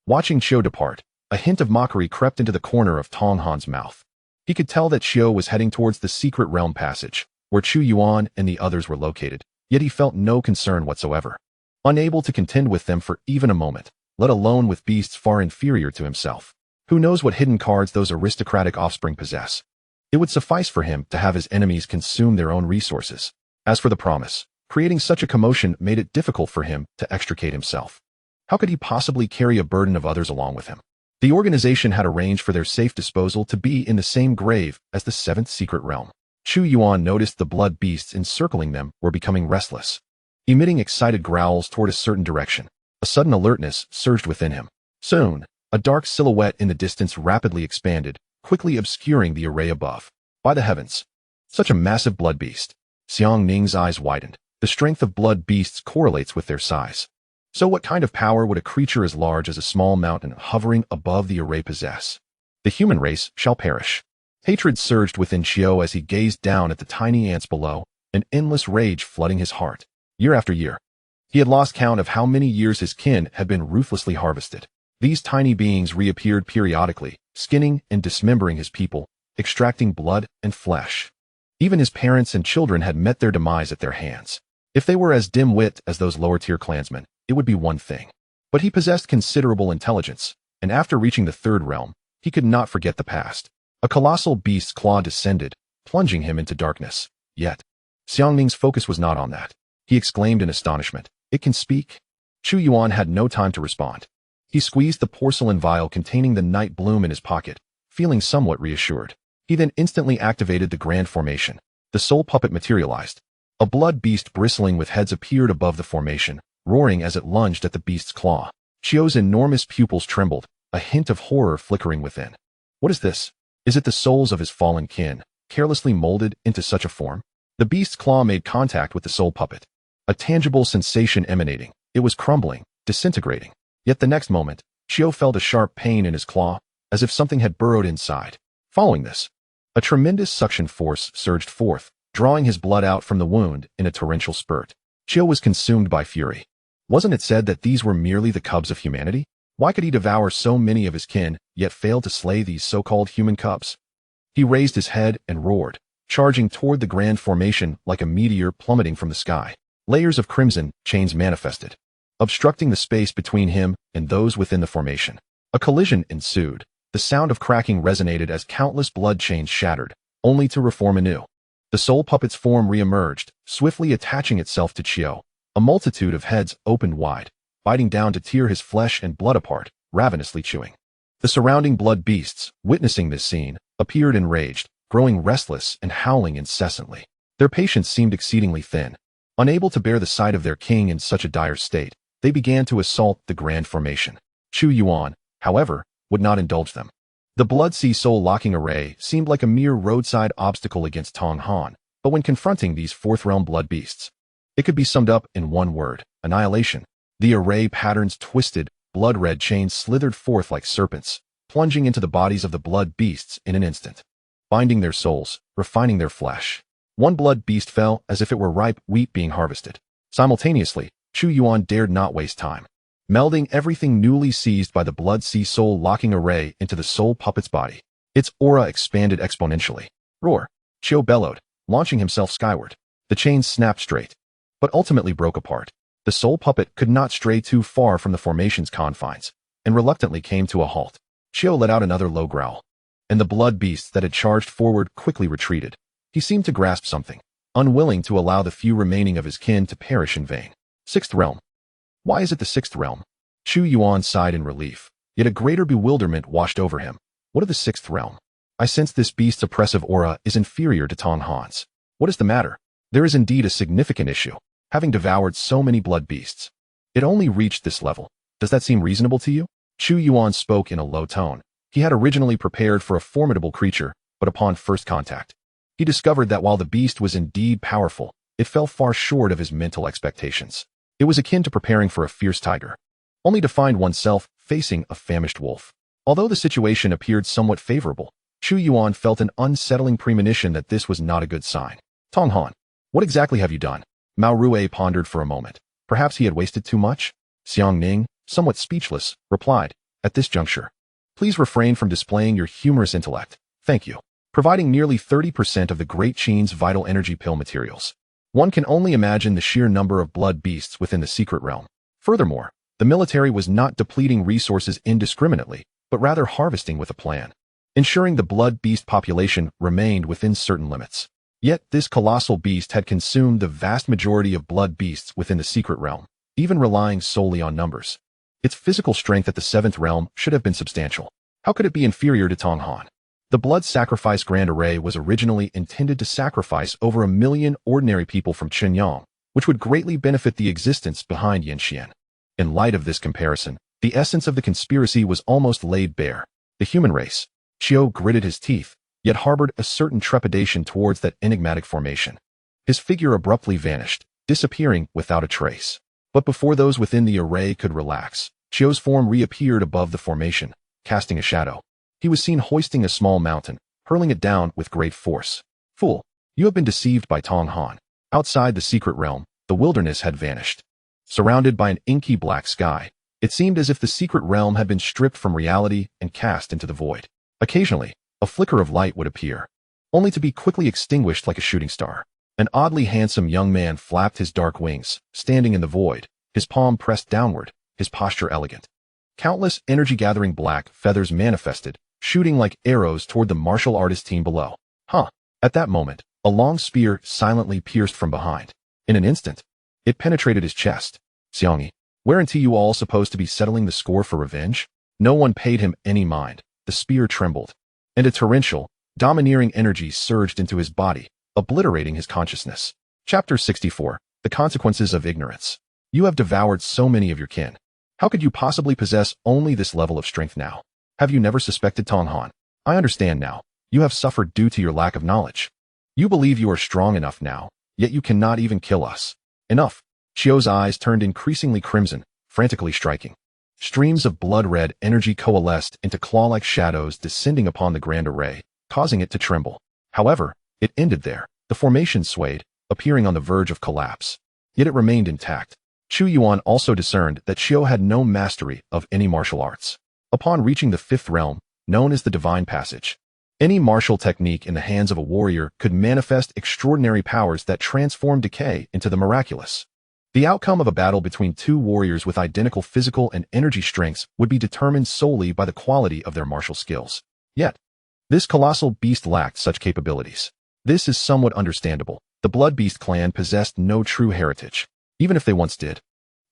Watching Qiu depart, a hint of mockery crept into the corner of Tong Han's mouth. He could tell that Qiu was heading towards the secret realm passage, where Chu Yuan and the others were located, yet he felt no concern whatsoever. Unable to contend with them for even a moment, let alone with beasts far inferior to himself. Who knows what hidden cards those aristocratic offspring possess? It would suffice for him to have his enemies consume their own resources. As for the promise, creating such a commotion made it difficult for him to extricate himself. How could he possibly carry a burden of others along with him? The organization had arranged for their safe disposal to be in the same grave as the seventh secret realm. Chu Yuan noticed the blood beasts encircling them were becoming restless. emitting excited growls toward a certain direction. A sudden alertness surged within him. Soon, a dark silhouette in the distance rapidly expanded, quickly obscuring the array above. By the heavens! Such a massive blood beast. Xiang Ning's eyes widened. The strength of blood beasts correlates with their size. So what kind of power would a creature as large as a small mountain hovering above the array possess? The human race shall perish. Hatred surged within Qiu as he gazed down at the tiny ants below, an endless rage flooding his heart. Year after year, he had lost count of how many years his kin had been ruthlessly harvested. These tiny beings reappeared periodically, skinning and dismembering his people, extracting blood and flesh. Even his parents and children had met their demise at their hands. If they were as dim-wit as those lower-tier clansmen, it would be one thing. But he possessed considerable intelligence, and after reaching the third realm, he could not forget the past. A colossal beast's claw descended, plunging him into darkness. Yet, Xiang Ning's focus was not on that. He exclaimed in astonishment, "It can speak?" Chu Yuan had no time to respond. He squeezed the porcelain vial containing the night bloom in his pocket, feeling somewhat reassured. He then instantly activated the grand formation. The soul puppet materialized. A blood beast bristling with heads appeared above the formation, roaring as it lunged at the beast's claw. Qiu's enormous pupils trembled, a hint of horror flickering within. What is this? Is it the souls of his fallen kin, carelessly molded into such a form? The beast's claw made contact with the soul puppet. A tangible sensation emanating. It was crumbling, disintegrating. Yet the next moment, Qiu felt a sharp pain in his claw, as if something had burrowed inside. Following this, a tremendous suction force surged forth, drawing his blood out from the wound in a torrential spurt. Qiu was consumed by fury. Wasn't it said that these were merely the cubs of humanity? Why could he devour so many of his kin, yet fail to slay these so-called human cubs? He raised his head and roared, charging toward the grand formation like a meteor plummeting from the sky. Layers of crimson chains manifested, obstructing the space between him and those within the formation. A collision ensued. The sound of cracking resonated as countless blood chains shattered, only to reform anew. The soul puppet's form re-emerged, swiftly attaching itself to Qiu. A multitude of heads opened wide, biting down to tear his flesh and blood apart, ravenously chewing. The surrounding blood beasts, witnessing this scene, appeared enraged, growing restless and howling incessantly. Their patience seemed exceedingly thin. Unable to bear the sight of their king in such a dire state, they began to assault the grand formation. Chu Yuan, however, would not indulge them. The Blood Sea Soul locking array seemed like a mere roadside obstacle against Tong Han, but when confronting these fourth-realm blood beasts, it could be summed up in one word: annihilation. The array patterns twisted, blood-red chains slithered forth like serpents, plunging into the bodies of the blood beasts in an instant, binding their souls, refining their flesh. One blood beast fell as if it were ripe wheat being harvested. Simultaneously, Chu Yuan dared not waste time. Melding everything newly seized by the Blood Sea Soul locking array into the soul puppet's body, its aura expanded exponentially. Roar! Qiu bellowed, launching himself skyward. The chains snapped straight, but ultimately broke apart. The soul puppet could not stray too far from the formation's confines, and reluctantly came to a halt. Qiu let out another low growl, and the blood beasts that had charged forward quickly retreated. He seemed to grasp something, unwilling to allow the few remaining of his kin to perish in vain. Sixth realm. Why is it the sixth realm? Chu Yuan sighed in relief, yet a greater bewilderment washed over him. What of the sixth realm? I sense this beast's oppressive aura is inferior to Tong Han's. What is the matter? There is indeed a significant issue, having devoured so many blood beasts. It only reached this level. Does that seem reasonable to you? Chu Yuan spoke in a low tone. He had originally prepared for a formidable creature, but upon first contact, he discovered that while the beast was indeed powerful, it fell far short of his mental expectations. It was akin to preparing for a fierce tiger, only to find oneself facing a famished wolf. Although the situation appeared somewhat favorable, Chu Yuan felt an unsettling premonition that this was not a good sign. Tong Han, what exactly have you done? Mao Rue pondered for a moment. Perhaps he had wasted too much? Xiang Ning, somewhat speechless, replied, at this juncture, please refrain from displaying your humorous intellect. Thank you. Providing nearly 30% of the Great Qin's vital energy pill materials. One can only imagine the sheer number of blood beasts within the secret realm. Furthermore, the military was not depleting resources indiscriminately, but rather harvesting with a plan, ensuring the blood beast population remained within certain limits. Yet this colossal beast had consumed the vast majority of blood beasts within the secret realm, even relying solely on numbers. Its physical strength at the seventh realm should have been substantial. How could it be inferior to Tong Han? The blood sacrifice grand array was originally intended to sacrifice over 1 million ordinary people from Qinyang, which would greatly benefit the existence behind Xianxian. In light of this comparison, the essence of the conspiracy was almost laid bare. The human race. Xiao gritted his teeth, yet harbored a certain trepidation towards that enigmatic formation. His figure abruptly vanished, disappearing without a trace. But before those within the array could relax, Xiao's form reappeared above the formation, casting a shadow. He was seen hoisting a small mountain, hurling it down with great force. Fool, you have been deceived by Tong Han. Outside the secret realm, the wilderness had vanished. Surrounded by an inky black sky, it seemed as if the secret realm had been stripped from reality and cast into the void. Occasionally, a flicker of light would appear, only to be quickly extinguished like a shooting star. An oddly handsome young man flapped his dark wings, standing in the void, his palm pressed downward, his posture elegant. Countless energy-gathering black feathers manifested, shooting like arrows toward the martial artist team below. At that moment, a long spear silently pierced from behind. In an instant, it penetrated his chest. Xianxia, weren't you all supposed to be settling the score for revenge? No one paid him any mind. The spear trembled, and a torrential, domineering energy surged into his body, obliterating his consciousness. Chapter 64. The Consequences of Ignorance. You have devoured so many of your kin. How could you possibly possess only this level of strength now? Have you never suspected Tong Han? I understand now. You have suffered due to your lack of knowledge. You believe you are strong enough now, yet you cannot even kill us. Enough. Xiao's eyes turned increasingly crimson, frantically striking. Streams of blood-red energy coalesced into claw-like shadows descending upon the grand array, causing it to tremble. However, it ended there. The formation swayed, appearing on the verge of collapse. Yet it remained intact. Chu Yuan also discerned that Xiao had no mastery of any martial arts. Upon reaching the fifth realm, known as the Divine Passage, any martial technique in the hands of a warrior could manifest extraordinary powers that transform decay into the miraculous. The outcome of a battle between two warriors with identical physical and energy strengths would be determined solely by the quality of their martial skills. Yet, this colossal beast lacked such capabilities. This is somewhat understandable. The Blood Beast clan possessed no true heritage, even if they once did.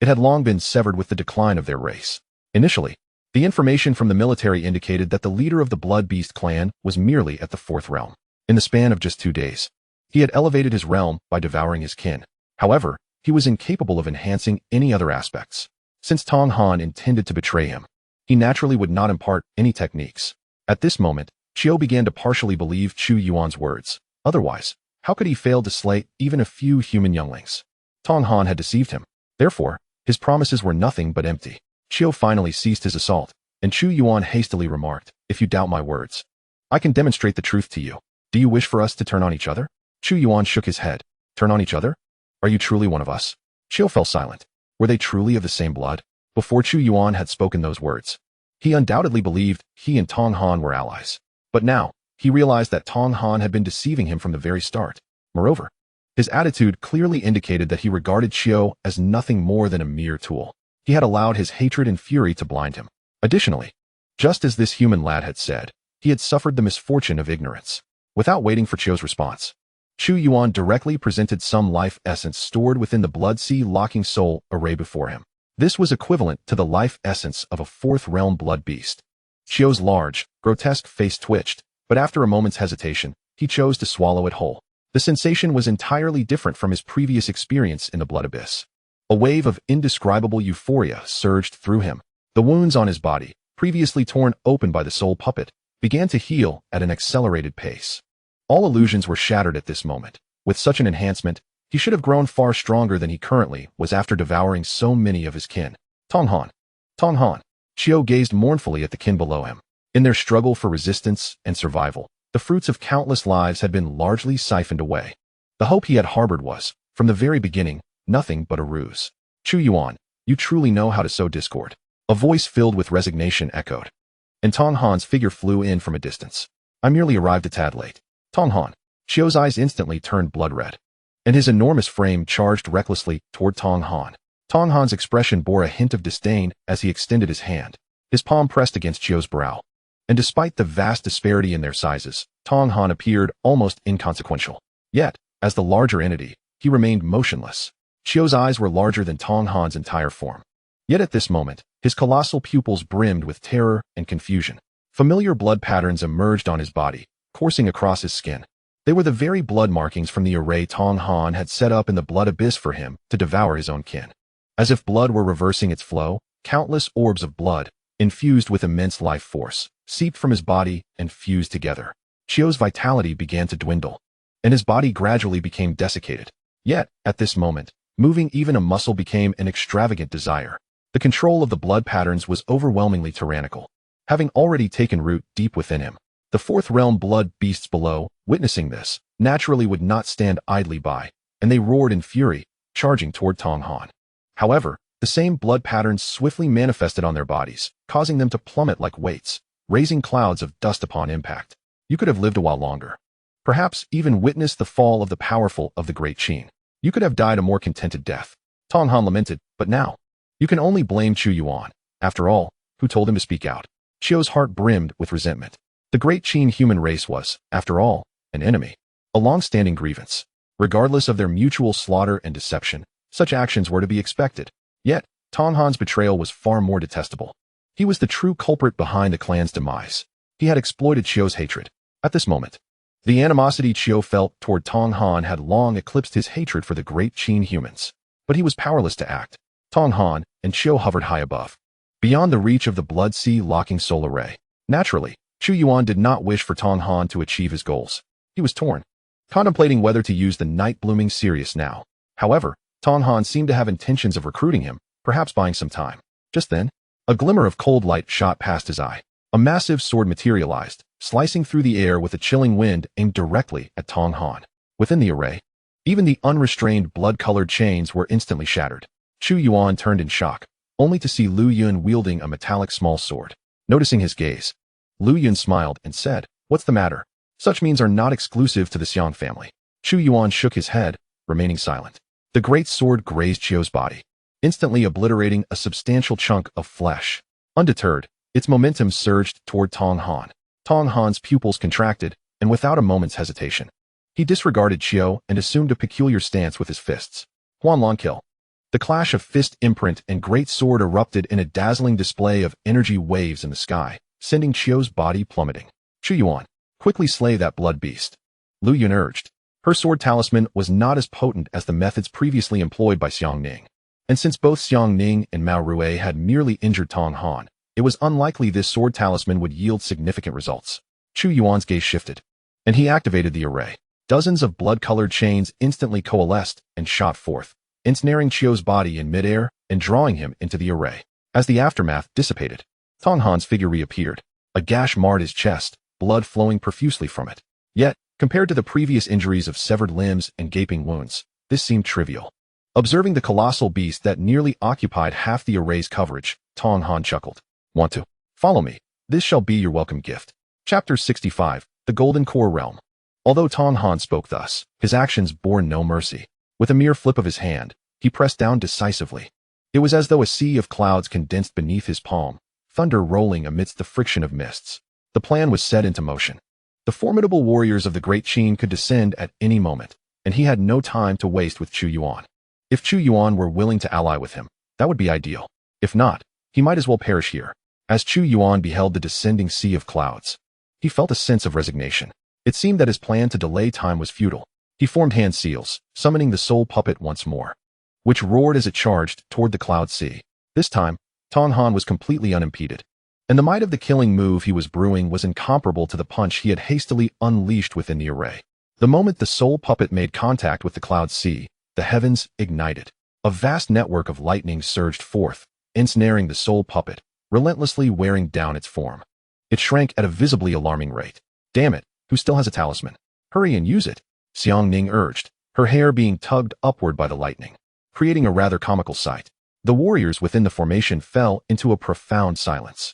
It had long been severed with the decline of their race. Initially, the information from the military indicated that the leader of the Blood Beast clan was merely at the fourth realm. In the span of just 2 days, he had elevated his realm by devouring his kin. However, he was incapable of enhancing any other aspects. Since Tong Han intended to betray him, he naturally would not impart any techniques. At this moment, Xiao began to partially believe Chu Yuan's words. Otherwise, how could he fail to slay even a few human younglings? Tong Han had deceived him. Therefore, his promises were nothing but empty. Xiao finally ceased his assault, and Chu Yuan hastily remarked, "If you doubt my words, I can demonstrate the truth to you. Do you wish for us to turn on each other?" Chu Yuan shook his head. Turn on each other? Are you truly one of us? Xiao fell silent. Were they truly of the same blood? Before Chu Yuan had spoken those words, he undoubtedly believed he and Tong Han were allies. But now, he realized that Tong Han had been deceiving him from the very start. Moreover, his attitude clearly indicated that he regarded Xiao as nothing more than a mere tool. He had allowed his hatred and fury to blind him. Additionally, just as this human lad had said, he had suffered the misfortune of ignorance. Without waiting for Xiao's response, Chu Yuan directly presented some life essence stored within the Blood Sea locking soul array before him. This was equivalent to the life essence of a fourth realm blood beast. Xiao's large, grotesque face twitched, but after a moment's hesitation, he chose to swallow it whole. The sensation was entirely different from his previous experience in the blood abyss. A wave of indescribable euphoria surged through him. The wounds on his body, previously torn open by the soul puppet, began to heal at an accelerated pace. All illusions were shattered at this moment. With such an enhancement, he should have grown far stronger than he currently was after devouring so many of his kin. Tong Han. Tong Han. Xiao gazed mournfully at the kin below him. In their struggle for resistance and survival, the fruits of countless lives had been largely siphoned away. The hope he had harbored was, from the very beginning, nothing but a ruse. Chu Yuan, you truly know how to sow discord. A voice filled with resignation echoed. And Tong Han's figure flew in from a distance. I merely arrived a tad late. Tong Han. Xiao's eyes instantly turned blood red, and his enormous frame charged recklessly toward Tong Han. Tong Han's expression bore a hint of disdain as he extended his hand. His palm pressed against Xiao's brow. And despite the vast disparity in their sizes, Tong Han appeared almost inconsequential. Yet, as the larger entity, he remained motionless. Xiao's eyes were larger than Tong Han's entire form. Yet at this moment, his colossal pupils brimmed with terror and confusion. Familiar blood patterns emerged on his body, coursing across his skin. They were the very blood markings from the array Tong Han had set up in the blood abyss for him to devour his own kin. As if blood were reversing its flow, countless orbs of blood, infused with immense life force, seeped from his body and fused together. Chiu's vitality began to dwindle, and his body gradually became desiccated. Yet, at this moment, moving even a muscle became an extravagant desire. The control of the blood patterns was overwhelmingly tyrannical, having already taken root deep within him. The fourth realm blood beasts below, witnessing this, naturally would not stand idly by, and they roared in fury, charging toward Tong Han. However, the same blood patterns swiftly manifested on their bodies, causing them to plummet like weights, raising clouds of dust upon impact. You could have lived a while longer. Perhaps even witnessed the fall of the powerful of the Great Qin. You could have died a more contented death. Tong Han lamented, but now, you can only blame Chu Yuan, after all, who told him to speak out. Chiu's heart brimmed with resentment. The Great Qin human race was, after all, an enemy, a long-standing grievance. Regardless of their mutual slaughter and deception, such actions were to be expected. Yet, Tong Han's betrayal was far more detestable. He was the true culprit behind the clan's demise. He had exploited Chiu's hatred. At this moment, the animosity Chiu felt toward Tong Han had long eclipsed his hatred for the Great Qin humans. But he was powerless to act. Tong Han and Chiu hovered high above, beyond the reach of the blood sea locking solar ray. Naturally, Chu Yuan did not wish for Tong Han to achieve his goals. He was torn, contemplating whether to use the night blooming Sirius now. However, Tong Han seemed to have intentions of recruiting him, perhaps buying some time. Just then, a glimmer of cold light shot past his eye. A massive sword materialized, slicing through the air with a chilling wind aimed directly at Tong Han. Within the array, even the unrestrained blood-colored chains were instantly shattered. Chu Yuan turned in shock, only to see Lu Yun wielding a metallic small sword. Noticing his gaze, Lu Yun smiled and said, "What's the matter? Such means are not exclusive to the Xian family." Chu Yuan shook his head, remaining silent. The great sword grazed Chiu's body, instantly obliterating a substantial chunk of flesh. Undeterred, its momentum surged toward Tong Han. Tong Han's pupils contracted, and without a moment's hesitation, he disregarded Chiu and assumed a peculiar stance with his fists. Huanlong kill. The clash of fist imprint and great sword erupted in a dazzling display of energy waves in the sky, sending Chiu's body plummeting. Chu Yuan, quickly slay that blood beast. Lu Yun urged. Her sword talisman was not as potent as the methods previously employed by Xiang Ning. And since both Xiang Ning and Mao Rui had merely injured Tong Han, it was unlikely this sword talisman would yield significant results. Chu Yuan's gaze shifted, and he activated the array. Dozens of blood-colored chains instantly coalesced and shot forth, ensnaring Chiu's body in midair and drawing him into the array. As the aftermath dissipated, Tong Han's figure reappeared. A gash marred his chest, blood flowing profusely from it. Yet, compared to the previous injuries of severed limbs and gaping wounds, this seemed trivial. Observing the colossal beast that nearly occupied half the array's coverage, Tong Han chuckled. Want to? Follow me. This shall be your welcome gift. Chapter 65, The Golden Core Realm. Although Tong Han spoke thus, his actions bore no mercy. With a mere flip of his hand, he pressed down decisively. It was as though a sea of clouds condensed beneath his palm, thunder rolling amidst the friction of mists. The plan was set into motion. The formidable warriors of the Great Qin could descend at any moment, and he had no time to waste with Chu Yuan. If Chu Yuan were willing to ally with him, that would be ideal. If not, he might as well perish here. As Chu Yuan beheld the descending sea of clouds, he felt a sense of resignation. It seemed that his plan to delay time was futile. He formed hand seals, summoning the soul puppet once more, which roared as it charged toward the cloud sea. This time, Tong Han was completely unimpeded, and the might of the killing move he was brewing was incomparable to the punch he had hastily unleashed within the array. The moment the soul puppet made contact with the cloud sea, the heavens ignited. A vast network of lightning surged forth, ensnaring the soul puppet, relentlessly wearing down its form. It shrank at a visibly alarming rate. Damn it, who still has a talisman? Hurry and use it, Xiang Ning urged, her hair being tugged upward by the lightning, creating a rather comical sight. The warriors within the formation fell into a profound silence.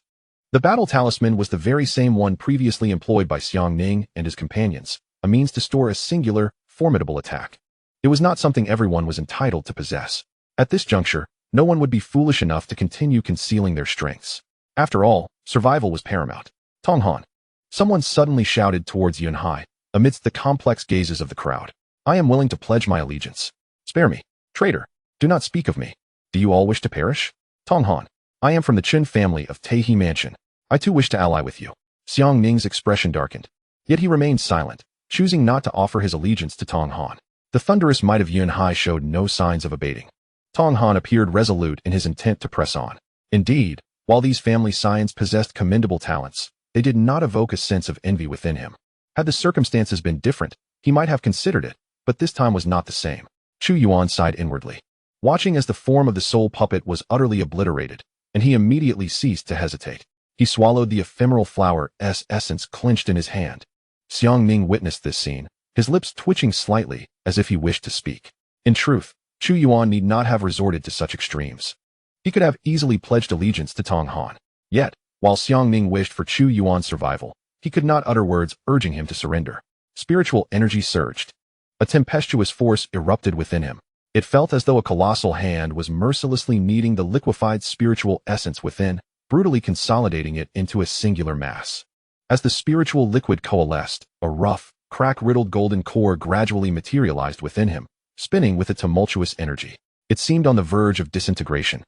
The battle talisman was the very same one previously employed by Xiang Ning and his companions, a means to store a singular, formidable attack. It was not something everyone was entitled to possess. At this juncture, no one would be foolish enough to continue concealing their strengths. After all, survival was paramount. Tong Han. Someone suddenly shouted towards Yun Hai, amidst the complex gazes of the crowd. I am willing to pledge my allegiance. Spare me. Traitor, do not speak of me. Do you all wish to perish? Tong Han. I am from the Chen family of Taihe Mansion. I too wish to ally with you. Xiang Ning's expression darkened. Yet he remained silent, choosing not to offer his allegiance to Tong Han. The thunderous might of Yunhai showed no signs of abating. Tong Han appeared resolute in his intent to press on. Indeed, while these family scions possessed commendable talents, they did not evoke a sense of envy within him. Had the circumstances been different, he might have considered it, but this time was not the same. Chu Yuan sighed inwardly, watching as the form of the soul puppet was utterly obliterated, and he immediately ceased to hesitate. He swallowed the ephemeral flower's essence clenched in his hand. Xiang Ning witnessed this scene, his lips twitching slightly, as if he wished to speak. In truth, Chu Yuan need not have resorted to such extremes. He could have easily pledged allegiance to Tong Han. Yet, while Xiang Ning wished for Chu Yuan's survival, he could not utter words urging him to surrender. Spiritual energy surged. A tempestuous force erupted within him. It felt as though a colossal hand was mercilessly kneading the liquefied spiritual essence within, brutally consolidating it into a singular mass. As the spiritual liquid coalesced, a rough, crack-riddled golden core gradually materialized within him, spinning with a tumultuous energy. It seemed on the verge of disintegration.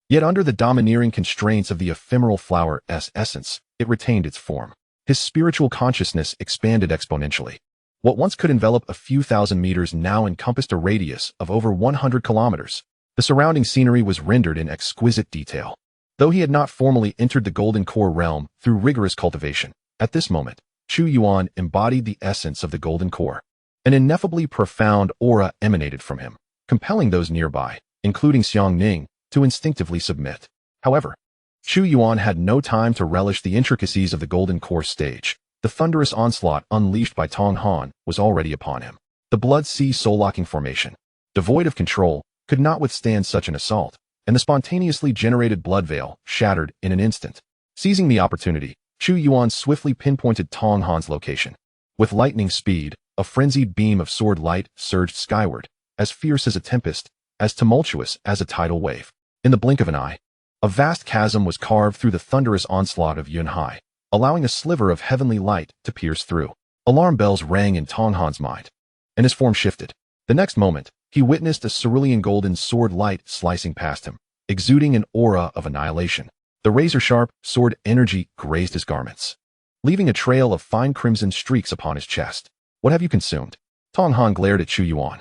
Yet under the domineering constraints of the ephemeral flower's essence, it retained its form. His spiritual consciousness expanded exponentially. What once could envelop a few thousand meters now encompassed a radius of over 100 kilometers. The surrounding scenery was rendered in exquisite detail. Though he had not formally entered the golden core realm through rigorous cultivation, at this moment, Chu Yuan embodied the essence of the golden core. An ineffably profound aura emanated from him, compelling those nearby, including Xiang Ning, to instinctively submit. However, Chu Yuan had no time to relish the intricacies of the golden core stage. The thunderous onslaught unleashed by Tong Han was already upon him. The blood sea soul-locking formation, devoid of control, could not withstand such an assault, and the spontaneously generated blood veil shattered in an instant. Seizing the opportunity, Chu Yuan swiftly pinpointed Tong Han's location. With lightning speed, a frenzied beam of sword light surged skyward, as fierce as a tempest, as tumultuous as a tidal wave. In the blink of an eye, a vast chasm was carved through the thunderous onslaught of Yunhai, allowing a sliver of heavenly light to pierce through. Alarm bells rang in Tong Han's mind, and his form shifted. The next moment, he witnessed a cerulean golden sword light slicing past him, exuding an aura of annihilation. The razor-sharp sword energy grazed his garments, leaving a trail of fine crimson streaks upon his chest. What have you consumed? Tong Han glared at Chu Yuan,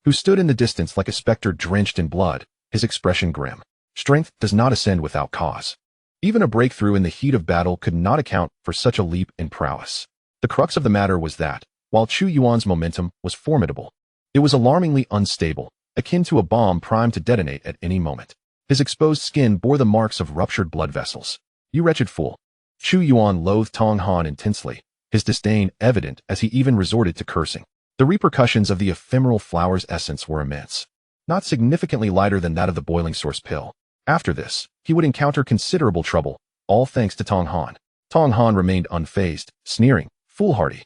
who stood in the distance like a specter drenched in blood, his expression grim. Strength does not ascend without cause. Even a breakthrough in the heat of battle could not account for such a leap in prowess. The crux of the matter was that, while Chu Yuan's momentum was formidable, it was alarmingly unstable, akin to a bomb primed to detonate at any moment. His exposed skin bore the marks of ruptured blood vessels. You wretched fool. Chu Yuan loathed Tong Han intensely, his disdain evident as he even resorted to cursing. The repercussions of the ephemeral flower's essence were immense, not significantly lighter than that of the boiling source pill. After this, he would encounter considerable trouble, all thanks to Tong Han. Tong Han remained unfazed, sneering, foolhardy.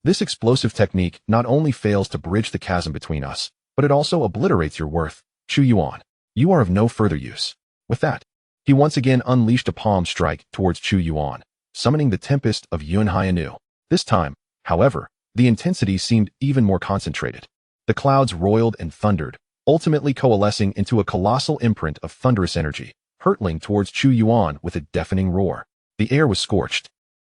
This explosive technique not only fails to bridge the chasm between us, but it also obliterates your worth, Chu Yuan. You are of no further use. With that, he once again unleashed a palm strike towards Chu Yuan, summoning the tempest of Yunhai anew. This time, however, the intensity seemed even more concentrated. The clouds roiled and thundered, ultimately coalescing into a colossal imprint of thunderous energy, hurtling towards Chu Yuan with a deafening roar. The air was scorched,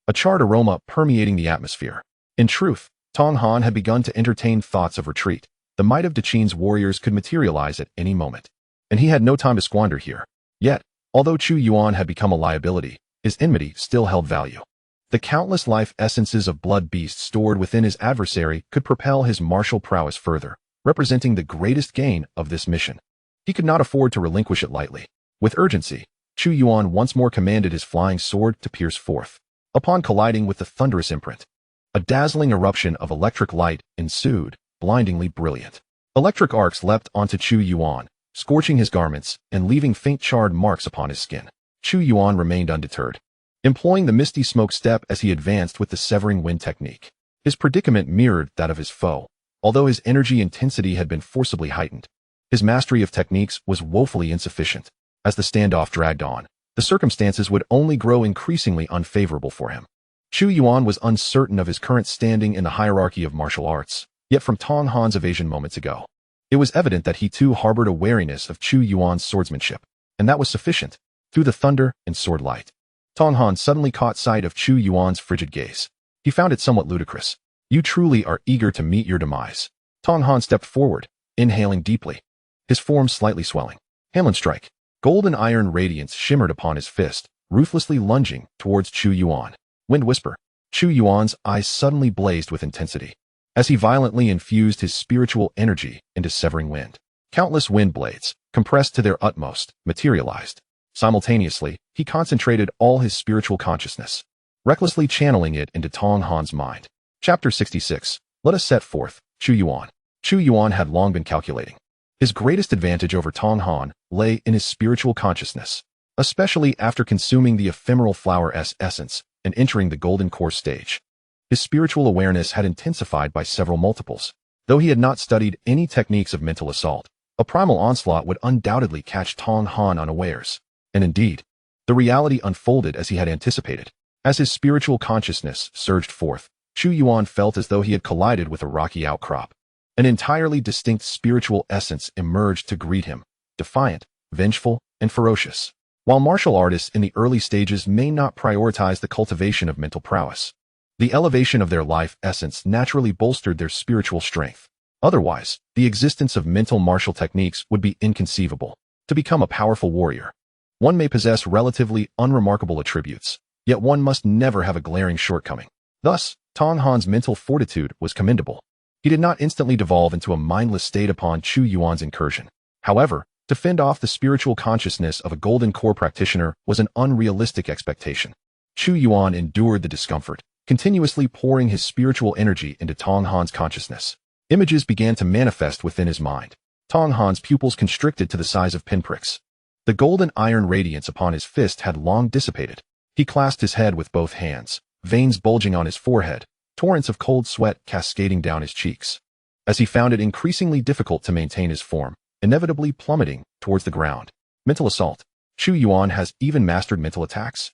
a charred aroma permeating the atmosphere. In truth, Tong Han had begun to entertain thoughts of retreat. The might of Zhuxian's warriors could materialize at any moment, and he had no time to squander here. Yet, although Chu Yuan had become a liability, his enmity still held value. The countless life essences of blood beasts stored within his adversary could propel his martial prowess further, representing the greatest gain of this mission. He could not afford to relinquish it lightly. With urgency, Chu Yuan once more commanded his flying sword to pierce forth. Upon colliding with the thunderous imprint, a dazzling eruption of electric light ensued, blindingly brilliant. Electric arcs leapt onto Chu Yuan, scorching his garments and leaving faint charred marks upon his skin. Chu Yuan remained undeterred, employing the misty smoke step as he advanced with the severing wind technique. His predicament mirrored that of his foe. Although his energy intensity had been forcibly heightened, his mastery of techniques was woefully insufficient. As the standoff dragged on, the circumstances would only grow increasingly unfavorable for him. Chu Yuan was uncertain of his current standing in the hierarchy of martial arts, yet from Tong Han's evasion moments ago, it was evident that he too harbored a wariness of Chu Yuan's swordsmanship, and that was sufficient. Through the thunder and sword light, Tong Han suddenly caught sight of Chu Yuan's frigid gaze. He found it somewhat ludicrous. You truly are eager to meet your demise. Tong Han stepped forward, inhaling deeply, his form slightly swelling. Hamlin strike. Golden iron radiance shimmered upon his fist, ruthlessly lunging towards Chu Yuan. Wind whisper. Chu Yuan's eyes suddenly blazed with intensity, as he violently infused his spiritual energy into severing wind. Countless wind blades, compressed to their utmost, materialized. Simultaneously, he concentrated all his spiritual consciousness, recklessly channeling it into Tong Han's mind. Chapter 66. Let us set forth, Chu Yuan. Chu Yuan had long been calculating. His greatest advantage over Tong Han lay in his spiritual consciousness, especially after consuming the ephemeral flower's essence and entering the golden core stage. His spiritual awareness had intensified by several multiples. Though he had not studied any techniques of mental assault, a primal onslaught would undoubtedly catch Tong Han unawares. And indeed, the reality unfolded as he had anticipated. As his spiritual consciousness surged forth, Chu Yuan felt as though he had collided with a rocky outcrop. An entirely distinct spiritual essence emerged to greet him, defiant, vengeful, and ferocious. While martial artists in the early stages may not prioritize the cultivation of mental prowess, the elevation of their life essence naturally bolstered their spiritual strength. Otherwise, the existence of mental martial techniques would be inconceivable. To become a powerful warrior, one may possess relatively unremarkable attributes, yet one must never have a glaring shortcoming. Thus, Tong Han's mental fortitude was commendable. He did not instantly devolve into a mindless state upon Chu Yuan's incursion. However, to fend off the spiritual consciousness of a golden core practitioner was an unrealistic expectation. Chu Yuan endured the discomfort, continuously pouring his spiritual energy into Tong Han's consciousness. Images began to manifest within his mind. Tong Han's pupils constricted to the size of pinpricks. The golden iron radiance upon his fist had long dissipated. He clasped his head with both hands, veins bulging on his forehead, torrents of cold sweat cascading down his cheeks, as he found it increasingly difficult to maintain his form, inevitably plummeting towards the ground. Mental assault. Chu Yuan has even mastered mental attacks?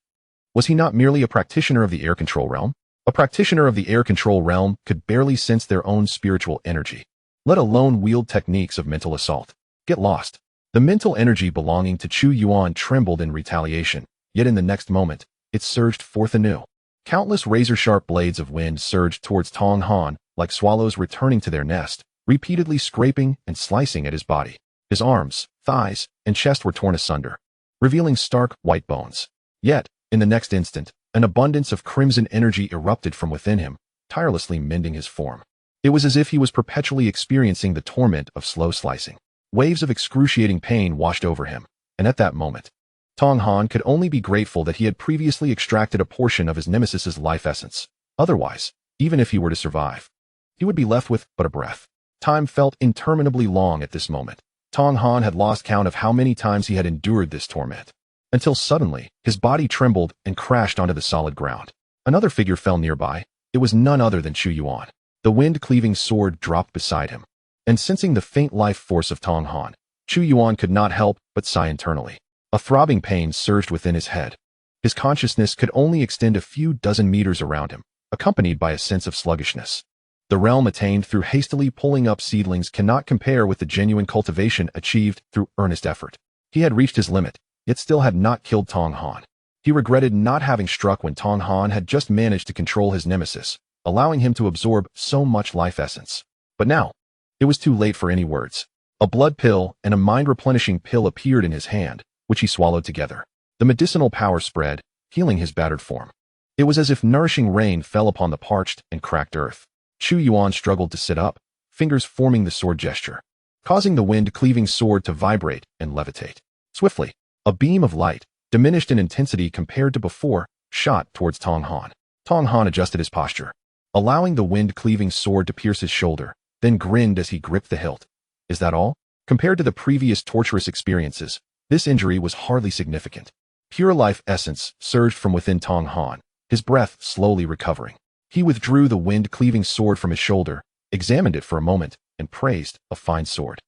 Was he not merely a practitioner of the air control realm? A practitioner of the air control realm could barely sense their own spiritual energy, let alone wield techniques of mental assault. Get lost. The mental energy belonging to Chu Yuan trembled in retaliation, yet in the next moment, it surged forth anew. Countless razor-sharp blades of wind surged towards Tong Han, like swallows returning to their nest, repeatedly scraping and slicing at his body. His arms, thighs, and chest were torn asunder, revealing stark, white bones. Yet, in the next instant, an abundance of crimson energy erupted from within him, tirelessly mending his form. It was as if he was perpetually experiencing the torment of slow slicing. Waves of excruciating pain washed over him, and at that moment, Tong Han could only be grateful that he had previously extracted a portion of his nemesis's life essence. Otherwise, even if he were to survive, he would be left with but a breath. Time felt interminably long at this moment. Tong Han had lost count of how many times he had endured this torment, until suddenly, his body trembled and crashed onto the solid ground. Another figure fell nearby. It was none other than Chu Yuan. The wind-cleaving sword dropped beside him, and sensing the faint life force of Tong Han, Chu Yuan could not help but sigh internally. A throbbing pain surged within his head. His consciousness could only extend a few dozen meters around him, accompanied by a sense of sluggishness. The realm attained through hastily pulling up seedlings cannot compare with the genuine cultivation achieved through earnest effort. He had reached his limit, yet still had not killed Tong Han. He regretted not having struck when Tong Han had just managed to control his nemesis, allowing him to absorb so much life essence. But now, it was too late for any words. A blood pill and a mind-replenishing pill appeared in his hand, which he swallowed together. The medicinal power spread, healing his battered form. It was as if nourishing rain fell upon the parched and cracked earth. Chu Yuan struggled to sit up, fingers forming the sword gesture, causing the wind-cleaving sword to vibrate and levitate. Swiftly, a beam of light, diminished in intensity compared to before, shot towards Tong Han. Tong Han adjusted his posture, allowing the wind-cleaving sword to pierce his shoulder, then grinned as he gripped the hilt. Is that all? Compared to the previous torturous experiences, this injury was hardly significant. Pure life essence surged from within Tong Han, his breath slowly recovering. He withdrew the wind-cleaving sword from his shoulder, examined it for a moment, and praised a fine sword.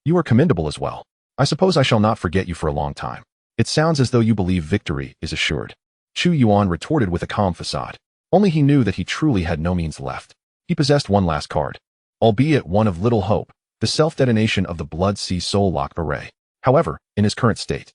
You are commendable as well. I suppose I shall not forget you for a long time. It sounds as though you believe victory is assured. Chu Yuan retorted with a calm facade. Only he knew that he truly had no means left. He possessed one last card, albeit one of little hope, the self-detonation of the Blood Sea Soul Lock array. However, in his current state,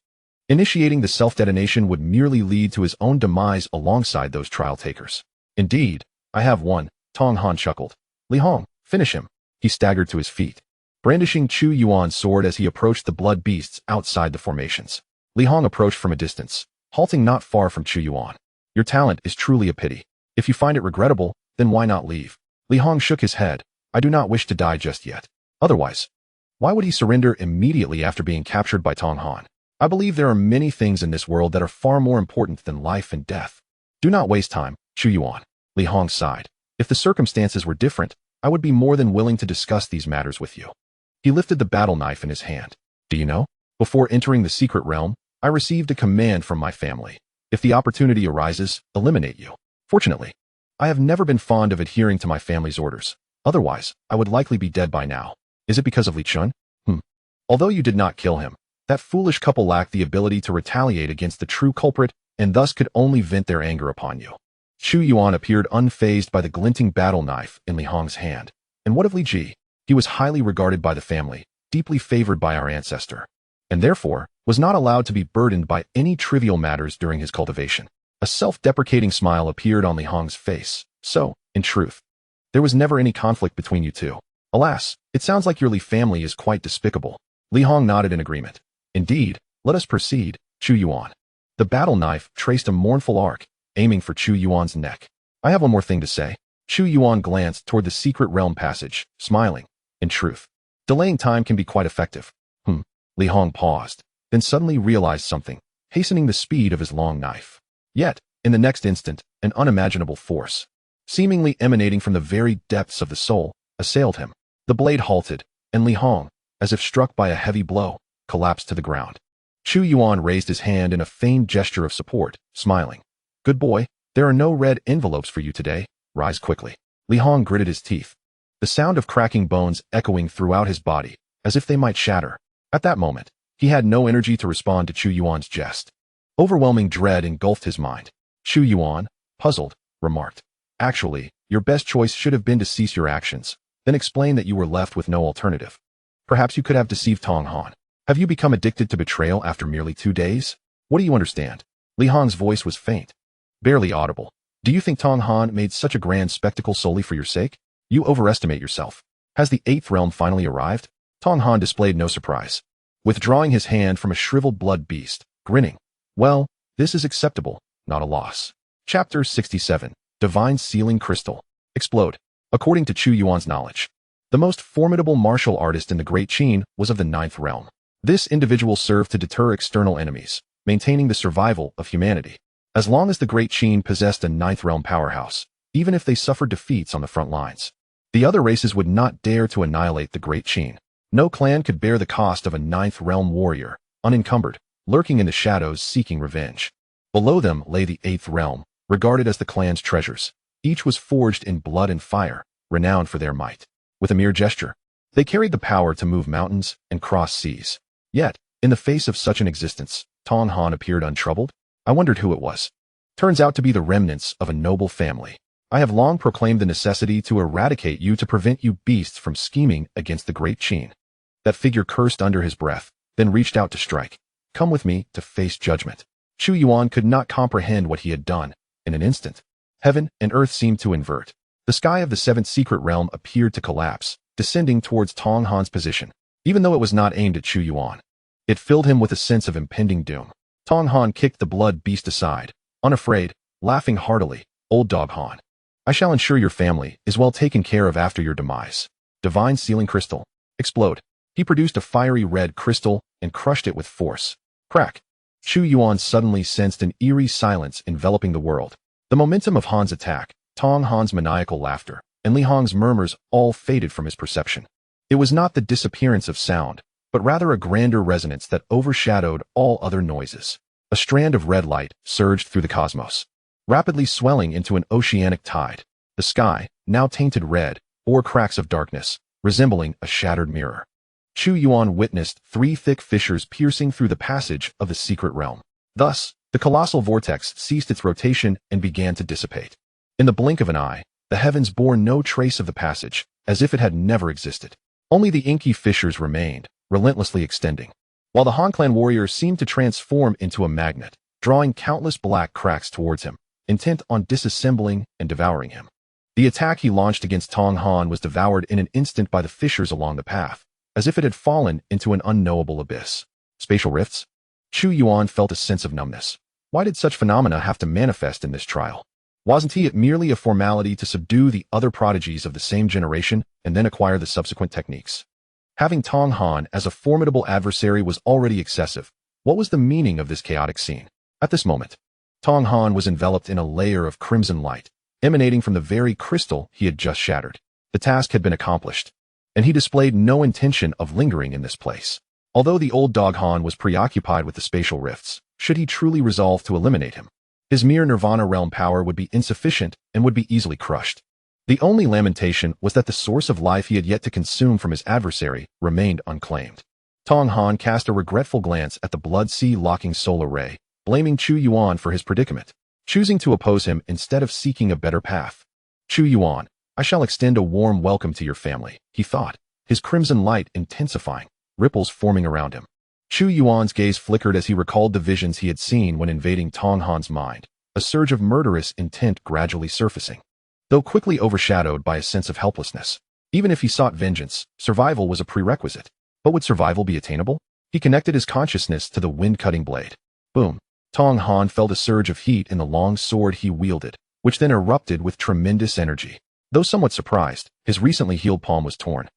initiating the self-detonation would merely lead to his own demise alongside those trial takers. Indeed, I have one, Tong Han chuckled. Li Hong, finish him. He staggered to his feet, brandishing Chu Yuan's sword as he approached the blood beasts outside the formations. Li Hong approached from a distance, halting not far from Chu Yuan. Your talent is truly a pity. If you find it regrettable, then why not leave? Li Hong shook his head. I do not wish to die just yet. Otherwise, why would he surrender immediately after being captured by Tong Han? I believe there are many things in this world that are far more important than life and death. Do not waste time, Chu Yuan. Li Hong sighed. If the circumstances were different, I would be more than willing to discuss these matters with you. He lifted the battle knife in his hand. Do you know? Before entering the secret realm, I received a command from my family. If the opportunity arises, eliminate you. Fortunately, I have never been fond of adhering to my family's orders. Otherwise, I would likely be dead by now. Is it because of Li Chun? Although you did not kill him, that foolish couple lacked the ability to retaliate against the true culprit and thus could only vent their anger upon you. Chu Yuan appeared unfazed by the glinting battle knife in Li Hong's hand. And what of Li Ji? He was highly regarded by the family, deeply favored by our ancestor, and therefore was not allowed to be burdened by any trivial matters during his cultivation. A self-deprecating smile appeared on Li Hong's face. So, in truth, there was never any conflict between you two. Alas, it sounds like your Li family is quite despicable. Li Hong nodded in agreement. Indeed, let us proceed, Chu Yuan. The battle knife traced a mournful arc, aiming for Chu Yuan's neck. I have one more thing to say. Chu Yuan glanced toward the secret realm passage, smiling. In truth, delaying time can be quite effective. Li Hong paused, then suddenly realized something, hastening the speed of his long knife. Yet, in the next instant, an unimaginable force, seemingly emanating from the very depths of the soul, assailed him. The blade halted, and Li Hong, as if struck by a heavy blow, collapsed to the ground. Chu Yuan raised his hand in a feigned gesture of support, smiling. Good boy, there are no red envelopes for you today. Rise quickly. Li Hong gritted his teeth, the sound of cracking bones echoing throughout his body, as if they might shatter. At that moment, he had no energy to respond to Chu Yuan's jest. Overwhelming dread engulfed his mind. Chu Yuan, puzzled, remarked, Actually, your best choice should have been to cease your actions, then explain that you were left with no alternative. Perhaps you could have deceived Tong Han. Have you become addicted to betrayal after merely 2 days? What do you understand? Li Hong's voice was faint, barely audible. Do you think Tong Han made such a grand spectacle solely for your sake? You overestimate yourself. Has the 8th realm finally arrived? Tong Han displayed no surprise, withdrawing his hand from a shriveled blood beast, grinning. Well, this is acceptable, not a loss. Chapter 67. Divine Sealing Crystal. Explode. According to Chu Yuan's knowledge, the most formidable martial artist in the Great Qin was of the 9th realm. This individual served to deter external enemies, maintaining the survival of humanity. As long as the Great Qin possessed a 9th realm powerhouse, even if they suffered defeats on the front lines, the other races would not dare to annihilate the Great Qin. No clan could bear the cost of a 9th realm warrior, unencumbered, lurking in the shadows seeking revenge. Below them lay the 8th realm, regarded as the clan's treasures. Each was forged in blood and fire, renowned for their might. With a mere gesture, they carried the power to move mountains and cross seas. Yet, in the face of such an existence, Tong Han appeared untroubled. I wondered who it was. Turns out to be the remnants of a noble family. I have long proclaimed the necessity to eradicate you to prevent you beasts from scheming against the Great Qin. That figure cursed under his breath, then reached out to strike. Come with me to face judgment. Chu Yuan could not comprehend what he had done. In an instant, heaven and earth seemed to invert. The sky of the 7th secret realm appeared to collapse, descending towards Tong Han's position. Even though it was not aimed at Chu Yuan, it filled him with a sense of impending doom. Tong Han kicked the blood beast aside, unafraid, laughing heartily. Old dog Han, I shall ensure your family is well taken care of after your demise. Divine Sealing Crystal. Explode. He produced a fiery red crystal and crushed it with force. Crack. Chu Yuan suddenly sensed an eerie silence enveloping the world. The momentum of Han's attack, Tong Han's maniacal laughter, and Li Hong's murmurs all faded from his perception. It was not the disappearance of sound, but rather a grander resonance that overshadowed all other noises. A strand of red light surged through the cosmos, rapidly swelling into an oceanic tide. The sky, now tainted red, bore cracks of darkness, resembling a shattered mirror. Chu Yuan witnessed 3 thick fissures piercing through the passage of the secret realm. Thus, the colossal vortex ceased its rotation and began to dissipate. In the blink of an eye, the heavens bore no trace of the passage, as if it had never existed. Only the inky fissures remained, relentlessly extending, while the Han clan warrior seemed to transform into a magnet, drawing countless black cracks towards him, intent on disassembling and devouring him. The attack he launched against Tong Han was devoured in an instant by the fissures along the path, as if it had fallen into an unknowable abyss. Spatial rifts? Chu Yuan felt a sense of numbness. Why did such phenomena have to manifest in this trial? Wasn't it merely a formality to subdue the other prodigies of the same generation and then acquire the subsequent techniques? Having Tong Han as a formidable adversary was already excessive. What was the meaning of this chaotic scene? At this moment, Tong Han was enveloped in a layer of crimson light, emanating from the very crystal he had just shattered. The task had been accomplished, and he displayed no intention of lingering in this place. Although the old dog Han was preoccupied with the spatial rifts, should he truly resolve to eliminate him, his mere Nirvana realm power would be insufficient and would be easily crushed. The only lamentation was that the source of life he had yet to consume from his adversary remained unclaimed. Tong Han cast a regretful glance at the blood sea locking solar ray, blaming Chu Yuan for his predicament, choosing to oppose him instead of seeking a better path. Chu Yuan, I shall extend a warm welcome to your family, he thought, his crimson light intensifying, ripples forming around him. Chu Yuan's gaze flickered as he recalled the visions he had seen when invading Tong Han's mind, a surge of murderous intent gradually surfacing. Though quickly overshadowed by a sense of helplessness, even if he sought vengeance, survival was a prerequisite. But would survival be attainable? He connected his consciousness to the wind-cutting blade. Boom! Tong Han felt a surge of heat in the long sword he wielded, which then erupted with tremendous energy. Though somewhat surprised, his recently healed palm was torn,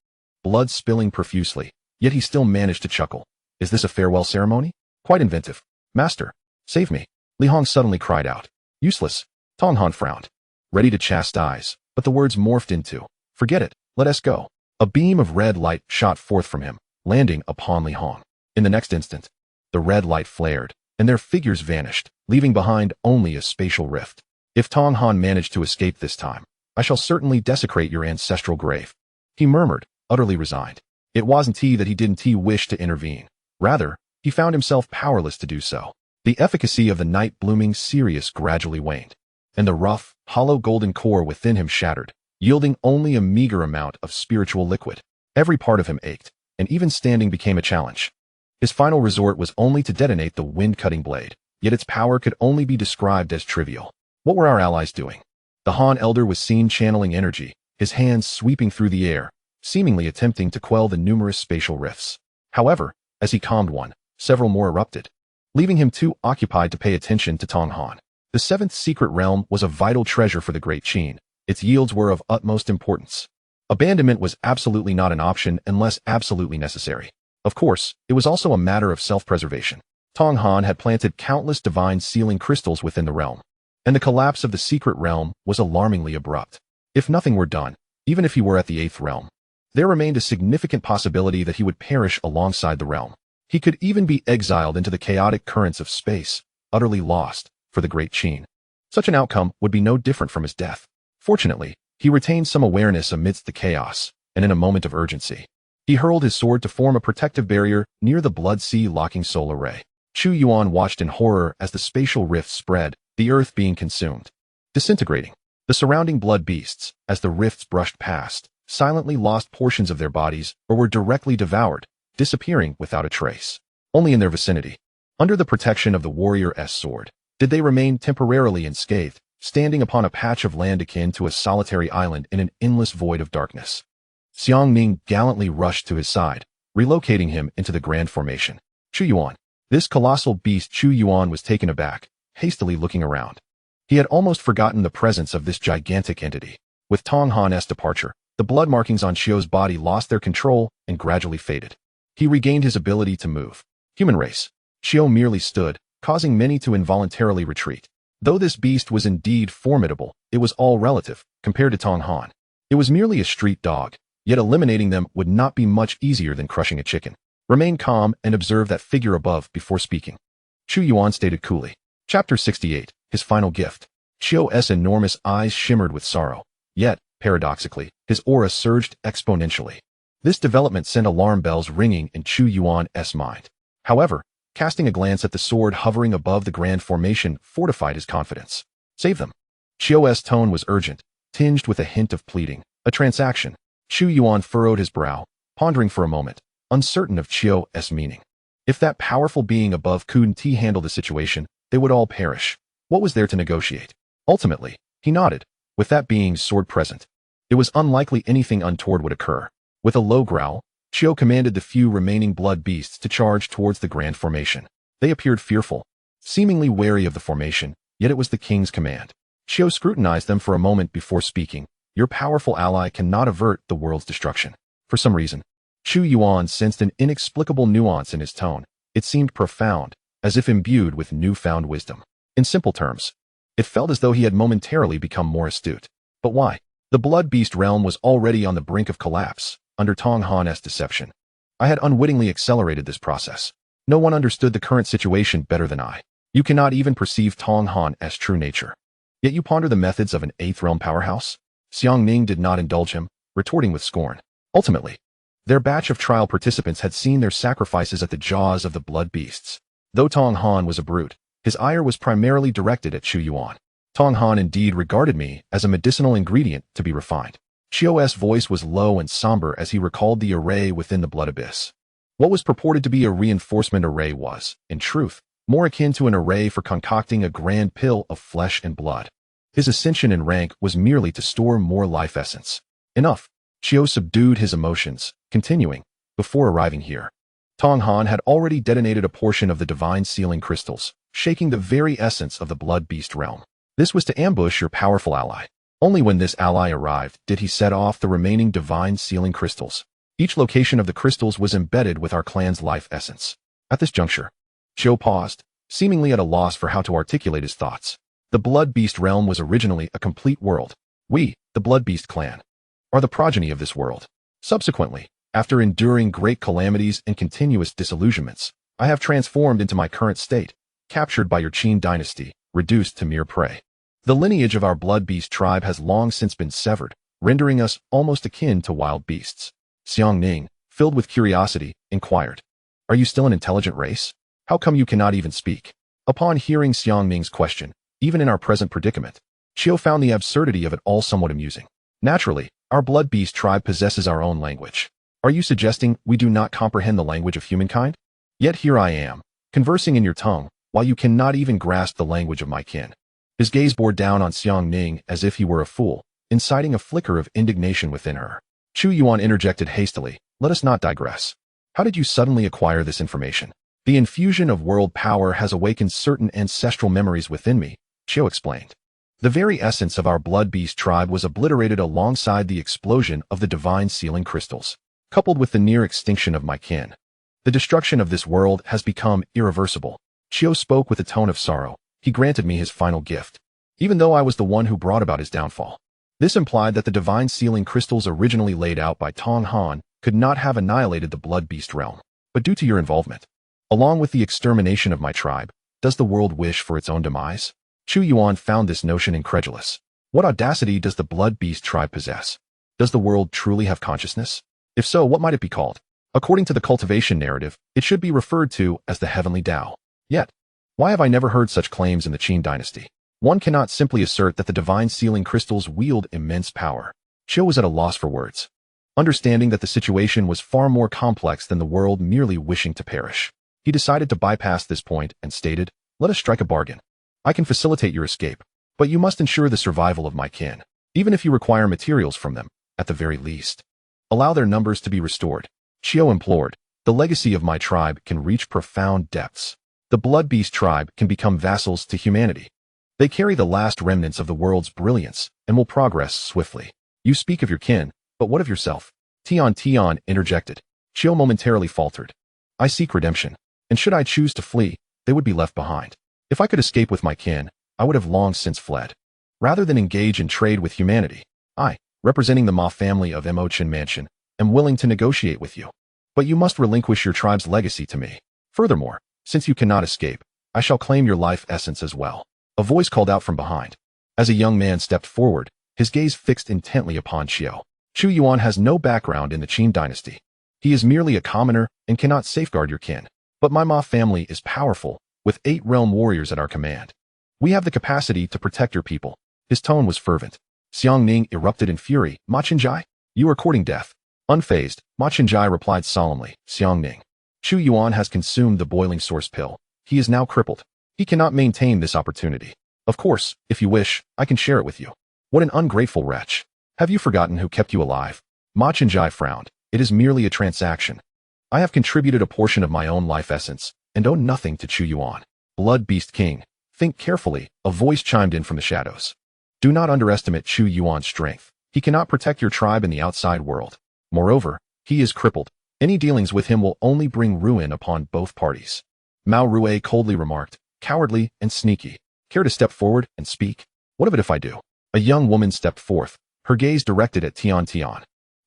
blood spilling profusely, yet he still managed to chuckle. Is this a farewell ceremony? Quite inventive. Master, save me. Li Hong suddenly cried out. Useless. Tong Han frowned, ready to chastise, but the words morphed into, forget it, let us go. A beam of red light shot forth from him, landing upon Li Hong. In the next instant, the red light flared, and their figures vanished, leaving behind only a spatial rift. If Tong Han managed to escape this time, I shall certainly desecrate your ancestral grave. He murmured, utterly resigned. It wasn't that he didn't wish to intervene. Rather, he found himself powerless to do so. The efficacy of the night-blooming Sirius gradually waned, and the rough, hollow golden core within him shattered, yielding only a meager amount of spiritual liquid. Every part of him ached, and even standing became a challenge. His final resort was only to detonate the wind-cutting blade, yet its power could only be described as trivial. What were our allies doing? The Han Elder was seen channeling energy, his hands sweeping through the air, seemingly attempting to quell the numerous spatial rifts. However, as he calmed one, several more erupted, leaving him too occupied to pay attention to Tong Han. The seventh secret realm was a vital treasure for the Great Qin. Its yields were of utmost importance. Abandonment was absolutely not an option unless absolutely necessary. Of course, it was also a matter of self-preservation. Tong Han had planted countless divine sealing crystals within the realm, and the collapse of the secret realm was alarmingly abrupt. If nothing were done, even if he were at the eighth realm, there remained a significant possibility that he would perish alongside the realm. He could even be exiled into the chaotic currents of space, utterly lost, for the Great Qin. Such an outcome would be no different from his death. Fortunately, he retained some awareness amidst the chaos, and in a moment of urgency, he hurled his sword to form a protective barrier near the blood sea locking solar ray. Chu Yuan watched in horror as the spatial rift spread, the earth being consumed, disintegrating. The surrounding blood beasts, as the rifts brushed past, silently lost portions of their bodies or were directly devoured, disappearing without a trace. Only in their vicinity, under the protection of the warrior's sword, did they remain temporarily unscathed, standing upon a patch of land akin to a solitary island in an endless void of darkness. Xiang Ning gallantly rushed to his side, relocating him into the grand formation. Chu Yuan. This colossal beast. Chu Yuan was taken aback, hastily looking around. He had almost forgotten the presence of this gigantic entity. With Tong Han's departure, the blood markings on Xiao's body lost their control and gradually faded. He regained his ability to move. Human race. Xiao merely stood, causing many to involuntarily retreat. Though this beast was indeed formidable, it was all relative, compared to Tong Han. It was merely a street dog, yet eliminating them would not be much easier than crushing a chicken. Remain calm and observe that figure above before speaking. Chu Yuan stated coolly. Chapter 68, His Final Gift. Xiao's enormous eyes shimmered with sorrow, yet, paradoxically, his aura surged exponentially. This development sent alarm bells ringing in Chu Yuan's mind. However, casting a glance at the sword hovering above the grand formation fortified his confidence. Save them. Xiao's tone was urgent, tinged with a hint of pleading. A transaction. Chu Yuan furrowed his brow, pondering for a moment, uncertain of Xiao's meaning. If that powerful being above couldn't handle the situation, they would all perish. What was there to negotiate? Ultimately, he nodded, With that being's sword present, it was unlikely anything untoward would occur. With a low growl, Chu commanded the few remaining blood beasts to charge towards the grand formation. They appeared fearful, seemingly wary of the formation, yet it was the king's command. Chu scrutinized them for a moment before speaking. Your powerful ally cannot avert the world's destruction. For some reason, Chu Yuan sensed an inexplicable nuance in his tone. It seemed profound, as if imbued with newfound wisdom. In simple terms, it felt as though he had momentarily become more astute. But why? The blood beast realm was already on the brink of collapse, under Tong Han's deception. I had unwittingly accelerated this process. No one understood the current situation better than I. You cannot even perceive Tong Han's true nature. Yet you ponder the methods of an 8th realm powerhouse? Xiang did not indulge him, retorting with scorn. Ultimately, their batch of trial participants had seen their sacrifices at the jaws of the blood beasts. Though Tong Han was a brute, his ire was primarily directed at Chu Yuan. Tong Han indeed regarded me as a medicinal ingredient to be refined. Chiu's voice was low and somber as he recalled the array within the blood abyss. What was purported to be a reinforcement array was, in truth, more akin to an array for concocting a grand pill of flesh and blood. His ascension in rank was merely to store more life essence. Enough. Chiu subdued his emotions, continuing, before arriving here. Tong Han had already detonated a portion of the divine sealing crystals, shaking the very essence of the blood beast realm. This was to ambush your powerful ally. Only when this ally arrived did he set off the remaining divine sealing crystals. Each location of the crystals was embedded with our clan's life essence. At this juncture, Chiu paused, seemingly at a loss for how to articulate his thoughts. The blood beast realm was originally a complete world. We, the blood beast clan, are the progeny of this world. Subsequently, after enduring great calamities and continuous disillusionments, I have transformed into my current state, captured by your Qin dynasty, reduced to mere prey. The lineage of our blood beast tribe has long since been severed, rendering us almost akin to wild beasts. Xiang, filled with curiosity, inquired, "Are you still an intelligent race? How come you cannot even speak?" Upon hearing Xiang question, even in our present predicament, Chiu found the absurdity of it all somewhat amusing. Naturally, our blood beast tribe possesses our own language. Are you suggesting we do not comprehend the language of humankind? Yet here I am, conversing in your tongue, while you cannot even grasp the language of my kin. His gaze bore down on Xiang as if he were a fool, inciting a flicker of indignation within her. Chu Yuan interjected hastily, "Let us not digress. How did you suddenly acquire this information?" "The infusion of world power has awakened certain ancestral memories within me," Chiu explained. "The very essence of our blood beast tribe was obliterated alongside the explosion of the divine sealing crystals, coupled with the near extinction of my kin. The destruction of this world has become irreversible." Chiu spoke with a tone of sorrow. He granted me his final gift, even though I was the one who brought about his downfall. This implied that the divine sealing crystals originally laid out by Tong Han could not have annihilated the blood beast realm. But due to your involvement, along with the extermination of my tribe, does the world wish for its own demise? Chu Yuan found this notion incredulous. What audacity does the blood beast tribe possess? Does the world truly have consciousness? If so, what might it be called? According to the cultivation narrative, it should be referred to as the heavenly Tao. Yet, why have I never heard such claims in the Qin dynasty? One cannot simply assert that the divine sealing crystals wield immense power. Chiu was at a loss for words, understanding that the situation was far more complex than the world merely wishing to perish. He decided to bypass this point and stated, "Let us strike a bargain. I can facilitate your escape, but you must ensure the survival of my kin, even if you require materials from them, at the very least. Allow their numbers to be restored." Chiu implored, "The legacy of my tribe can reach profound depths. The blood beast tribe can become vassals to humanity. They carry the last remnants of the world's brilliance and will progress swiftly. You speak of your kin, but what of yourself?" Tian interjected. Chiu momentarily faltered. "I seek redemption, and should I choose to flee, they would be left behind. If I could escape with my kin, I would have long since fled. Rather than engage in trade with humanity, I, representing the Ma family of Imochen Mansion, am willing to negotiate with you. But you must relinquish your tribe's legacy to me. Furthermore, since you cannot escape, I shall claim your life essence as well." A voice called out from behind. As a young man stepped forward, his gaze fixed intently upon Chiu. Chu Yuan has no background in the Qin dynasty. He is merely a commoner and cannot safeguard your kin. But my Ma family is powerful, with 8 realm warriors at our command. We have the capacity to protect your people. His tone was fervent. Xiang erupted in fury. "Ma Qingjai, you are courting death." Unfazed, Ma Qingjai replied solemnly, "Xiang Chu Yuan has consumed the boiling source pill. He is now crippled. He cannot maintain this opportunity. Of course, if you wish, I can share it with you." What an ungrateful wretch. Have you forgotten who kept you alive? Ma Chenjai frowned. It is merely a transaction. I have contributed a portion of my own life essence, and owe nothing to Chu Yuan. Blood Beast King, think carefully, a voice chimed in from the shadows. Do not underestimate Chu Yuan's strength. He cannot protect your tribe in the outside world. Moreover, he is crippled. Any dealings with him will only bring ruin upon both parties. Mao Rue coldly remarked, cowardly and sneaky. Care to step forward and speak? What of it if I do? A young woman stepped forth, her gaze directed at Tian Tian.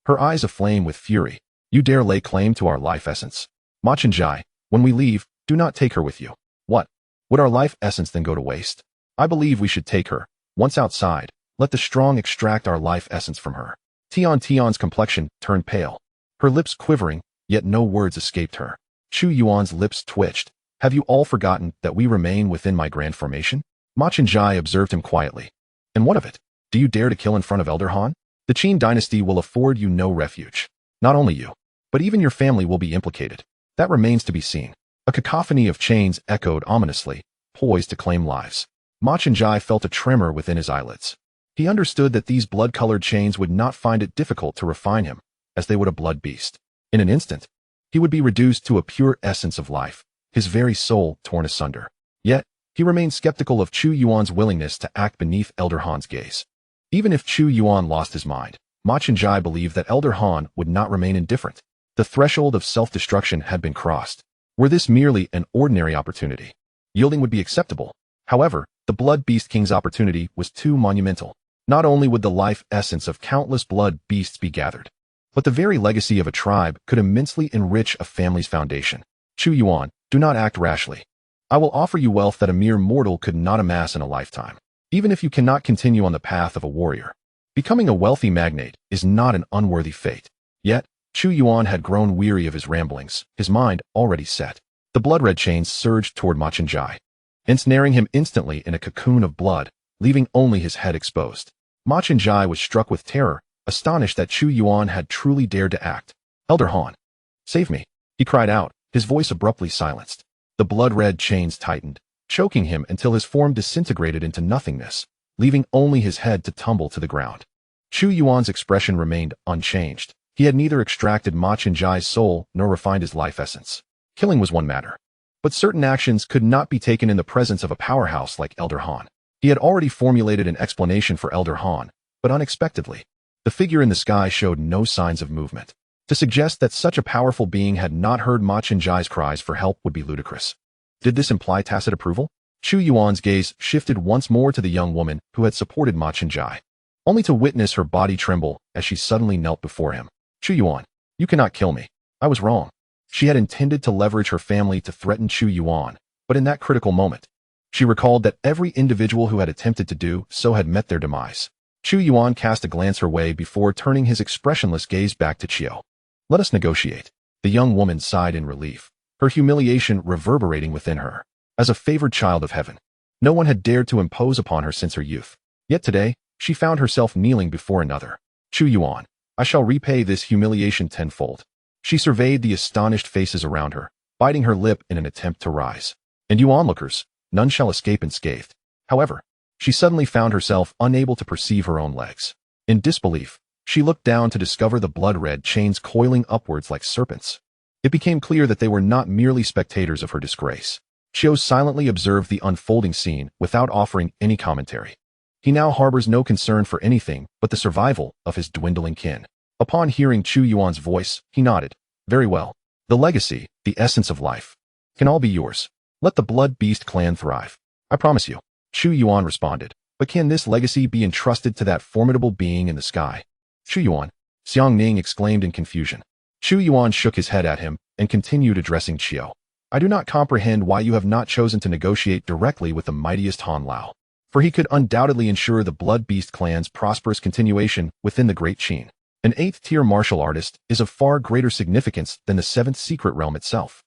Her eyes aflame with fury. You dare lay claim to our life essence? Ma Chenjai, when we leave, do not take her with you. What? Would our life essence then go to waste? I believe we should take her. Once outside, let the strong extract our life essence from her. Tian Tian's complexion turned pale. Her lips quivering, yet no words escaped her. Chu Yuan's lips twitched. Have you all forgotten that we remain within my grand formation? Ma Chenjai observed him quietly. And what of it? Do you dare to kill in front of Elder Han? The Qin dynasty will afford you no refuge. Not only you, but even your family will be implicated. That remains to be seen. A cacophony of chains echoed ominously, poised to claim lives. Ma Chenjai felt a tremor within his eyelids. He understood that these blood-colored chains would not find it difficult to refine him, as they would a blood beast. In an instant, he would be reduced to a pure essence of life, his very soul torn asunder. Yet, he remained skeptical of Chu Yuan's willingness to act beneath Elder Han's gaze. Even if Chu Yuan lost his mind, Ma Chenjai believed that Elder Han would not remain indifferent. The threshold of self-destruction had been crossed. Were this merely an ordinary opportunity, yielding would be acceptable. However, the Blood Beast King's opportunity was too monumental. Not only would the life essence of countless blood beasts be gathered, but the very legacy of a tribe could immensely enrich a family's foundation. Chu Yuan, do not act rashly. I will offer you wealth that a mere mortal could not amass in a lifetime. Even if you cannot continue on the path of a warrior, becoming a wealthy magnate is not an unworthy fate. Yet, Chu Yuan had grown weary of his ramblings, his mind already set. The blood-red chains surged toward Ma Chenjai, ensnaring him instantly in a cocoon of blood, leaving only his head exposed. Ma Chenjai was struck with terror, astonished that Chu Yuan had truly dared to act. Elder Han, save me, he cried out, his voice abruptly silenced. The blood-red chains tightened, choking him until his form disintegrated into nothingness, leaving only his head to tumble to the ground. Chu Yuan's expression remained unchanged. He had neither extracted Ma Chenjai's soul nor refined his life essence. Killing was one matter, but certain actions could not be taken in the presence of a powerhouse like Elder Han. He had already formulated an explanation for Elder Han, but unexpectedly, the figure in the sky showed no signs of movement. To suggest that such a powerful being had not heard Ma Chenjai's cries for help would be ludicrous. Did this imply tacit approval? Chu Yuan's gaze shifted once more to the young woman who had supported Ma Chenjai, only to witness her body tremble as she suddenly knelt before him. Chu Yuan, you cannot kill me. I was wrong. She had intended to leverage her family to threaten Chu Yuan, but in that critical moment, she recalled that every individual who had attempted to do so had met their demise. Chu Yuan cast a glance her way before turning his expressionless gaze back to Chiu. Let us negotiate. The young woman sighed in relief, her humiliation reverberating within her. As a favored child of heaven, no one had dared to impose upon her since her youth. Yet today, she found herself kneeling before another. Chu Yuan, I shall repay this humiliation tenfold. She surveyed the astonished faces around her, biting her lip in an attempt to rise. And you onlookers, none shall escape unscathed. However, she suddenly found herself unable to perceive her own legs. In disbelief, she looked down to discover the blood-red chains coiling upwards like serpents. It became clear that they were not merely spectators of her disgrace. Chiu silently observed the unfolding scene without offering any commentary. He now harbors no concern for anything but the survival of his dwindling kin. Upon hearing Chu Yuan's voice, he nodded. Very well. The legacy, the essence of life, can all be yours. Let the Blood Beast clan thrive. I promise you. Chu Yuan responded. But can this legacy be entrusted to that formidable being in the sky? Chu Yuan, Xiang Ning exclaimed in confusion. Chu Yuan shook his head at him and continued addressing Chiu. I do not comprehend why you have not chosen to negotiate directly with the mightiest Han Lao, for he could undoubtedly ensure the Blood Beast clan's prosperous continuation within the Great Qin. An 8th-tier martial artist is of far greater significance than the 7th secret realm itself.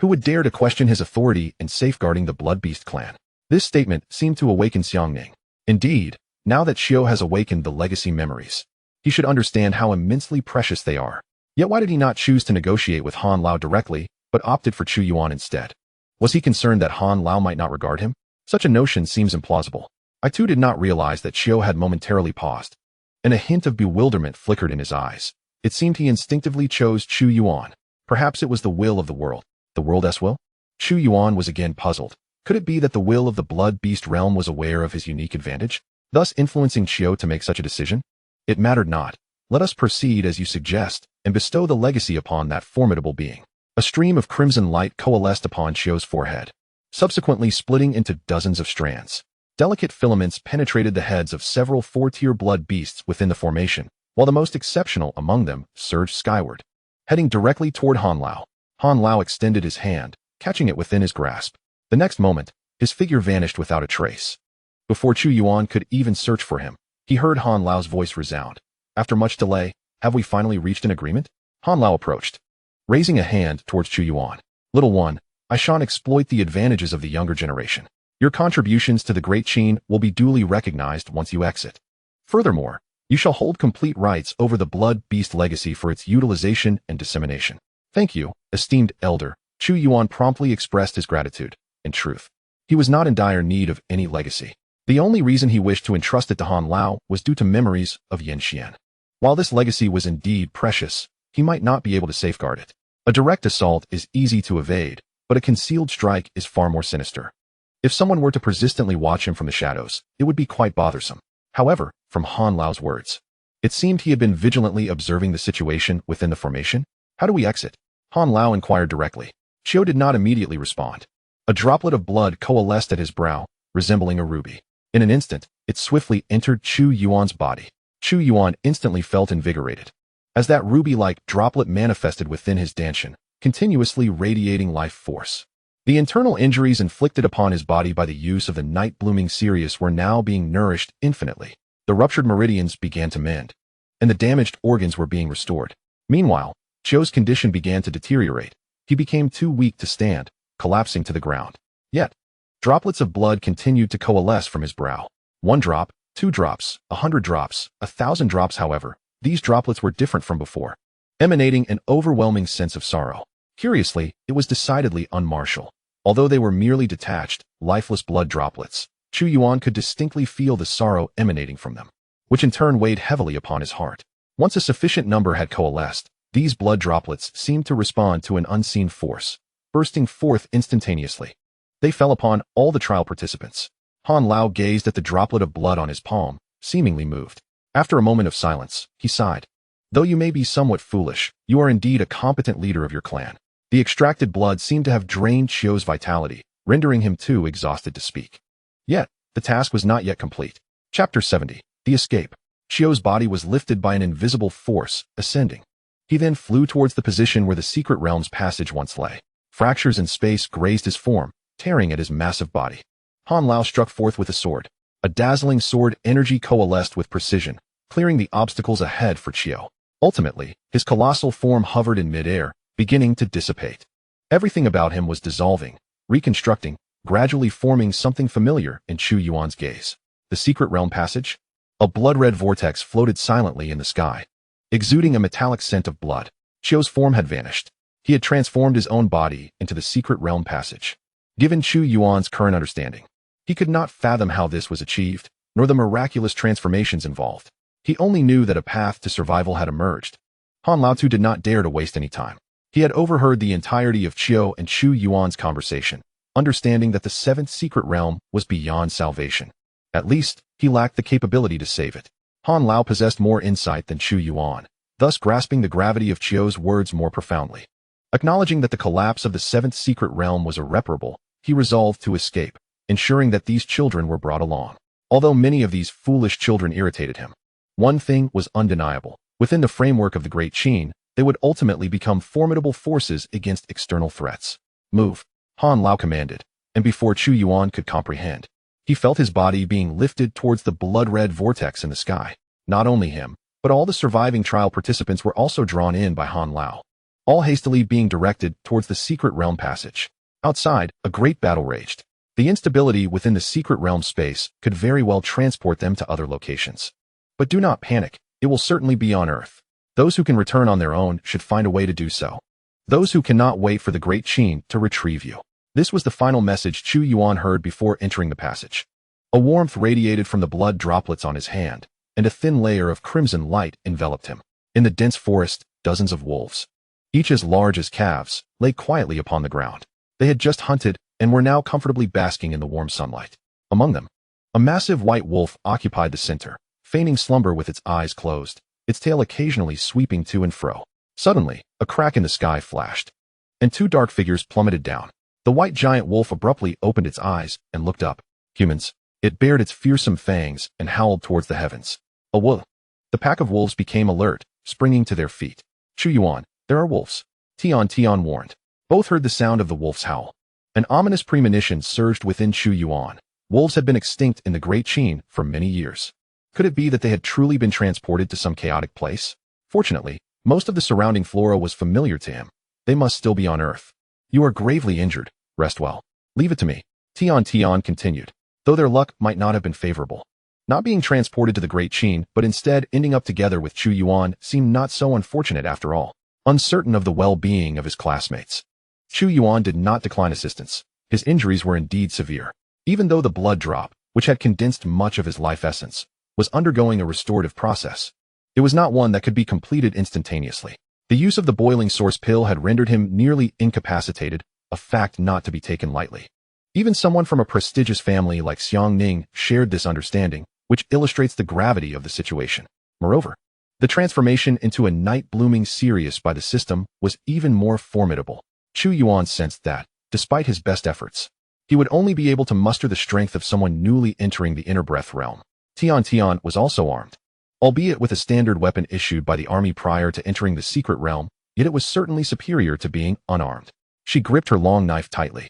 Who would dare to question his authority in safeguarding the Blood Beast clan? This statement seemed to awaken Xiang Ning. Indeed, now that Chiu has awakened the legacy memories, he should understand how immensely precious they are. Yet why did he not choose to negotiate with Han Lao directly, but opted for Chu Yuan instead? Was he concerned that Han Lao might not regard him? Such a notion seems implausible. I too did not realize that Chiu had momentarily paused, and a hint of bewilderment flickered in his eyes. It seemed he instinctively chose Chu Yuan. Perhaps it was the will of the world. The world's will? Chu Yuan was again puzzled. Could it be that the will of the blood beast realm was aware of his unique advantage, thus influencing Chiu to make such a decision? It mattered not. Let us proceed as you suggest, and bestow the legacy upon that formidable being. A stream of crimson light coalesced upon Chiu's forehead, subsequently splitting into dozens of strands. Delicate filaments penetrated the heads of several four-tier blood beasts within the formation, while the most exceptional among them surged skyward, heading directly toward Han Lao. Han Lao extended his hand, catching it within his grasp. The next moment, his figure vanished without a trace. Before Chu Yuan could even search for him, he heard Han Lao's voice resound. After much delay, have we finally reached an agreement? Han Lao approached, raising a hand towards Chu Yuan. Little one, I shall exploit the advantages of the younger generation. Your contributions to the Great Qin will be duly recognized once you exit. Furthermore, you shall hold complete rights over the blood beast legacy for its utilization and dissemination. Thank you, esteemed elder. Chu Yuan promptly expressed his gratitude. In truth, he was not in dire need of any legacy. The only reason he wished to entrust it to Han Lao was due to memories of Xianxian. While this legacy was indeed precious, he might not be able to safeguard it. A direct assault is easy to evade, but a concealed strike is far more sinister. If someone were to persistently watch him from the shadows, it would be quite bothersome. However, from Han Lao's words, it seemed he had been vigilantly observing the situation within the formation. How do we exit? Han Lao inquired directly. Chiu did not immediately respond. A droplet of blood coalesced at his brow, resembling a ruby. In an instant, it swiftly entered Chu Yuan's body. Chu Yuan instantly felt invigorated, as that ruby-like droplet manifested within his danshan, continuously radiating life force. The internal injuries inflicted upon his body by the use of the night-blooming Sirius were now being nourished infinitely. The ruptured meridians began to mend, and the damaged organs were being restored. Meanwhile, Chiu's condition began to deteriorate. He became too weak to stand, collapsing to the ground. Yet, droplets of blood continued to coalesce from his brow. 1 drop, 2 drops, 100 drops, 1,000 drops. However, these droplets were different from before, emanating an overwhelming sense of sorrow. Curiously, it was decidedly unmartial. Although they were merely detached, lifeless blood droplets, Chu Yuan could distinctly feel the sorrow emanating from them, which in turn weighed heavily upon his heart. Once a sufficient number had coalesced, these blood droplets seemed to respond to an unseen force, bursting forth instantaneously. They fell upon all the trial participants. Han Lao gazed at the droplet of blood on his palm, seemingly moved. After a moment of silence, he sighed. Though you may be somewhat foolish, you are indeed a competent leader of your clan. The extracted blood seemed to have drained Chiu's vitality, rendering him too exhausted to speak. Yet, the task was not yet complete. Chapter 70. The Escape. Chiu's body was lifted by an invisible force, ascending. He then flew towards the position where the secret realm's passage once lay. Fractures in space grazed his form, tearing at his massive body. Han Lao struck forth with a sword. A dazzling sword energy coalesced with precision, clearing the obstacles ahead for Chiu. Ultimately, his colossal form hovered in midair, beginning to dissipate. Everything about him was dissolving, reconstructing, gradually forming something familiar in Chu Yuan's gaze. The secret realm passage? A blood-red vortex floated silently in the sky, exuding a metallic scent of blood. Chiu's form had vanished. He had transformed his own body into the secret realm passage. Given Chu Yuan's current understanding, he could not fathom how this was achieved, nor the miraculous transformations involved. He only knew that a path to survival had emerged. Han Lao too did not dare to waste any time. He had overheard the entirety of Chiu and Chu Yuan's conversation, understanding that the 7th secret realm was beyond salvation. At least, he lacked the capability to save it. Han Lao possessed more insight than Chu Yuan, thus grasping the gravity of Chiu's words more profoundly. Acknowledging that the collapse of the 7th secret realm was irreparable, he resolved to escape, ensuring that these children were brought along. Although many of these foolish children irritated him, one thing was undeniable. Within the framework of the Great Qin, they would ultimately become formidable forces against external threats. Move, Han Lao commanded, and before Chu Yuan could comprehend, he felt his body being lifted towards the blood-red vortex in the sky. Not only him, but all the surviving trial participants were also drawn in by Han Lao, all hastily being directed towards the secret realm passage. Outside, a great battle raged. The instability within the secret realm space could very well transport them to other locations. But do not panic, it will certainly be on Earth. Those who can return on their own should find a way to do so. Those who cannot wait for the Great Qin to retrieve you. This was the final message Chu Yuan heard before entering the passage. A warmth radiated from the blood droplets on his hand, and a thin layer of crimson light enveloped him. In the dense forest, dozens of wolves, each as large as calves, lay quietly upon the ground. They had just hunted and were now comfortably basking in the warm sunlight. Among them, a massive white wolf occupied the center, feigning slumber with its eyes closed, its tail occasionally sweeping to and fro. Suddenly, a crack in the sky flashed, and two dark figures plummeted down. The white giant wolf abruptly opened its eyes and looked up. Humans. It bared its fearsome fangs and howled towards the heavens. A wolf. The pack of wolves became alert, springing to their feet. Chu Yuan, there are wolves. Tian warned. Both heard the sound of the wolf's howl. An ominous premonition surged within Chu Yuan. Wolves had been extinct in the Great Qin for many years. Could it be that they had truly been transported to some chaotic place? Fortunately, most of the surrounding flora was familiar to him. They must still be on Earth. You are gravely injured. Rest well. Leave it to me. Tian continued, though their luck might not have been favorable. Not being transported to the Great Qin, but instead ending up together with Chu Yuan seemed not so unfortunate after all. Uncertain of the well-being of his classmates, Chu Yuan did not decline assistance. His injuries were indeed severe. Even though the blood drop, which had condensed much of his life essence, was undergoing a restorative process, it was not one that could be completed instantaneously. The use of the boiling source pill had rendered him nearly incapacitated, a fact not to be taken lightly. Even someone from a prestigious family like Xiang shared this understanding, which illustrates the gravity of the situation. Moreover, the transformation into a knight blooming Sirius by the system was even more formidable. Chu Yuan sensed that, despite his best efforts, he would only be able to muster the strength of someone newly entering the inner breath realm. Tian was also armed. Albeit with a standard weapon issued by the army prior to entering the secret realm, yet it was certainly superior to being unarmed. She gripped her long knife tightly,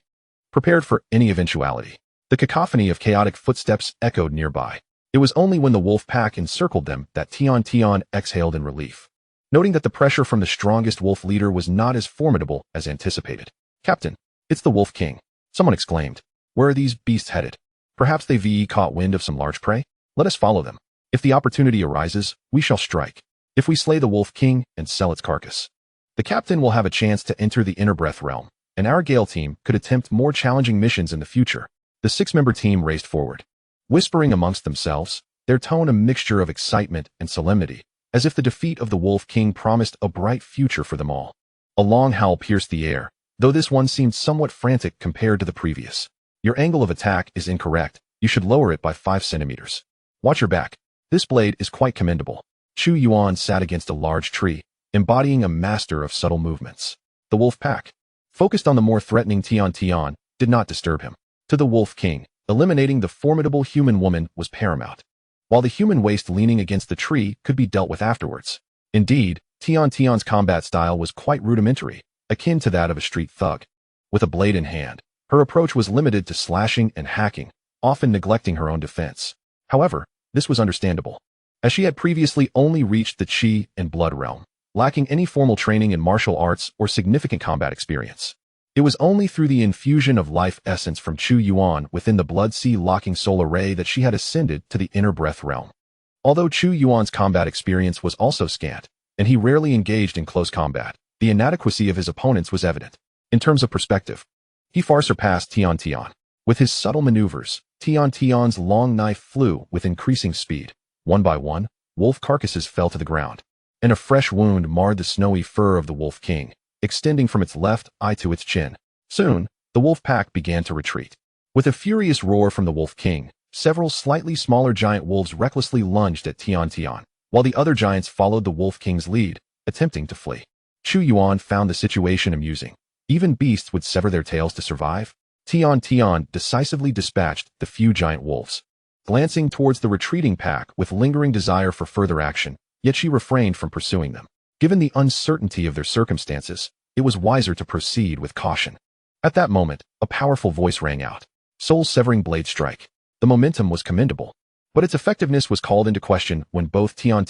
prepared for any eventuality. The cacophony of chaotic footsteps echoed nearby. It was only when the wolf pack encircled them that Tian exhaled in relief, noting that the pressure from the strongest wolf leader was not as formidable as anticipated. Captain, it's the Wolf King, someone exclaimed. Where are these beasts headed? Perhaps they've caught wind of some large prey? Let us follow them. If the opportunity arises, we shall strike. If we slay the Wolf King and sell its carcass, the captain will have a chance to enter the inner breath realm, and our Gale team could attempt more challenging missions in the future. The six-member team raced forward, whispering amongst themselves, their tone a mixture of excitement and solemnity, as if the defeat of the Wolf King promised a bright future for them all. A long howl pierced the air, though this one seemed somewhat frantic compared to the previous. Your angle of attack is incorrect. You should lower it by 5 centimeters. Watch your back. This blade is quite commendable. Chu Yuan sat against a large tree, embodying a master of subtle movements. The wolf pack, focused on the more threatening Tian, did not disturb him. To the Wolf King, eliminating the formidable human woman was paramount, while the human waste leaning against the tree could be dealt with afterwards. Indeed, Tian's combat style was quite rudimentary, akin to that of a street thug. With a blade in hand, her approach was limited to slashing and hacking, often neglecting her own defense. However, this was understandable, as she had previously only reached the Qi and blood realm, lacking any formal training in martial arts or significant combat experience. It was only through the infusion of life essence from Chu Yuan within the blood sea locking soul array that she had ascended to the inner breath realm. Although Chu Yuan's combat experience was also scant, and he rarely engaged in close combat, the inadequacy of his opponents was evident. In terms of perspective, he far surpassed Tian. With his subtle maneuvers, Tian's long knife flew with increasing speed. One by one, wolf carcasses fell to the ground, and a fresh wound marred the snowy fur of the Wolf King, extending from its left eye to its chin. Soon, the wolf pack began to retreat. With a furious roar from the Wolf King, several slightly smaller giant wolves recklessly lunged at Tian, while the other giants followed the Wolf King's lead, attempting to flee. Chu Yuan found the situation amusing. Even beasts would sever their tails to survive. Tian decisively dispatched the few giant wolves, glancing towards the retreating pack with lingering desire for further action, yet she refrained from pursuing them. Given the uncertainty of their circumstances, it was wiser to proceed with caution. At that moment, a powerful voice rang out. Soul-severing blade strike. The momentum was commendable, but its effectiveness was called into question when both Tian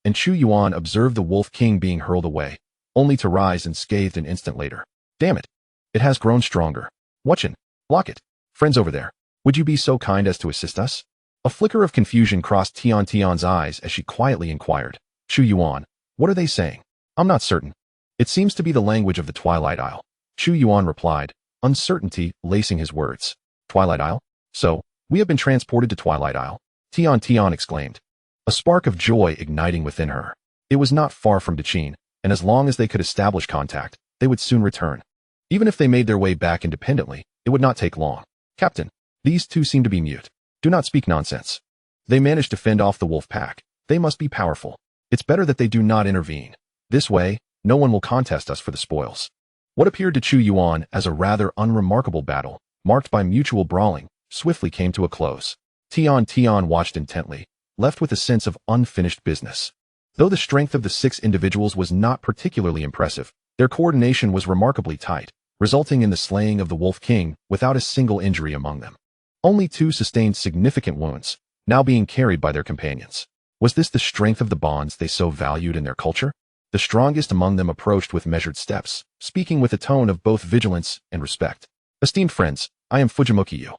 and Chu Yuan observed the Wolf King being hurled away, only to rise unscathed an instant later. Damn it! It has grown stronger. Watchin, block it. Friends over there, would you be so kind as to assist us? A flicker of confusion crossed Tian's eyes as she quietly inquired. Chu Yuan, what are they saying? I'm not certain. It seems to be the language of the Twilight Isle. Chu Yuan replied, uncertainty lacing his words. Twilight Isle? So, We have been transported to Twilight Isle, Tian exclaimed, a spark of joy igniting within her. It was not far from Zhuxian, and as long as they could establish contact, they would soon return. Even if they made their way back independently, it would not take long. Captain, these two seem to be mute. Do not speak nonsense. They managed to fend off the wolf pack. They must be powerful. It's better that they do not intervene. This way, no one will contest us for the spoils. What appeared to Chu Yuan as a rather unremarkable battle, marked by mutual brawling, swiftly came to a close. Tian watched intently, left with a sense of unfinished business. Though the strength of the 6 individuals was not particularly impressive, their coordination was remarkably tight, resulting in the slaying of the Wolf King without a single injury among them. Only 2 sustained significant wounds, now being carried by their companions. Was this the strength of the bonds they so valued in their culture? The strongest among them approached with measured steps, speaking with a tone of both vigilance and respect. Esteemed friends, I am Fujimuki-yu.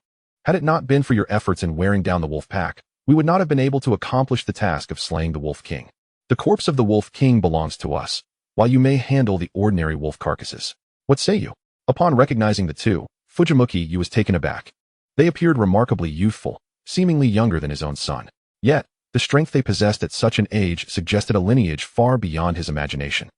Had it not been for your efforts in wearing down the wolf pack, we would not have been able to accomplish the task of slaying the Wolf King. The corpse of the Wolf King belongs to us, while you may handle the ordinary wolf carcasses. What say you? Upon recognizing the two, Fujimuki-yu was taken aback. They appeared remarkably youthful, seemingly younger than his own son. Yet, the strength they possessed at such an age suggested a lineage far beyond his imagination.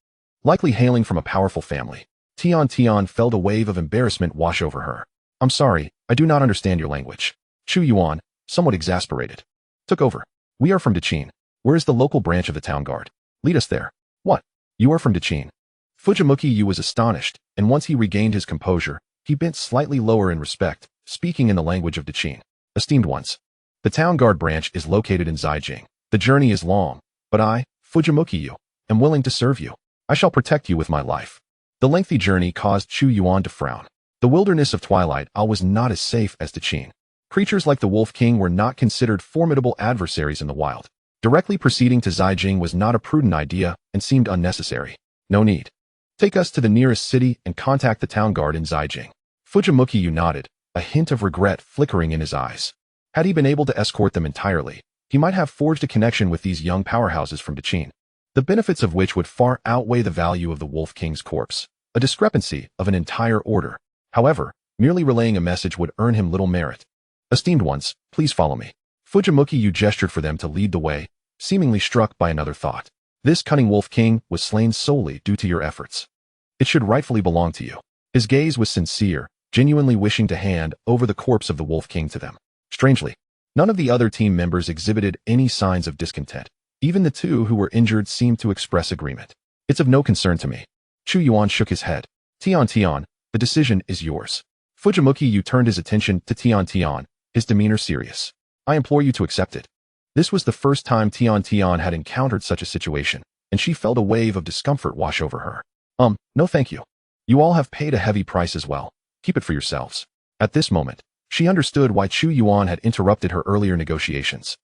Likely hailing from a powerful family, Tian felt a wave of embarrassment wash over her. I'm sorry, I do not understand your language. Chu Yuan, somewhat exasperated, took over. We are from Zhuxian. Where is the local branch of the town guard? Lead us there. What? You are from Zhuxian? Fujimuki-yu was astonished, and once he regained his composure, he bent slightly lower in respect, speaking in the language of Zhuxian. Esteemed ones, the town guard branch is located in Zhuxian. The journey is long, but I, Fujimuki-yu, am willing to serve you. I shall protect you with my life. The lengthy journey caused Chu Yuan to frown. The wilderness of Twilight Isle was not as safe as Zhuxian. Creatures like the Wolf King were not considered formidable adversaries in the wild. Directly proceeding to Zhuxian was not a prudent idea and seemed unnecessary. No need. Take us to the nearest city and contact the town guard in Zhuxian. Fujimuki-yu nodded, a hint of regret flickering in his eyes. Had he been able to escort them entirely, he might have forged a connection with these young powerhouses from Zhuxian, the benefits of which would far outweigh the value of the Wolf King's corpse, a discrepancy of an entire order. However, merely relaying a message would earn him little merit. Esteemed ones, please follow me. Fujimuki-yu gestured for them to lead the way, seemingly struck by another thought. This cunning Wolf King was slain solely due to your efforts. It should rightfully belong to you. His gaze was sincere, genuinely wishing to hand over the corpse of the Wolf King to them. Strangely, none of the other team members exhibited any signs of discontent. Even the 2 who were injured seemed to express agreement. It's of no concern to me. Chu Yuan shook his head. Tian, the decision is yours. Fujimuki-yu turned his attention to Tian, his demeanor serious. I implore you to accept it. This was the first time Tian had encountered such a situation, and she felt a wave of discomfort wash over her. No thank you. You all have paid a heavy price as well. Keep it for yourselves. At this moment, she understood why Chu Yuan had interrupted her earlier negotiations.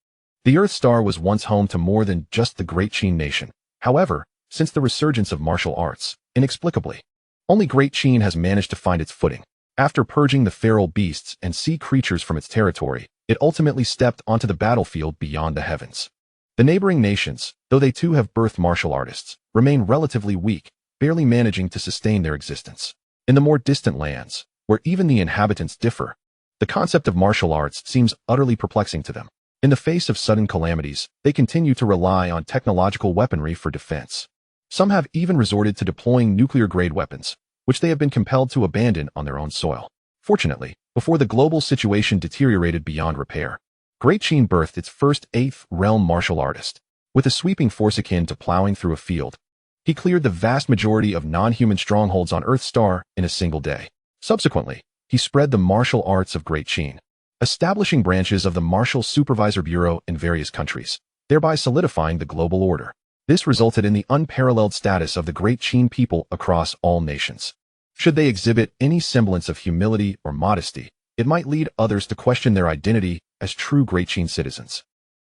The Earth Star was once home to more than just the Great Qin nation. However, since the resurgence of martial arts, inexplicably, only Great Qin has managed to find its footing. After purging the feral beasts and sea creatures from its territory, it ultimately stepped onto the battlefield beyond the heavens. The neighboring nations, though they too have birthed martial artists, remain relatively weak, barely managing to sustain their existence. In the more distant lands, where even the inhabitants differ, the concept of martial arts seems utterly perplexing to them. In the face of sudden calamities, they continue to rely on technological weaponry for defense. Some have even resorted to deploying nuclear-grade weapons, which they have been compelled to abandon on their own soil. Fortunately, before the global situation deteriorated beyond repair, Great Qin birthed its first 8th realm martial artist. With a sweeping force akin to plowing through a field, he cleared the vast majority of non-human strongholds on Earth Star in a single day. Subsequently, he spread the martial arts of Great Qin, establishing branches of the Martial Supervisor Bureau in various countries, thereby solidifying the global order. This resulted in the unparalleled status of the Great Qin people across all nations. Should they exhibit any semblance of humility or modesty, it might lead others to question their identity as true Great Qin citizens.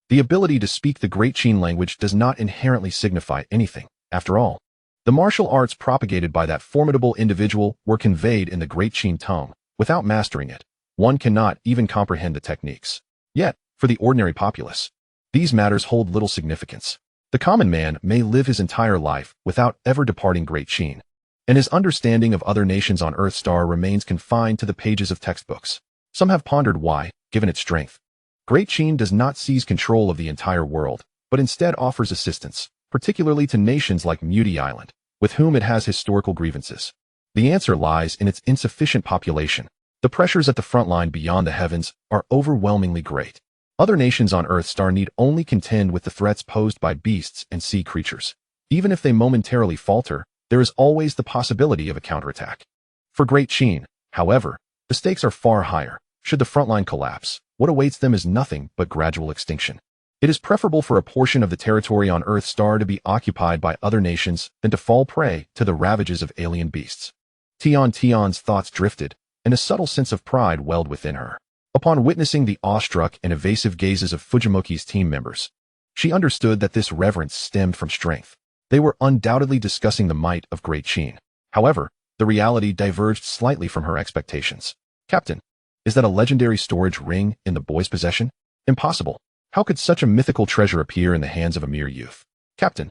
The ability to speak the Great Qin language does not inherently signify anything. After all, the martial arts propagated by that formidable individual were conveyed in the Great Qin tongue. Without mastering it, one cannot even comprehend the techniques. Yet, for the ordinary populace, these matters hold little significance. The common man may live his entire life without ever departing Great Qin, and his understanding of other nations on Earth Star remains confined to the pages of textbooks. Some have pondered why, given its strength. Great Qin does not seize control of the entire world, but instead offers assistance, particularly to nations like Muti Island, with whom it has historical grievances. The answer lies in its insufficient population. The pressures at the front line beyond the heavens are overwhelmingly great. Other nations on Earthstar need only contend with the threats posed by beasts and sea creatures. Even if they momentarily falter, there is always the possibility of a counterattack. For Great Qin, however, the stakes are far higher. Should the front line collapse, what awaits them is nothing but gradual extinction. It is preferable for a portion of the territory on Earthstar to be occupied by other nations than to fall prey to the ravages of alien beasts. Tian's thoughts drifted, and a subtle sense of pride welled within her. Upon witnessing the awestruck and evasive gazes of Fujimuki's team members, she understood that this reverence stemmed from strength. They were undoubtedly discussing the might of Great Qin. However, the reality diverged slightly from her expectations. Captain, is that a legendary storage ring in the boy's possession? Impossible. How could such a mythical treasure appear in the hands of a mere youth? Captain,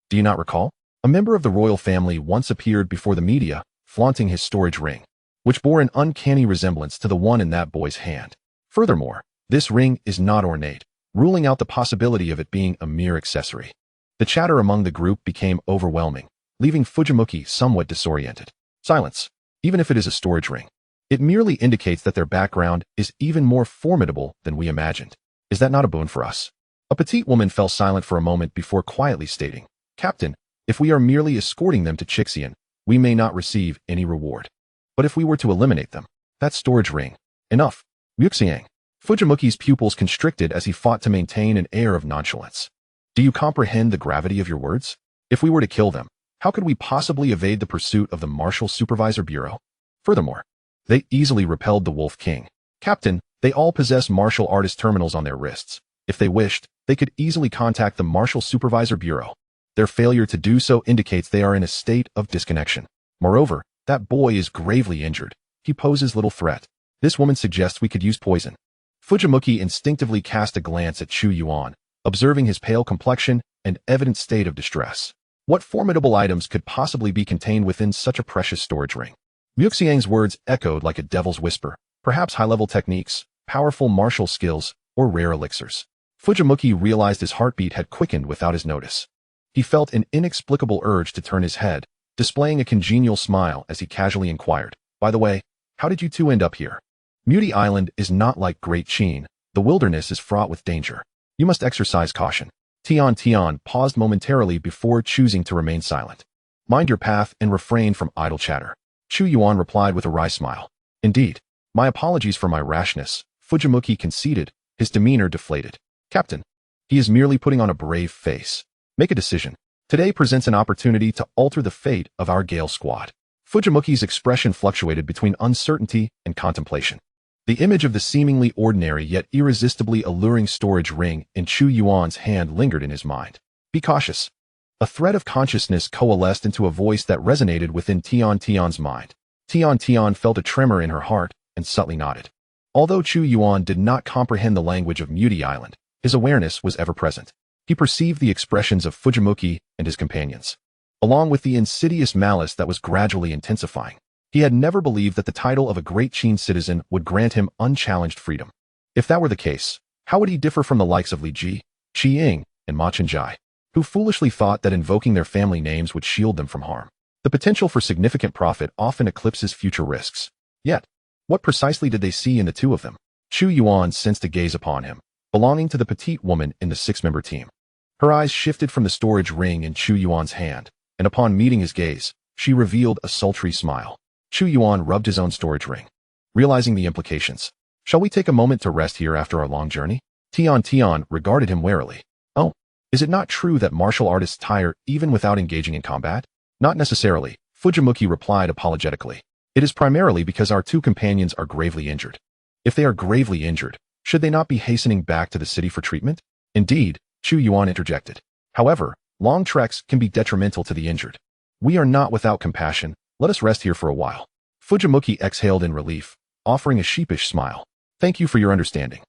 do you not recall? A member of the royal family once appeared before the media, flaunting his storage ring, which bore an uncanny resemblance to the one in that boy's hand. Furthermore, this ring is not ornate, ruling out the possibility of it being a mere accessory. The chatter among the group became overwhelming, leaving Fujimuki somewhat disoriented. Silence. Even if it is a storage ring, it merely indicates that their background is even more formidable than we imagined. Is that not a boon for us? A petite woman fell silent for a moment before quietly stating, Captain, if we are merely escorting them to Zhuxian, we may not receive any reward. But if we were to eliminate them, that storage ring. Enough. Zhuxian. Fujimuki's pupils constricted as he fought to maintain an air of nonchalance. Do you comprehend the gravity of your words? If we were to kill them, how could we possibly evade the pursuit of the Martial Supervisor Bureau? Furthermore, they easily repelled the Wolf King. Captain, they all possess martial artist terminals on their wrists. If they wished, they could easily contact the Martial Supervisor Bureau. Their failure to do so indicates they are in a state of disconnection. Moreover, that boy is gravely injured. He poses little threat. This woman suggests we could use poison. Fujimuki instinctively cast a glance at Chu Yuan, observing his pale complexion and evident state of distress. What formidable items could possibly be contained within such a precious storage ring? Zhuxian's words echoed like a devil's whisper, perhaps high-level techniques, powerful martial skills, or rare elixirs. Fujimuki realized his heartbeat had quickened without his notice. He felt an inexplicable urge to turn his head, displaying a congenial smile as he casually inquired, by the way, how did you two end up here? Muti Island is not like Great Qin. The wilderness is fraught with danger. You must exercise caution. Tian paused momentarily before choosing to remain silent. Mind your path and refrain from idle chatter. Chu Yuan replied with a wry smile. Indeed. My apologies for my rashness, Fujimuki conceded, his demeanor deflated. Captain, he is merely putting on a brave face. Make a decision. Today presents an opportunity to alter the fate of our Gale squad. Fujimuki's expression fluctuated between uncertainty and contemplation. The image of the seemingly ordinary yet irresistibly alluring storage ring in Chu Yuan's hand lingered in his mind. Be cautious. A thread of consciousness coalesced into a voice that resonated within Tian's mind. Tian felt a tremor in her heart and subtly nodded. Although Chu Yuan did not comprehend the language of Muti Island, his awareness was ever present. He perceived the expressions of Fujimuki and his companions, along with the insidious malice that was gradually intensifying. He had never believed that the title of a Great Qin citizen would grant him unchallenged freedom. If that were the case, how would he differ from the likes of Li Ji, Qi Ying, and Ma Chenjai, who foolishly thought that invoking their family names would shield them from harm? The potential for significant profit often eclipses future risks. Yet, what precisely did they see in the two of them? Chu Yuan sensed a gaze upon him, belonging to the petite woman in the six-member team. Her eyes shifted from the storage ring in Chu Yuan's hand, and upon meeting his gaze, she revealed a sultry smile. Chu Yuan rubbed his own storage ring, realizing the implications. Shall we take a moment to rest here after our long journey? Tian regarded him warily. Oh, is it not true that martial artists tire even without engaging in combat? Not necessarily, Fujimuki replied apologetically. It is primarily because our two companions are gravely injured. If they are gravely injured, should they not be hastening back to the city for treatment? Indeed, Chu Yuan interjected. However, long treks can be detrimental to the injured. We are not without compassion. Let us rest here for a while. Fujimuki exhaled in relief, offering a sheepish smile. Thank you for your understanding.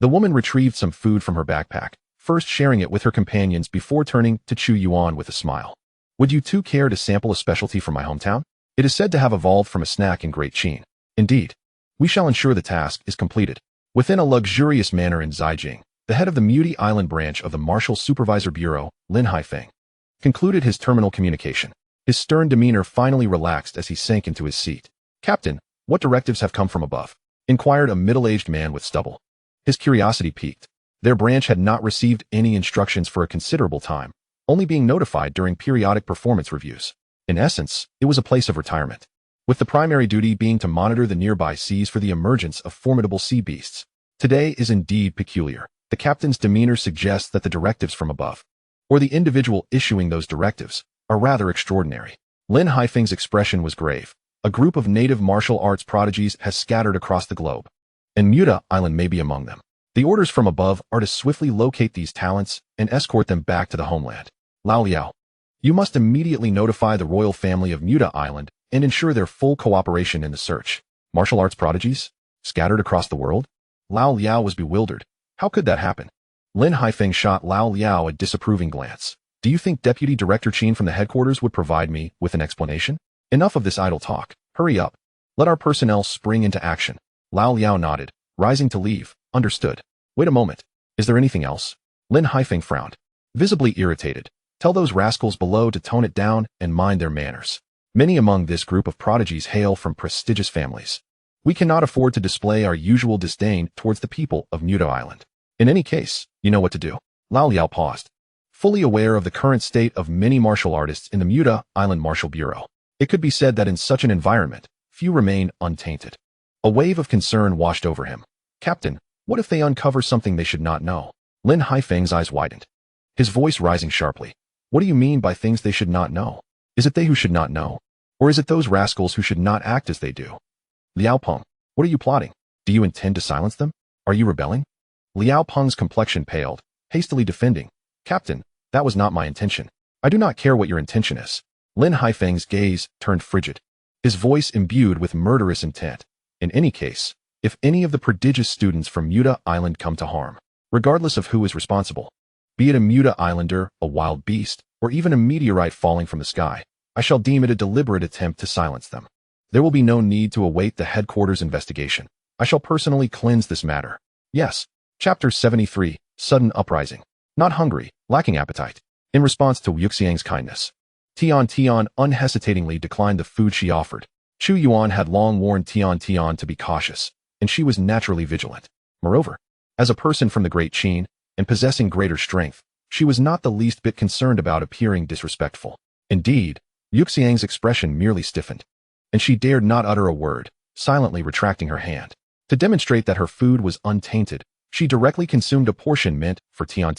The woman retrieved some food from her backpack, first sharing it with her companions before turning to Chu Yuan with a smile. Would you two care to sample a specialty from my hometown? It is said to have evolved from a snack in Great Qin. Indeed. We shall ensure the task is completed. Within a luxurious manor in Zhuxian, the head of the Muti Island branch of the Martial Supervisor Bureau, Lin Haifeng, concluded his terminal communication. His stern demeanor finally relaxed as he sank into his seat. "Captain, what directives have come from above?" inquired a middle-aged man with stubble. His curiosity piqued. Their branch had not received any instructions for a considerable time, only being notified during periodic performance reviews. In essence, it was a place of retirement, with the primary duty being to monitor the nearby seas for the emergence of formidable sea beasts. Today is indeed peculiar. The captain's demeanor suggests that the directives from above, or the individual issuing those directives, are rather extraordinary. Lin Haifeng's expression was grave. A group of native martial arts prodigies has scattered across the globe, and Muta Island may be among them. The orders from above are to swiftly locate these talents and escort them back to the homeland. Lao Liao, you must immediately notify the royal family of Muta Island and ensure their full cooperation in the search. Martial arts prodigies? Scattered across the world? Lao Liao was bewildered. How could that happen? Lin Haifeng shot Lao Liao a disapproving glance. Do you think Deputy Director Qin from the headquarters would provide me with an explanation? Enough of this idle talk. Hurry up. Let our personnel spring into action. Lao Liao nodded, rising to leave. Understood. Wait a moment. Is there anything else? Lin Haifeng frowned, visibly irritated. Tell those rascals below to tone it down and mind their manners. Many among this group of prodigies hail from prestigious families. We cannot afford to display our usual disdain towards the people of Muta Island. In any case, you know what to do. Lao Liao paused, fully aware of the current state of many martial artists in the Muta Island Martial Bureau. It could be said that in such an environment, few remain untainted. A wave of concern washed over him. Captain, what if they uncover something they should not know? Lin Haifeng's eyes widened, his voice rising sharply. What do you mean by things they should not know? Is it they who should not know? Or is it those rascals who should not act as they do? Liao Peng, what are you plotting? Do you intend to silence them? Are you rebelling? Liao Peng's complexion paled, hastily defending. Captain, that was not my intention. I do not care what your intention is. Lin Haifeng's gaze turned frigid, his voice imbued with murderous intent. In any case, if any of the prodigious students from Muta Island come to harm, regardless of who is responsible, be it a Muta Islander, a wild beast, or even a meteorite falling from the sky, I shall deem it a deliberate attempt to silence them. There will be no need to await the headquarters investigation. I shall personally cleanse this matter. Yes. Chapter 73, Sudden Uprising. Not hungry, lacking appetite. In response to Zhuxian's kindness, Tian unhesitatingly declined the food she offered. Chu Yuan had long warned Tian to be cautious, and she was naturally vigilant. Moreover, as a person from the Great Qin, and possessing greater strength, she was not the least bit concerned about appearing disrespectful. Indeed, Zhuxian's expression merely stiffened, and she dared not utter a word, silently retracting her hand. To demonstrate that her food was untainted, she directly consumed a portion meant for Tian.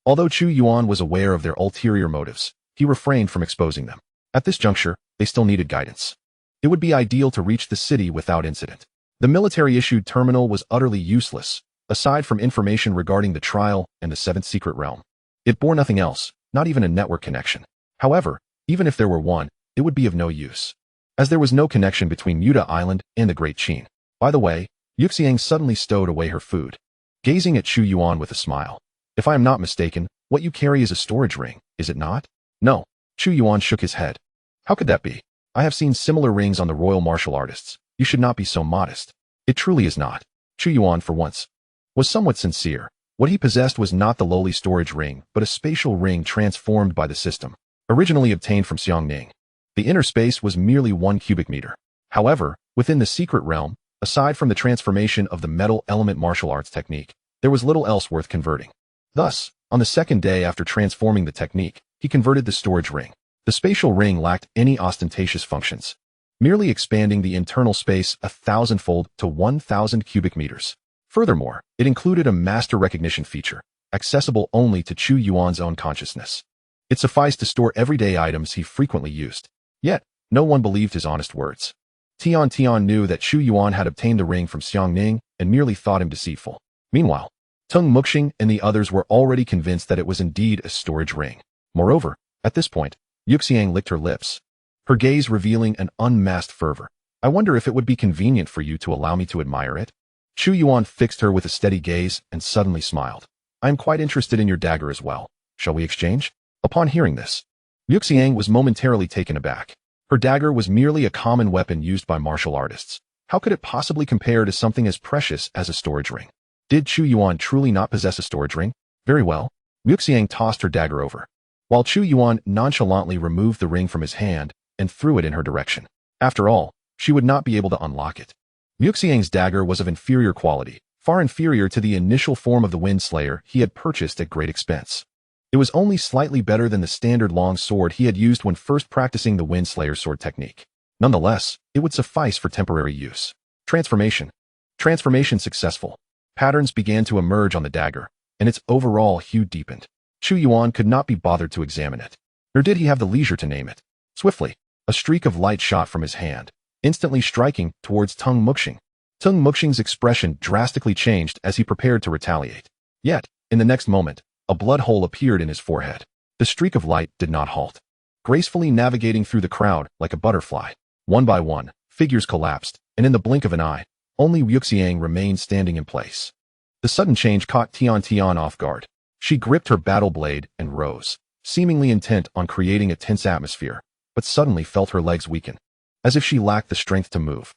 Although Chu Yuan was aware of their ulterior motives, he refrained from exposing them. At this juncture, they still needed guidance. It would be ideal to reach the city without incident. The military-issued terminal was utterly useless, aside from information regarding the trial and the seventh secret realm. It bore nothing else, not even a network connection. However, even if there were one, it would be of no use, as there was no connection between Muta Island and the Great Qin. By the way, Zhuxian suddenly stowed away her food, gazing at Chu Yuan with a smile. If I am not mistaken, what you carry is a storage ring, is it not? No. Chu Yuan shook his head. How could that be? I have seen similar rings on the royal martial artists. You should not be so modest. It truly is not. Chu Yuan, for once, was somewhat sincere. What he possessed was not the lowly storage ring, but a spatial ring transformed by the system, originally obtained from Xianxiang. The inner space was merely 1 cubic meter. However, within the secret realm, aside from the transformation of the metal element martial arts technique, there was little else worth converting. Thus, on the second day after transforming the technique, he converted the storage ring. The spatial ring lacked any ostentatious functions, merely expanding the internal space 1,000-fold to 1,000 cubic meters. Furthermore, it included a master recognition feature, accessible only to Chu Yuan's own consciousness. It sufficed to store everyday items he frequently used. Yet, no one believed his honest words. Tian knew that Chu Yuan had obtained the ring from Xianxiang and merely thought him deceitful. Meanwhile, Tung Muxing and the others were already convinced that it was indeed a storage ring. Moreover, at this point, Zhuxian licked her lips, her gaze revealing an unmasked fervor. I wonder if it would be convenient for you to allow me to admire it? Chu Yuan fixed her with a steady gaze and suddenly smiled. I am quite interested in your dagger as well. Shall we exchange? Upon hearing this, Zhuxian was momentarily taken aback. Her dagger was merely a common weapon used by martial artists. How could it possibly compare to something as precious as a storage ring? Did Chu Yuan truly not possess a storage ring? Very well. Zhuxian tossed her dagger over, while Chu Yuan nonchalantly removed the ring from his hand and threw it in her direction. After all, she would not be able to unlock it. Zhuxian's dagger was of inferior quality, far inferior to the initial form of the Wind Slayer he had purchased at great expense. It was only slightly better than the standard long sword he had used when first practicing the Wind Slayer sword technique. Nonetheless, it would suffice for temporary use. Transformation. Transformation successful. Patterns began to emerge on the dagger, and its overall hue deepened. Chu Yuan could not be bothered to examine it, nor did he have the leisure to name it. Swiftly, a streak of light shot from his hand, instantly striking towards Tung Muxing. Tung Muxing's expression drastically changed as he prepared to retaliate. Yet, in the next moment, a blood hole appeared in his forehead. The streak of light did not halt. Gracefully navigating through the crowd like a butterfly, one by one, figures collapsed, and in the blink of an eye, only Zhuxian remained standing in place. The sudden change caught Tian off guard. She gripped her battle blade and rose, seemingly intent on creating a tense atmosphere, but suddenly felt her legs weaken, as if she lacked the strength to move.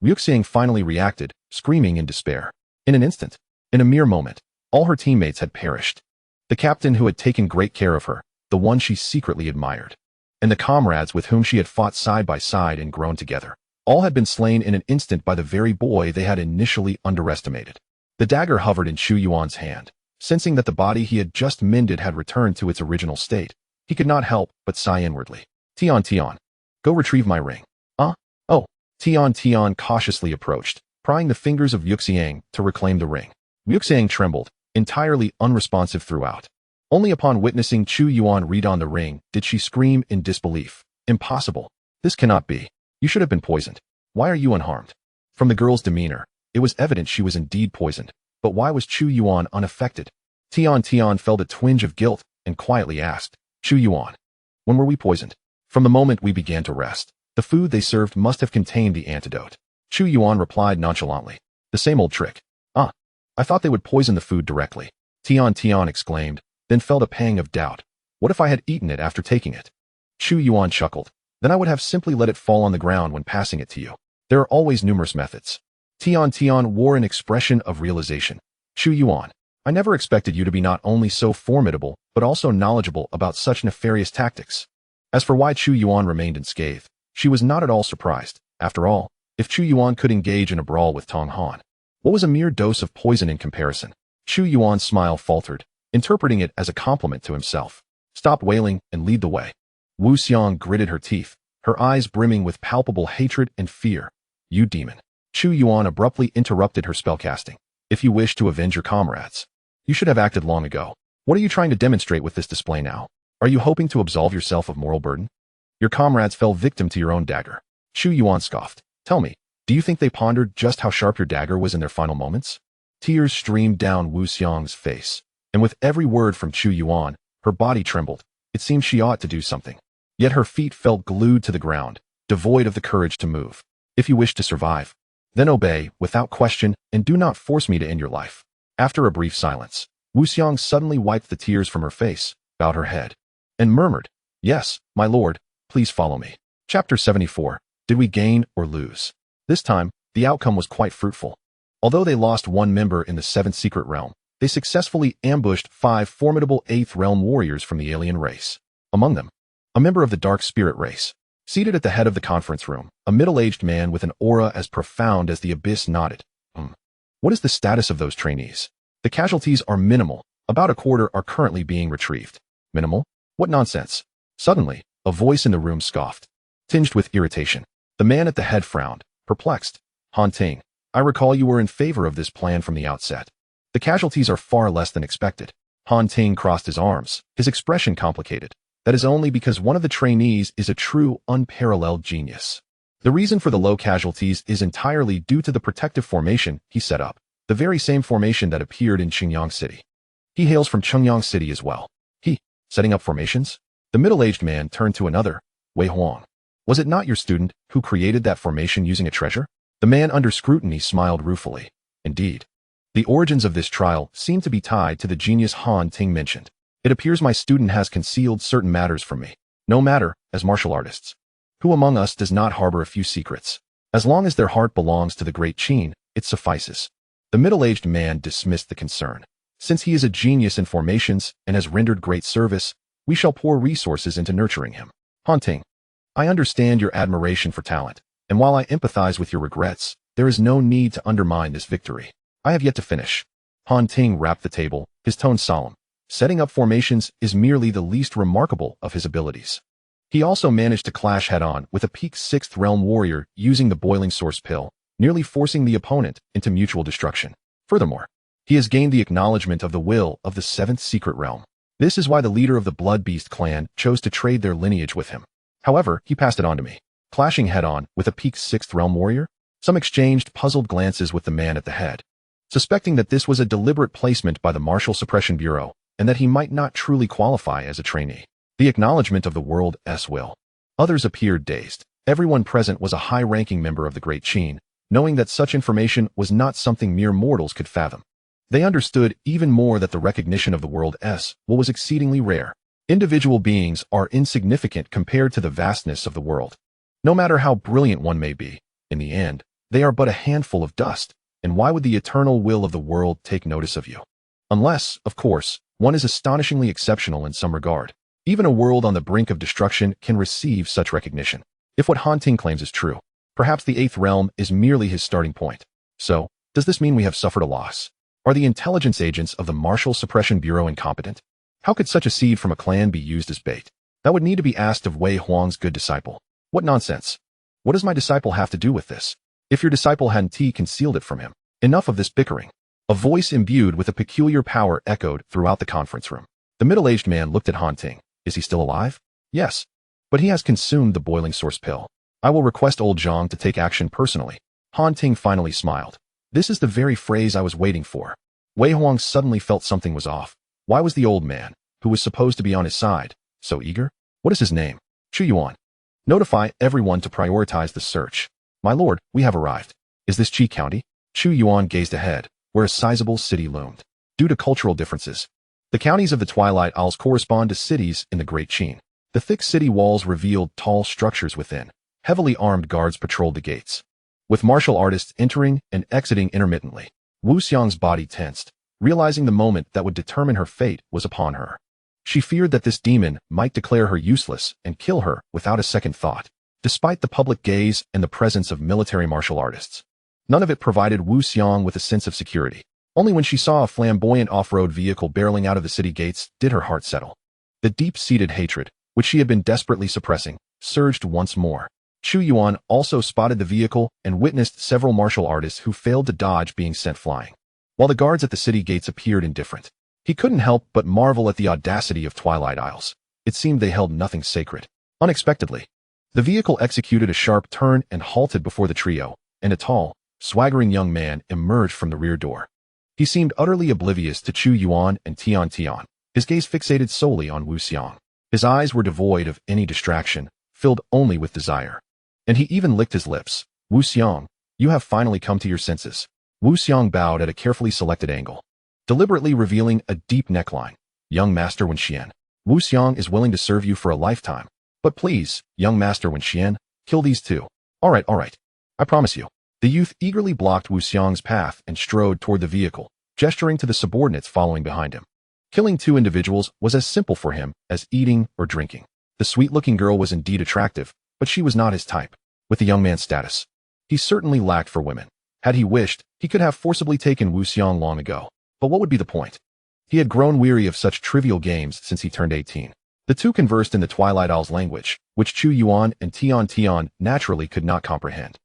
Zhuxian finally reacted, screaming in despair. In an instant, in a mere moment, all her teammates had perished. The captain who had taken great care of her, the one she secretly admired, and the comrades with whom she had fought side by side and grown together, all had been slain in an instant by the very boy they had initially underestimated. The dagger hovered in Chu Yuan's hand. Sensing that the body he had just mended had returned to its original state, he could not help but sigh inwardly. Tian, go retrieve my ring. Oh. Tian cautiously approached, prying the fingers of Zhuxian to reclaim the ring. Zhuxian trembled, entirely unresponsive throughout. Only upon witnessing Chu Yuan re-don the ring did she scream in disbelief. Impossible. This cannot be. You should have been poisoned. Why are you unharmed? From the girl's demeanor, it was evident she was indeed poisoned. But why was Chu Yuan unaffected? Tian felt a twinge of guilt and quietly asked, Chu Yuan, when were we poisoned? From the moment we began to rest. The food they served must have contained the antidote. Chu Yuan replied nonchalantly. The same old trick. I thought they would poison the food directly. Tian exclaimed, then felt a pang of doubt. What if I had eaten it after taking it? Chu Yuan chuckled. Then I would have simply let it fall on the ground when passing it to you. There are always numerous methods. Tian wore an expression of realization. Chu Yuan, I never expected you to be not only so formidable, but also knowledgeable about such nefarious tactics. As for why Chu Yuan remained unscathed, she was not at all surprised. After all, if Chu Yuan could engage in a brawl with Tong Han, what was a mere dose of poison in comparison? Chu Yuan's smile faltered, interpreting it as a compliment to himself. Stop wailing and lead the way. Wu Xiang gritted her teeth, her eyes brimming with palpable hatred and fear. You demon. Chu Yuan abruptly interrupted her spellcasting. If you wish to avenge your comrades, you should have acted long ago. What are you trying to demonstrate with this display now? Are you hoping to absolve yourself of moral burden? Your comrades fell victim to your own dagger. Chu Yuan scoffed. Tell me, do you think they pondered just how sharp your dagger was in their final moments? Tears streamed down Wu Xiang's face, and with every word from Chu Yuan, her body trembled. It seemed she ought to do something. Yet her feet felt glued to the ground, devoid of the courage to move. If you wish to survive, then obey, without question, and do not force me to end your life. After a brief silence, Wu Xiang suddenly wiped the tears from her face, bowed her head, and murmured, Yes, my lord, please follow me. Chapter 74. Did we gain or lose? This time, the outcome was quite fruitful. Although they lost one member in the 7th secret realm, they successfully ambushed 5 formidable 8th realm warriors from the alien race. Among them, a member of the dark spirit race. Seated at the head of the conference room, a middle-aged man with an aura as profound as the abyss nodded. What is the status of those trainees? The casualties are minimal. About a quarter are currently being retrieved. Minimal? What nonsense. Suddenly, a voice in the room scoffed, tinged with irritation. The man at the head frowned, perplexed. Han Ting, I recall you were in favor of this plan from the outset. The casualties are far less than expected. Han Ting crossed his arms, his expression complicated. That is only because one of the trainees is a true, unparalleled genius. The reason for the low casualties is entirely due to the protective formation he set up, the very same formation that appeared in Qingyang City. He hails from Qingyang City as well. Setting up formations? The middle-aged man turned to another, Wei Huang. Was it not your student who created that formation using a treasure? The man under scrutiny smiled ruefully. Indeed. The origins of this trial seem to be tied to the genius Han Ting mentioned. It appears my student has concealed certain matters from me. No matter, as martial artists. Who among us does not harbor a few secrets? As long as their heart belongs to the Great Qin, it suffices. The middle-aged man dismissed the concern. Since he is a genius in formations and has rendered great service, we shall pour resources into nurturing him. Han Ting, I understand your admiration for talent, and while I empathize with your regrets, there is no need to undermine this victory. I have yet to finish. Han Ting rapped the table, his tone solemn. Setting up formations is merely the least remarkable of his abilities. He also managed to clash head-on with a peak 6th realm warrior using the boiling source pill, nearly forcing the opponent into mutual destruction. Furthermore, he has gained the acknowledgement of the will of the 7th secret realm. This is why the leader of the Blood Beast clan chose to trade their lineage with him. However, he passed it on to me. Clashing head-on with a peak 6th realm warrior, some exchanged puzzled glances with the man at the head. Suspecting that this was a deliberate placement by the Martial Suppression Bureau, and that he might not truly qualify as a trainee. The acknowledgement of the world's will. Others appeared dazed. Everyone present was a high-ranking member of the Great Qin, knowing that such information was not something mere mortals could fathom. They understood even more that the recognition of the world's will was exceedingly rare. Individual beings are insignificant compared to the vastness of the world. No matter how brilliant one may be, in the end, they are but a handful of dust, and why would the eternal will of the world take notice of you? Unless, of course, one is astonishingly exceptional in some regard. Even a world on the brink of destruction can receive such recognition. If what Han Ting claims is true, perhaps the 8th realm is merely his starting point. So, does this mean we have suffered a loss? Are the intelligence agents of the Martial Suppression Bureau incompetent? How could such a seed from a clan be used as bait? That would need to be asked of Wei Huang's good disciple. What nonsense. What does my disciple have to do with this? If your disciple hadn't concealed it from him. Enough of this bickering. A voice imbued with a peculiar power echoed throughout the conference room. The middle-aged man looked at Han Ting. Is he still alive? Yes. But he has consumed the boiling source pill. I will request old Zhang to take action personally. Han Ting finally smiled. This is the very phrase I was waiting for. Wei Huang suddenly felt something was off. Why was the old man, who was supposed to be on his side, so eager? What is his name? Chu Yuan. Notify everyone to prioritize the search. My lord, we have arrived. Is this Qi County? Chu Yuan gazed ahead, where a sizable city loomed. Due to cultural differences, the counties of the Twilight Isles correspond to cities in the Great Qin. The thick city walls revealed tall structures within. Heavily armed guards patrolled the gates. With martial artists entering and exiting intermittently, Wu Xiang's body tensed, realizing the moment that would determine her fate was upon her. She feared that this demon might declare her useless and kill her without a second thought. Despite the public gaze and the presence of military martial artists, none of it provided Wu Xiang with a sense of security. Only when she saw a flamboyant off-road vehicle barreling out of the city gates did her heart settle. The deep-seated hatred, which she had been desperately suppressing, surged once more. Chu Yuan also spotted the vehicle and witnessed several martial artists who failed to dodge being sent flying. While the guards at the city gates appeared indifferent, he couldn't help but marvel at the audacity of Twilight Isles. It seemed they held nothing sacred. Unexpectedly, the vehicle executed a sharp turn and halted before the trio, and a tall, swaggering young man emerged from the rear door. He seemed utterly oblivious to Chu Yuan and Tian Tian, his gaze fixated solely on Wu Xiang. His eyes were devoid of any distraction, filled only with desire. And he even licked his lips. Wu Xiang, you have finally come to your senses. Wu Xiang bowed at a carefully selected angle, deliberately revealing a deep neckline. Young Master Wenxian, Wu Xiang is willing to serve you for a lifetime. But please, young Master Wenxian, kill these two. All right. I promise you. The youth eagerly blocked Wu Xiang's path and strode toward the vehicle, gesturing to the subordinates following behind him. Killing two individuals was as simple for him as eating or drinking. The sweet-looking girl was indeed attractive, but she was not his type. With the young man's status, he certainly lacked for women. Had he wished, he could have forcibly taken Wu Xiang long ago. But what would be the point? He had grown weary of such trivial games since he turned 18. The two conversed in the Twilight Isles language, which Chu Yuan and Tian Tian naturally could not comprehend.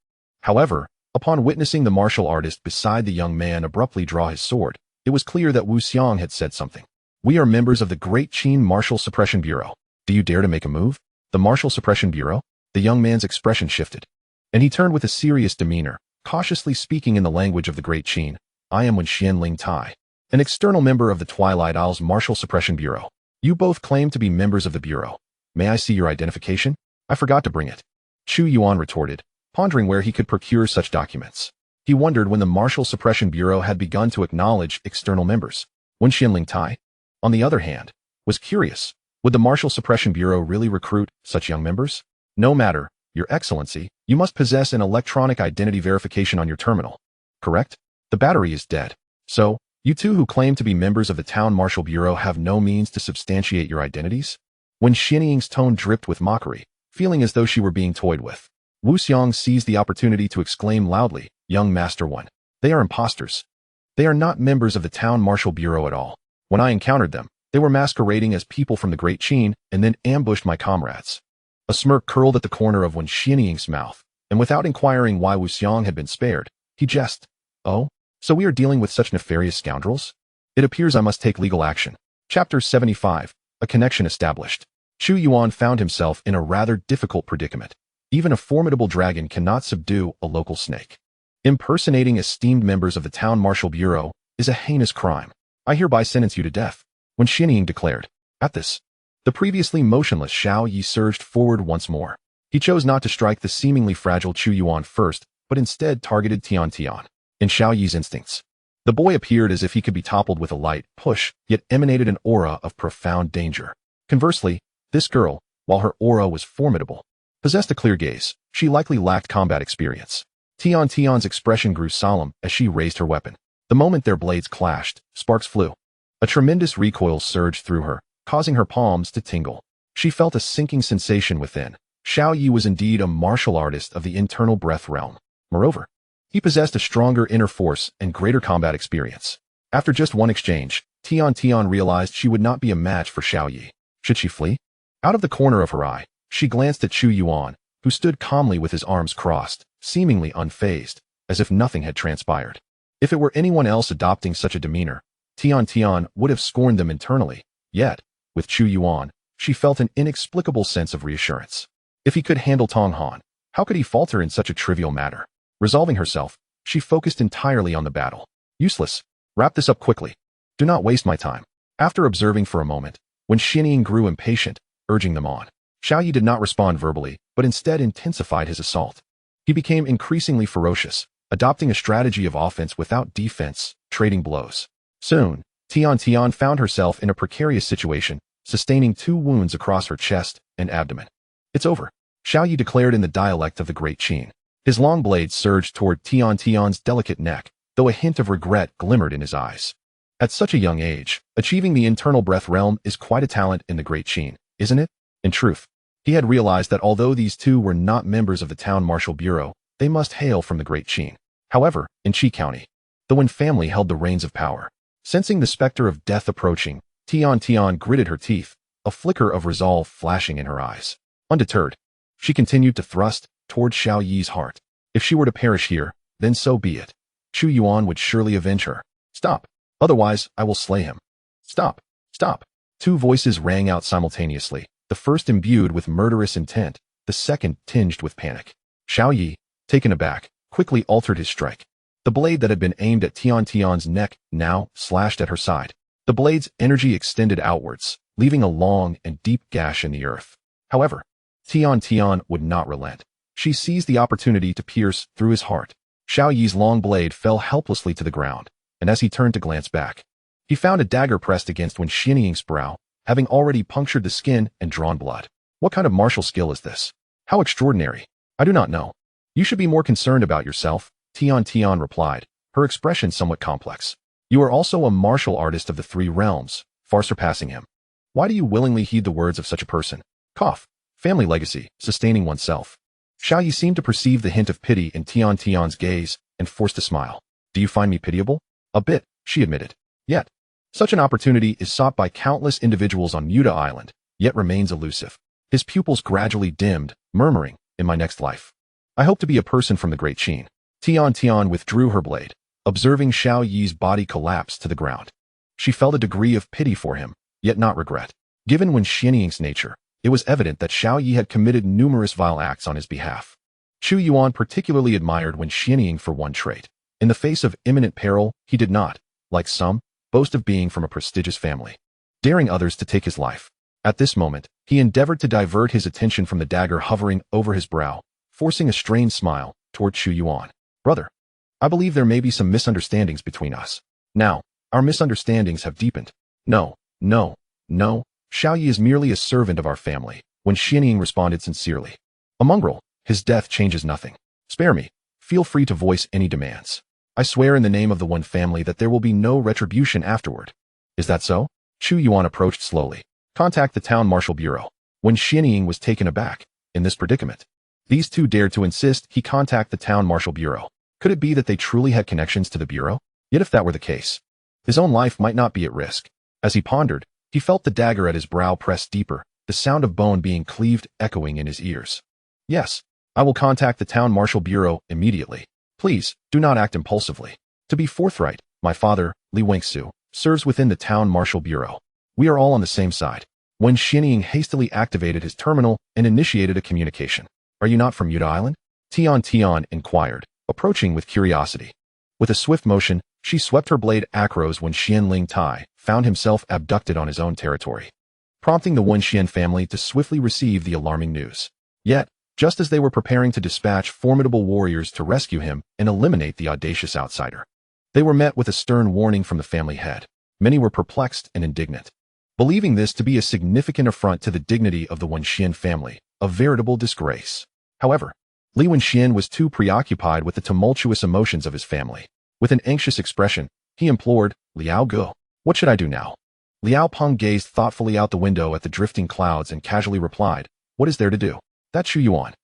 However, upon witnessing the martial artist beside the young man abruptly draw his sword, it was clear that Wu Xiang had said something. We are members of the Great Qin Martial Suppression Bureau. Do you dare to make a move? The Martial Suppression Bureau? The young man's expression shifted, and he turned with a serious demeanor, cautiously speaking in the language of the Great Qin. I am Wenxian Ling Tai, an external member of the Twilight Isles Martial Suppression Bureau. You both claim to be members of the Bureau. May I see your identification? I forgot to bring it. Chu Yuan retorted, pondering where he could procure such documents. He wondered when the Martial Suppression Bureau had begun to acknowledge external members. Wenxian Ling Tai, on the other hand, was curious. Would the Martial Suppression Bureau really recruit such young members? No matter, Your Excellency, you must possess an electronic identity verification on your terminal. Correct? The battery is dead. So, you two who claim to be members of the Town Martial Bureau have no means to substantiate your identities? When Xianying's tone dripped with mockery, feeling as though she were being toyed with, Wu Xiang seized the opportunity to exclaim loudly, "Young Master One, they are imposters. They are not members of the Town Martial Bureau at all. When I encountered them, they were masquerading as people from the Great Qin and then ambushed my comrades." A smirk curled at the corner of Wen Xianying's mouth, and without inquiring why Wu Xiang had been spared, he jested, "Oh, so we are dealing with such nefarious scoundrels? It appears I must take legal action." Chapter 75, A Connection Established. Chu Yuan found himself in a rather difficult predicament. Even a formidable dragon cannot subdue a local snake. Impersonating esteemed members of the Town Martial Bureau is a heinous crime. I hereby sentence you to death, Wen Xianying declared. At this, the previously motionless Xiao Yi surged forward once more. He chose not to strike the seemingly fragile Chu Yuan first, but instead targeted Tian Tian. In Xiao Yi's instincts, the boy appeared as if he could be toppled with a light push, yet emanated an aura of profound danger. Conversely, this girl, while her aura was formidable, possessed a clear gaze. She likely lacked combat experience. Tian Tian's expression grew solemn as she raised her weapon. The moment their blades clashed, sparks flew. A tremendous recoil surged through her, causing her palms to tingle. She felt a sinking sensation within. Xiao Yi was indeed a martial artist of the internal breath realm. Moreover, he possessed a stronger inner force and greater combat experience. After just one exchange, Tian Tian realized she would not be a match for Xiao Yi. Should she flee? Out of the corner of her eye, she glanced at Chu Yuan, who stood calmly with his arms crossed, seemingly unfazed, as if nothing had transpired. If it were anyone else adopting such a demeanor, Tian Tian would have scorned them internally. Yet, with Chu Yuan, she felt an inexplicable sense of reassurance. If he could handle Tong Han, how could he falter in such a trivial matter? Resolving herself, she focused entirely on the battle. Useless. Wrap this up quickly. Do not waste my time. After observing for a moment, Wen Xianying grew impatient, urging them on. Xiao Yi did not respond verbally, but instead intensified his assault. He became increasingly ferocious, adopting a strategy of offense without defense, trading blows. Soon, Tian Tian found herself in a precarious situation, sustaining 2 wounds across her chest and abdomen. It's over, Xiao Yi declared in the dialect of the Great Qin. His long blade surged toward Tian Tian's delicate neck, though a hint of regret glimmered in his eyes. At such a young age, achieving the internal breath realm is quite a talent in the Great Qin, isn't it? In truth, he had realized that although these two were not members of the Town Martial Bureau, they must hail from the Great Qin. However, in Qi County, the Wen family held the reins of power. Sensing the specter of death approaching, Tian Tian gritted her teeth, a flicker of resolve flashing in her eyes. Undeterred, she continued to thrust toward Xiao Yi's heart. If she were to perish here, then so be it. Chu Yuan would surely avenge her. Stop. Otherwise, I will slay him. Stop. Stop. 2 voices rang out simultaneously, the first imbued with murderous intent, the second tinged with panic. Xiao Yi, taken aback, quickly altered his strike. The blade that had been aimed at Tian Tian's neck now slashed at her side. The blade's energy extended outwards, leaving a long and deep gash in the earth. However, Tian Tian would not relent. She seized the opportunity to pierce through his heart. Xiao Yi's long blade fell helplessly to the ground, and as he turned to glance back, he found a dagger pressed against Wen Xianying's brow, having already punctured the skin and drawn blood. What kind of martial skill is this? How extraordinary. I do not know. You should be more concerned about yourself, Tian Tian replied, her expression somewhat complex. You are also a martial artist of the 3 realms, far surpassing him. Why do you willingly heed the words of such a person? Cough. Family legacy, sustaining oneself. Xiao Yi seemed to perceive the hint of pity in Tian Tian's gaze and forced a smile. Do you find me pitiable? A bit, she admitted. Yet, such an opportunity is sought by countless individuals on Muda Island, yet remains elusive. His pupils gradually dimmed, murmuring, in my next life, I hope to be a person from the Great Qin. Tian Tian withdrew her blade, observing Xiao Yi's body collapse to the ground. She felt a degree of pity for him, yet not regret. Given Wen Xianying's nature, it was evident that Xiao Yi had committed numerous vile acts on his behalf. Chu Yuan particularly admired Wen Xianying for one trait. In the face of imminent peril, he did not, like some, boast of being from a prestigious family, daring others to take his life. At this moment, he endeavored to divert his attention from the dagger hovering over his brow, forcing a strained smile toward Chu Yuan. Brother, I believe there may be some misunderstandings between us. Now, our misunderstandings have deepened. No, Xiao Yi is merely a servant of our family, Wen Xianying responded sincerely. A mongrel, His death changes nothing. Spare me. Feel free to voice any demands. I swear in the name of the One family that there will be no retribution afterward. Is that so? Chu Yuan approached slowly. Contact the town marshal bureau. When Xianying was taken aback, in this predicament, these two dared to insist he contact the town marshal bureau. Could it be that they truly had connections to the bureau? Yet if that were the case, his own life might not be at risk. As he pondered, he felt the dagger at his brow press deeper, the sound of bone being cleaved echoing in his ears. Yes, I will contact the town marshal bureau immediately. Please, do not act impulsively. To be forthright, my father, Li Wengsu, serves within the town marshal bureau. We are all on the same side. When Xianying hastily activated his terminal and initiated a communication. Are you not from Yuta Island? Tian inquired, approaching with curiosity. With a swift motion, she swept her blade across when Xianling Tai found himself abducted on his own territory, prompting the Wenxian family to swiftly receive the alarming news. Yet, just as they were preparing to dispatch formidable warriors to rescue him and eliminate the audacious outsider, they were met with a stern warning from the family head. Many were perplexed and indignant, believing this to be a significant affront to the dignity of the Wenxian family, a veritable disgrace. However, Li Wenxian was too preoccupied with the tumultuous emotions of his family. With an anxious expression, he implored, Liao Ge, what should I do now? Liao Peng gazed thoughtfully out the window at the drifting clouds and casually replied, what is there to do? That Chu Yuan.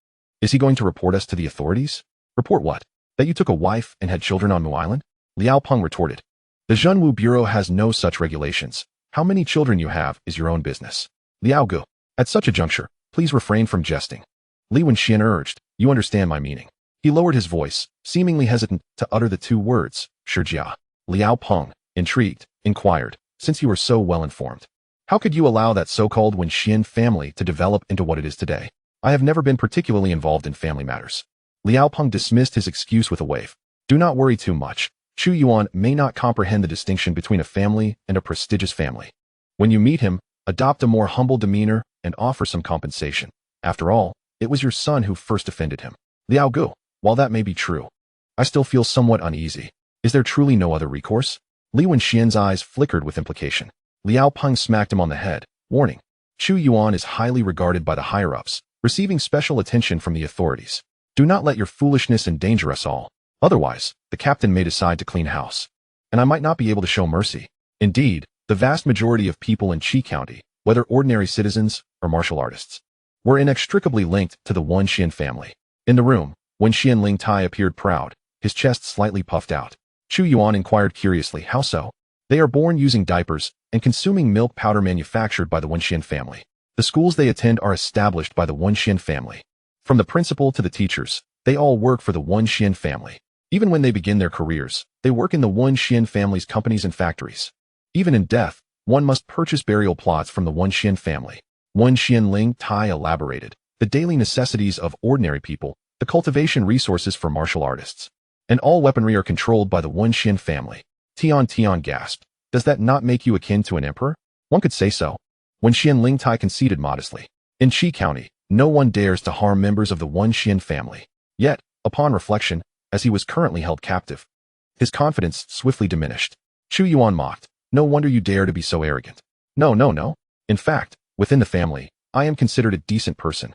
Is he going to report us to the authorities? Report what? That you took a wife and had children on Mu Island? Liao Peng retorted. The Zhenwu Bureau has no such regulations. How many children you have is your own business. Liao Ge, at such a juncture, please refrain from jesting. Li Wenxian urged, you understand my meaning. He lowered his voice, seemingly hesitant to utter the two words, Shijia. Liao Peng, intrigued, inquired, since you are so well informed, how could you allow that so-called Wenxian family to develop into what it is today? I have never been particularly involved in family matters. Liao Peng dismissed his excuse with a wave. Do not worry too much. Chu Yuan may not comprehend the distinction between a family and a prestigious family. When you meet him, adopt a more humble demeanor and offer some compensation. After all, it was your son who first offended him. Liao Ge, while that may be true, I still feel somewhat uneasy. Is there truly no other recourse? Li Wenxian's eyes flickered with implication. Liao Peng smacked him on the head, warning. Chu Yuan is highly regarded by the higher-ups, receiving special attention from the authorities. Do not let your foolishness endanger us all. Otherwise, the captain may decide to clean house, and I might not be able to show mercy. Indeed, the vast majority of people in Qi County, whether ordinary citizens or martial artists, were inextricably linked to the Wenxian family. In the room, when Xianling Tai appeared proud, his chest slightly puffed out. Chu Yuan inquired curiously, how so? They are born using diapers and consuming milk powder manufactured by the Wenxian family. The schools they attend are established by the Wenxian family. From the principal to the teachers, they all work for the Wenxian family. Even when they begin their careers, they work in the Wenxian family's companies and factories. Even in death, one must purchase burial plots from the Wenxian family. Xianling Tai elaborated, the daily necessities of ordinary people, the cultivation resources for martial artists, and all weaponry are controlled by the Wenxian family. Tian gasped. Does that not make you akin to an emperor? One could say so. When Xianling Tai conceded modestly. In Qi County, no one dares to harm members of the Wenxian family. Yet, upon reflection, as he was currently held captive, his confidence swiftly diminished. Chu Yuan mocked. No wonder you dare to be so arrogant. No. In fact, within the family, I am considered a decent person.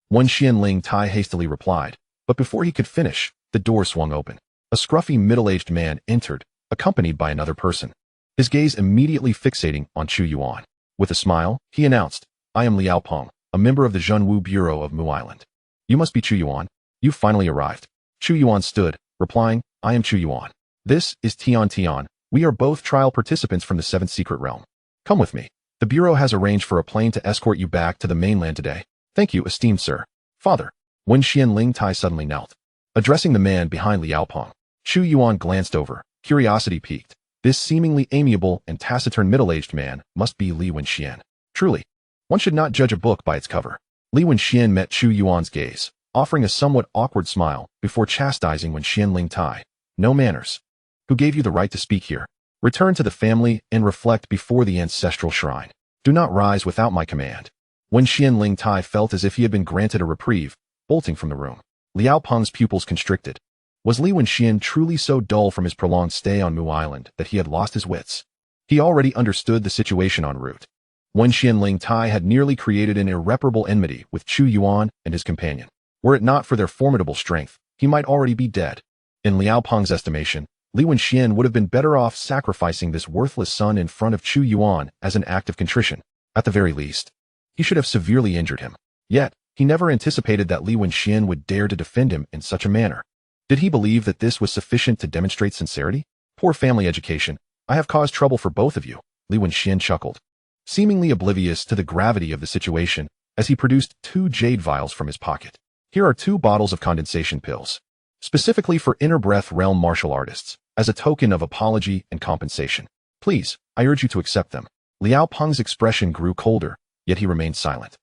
When Xianling Tai hastily replied, but before he could finish, the door swung open. A scruffy middle-aged man entered, accompanied by another person, his gaze immediately fixating on Chu Yuan. With a smile, he announced, I am Liao Peng, a member of the Zhenwu Bureau of Mu Island. You must be Chu Yuan. You've finally arrived. Chu Yuan stood, replying, I am Chu Yuan. This is Tian. We are both trial participants from the 7th Secret Realm. Come with me. The Bureau has arranged for a plane to escort you back to the mainland today. Thank you, esteemed sir. Father. When Xianling Tai suddenly knelt, addressing the man behind Liao Peng, Chu Yuan glanced over, curiosity piqued. This seemingly amiable and taciturn middle-aged man must be Li Wenxian. Truly, one should not judge a book by its cover. Li Wenxian met Chu Yuan's gaze, offering a somewhat awkward smile before chastising when Xianling Tai. No manners. Who gave you the right to speak here? Return to the family and reflect before the ancestral shrine. Do not rise without my command. When Xianling Tai felt as if he had been granted a reprieve, bolting from the room, Liao Peng's pupils constricted. Was Li Wenxian truly so dull from his prolonged stay on Mu Island that he had lost his wits? He already understood the situation en route. When Xianling Tai had nearly created an irreparable enmity with Chu Yuan and his companion. Were it not for their formidable strength, he might already be dead. In Liao Peng's estimation, Li Wenxian would have been better off sacrificing this worthless son in front of Chu Yuan as an act of contrition. At the very least, he should have severely injured him. Yet, he never anticipated that Li Wenxian would dare to defend him in such a manner. Did he believe that this was sufficient to demonstrate sincerity? Poor family education. I have caused trouble for both of you, Li Wenxian chuckled, seemingly oblivious to the gravity of the situation as he produced 2 jade vials from his pocket. Here are 2 bottles of condensation pills, specifically for inner breath realm martial artists, as a token of apology and compensation. Please, I urge you to accept them. Liao Peng's expression grew colder, yet he remained silent.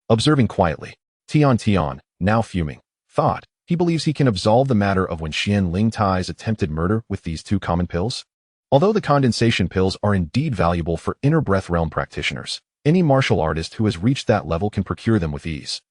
Observing quietly, Tian, now fuming, thought, he believes he can absolve the matter of Wenxian Lingtai's attempted murder with these 2 common pills? Although the condensation pills are indeed valuable for inner breath realm practitioners, any martial artist who has reached that level can procure them with ease.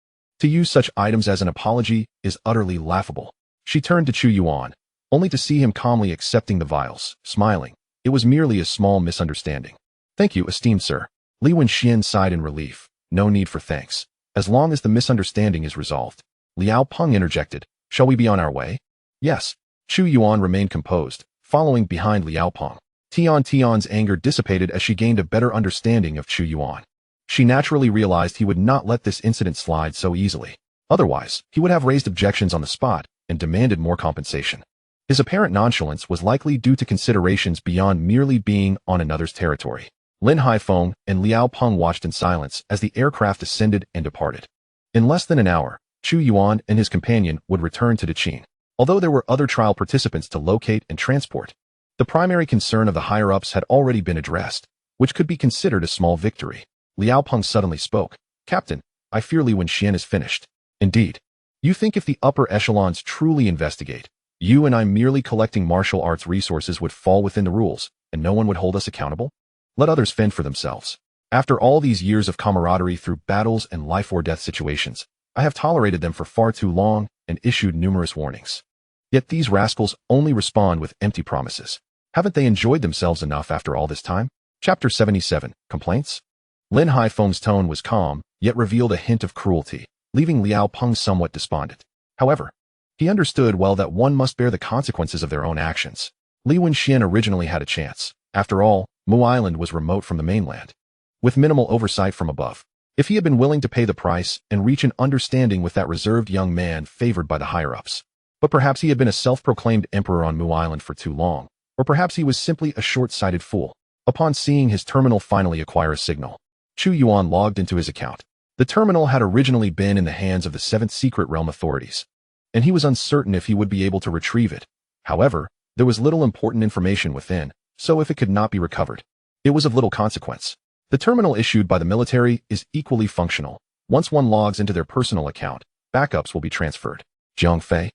To use such items as an apology is utterly laughable. She turned to Chu Yuan, only to see him calmly accepting the vials, smiling. It was merely a small misunderstanding. Thank you, esteemed sir. Li Wenxian sighed in relief. No need for thanks. As long as the misunderstanding is resolved. Liao Peng interjected. Shall we be on our way? Yes. Chu Yuan remained composed, following behind Liao Peng. Tian's anger dissipated as she gained a better understanding of Chu Yuan. She naturally realized he would not let this incident slide so easily. Otherwise, he would have raised objections on the spot and demanded more compensation. His apparent nonchalance was likely due to considerations beyond merely being on another's territory. Lin Haifeng and Liao Peng watched in silence as the aircraft ascended and departed. In less than an hour, Chu Yuan and his companion would return to Zhuxian. Although there were other trial participants to locate and transport, the primary concern of the higher-ups had already been addressed, which could be considered a small victory. Liao Peng suddenly spoke. Captain, I fear Li Wenxian is finished. Indeed. You think if the upper echelons truly investigate, you and I merely collecting martial arts resources would fall within the rules, and no one would hold us accountable? Let others fend for themselves. After all these years of camaraderie through battles and life-or-death situations, I have tolerated them for far too long and issued numerous warnings. Yet these rascals only respond with empty promises. Haven't they enjoyed themselves enough after all this time? Chapter 77, Complaints? Lin Haifeng's tone was calm, yet revealed a hint of cruelty, leaving Liao Peng somewhat despondent. However, he understood well that one must bear the consequences of their own actions. Li Wenxian originally had a chance. After all, Mu Island was remote from the mainland, with minimal oversight from above. If he had been willing to pay the price and reach an understanding with that reserved young man favored by the higher-ups. But perhaps he had been a self-proclaimed emperor on Mu Island for too long, or perhaps he was simply a short-sighted fool. Upon seeing his terminal finally acquire a signal, Chu Yuan logged into his account. The terminal had originally been in the hands of the 7th Secret Realm authorities, and he was uncertain if he would be able to retrieve it. However, there was little important information within, so if it could not be recovered, it was of little consequence. The terminal issued by the military is equally functional. Once one logs into their personal account, backups will be transferred. Jiang Fei?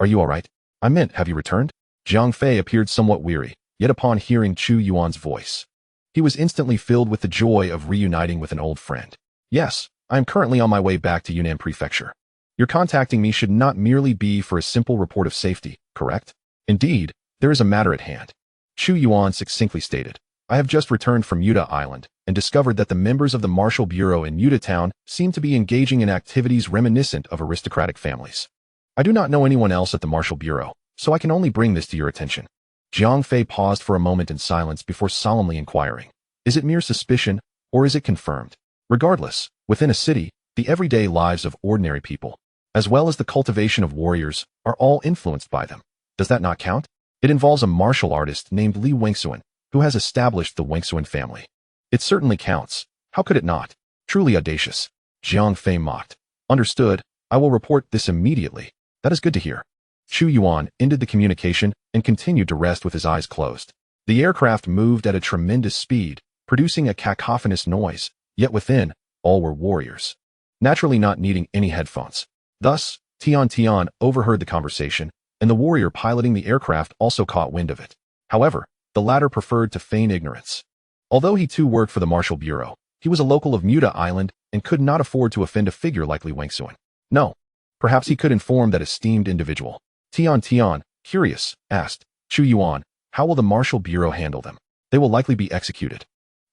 Are you all right? I meant, have you returned? Jiang Fei appeared somewhat weary, yet upon hearing Chu Yuan's voice, he was instantly filled with the joy of reuniting with an old friend. Yes, I am currently on my way back to Yunnan Prefecture. Your contacting me should not merely be for a simple report of safety, correct? Indeed, there is a matter at hand. Chu Yuan succinctly stated. I have just returned from Yuta Island and discovered that the members of the Martial Bureau in Yuta Town seem to be engaging in activities reminiscent of aristocratic families. I do not know anyone else at the Martial Bureau, so I can only bring this to your attention. Jiang Fei paused for a moment in silence before solemnly inquiring. Is it mere suspicion, or is it confirmed? Regardless, within a city, the everyday lives of ordinary people, as well as the cultivation of warriors, are all influenced by them. Does that not count? It involves a martial artist named Li Wenxian, who has established the Wenxian family. It certainly counts. How could it not? Truly audacious. Jiang Fei mocked. Understood. I will report this immediately. That is good to hear. Chu Yuan ended the communication and continued to rest with his eyes closed. The aircraft moved at a tremendous speed, producing a cacophonous noise, yet within, all were warriors, naturally not needing any headphones. Thus, Tian overheard the conversation, and the warrior piloting the aircraft also caught wind of it. However, the latter preferred to feign ignorance. Although he too worked for the Martial Bureau, he was a local of Muta Island and could not afford to offend a figure like Li Wenxian. No. Perhaps he could inform that esteemed individual. Tian, curious, asked, Chu Yuan, how will the Martial Bureau handle them? They will likely be executed.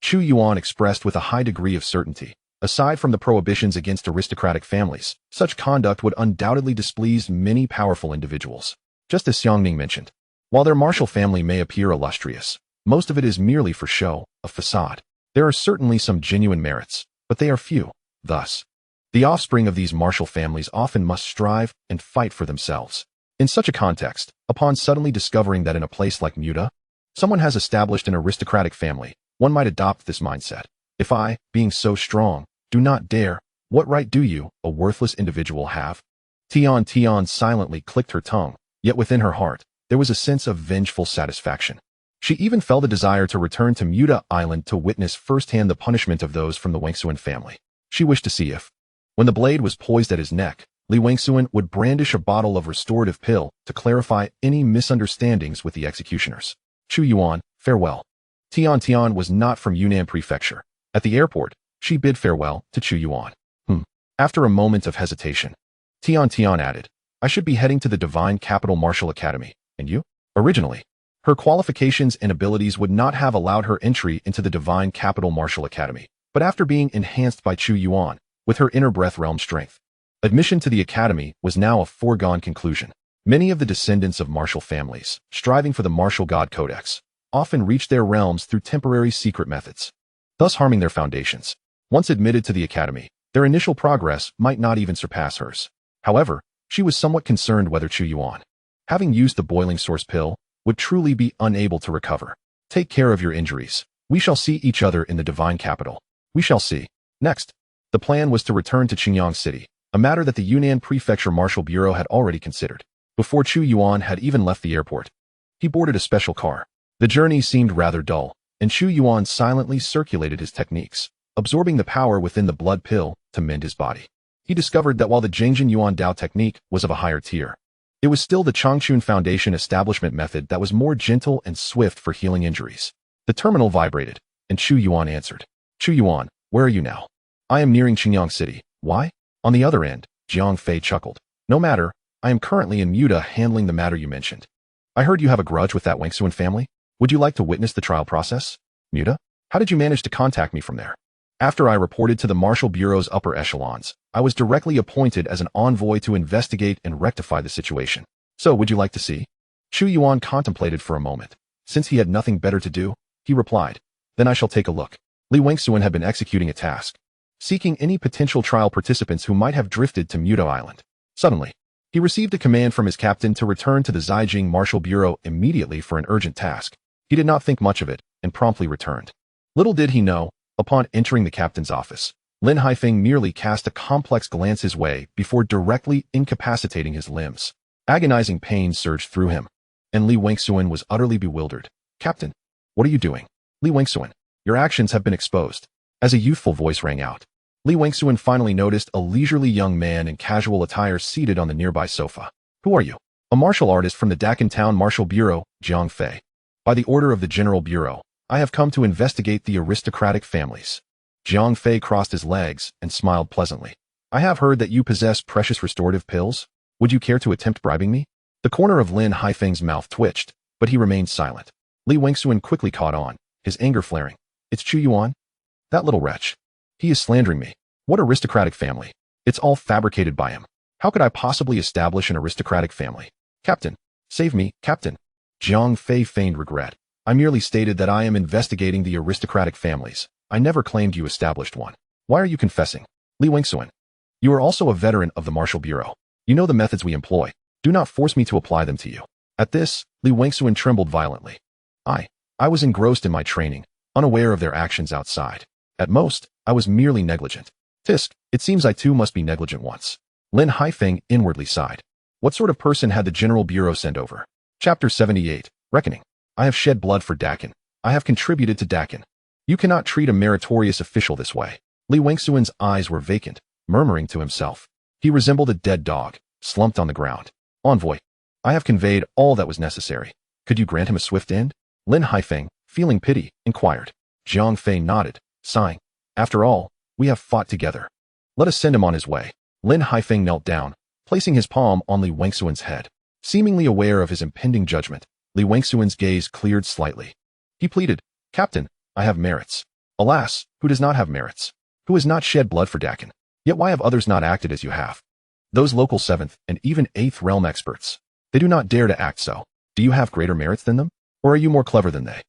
Chu Yuan expressed with a high degree of certainty. Aside from the prohibitions against aristocratic families, such conduct would undoubtedly displease many powerful individuals. Just as Xiangning mentioned, while their martial family may appear illustrious, most of it is merely for show, a facade. There are certainly some genuine merits, but they are few. Thus, the offspring of these martial families often must strive and fight for themselves. In such a context, upon suddenly discovering that in a place like Muta, someone has established an aristocratic family, one might adopt this mindset. If I, being so strong, do not dare, what right do you, a worthless individual, have? Tian silently clicked her tongue, yet within her heart, there was a sense of vengeful satisfaction. She even felt a desire to return to Muta Island to witness firsthand the punishment of those from the Wangsuan family. She wished to see if, when the blade was poised at his neck, Li Wangsuan would brandish a bottle of restorative pill to clarify any misunderstandings with the executioners. Chu Yuan, farewell. Tian was not from Yunnan Prefecture. At the airport, she bid farewell to Chu Yuan. After a moment of hesitation, Tian added, I should be heading to the Divine Capital Martial Academy. And you? Originally, her qualifications and abilities would not have allowed her entry into the Divine Capital Martial Academy, but after being enhanced by Chu Yuan, with her inner breath realm strength, admission to the academy was now a foregone conclusion. Many of the descendants of martial families, striving for the martial god codex, often reach their realms through temporary secret methods, thus harming their foundations. Once admitted to the academy, their initial progress might not even surpass hers. However, she was somewhat concerned whether Chu Yuan, having used the boiling source pill, would truly be unable to recover. Take care of your injuries. We shall see each other in the divine capital. We shall see. Next, the plan was to return to Qingyang City, a matter that the Yunnan Prefecture Martial Bureau had already considered. Before Chu Yuan had even left the airport, he boarded a special car. The journey seemed rather dull, and Chu Yuan silently circulated his techniques, absorbing the power within the blood pill to mend his body. He discovered that while the Zhengjin Yuan Dao technique was of a higher tier, it was still the Changchun Foundation establishment method that was more gentle and swift for healing injuries. The terminal vibrated, and Chu Yuan answered. Chu Yuan, where are you now? I am nearing Qingyang City. Why? On the other end, Jiang Fei chuckled. No matter, I am currently in Muta handling the matter you mentioned. I heard you have a grudge with that Wangsuan family. Would you like to witness the trial process? Muta? How did you manage to contact me from there? After I reported to the Martial Bureau's upper echelons, I was directly appointed as an envoy to investigate and rectify the situation. So, would you like to see? Chu Yuan contemplated for a moment. Since he had nothing better to do, he replied, then I shall take a look. Li Wangsuan had been executing a task, seeking any potential trial participants who might have drifted to Muta Island. Suddenly, he received a command from his captain to return to the Zhejiang Martial Bureau immediately for an urgent task. He did not think much of it, and promptly returned. Little did he know, upon entering the captain's office, Lin Haifeng merely cast a complex glance his way before directly incapacitating his limbs. Agonizing pain surged through him, and Li Wangsuan was utterly bewildered. Captain, what are you doing? Li Wangsuan, your actions have been exposed. As a youthful voice rang out, Li Wangsuan finally noticed a leisurely young man in casual attire seated on the nearby sofa. Who are you? A martial artist from the Dakan Town Martial Bureau, Jiang Fei. By the order of the General Bureau, I have come to investigate the aristocratic families. Jiang Fei crossed his legs and smiled pleasantly. I have heard that you possess precious restorative pills. Would you care to attempt bribing me? The corner of Lin Haifeng's mouth twitched, but he remained silent. Li Wangsuan quickly caught on, his anger flaring. It's Chu Yuan? That little wretch. He is slandering me. What aristocratic family? It's all fabricated by him. How could I possibly establish an aristocratic family? Captain, save me, Captain. Jiang Fei feigned regret. I merely stated that I am investigating the aristocratic families. I never claimed you established one. Why are you confessing? Li Wangsuan, you are also a veteran of the Martial Bureau. You know the methods we employ. Do not force me to apply them to you. At this, Li Wangsuan trembled violently. I was engrossed in my training, unaware of their actions outside. At most, I was merely negligent. Tisk, it seems I too must be negligent once. Lin Haifeng inwardly sighed. What sort of person had the General Bureau sent over? Chapter 78, Reckoning. I have shed blood for Dakan. I have contributed to Dakan. You cannot treat a meritorious official this way. Li Wangsuan's eyes were vacant, murmuring to himself. He resembled a dead dog, slumped on the ground. Envoy, I have conveyed all that was necessary. Could you grant him a swift end? Lin Haifeng, feeling pity, inquired. Jiang Fei nodded, sighing. After all, we have fought together. Let us send him on his way. Lin Haifeng knelt down, placing his palm on Li Wangsuan's head. Seemingly aware of his impending judgment, Li Wangsuan's gaze cleared slightly. He pleaded, Captain, I have merits. Alas, who does not have merits? who has not shed blood for Dakin. Yet why have others not acted as you have? Those local 7th and even 8th realm experts. They do not dare to act so. Do you have greater merits than them? Or are you more clever than they?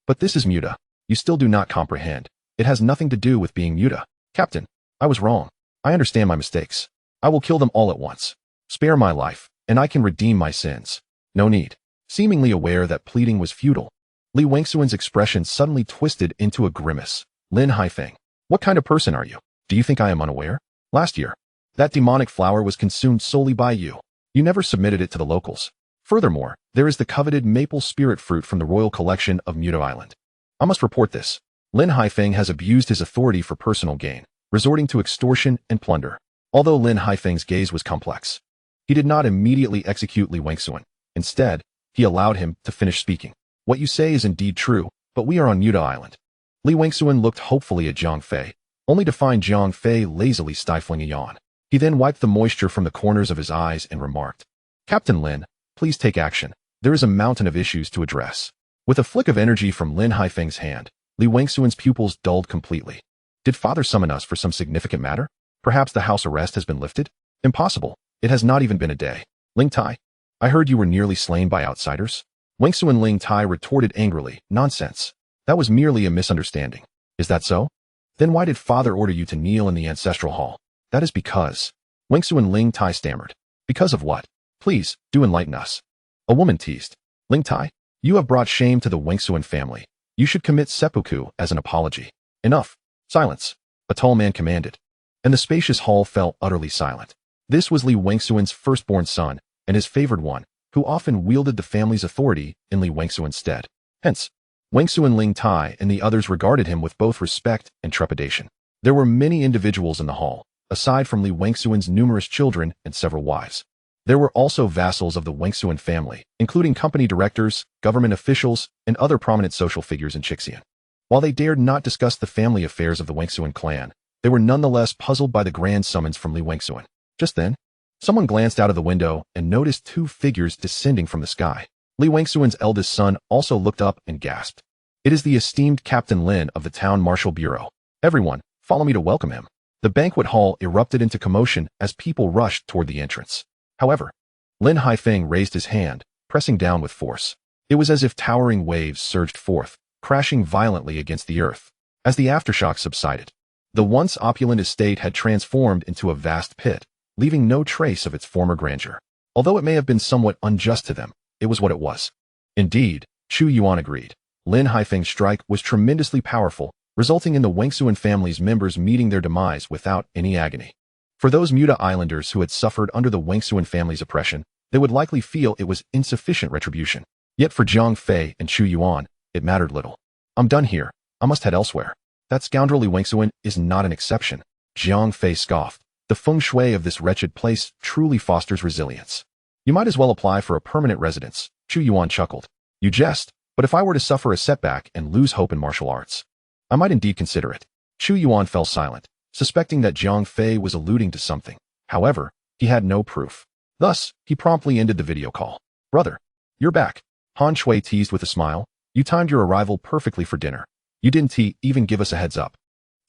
But this is Muta. You still do not comprehend. It has nothing to do with being Muta. Captain, I was wrong. I understand my mistakes. I will kill them all at once. Spare my life, and I can redeem my sins. No need. Seemingly aware that pleading was futile, Li Wangsuan's expression suddenly twisted into a grimace. Lin Haifeng, what kind of person are you? Do you think I am unaware? Last year, that demonic flower was consumed solely by you. You never submitted it to the locals. Furthermore, there is the coveted maple spirit fruit from the royal collection of Muta Island. I must report this. Lin Haifeng has abused his authority for personal gain, resorting to extortion and plunder. Although Lin Haifeng's gaze was complex, he did not immediately execute Li Wangsuan. Instead, he allowed him to finish speaking. What you say is indeed true, but we are on Muta Island. Li Wangsuan looked hopefully at Zhang Fei, only to find Zhang Fei lazily stifling a yawn. He then wiped the moisture from the corners of his eyes and remarked, Captain Lin, please take action. There is a mountain of issues to address. With a flick of energy from Lin Haifeng's hand, Li Wangsuan's pupils dulled completely. Did father summon us for some significant matter? Perhaps the house arrest has been lifted? Impossible. It has not even been a day. Ling Tai, I heard you were nearly slain by outsiders. Wangsuan Ling Tai retorted angrily, nonsense. That was merely a misunderstanding. Is that so? Then why did father order you to kneel in the ancestral hall? That is because. Wangsuan Ling Tai stammered. Because of what? Please, do enlighten us. A woman teased. Ling Tai, you have brought shame to the Wangsuan family. You should commit seppuku as an apology. Enough. Silence. A tall man commanded. And the spacious hall fell utterly silent. This was Li Wangsuan's firstborn son, and his favored one, who often wielded the family's authority in Li Wangsuan's stead. Hence, Wangsuan Ling Tai and the others regarded him with both respect and trepidation. There were many individuals in the hall, aside from Li Wangsuan's numerous children and several wives. There were also vassals of the Wangsuan family, including company directors, government officials, and other prominent social figures in Zhuxian. While they dared not discuss the family affairs of the Wangsuan clan, they were nonetheless puzzled by the grand summons from Li Wangsuan. Just then, someone glanced out of the window and noticed 2 figures descending from the sky. Li Wangsuan's eldest son also looked up and gasped. It is the esteemed Captain Lin of the Town Martial Bureau. Everyone, follow me to welcome him. The banquet hall erupted into commotion as people rushed toward the entrance. However, Lin Haifeng raised his hand, pressing down with force. It was as if towering waves surged forth, crashing violently against the earth. As the aftershock subsided, the once opulent estate had transformed into a vast pit, leaving no trace of its former grandeur. Although it may have been somewhat unjust to them, it was what it was. Indeed, Chu Yuan agreed. Lin Haifeng's strike was tremendously powerful, resulting in the Wangsuan family's members meeting their demise without any agony. For those Muta Islanders who had suffered under the Wangsuan family's oppression, they would likely feel it was insufficient retribution. Yet for Zhang Fei and Chu Yuan, it mattered little. I'm done here. I must head elsewhere. That scoundrel Li Wangsuan is not an exception. Zhang Fei scoffed. The feng shui of this wretched place truly fosters resilience. You might as well apply for a permanent residence. Chu Yuan chuckled. You jest, but if I were to suffer a setback and lose hope in martial arts, I might indeed consider it. Chu Yuan fell silent, suspecting that Zhang Fei was alluding to something. However, he had no proof. Thus, he promptly ended the video call. Brother, you're back. Han Shui teased with a smile. You timed your arrival perfectly for dinner. You didn't even give us a heads up.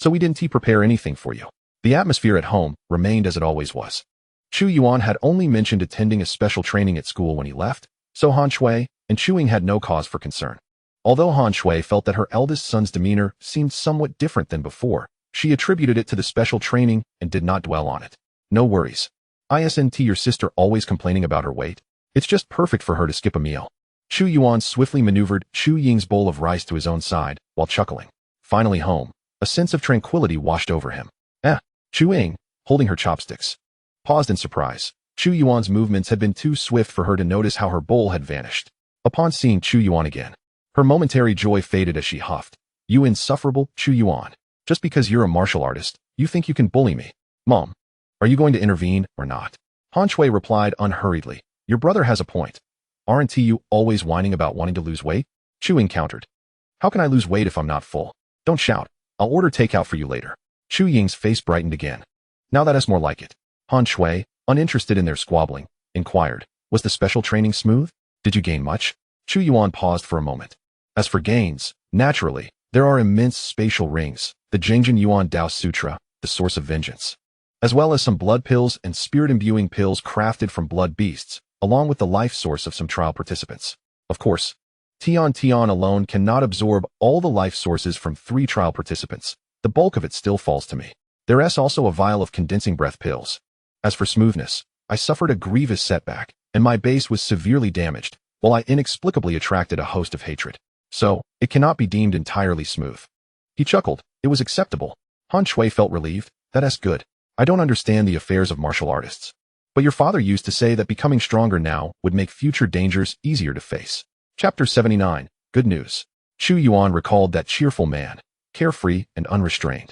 So we didn't prepare anything for you. The atmosphere at home remained as it always was. Chu Yuan had only mentioned attending a special training at school when he left, so Han Shui and Chu Ying had no cause for concern. Although Han Shui felt that her eldest son's demeanor seemed somewhat different than before, she attributed it to the special training and did not dwell on it. No worries. Isn't your sister always complaining about her weight? It's just perfect for her to skip a meal. Chu Yuan swiftly maneuvered Chu Ying's bowl of rice to his own side, while chuckling. Finally home, a sense of tranquility washed over him. Chu Ying, holding her chopsticks, paused in surprise. Chu Yuan's movements had been too swift for her to notice how her bowl had vanished. Upon seeing Chu Yuan again, her momentary joy faded as she huffed. You insufferable Chu Yuan. Just because you're a martial artist, you think you can bully me. Mom, are you going to intervene or not? Han Shui replied unhurriedly. Your brother has a point. Aren't you always whining about wanting to lose weight? Chu Ying countered. How can I lose weight if I'm not full? Don't shout. I'll order takeout for you later. Chu Ying's face brightened again. Now that is more like it. Han Shui, uninterested in their squabbling, inquired. Was the special training smooth? Did you gain much? Chu Yuan paused for a moment. As for gains, naturally, There are immense spatial rings, the Jingjian Yuan Dao Sutra, the source of vengeance, as well as some blood pills and spirit-imbuing pills crafted from blood beasts, along with the life source of some trial participants. Of course, Tian alone cannot absorb all the life sources from 3 trial participants. The bulk of it still falls to me. There's also a vial of condensing breath pills. As for smoothness, I suffered a grievous setback, and my base was severely damaged, while I inexplicably attracted a host of hatred. So, it cannot be deemed entirely smooth. He chuckled. It was acceptable. Han Shui felt relieved. That's good. I don't understand the affairs of martial artists. But your father used to say that becoming stronger now would make future dangers easier to face. Chapter 79. Good news. Chu Yuan recalled that cheerful man, carefree and unrestrained.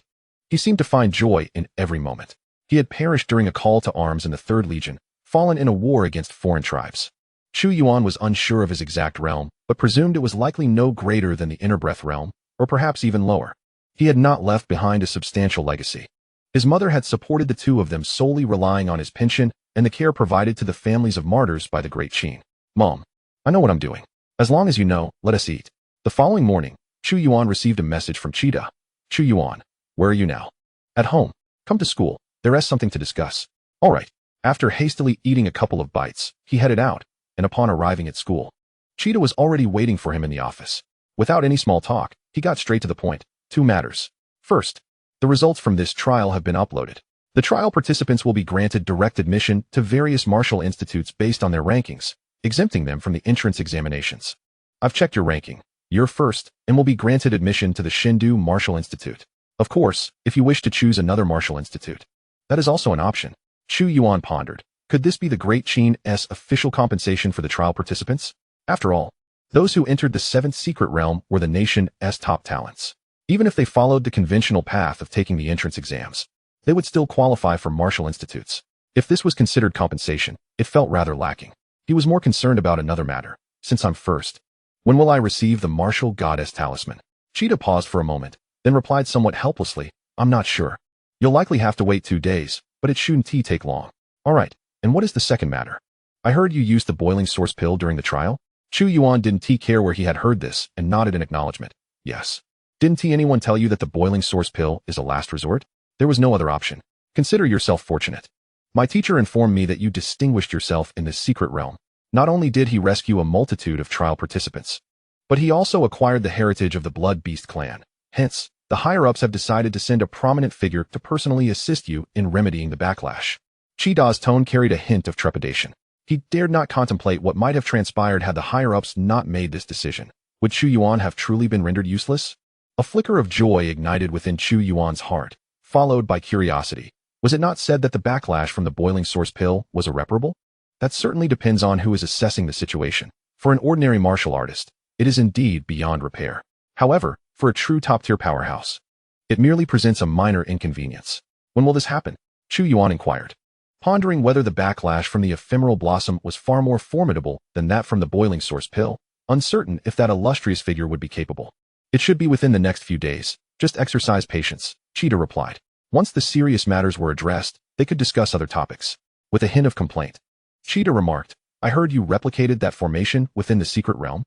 He seemed to find joy in every moment. He had perished during a call to arms in the 3rd Legion, fallen in a war against foreign tribes. Chu Yuan was unsure of his exact realm, but presumed it was likely no greater than the inner breath realm, or perhaps even lower. He had not left behind a substantial legacy. His mother had supported the 2 of them solely relying on his pension and the care provided to the families of martyrs by the great Qin. Mom, I know what I'm doing. As long as you know, let us eat. The following morning, Chu Yuan received a message from Cheetah. Chu Yuan, where are you now? At home. Come to school. There is something to discuss. All right. After hastily eating a couple of bites, he headed out, and upon arriving at school, Cheetah was already waiting for him in the office. Without any small talk, he got straight to the point. 2 matters. First, the results from this trial have been uploaded. The trial participants will be granted direct admission to various martial institutes based on their rankings, exempting them from the entrance examinations. I've checked your ranking. You're first, and will be granted admission to the Shindu Martial Institute. Of course, if you wish to choose another martial institute, that is also an option. Chu Yuan pondered. Could this be the Great Qin's official compensation for the trial participants? After all, those who entered the 7th secret realm were the nation's top talents. Even if they followed the conventional path of taking the entrance exams, they would still qualify for martial institutes. If this was considered compensation, it felt rather lacking. He was more concerned about another matter. Since I'm first, when will I receive the martial goddess talisman? Cheetah paused for a moment, then replied somewhat helplessly, I'm not sure. You'll likely have to wait 2 days, but it shouldn't take long. All right, and what is the second matter? I heard you used the boiling source pill during the trial? Chu Yuan didn't care where he had heard this and nodded in acknowledgement. Yes. Didn't anyone tell you that the boiling source pill is a last resort? There was no other option. Consider yourself fortunate. My teacher informed me that you distinguished yourself in this secret realm. Not only did he rescue a multitude of trial participants, but he also acquired the heritage of the Blood Beast clan. Hence, the higher-ups have decided to send a prominent figure to personally assist you in remedying the backlash. Chida's tone carried a hint of trepidation. He dared not contemplate what might have transpired had the higher-ups not made this decision. Would Chu Yuan have truly been rendered useless? A flicker of joy ignited within Chu Yuan's heart, followed by curiosity. Was it not said that the backlash from the boiling source pill was irreparable? That certainly depends on who is assessing the situation. For an ordinary martial artist, it is indeed beyond repair. However, for a true top-tier powerhouse, it merely presents a minor inconvenience. When will this happen? Chu Yuan inquired, pondering whether the backlash from the ephemeral blossom was far more formidable than that from the boiling source pill, uncertain if that illustrious figure would be capable. It should be within the next few days. Just exercise patience, Cheetah replied. Once the serious matters were addressed, they could discuss other topics. With a hint of complaint, Cheetah remarked, I heard you replicated that formation within the secret realm?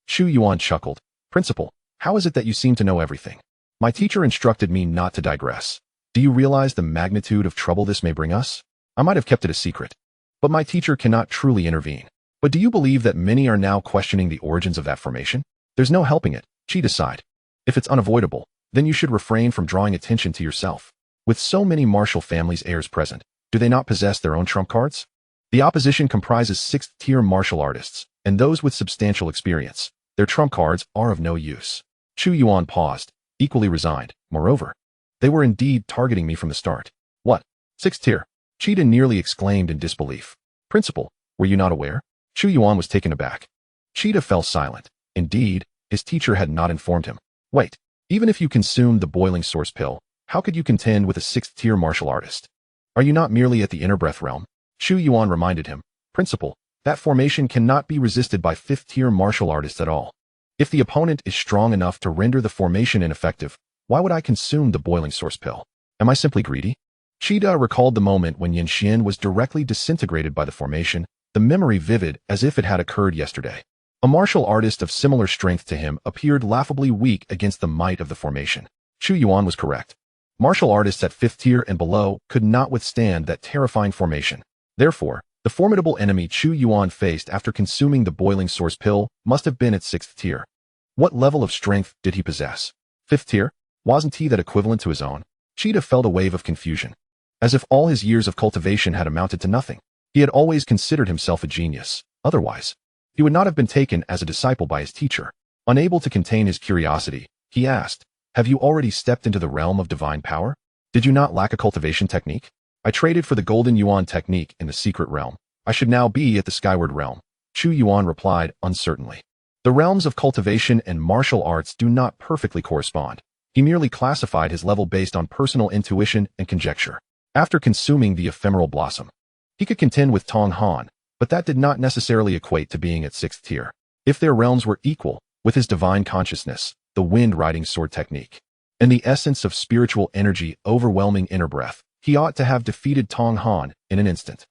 Chu Yuan chuckled. Principal, how is it that you seem to know everything? My teacher instructed me not to digress. Do you realize the magnitude of trouble this may bring us? I might have kept it a secret, but my teacher cannot truly intervene. But do you believe that many are now questioning the origins of that formation? There's no helping it, Cheetah sighed. If it's unavoidable, then you should refrain from drawing attention to yourself. With so many martial families' heirs present, do they not possess their own trump cards? The opposition comprises 6th-tier martial artists, and those with substantial experience. Their trump cards are of no use. Chu Yuan paused, equally resigned. Moreover, they were indeed targeting me from the start. What? 6th tier? Cheetah nearly exclaimed in disbelief. Principal, were you not aware? Chu Yuan was taken aback. Cheetah fell silent. Indeed, his teacher had not informed him. Wait, even if you consumed the boiling source pill, how could you contend with a 6th-tier martial artist? Are you not merely at the inner breath realm? Chu Yuan reminded him. Principal, that formation cannot be resisted by 5th-tier martial artists at all. If the opponent is strong enough to render the formation ineffective, why would I consume the boiling source pill? Am I simply greedy? Cheetah recalled the moment when Xianxian was directly disintegrated by the formation, the memory vivid as if it had occurred yesterday. A martial artist of similar strength to him appeared laughably weak against the might of the formation. Chu Yuan was correct. Martial artists at 5th tier and below could not withstand that terrifying formation. Therefore, the formidable enemy Chu Yuan faced after consuming the boiling source pill must have been at 6th tier. What level of strength did he possess? 5th tier? Wasn't he that equivalent to his own? Cheetah felt a wave of confusion. As if all his years of cultivation had amounted to nothing. He had always considered himself a genius. Otherwise, he would not have been taken as a disciple by his teacher. Unable to contain his curiosity, he asked, "Have you already stepped into the realm of divine power? Did you not lack a cultivation technique?" "I traded for the golden yuan technique in the secret realm. I should now be at the skyward realm," Chu Yuan replied uncertainly. The realms of cultivation and martial arts do not perfectly correspond. He merely classified his level based on personal intuition and conjecture. After consuming the ephemeral blossom, he could contend with Tong Han, but that did not necessarily equate to being at 6th tier. If their realms were equal, with his divine consciousness, the wind-riding sword technique, and the essence of spiritual energy overwhelming inner breath, he ought to have defeated Tong Han in an instant.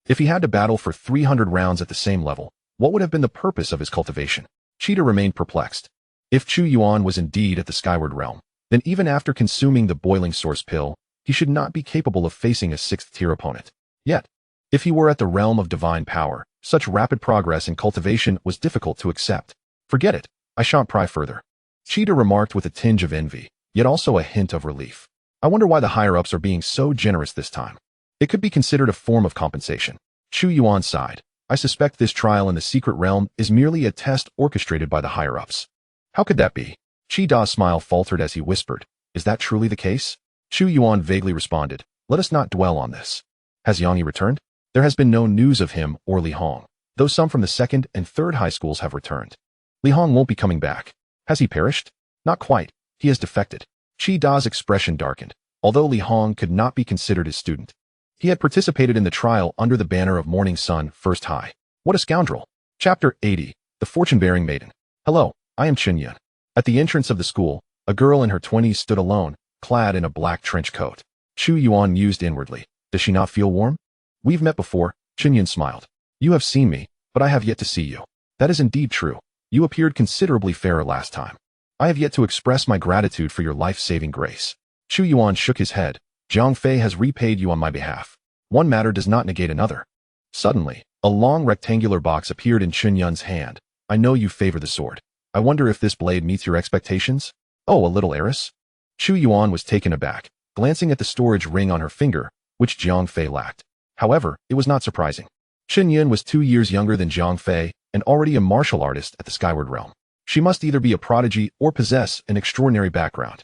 If he had to battle for 300 rounds at the same level, what would have been the purpose of his cultivation? Cheetah remained perplexed. If Chu Yuan was indeed at the skyward realm, then even after consuming the boiling source pill, he should not be capable of facing a 6th tier opponent. Yet, if he were at the realm of divine power, such rapid progress in cultivation was difficult to accept. "Forget it, I shan't pry further," Cheetah remarked with a tinge of envy, yet also a hint of relief. "I wonder why the higher-ups are being so generous this time. It could be considered a form of compensation." Chu Yuan sighed. "I suspect this trial in the secret realm is merely a test orchestrated by the higher-ups." "How could that be?" Cheetah's smile faltered as he whispered, "Is that truly the case?" Chu Yuan vaguely responded, "Let us not dwell on this. Has Yang returned?" There has been no news of him or Li Hong, though some from the 2nd and 3rd high schools have returned. Li Hong won't be coming back. Has he perished? Not quite. He has defected. Chi Da's expression darkened. Although Li Hong could not be considered his student, he had participated in the trial under the banner of Morning Sun, 1st High. What a scoundrel. Chapter 80. The Fortune-Bearing Maiden. "Hello, I am Chu Yuan." At the entrance of the school, a girl in her 20s stood alone, clad in a black trench coat. Chu Yuan mused inwardly. Does she not feel warm? "We've met before," Chu Yuan smiled. "You have seen me, but I have yet to see you." "That is indeed true. You appeared considerably fairer last time. I have yet to express my gratitude for your life-saving grace." Chu Yuan shook his head. "Zhang Fei has repaid you on my behalf. One matter does not negate another." Suddenly, a long rectangular box appeared in Chu Yuan's hand. "I know you favor the sword. I wonder if this blade meets your expectations?" "Oh, a little heiress?" Chu Yuan was taken aback, glancing at the storage ring on her finger, which Zhang Fei lacked. However, it was not surprising. Chu Yuan was 2 years younger than Zhang Fei and already a martial artist at the Skyward Realm. She must either be a prodigy or possess an extraordinary background.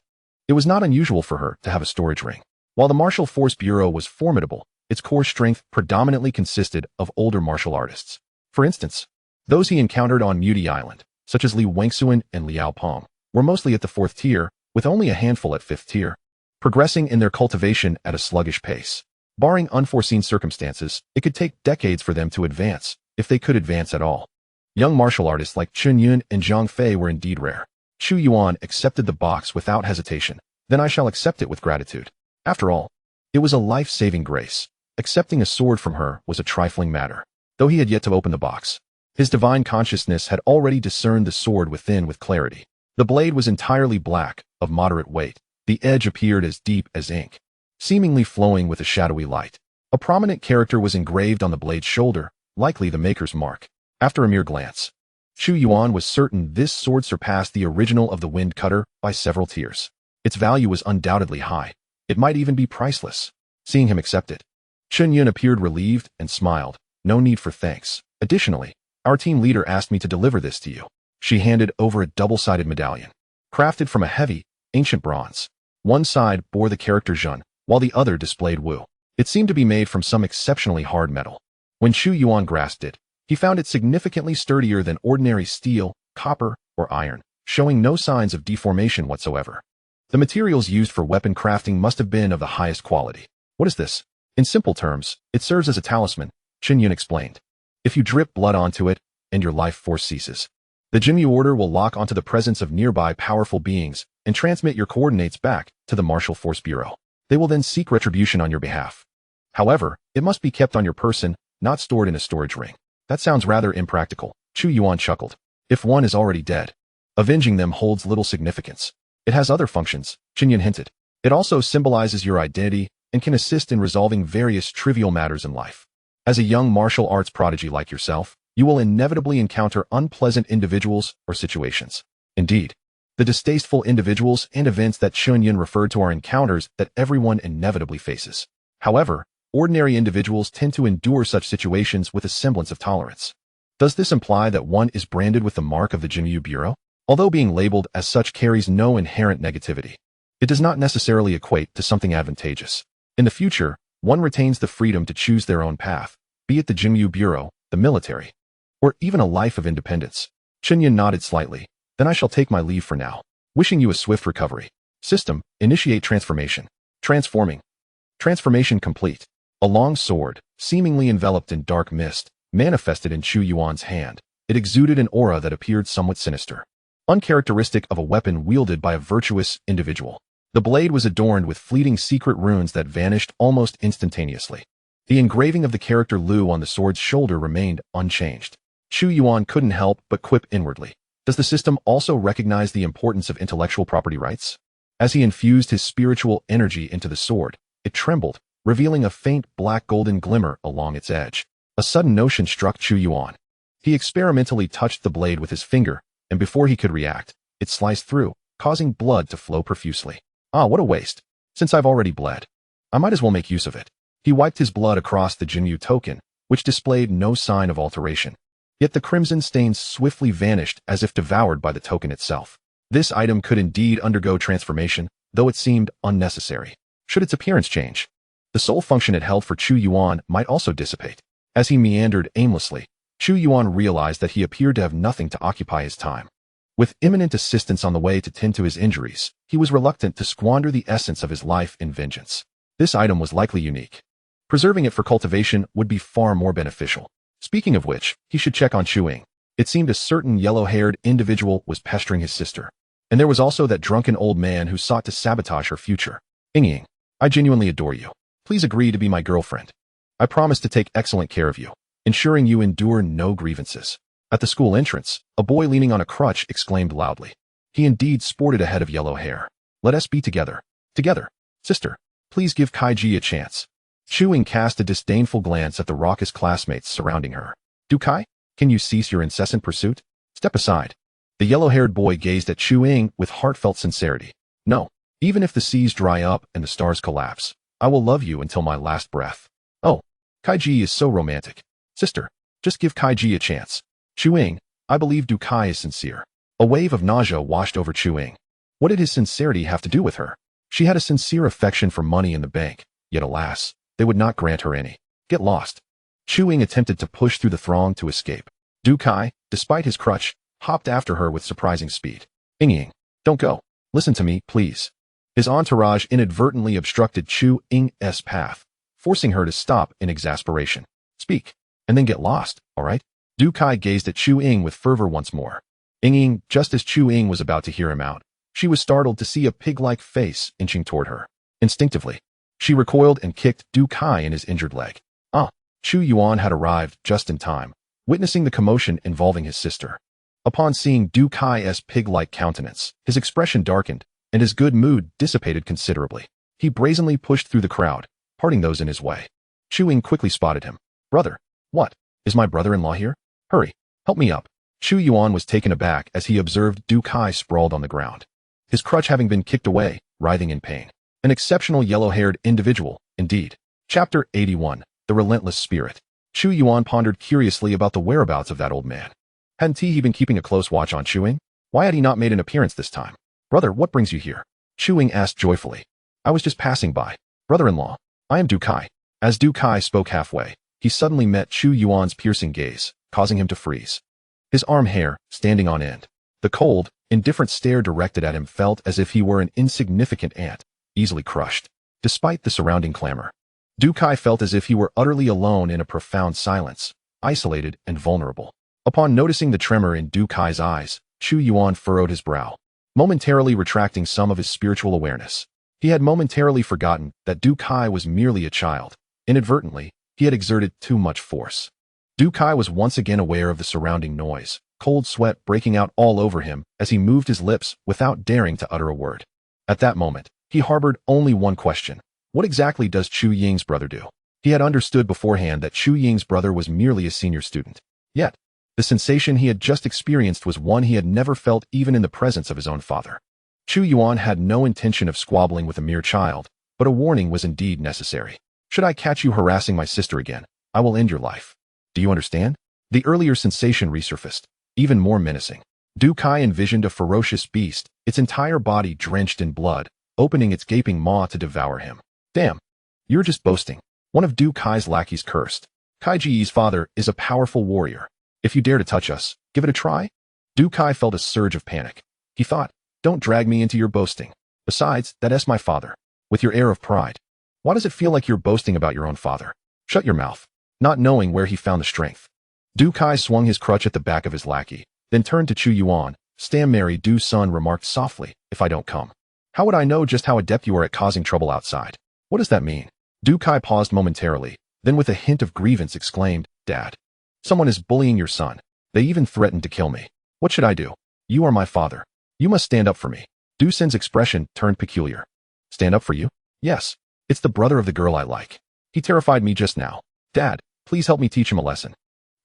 It was not unusual for her to have a storage ring. While the Martial Force Bureau was formidable, its core strength predominantly consisted of older martial artists. For instance, those he encountered on Muti Island, such as Li Wangsuan and Liao Peng, were mostly at the 4th tier, with only a handful at 5th tier, progressing in their cultivation at a sluggish pace. Barring unforeseen circumstances, it could take decades for them to advance, if they could advance at all. Young martial artists like Chu Yuan and Zhang Fei were indeed rare. Chu Yuan accepted the box without hesitation. "Then I shall accept it with gratitude." After all, it was a life-saving grace. Accepting a sword from her was a trifling matter, though he had yet to open the box. His divine consciousness had already discerned the sword within with clarity. The blade was entirely black, of moderate weight. The edge appeared as deep as ink, seemingly flowing with a shadowy light. A prominent character was engraved on the blade's shoulder, likely the maker's mark. After a mere glance, Chu Yuan was certain this sword surpassed the original of the Wind Cutter by several tiers. Its value was undoubtedly high. It might even be priceless. Seeing him accept it, Chu Yuan appeared relieved and smiled. "No need for thanks. Additionally, our team leader asked me to deliver this to you." She handed over a double-sided medallion, crafted from a heavy, ancient bronze. One side bore the character Zhun, while the other displayed Wu. It seemed to be made from some exceptionally hard metal. When Chu Yuan grasped it, he found it significantly sturdier than ordinary steel, copper, or iron, showing no signs of deformation whatsoever. The materials used for weapon crafting must have been of the highest quality. "What is this?" "In simple terms, it serves as a talisman," Chu Yuan explained. "If you drip blood onto it, and your life force ceases, the Jinyu order will lock onto the presence of nearby powerful beings and transmit your coordinates back to the Martial Force Bureau. They will then seek retribution on your behalf. However, it must be kept on your person, not stored in a storage ring." "That sounds rather impractical," Chu Yuan chuckled. if one is already dead. Avenging them holds little significance. It has other functions, Chu Yuan hinted. It also symbolizes your identity and can assist in resolving various trivial matters in life. As a young martial arts prodigy like yourself, you will inevitably encounter unpleasant individuals or situations. Indeed, the distasteful individuals and events that Chu Yuan referred to are encounters that everyone inevitably faces. However, ordinary individuals tend to endure such situations with a semblance of tolerance. Does this imply that one is branded with the mark of the Jinyu Bureau? Although being labeled as such carries no inherent negativity, it does not necessarily equate to something advantageous. In the future, one retains the freedom to choose their own path, be it the Jinyu Bureau, the military, or even a life of independence. Chu Yuan nodded slightly. Then I shall take my leave for now. Wishing you a swift recovery. System, initiate transformation. Transforming. Transformation complete. A long sword, seemingly enveloped in dark mist, manifested in Chu Yuan's hand. It exuded an aura that appeared somewhat sinister, uncharacteristic of a weapon wielded by a virtuous individual. The blade was adorned with fleeting secret runes that vanished almost instantaneously. The engraving of the character Lu on the sword's shoulder remained unchanged. Chu Yuan couldn't help but quip inwardly. Does the system also recognize the importance of intellectual property rights? As he infused his spiritual energy into the sword, it trembled, revealing a faint black-golden glimmer along its edge. A sudden notion struck Chu Yuan. He experimentally touched the blade with his finger, and before he could react, it sliced through, causing blood to flow profusely. Ah, what a waste. Since I've already bled, I might as well make use of it. He wiped his blood across the Jinyu token, which displayed no sign of alteration. Yet the crimson stains swiftly vanished as if devoured by the token itself. This item could indeed undergo transformation, though it seemed unnecessary. Should its appearance change, the sole function it held for Chu Yuan might also dissipate. As he meandered aimlessly, Chu Yuan realized that he appeared to have nothing to occupy his time. With imminent assistance on the way to tend to his injuries, he was reluctant to squander the essence of his life in vengeance. This item was likely unique. Preserving it for cultivation would be far more beneficial. Speaking of which, he should check on Chu Yuan. It seemed a certain yellow-haired individual was pestering his sister. And there was also that drunken old man who sought to sabotage her future. Ying, I genuinely adore you. Please agree to be my girlfriend. I promise to take excellent care of you, ensuring you endure no grievances. At the school entrance, a boy leaning on a crutch exclaimed loudly. He indeed sported a head of yellow hair. Let us be together. Together. Sister, please give Kaiji a chance. Chu Yuan cast a disdainful glance at the raucous classmates surrounding her. Du Kai, can you cease your incessant pursuit? Step aside. The yellow-haired boy gazed at Chu Yuan with heartfelt sincerity. No, even if the seas dry up and the stars collapse, I will love you until my last breath. Oh, Kaiji is so romantic. Sister, just give Kaiji a chance. Chu Yuan, I believe Du Kai is sincere. A wave of nausea washed over Chu Yuan. What did his sincerity have to do with her? She had a sincere affection for money in the bank, yet alas, they would not grant her any. Get lost. Chu Yuan attempted to push through the throng to escape. Du Kai, despite his crutch, hopped after her with surprising speed. Ying, don't go. Listen to me, please. His entourage inadvertently obstructed Chu Yuan's path, forcing her to stop in exasperation. Speak, and then get lost, all right? Du Kai gazed at Chu Yuan with fervor once more. Ying, just as Chu Yuan was about to hear him out, she was startled to see a pig-like face inching toward her. Instinctively, she recoiled and kicked Du Kai in his injured leg. Chu Yuan had arrived just in time, witnessing the commotion involving his sister. Upon seeing Du Kai's pig-like countenance, his expression darkened, and his good mood dissipated considerably. He brazenly pushed through the crowd, parting those in his way. Chu Yuan quickly spotted him. Brother, what? Is my brother-in-law here? Hurry, help me up. Chu Yuan was taken aback as he observed Du Kai sprawled on the ground, his crutch having been kicked away, writhing in pain. An exceptional yellow-haired individual, indeed. Chapter 81. The Relentless Spirit. Chu Yuan pondered curiously about the whereabouts of that old man. Hadn't he been keeping a close watch on Chu Yuan? Why had he not made an appearance this time? Brother, what brings you here? Chu Yuan asked joyfully. I was just passing by. Brother-in-law, I am Du Kai. As Du Kai spoke halfway, he suddenly met Chu Yuan's piercing gaze, causing him to freeze. His arm hair, standing on end. The cold, indifferent stare directed at him felt as if he were an insignificant ant, easily crushed. Despite the surrounding clamor, Du Kai felt as if he were utterly alone in a profound silence, isolated and vulnerable. Upon noticing the tremor in Du Kai's eyes, Chu Yuan furrowed his brow, momentarily retracting some of his spiritual awareness. He had momentarily forgotten that Du Kai was merely a child. Inadvertently, he had exerted too much force. Du Kai was once again aware of the surrounding noise, cold sweat breaking out all over him as he moved his lips without daring to utter a word. At that moment, he harbored only one question. What exactly does Chu Ying's brother do? He had understood beforehand that Chu Ying's brother was merely a senior student. Yet, the sensation he had just experienced was one he had never felt even in the presence of his own father. Chu Yuan had no intention of squabbling with a mere child, but a warning was indeed necessary. Should I catch you harassing my sister again, I will end your life. Do you understand? The earlier sensation resurfaced, even more menacing. Du Kai envisioned a ferocious beast, its entire body drenched in blood, opening its gaping maw to devour him. Damn, you're just boasting. One of Du Kai's lackeys cursed. Kai Ji's father is a powerful warrior. If you dare to touch us, give it a try? Du Kai felt a surge of panic. He thought, don't drag me into your boasting. Besides, that's my father. With your air of pride. Why does it feel like you're boasting about your own father? Shut your mouth. Not knowing where he found the strength. Du Kai swung his crutch at the back of his lackey, then turned to Chu Yuan. Stam Mary Du's son remarked softly, if I don't come. How would I know just how adept you are at causing trouble outside? What does that mean? Du Kai paused momentarily, then with a hint of grievance exclaimed, Dad. Someone is bullying your son. They even threatened to kill me. What should I do? You are my father. You must stand up for me. Du Sin's expression turned peculiar. Stand up for you? Yes. It's the brother of the girl I like. He terrified me just now. Dad, please help me teach him a lesson.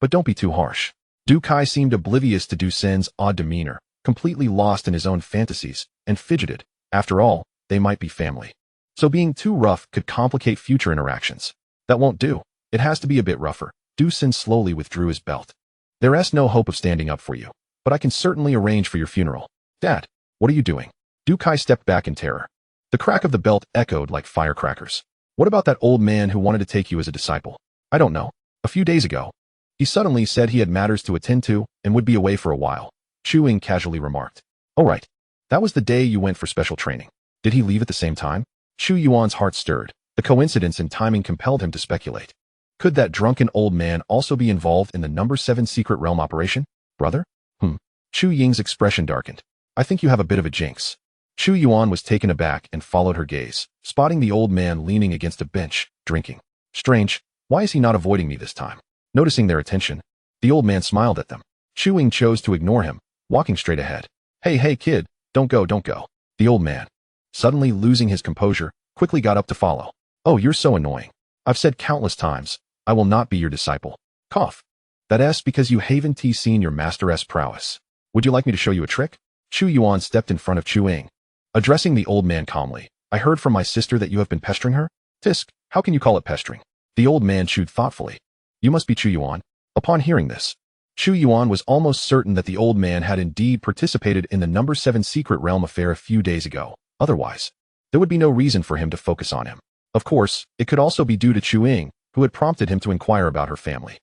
But don't be too harsh. Du Kai seemed oblivious to Du Sin's odd demeanor, completely lost in his own fantasies, and fidgeted. After all, they might be family. So being too rough could complicate future interactions. That won't do. It has to be a bit rougher. Du Sin slowly withdrew his belt. There's no hope of standing up for you, but I can certainly arrange for your funeral. Dad, what are you doing? Du Kai stepped back in terror. The crack of the belt echoed like firecrackers. What about that old man who wanted to take you as a disciple? I don't know. A few days ago, he suddenly said he had matters to attend to and would be away for a while. Chu Ying casually remarked. Oh right. That was the day you went for special training. Did he leave at the same time? Chu Yuan's heart stirred. The coincidence and timing compelled him to speculate. Could that drunken old man also be involved in the number 7 secret realm operation? Brother? Chu Ying's expression darkened. I think you have a bit of a jinx. Chu Yuan was taken aback and followed her gaze, spotting the old man leaning against a bench, drinking. Strange, why is he not avoiding me this time? Noticing their attention, the old man smiled at them. Chu Ying chose to ignore him, walking straight ahead. Hey kid, don't go. The old man, suddenly losing his composure, quickly got up to follow. Oh, you're so annoying. I've said countless times, I will not be your disciple. Cough. That's because you haven't seen your master's prowess. Would you like me to show you a trick? Chu Yuan stepped in front of Chu Ying, addressing the old man calmly. I heard from my sister that you have been pestering her? Tisk, how can you call it pestering? The old man chewed thoughtfully. You must be Chu Yuan. Upon hearing this, Chu Yuan was almost certain that the old man had indeed participated in the number 7 secret realm affair a few days ago. Otherwise, there would be no reason for him to focus on him. Of course, it could also be due to Chu Ying, who had prompted him to inquire about her family.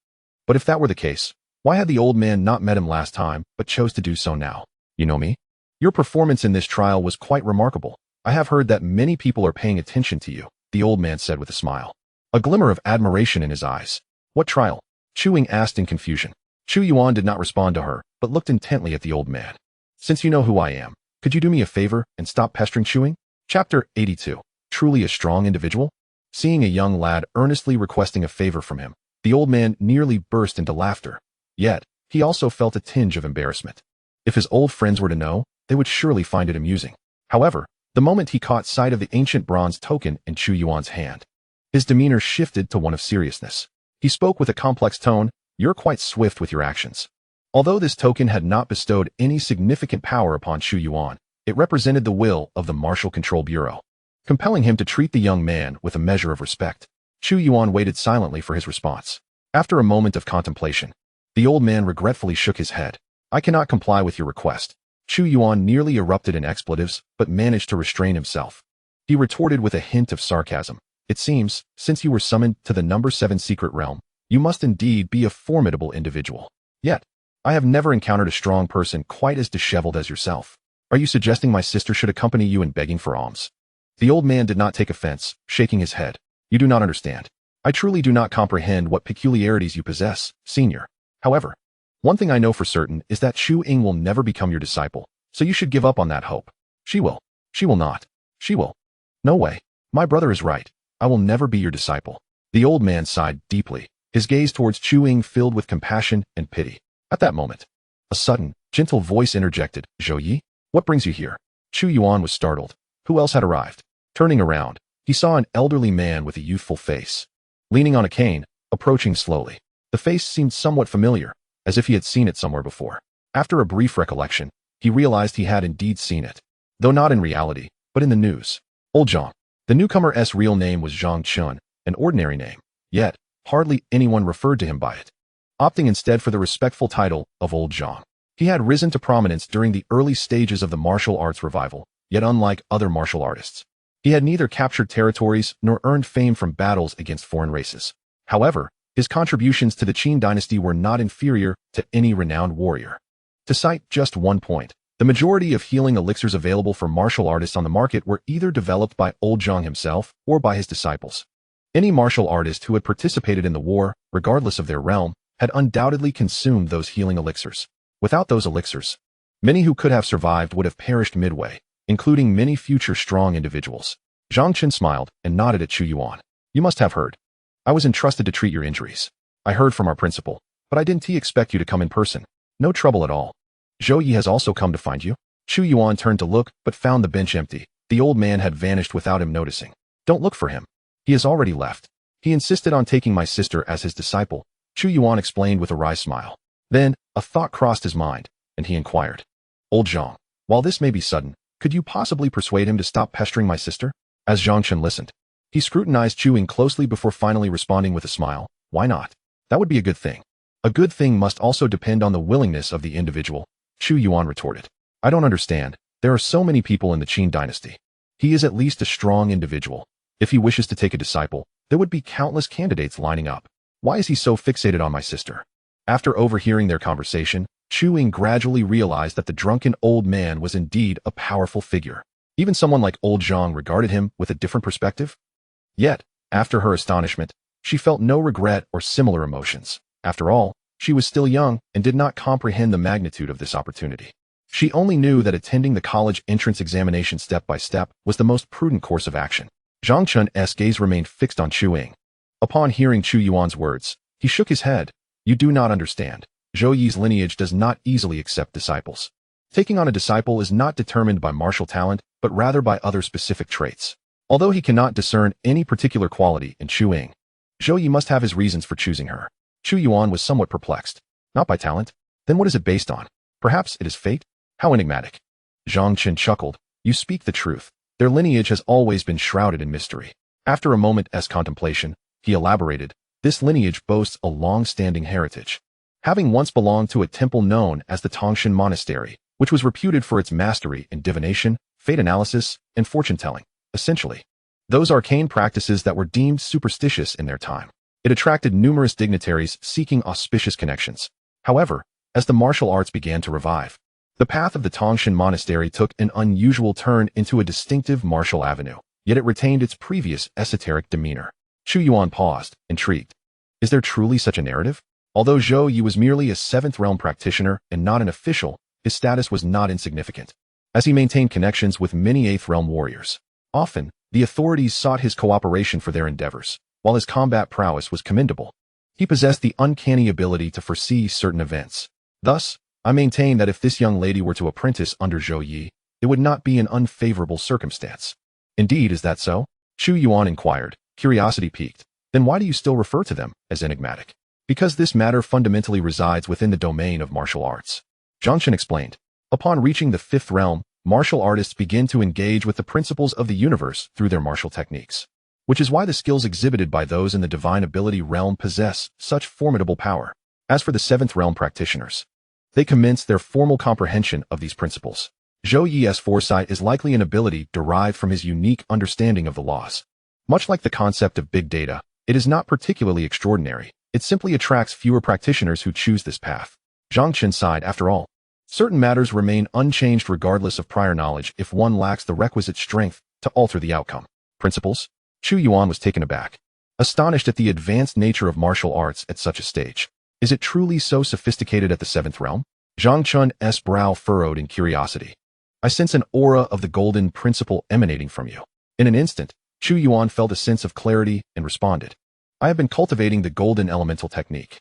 But if that were the case, why had the old man not met him last time, but chose to do so now? You know me? Your performance in this trial was quite remarkable. I have heard that many people are paying attention to you, the old man said with a smile. A glimmer of admiration in his eyes. What trial? Chu Ying asked in confusion. Chu Yuan did not respond to her, but looked intently at the old man. Since you know who I am, could you do me a favor and stop pestering Chu Ying? Chapter 82. Truly a strong individual? Seeing a young lad earnestly requesting a favor from him, the old man nearly burst into laughter. Yet, he also felt a tinge of embarrassment. If his old friends were to know, they would surely find it amusing. However, the moment he caught sight of the ancient bronze token in Chu Yuan's hand, his demeanor shifted to one of seriousness. He spoke with a complex tone, You're quite swift with your actions. Although this token had not bestowed any significant power upon Chu Yuan, it represented the will of the Martial Control Bureau, compelling him to treat the young man with a measure of respect. Chu Yuan waited silently for his response. After a moment of contemplation, the old man regretfully shook his head. I cannot comply with your request. Chu Yuan nearly erupted in expletives, but managed to restrain himself. He retorted with a hint of sarcasm. It seems, since you were summoned to the number 7 secret realm, you must indeed be a formidable individual. Yet, I have never encountered a strong person quite as disheveled as yourself. Are you suggesting my sister should accompany you in begging for alms? The old man did not take offense, shaking his head. You do not understand. I truly do not comprehend what peculiarities you possess, senior. However, one thing I know for certain is that Chu Ying will never become your disciple, so you should give up on that hope. She will. She will not. She will. No way. My brother is right. I will never be your disciple. The old man sighed deeply, his gaze towards Chu Ying filled with compassion and pity. At that moment, A sudden, gentle voice interjected, "Zhou Yi? What brings you here?" Chu Yuan was startled. Who else had arrived? Turning around, he saw an elderly man with a youthful face. Leaning on a cane, approaching slowly. The face seemed somewhat familiar, as if he had seen it somewhere before. After a brief recollection, he realized he had indeed seen it. Though not in reality, but in the news. Old Zhang. The newcomer's real name was Zhang Chun, an ordinary name. Yet, hardly anyone referred to him by it, opting instead for the respectful title of Old Zhang. He had risen to prominence during the early stages of the martial arts revival, yet unlike other martial artists, he had neither captured territories nor earned fame from battles against foreign races. However, his contributions to the Qin dynasty were not inferior to any renowned warrior. To cite just one point, the majority of healing elixirs available for martial artists on the market were either developed by Old Zhang himself or by his disciples. Any martial artist who had participated in the war, regardless of their realm, had undoubtedly consumed those healing elixirs. Without those elixirs, many who could have survived would have perished midway, including many future strong individuals. Zhang Chen smiled and nodded at Chu Yuan. "You must have heard. I was entrusted to treat your injuries. I heard from our principal, but I didn't expect you to come in person. No trouble at all. Zhou Yi has also come to find you." Chu Yuan turned to look, but found the bench empty. The old man had vanished without him noticing. "Don't look for him. He has already left. He insisted on taking my sister as his disciple," Chu Yuan explained with a wry smile. Then, a thought crossed his mind, and he inquired, "Old Zhang, while this may be sudden, could you possibly persuade him to stop pestering my sister?" As Zhang Chen listened, he scrutinized Chu Yuan closely before finally responding with a smile. "Why not? That would be a good thing." "A good thing must also depend on the willingness of the individual," Chu Yuan retorted. "I don't understand. There are so many people in the Qin dynasty. He is at least a strong individual. If he wishes to take a disciple, there would be countless candidates lining up. Why is he so fixated on my sister?" After overhearing their conversation, Chu Yuan gradually realized that the drunken old man was indeed a powerful figure. Even someone like Old Zhang regarded him with a different perspective. Yet, after her astonishment, she felt no regret or similar emotions. After all, she was still young and did not comprehend the magnitude of this opportunity. She only knew that attending the college entrance examination step by step was the most prudent course of action. Zhang Chun's gaze remained fixed on Chu Yuan. Upon hearing Chu Yuan's words, he shook his head. "You do not understand. Zhou Yi's lineage does not easily accept disciples. Taking on a disciple is not determined by martial talent, but rather by other specific traits." Although he cannot discern any particular quality in Chu Yuan, Zhou Yi must have his reasons for choosing her. Chu Yuan was somewhat perplexed. Not by talent? Then what is it based on? Perhaps it is fate? How enigmatic. Zhang Chen chuckled. "You speak the truth. Their lineage has always been shrouded in mystery." After a moment's contemplation, he elaborated, "This lineage boasts a long-standing heritage, having once belonged to a temple known as the Zhuxian Monastery, which was reputed for its mastery in divination, fate analysis, and fortune-telling. Essentially, those arcane practices that were deemed superstitious in their time. It attracted numerous dignitaries seeking auspicious connections. However, as the martial arts began to revive, the path of the Zhuxian Monastery took an unusual turn into a distinctive martial avenue, yet it retained its previous esoteric demeanor." Chu Yuan paused, intrigued. Is there truly such a narrative? Although Zhou Yi was merely a 7th realm practitioner and not an official, his status was not insignificant, as he maintained connections with many 8th realm warriors. Often, the authorities sought his cooperation for their endeavors, while his combat prowess was commendable. He possessed the uncanny ability to foresee certain events. Thus, I maintain that if this young lady were to apprentice under Zhou Yi, it would not be an unfavorable circumstance. "Indeed, is that so?" Chu Yuan inquired, curiosity piqued. "Then why do you still refer to them as enigmatic?" "Because this matter fundamentally resides within the domain of martial arts," Zhang Chen explained. "Upon reaching the 5th realm, martial artists begin to engage with the principles of the universe through their martial techniques, which is why the skills exhibited by those in the divine ability realm possess such formidable power. As for the 7th realm practitioners, they commence their formal comprehension of these principles. Zhou Yi's foresight is likely an ability derived from his unique understanding of the laws. Much like the concept of big data, it is not particularly extraordinary. It simply attracts fewer practitioners who choose this path." Zhang Chen sighed. After all, certain matters remain unchanged regardless of prior knowledge if one lacks the requisite strength to alter the outcome. "Principles?" Chu Yuan was taken aback, astonished at the advanced nature of martial arts at such a stage. "Is it truly so sophisticated at the 7th realm?" Zhang Chun's brow furrowed in curiosity. "I sense an aura of the golden principle emanating from you." In an instant, Chu Yuan felt a sense of clarity and responded, "I have been cultivating the golden elemental technique.